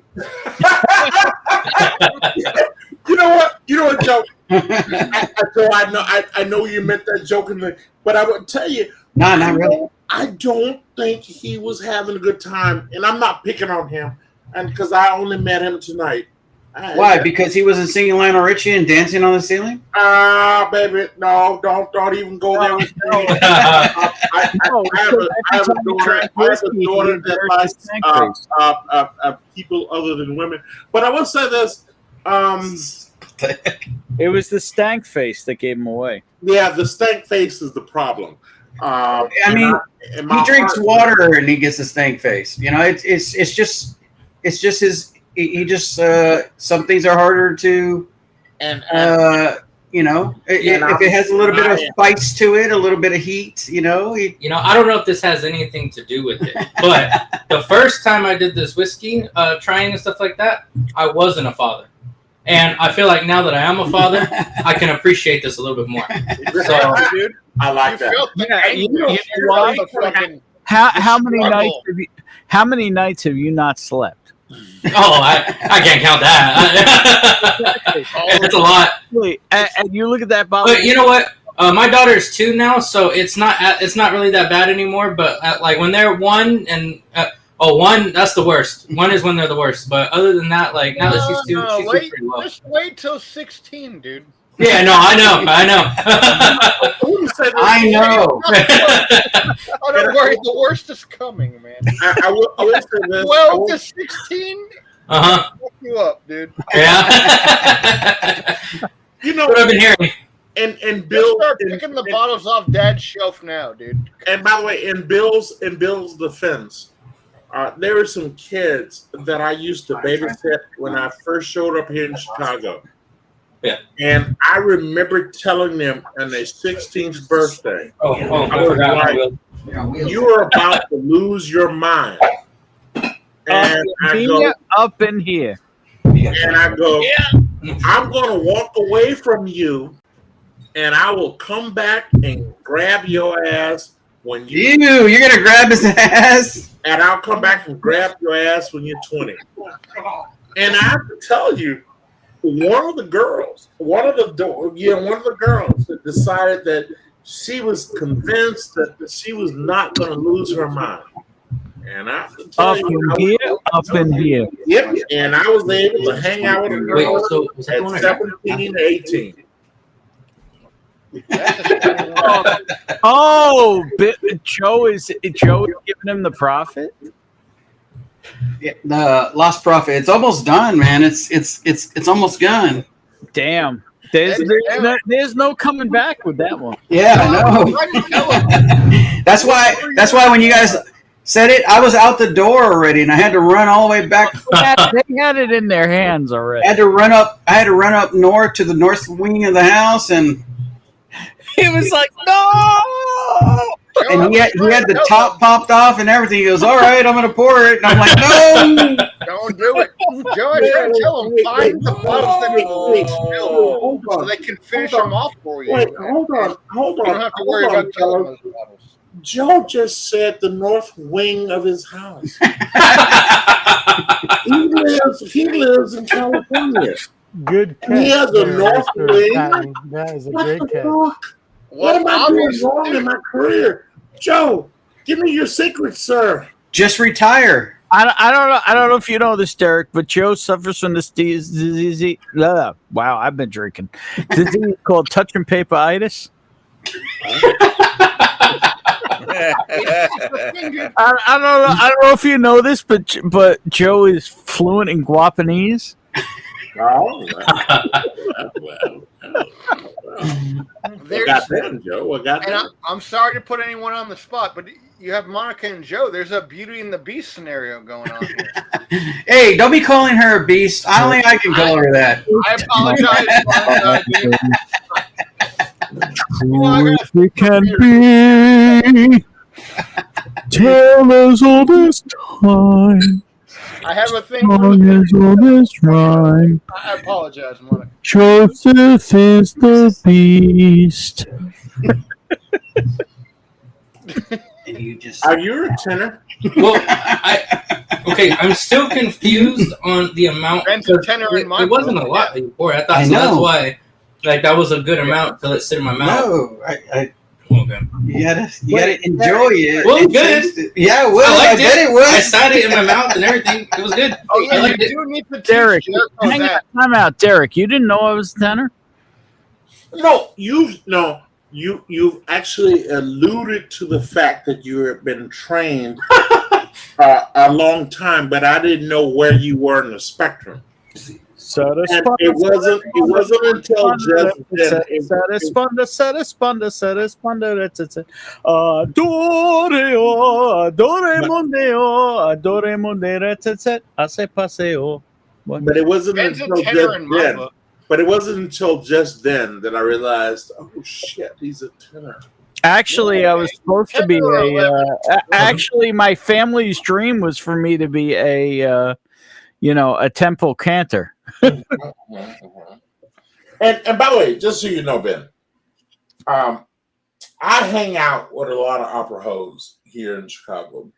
Speaker 23: You know what, Joe? I know you meant that jokingly, but I would tell you,
Speaker 11: no, not really.
Speaker 23: I don't think he was having a good time, and I'm not picking on him, and because I only met him tonight.
Speaker 11: Why? Because he wasn't singing Lionel Richie and dancing on the ceiling?
Speaker 23: Baby, no, don't even go there with me. I have a daughter that likes people other than women. But I will say this.
Speaker 4: It was the stank face that gave him away.
Speaker 23: Yeah, the stank face is the problem.
Speaker 11: I mean, he drinks water and he gets a stank face. You know, it's just his. He just some things are harder to, if it has a little bit of spice to it, a little bit of heat, I
Speaker 18: don't know if this has anything to do with it, but the first time I did this whiskey trying and stuff like that, I wasn't a father. And I feel like now that I am a father, I can appreciate this a little bit more. So,
Speaker 23: dude, I like that.
Speaker 17: How many nights have you? How many nights have you not slept?
Speaker 18: I can't count that. It's a lot.
Speaker 17: And you look at that bottle.
Speaker 18: But you know what? My daughter's 2 now, so it's not really that bad anymore. But like when they're 1 and 1, that's the worst. 1 is when they're the worst. But other than that, like now that she's 2, she's doing pretty well.
Speaker 3: Just wait till 16, dude.
Speaker 18: Yeah, no, I know.
Speaker 11: I know.
Speaker 3: Oh, don't worry, the worst is coming, man.
Speaker 23: I will say this.
Speaker 3: 12 to 16.
Speaker 18: Fuck
Speaker 3: you up, dude.
Speaker 18: Yeah.
Speaker 23: You know
Speaker 18: what I've been hearing.
Speaker 23: And Bill,
Speaker 3: start picking the bottles off Dad's shelf now, dude.
Speaker 23: And by the way, in Bill's defense, there were some kids that I used to babysit when I first showed up here in Chicago.
Speaker 18: Yeah.
Speaker 23: And I remember telling them on their 16th birthday,
Speaker 18: I forgot.
Speaker 23: You are about to lose your mind. And I go,
Speaker 17: up in here.
Speaker 23: And I go, I'm going to walk away from you, and I will come back and grab your ass when you're
Speaker 11: going to grab his ass?
Speaker 23: And I'll come back and grab your ass when you're 20. And I have to tell you, one of the girls that decided that she was convinced that she was not going to lose her mind. And I have to tell
Speaker 17: up in here.
Speaker 23: Yep. And I was able to hang out with a girl at 17 to 18.
Speaker 17: Joe is giving him the profit.
Speaker 11: Yeah, the Lost Prophet. It's almost done, man. It's almost done.
Speaker 17: Damn. There's no coming back with that one.
Speaker 11: Yeah, I know. That's why when you guys said it, I was out the door already, and I had to run all the way back.
Speaker 17: They had it in their hands already.
Speaker 11: I had to run up north to the north wing of the house, and
Speaker 17: he was like, "No!"
Speaker 11: And he had the top popped off and everything. He goes, "All right, I'm going to pour it." And I'm like, "No,
Speaker 3: don't do it." Joe, I tried to tell him, find the bottles that need spilled so they can finish them off for you.
Speaker 23: Wait, hold on.
Speaker 3: You don't have to worry about telling those bottles.
Speaker 23: Joe just said the north wing of his house. he lives in California.
Speaker 10: Good catch.
Speaker 23: He has a north wing.
Speaker 10: That is a great catch.
Speaker 23: What am I doing wrong in my career? Joe, give me your secret, sir.
Speaker 11: just retire."
Speaker 17: I don't know if you know this, Derek, but Joe suffers from this disease. Wow, I've been drinking. Disease called touch and paperitis. I don't know if you know this, but Joe is fluent in Guapanese.
Speaker 23: Oh, well. What got them, Joe? What got them?
Speaker 3: I'm sorry to put anyone on the spot, but you have Monica and Joe. There's a Beauty and the Beast scenario going on here.
Speaker 11: Hey, don't be calling her a beast. I don't think I can call her that.
Speaker 3: I apologize.
Speaker 17: We can be. Tell us all this time.
Speaker 3: I have a thing.
Speaker 17: Rhyme.
Speaker 3: I apologize, Monica.
Speaker 17: Joseph is the beast.
Speaker 23: Are you a tenor?
Speaker 18: Well, I'm still confused on the amount. It wasn't a lot before. I thought that's why. Like that was a good amount to let sit in my mouth.
Speaker 11: No,
Speaker 18: okay.
Speaker 11: You gotta enjoy it.
Speaker 18: Well, good.
Speaker 11: Yeah, well, I bet it was.
Speaker 18: I sat it in my mouth and everyth It was good.
Speaker 3: Oh yeah,
Speaker 18: I liked
Speaker 3: you
Speaker 18: it.
Speaker 3: do need to
Speaker 17: Derek,
Speaker 3: teach
Speaker 17: hang on, time out, Derek. You didn't know I was a tenor?
Speaker 23: No, you've actually alluded to the fact that you have been trained a long time, but I didn't know where you were in the spectrum. And it wasn't until just But it wasn't until just then. But it wasn't until just then that I realized, oh shit, he's a tenor.
Speaker 17: Actually, I was supposed to be actually, my family's dream was for me to be a temple cantor.
Speaker 23: And by the way, just so you know, Ben, I hang out with a lot of opera hoes here in Chicago.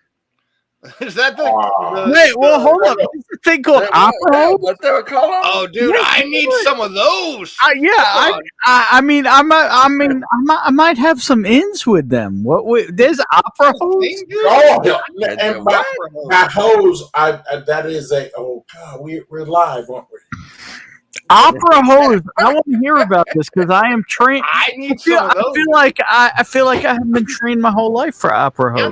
Speaker 14: Is that the
Speaker 17: Wait, well, hold up. Is the thing called opera?
Speaker 2: What they would call them?
Speaker 14: Oh, dude, I need some of those.
Speaker 17: I mean, I might have some ins with them. There's opera hoes.
Speaker 23: Oh, and my hoes, that is oh God, we're live, aren't we?
Speaker 17: Opera hose. I want to hear about this because I am trained.
Speaker 14: I need some of those.
Speaker 17: I feel like I have been trained my whole life for opera hose.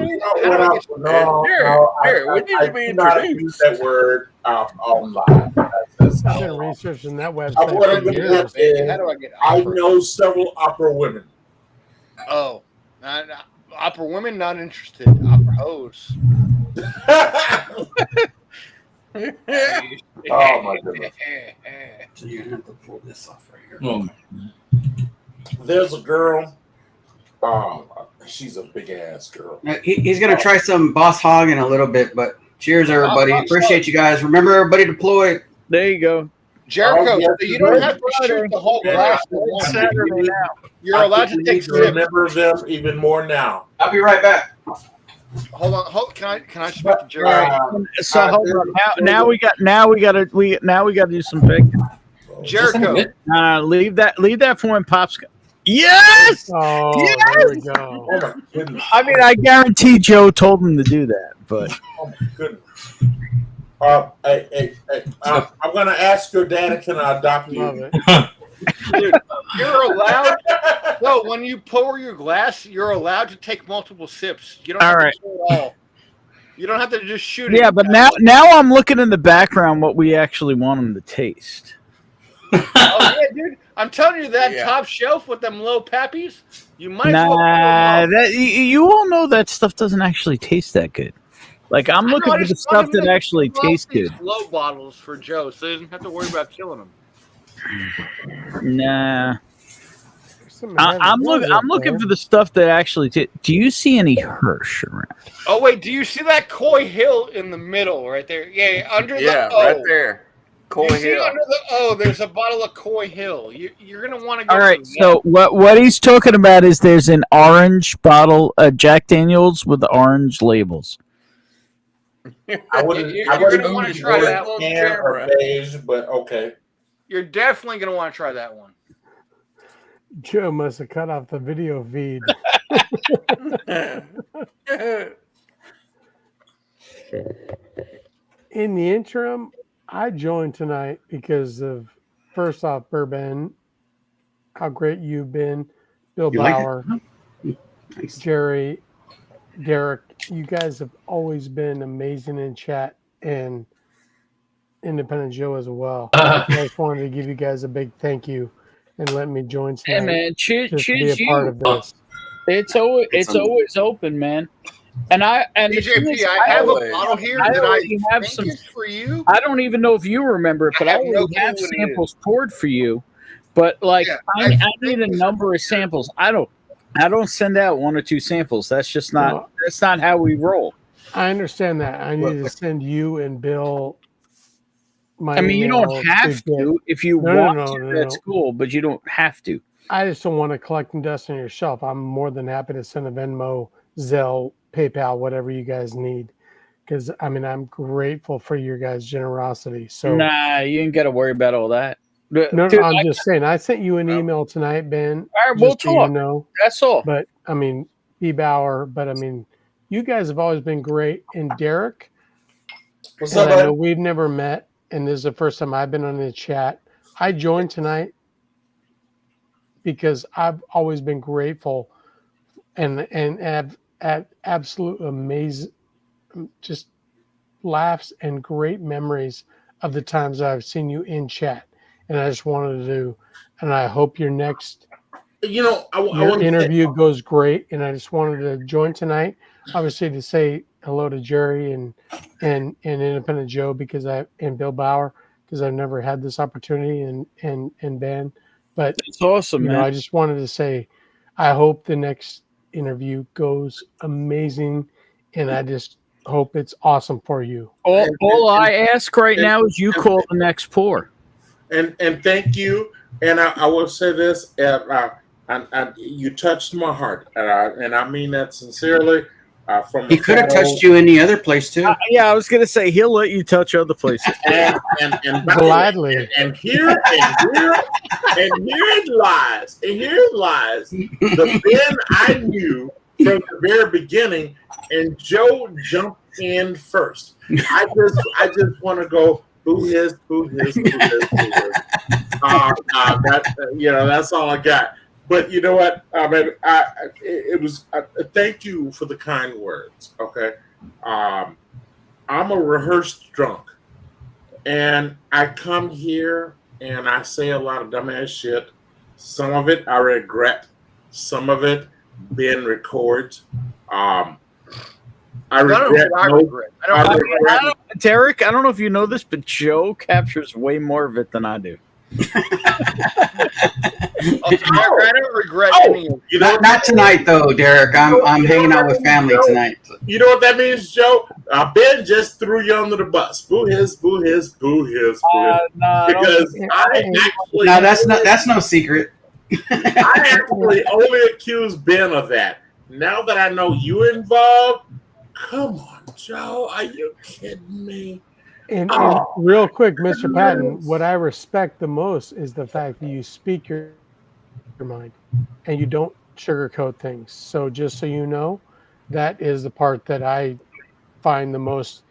Speaker 23: No, I do not use that word online.
Speaker 10: I've been researching that website
Speaker 23: What I'm
Speaker 10: for
Speaker 23: going to
Speaker 10: years.
Speaker 23: say
Speaker 14: How do I get
Speaker 23: I
Speaker 14: opera?
Speaker 23: know several opera women.
Speaker 14: Oh, opera women not interested. Opera hoes.
Speaker 23: Oh my goodness.
Speaker 11: So you're gonna have to pull this off right here.
Speaker 18: Oh.
Speaker 23: There's a girl. She's a big ass girl.
Speaker 11: He's gonna try some Boss Hog in a little bit, but cheers, everybody. Appreciate you guys. Remember, everybody deployed.
Speaker 17: There you go.
Speaker 14: Jericho,
Speaker 23: yes,
Speaker 14: you don't have to shoot the whole glass. You're allowed to take sips.
Speaker 23: Remember them even more now.
Speaker 11: I'll be right back.
Speaker 14: Hold on. Can I speak to Jericho?
Speaker 17: So hold on. Now we got to do some picking.
Speaker 14: Jericho.
Speaker 17: Leave that for when Pops. Yes.
Speaker 10: Oh,
Speaker 17: yes!
Speaker 10: there we go.
Speaker 23: Oh my goodness.
Speaker 17: I mean, I guarantee Joe told him to do that, but.
Speaker 23: Oh my goodness. I'm gonna ask your dad, can I adopt you?
Speaker 14: Dude, you're allowed. No, when you pour your glass, you're allowed to take multiple sips. You don't have to pour it all. You don't have to just shoot it.
Speaker 17: Yeah, but now I'm looking in the background what we actually want him to taste.
Speaker 14: Oh yeah, dude! I'm telling you that top shelf with them low pappies, you might.
Speaker 17: You all know that stuff doesn't actually taste that good. Like I'm looking for the stuff that actually tastes good.
Speaker 14: Low bottles for Joe, so he doesn't have to worry about killing them.
Speaker 17: Nah. I'm looking for the stuff that actually. Do you see any Hirsch around?
Speaker 14: Oh wait, do you see that Coy Hill in the middle right there? Yeah, under the O.
Speaker 2: right there. Coy Hill.
Speaker 14: Under the O, there's a bottle of Coy Hill. You're gonna want to go.
Speaker 17: All right. So what he's talking about is there's an orange bottle, Jack Daniels with the orange labels.
Speaker 23: I wouldn't
Speaker 14: want to try that one.
Speaker 23: Or beige, but okay.
Speaker 14: You're definitely gonna want to try that one.
Speaker 10: Joe must have cut off the video feed. In the interim, I joined tonight because of, first off, Bourbon, how great you've been, Bill Bauer, Jerry, Derek. You guys have always been amazing in chat, and Independent Joe as well. I just wanted to give you guys a big thank you and let me join tonight.
Speaker 4: Hey man, cheers
Speaker 10: be a part of this.
Speaker 4: It's always open, man. And
Speaker 14: DJP, I have a bottle here that I have some for you.
Speaker 4: I don't even know if you remember it, but I already have samples poured for you. But like, I need a number of samples. I don't send out 1 or 2 samples. That's just not. That's not how we roll.
Speaker 10: I understand that. I need to send you and Bill.
Speaker 4: You don't have to. If you want to, that's cool, but you don't have to.
Speaker 10: I just don't want to collect and dust on your shelf. I'm more than happy to send a Venmo, Zelle, PayPal, whatever you guys need. Because, I'm grateful for your guys' generosity. So
Speaker 4: nah, you ain't got to worry about all that.
Speaker 10: No, dude, I'm just saying. I sent you an email tonight, Ben.
Speaker 4: All right, we'll talk. That's all.
Speaker 10: But, B. Bauer, but, you guys have always been great. And Derek,
Speaker 23: what's up,
Speaker 10: I know we've never met, and this is the first time I've been on the chat. I joined tonight because I've always been grateful and have absolute amazing, just laughs and great memories of the times I've seen you in chat. And I just wanted to, and I hope your next interview goes great. And I just wanted to join tonight, obviously to say hello to Jerry and Independent Joe and Bill Bauer, because I've never had this opportunity and Ben. But
Speaker 4: it's awesome, man.
Speaker 10: I just wanted to say I hope the next interview goes amazing, and I just hope it's awesome for you.
Speaker 4: All I ask right now is you call the next pour.
Speaker 23: and thank you. And I will say this: you touched my heart, and I mean that sincerely.
Speaker 11: He could have touched you any other place too.
Speaker 4: Yeah, I was gonna say he'll let you touch other places.
Speaker 23: And
Speaker 10: Gladly.
Speaker 23: And here it lies. And here it lies. The Ben I knew from the very beginning, and Joe jumped in first. I just want to go boo his. That's all I got. But you know what? I mean, thank you for the kind words. Okay, I'm a rehearsed drunk, and I come here and I say a lot of dumbass shit. Some of it I regret. Some of it Ben records. I regret.
Speaker 4: Derek, I don't know if you know this, but Joe captures way more of it than I do.
Speaker 14: I don't regret any of it.
Speaker 11: Not tonight though, Derek. I'm hanging out with family tonight.
Speaker 23: You know what that means, Joe? Ben just threw you under the bus. Boo his. Because I actually
Speaker 11: that's no secret.
Speaker 23: I actually only accuse Ben of that. Now that I know you involved, come on, Joe. Are you kidding me?
Speaker 10: And real quick, Mr. Patton, what I respect the most is the fact that you speak your mind and you don't sugarcoat things. So just so you know, that is the part that I find the most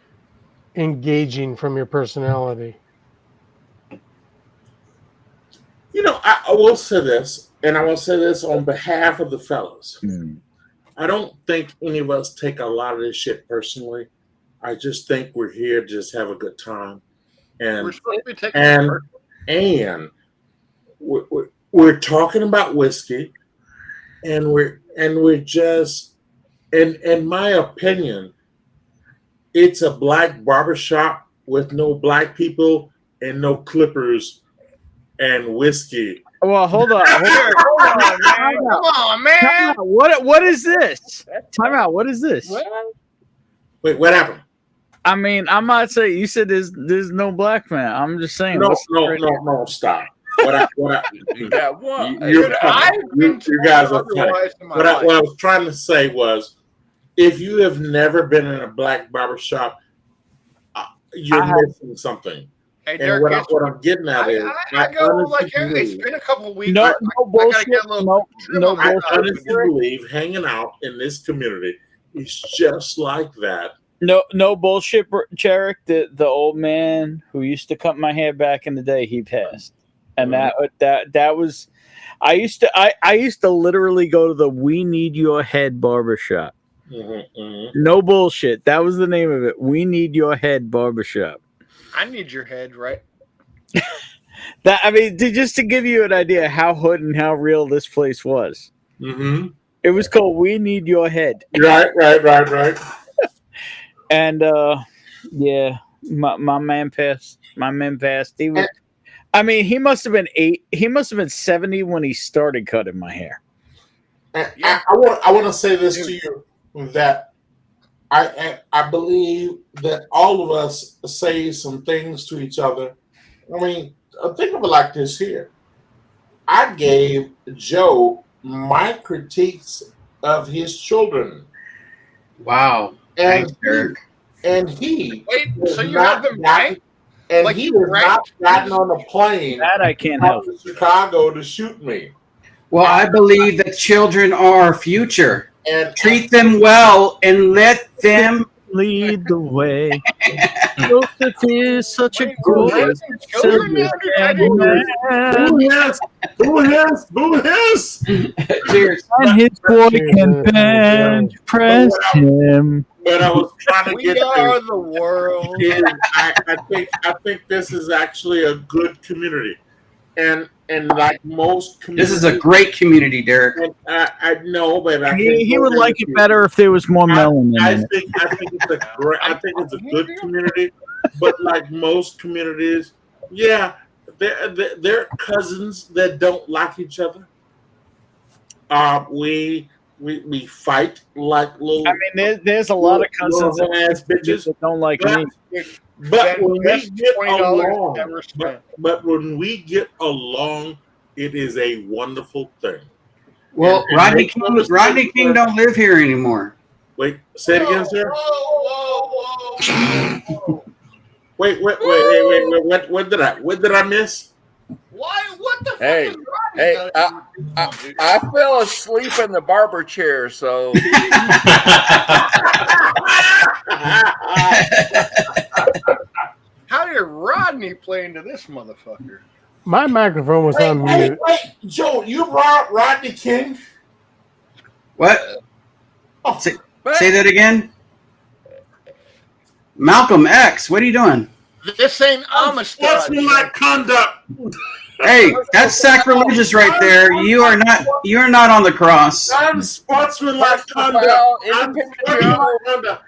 Speaker 10: engaging from your personality.
Speaker 23: You know, I will say this, and I will say this on behalf of the fellas. I don't think any of us take a lot of this shit personally. I just think we're here to just have a good time, and
Speaker 14: We're supposed to be taking it
Speaker 23: and we're talking about whiskey, and we're just, in my opinion, it's a black barbershop with no black people and no clippers and whiskey.
Speaker 4: Well, hold on, man.
Speaker 14: Come on, man.
Speaker 4: Time out. What is this? Time out. What is this?
Speaker 23: Wait, what happened?
Speaker 4: I mean, I'm not saying you said there's no black man. I'm just saying.
Speaker 23: No, stop.
Speaker 2: You got one.
Speaker 23: You guys are funny. What I was trying to say was, if you have never been in a black barbershop, you're missing something.
Speaker 14: Hey,
Speaker 23: And
Speaker 14: Derek,
Speaker 23: what I'm getting at is,
Speaker 14: I go like, hey, it's been a couple of weeks.
Speaker 4: No
Speaker 14: I
Speaker 4: bullshit.
Speaker 14: gotta get a little.
Speaker 23: I honestly believe hanging out in this community is just like that.
Speaker 4: No bullshit, Jarek. The old man who used to cut my hair back in the day, he passed, and that was. I used to literally go to the We Need Your Head barbershop. No bullshit. That was the name of it. We Need Your Head barbershop.
Speaker 14: I need your head, right?
Speaker 4: Just to give you an idea how hood and how real this place was. It was called We Need Your Head.
Speaker 23: Right.
Speaker 4: And yeah, my man passed. He was. He must have been 8. He must have been 70 when he started cutting my hair.
Speaker 23: I want to say this to you, that I believe that all of us say some things to each other. I mean, think of it like this here. I gave Joe my critiques of his children.
Speaker 11: Wow.
Speaker 23: And
Speaker 14: Wait, so you have them right?
Speaker 23: And
Speaker 14: Like
Speaker 23: he
Speaker 14: you
Speaker 23: was
Speaker 14: ranked
Speaker 23: not gotten on a plane
Speaker 4: That I can't help.
Speaker 23: to Chicago to shoot me.
Speaker 11: Well, I believe that children are our future.
Speaker 23: And
Speaker 11: treat them well and let them
Speaker 17: lead the way. Joseph is such a good
Speaker 23: Boo his.
Speaker 11: Cheers.
Speaker 17: And his boy can bench press him.
Speaker 23: But I was trying to get
Speaker 14: are the world.
Speaker 23: I think this is actually a good community, and like most communities,
Speaker 11: this is a great community, Derek.
Speaker 23: And I know, but
Speaker 17: He would like it better if there was more melanin in it.
Speaker 23: I think it's a good community, but like most communities, yeah, they're cousins that don't like each other. We we fight like little.
Speaker 4: I mean, there's a lot of cousins
Speaker 23: ass bitches
Speaker 4: that don't like me.
Speaker 23: But when we
Speaker 3: Best
Speaker 23: get
Speaker 3: $20
Speaker 23: along,
Speaker 3: ever spent.
Speaker 23: but when we get along, it is a wonderful thing.
Speaker 11: Well,
Speaker 23: And
Speaker 11: Rodney
Speaker 23: make
Speaker 11: King,
Speaker 23: no mistake,
Speaker 11: Rodney King don't live here anymore.
Speaker 23: Wait, say it again, sir. Wait. What did I miss?
Speaker 14: Why? What the
Speaker 2: Hey, hey, I fell asleep in the barber chair, so
Speaker 3: How did Rodney play into this motherfucker?
Speaker 10: My microphone was on mute.
Speaker 23: Wait, Joe, you brought Rodney King?
Speaker 11: What? Say that again. Malcolm X, what are you doing?
Speaker 3: This ain't Amistad.
Speaker 23: Sportsmanlike conduct.
Speaker 11: Hey, that's sacrilegious right there. You are not on the cross.
Speaker 23: I'm sportsmanlike conduct.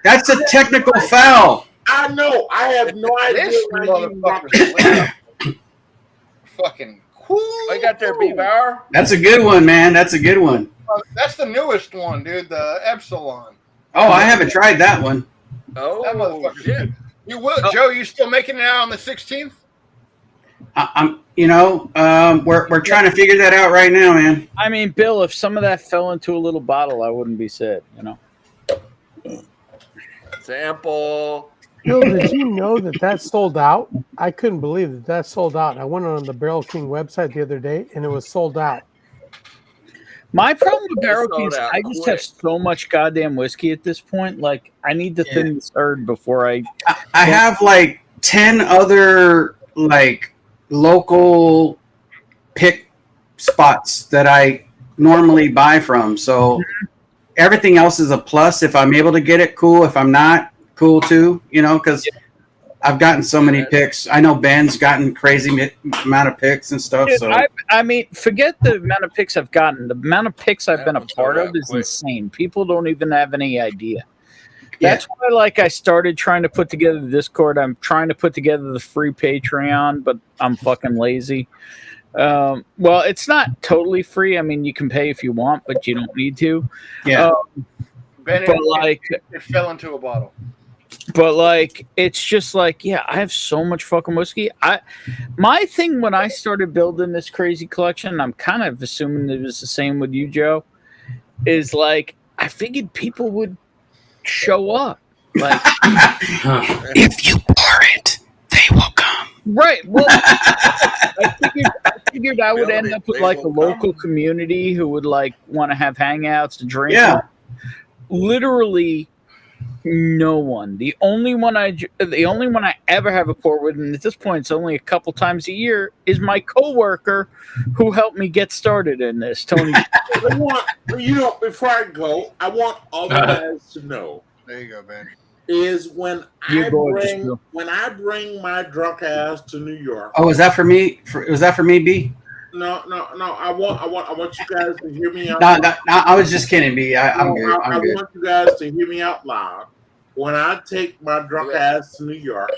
Speaker 11: That's a technical foul.
Speaker 23: I know. I have no idea.
Speaker 3: This motherfucker's fucking cool.
Speaker 2: I got there, B-Bauer.
Speaker 11: That's a good one, man. That's a good one.
Speaker 3: That's the newest one, dude. The Epsilon.
Speaker 11: Oh, I haven't tried that one.
Speaker 2: Oh,
Speaker 3: that motherfucker.
Speaker 2: shit.
Speaker 3: You will, Joe. You still making it out on the 16th?
Speaker 11: We're trying to figure that out right now, man.
Speaker 4: I mean, Bill, if some of that fell into a little bottle, I wouldn't be sad, you know.
Speaker 2: Sample.
Speaker 10: Bill, did you know that sold out? I couldn't believe that sold out. I went on the Barrel King website the other day, and it was sold out.
Speaker 4: My problem with Barrel
Speaker 2: sold
Speaker 4: King is
Speaker 2: out
Speaker 4: I just
Speaker 2: quick.
Speaker 4: have so much goddamn whiskey at this point. Like, I need to thin this herd before I
Speaker 11: have like 10 other like local pick spots that I normally buy from. So everything else is a plus. If I'm able to get it, cool. If I'm not, cool too. You know, because I've gotten so many picks. I know Ben's gotten crazy amount of picks and stuff.
Speaker 4: Dude,
Speaker 11: So
Speaker 4: I mean, forget the amount of picks I've gotten. The amount of picks I've been a part of is insane. People don't even have any idea. That's why, like, I started trying to put together the Discord. I'm trying to put together the free Patreon, but I'm fucking lazy. Well, it's not totally free. I mean, you can pay if you want, but you don't need to.
Speaker 11: Yeah.
Speaker 3: Ben,
Speaker 4: but like,
Speaker 3: it fell into a bottle.
Speaker 4: But like, it's just like, yeah, I have so much fucking whiskey. My thing when I started building this crazy collection, I'm kind of assuming it was the same with you, Joe, is like, I figured people would show up. Like,
Speaker 11: if you pour it, they will come.
Speaker 4: Right. Well, I figured I would end up with like a local community who would like want to have hangouts to drink.
Speaker 11: Yeah.
Speaker 4: Literally no one. The only one I ever have a pour with, and at this point it's only a couple times a year, is my coworker who helped me get started in this, Tony.
Speaker 23: Before I go, I want all the guys to know.
Speaker 3: There you go, Ben.
Speaker 23: Is when I bring my drunk ass to New York.
Speaker 11: Oh, is that for me? Was that for me, B?
Speaker 23: No. I want you guys to hear me out.
Speaker 11: No, I was just kidding, B. I'm good.
Speaker 23: I want you guys to hear me out loud. When I take my drunk ass to New York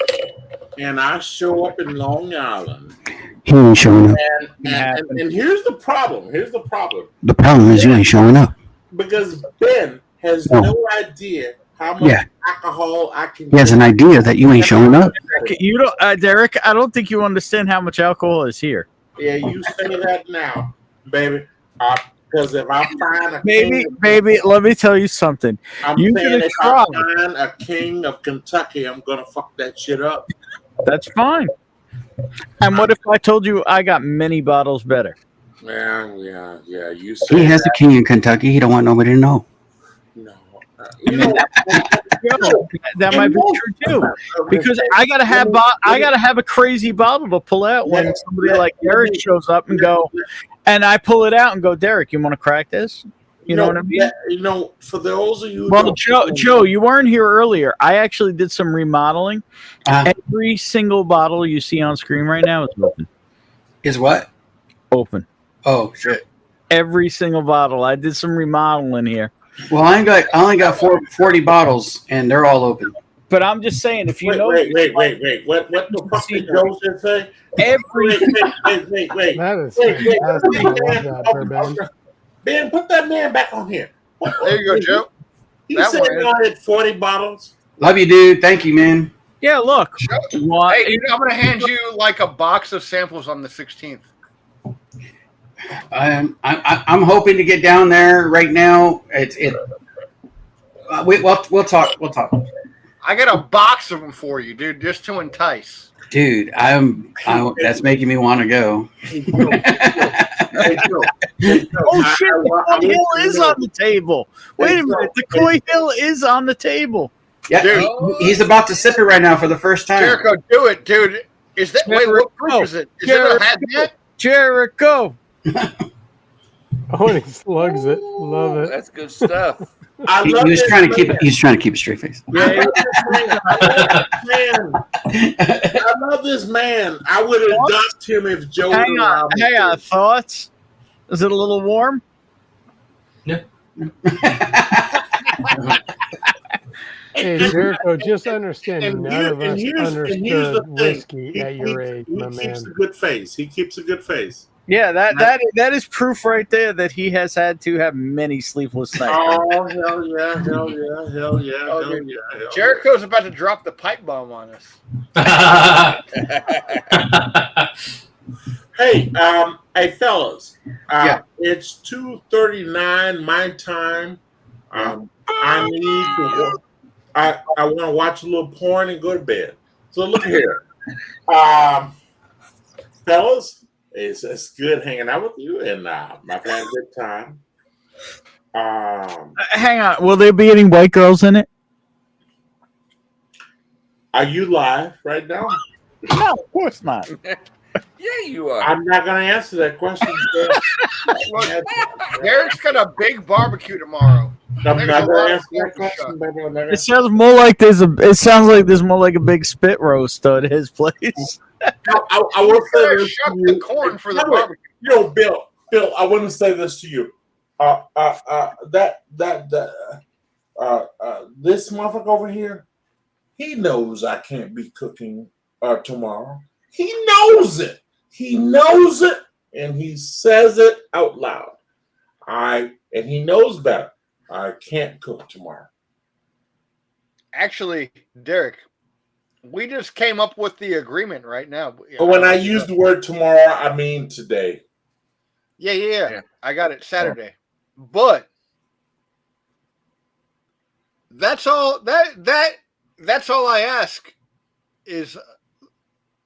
Speaker 23: and I show up in Long Island,
Speaker 11: He ain't showing up.
Speaker 23: and here's the problem.
Speaker 11: The problem is you ain't showing up.
Speaker 23: Because Ben has no idea how much alcohol I can.
Speaker 11: He has an idea that you ain't showing up.
Speaker 4: You don't, Derek. I don't think you understand how much alcohol is here.
Speaker 23: Yeah, you say that now, baby. Because if I find a
Speaker 4: baby, let me tell you something.
Speaker 23: I'm
Speaker 4: You're
Speaker 23: saying
Speaker 4: gonna
Speaker 23: if
Speaker 4: try.
Speaker 23: I find a king of Kentucky, I'm gonna fuck that shit up.
Speaker 4: That's fine. And what if I told you I got many bottles better?
Speaker 23: Yeah. You say
Speaker 11: He has a king in Kentucky. He don't want nobody to know.
Speaker 4: That might be true too, because I gotta have a crazy bottle to pull out when somebody like Derek shows up and go, and I pull it out and go, Derek, you want to crack this? You know what I mean?
Speaker 23: For those of you,
Speaker 4: well, Joe, you weren't here earlier. I actually did some remodeling. Every single bottle you see on screen right now is open.
Speaker 11: Is what?
Speaker 4: Open.
Speaker 11: Oh shit!
Speaker 4: Every single bottle. I did some remodeling here.
Speaker 11: Well, I only got 40 bottles, and they're all open.
Speaker 4: But I'm just saying, if you
Speaker 23: wait,
Speaker 4: know,
Speaker 23: wait. What the fuck did Joe just say?
Speaker 4: Every
Speaker 23: wait.
Speaker 10: That is fantastic. I love that, Ben.
Speaker 23: Ben, put that man back on here.
Speaker 14: There you go, Joe.
Speaker 23: You
Speaker 14: That
Speaker 23: said
Speaker 14: one is.
Speaker 23: I had 40 bottles.
Speaker 11: Love you, dude. Thank you, man.
Speaker 17: Yeah, look. What?
Speaker 14: Hey, I'm going to hand you like a box of samples on the 16th.
Speaker 11: I'm hoping to get down there right now. We'll talk. We'll talk.
Speaker 14: I got a box of them for you, dude, just to entice.
Speaker 11: Dude, that's making me want to go.
Speaker 17: Oh shit! The Coy Hill is on the table. Wait a minute, the Coy Hill is on the table.
Speaker 11: Yeah,
Speaker 14: Dude.
Speaker 11: he's about to sip it right now for the first time.
Speaker 14: Jericho, do it, dude. Is that wait? What proof is it? Is it a hat?
Speaker 17: Jericho.
Speaker 10: Oh, and he slugs it. Love it.
Speaker 2: That's good stuff.
Speaker 11: He was trying to keep it. He's trying to keep a straight face.
Speaker 23: Man, I love this man. I would adopt him if Joe.
Speaker 17: Hang on. Thoughts? Is it a little warm?
Speaker 10: Hey, Jericho, just understand,
Speaker 23: And
Speaker 10: none of us
Speaker 23: here's the
Speaker 10: understood
Speaker 23: thing.
Speaker 10: whiskey at your age, my
Speaker 23: He
Speaker 10: man.
Speaker 23: keeps a good face. He keeps a good face.
Speaker 4: Yeah, that is proof right there that he has had to have many sleepless nights.
Speaker 23: Oh, hell yeah, hell yeah, hell yeah,
Speaker 14: Oh,
Speaker 23: hell
Speaker 14: dude.
Speaker 23: yeah. Hell
Speaker 14: Jericho's about to drop the pipe bomb on us.
Speaker 23: Hey, hey, fellas.
Speaker 11: Yeah.
Speaker 23: It's 2:39 my time. I need to. I want to watch a little porn and go to bed. So look here, fellas. It's good hanging out with you, and I've had a good time.
Speaker 17: Hang on. Will there be any white girls in it?
Speaker 23: Are you live right now?
Speaker 17: No, of course not.
Speaker 2: Yeah, you are.
Speaker 23: I'm not going to answer that question.
Speaker 14: Look, Derek's got a big barbecue tomorrow.
Speaker 23: I'm
Speaker 14: There's
Speaker 23: not
Speaker 14: a
Speaker 23: going
Speaker 14: lot
Speaker 23: to
Speaker 14: of
Speaker 23: answer that
Speaker 14: pork
Speaker 23: question,
Speaker 14: chuck.
Speaker 23: baby. I'm not gonna-
Speaker 17: It sounds more like it sounds like there's more like a big spit roast at his place.
Speaker 23: I will say this
Speaker 14: Shuck
Speaker 23: to
Speaker 14: the
Speaker 23: you.
Speaker 14: corn for the
Speaker 23: How about-
Speaker 14: barbecue.
Speaker 23: Yo, Bill, I want to say this to you. This motherfucker over here, he knows I can't be cooking tomorrow. He knows it. He knows it, and he says it out loud. And he knows better. I can't cook tomorrow.
Speaker 14: Actually, Derek, we just came up with the agreement right now.
Speaker 23: But when I use the word tomorrow, I mean today.
Speaker 14: Yeah. I got it Saturday. But that's all that's all I ask is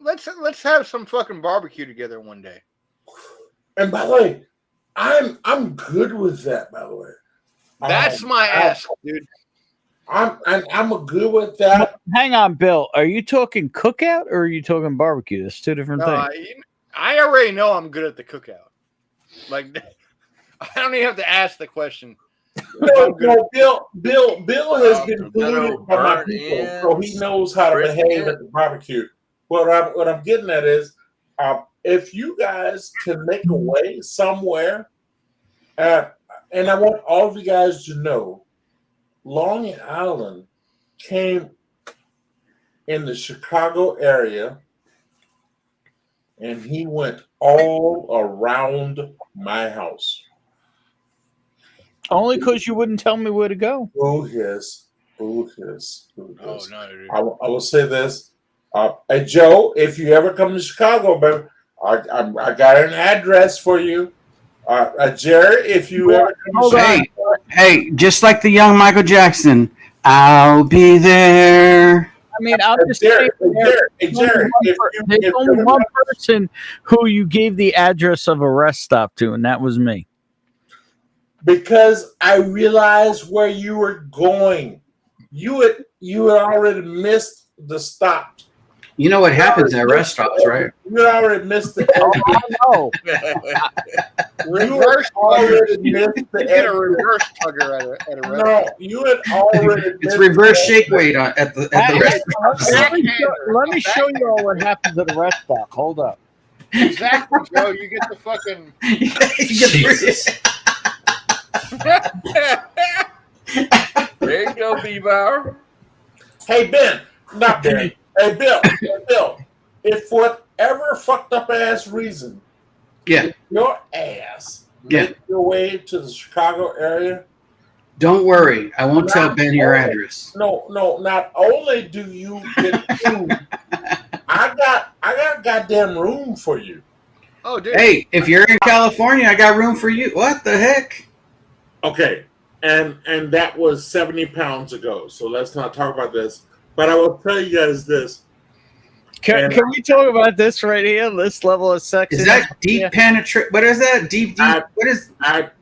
Speaker 14: let's have some fucking barbecue together one day.
Speaker 23: And by the way, I'm good with that. By the way,
Speaker 14: That's my ask, dude.
Speaker 23: I'm good with that.
Speaker 17: Hang on, Bill. Are you talking cookout or are you talking barbecue? That's two different
Speaker 14: No,
Speaker 17: things.
Speaker 14: I already know I'm good at the cookout. Like I don't even have to ask the question.
Speaker 23: No, Bill has been polluted
Speaker 2: old
Speaker 23: by my
Speaker 2: burnt
Speaker 23: people,
Speaker 2: ends,
Speaker 23: so he knows how to
Speaker 2: brisket.
Speaker 23: behave at the barbecue. What I'm getting at is, if you guys can make a way somewhere, and I want all of you guys to know, Long Island came in the Chicago area, and he went all around my house.
Speaker 17: Only because you wouldn't tell me where to go.
Speaker 23: Who his?
Speaker 14: Oh no, dude.
Speaker 23: I will say this. Hey, Joe, if you ever come to Chicago, baby, I got an address for you. Jerry, if you ever come to Chicago.
Speaker 11: Hey, just like the young Michael Jackson, I'll be there.
Speaker 17: I mean, I'll just
Speaker 23: Jerry,
Speaker 17: say there's only one person who you gave the address of a rest stop to, and that was me.
Speaker 23: Because I realized where you were going. You had already missed the stop.
Speaker 11: You know what happens at restaurants, right?
Speaker 23: You had already missed the
Speaker 17: Oh,
Speaker 14: Reverse
Speaker 23: already missed the
Speaker 14: get a reverse tugger at a restaurant.
Speaker 23: No, you had already
Speaker 11: It's reverse shake weight at the restaurant.
Speaker 17: Let me show you all what happens at a rest stop. Hold up.
Speaker 14: Exactly, Joe. You get the fucking.
Speaker 2: There you go, B-Bauer.
Speaker 23: Hey, Ben. Not Ben. Hey, Bill. If for whatever fucked up ass reason,
Speaker 11: Yeah.
Speaker 23: your ass
Speaker 11: Yeah.
Speaker 23: make your way to the Chicago area,
Speaker 11: Don't worry, I won't tell Ben your address.
Speaker 23: No. Not only do you get food, I got goddamn room for you.
Speaker 14: Oh, dude.
Speaker 11: Hey, if you're in California, I got room for you. What the heck?
Speaker 23: Okay, and that was 70 pounds ago. So let's not talk about this. But I will tell you guys this.
Speaker 4: Can we talk about this right here? This level of sex.
Speaker 11: Is that deep penetrate? What is that? Deep. What is?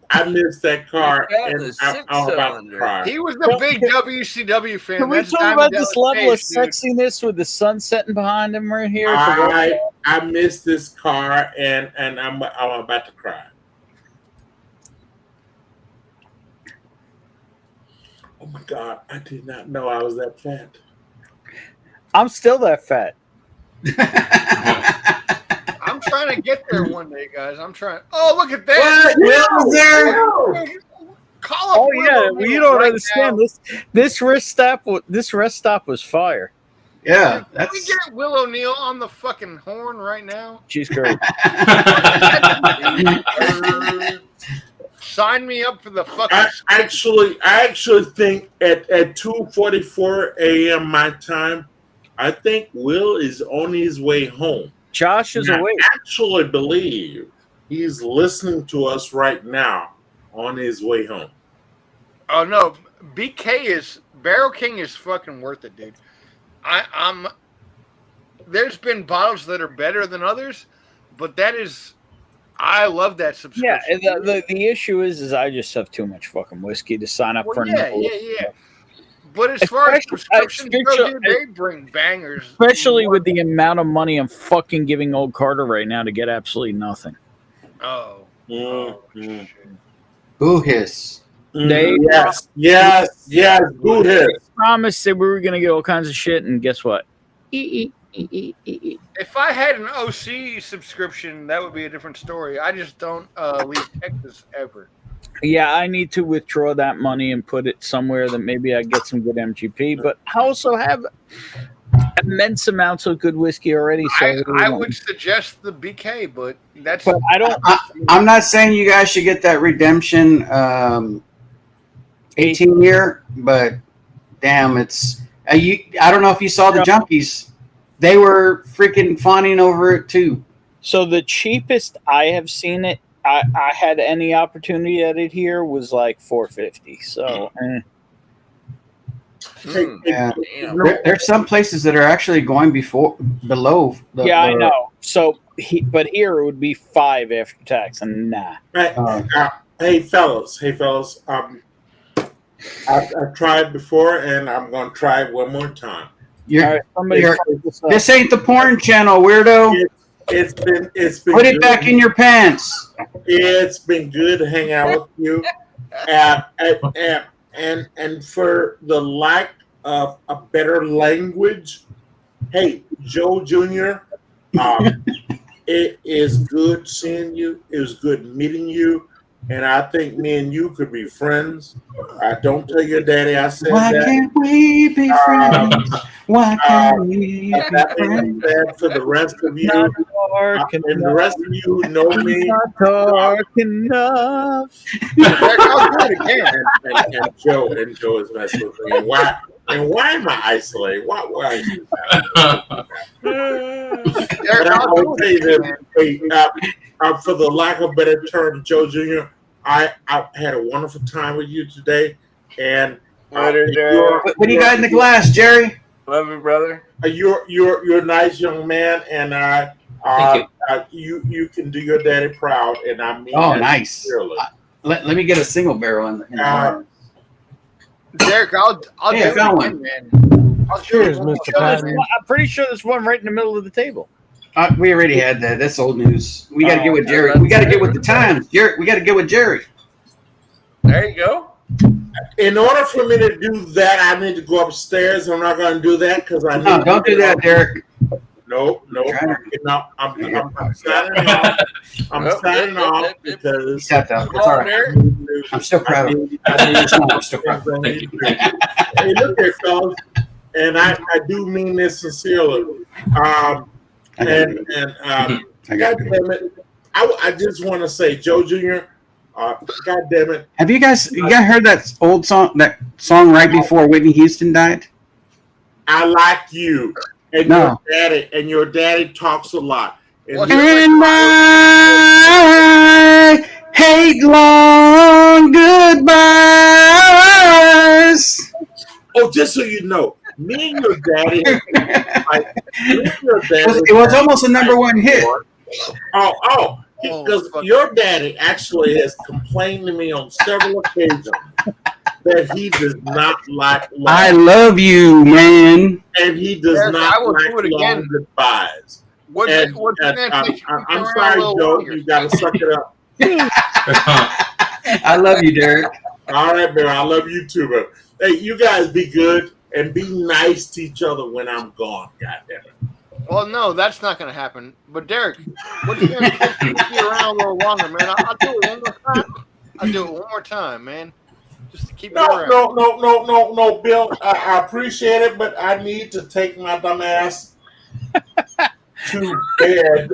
Speaker 23: I missed that car, and I'm about to cry.
Speaker 14: He was a big WCW fan.
Speaker 4: Can we
Speaker 14: That's
Speaker 4: talk
Speaker 14: Diamond
Speaker 4: about this
Speaker 14: Dallas
Speaker 4: level of
Speaker 14: Page, dude.
Speaker 4: sexiness with the sun setting behind him right here?
Speaker 23: I missed this car, and I'm about to cry. Oh my God! I did not know I was that fat.
Speaker 4: I'm still that fat.
Speaker 14: I'm trying to get there one day, guys. I'm trying. Oh, look at that!
Speaker 11: Will there?
Speaker 14: Call up
Speaker 4: Oh yeah,
Speaker 14: Will
Speaker 4: well, you don't
Speaker 14: right
Speaker 4: understand
Speaker 14: now.
Speaker 4: this rest stop. This rest stop was fire.
Speaker 11: Yeah,
Speaker 14: Can we get Will O'Neill on the fucking horn right now?
Speaker 4: She's great.
Speaker 14: Sign me up for the fucking.
Speaker 23: I actually think at 2:44 a.m. my time, I think Will is on his way home.
Speaker 4: Josh is
Speaker 23: And
Speaker 4: awake.
Speaker 23: I actually believe he's listening to us right now on his way home.
Speaker 14: Oh no, Barrel King is fucking worth it, dude. I'm. There's been bottles that are better than others, but that is. I love that subscription.
Speaker 4: Yeah, the issue is I just have too much fucking whiskey to sign up for.
Speaker 14: Yeah. But as far as subscriptions go, dude, they bring bangers.
Speaker 4: Especially with the amount of money I'm fucking giving old Carter right now to get absolutely nothing.
Speaker 14: Oh.
Speaker 23: Mm-hmm.
Speaker 11: Boo hiss.
Speaker 23: Yes. Boo hiss.
Speaker 4: Promised that we were gonna get all kinds of shit, and guess what?
Speaker 14: If I had an OC subscription, that would be a different story. I just don't leave Texas ever.
Speaker 4: Yeah, I need to withdraw that money and put it somewhere that maybe I get some good MGP. But I also have immense amounts of good whiskey already. So
Speaker 14: I would suggest the BK, but that's.
Speaker 4: But I don't.
Speaker 11: I'm not saying you guys should get that redemption 18 year, but damn, it's. I don't know if you saw the junkies. They were freaking fawning over it too.
Speaker 4: So the cheapest I have seen it, I had any opportunity at it here was like $4.50. So
Speaker 11: yeah. There's some places that are actually going below.
Speaker 4: I know. So but here it would be $5 after tax, and nah.
Speaker 23: Hey fellas, I've tried before, and I'm gonna try it one more time.
Speaker 11: This ain't the porn channel, weirdo.
Speaker 23: It's been
Speaker 11: Put it back in your pants.
Speaker 23: It's been good to hang out with you, and for the lack of a better language, hey Joe Jr., it is good seeing you. It was good meeting you. And I think me and you could be friends. Don't tell your daddy I said
Speaker 11: Why
Speaker 23: that.
Speaker 11: can't we be friends? Why can't we be friends?
Speaker 23: For the rest of you, and the rest of you who know me,
Speaker 4: not dark enough.
Speaker 23: I'll do it again. And Joe is messing with me. And why am I isolated? Why are you? But I will tell you this, for the lack of a better term, Joe Jr., I had a wonderful time with you today. And
Speaker 11: what do you got in the glass, Jerry?
Speaker 2: Love you, brother.
Speaker 23: You're a nice young man, and you can do your daddy proud. And I mean,
Speaker 11: Oh,
Speaker 23: that
Speaker 11: nice.
Speaker 23: sincerely.
Speaker 11: Let me get a single barrel in the
Speaker 14: Derek, I'll
Speaker 11: Hey,
Speaker 14: do
Speaker 11: I
Speaker 14: it
Speaker 11: found
Speaker 14: again,
Speaker 11: one.
Speaker 14: man. I'll
Speaker 10: Cheers,
Speaker 14: do it.
Speaker 10: Mr. Patton.
Speaker 4: I'm pretty sure there's one right in the middle of the table.
Speaker 11: We already had that. That's old news. We got to get with Jerry. We got to get with the times. Jerry, we got to get with Jerry.
Speaker 2: There you go.
Speaker 23: In order for me to do that, I need to go upstairs. I'm not going to do that because I need.
Speaker 11: No, don't do that, Derek.
Speaker 23: No. I'm signing off. I'm signing off because.
Speaker 11: He tapped out. It's all right. I'm still proud of him. I'm still proud of him.
Speaker 23: Hey, look here, fellas, and I do mean this sincerely. God damn it, I just want to say, Joe Jr., God damn it!
Speaker 11: Have you guys heard that song right before Whitney Houston died?
Speaker 23: I like you, and your daddy talks a lot. And
Speaker 11: I hate long goodbyes.
Speaker 23: Oh, just so you know, me and your daddy.
Speaker 11: It was almost a #1 hit.
Speaker 23: Because your daddy actually has complained to me on several occasions that he does not like long.
Speaker 11: I love you, man.
Speaker 23: And he does not like long goodbyes. I'm sorry, Joe. You got to suck it up.
Speaker 11: I love you, Derek.
Speaker 23: All right, man. I love you too, man. Hey, you guys be good and be nice to each other when I'm gone. God damn it.
Speaker 14: Well, no, that's not going to happen. But Derek, what's going to keep you around a little longer, man? I'll do it one more time. I'll do it one more time, man. Just to keep you around.
Speaker 23: No, Bill. I appreciate it, but I need to take my dumb ass to bed.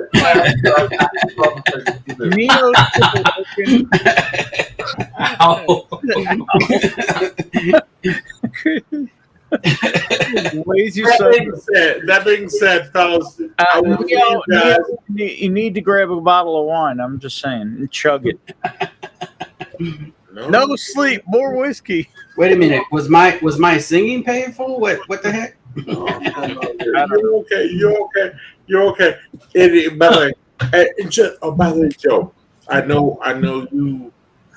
Speaker 23: That being said, fellas,
Speaker 4: you need to grab a bottle of wine. I'm just saying, and chug it. No sleep, more whiskey.
Speaker 11: Wait a minute. Was my singing painful? What the heck?
Speaker 23: You're okay. By the way, Joe, I know you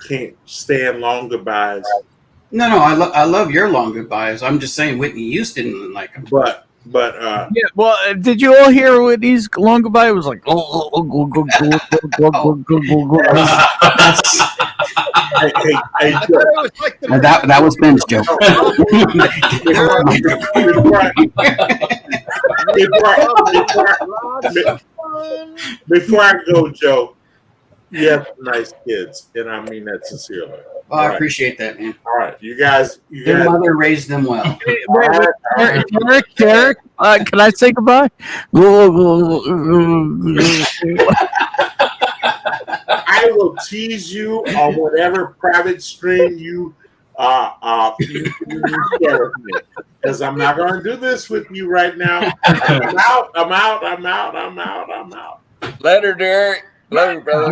Speaker 23: can't stand long goodbyes.
Speaker 11: No, I love your long goodbyes. I'm just saying Whitney Houston didn't like them.
Speaker 23: But
Speaker 4: yeah. Well, did you all hear Whitney's long goodbye? It was like
Speaker 11: that was Ben's joke.
Speaker 23: Before I go, Joe, you have nice kids, and I mean that sincerely.
Speaker 11: Oh, I appreciate that, man.
Speaker 23: All right, you guys.
Speaker 11: Their mother raised them well.
Speaker 17: Derek, can I say goodbye?
Speaker 23: I will tease you on whatever private stream you share with me, because I'm not going to do this with you right now. I'm out.
Speaker 2: Later, Derek. Later, brother.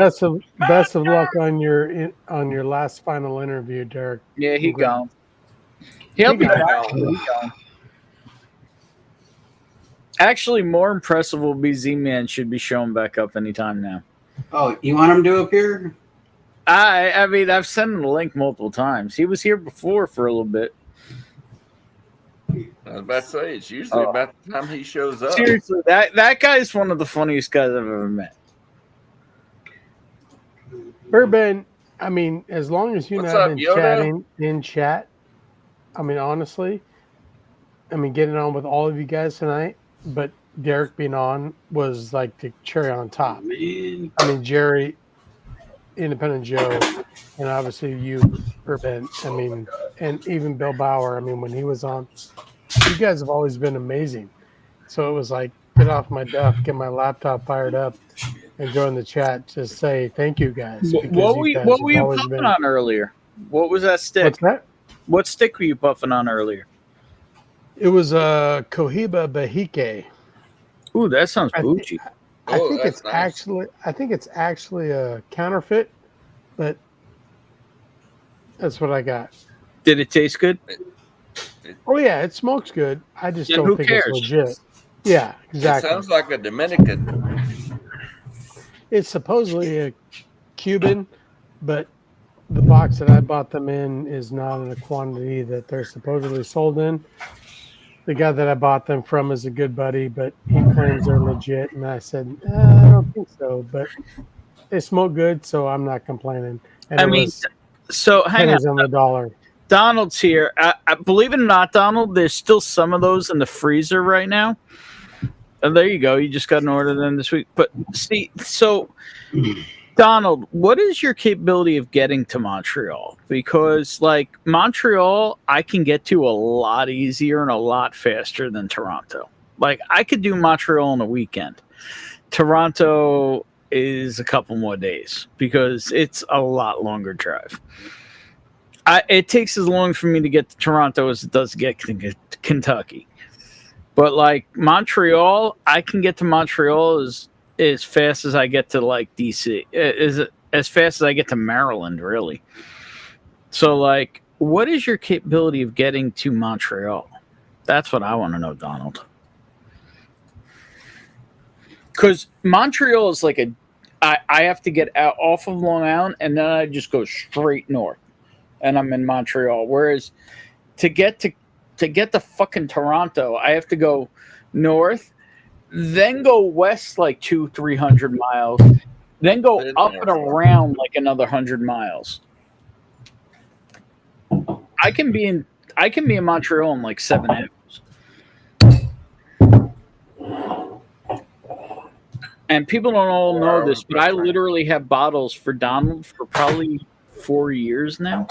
Speaker 10: Best of luck on your last final interview, Derek.
Speaker 4: Yeah, he gone. He'll be back. Actually, more impressive will be Z-Man should be showing back up anytime now.
Speaker 11: Oh, you want him to appear?
Speaker 4: I mean, I've sent him the link multiple times. He was here before for a little bit.
Speaker 2: I was about to say, it's usually about the time he shows up.
Speaker 4: Seriously, that guy is one of the funniest guys I've ever met.
Speaker 10: Bourbon, I mean, as long as you're
Speaker 2: What's
Speaker 10: not
Speaker 2: up,
Speaker 10: in
Speaker 2: Yoda?
Speaker 10: in chat, I mean, honestly, getting on with all of you guys tonight, but Derek being on was like the cherry on top. I mean, Jerry, Independent Joe, and obviously you, Bourbon, and even Bill Bauer, when he was on, you guys have always been amazing. So it was like, get off my duff, get my laptop fired up, and join the chat to say thank you guys.
Speaker 4: What were you puffing on earlier? What was that stick?
Speaker 10: What's that?
Speaker 4: What stick were you puffing on earlier?
Speaker 10: It was a Cohiba Bahike.
Speaker 4: Ooh, that sounds bougie.
Speaker 10: I think it's actually a counterfeit, but that's what I got.
Speaker 4: Did it taste good?
Speaker 10: Oh yeah, it smokes good. I just
Speaker 4: Then
Speaker 10: don't
Speaker 4: who
Speaker 10: think
Speaker 4: cares?
Speaker 10: it's legit. Yeah, exactly.
Speaker 2: It sounds like a Dominican.
Speaker 10: It's supposedly a Cuban, but the box that I bought them in is not in a quantity that they're supposedly sold in. The guy that I bought them from is a good buddy, but he claims they're legit. And I said, I don't think so, but they smoke good, so I'm not complaining. And
Speaker 4: so hang
Speaker 10: pennies
Speaker 4: on.
Speaker 10: on the dollar.
Speaker 4: Donald's here. I believe it or not, Donald, there's still some of those in the freezer right now. And there you go. You just got an order then this week. But see, so Donald, what is your capability of getting to Montreal? Because like Montreal, I can get to a lot easier and a lot faster than Toronto. Like I could do Montreal in a weekend. Toronto,
Speaker 17: is a couple more days because it's a lot longer drive. It takes as long for me to get to Toronto as it does to get to Kentucky. But like Montreal, I can get to Montreal as fast as I get to like DC. As fast as I get to Maryland, really. So like, what is your capability of getting to Montreal? That's what I want to know, Donald. Because Montreal is like I have to get out off of Long Island and then I just go straight north, and I'm in Montreal. Whereas to get to fucking Toronto, I have to go north, then go west like 200-300 miles, then go up and around like another 100 miles. I can be in Montreal in like 7 hours. And people don't all know this, but I literally have bottles for Donald for probably 4 years now.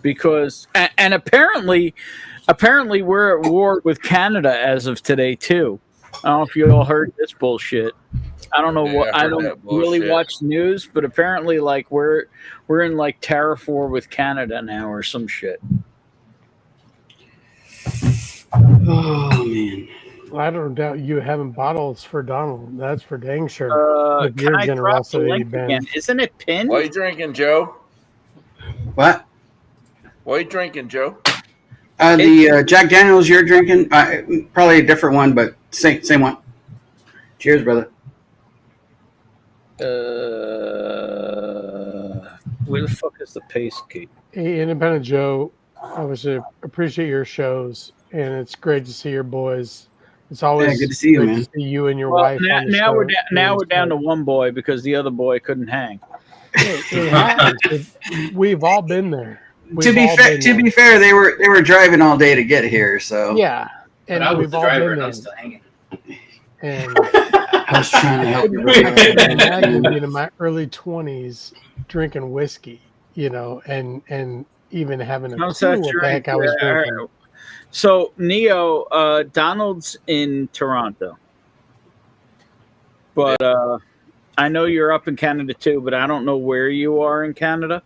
Speaker 17: Because and apparently we're at war with Canada as of today too. I don't know if you all heard this bullshit. I don't know what I don't really watch news, but apparently like we're in like tariff war with Canada now or some shit.
Speaker 11: Oh man.
Speaker 10: Well, I don't doubt you having bottles for Donald. That's for dang sure. With
Speaker 17: Can
Speaker 10: your
Speaker 17: I drop the
Speaker 10: generosity,
Speaker 17: link
Speaker 10: Ben.
Speaker 17: again? Isn't it pinned?
Speaker 2: What are you drinking, Joe?
Speaker 11: What?
Speaker 2: What are you drinking, Joe?
Speaker 11: The Jack Daniels you're drinking, probably a different one, but same one. Cheers, brother.
Speaker 17: Where the fuck is the paste key?
Speaker 10: Hey, Independent Joe, I was appreciate your shows, and it's great to see your boys. It's always
Speaker 11: good to see you,
Speaker 10: great
Speaker 11: man.
Speaker 10: to see you and your
Speaker 17: Well,
Speaker 10: wife. on the
Speaker 17: now
Speaker 10: show.
Speaker 17: we're down to one boy because the other boy couldn't hang.
Speaker 10: It happens. We've all been there.
Speaker 11: To be fair, they were driving all day to get here, so
Speaker 10: Yeah, and
Speaker 18: I was
Speaker 10: we've
Speaker 18: the
Speaker 10: all
Speaker 18: driver
Speaker 10: been
Speaker 18: and I
Speaker 10: there.
Speaker 18: was still hanging.
Speaker 10: And
Speaker 11: I was trying to help you.
Speaker 10: imagine being in my early 20s drinking whiskey, and even having a clue
Speaker 17: How's that
Speaker 10: what the heck I was drinking.
Speaker 17: So Neo, Donald's in Toronto, but I know you're up in Canada too, but I don't know where you are in Canada.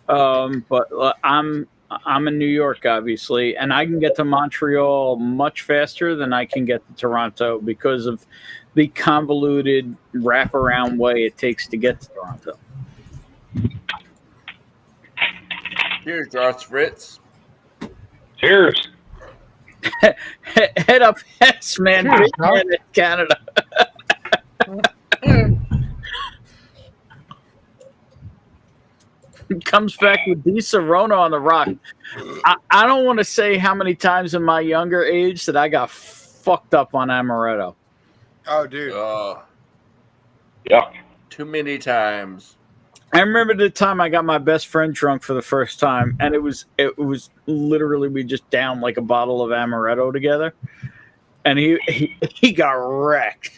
Speaker 17: But I'm in New York, obviously, and I can get to Montreal much faster than I can get to Toronto because of the convoluted wraparound way it takes to get to Toronto.
Speaker 2: Cheers, Josh Fritz.
Speaker 13: Cheers.
Speaker 17: Head up, yes, man.
Speaker 10: Cheers,
Speaker 17: Big
Speaker 10: Doc.
Speaker 17: man in Canada. Comes back with D. Serrano on the rock. I don't want to say how many times in my younger age that I got fucked up on amaretto.
Speaker 14: Oh, dude.
Speaker 13: Yeah.
Speaker 2: Too many times.
Speaker 17: I remember the time I got my best friend drunk for the first time, and it was literally we just downed like a bottle of amaretto together, and he got wrecked.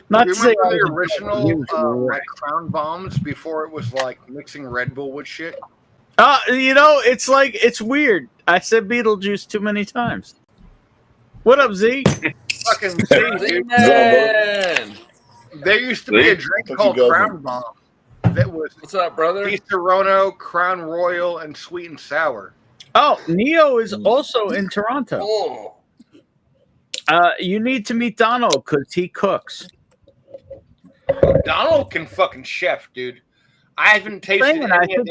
Speaker 17: Not
Speaker 14: Do
Speaker 17: to
Speaker 14: you
Speaker 17: say
Speaker 14: remember
Speaker 17: I
Speaker 14: the
Speaker 17: was
Speaker 14: original
Speaker 17: he was
Speaker 14: like
Speaker 17: wrecked.
Speaker 14: Crown Bombs before it was like mixing Red Bull with shit?
Speaker 17: It's like it's weird. I said Beetlejuice too many times. What up, Z?
Speaker 14: Fucking see, dude.
Speaker 2: Man.
Speaker 14: There used to be a drink called Crown Bomb that was
Speaker 2: What's up, brother?
Speaker 14: Di Serrano, Crown Royal, and Sweet and Sour.
Speaker 17: Oh, Neo is also in Toronto.
Speaker 2: Oh.
Speaker 17: You need to meet Donald because he cooks.
Speaker 14: Donald can fucking chef, dude. I haven't tasted
Speaker 17: I
Speaker 14: any of
Speaker 17: think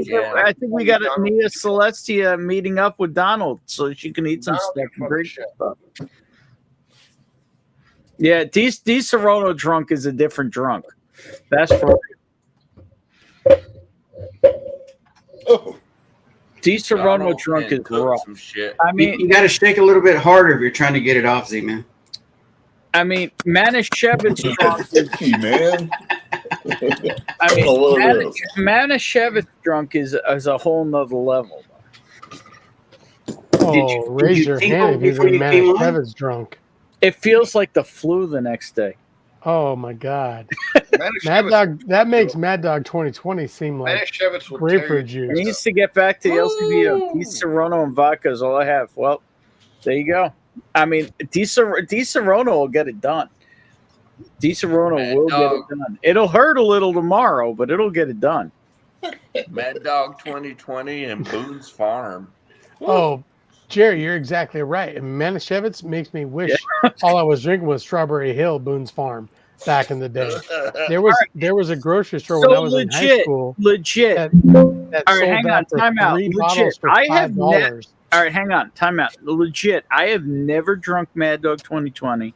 Speaker 14: them.
Speaker 17: I think we got Nia Celestia meeting up with Donald so she can eat some
Speaker 14: Donald
Speaker 17: stuff.
Speaker 14: can
Speaker 17: Great
Speaker 14: fucking
Speaker 17: stuff. Yeah, D. Serrano drunk is a different drunk. That's for D. Serrano
Speaker 2: Donald
Speaker 17: drunk
Speaker 2: can
Speaker 17: is
Speaker 2: cook
Speaker 17: rough.
Speaker 2: some shit.
Speaker 17: I mean,
Speaker 11: you got to shake a little bit harder if you're trying to get it off, Z man.
Speaker 17: Manischewitz drunk is
Speaker 9: man.
Speaker 17: Manischewitz drunk is a whole nother level.
Speaker 10: Oh, raise your hand if you're going to manage Kevin's drunk.
Speaker 17: It feels like the flu the next day.
Speaker 10: Oh my God, Mad Dog! That makes Mad Dog 2020 seem like grapefruit
Speaker 17: He
Speaker 10: juice.
Speaker 17: needs to get back to the LCBO. He's Serrano and vodka is all I have. Well, there you go.
Speaker 4: I mean, Di Serono will get it done. Di Serono will get it done. It'll hurt a little tomorrow, but it'll get it done.
Speaker 2: Mad Dog 2020 and Boone's Farm.
Speaker 10: Oh, Jerry, you're exactly right. And Manischewitz makes me wish all I was drinking was Strawberry Hill, Boone's Farm, back in the day. There was a grocery store when I was in high school.
Speaker 4: Legit.
Speaker 10: That
Speaker 4: All right,
Speaker 10: sold
Speaker 4: hang
Speaker 10: that
Speaker 4: on.
Speaker 10: for
Speaker 4: Time out.
Speaker 10: 3
Speaker 4: Legit.
Speaker 10: bottles for $5.
Speaker 4: All right, hang on. Time out. Legit. I have never drunk Mad Dog 2020,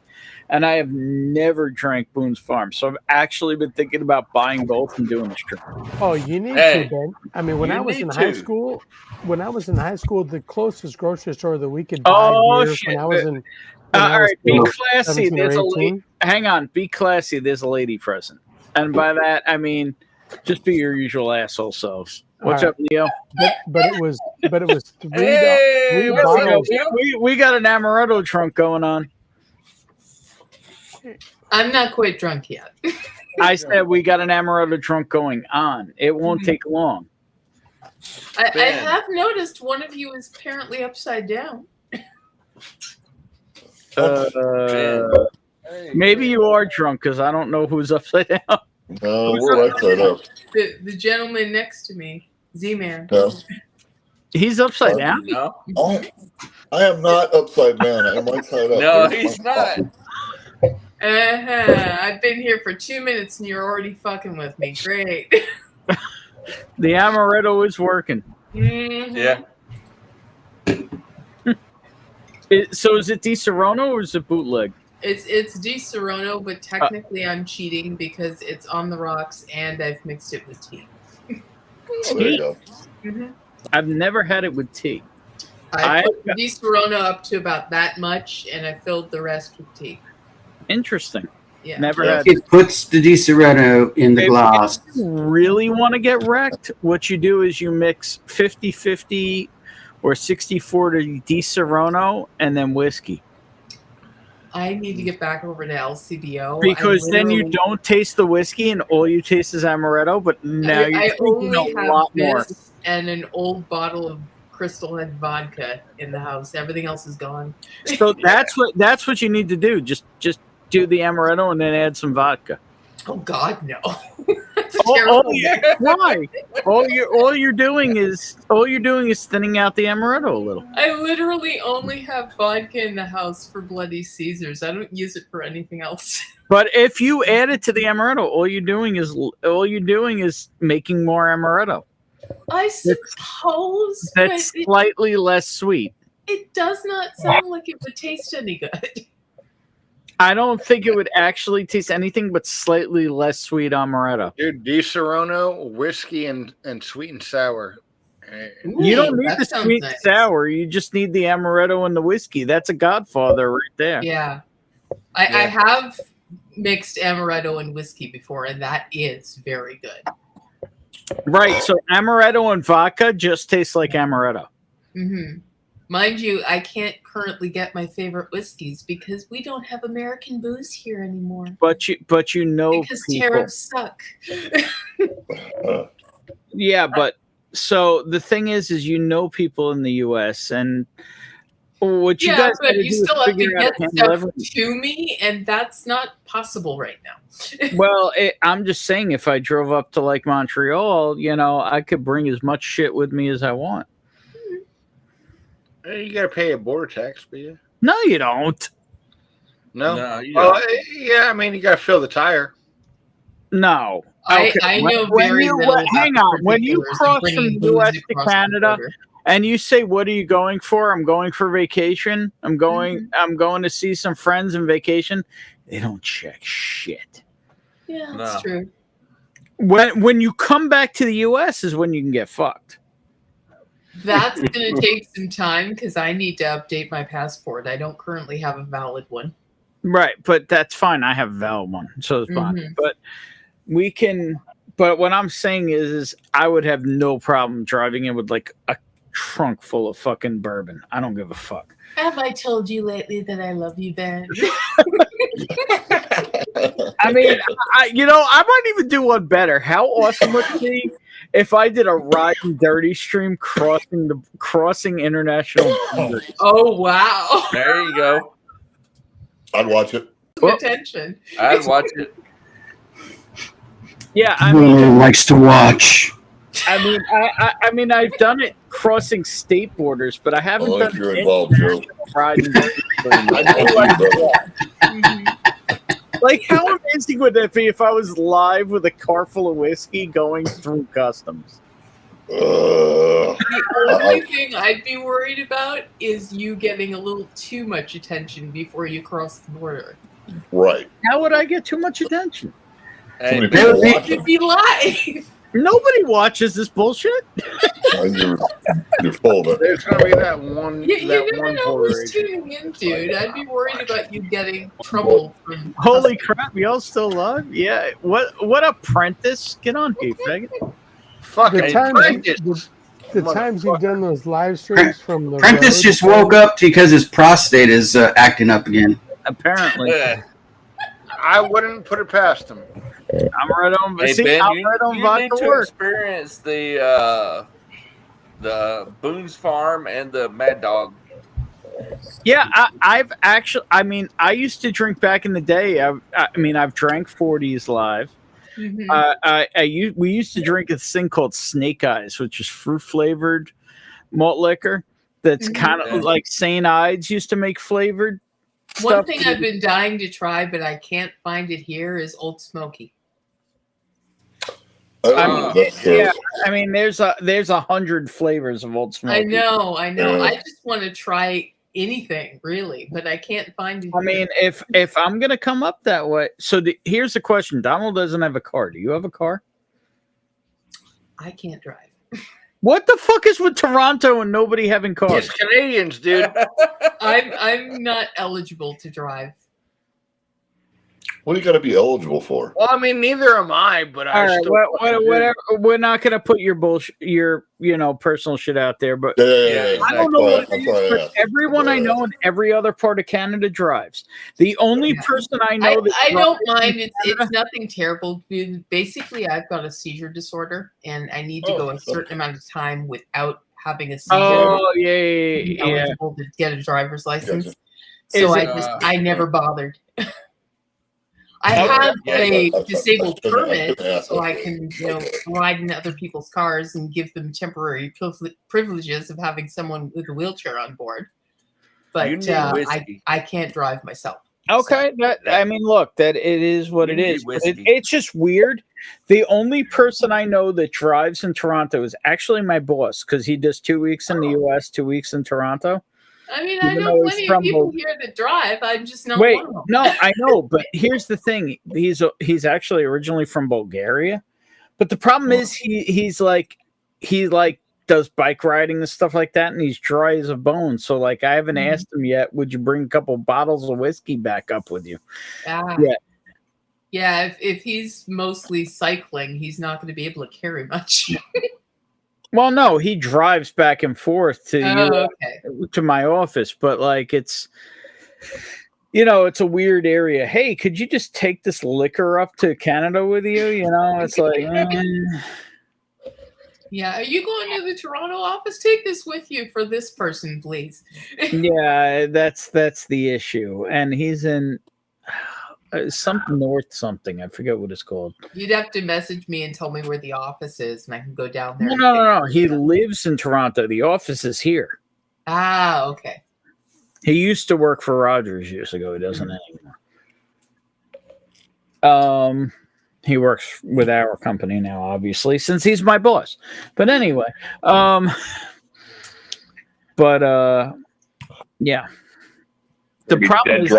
Speaker 4: and I have never drank Boone's Farm. So I've actually been thinking about buying both and doing this trip.
Speaker 10: Oh, you need to, Ben. I mean, when I was in high school, the closest grocery store that we could buy beer
Speaker 4: shit.
Speaker 10: when I was in.
Speaker 4: All right, be classy.
Speaker 10: 17 or
Speaker 4: There's a
Speaker 10: 18.
Speaker 4: lady. Hang on. Be classy. There's a lady present. And by that, I mean, just be your usual asshole selves. What's
Speaker 10: All
Speaker 4: up, Leo?
Speaker 10: But it was three bottles.
Speaker 4: We got an amaretto trunk going on.
Speaker 5: I'm not quite drunk yet.
Speaker 4: I said we got an amaretto trunk going on. It won't take long.
Speaker 5: I have noticed one of you is apparently upside down.
Speaker 4: Maybe you are drunk because I don't know who's upside down.
Speaker 15: No, we're upside up.
Speaker 5: The gentleman next to me, Z-Man.
Speaker 15: No.
Speaker 4: He's upside down?
Speaker 2: No.
Speaker 15: I am not upside down. I am upside up.
Speaker 2: No,
Speaker 15: There's
Speaker 2: he's
Speaker 15: my
Speaker 2: not.
Speaker 15: coffee.
Speaker 5: I've been here for 2 minutes and you're already fucking with me. Great.
Speaker 4: The amaretto is working.
Speaker 5: Mhm.
Speaker 2: Yeah.
Speaker 4: So is it Di Serono or is it bootleg?
Speaker 5: It's Di Serono, but technically I'm cheating because it's on the rocks and I've mixed it with tea.
Speaker 15: Oh, there you go.
Speaker 5: Mhm.
Speaker 4: I've never had it with tea.
Speaker 5: I put Di Serono up to about that much and I filled the rest with tea.
Speaker 4: Interesting.
Speaker 5: Yeah.
Speaker 4: Never had
Speaker 11: It puts the Di Serono in the glass.
Speaker 4: If you really want to get wrecked, what you do is you mix 50-50 or 60-40 Di Serono and then whiskey.
Speaker 5: I need to get back over to LCBO.
Speaker 4: Because
Speaker 5: I
Speaker 4: then you
Speaker 5: literally-
Speaker 4: don't taste the whiskey and all you taste is amaretto, but now you're
Speaker 5: I
Speaker 4: drinking
Speaker 5: only
Speaker 4: a
Speaker 5: have
Speaker 4: lot more.
Speaker 5: this and an old bottle of Crystal Head vodka in the house. Everything else is gone.
Speaker 4: So that's what you need to do. Just do the amaretto and then add some vodka.
Speaker 5: Oh God, no!
Speaker 4: Why? All you're doing is thinning out the amaretto a little.
Speaker 5: I literally only have vodka in the house for Bloody Caesars. I don't use it for anything else.
Speaker 4: But if you add it to the amaretto, all you're doing is making more amaretto.
Speaker 5: I suppose
Speaker 4: That's
Speaker 5: but
Speaker 4: slightly less sweet.
Speaker 5: it does not sound like it would taste any good.
Speaker 4: I don't think it would actually taste anything but slightly less sweet amaretto.
Speaker 3: Dude, Di Serono, whiskey, and sweet and sour.
Speaker 4: You don't need the sweet and sour. You just need the amaretto and the whiskey. That's a godfather right there.
Speaker 5: Yeah. I have mixed amaretto and whiskey before, and that is very good.
Speaker 4: Right. So amaretto and vodka just tastes like amaretto.
Speaker 5: Hmm. Mind you, I can't currently get my favorite whiskeys because we don't have American booze here anymore.
Speaker 4: But you know
Speaker 5: Because
Speaker 4: people.
Speaker 5: tariffs suck.
Speaker 4: Yeah, but so the thing is you know people in the U.S. and what you guys
Speaker 5: but
Speaker 4: gotta
Speaker 5: you
Speaker 4: do is
Speaker 5: still have to
Speaker 4: figure out
Speaker 5: get
Speaker 4: a hand
Speaker 5: stuff
Speaker 4: leverage.
Speaker 5: to me, and that's not possible right now.
Speaker 4: Well, I'm just saying, if I drove up to like Montreal, I could bring as much shit with me as I want.
Speaker 3: Hey, you got to pay a border tax, but yeah.
Speaker 4: No, you don't.
Speaker 3: No?
Speaker 2: No, you
Speaker 3: Oh,
Speaker 2: don't.
Speaker 3: yeah, I mean, you got to fill the tire.
Speaker 4: No.
Speaker 5: I know very little about
Speaker 4: hang
Speaker 5: the
Speaker 4: on. When you
Speaker 5: particulars of
Speaker 4: cross from
Speaker 5: bringing
Speaker 4: the U.S.
Speaker 5: booze
Speaker 4: to
Speaker 5: across the
Speaker 4: Canada,
Speaker 5: border.
Speaker 4: and you say, "What are you going for?" I'm going for vacation. I'm going to see some friends and vacation. They don't check shit.
Speaker 5: Yeah, that's true.
Speaker 4: When you come back to the U.S. is when you can get fucked.
Speaker 5: That's going to take some time because I need to update my passport. I don't currently have a valid one.
Speaker 4: Right, but that's fine. I have a valid one, so it's fine.
Speaker 5: Mhm.
Speaker 4: But we can. But what I'm saying is I would have no problem driving in with like a trunk full of fucking bourbon. I don't give a fuck.
Speaker 5: Have I told you lately that I love you, Ben?
Speaker 4: I mean, I might even do one better. How awesome would it be if I did a Ride and Dirty stream crossing international boundaries.
Speaker 5: Oh wow!
Speaker 2: There you go.
Speaker 15: I'd watch it.
Speaker 5: Attention.
Speaker 2: I'd watch it.
Speaker 4: Yeah, I
Speaker 11: Who
Speaker 4: mean,
Speaker 11: likes to watch?
Speaker 4: I mean, I've done it crossing state borders, but I haven't
Speaker 15: like
Speaker 4: done
Speaker 15: you're
Speaker 4: it
Speaker 15: involved, Joe.
Speaker 4: Ride and Dirty.
Speaker 15: I
Speaker 4: Like, how amazing would that be if I was live with a car full of whiskey going through customs?
Speaker 5: The only thing I'd be worried about is you getting a little too much attention before you cross the border.
Speaker 15: Right.
Speaker 4: How would I get too much attention?
Speaker 15: Too many people
Speaker 5: It
Speaker 15: watching.
Speaker 5: should be live.
Speaker 4: Nobody watches this bullshit.
Speaker 15: You're full of it.
Speaker 3: There's gonna be that one.
Speaker 5: You
Speaker 3: that
Speaker 5: never
Speaker 3: one
Speaker 5: know
Speaker 3: poor
Speaker 5: who's
Speaker 3: agent.
Speaker 5: tuning in, dude. I'd be worried about you getting trouble from.
Speaker 4: Holy crap, y'all still alive? Yeah. What apprentice? Get on here, faggot.
Speaker 3: Fucking
Speaker 10: The times you've done those live streams from the
Speaker 11: Prentice
Speaker 10: road,
Speaker 11: just woke up because his prostate is acting up again.
Speaker 4: Apparently.
Speaker 3: I wouldn't put it past him.
Speaker 4: I'm right on.
Speaker 2: Hey,
Speaker 4: See,
Speaker 2: Ben,
Speaker 4: I'm
Speaker 2: you,
Speaker 4: right on
Speaker 2: you
Speaker 4: vodka
Speaker 2: need to
Speaker 4: work.
Speaker 2: experience the Boone's Farm and the Mad Dog.
Speaker 4: Yeah, I've actually. I mean, I used to drink back in the day. I've drank 40s live.
Speaker 5: Mm-hmm.
Speaker 4: We used to drink this thing called Snake Eyes, which is fruit flavored malt liquor. That's kind of like St. Ides used to make flavored.
Speaker 5: One
Speaker 4: stuff.
Speaker 5: thing I've been dying to try, but I can't find it here, is Old Smoky.
Speaker 4: Yeah, I mean, there's 100 flavors of Old Smoky.
Speaker 5: I know. I just want to try anything, really, but I can't find it.
Speaker 4: I mean, if I'm gonna come up that way, so here's the question: Donald doesn't have a car. Do you have a car?
Speaker 5: I can't drive.
Speaker 4: What the fuck is with Toronto and nobody having cars?
Speaker 3: It's Canadians, dude.
Speaker 5: I'm not eligible to drive.
Speaker 15: What do you got to be eligible for?
Speaker 3: Well, I mean, neither am I, but
Speaker 4: All
Speaker 3: I
Speaker 4: right,
Speaker 3: still.
Speaker 4: whatever. We're not gonna put your bullshit, your personal shit out there. But
Speaker 15: Yeah,
Speaker 4: I don't know what it
Speaker 15: I'm
Speaker 4: is,
Speaker 15: sorry,
Speaker 4: but everyone I know in every other part of Canada drives. The only person I know that
Speaker 5: I don't
Speaker 4: drives
Speaker 5: mind.
Speaker 4: in
Speaker 5: It's nothing terrible. Basically, I've got a seizure disorder, and I need to go a certain amount of time without having a seizure.
Speaker 4: Oh yeah.
Speaker 5: Eligible to get a driver's license.
Speaker 4: Is
Speaker 5: So
Speaker 4: it-
Speaker 5: I never bothered. I have a disabled permit, so I can, ride in other people's cars and give them temporary privileges of having someone with a wheelchair on board. But I can't drive myself.
Speaker 4: Okay, I mean, look, that it is what it is. But it's just weird. The only person I know that drives in Toronto is actually my boss, because he does 2 weeks in the U.S., 2 weeks in Toronto.
Speaker 5: I mean, I
Speaker 4: Even
Speaker 5: know
Speaker 4: though he's
Speaker 5: plenty
Speaker 4: from
Speaker 5: of people
Speaker 4: Bul-
Speaker 5: here that drive. I'm just not
Speaker 4: Wait,
Speaker 5: one of them.
Speaker 4: no, I know, but here's the thing: he's actually originally from Bulgaria, but the problem is he does bike riding and stuff like that, and he's dry as a bone. So like, I haven't asked him yet. Would you bring a couple bottles of whiskey back up with you?
Speaker 5: Yeah. If he's mostly cycling, he's not going to be able to carry much.
Speaker 4: Well, no, he drives back and forth to to my office, but like it's it's a weird area. Hey, could you just take this liquor up to Canada with you? It's like
Speaker 5: Yeah, are you going to the Toronto office? Take this with you for this person, please.
Speaker 4: yeah, that's the issue. And he's in something north something. I forget what it's called.
Speaker 5: You'd have to message me and tell me where the office is, and I can go down there.
Speaker 4: No. He lives in Toronto. The office is here.
Speaker 5: Ah, okay.
Speaker 4: He used to work for Rogers years ago. He doesn't anymore. He works with our company now, obviously, since he's my boss. But anyway, yeah. The problem is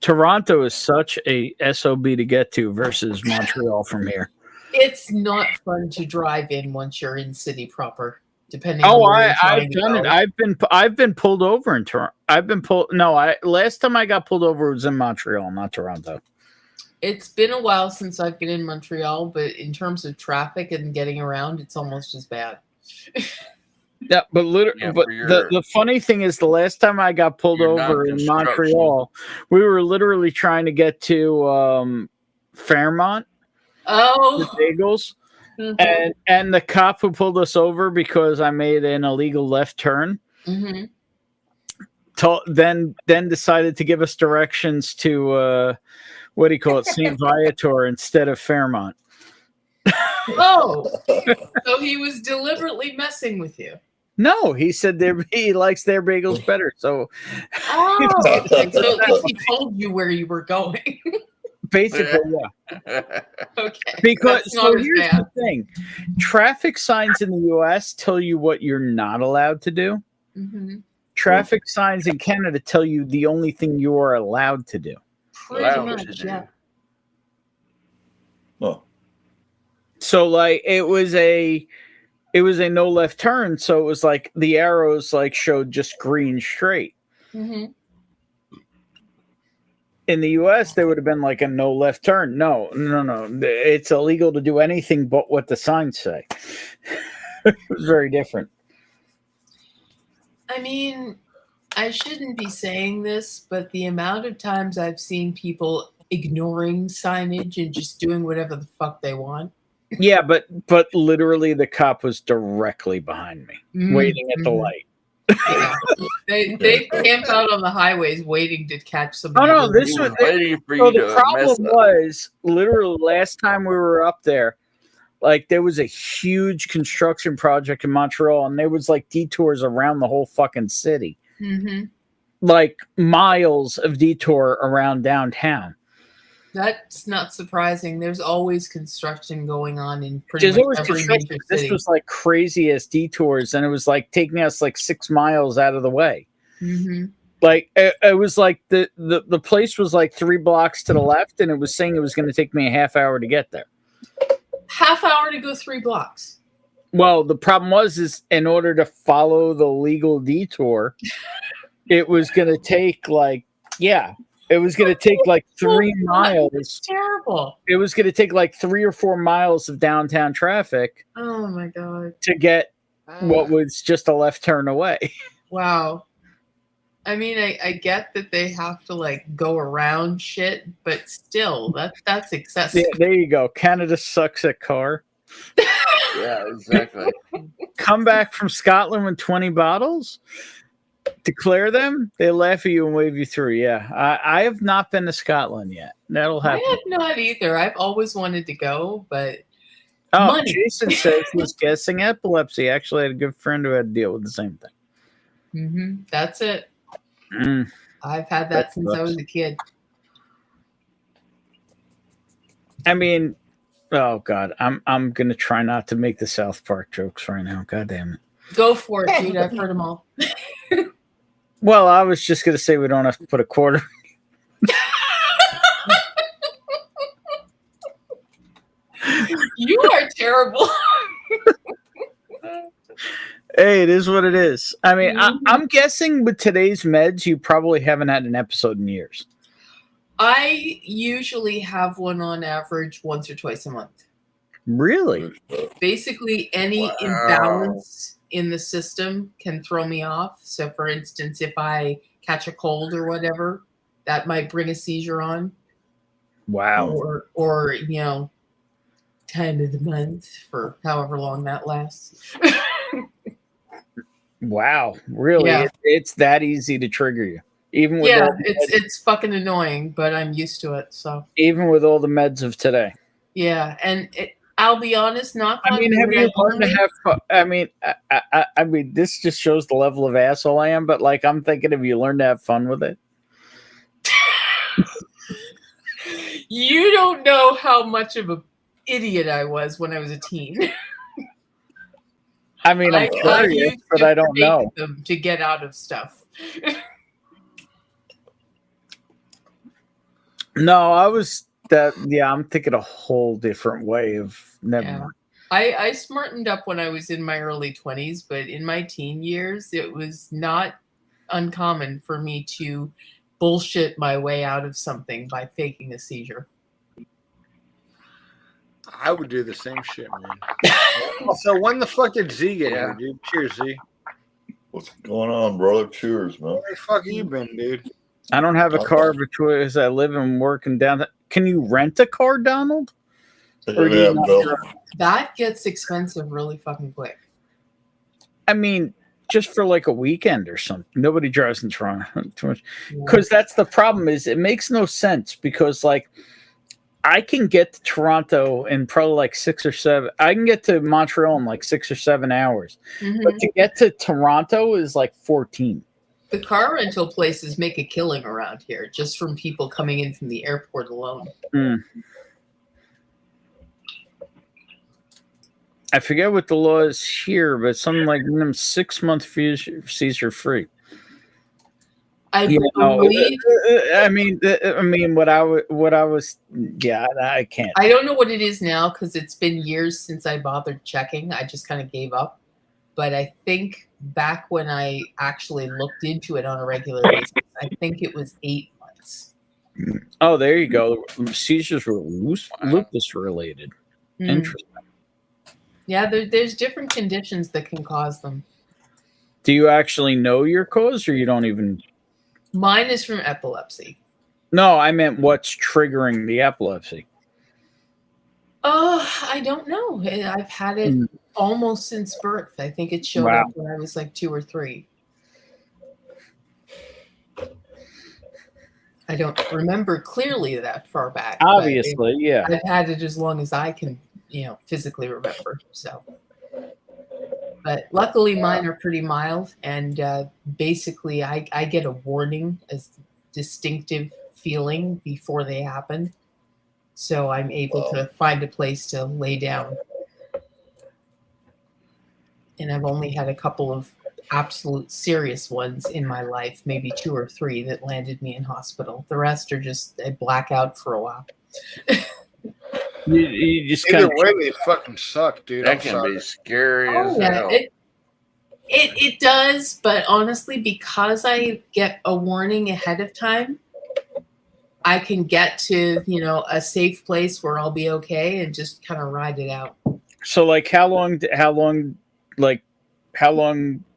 Speaker 4: Toronto is such a SOB to get to versus Montreal from here.
Speaker 5: It's not fun to drive in once you're in city proper. Depending.
Speaker 4: Oh,
Speaker 5: on where you're
Speaker 4: I've
Speaker 5: trying to
Speaker 4: done
Speaker 5: go.
Speaker 4: it. I've been pulled over in Toronto. Last time I got pulled over was in Montreal, not Toronto.
Speaker 5: It's been a while since I've been in Montreal, but in terms of traffic and getting around, it's almost as bad.
Speaker 4: Yeah, but the funny thing is, the last time I got pulled over in Montreal, we were literally trying to get to Fairmont,
Speaker 5: Oh,
Speaker 4: the Bagels, And the cop who pulled us over because I made an illegal left turn
Speaker 5: Mm-hmm.
Speaker 4: then decided to give us directions to what do you call it, St. Viator instead of Fairmont.
Speaker 5: Oh, so he was deliberately messing with you.
Speaker 4: No, he said he likes their bagels better. So,
Speaker 5: Oh, okay. So he told you where you were going.
Speaker 4: basically, yeah.
Speaker 5: Okay.
Speaker 4: Because
Speaker 5: That's not
Speaker 4: so
Speaker 5: as
Speaker 4: here's
Speaker 5: bad.
Speaker 4: the thing: traffic signs in the U.S. tell you what you're not allowed to do.
Speaker 5: Mm-hmm.
Speaker 4: Traffic signs in Canada tell you the only thing you are allowed to do.
Speaker 5: Pretty much, yeah.
Speaker 15: Oh.
Speaker 4: So like it was a no left turn, so it was like the arrows like showed just green straight.
Speaker 5: Mm-hmm.
Speaker 4: In the US there would have been like a no left turn. No. It's illegal to do anything but what the signs say. It was very different.
Speaker 5: I mean, I shouldn't be saying this, but the amount of times I've seen people ignoring signage and just doing whatever the fuck they want.
Speaker 4: Yeah, but literally the cop was directly behind me, waiting at the light.
Speaker 5: Yeah. They camp out on the highways waiting to catch somebody.
Speaker 4: Oh no, this was
Speaker 2: waiting for
Speaker 4: so
Speaker 2: you
Speaker 4: the
Speaker 2: to
Speaker 4: problem
Speaker 2: mess up.
Speaker 4: was literally last time we were up there, like there was a huge construction project in Montreal, and there was like detours around the whole fucking city,
Speaker 5: Mm-hmm.
Speaker 4: like miles of detour around downtown.
Speaker 5: That's not surprising. There's always construction going on in pretty
Speaker 4: There's
Speaker 5: much
Speaker 4: always
Speaker 5: every
Speaker 4: construction.
Speaker 5: major
Speaker 4: This
Speaker 5: city.
Speaker 4: was like crazy as detours, and it was like taking us like 6 miles out of the way.
Speaker 5: Mm-hmm.
Speaker 4: Like it was like the place was like 3 blocks to the left, and it was saying it was going to take me a half hour to get there.
Speaker 5: Half hour to go 3 blocks.
Speaker 4: Well, the problem is in order to follow the legal detour, it was going to take like, it was going to take like 3 miles.
Speaker 5: It's terrible.
Speaker 4: It was going to take like 3 or 4 miles of downtown traffic
Speaker 5: Oh my god.
Speaker 4: to get what was just a left turn away.
Speaker 5: Wow. I mean, I get that they have to like go around shit, but still, that's excessive.
Speaker 4: Yeah, there you go. Canada sucks at car.
Speaker 2: Yeah, exactly.
Speaker 4: Come back from Scotland with 20 bottles, declare them, they laugh at you and wave you through. Yeah, I have not been to Scotland yet. That'll
Speaker 5: I
Speaker 4: happen.
Speaker 5: have not either. I've always wanted to go, but
Speaker 4: Oh,
Speaker 5: money.
Speaker 4: Jason says he's guessing epilepsy. Actually, I had a good friend who had to deal with the same thing.
Speaker 5: Mm-hmm. That's it.
Speaker 4: Mm.
Speaker 5: I've had that since I was a kid.
Speaker 4: I mean, oh god, I'm gonna try not to make the South Park jokes right now. God damn it.
Speaker 5: Go for it, dude. I've heard them all.
Speaker 4: Well, I was just gonna say we don't have to put a quarter.
Speaker 5: You are terrible.
Speaker 4: Hey, it is what it is. I mean, I'm guessing with today's meds, you probably haven't had an episode in years.
Speaker 5: I usually have one on average once or twice a month.
Speaker 4: Really?
Speaker 5: Basically, any imbalance in the system can throw me off. So, for instance, if I catch a cold or whatever, that might bring a seizure on.
Speaker 4: Wow.
Speaker 5: Or you know, time of the month for however long that lasts.
Speaker 4: Wow. Really?
Speaker 5: Yeah.
Speaker 4: It's that easy to trigger you. Even with
Speaker 5: Yeah,
Speaker 4: all the meds,
Speaker 5: it's fucking annoying, but I'm used to it. So
Speaker 4: even with all the meds of today.
Speaker 5: yeah, and I'll be honest, not.
Speaker 4: I mean, have you learned to have fun? I mean, this just shows the level of asshole I am. But like, I'm thinking, have you learned to have fun with it?
Speaker 5: You don't know how much of an idiot I was when I was a teen.
Speaker 4: I mean, I'm curious,
Speaker 5: used
Speaker 4: but
Speaker 5: to
Speaker 4: I don't
Speaker 5: fake
Speaker 4: know.
Speaker 5: them to get out of stuff.
Speaker 4: No, I was that. Yeah, I'm thinking a whole different way of never.
Speaker 5: Yeah.
Speaker 4: mind.
Speaker 5: I smartened up when I was in my early 20s, but in my teen years, it was not uncommon for me to bullshit my way out of something by faking a seizure.
Speaker 3: I would do the same shit, man. So when the fuck did Z get here, dude? Cheers, Z.
Speaker 15: What's going on, brother? Cheers, man.
Speaker 3: Where the fuck have you been, dude?
Speaker 4: I don't have a car because I live and work in downtown. Can you rent a car, Donald? Or do you not drive?
Speaker 5: That gets expensive really fucking quick.
Speaker 4: I mean, just for like a weekend or something. Nobody drives in Toronto too much. Because that's the problem is it makes no sense because like I can get to Toronto in probably like 6 or 7. I can get to Montreal in like 6 or 7 hours. But to get to Toronto is like 14.
Speaker 5: The car rental places make a killing around here just from people coming in from the airport alone.
Speaker 4: I forget what the law is here, but something like 6-month fees are free.
Speaker 5: I
Speaker 4: believe. I mean, what I was, yeah, I can't.
Speaker 5: I don't know what it is now because it's been years since I bothered checking. I just kind of gave up. But I think back when I actually looked into it on a regular basis, I think it was 8 months.
Speaker 4: Oh, there you go. Seizures were lupus related. Interesting.
Speaker 5: Yeah, there's different conditions that can cause them.
Speaker 4: Do you actually know your cause, or you don't even?
Speaker 5: Mine is from epilepsy.
Speaker 4: No, I meant what's triggering the epilepsy.
Speaker 5: Oh, I don't know. I've had it almost since birth. I think it showed up when I was like 2 or 3. I don't remember clearly that far back.
Speaker 4: Obviously, yeah.
Speaker 5: I've had it as long as I can, physically remember. So, but luckily mine are pretty mild, and basically I get a warning, a distinctive feeling before they happen. So I'm able to find a place to lay down. And I've only had a couple of absolute serious ones in my life, maybe 2 or 3 that landed me in hospital. The rest are just a blackout for a while.
Speaker 4: You just
Speaker 3: either way, they fucking suck, dude.
Speaker 2: That can be scary as hell.
Speaker 5: It does, but honestly, because I get a warning ahead of time, I can get to, a safe place where I'll be okay and just kind of ride it out.
Speaker 4: So like how long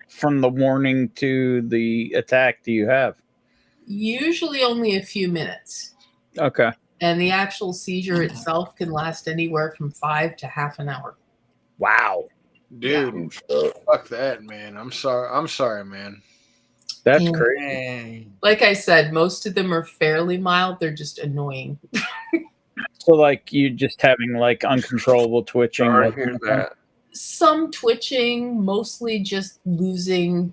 Speaker 4: from the warning to the attack do you have?
Speaker 5: Usually only a few minutes.
Speaker 4: Okay.
Speaker 5: And the actual seizure itself can last anywhere from 5 to half an hour.
Speaker 4: Wow.
Speaker 3: Dude, fuck that, man. I'm sorry, man.
Speaker 4: That's crazy.
Speaker 5: Like I said, most of them are fairly mild. They're just annoying.
Speaker 4: So like you just having like uncontrollable twitching.
Speaker 2: Sorry to hear that.
Speaker 5: Some twitching, mostly just losing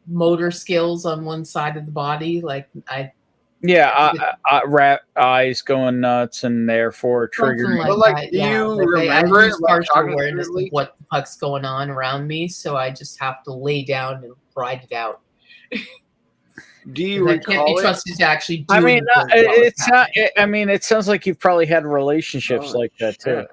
Speaker 5: motor skills on one side of the body. Like
Speaker 4: eyes going nuts and therefore triggering.
Speaker 5: Like do you remember it? Partial awareness of what the fuck's going on around me, so I just have to lay down and ride it out.
Speaker 3: Do you recall?
Speaker 5: I can't be trusted to actually do
Speaker 4: I mean, it's not. I mean, it sounds like you've probably had relationships like that too.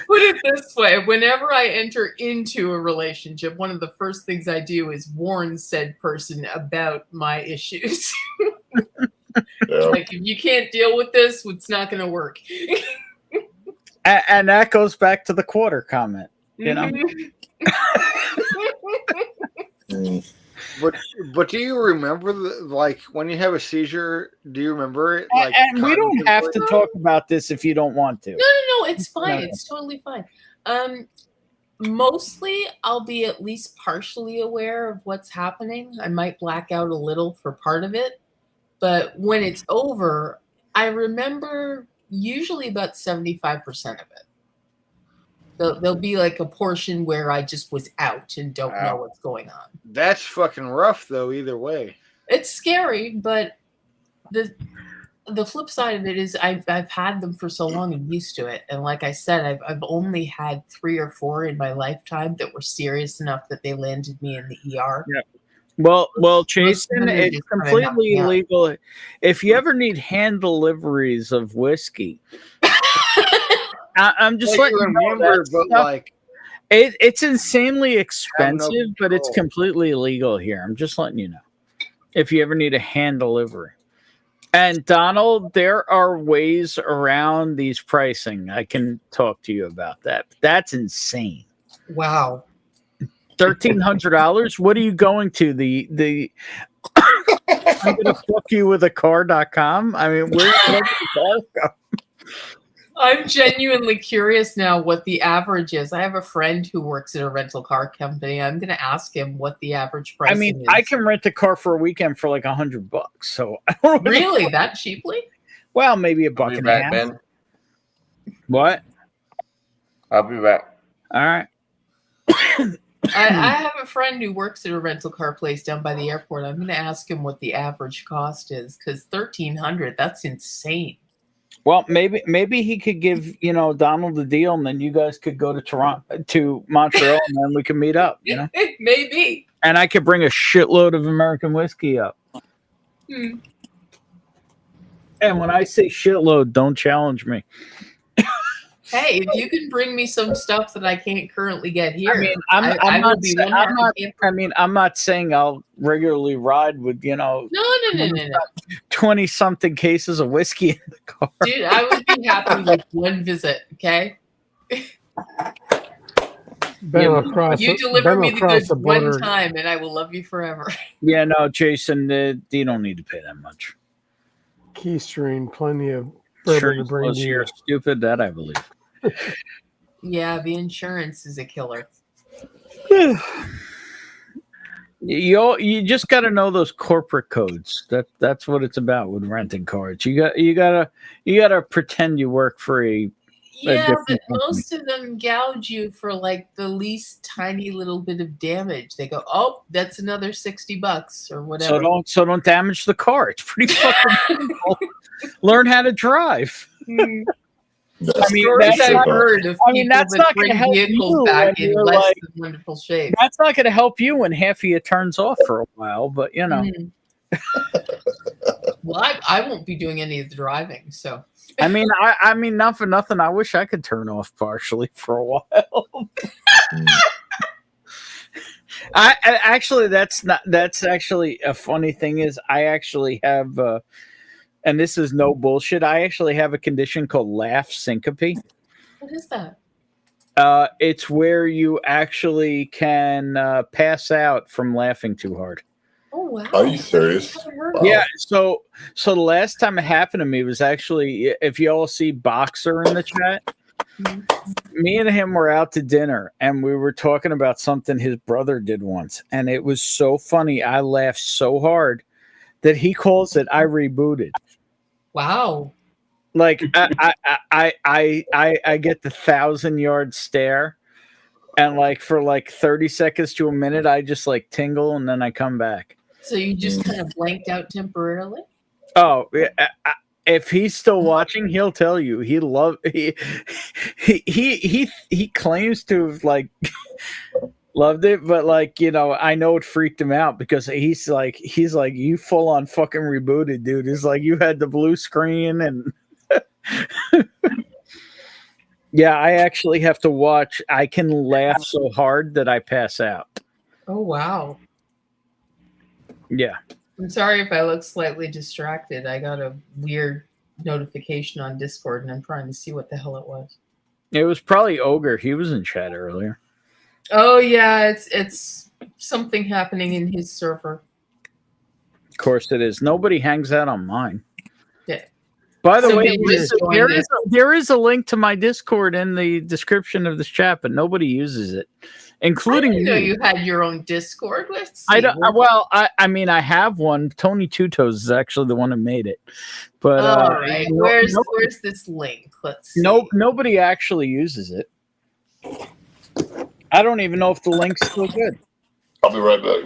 Speaker 5: Put it this way, whenever I enter into a relationship, one of the first things I do is warn said person about my issues. Like, if you can't deal with this, it's not going to work.
Speaker 4: And that goes back to the quarter comment,
Speaker 3: But do you remember when you have a seizure? Do you remember it?
Speaker 4: And we don't have to talk about this if you don't want to.
Speaker 5: No, it's fine. It's totally fine. Mostly, I'll be at least partially aware of what's happening. I might black out a little for part of it, but when it's over, I remember usually about 75% of it. There'll be like a portion where I just was out and don't know what's going on.
Speaker 3: That's fucking rough, though. Either way,
Speaker 5: it's scary, but the flip side of it is I've had them for so long and used to it. And like I said, I've only had 3 or 4 in my lifetime that were serious enough that they landed me in the ER.
Speaker 4: Yeah. Well, Jason, it's completely illegal. If you ever need hand deliveries of whiskey. I'm just letting you know that it's insanely expensive, but it's completely illegal here. I'm just letting you know. If you ever need a hand delivery. And Donald, there are ways around these pricing. I can talk to you about that. That's insane.
Speaker 5: Wow.
Speaker 17: $1,300. What are you going to the? I'm gonna fuck you with a car.com. I mean, where's the car go?
Speaker 5: I'm genuinely curious now what the average is. I have a friend who works at a rental car company. I'm going to ask him what the average price
Speaker 17: I mean,
Speaker 5: is.
Speaker 17: I can rent a car for a weekend for like $100. So I don't know
Speaker 5: Really, that cheaply?
Speaker 17: Well, maybe a buck
Speaker 2: I'll be
Speaker 17: and a
Speaker 2: back,
Speaker 17: half.
Speaker 2: Ben.
Speaker 17: What?
Speaker 2: I'll be back.
Speaker 17: All right.
Speaker 5: I have a friend who works at a rental car place down by the airport. I'm going to ask him what the average cost is because $1,300, that's insane.
Speaker 17: Well, maybe he could give Donald the deal, and then you guys could go to Toronto, to Montreal, and then we can meet up.
Speaker 5: Maybe.
Speaker 17: And I could bring a shitload of American whiskey up.
Speaker 5: Hmm.
Speaker 17: And when I say shitload, don't challenge me.
Speaker 5: Hey, if you can bring me some stuff that I can't currently get here,
Speaker 17: I mean, I'm not saying I'll regularly ride with
Speaker 5: No.
Speaker 17: 20-something cases of whiskey in the car.
Speaker 5: Dude, I would be happy with one visit. Okay. You deliver me the goods one time, and I will love you forever.
Speaker 17: Yeah, no, Jason, you don't need to pay that much.
Speaker 10: Keystream, plenty of bourbon to bring to you.
Speaker 17: You're stupid, that I believe.
Speaker 5: Yeah, the insurance is a killer.
Speaker 17: You just got to know those corporate codes. That's what it's about with renting cars. You gotta pretend you work for a
Speaker 5: Yeah, but most of them gouge you for like the least tiny little bit of damage. They go, "Oh, that's another $60 or whatever."
Speaker 17: So don't damage the car. It's pretty fucking simple. Learn how to drive.
Speaker 5: The stories I've heard of people
Speaker 17: that's
Speaker 5: that
Speaker 17: not
Speaker 5: bring
Speaker 17: going to help
Speaker 5: vehicles
Speaker 17: you
Speaker 5: back
Speaker 17: when
Speaker 5: in
Speaker 17: you're
Speaker 5: less
Speaker 17: like,
Speaker 5: than wonderful shape.
Speaker 17: That's not going to help you when half of you turns off for a while, but
Speaker 5: Well, I won't be doing any of the driving, so.
Speaker 17: I mean, not for nothing. I wish I could turn off partially for a while. I actually, that's actually a funny thing is I actually have, and this is no bullshit. I actually have a condition called laugh syncope.
Speaker 5: What is that?
Speaker 17: It's where you actually can pass out from laughing too hard.
Speaker 5: Oh wow!
Speaker 15: Are you serious?
Speaker 17: Wow. Yeah. So the last time it happened to me was actually, if you all see Boxer in the chat, me and him were out to dinner and we were talking about something his brother did once, and it was so funny. I laughed so hard that he calls it "I rebooted."
Speaker 5: Wow.
Speaker 17: Like I get the 1,000-yard stare, and like for like 30 seconds to a minute, I just like tingle, and then I come back.
Speaker 5: So you just kind of blanked out temporarily?
Speaker 17: Oh, if he's still watching, he'll tell you he claims to have like loved it, but like I know it freaked him out because he's like you full on fucking rebooted, dude. It's like you had the blue screen and yeah, I actually have to watch. I can laugh so hard that I pass out.
Speaker 5: Oh wow.
Speaker 17: Yeah.
Speaker 5: I'm sorry if I look slightly distracted. I got a weird notification on Discord and I'm trying to see what the hell it was.
Speaker 17: It was probably Ogre. He was in chat earlier.
Speaker 5: Oh yeah, it's something happening in his server.
Speaker 17: Of course it is. Nobody hangs out on mine.
Speaker 5: Yeah.
Speaker 17: By the way, there is a link to my Discord in the description of this chat, but nobody uses it, including
Speaker 5: I didn't know
Speaker 17: me.
Speaker 5: you had your own Discord. Let's see.
Speaker 17: I don't. Well, I mean, I have one. Tony Two Toes is actually the one who made it. But
Speaker 5: all right, where's this link? Let's see.
Speaker 17: Nobody actually uses it. I don't even know if the link's still good.
Speaker 15: I'll be right back.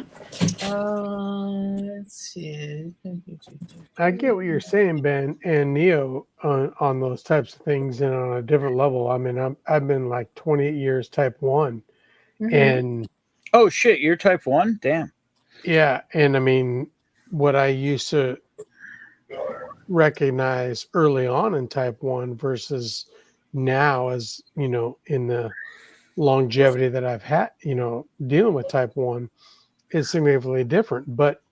Speaker 5: Let's see.
Speaker 10: I get what you're saying, Ben and Neo, on those types of things and on a different level. I mean, I've been like 28 years type 1.
Speaker 5: Mm-hmm.
Speaker 10: And
Speaker 17: oh shit, you're type 1? Damn.
Speaker 10: Yeah, and I mean, what I used to recognize early on in type 1 versus now, as in the longevity that I've had, dealing with type 1 is significantly different. But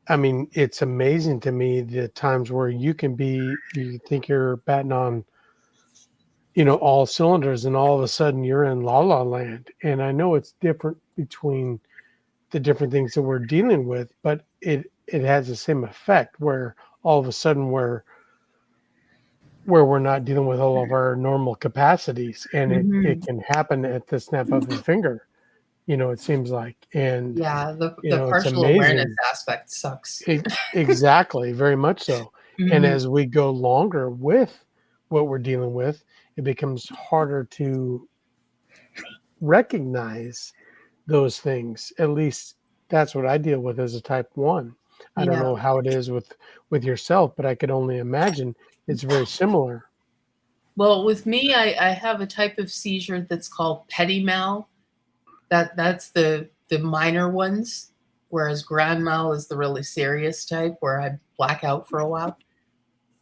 Speaker 10: I mean, it's amazing to me the times where you think you're batting on all cylinders, and all of a sudden you're in la la land. And I know it's different between the different things that we're dealing with, but it has the same effect where all of a sudden we're not dealing with all of our normal capacities, and it can happen at the snap of a finger. It seems like, and
Speaker 5: Yeah, the
Speaker 10: it's
Speaker 5: partial awareness
Speaker 10: amazing.
Speaker 5: aspect sucks.
Speaker 10: Exactly, very much so. And
Speaker 5: Mhm.
Speaker 10: as we go longer with what we're dealing with, it becomes harder to recognize those things. At least that's what I deal with as a type 1. I don't
Speaker 5: Yeah.
Speaker 10: know how it is with yourself, but I could only imagine it's very similar.
Speaker 5: Well, with me, I have a type of seizure that's called petit mal. That's the minor ones, whereas grand mal is the really serious type where I black out for a while.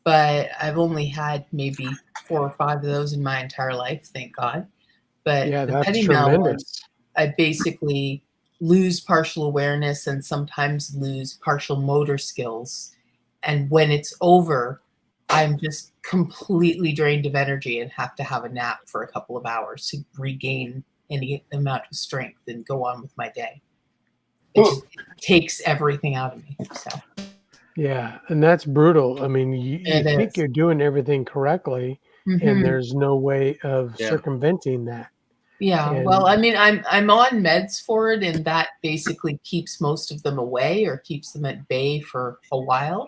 Speaker 5: But I've only had maybe 4 or 5 of those in my entire life, thank God. But
Speaker 10: Yeah,
Speaker 5: the
Speaker 10: that's
Speaker 5: petit mal one,
Speaker 10: tremendous.
Speaker 5: I basically lose partial awareness and sometimes lose partial motor skills. And when it's over, I'm just completely drained of energy and have to have a nap for a couple of hours to regain any amount of strength and go on with my day. It takes everything out of me. So
Speaker 10: Yeah, and that's brutal. I mean, you
Speaker 5: It
Speaker 10: think
Speaker 5: is.
Speaker 10: you're doing everything correctly, and
Speaker 5: Mhm.
Speaker 10: there's no way of
Speaker 5: Yeah.
Speaker 10: circumventing that.
Speaker 5: Yeah,
Speaker 10: And
Speaker 5: well, I mean, I'm on meds for it, and that basically keeps most of them away or keeps them at bay for a while.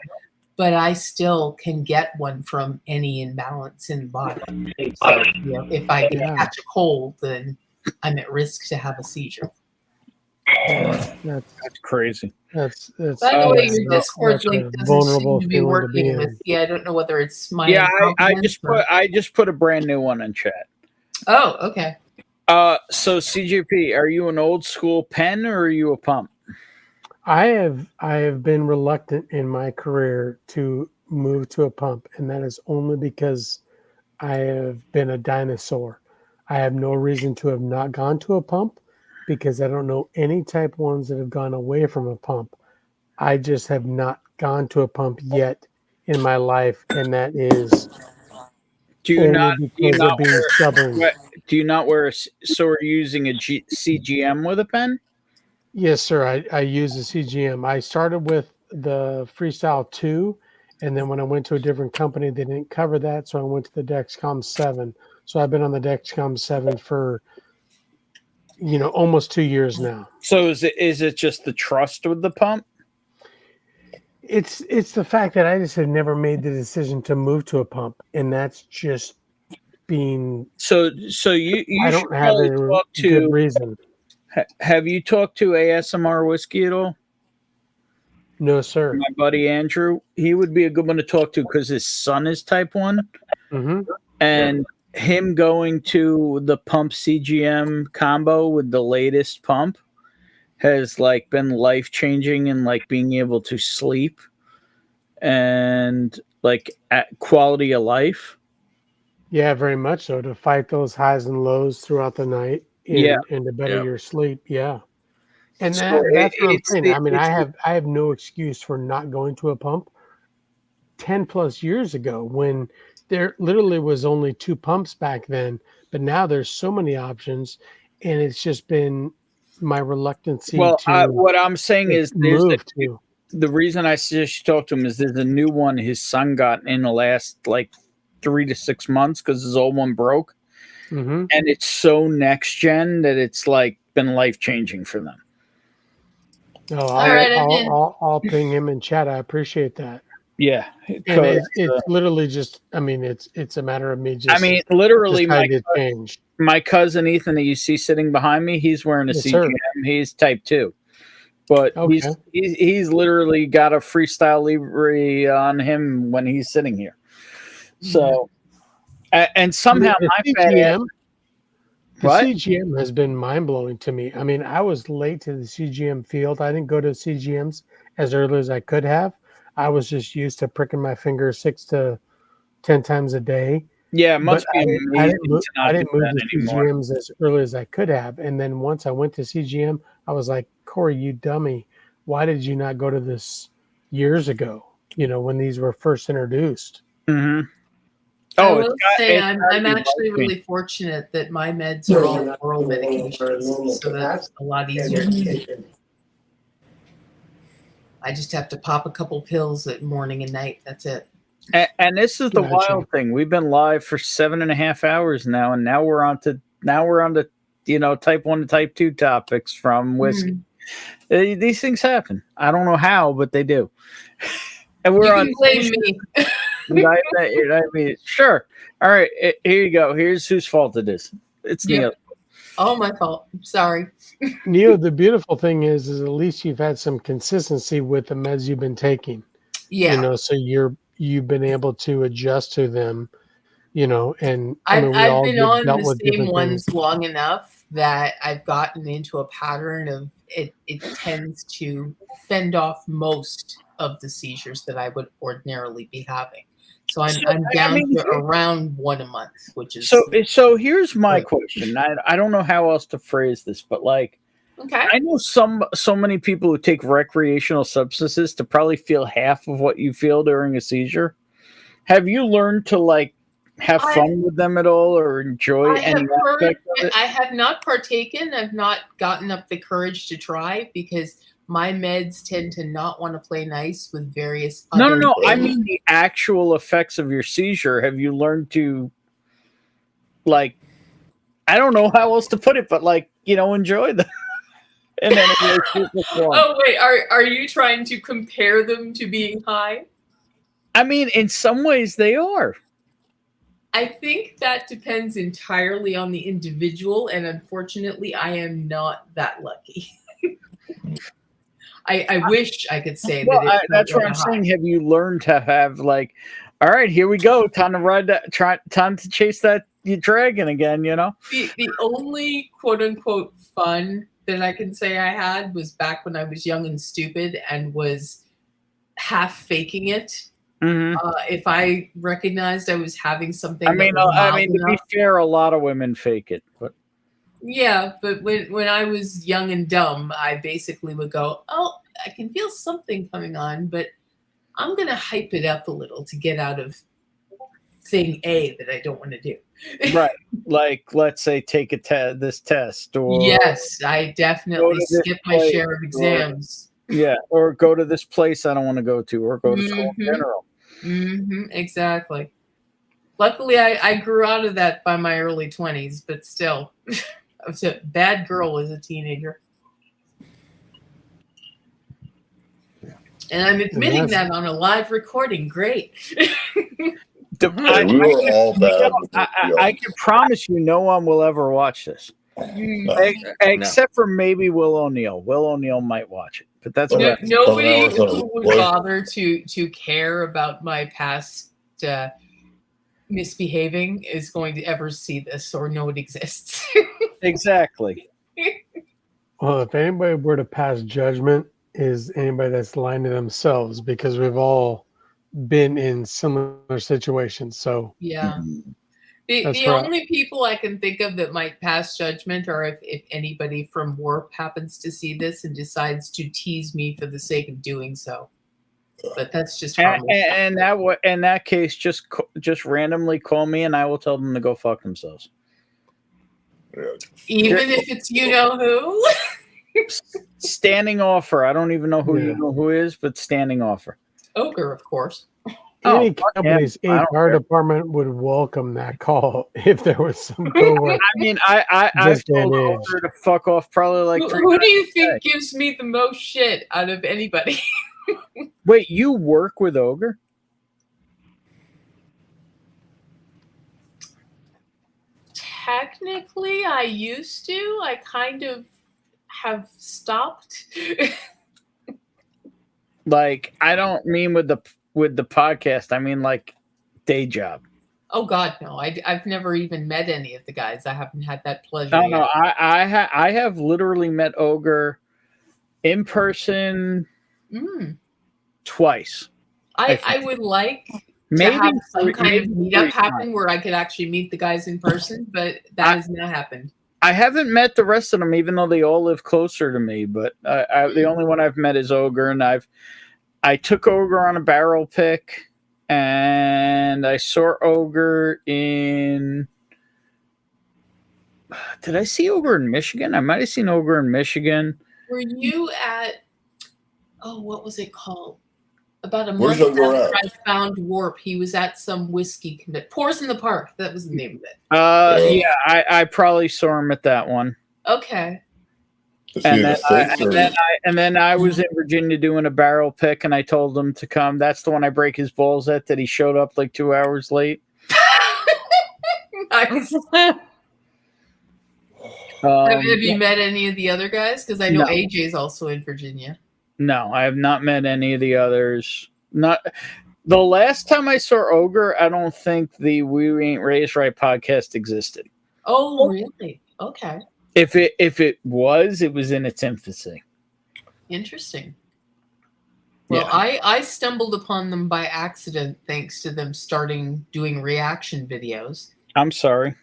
Speaker 5: But I still can get one from any imbalance in the body. So, if I catch a cold, then I'm at risk to have a seizure.
Speaker 10: yeah, that's
Speaker 4: crazy.
Speaker 10: That's
Speaker 5: By the way, your
Speaker 10: that's
Speaker 5: Discord link
Speaker 10: a
Speaker 5: doesn't seem
Speaker 10: vulnerable
Speaker 5: to be
Speaker 10: feeling to be
Speaker 5: working with
Speaker 10: in.
Speaker 5: you. I don't know whether it's my
Speaker 4: Yeah, I
Speaker 5: incompetence
Speaker 4: just put a brand new one in chat.
Speaker 5: Oh, okay.
Speaker 4: So CJP, are you an old school pen or are you a pump?
Speaker 10: I have been reluctant in my career to move to a pump, and that is only because I have been a dinosaur. I have no reason to have not gone to a pump because I don't know any type 1s that have gone away from a pump. I just have not gone to a pump yet in my life, and that is
Speaker 4: Do you
Speaker 10: only
Speaker 4: not
Speaker 10: because of being stubborn.
Speaker 4: do you not wear so are you using a CGM with a pen?
Speaker 10: Yes, sir. I use the CGM. I started with the Freestyle 2, and then when I went to a different company, they didn't cover that, so I went to the Dexcom 7. So I've been on the Dexcom 7 for almost 2 years now.
Speaker 4: So is it just the trust with the pump?
Speaker 10: It's the fact that I just have never made the decision to move to a pump, and that's just being.
Speaker 4: So you
Speaker 10: I
Speaker 4: should
Speaker 10: don't have
Speaker 4: probably
Speaker 10: a
Speaker 4: talk
Speaker 10: good
Speaker 4: to.
Speaker 10: reason.
Speaker 4: Have you talked to ASMR Whiskey at all?
Speaker 10: No, sir.
Speaker 4: My buddy Andrew, he would be a good one to talk to because his son is type 1.
Speaker 10: Mm-hmm.
Speaker 4: And him going to the pump CGM combo with the latest pump has been life changing and being able to sleep and at quality of life.
Speaker 10: Yeah, very much so. To fight those highs and lows throughout the night and to better your sleep. Yeah. And
Speaker 4: So
Speaker 10: that's what I'm
Speaker 4: it's
Speaker 10: saying.
Speaker 4: the-
Speaker 10: I mean,
Speaker 4: it's
Speaker 10: I have no excuse for not going to a pump. 10 plus years ago, when there literally was only 2 pumps back then, but now there's so many options, and it's just been my reluctancy to
Speaker 4: what I'm saying is
Speaker 10: move to.
Speaker 4: the reason I suggest you talk to him is there's a new one his son got in the last 3 to 6 months because his old one broke.
Speaker 10: Mm-hmm.
Speaker 4: And it's so next gen that it's been life changing for them.
Speaker 10: Oh,
Speaker 5: right,
Speaker 10: I'll ping him in chat. I appreciate that.
Speaker 4: Yeah,
Speaker 10: And it's literally just. I mean, it's a matter of me just.
Speaker 4: I mean, literally,
Speaker 10: deciding to change.
Speaker 4: My cousin Ethan that you see sitting behind me, he's wearing a
Speaker 10: Yes,
Speaker 4: CGM.
Speaker 10: sir.
Speaker 4: He's type 2, but he's literally got a Freestyle Libre on him when he's sitting here. So, and somehow
Speaker 10: the
Speaker 4: my fat ass.
Speaker 10: The CGM has been mind-blowing to me. I mean, I was late to the CGM field. I didn't go to CGMs as early as I could have. I was just used to pricking my finger 6 to 10 times a day.
Speaker 4: Yeah, it must
Speaker 10: But
Speaker 4: be
Speaker 10: I
Speaker 4: amazing
Speaker 10: didn't
Speaker 4: to not do
Speaker 10: move
Speaker 4: that
Speaker 10: to
Speaker 4: anymore.
Speaker 10: CGMs as early as I could have. And then once I went to CGM, I was like, Corey, you dummy. Why did you not go to this years ago, when these were first introduced?
Speaker 4: Mm-hmm.
Speaker 5: I will say I'm actually really fortunate that my meds are all oral medications, so that's a lot easier to take. I just have to pop a couple pills at morning and night. That's it.
Speaker 4: And this is the wild thing. We've been live for 7.5 hours now, and now we're on to type 1 to type 2 topics from whiskey. These things happen. I don't know how, but they do. And we're
Speaker 5: you can blame me.
Speaker 4: I mean, sure. All right, here you go. Here's whose fault it is. It's Neil.
Speaker 5: Oh, my fault. I'm sorry.
Speaker 10: Neil, the beautiful thing is at least you've had some consistency with the meds you've been taking.
Speaker 5: Yeah.
Speaker 10: So you've been able to adjust to them. And
Speaker 5: I've been on the same ones long enough that I've gotten into a pattern of it tends to fend off most of the seizures that I would ordinarily be having. So I'm down to around 1 a month, which is
Speaker 4: so here's my question. I don't know how else to phrase this, but like I know so many people who take recreational substances to probably feel half of what you feel during a seizure. Have you learned to like have fun with them at all or enjoy any aspect of it?
Speaker 5: I have not partaken. I've not gotten up the courage to try because my meds tend to not want to play nice with various other
Speaker 4: No.
Speaker 5: things.
Speaker 4: I mean the actual effects of your seizure. Have you learned to like I don't know how else to put it, but like, enjoy them. And then
Speaker 5: oh wait, are you trying to compare them to being high?
Speaker 4: I mean, in some ways they are.
Speaker 5: I think that depends entirely on the individual, and unfortunately, I am not that lucky. I wish I could say that.
Speaker 4: That's what I'm saying. Have you learned to have like, all right, here we go, time to ride that, time to chase that dragon again?
Speaker 5: The only quote unquote fun that I can say I had was back when I was young and stupid and was half faking it. If I recognized I was having something,
Speaker 4: to be fair, a lot of women fake it, but
Speaker 5: yeah, but when I was young and dumb, I basically would go, "Oh, I can feel something coming on, but I'm gonna hype it up a little to get out of thing A that I don't want to do."
Speaker 4: Right, like let's say take this test, or
Speaker 5: yes, I definitely skip my share of exams.
Speaker 4: Or go to this place I don't want to go to, or go to school in general.
Speaker 5: Exactly. Luckily, I grew out of that by my early 20s, but still, I was a bad girl as a teenager. And I'm admitting that on a live recording. Great.
Speaker 15: We were all bad.
Speaker 4: I can promise you no one will ever watch this. Except for maybe Will O'Neill. Will O'Neill might watch it. But that's
Speaker 5: nobody who would bother to care about my past misbehaving is going to ever see this or know it exists.
Speaker 4: Exactly.
Speaker 10: Well, if anybody were to pass judgment, is anybody that's lying to themselves, because we've all been in similar situations. So
Speaker 5: yeah. The only people I can think of that might pass judgment are if anybody from Warp happens to see this and decides to tease me for the sake of doing so. But that's just
Speaker 4: in that case, just randomly call me and I will tell them to go fuck themselves.
Speaker 5: Even if it's who.
Speaker 4: Standing offer. I don't even know who is, but standing offer.
Speaker 5: Ogre, of course.
Speaker 10: Any company's HR department would welcome that call if there was some coworker.
Speaker 4: I mean, I've told Ogre to fuck off probably like.
Speaker 5: Who do you think gives me the most shit out of anybody?
Speaker 4: Wait, you work with Ogre?
Speaker 5: Technically, I used to. I kind of have stopped.
Speaker 4: Like, I don't mean with the podcast. I mean like day job.
Speaker 5: Oh God, no! I've never even met any of the guys. I haven't had that pleasure.
Speaker 4: No, I have literally met Ogre in person twice.
Speaker 5: I would like
Speaker 4: maybe
Speaker 5: to have some kind of meetup happen where I could actually meet the guys in person, but that has not happened.
Speaker 4: I haven't met the rest of them, even though they all live closer to me. But the only one I've met is Ogre, and I took Ogre on a barrel pick, and I saw Ogre in. Did I see Ogre in Michigan? I might have seen Ogre in Michigan.
Speaker 5: Were you at? Oh, what was it called? About a
Speaker 15: Where's
Speaker 5: month
Speaker 15: Ogre
Speaker 5: after
Speaker 15: at?
Speaker 5: I found Warp, he was at some whiskey Pours in the Park. That was the name of it.
Speaker 4: Yeah, I probably saw him at that one.
Speaker 5: Okay.
Speaker 4: And then I was in Virginia doing a barrel pick, and I told him to come. That's the one I break his balls at. That he showed up like 2 hours late.
Speaker 5: Nice. Have you met any of the other guys? Because I know
Speaker 4: No.
Speaker 5: AJ's also in Virginia.
Speaker 4: No, I have not met any of the others. Not the last time I saw Ogre, I don't think the We Ain't Raised Right podcast existed.
Speaker 5: Oh, really? Okay.
Speaker 4: If it was in its infancy.
Speaker 5: Interesting. Well,
Speaker 4: Yeah.
Speaker 5: I stumbled upon them by accident thanks to them starting doing reaction videos.
Speaker 4: I'm sorry.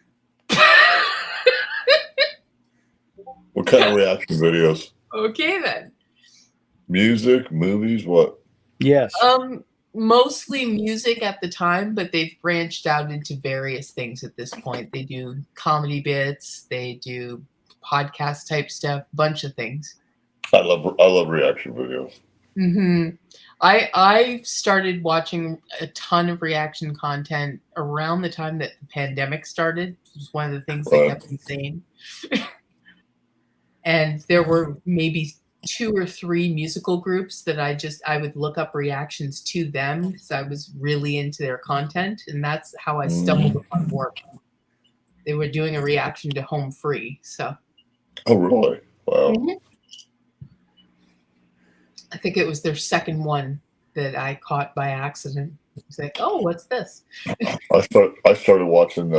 Speaker 15: What kind of reaction videos?
Speaker 5: Okay, then.
Speaker 15: Music, movies, what?
Speaker 4: Yes.
Speaker 5: Mostly music at the time, but they've branched out into various things at this point. They do comedy bits, they do podcast type stuff, bunch of things.
Speaker 15: I love reaction videos.
Speaker 5: Mm-hmm. I started watching a ton of reaction content around the time that the pandemic started. It was one of the things that kept me sane. And there were maybe 2 or 3 musical groups that I would look up reactions to them because I was really into their content, and that's how I stumbled upon Warp. They were doing a reaction to Home Free, so.
Speaker 15: Oh, really? Wow.
Speaker 5: Mm-hmm. I think it was their second one that I caught by accident. It was like, oh, what's this?
Speaker 15: I started watching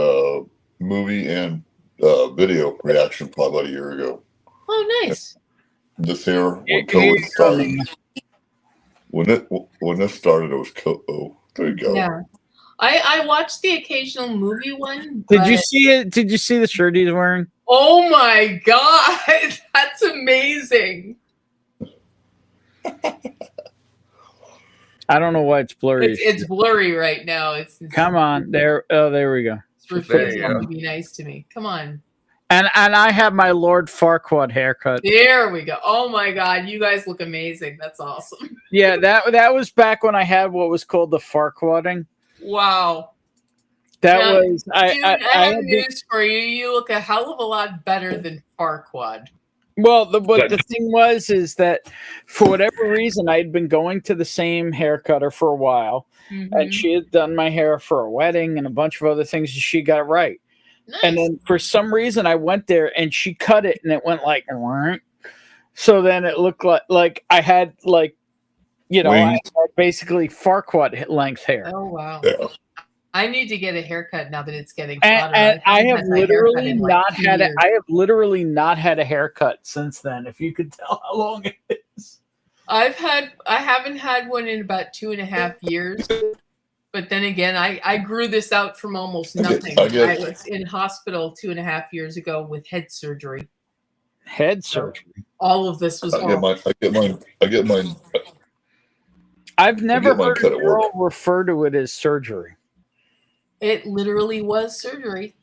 Speaker 15: movie and video reaction probably about a year ago.
Speaker 5: Oh, nice.
Speaker 15: This year, when COVID started, when this started, it was oh, there you go.
Speaker 5: Yeah, I watched the occasional movie one.
Speaker 4: Did you see it? Did you see the shirt he's wearing?
Speaker 5: Oh my god, that's amazing!
Speaker 4: I don't know why it's blurry.
Speaker 5: It's blurry right now. It's
Speaker 4: Come on, there. Oh, there we go.
Speaker 5: It's refusing to be nice to me. Come on.
Speaker 4: And I have my Lord Farquaad haircut.
Speaker 5: There we go. Oh my god, you guys look amazing. That's awesome.
Speaker 4: Yeah, that was back when I had what was called the Farquaading.
Speaker 5: Wow.
Speaker 4: That
Speaker 5: Now,
Speaker 4: was
Speaker 5: dude,
Speaker 4: I
Speaker 5: have
Speaker 4: had
Speaker 5: news for you. You look a hell of a lot better than Farquaad.
Speaker 4: Well, the thing is that for whatever reason, I'd been going to the same hair cutter for a while, and she had done my hair for a wedding and a bunch of other things, and she got it right.
Speaker 5: Nice.
Speaker 4: And then for some reason, I went there and she cut it, and it went like, so then it looked like I had I had basically Farquaad length hair.
Speaker 5: Oh wow.
Speaker 15: Yeah.
Speaker 5: I need to get a haircut now that it's getting
Speaker 4: And,
Speaker 5: hotter.
Speaker 4: and I have
Speaker 5: haven't had my haircut
Speaker 4: literally
Speaker 5: in, like,
Speaker 4: not
Speaker 5: 2
Speaker 4: had
Speaker 5: years.
Speaker 4: I have literally not had a haircut since then. If you could tell how long it is.
Speaker 5: I haven't had one in about 2.5 years. But then again, I grew this out from almost nothing.
Speaker 15: I get-
Speaker 5: I was in hospital 2.5 years ago with head surgery.
Speaker 4: Head surgery.
Speaker 5: All of this was
Speaker 15: I get mine.
Speaker 4: I've never
Speaker 15: get mine
Speaker 4: heard a
Speaker 15: cut at
Speaker 4: girl refer to it as surgery.
Speaker 5: It literally was surgery.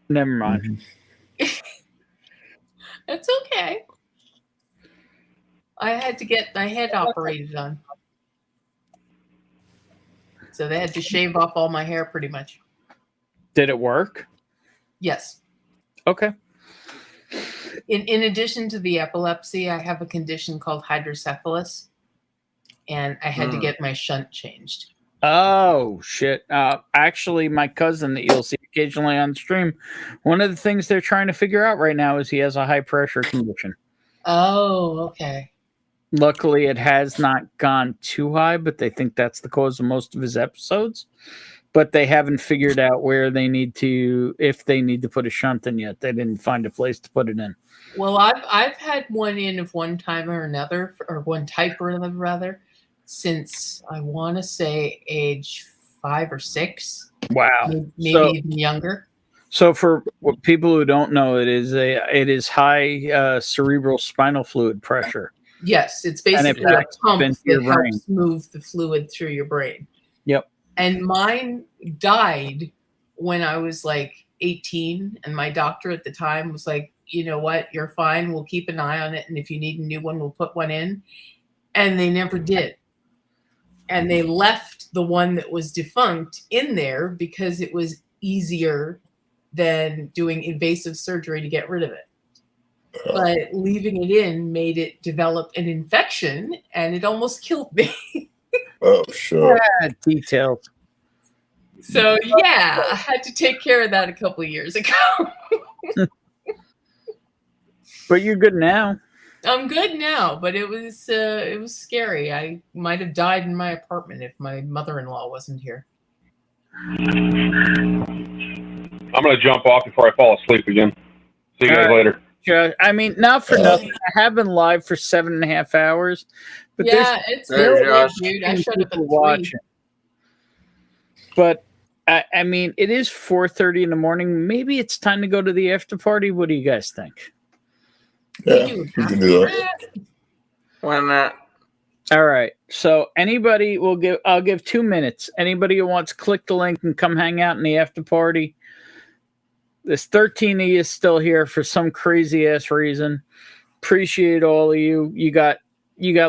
Speaker 4: Never mind.
Speaker 5: It's okay. I had to get my head operated on. So they had to shave off all my hair pretty much.
Speaker 4: Did it work?
Speaker 5: Yes.
Speaker 4: Okay.
Speaker 5: In addition to the epilepsy, I have a condition called hydrocephalus. And I had to get my shunt changed.
Speaker 4: Oh shit! Actually, my cousin that you'll see occasionally on stream, one of the things they're trying to figure out right now is he has a high pressure condition.
Speaker 5: Oh, okay.
Speaker 4: Luckily, it has not gone too high, but they think that's the cause of most of his episodes. But they haven't figured out where they need to, if they need to put a shunt in yet. They didn't find a place to put it in.
Speaker 5: Well, I've had one in of one time or another, or one type or another rather, since I want to say age 5 or 6.
Speaker 4: Wow,
Speaker 5: maybe even younger.
Speaker 4: So for people who don't know, it is high cerebral spinal fluid pressure.
Speaker 5: Yes, it's basically a
Speaker 4: backs up
Speaker 5: pump
Speaker 4: into your
Speaker 5: that
Speaker 4: brain.
Speaker 5: helps move the fluid through your brain.
Speaker 4: Yep.
Speaker 5: And mine died when I was like 18, and my doctor at the time was like, you know what, you're fine. We'll keep an eye on it, and if you need a new one, we'll put one in. And they never did. And they left the one that was defunct in there because it was easier than doing invasive surgery to get rid of it. But leaving it in made it develop an infection, and it almost killed me.
Speaker 15: Oh, sure.
Speaker 4: Yeah, details.
Speaker 5: So yeah, I had to take care of that a couple of years ago.
Speaker 4: But you're good now.
Speaker 5: I'm good now, but it was scary. I might have died in my apartment if my mother-in-law wasn't here.
Speaker 13: I'm going to jump off before I fall asleep again. See you guys later.
Speaker 4: Sure. I mean, not for nothing. I have been live for 7.5 hours. But
Speaker 5: Yeah, it's
Speaker 4: there's
Speaker 5: weird, dude. I shut up at 3.
Speaker 4: watching. But I mean, it is 4:30 in the morning. Maybe it's time to go to the after party. What do you guys think?
Speaker 15: Yeah, we can do that.
Speaker 2: Why not?
Speaker 4: All right. So anybody I'll give 2 minutes. Anybody who wants, click the link and come hang out in the after party. There's 13 of you still here for some crazy ass reason. Appreciate all of you. You got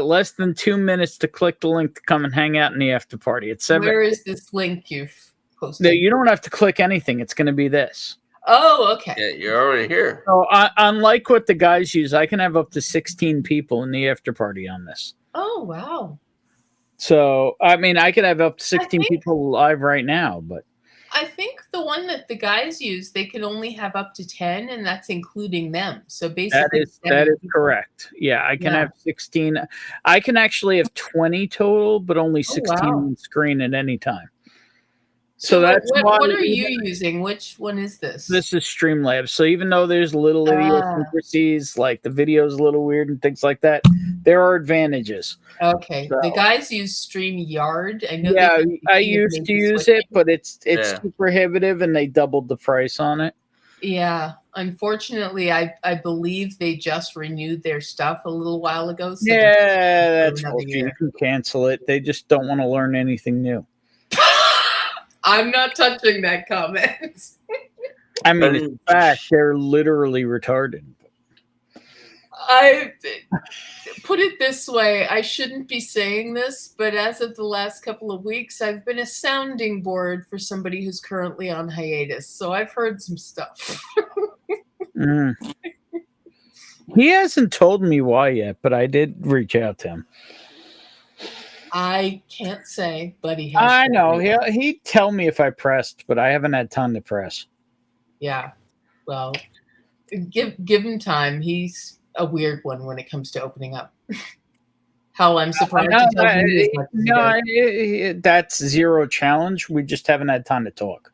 Speaker 4: less than 2 minutes to click the link to come and hang out in the after party. It's 7.
Speaker 5: Where is this link you've posted?
Speaker 4: No, you don't have to click anything. It's going to be this.
Speaker 5: Oh, okay.
Speaker 2: Yeah, you're already here.
Speaker 4: So unlike what the guys use, I can have up to 16 people in the after party on this.
Speaker 5: Oh, wow.
Speaker 4: So, I mean, I could have up to 16 people live right now, but
Speaker 5: I think the one that the guys use, they can only have up to 10, and that's including them. So basically,
Speaker 4: that is correct. Yeah, I can have 16. I can actually have 20 total, but only 16 on screen at any time. So that's
Speaker 5: what are you using? Which one is this?
Speaker 4: This is Streamlabs. So even though there's little idiosyncrasies, like the video's a little weird and things like that, there are advantages.
Speaker 5: Okay.
Speaker 4: So,
Speaker 5: the guys use StreamYard. I know.
Speaker 4: Yeah, I used to use it, but it's too prohibitive, and they doubled the price on it.
Speaker 5: Yeah. Unfortunately, I believe they just renewed their stuff a little while ago. So
Speaker 4: that's bullshit. You can cancel it. They just don't want to learn anything new.
Speaker 5: I'm not touching that comment.
Speaker 4: I mean, in fact, they're literally retarded.
Speaker 5: I put it this way. I shouldn't be saying this, but as of the last couple of weeks, I've been a sounding board for somebody who's currently on hiatus. So I've heard some stuff.
Speaker 4: He hasn't told me why yet, but I did reach out to him.
Speaker 5: I can't say, but he has.
Speaker 4: I know. He'd tell me if I pressed, but I haven't had time to press.
Speaker 5: Yeah. Well, give him time. He's a weird one when it comes to opening up. Hell, I'm surprised.
Speaker 4: That's zero challenge. We just haven't had time to talk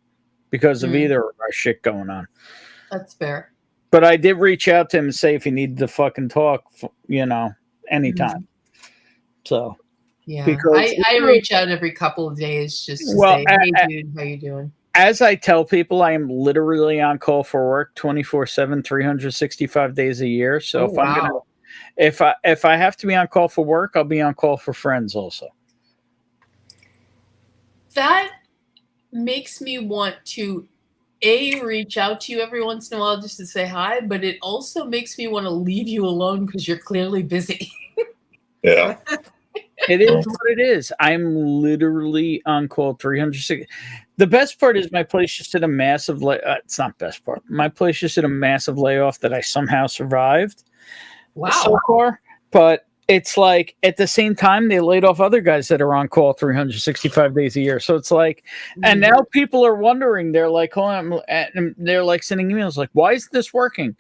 Speaker 4: because of either of our shit going on.
Speaker 5: That's fair.
Speaker 4: But I did reach out to him and say if he needed to fucking talk, anytime. So.
Speaker 5: Yeah, I reach out every couple of days just to say, hey, dude, how you doing?
Speaker 4: As I tell people, I am literally on call for work 24/7, 365 days a year. So if I have to be on call for work, I'll be on call for friends also.
Speaker 5: That makes me want to reach out to you every once in a while just to say hi, but it also makes me want to leave you alone because you're clearly busy.
Speaker 15: Yeah.
Speaker 4: It is what it is. I'm literally on call 360. The best part is my place just did a massive it's not best part. My place just did a massive layoff that I somehow survived.
Speaker 5: Wow.
Speaker 4: So far. But it's like at the same time they laid off other guys that are on call 365 days a year. So it's like, and now people are wondering. They're like, and they're like sending emails like, why isn't this working?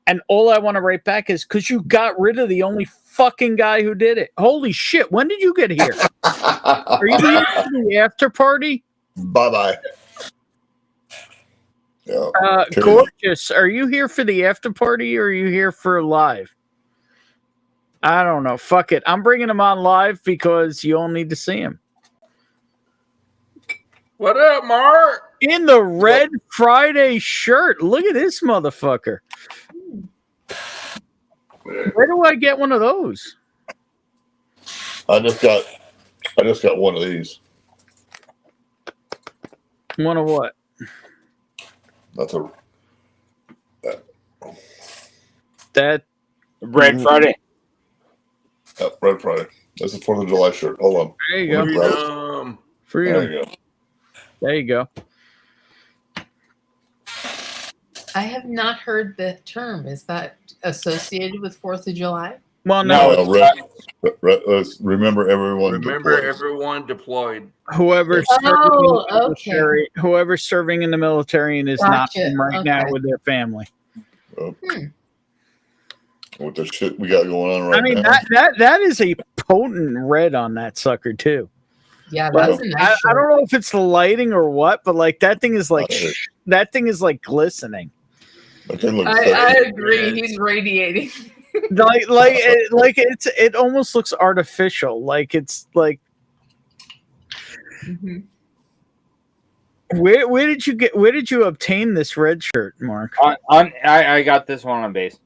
Speaker 4: And all I want to write back is because you got rid of the only fucking guy who did it. Holy shit. When did you get here? Are you here for the after party?
Speaker 15: Bye-bye. Yeah.
Speaker 4: Gorgeous. Are you here for the after party or are you here for live? I don't know. Fuck it. I'm bringing him on live because you all need to see him.
Speaker 2: What up, Mark?
Speaker 4: In the red Friday shirt. Look at this motherfucker. Where do I get one of those?
Speaker 15: I just got one of these.
Speaker 4: One of what?
Speaker 15: That's a
Speaker 4: that
Speaker 1: Red Friday.
Speaker 15: Yep, Red Friday. That's a 4th of July shirt. Hold on.
Speaker 4: There you go. Freedom.
Speaker 15: There you go.
Speaker 4: There you go.
Speaker 5: I have not heard the term. Is that associated with 4th of July?
Speaker 4: Well, no.
Speaker 15: Remember everyone.
Speaker 2: Remember
Speaker 15: deploys.
Speaker 2: everyone deployed.
Speaker 4: Whoever's whoever's serving in the military and is not
Speaker 5: Gotcha.
Speaker 4: home right now
Speaker 5: Okay.
Speaker 4: with their family.
Speaker 15: With the shit we got going on right
Speaker 4: I mean,
Speaker 15: now.
Speaker 4: that is a potent red on that sucker too.
Speaker 5: Yeah,
Speaker 4: But
Speaker 5: that's a nice
Speaker 4: I don't know if it's the lighting or what, but like that thing is like glistening.
Speaker 5: I agree. He's radiating.
Speaker 4: It almost looks artificial. Like it's like where did you obtain this red shirt, Mark?
Speaker 1: I got this one on base.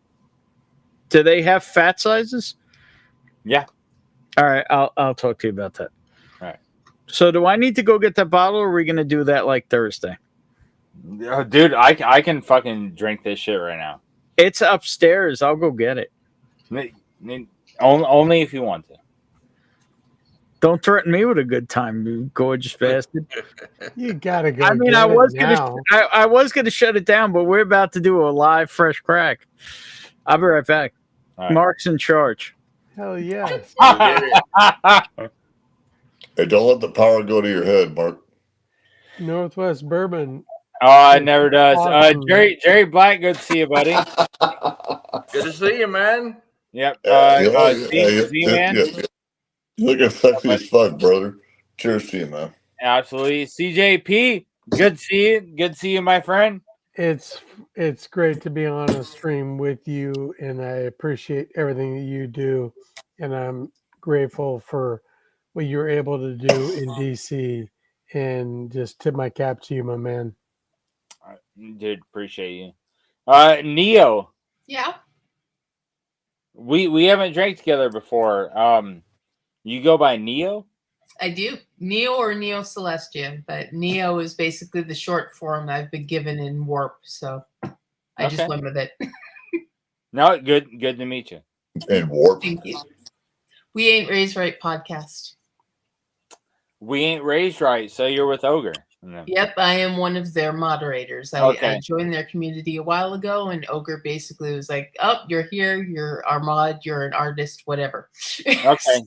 Speaker 4: Do they have fat sizes?
Speaker 1: Yeah.
Speaker 4: All right, I'll talk to you about that.
Speaker 1: All right.
Speaker 4: So do I need to go get that bottle, or are we gonna do that like Thursday?
Speaker 1: Dude, I can fucking drink this shit right now.
Speaker 4: It's upstairs. I'll go get it.
Speaker 1: Only if you want to.
Speaker 4: Don't threaten me with a good time, you gorgeous bastard.
Speaker 10: You gotta go.
Speaker 4: I mean,
Speaker 10: get
Speaker 4: I was
Speaker 10: it
Speaker 4: gonna,
Speaker 10: now.
Speaker 4: I was gonna shut it down, but we're about to do a live fresh crack. I'll be right back.
Speaker 1: Right.
Speaker 4: Mark's in charge.
Speaker 10: Hell yes.
Speaker 15: Hey, don't let the power go to your head, Mark.
Speaker 10: Northwest Bourbon.
Speaker 1: Oh, it never does.
Speaker 10: Awesome.
Speaker 1: Jerry Black, good to see you, buddy.
Speaker 2: Good to see you, man.
Speaker 1: Yep.
Speaker 15: You
Speaker 1: see you, man.
Speaker 15: You look sexy as fuck, brother. Cheers to you, man.
Speaker 1: Absolutely. CJP, good to see you. Good to see you, my friend.
Speaker 10: It's great to be on a stream with you, and I appreciate everything that you do, and I'm grateful for what you're able to do in DC, and just tip my cap to you, my man.
Speaker 1: Dude, appreciate you. Neo,
Speaker 5: Yeah.
Speaker 1: we haven't drank together before. You go by Neo?
Speaker 5: I do. Neo or Neo Celestia, but Neo is basically the short form I've been given in Warp, so I just
Speaker 1: Okay.
Speaker 5: went with it.
Speaker 1: No, good to meet you.
Speaker 15: And Warp.
Speaker 5: Thank you. We Ain't Raised Right podcast.
Speaker 1: We ain't raised right, so you're with Ogre. No.
Speaker 5: Yep, I am one of their moderators.
Speaker 1: Okay.
Speaker 5: I joined their community a while ago, and Ogre basically was like, "Oh, you're here. You're our mod. You're an artist. Whatever."
Speaker 1: Okay.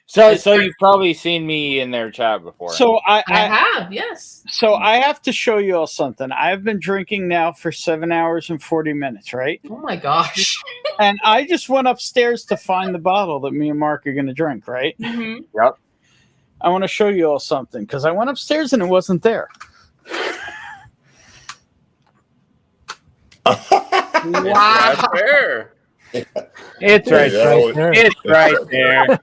Speaker 1: So you've probably seen me in their chat before.
Speaker 4: So
Speaker 5: I have, yes.
Speaker 4: So I have to show you all something. I've been drinking now for 7 hours and 40 minutes, right?
Speaker 5: Oh my gosh.
Speaker 4: And I just went upstairs to find the bottle that me and Mark are going to drink, right?
Speaker 5: Mhm.
Speaker 1: Yep.
Speaker 4: I want to show you all something because I went upstairs and it wasn't there.
Speaker 5: Wow.
Speaker 2: Fair.
Speaker 1: It's right there. It's right there.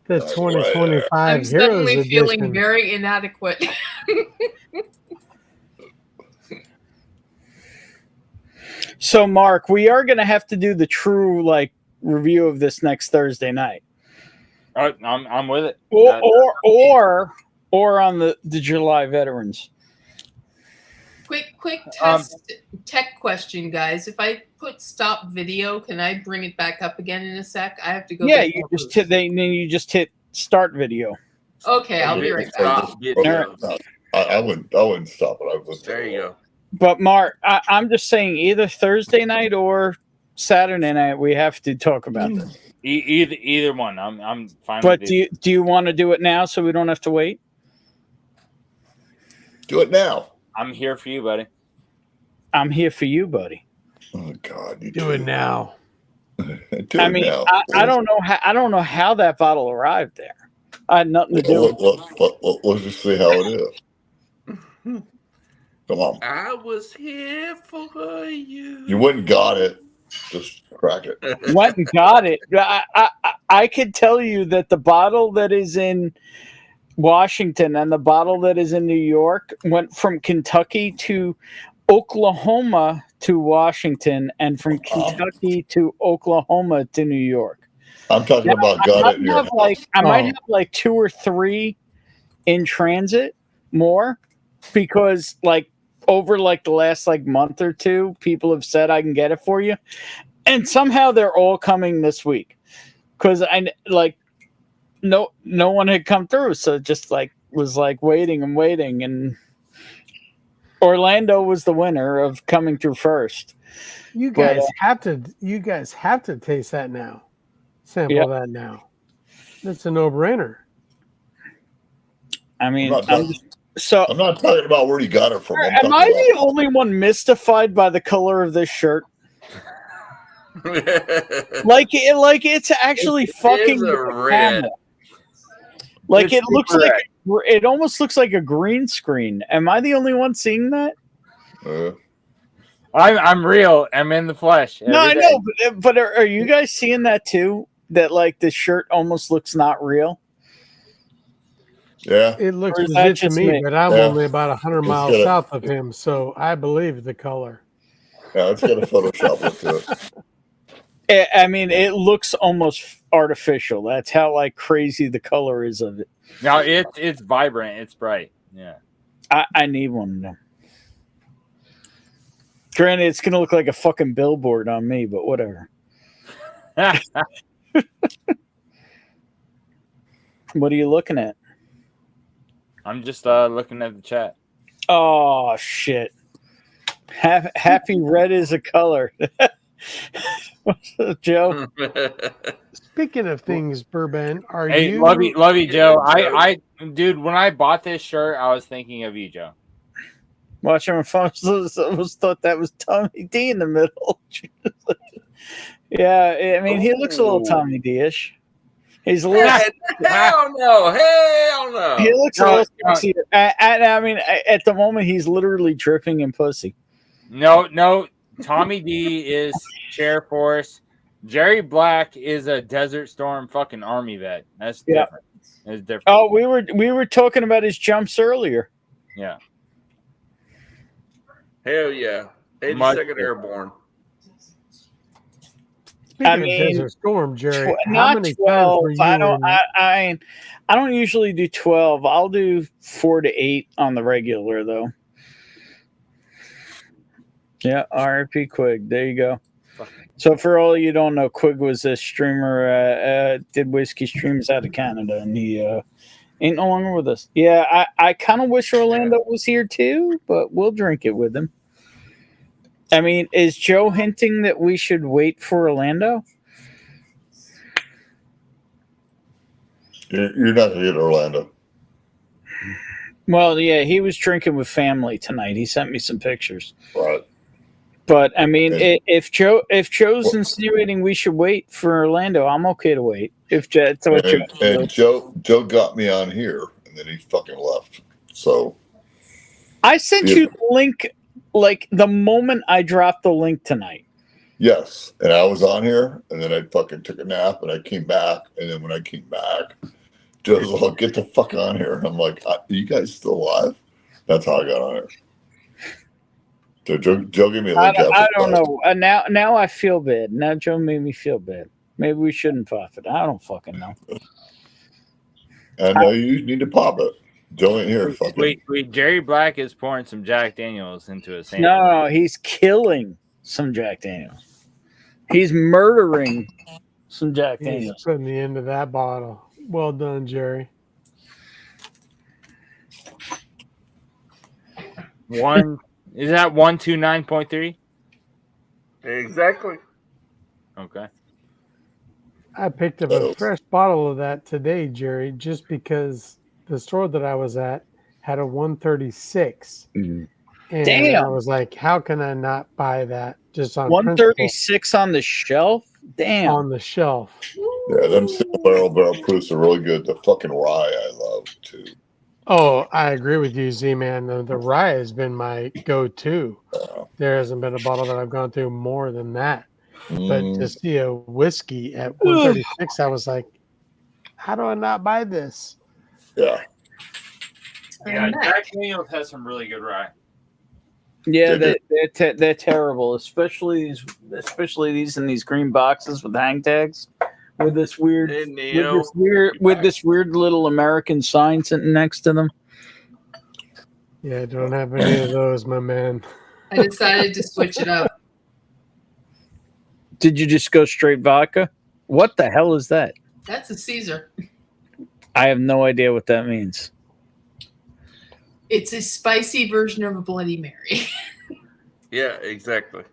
Speaker 10: The 2025
Speaker 5: I'm
Speaker 10: Heroes
Speaker 5: suddenly feeling
Speaker 10: Edition.
Speaker 5: very inadequate.
Speaker 4: So, Mark, we are going to have to do the true review of this next Thursday night,
Speaker 1: I'm with it.
Speaker 4: or on the July veterans.
Speaker 5: Quick test tech question, guys. If I put stop video, can I bring it back up again in a sec? I have to go.
Speaker 4: Yeah,
Speaker 5: get
Speaker 4: you
Speaker 5: more
Speaker 4: just
Speaker 5: booze.
Speaker 4: then you just hit start video.
Speaker 5: Okay, I'll be right back.
Speaker 15: I wouldn't stop it. I would.
Speaker 2: There you go.
Speaker 4: But Mark, I'm just saying either Thursday night or Saturday night we have to talk about this.
Speaker 1: Either one. I'm fine.
Speaker 4: But
Speaker 1: with
Speaker 4: do you want to do it now so we don't have to wait?
Speaker 15: Do it now.
Speaker 1: I'm here for you, buddy.
Speaker 4: I'm here for you, buddy.
Speaker 15: Oh God, you
Speaker 10: Do it now.
Speaker 4: I mean, I don't know how that bottle arrived there. I had nothing to do with it.
Speaker 15: Let's just see how it is. Come on.
Speaker 2: I was here for you.
Speaker 15: You went and got it. Just crack it.
Speaker 4: Went and got it. I could tell you that the bottle that is in Washington and the bottle that is in New York went from Kentucky to Oklahoma to Washington and from Kentucky to Oklahoma to New York.
Speaker 15: I'm talking about got it in your house.
Speaker 4: I might have 2 or 3 in transit more, because like over like the last like month or two, people have said I can get it for you, and somehow they're all coming this week because I like no one had come through, so just like was like waiting and Orlando was the winner of coming through first.
Speaker 10: You guys have to taste that now. Sample that now. That's a no-brainer.
Speaker 4: I mean,
Speaker 15: I'm not talking about where you got it from.
Speaker 4: Am I the only one mystified by the color of this shirt? like it's actually fucking
Speaker 2: red.
Speaker 4: Like
Speaker 1: It's
Speaker 4: it looks
Speaker 1: red.
Speaker 4: like it almost looks like a green screen. Am I the only one seeing that?
Speaker 1: I'm real. I'm in the flesh.
Speaker 4: No, I
Speaker 1: every
Speaker 4: know,
Speaker 1: day.
Speaker 4: but are you guys seeing that too? That like the shirt almost looks not real.
Speaker 15: Yeah,
Speaker 10: It looks
Speaker 4: Or is that
Speaker 10: legit to
Speaker 4: just
Speaker 10: me,
Speaker 4: me?
Speaker 10: but I'm
Speaker 15: Yeah.
Speaker 10: only about 100
Speaker 15: It's
Speaker 10: miles
Speaker 15: got a-
Speaker 10: south of him, so I believe the color.
Speaker 15: Yeah, it's got a Photoshop look to it.
Speaker 4: I mean, it looks almost artificial. That's how like crazy the color is of it.
Speaker 1: No, it's vibrant. It's bright. Yeah.
Speaker 4: I need one of them. Granted, it's gonna look like a fucking billboard on me, but whatever. What are you looking at?
Speaker 1: I'm just looking at the chat.
Speaker 4: Oh shit! Happy red is a color. What's up, Joe?
Speaker 10: Speaking of things, Bourbon, are
Speaker 1: Hey,
Speaker 10: you?
Speaker 1: love you, Joe. I dude, when I bought this shirt, I was thinking of you, Joe.
Speaker 4: Watching my phone, almost thought that was Tommy D in the middle. Yeah, I mean, he looks a little Tommy D-ish. He's a little.
Speaker 2: Hell no.
Speaker 4: He looks a little sexier. I mean, at the moment, he's literally dripping in pussy.
Speaker 1: No. Tommy D is Chair Force. Jerry Black is a Desert Storm fucking Army vet. That's different. It's different.
Speaker 4: Oh, we were talking about his jumps earlier.
Speaker 1: Yeah.
Speaker 2: Hell yeah. 82nd Airborne.
Speaker 10: Speaking of Desert Storm, Jerry, how
Speaker 4: not
Speaker 10: many
Speaker 4: 12.
Speaker 10: times were you
Speaker 4: I don't usually do 12. I'll do 4 to 8 on the regular though. Yeah, RIP Quig. There you go. So for all you don't know, Quig was a streamer, did whiskey streams out of Canada, and he ain't no longer with us. Yeah, I kind of wish Orlando was here too, but we'll drink it with him. I mean, is Joe hinting that we should wait for Orlando?
Speaker 15: You're not going to get Orlando.
Speaker 4: Well, yeah, he was drinking with family tonight. He sent me some pictures.
Speaker 15: Right.
Speaker 4: But I mean, if Joe's insinuating we should wait for Orlando, I'm okay to wait. If that's what
Speaker 15: And Joe got me on here, and then he fucking left. So
Speaker 4: I sent you the link, like the moment I dropped the link tonight.
Speaker 15: yes, and I was on here, and then I fucking took a nap, and I came back, and then when I came back, Joe's like, "Get the fuck on here," and I'm like, "Are you guys still alive?" That's how I got on here. So Joe gave me a link.
Speaker 4: I don't know. Now I feel bad. Now Joe made me feel bad. Maybe we shouldn't pop it. I don't fucking know.
Speaker 15: And now you need to pop it. Joe ain't here. Fucking.
Speaker 1: Wait. Jerry Black is pouring some Jack Daniels into a sandwich.
Speaker 4: No, he's killing some Jack Daniels. He's murdering some Jack
Speaker 10: He's
Speaker 4: Daniels.
Speaker 10: putting the end of that bottle. Well done, Jerry.
Speaker 1: Is that 129.3?
Speaker 2: Exactly.
Speaker 1: Okay.
Speaker 10: I picked up a fresh bottle of that today, Jerry, just because the store that I was at had a 136. And
Speaker 4: Damn.
Speaker 10: I was like, how can I not buy that just on
Speaker 4: 136 on the shelf? Damn.
Speaker 10: On the shelf.
Speaker 15: Yeah, them single barrel proofs are really good. The fucking rye I love too.
Speaker 10: Oh, I agree with you, Z-Man. The rye has been my go-to. There hasn't been a bottle that I've gone through more than that. But to see a whiskey at 136, I was like, how do I not buy this?
Speaker 15: Yeah.
Speaker 1: Yeah, Jack Daniels has some really good rye.
Speaker 4: Yeah, they're terrible, especially these in these green boxes with hang tags, with this weird, with this weird little American sign sitting next to them.
Speaker 10: Yeah, don't have any of those, my man.
Speaker 5: I decided to switch it up.
Speaker 4: Did you just go straight vodka? What the hell is that?
Speaker 5: That's a Caesar.
Speaker 4: I have no idea what that means.
Speaker 5: It's a spicy version of a Bloody Mary.
Speaker 2: Yeah, exactly.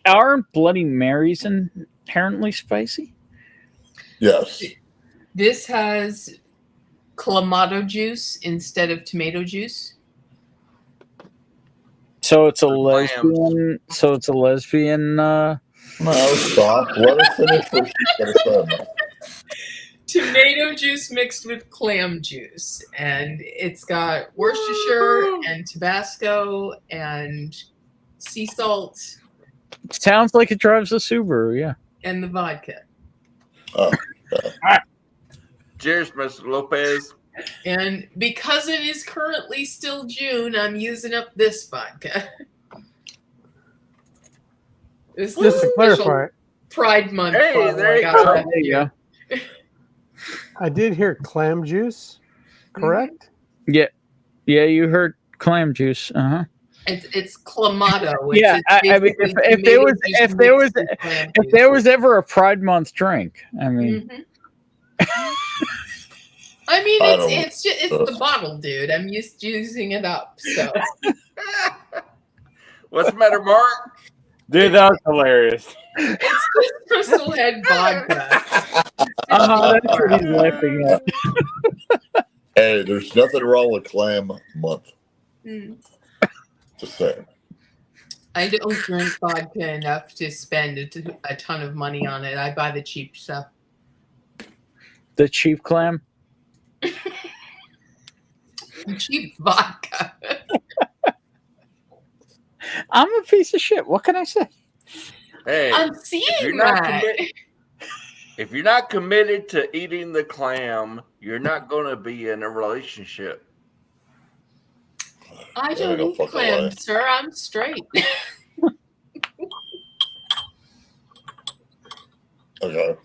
Speaker 4: Aren't Bloody Marys inherently spicy?
Speaker 15: Yes.
Speaker 5: This has clamato juice instead of tomato juice.
Speaker 4: So it's a lesbian. So it's a lesbian.
Speaker 15: No, stop. Let us finish what she's gonna say.
Speaker 5: Tomato juice mixed with clam juice, and it's got Worcestershire and Tabasco and sea salt
Speaker 4: Sounds like it drives a Subaru. Yeah.
Speaker 5: and the vodka.
Speaker 15: Oh.
Speaker 2: Cheers, Mr. Lopez.
Speaker 5: And because it is currently still June, I'm using up this vodka. This
Speaker 10: Just
Speaker 5: is
Speaker 10: to clarify,
Speaker 5: Pride Month.
Speaker 2: Hey,
Speaker 5: bottle
Speaker 2: there
Speaker 5: I
Speaker 2: you
Speaker 5: got
Speaker 2: go.
Speaker 5: that
Speaker 4: There you
Speaker 5: year.
Speaker 4: go.
Speaker 10: I did hear clam juice, correct?
Speaker 4: Yeah. Yeah, you heard clam juice. Uh-huh.
Speaker 5: It's clamato.
Speaker 4: Yeah, I mean, if there was ever a Pride Month drink, I mean,
Speaker 5: I mean,
Speaker 15: I don't-
Speaker 5: it's the bottle, dude. I'm used to using it up. So
Speaker 2: What's the matter, Mark?
Speaker 1: Dude, that was hilarious.
Speaker 5: it's just Crystal Head vodka.
Speaker 4: that's what he's laughing at.
Speaker 15: Hey, there's nothing wrong with clam month.
Speaker 5: Mm.
Speaker 15: Just saying.
Speaker 5: I don't drink vodka enough to spend a ton of money on it. I buy the cheap stuff.
Speaker 4: The cheap clam.
Speaker 5: Cheap vodka.
Speaker 4: I'm a piece of shit. What can I say?
Speaker 2: Hey,
Speaker 5: I'm
Speaker 2: if
Speaker 5: seeing
Speaker 2: you're not
Speaker 5: that.
Speaker 2: if you're not committed to eating the clam, you're not going to be in a relationship.
Speaker 5: I
Speaker 15: There you
Speaker 5: don't
Speaker 15: go,
Speaker 5: eat
Speaker 15: fuck
Speaker 5: clams,
Speaker 15: away.
Speaker 5: sir. I'm straight.
Speaker 15: Okay.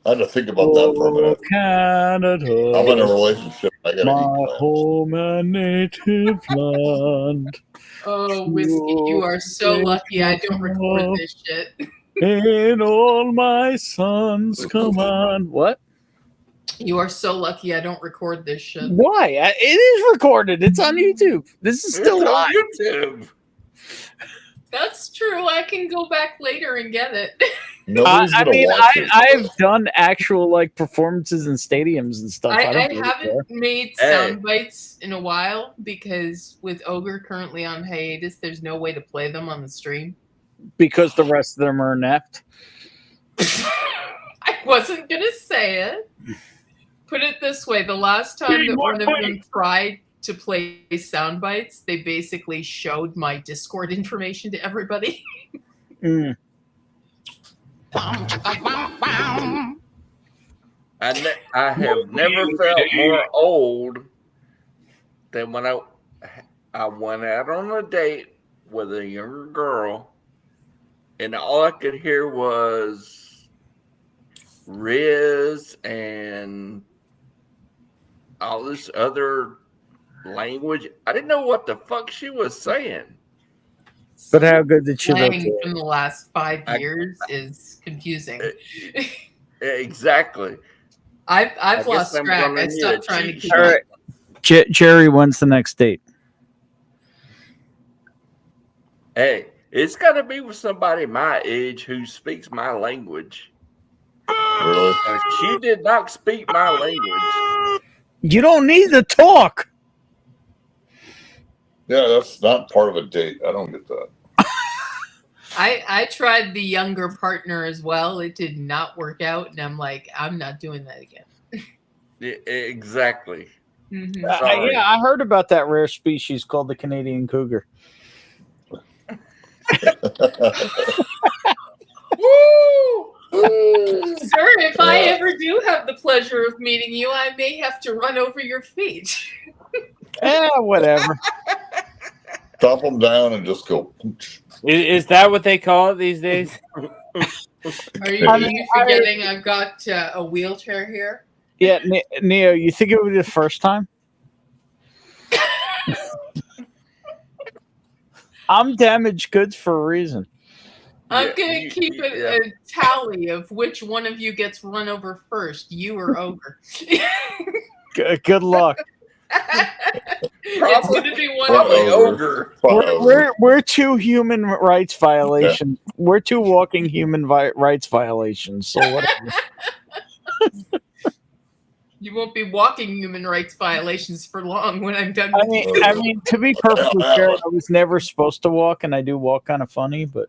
Speaker 15: I had to think about that for a minute.
Speaker 4: Canada,
Speaker 15: I'm in a relationship. I gotta
Speaker 4: my
Speaker 15: eat clams.
Speaker 4: home and native land.
Speaker 5: Oh, whiskey, you are so lucky I don't record this shit.
Speaker 4: In all my sons, come on. What?
Speaker 5: You are so lucky I don't record this shit.
Speaker 4: Why? It is recorded. It's on YouTube. This is still
Speaker 2: It's on
Speaker 4: live.
Speaker 2: YouTube.
Speaker 5: That's true. I can go back later and get it.
Speaker 15: Nobody's
Speaker 4: I
Speaker 15: gonna
Speaker 4: mean,
Speaker 15: watch it.
Speaker 4: I've done actual like performances in stadiums and stuff.
Speaker 5: I
Speaker 4: don't really
Speaker 5: haven't
Speaker 4: care.
Speaker 5: made sound bites in a while because with Ogre currently on hiatus, there's no way to play them on the stream.
Speaker 4: Because the rest of them are inept.
Speaker 5: I wasn't gonna say it. Put it this way: the last time that one of them tried to play sound bites, they basically showed my Discord information to everybody.
Speaker 4: Mm.
Speaker 2: I have never felt more old than when I went out on a date with a younger girl, and all I could hear was Riz and all this other language. I didn't know what the fuck she was saying.
Speaker 4: But how good did she look?
Speaker 5: Slang from the last 5 years is confusing.
Speaker 2: Exactly.
Speaker 5: I've
Speaker 2: guess
Speaker 5: lost
Speaker 2: I'm
Speaker 5: track.
Speaker 2: gonna
Speaker 5: I
Speaker 2: need
Speaker 5: stopped
Speaker 2: a
Speaker 5: trying to
Speaker 2: cheat
Speaker 5: keep
Speaker 2: sheet.
Speaker 4: All
Speaker 5: up.
Speaker 4: right. Jerry, when's the next date?
Speaker 2: Hey, it's got to be with somebody my age who speaks my language.
Speaker 15: Really?
Speaker 2: She did not speak my language.
Speaker 4: You don't need to talk.
Speaker 15: Yeah, that's not part of a date. I don't get that.
Speaker 5: I tried the younger partner as well. It did not work out, and I'm like, I'm not doing that again.
Speaker 2: Exactly.
Speaker 5: Mhm.
Speaker 2: Sorry.
Speaker 4: Yeah, I heard about that rare species called the Canadian cougar.
Speaker 5: Woo! Sir, if I ever do have the pleasure of meeting you, I may have to run over your feet.
Speaker 4: Whatever.
Speaker 15: Chop them down and just go.
Speaker 1: Is that what they call it these days?
Speaker 5: Are you forgetting I've got a wheelchair here?
Speaker 4: Yeah, Neo, you think it would be the first time? I'm damaged goods for a reason.
Speaker 5: I'm gonna keep a tally of which one of you gets run over first, you or Ogre.
Speaker 4: Good luck.
Speaker 5: It's gonna be one of
Speaker 2: Probably
Speaker 5: us.
Speaker 2: Ogre.
Speaker 4: We're two human rights violations. We're two walking human rights violations. So whatever.
Speaker 5: You won't be walking human rights violations for long when I'm done.
Speaker 4: I
Speaker 5: with you.
Speaker 4: mean, to be perfectly fair, I was never supposed to walk, and I do walk kind of funny, but.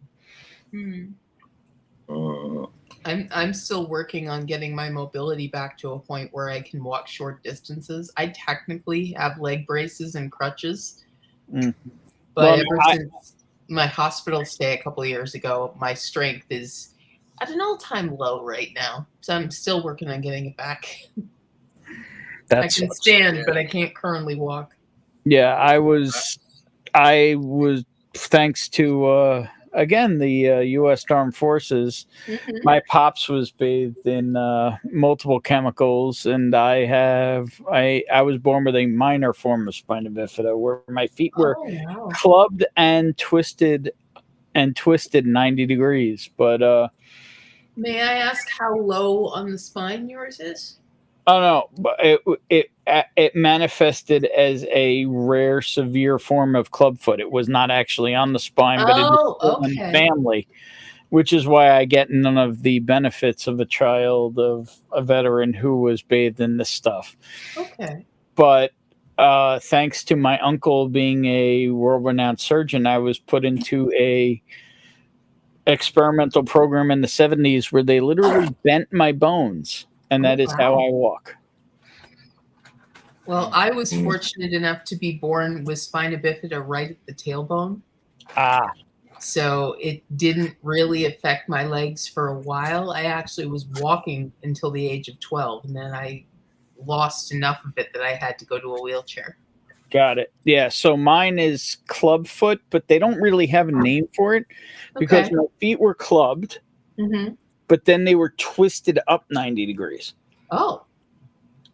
Speaker 5: I'm still working on getting my mobility back to a point where I can walk short distances. I technically have leg braces and crutches, but ever since my hospital stay a couple of years ago, my strength is at an all-time low right now. So I'm still working on getting it back. I can stand, but I can't currently walk.
Speaker 4: Yeah, I was thanks to again the U.S. Armed Forces. My pops was bathed in multiple chemicals, and I was born with a minor form of spina bifida, where my feet were clubbed and twisted 90 degrees. But
Speaker 5: may I ask how low on the spine yours is?
Speaker 4: oh no, but it manifested as a rare, severe form of clubfoot. It was not actually on the spine, but it was in the family, which is why I get none of the benefits of a child of a veteran who was bathed in this stuff.
Speaker 5: Okay.
Speaker 4: But thanks to my uncle being a world-renowned surgeon, I was put into a experimental program in the 70s where they literally bent my bones. And that is how I walk.
Speaker 5: Well, I was fortunate enough to be born with spina bifida right at the tailbone. So it didn't really affect my legs for a while. I actually was walking until the age of 12, and then I lost enough of it that I had to go to a wheelchair.
Speaker 4: Got it. Yeah. So mine is clubfoot, but they don't really have a name for it because my feet were clubbed. But then they were twisted up 90 degrees.
Speaker 5: Oh.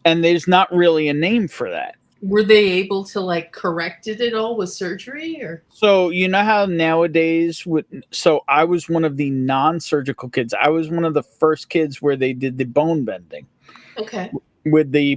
Speaker 4: And there's not really a name for that.
Speaker 5: Were they able to like correct it at all with surgery or?
Speaker 4: So you know how nowadays so I was one of the non-surgical kids. I was one of the first kids where they did the bone bending.
Speaker 5: Okay.
Speaker 4: With the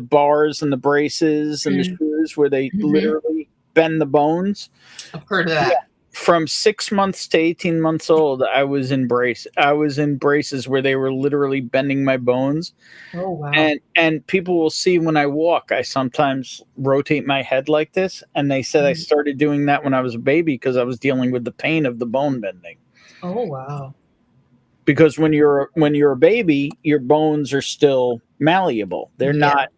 Speaker 4: bars and the braces and the screws where they literally bend the bones.
Speaker 5: I've heard of that.
Speaker 4: Yeah. From 6 months to 18 months old, I was in braces where they were literally bending my bones.
Speaker 5: Oh wow!
Speaker 4: And people will see when I walk, I sometimes rotate my head like this, and they said I started doing that when I was a baby because I was dealing with the pain of the bone bending.
Speaker 5: Oh wow!
Speaker 4: Because when you're a baby, your bones are still malleable; they're not,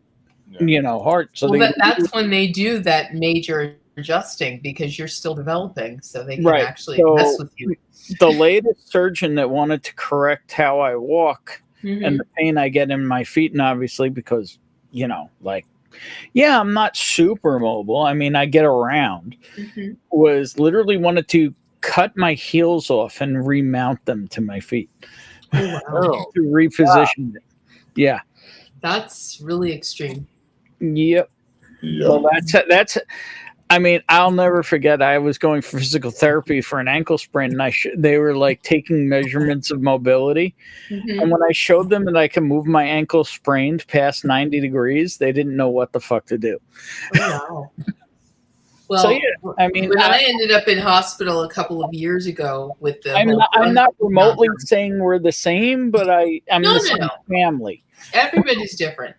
Speaker 4: hard. So
Speaker 5: that's when they do that major adjusting because you're still developing, so they can actually mess with you.
Speaker 4: The latest surgeon that wanted to correct how I walk and the pain I get in my feet, and obviously because I'm not super mobile. I mean, I get around. Was literally wanted to cut my heels off and remount them to my feet to reposition it. Yeah,
Speaker 5: that's really extreme.
Speaker 4: Yep. Well, that's. I mean, I'll never forget. I was going for physical therapy for an ankle sprain, and they were like taking measurements of mobility. And when I showed them that I can move my ankle sprained past 90 degrees, they didn't know what the fuck to do.
Speaker 5: Wow. Well, I mean, when I ended up in hospital a couple of years ago with the,
Speaker 4: I'm not remotely saying we're the same, but I'm the same family.
Speaker 5: Everybody's different.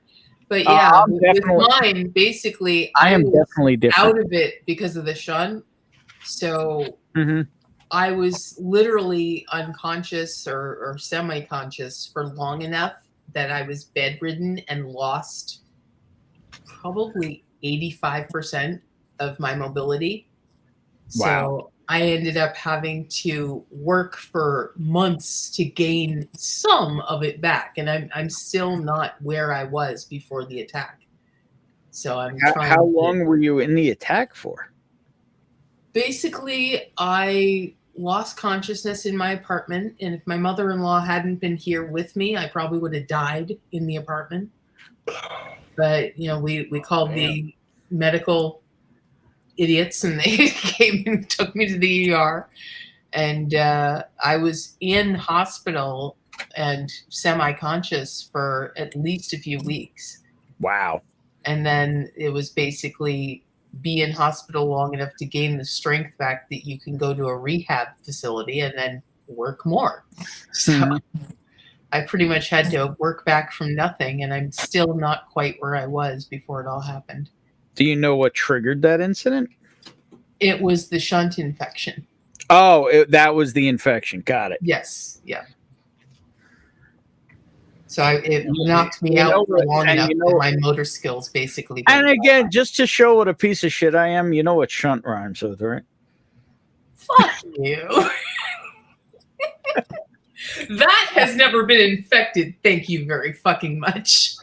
Speaker 5: But yeah, with mine, basically,
Speaker 4: I am definitely different.
Speaker 5: Out of it because of the shunt. So I was literally unconscious or semi-conscious for long enough that I was bedridden and lost probably 85% of my mobility.
Speaker 4: Wow.
Speaker 5: So I ended up having to work for months to gain some of it back, and I'm still not where I was before the attack. So I'm trying.
Speaker 4: How long were you in the attack for?
Speaker 5: Basically, I lost consciousness in my apartment, and if my mother-in-law hadn't been here with me, I probably would have died in the apartment. But we called the medical idiots, and they came and took me to the ER. And I was in hospital and semi-conscious for at least a few weeks.
Speaker 17: Wow.
Speaker 5: And then it was basically be in hospital long enough to gain the strength back that you can go to a rehab facility and then work more. So I pretty much had to work back from nothing, and I'm still not quite where I was before it all happened.
Speaker 17: Do you know what triggered that incident?
Speaker 5: It was the shunt infection.
Speaker 17: Oh, that was the infection. Got it.
Speaker 5: Yes. Yeah. So it knocked me out for long enough that my motor skills basically.
Speaker 17: And again, just to show what a piece of shit I am, you know what shunt rhymes with, right?
Speaker 5: Fuck you. That has never been infected. Thank you very fucking much.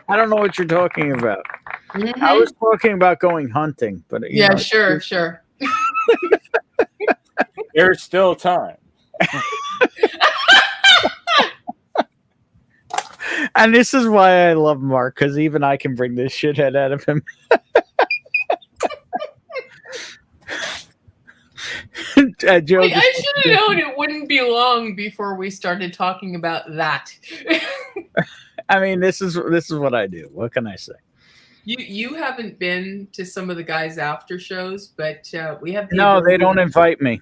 Speaker 17: I don't know what you're talking about. I was talking about going hunting, but you know,
Speaker 5: sure.
Speaker 1: There's still time.
Speaker 17: And this is why I love Mark, because even I can bring this shithead out of him.
Speaker 5: Joe, I should have known it wouldn't be long before we started talking about that.
Speaker 17: I mean, this is what I do. What can I say?
Speaker 5: You haven't been to some of the guys' after shows, but we have.
Speaker 17: No, they don't invite me.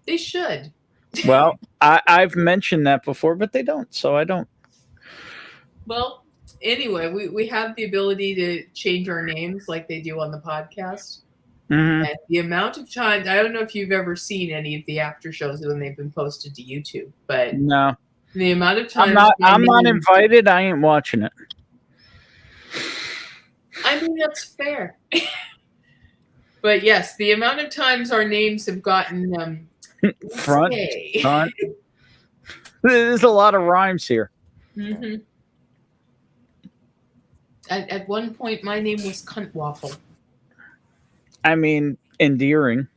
Speaker 5: They should.
Speaker 17: Well, I've mentioned that before, but they don't, so I don't.
Speaker 5: Well, anyway, we have the ability to change our names like they do on the podcast.
Speaker 17: Mm-hmm.
Speaker 5: And the amount of times, I don't know if you've ever seen any of the after shows when they've been posted to YouTube, but
Speaker 17: no,
Speaker 5: the amount of times
Speaker 17: I'm not invited. I ain't watching it.
Speaker 5: I mean, that's fair. But yes, the amount of times our names have gotten
Speaker 17: front. There's a lot of rhymes here.
Speaker 5: Mm-hmm. At one point, my name was Cunt Waffle.
Speaker 17: I mean, endearing.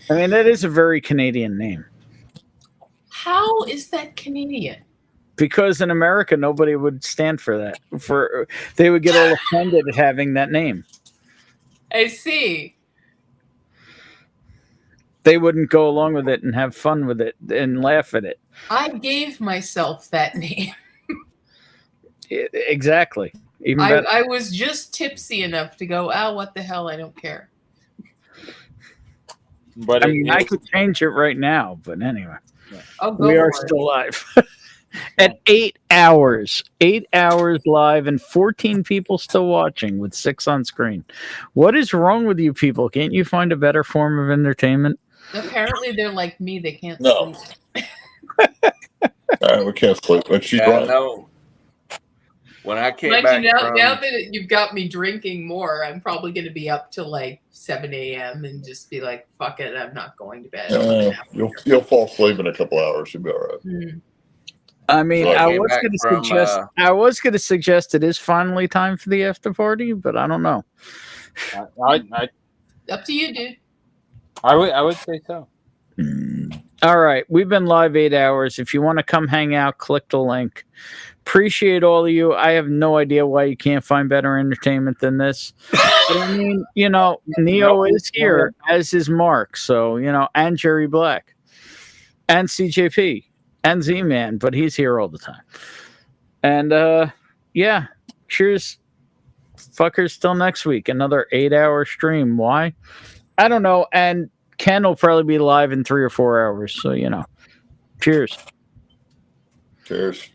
Speaker 17: I mean, that is a very Canadian name.
Speaker 5: How is that Canadian?
Speaker 17: Because in America, nobody would stand for that. They would get all offended at having that name.
Speaker 5: I see.
Speaker 17: They wouldn't go along with it and have fun with it and laugh at it.
Speaker 5: I gave myself that name.
Speaker 17: Exactly. Even
Speaker 5: I was just tipsy enough to go, oh, what the hell? I don't care.
Speaker 17: But I mean, I could change it right now. But anyway,
Speaker 5: we
Speaker 17: are still live at 8 hours. 8 hours live and 14 people still watching with 6 on screen. What is wrong with you people? Can't you find a better form of entertainment?
Speaker 5: Apparently, they're like me. They can't sleep.
Speaker 15: We can't sleep. But she's right.
Speaker 2: No. When I came
Speaker 5: Mind
Speaker 2: back
Speaker 5: you, now
Speaker 2: from,
Speaker 5: that you've got me drinking more, I'm probably going to be up till like 7 a.m. and just be like, fuck it, I'm not going to bed.
Speaker 15: You'll fall asleep in a couple hours. You'll be all right.
Speaker 5: Mm.
Speaker 17: I mean,
Speaker 15: So
Speaker 17: I was going to suggest it is finally time for the after party, but I don't know.
Speaker 5: Up to you, dude.
Speaker 1: I would say so.
Speaker 17: All right, we've been live 8 hours. If you want to come hang out, click the link. Appreciate all of you. I have no idea why you can't find better entertainment than this. But I mean, you know, Neo is here, as is Mark. So, you know, and Jerry Black, and CJP, and Z-Man, but he's here all the time. And yeah, cheers, fuckers, till next week. Another 8-hour stream. Why? I don't know. And Ken will probably be live in 3 or 4 hours. So, you know, cheers.
Speaker 15: Cheers.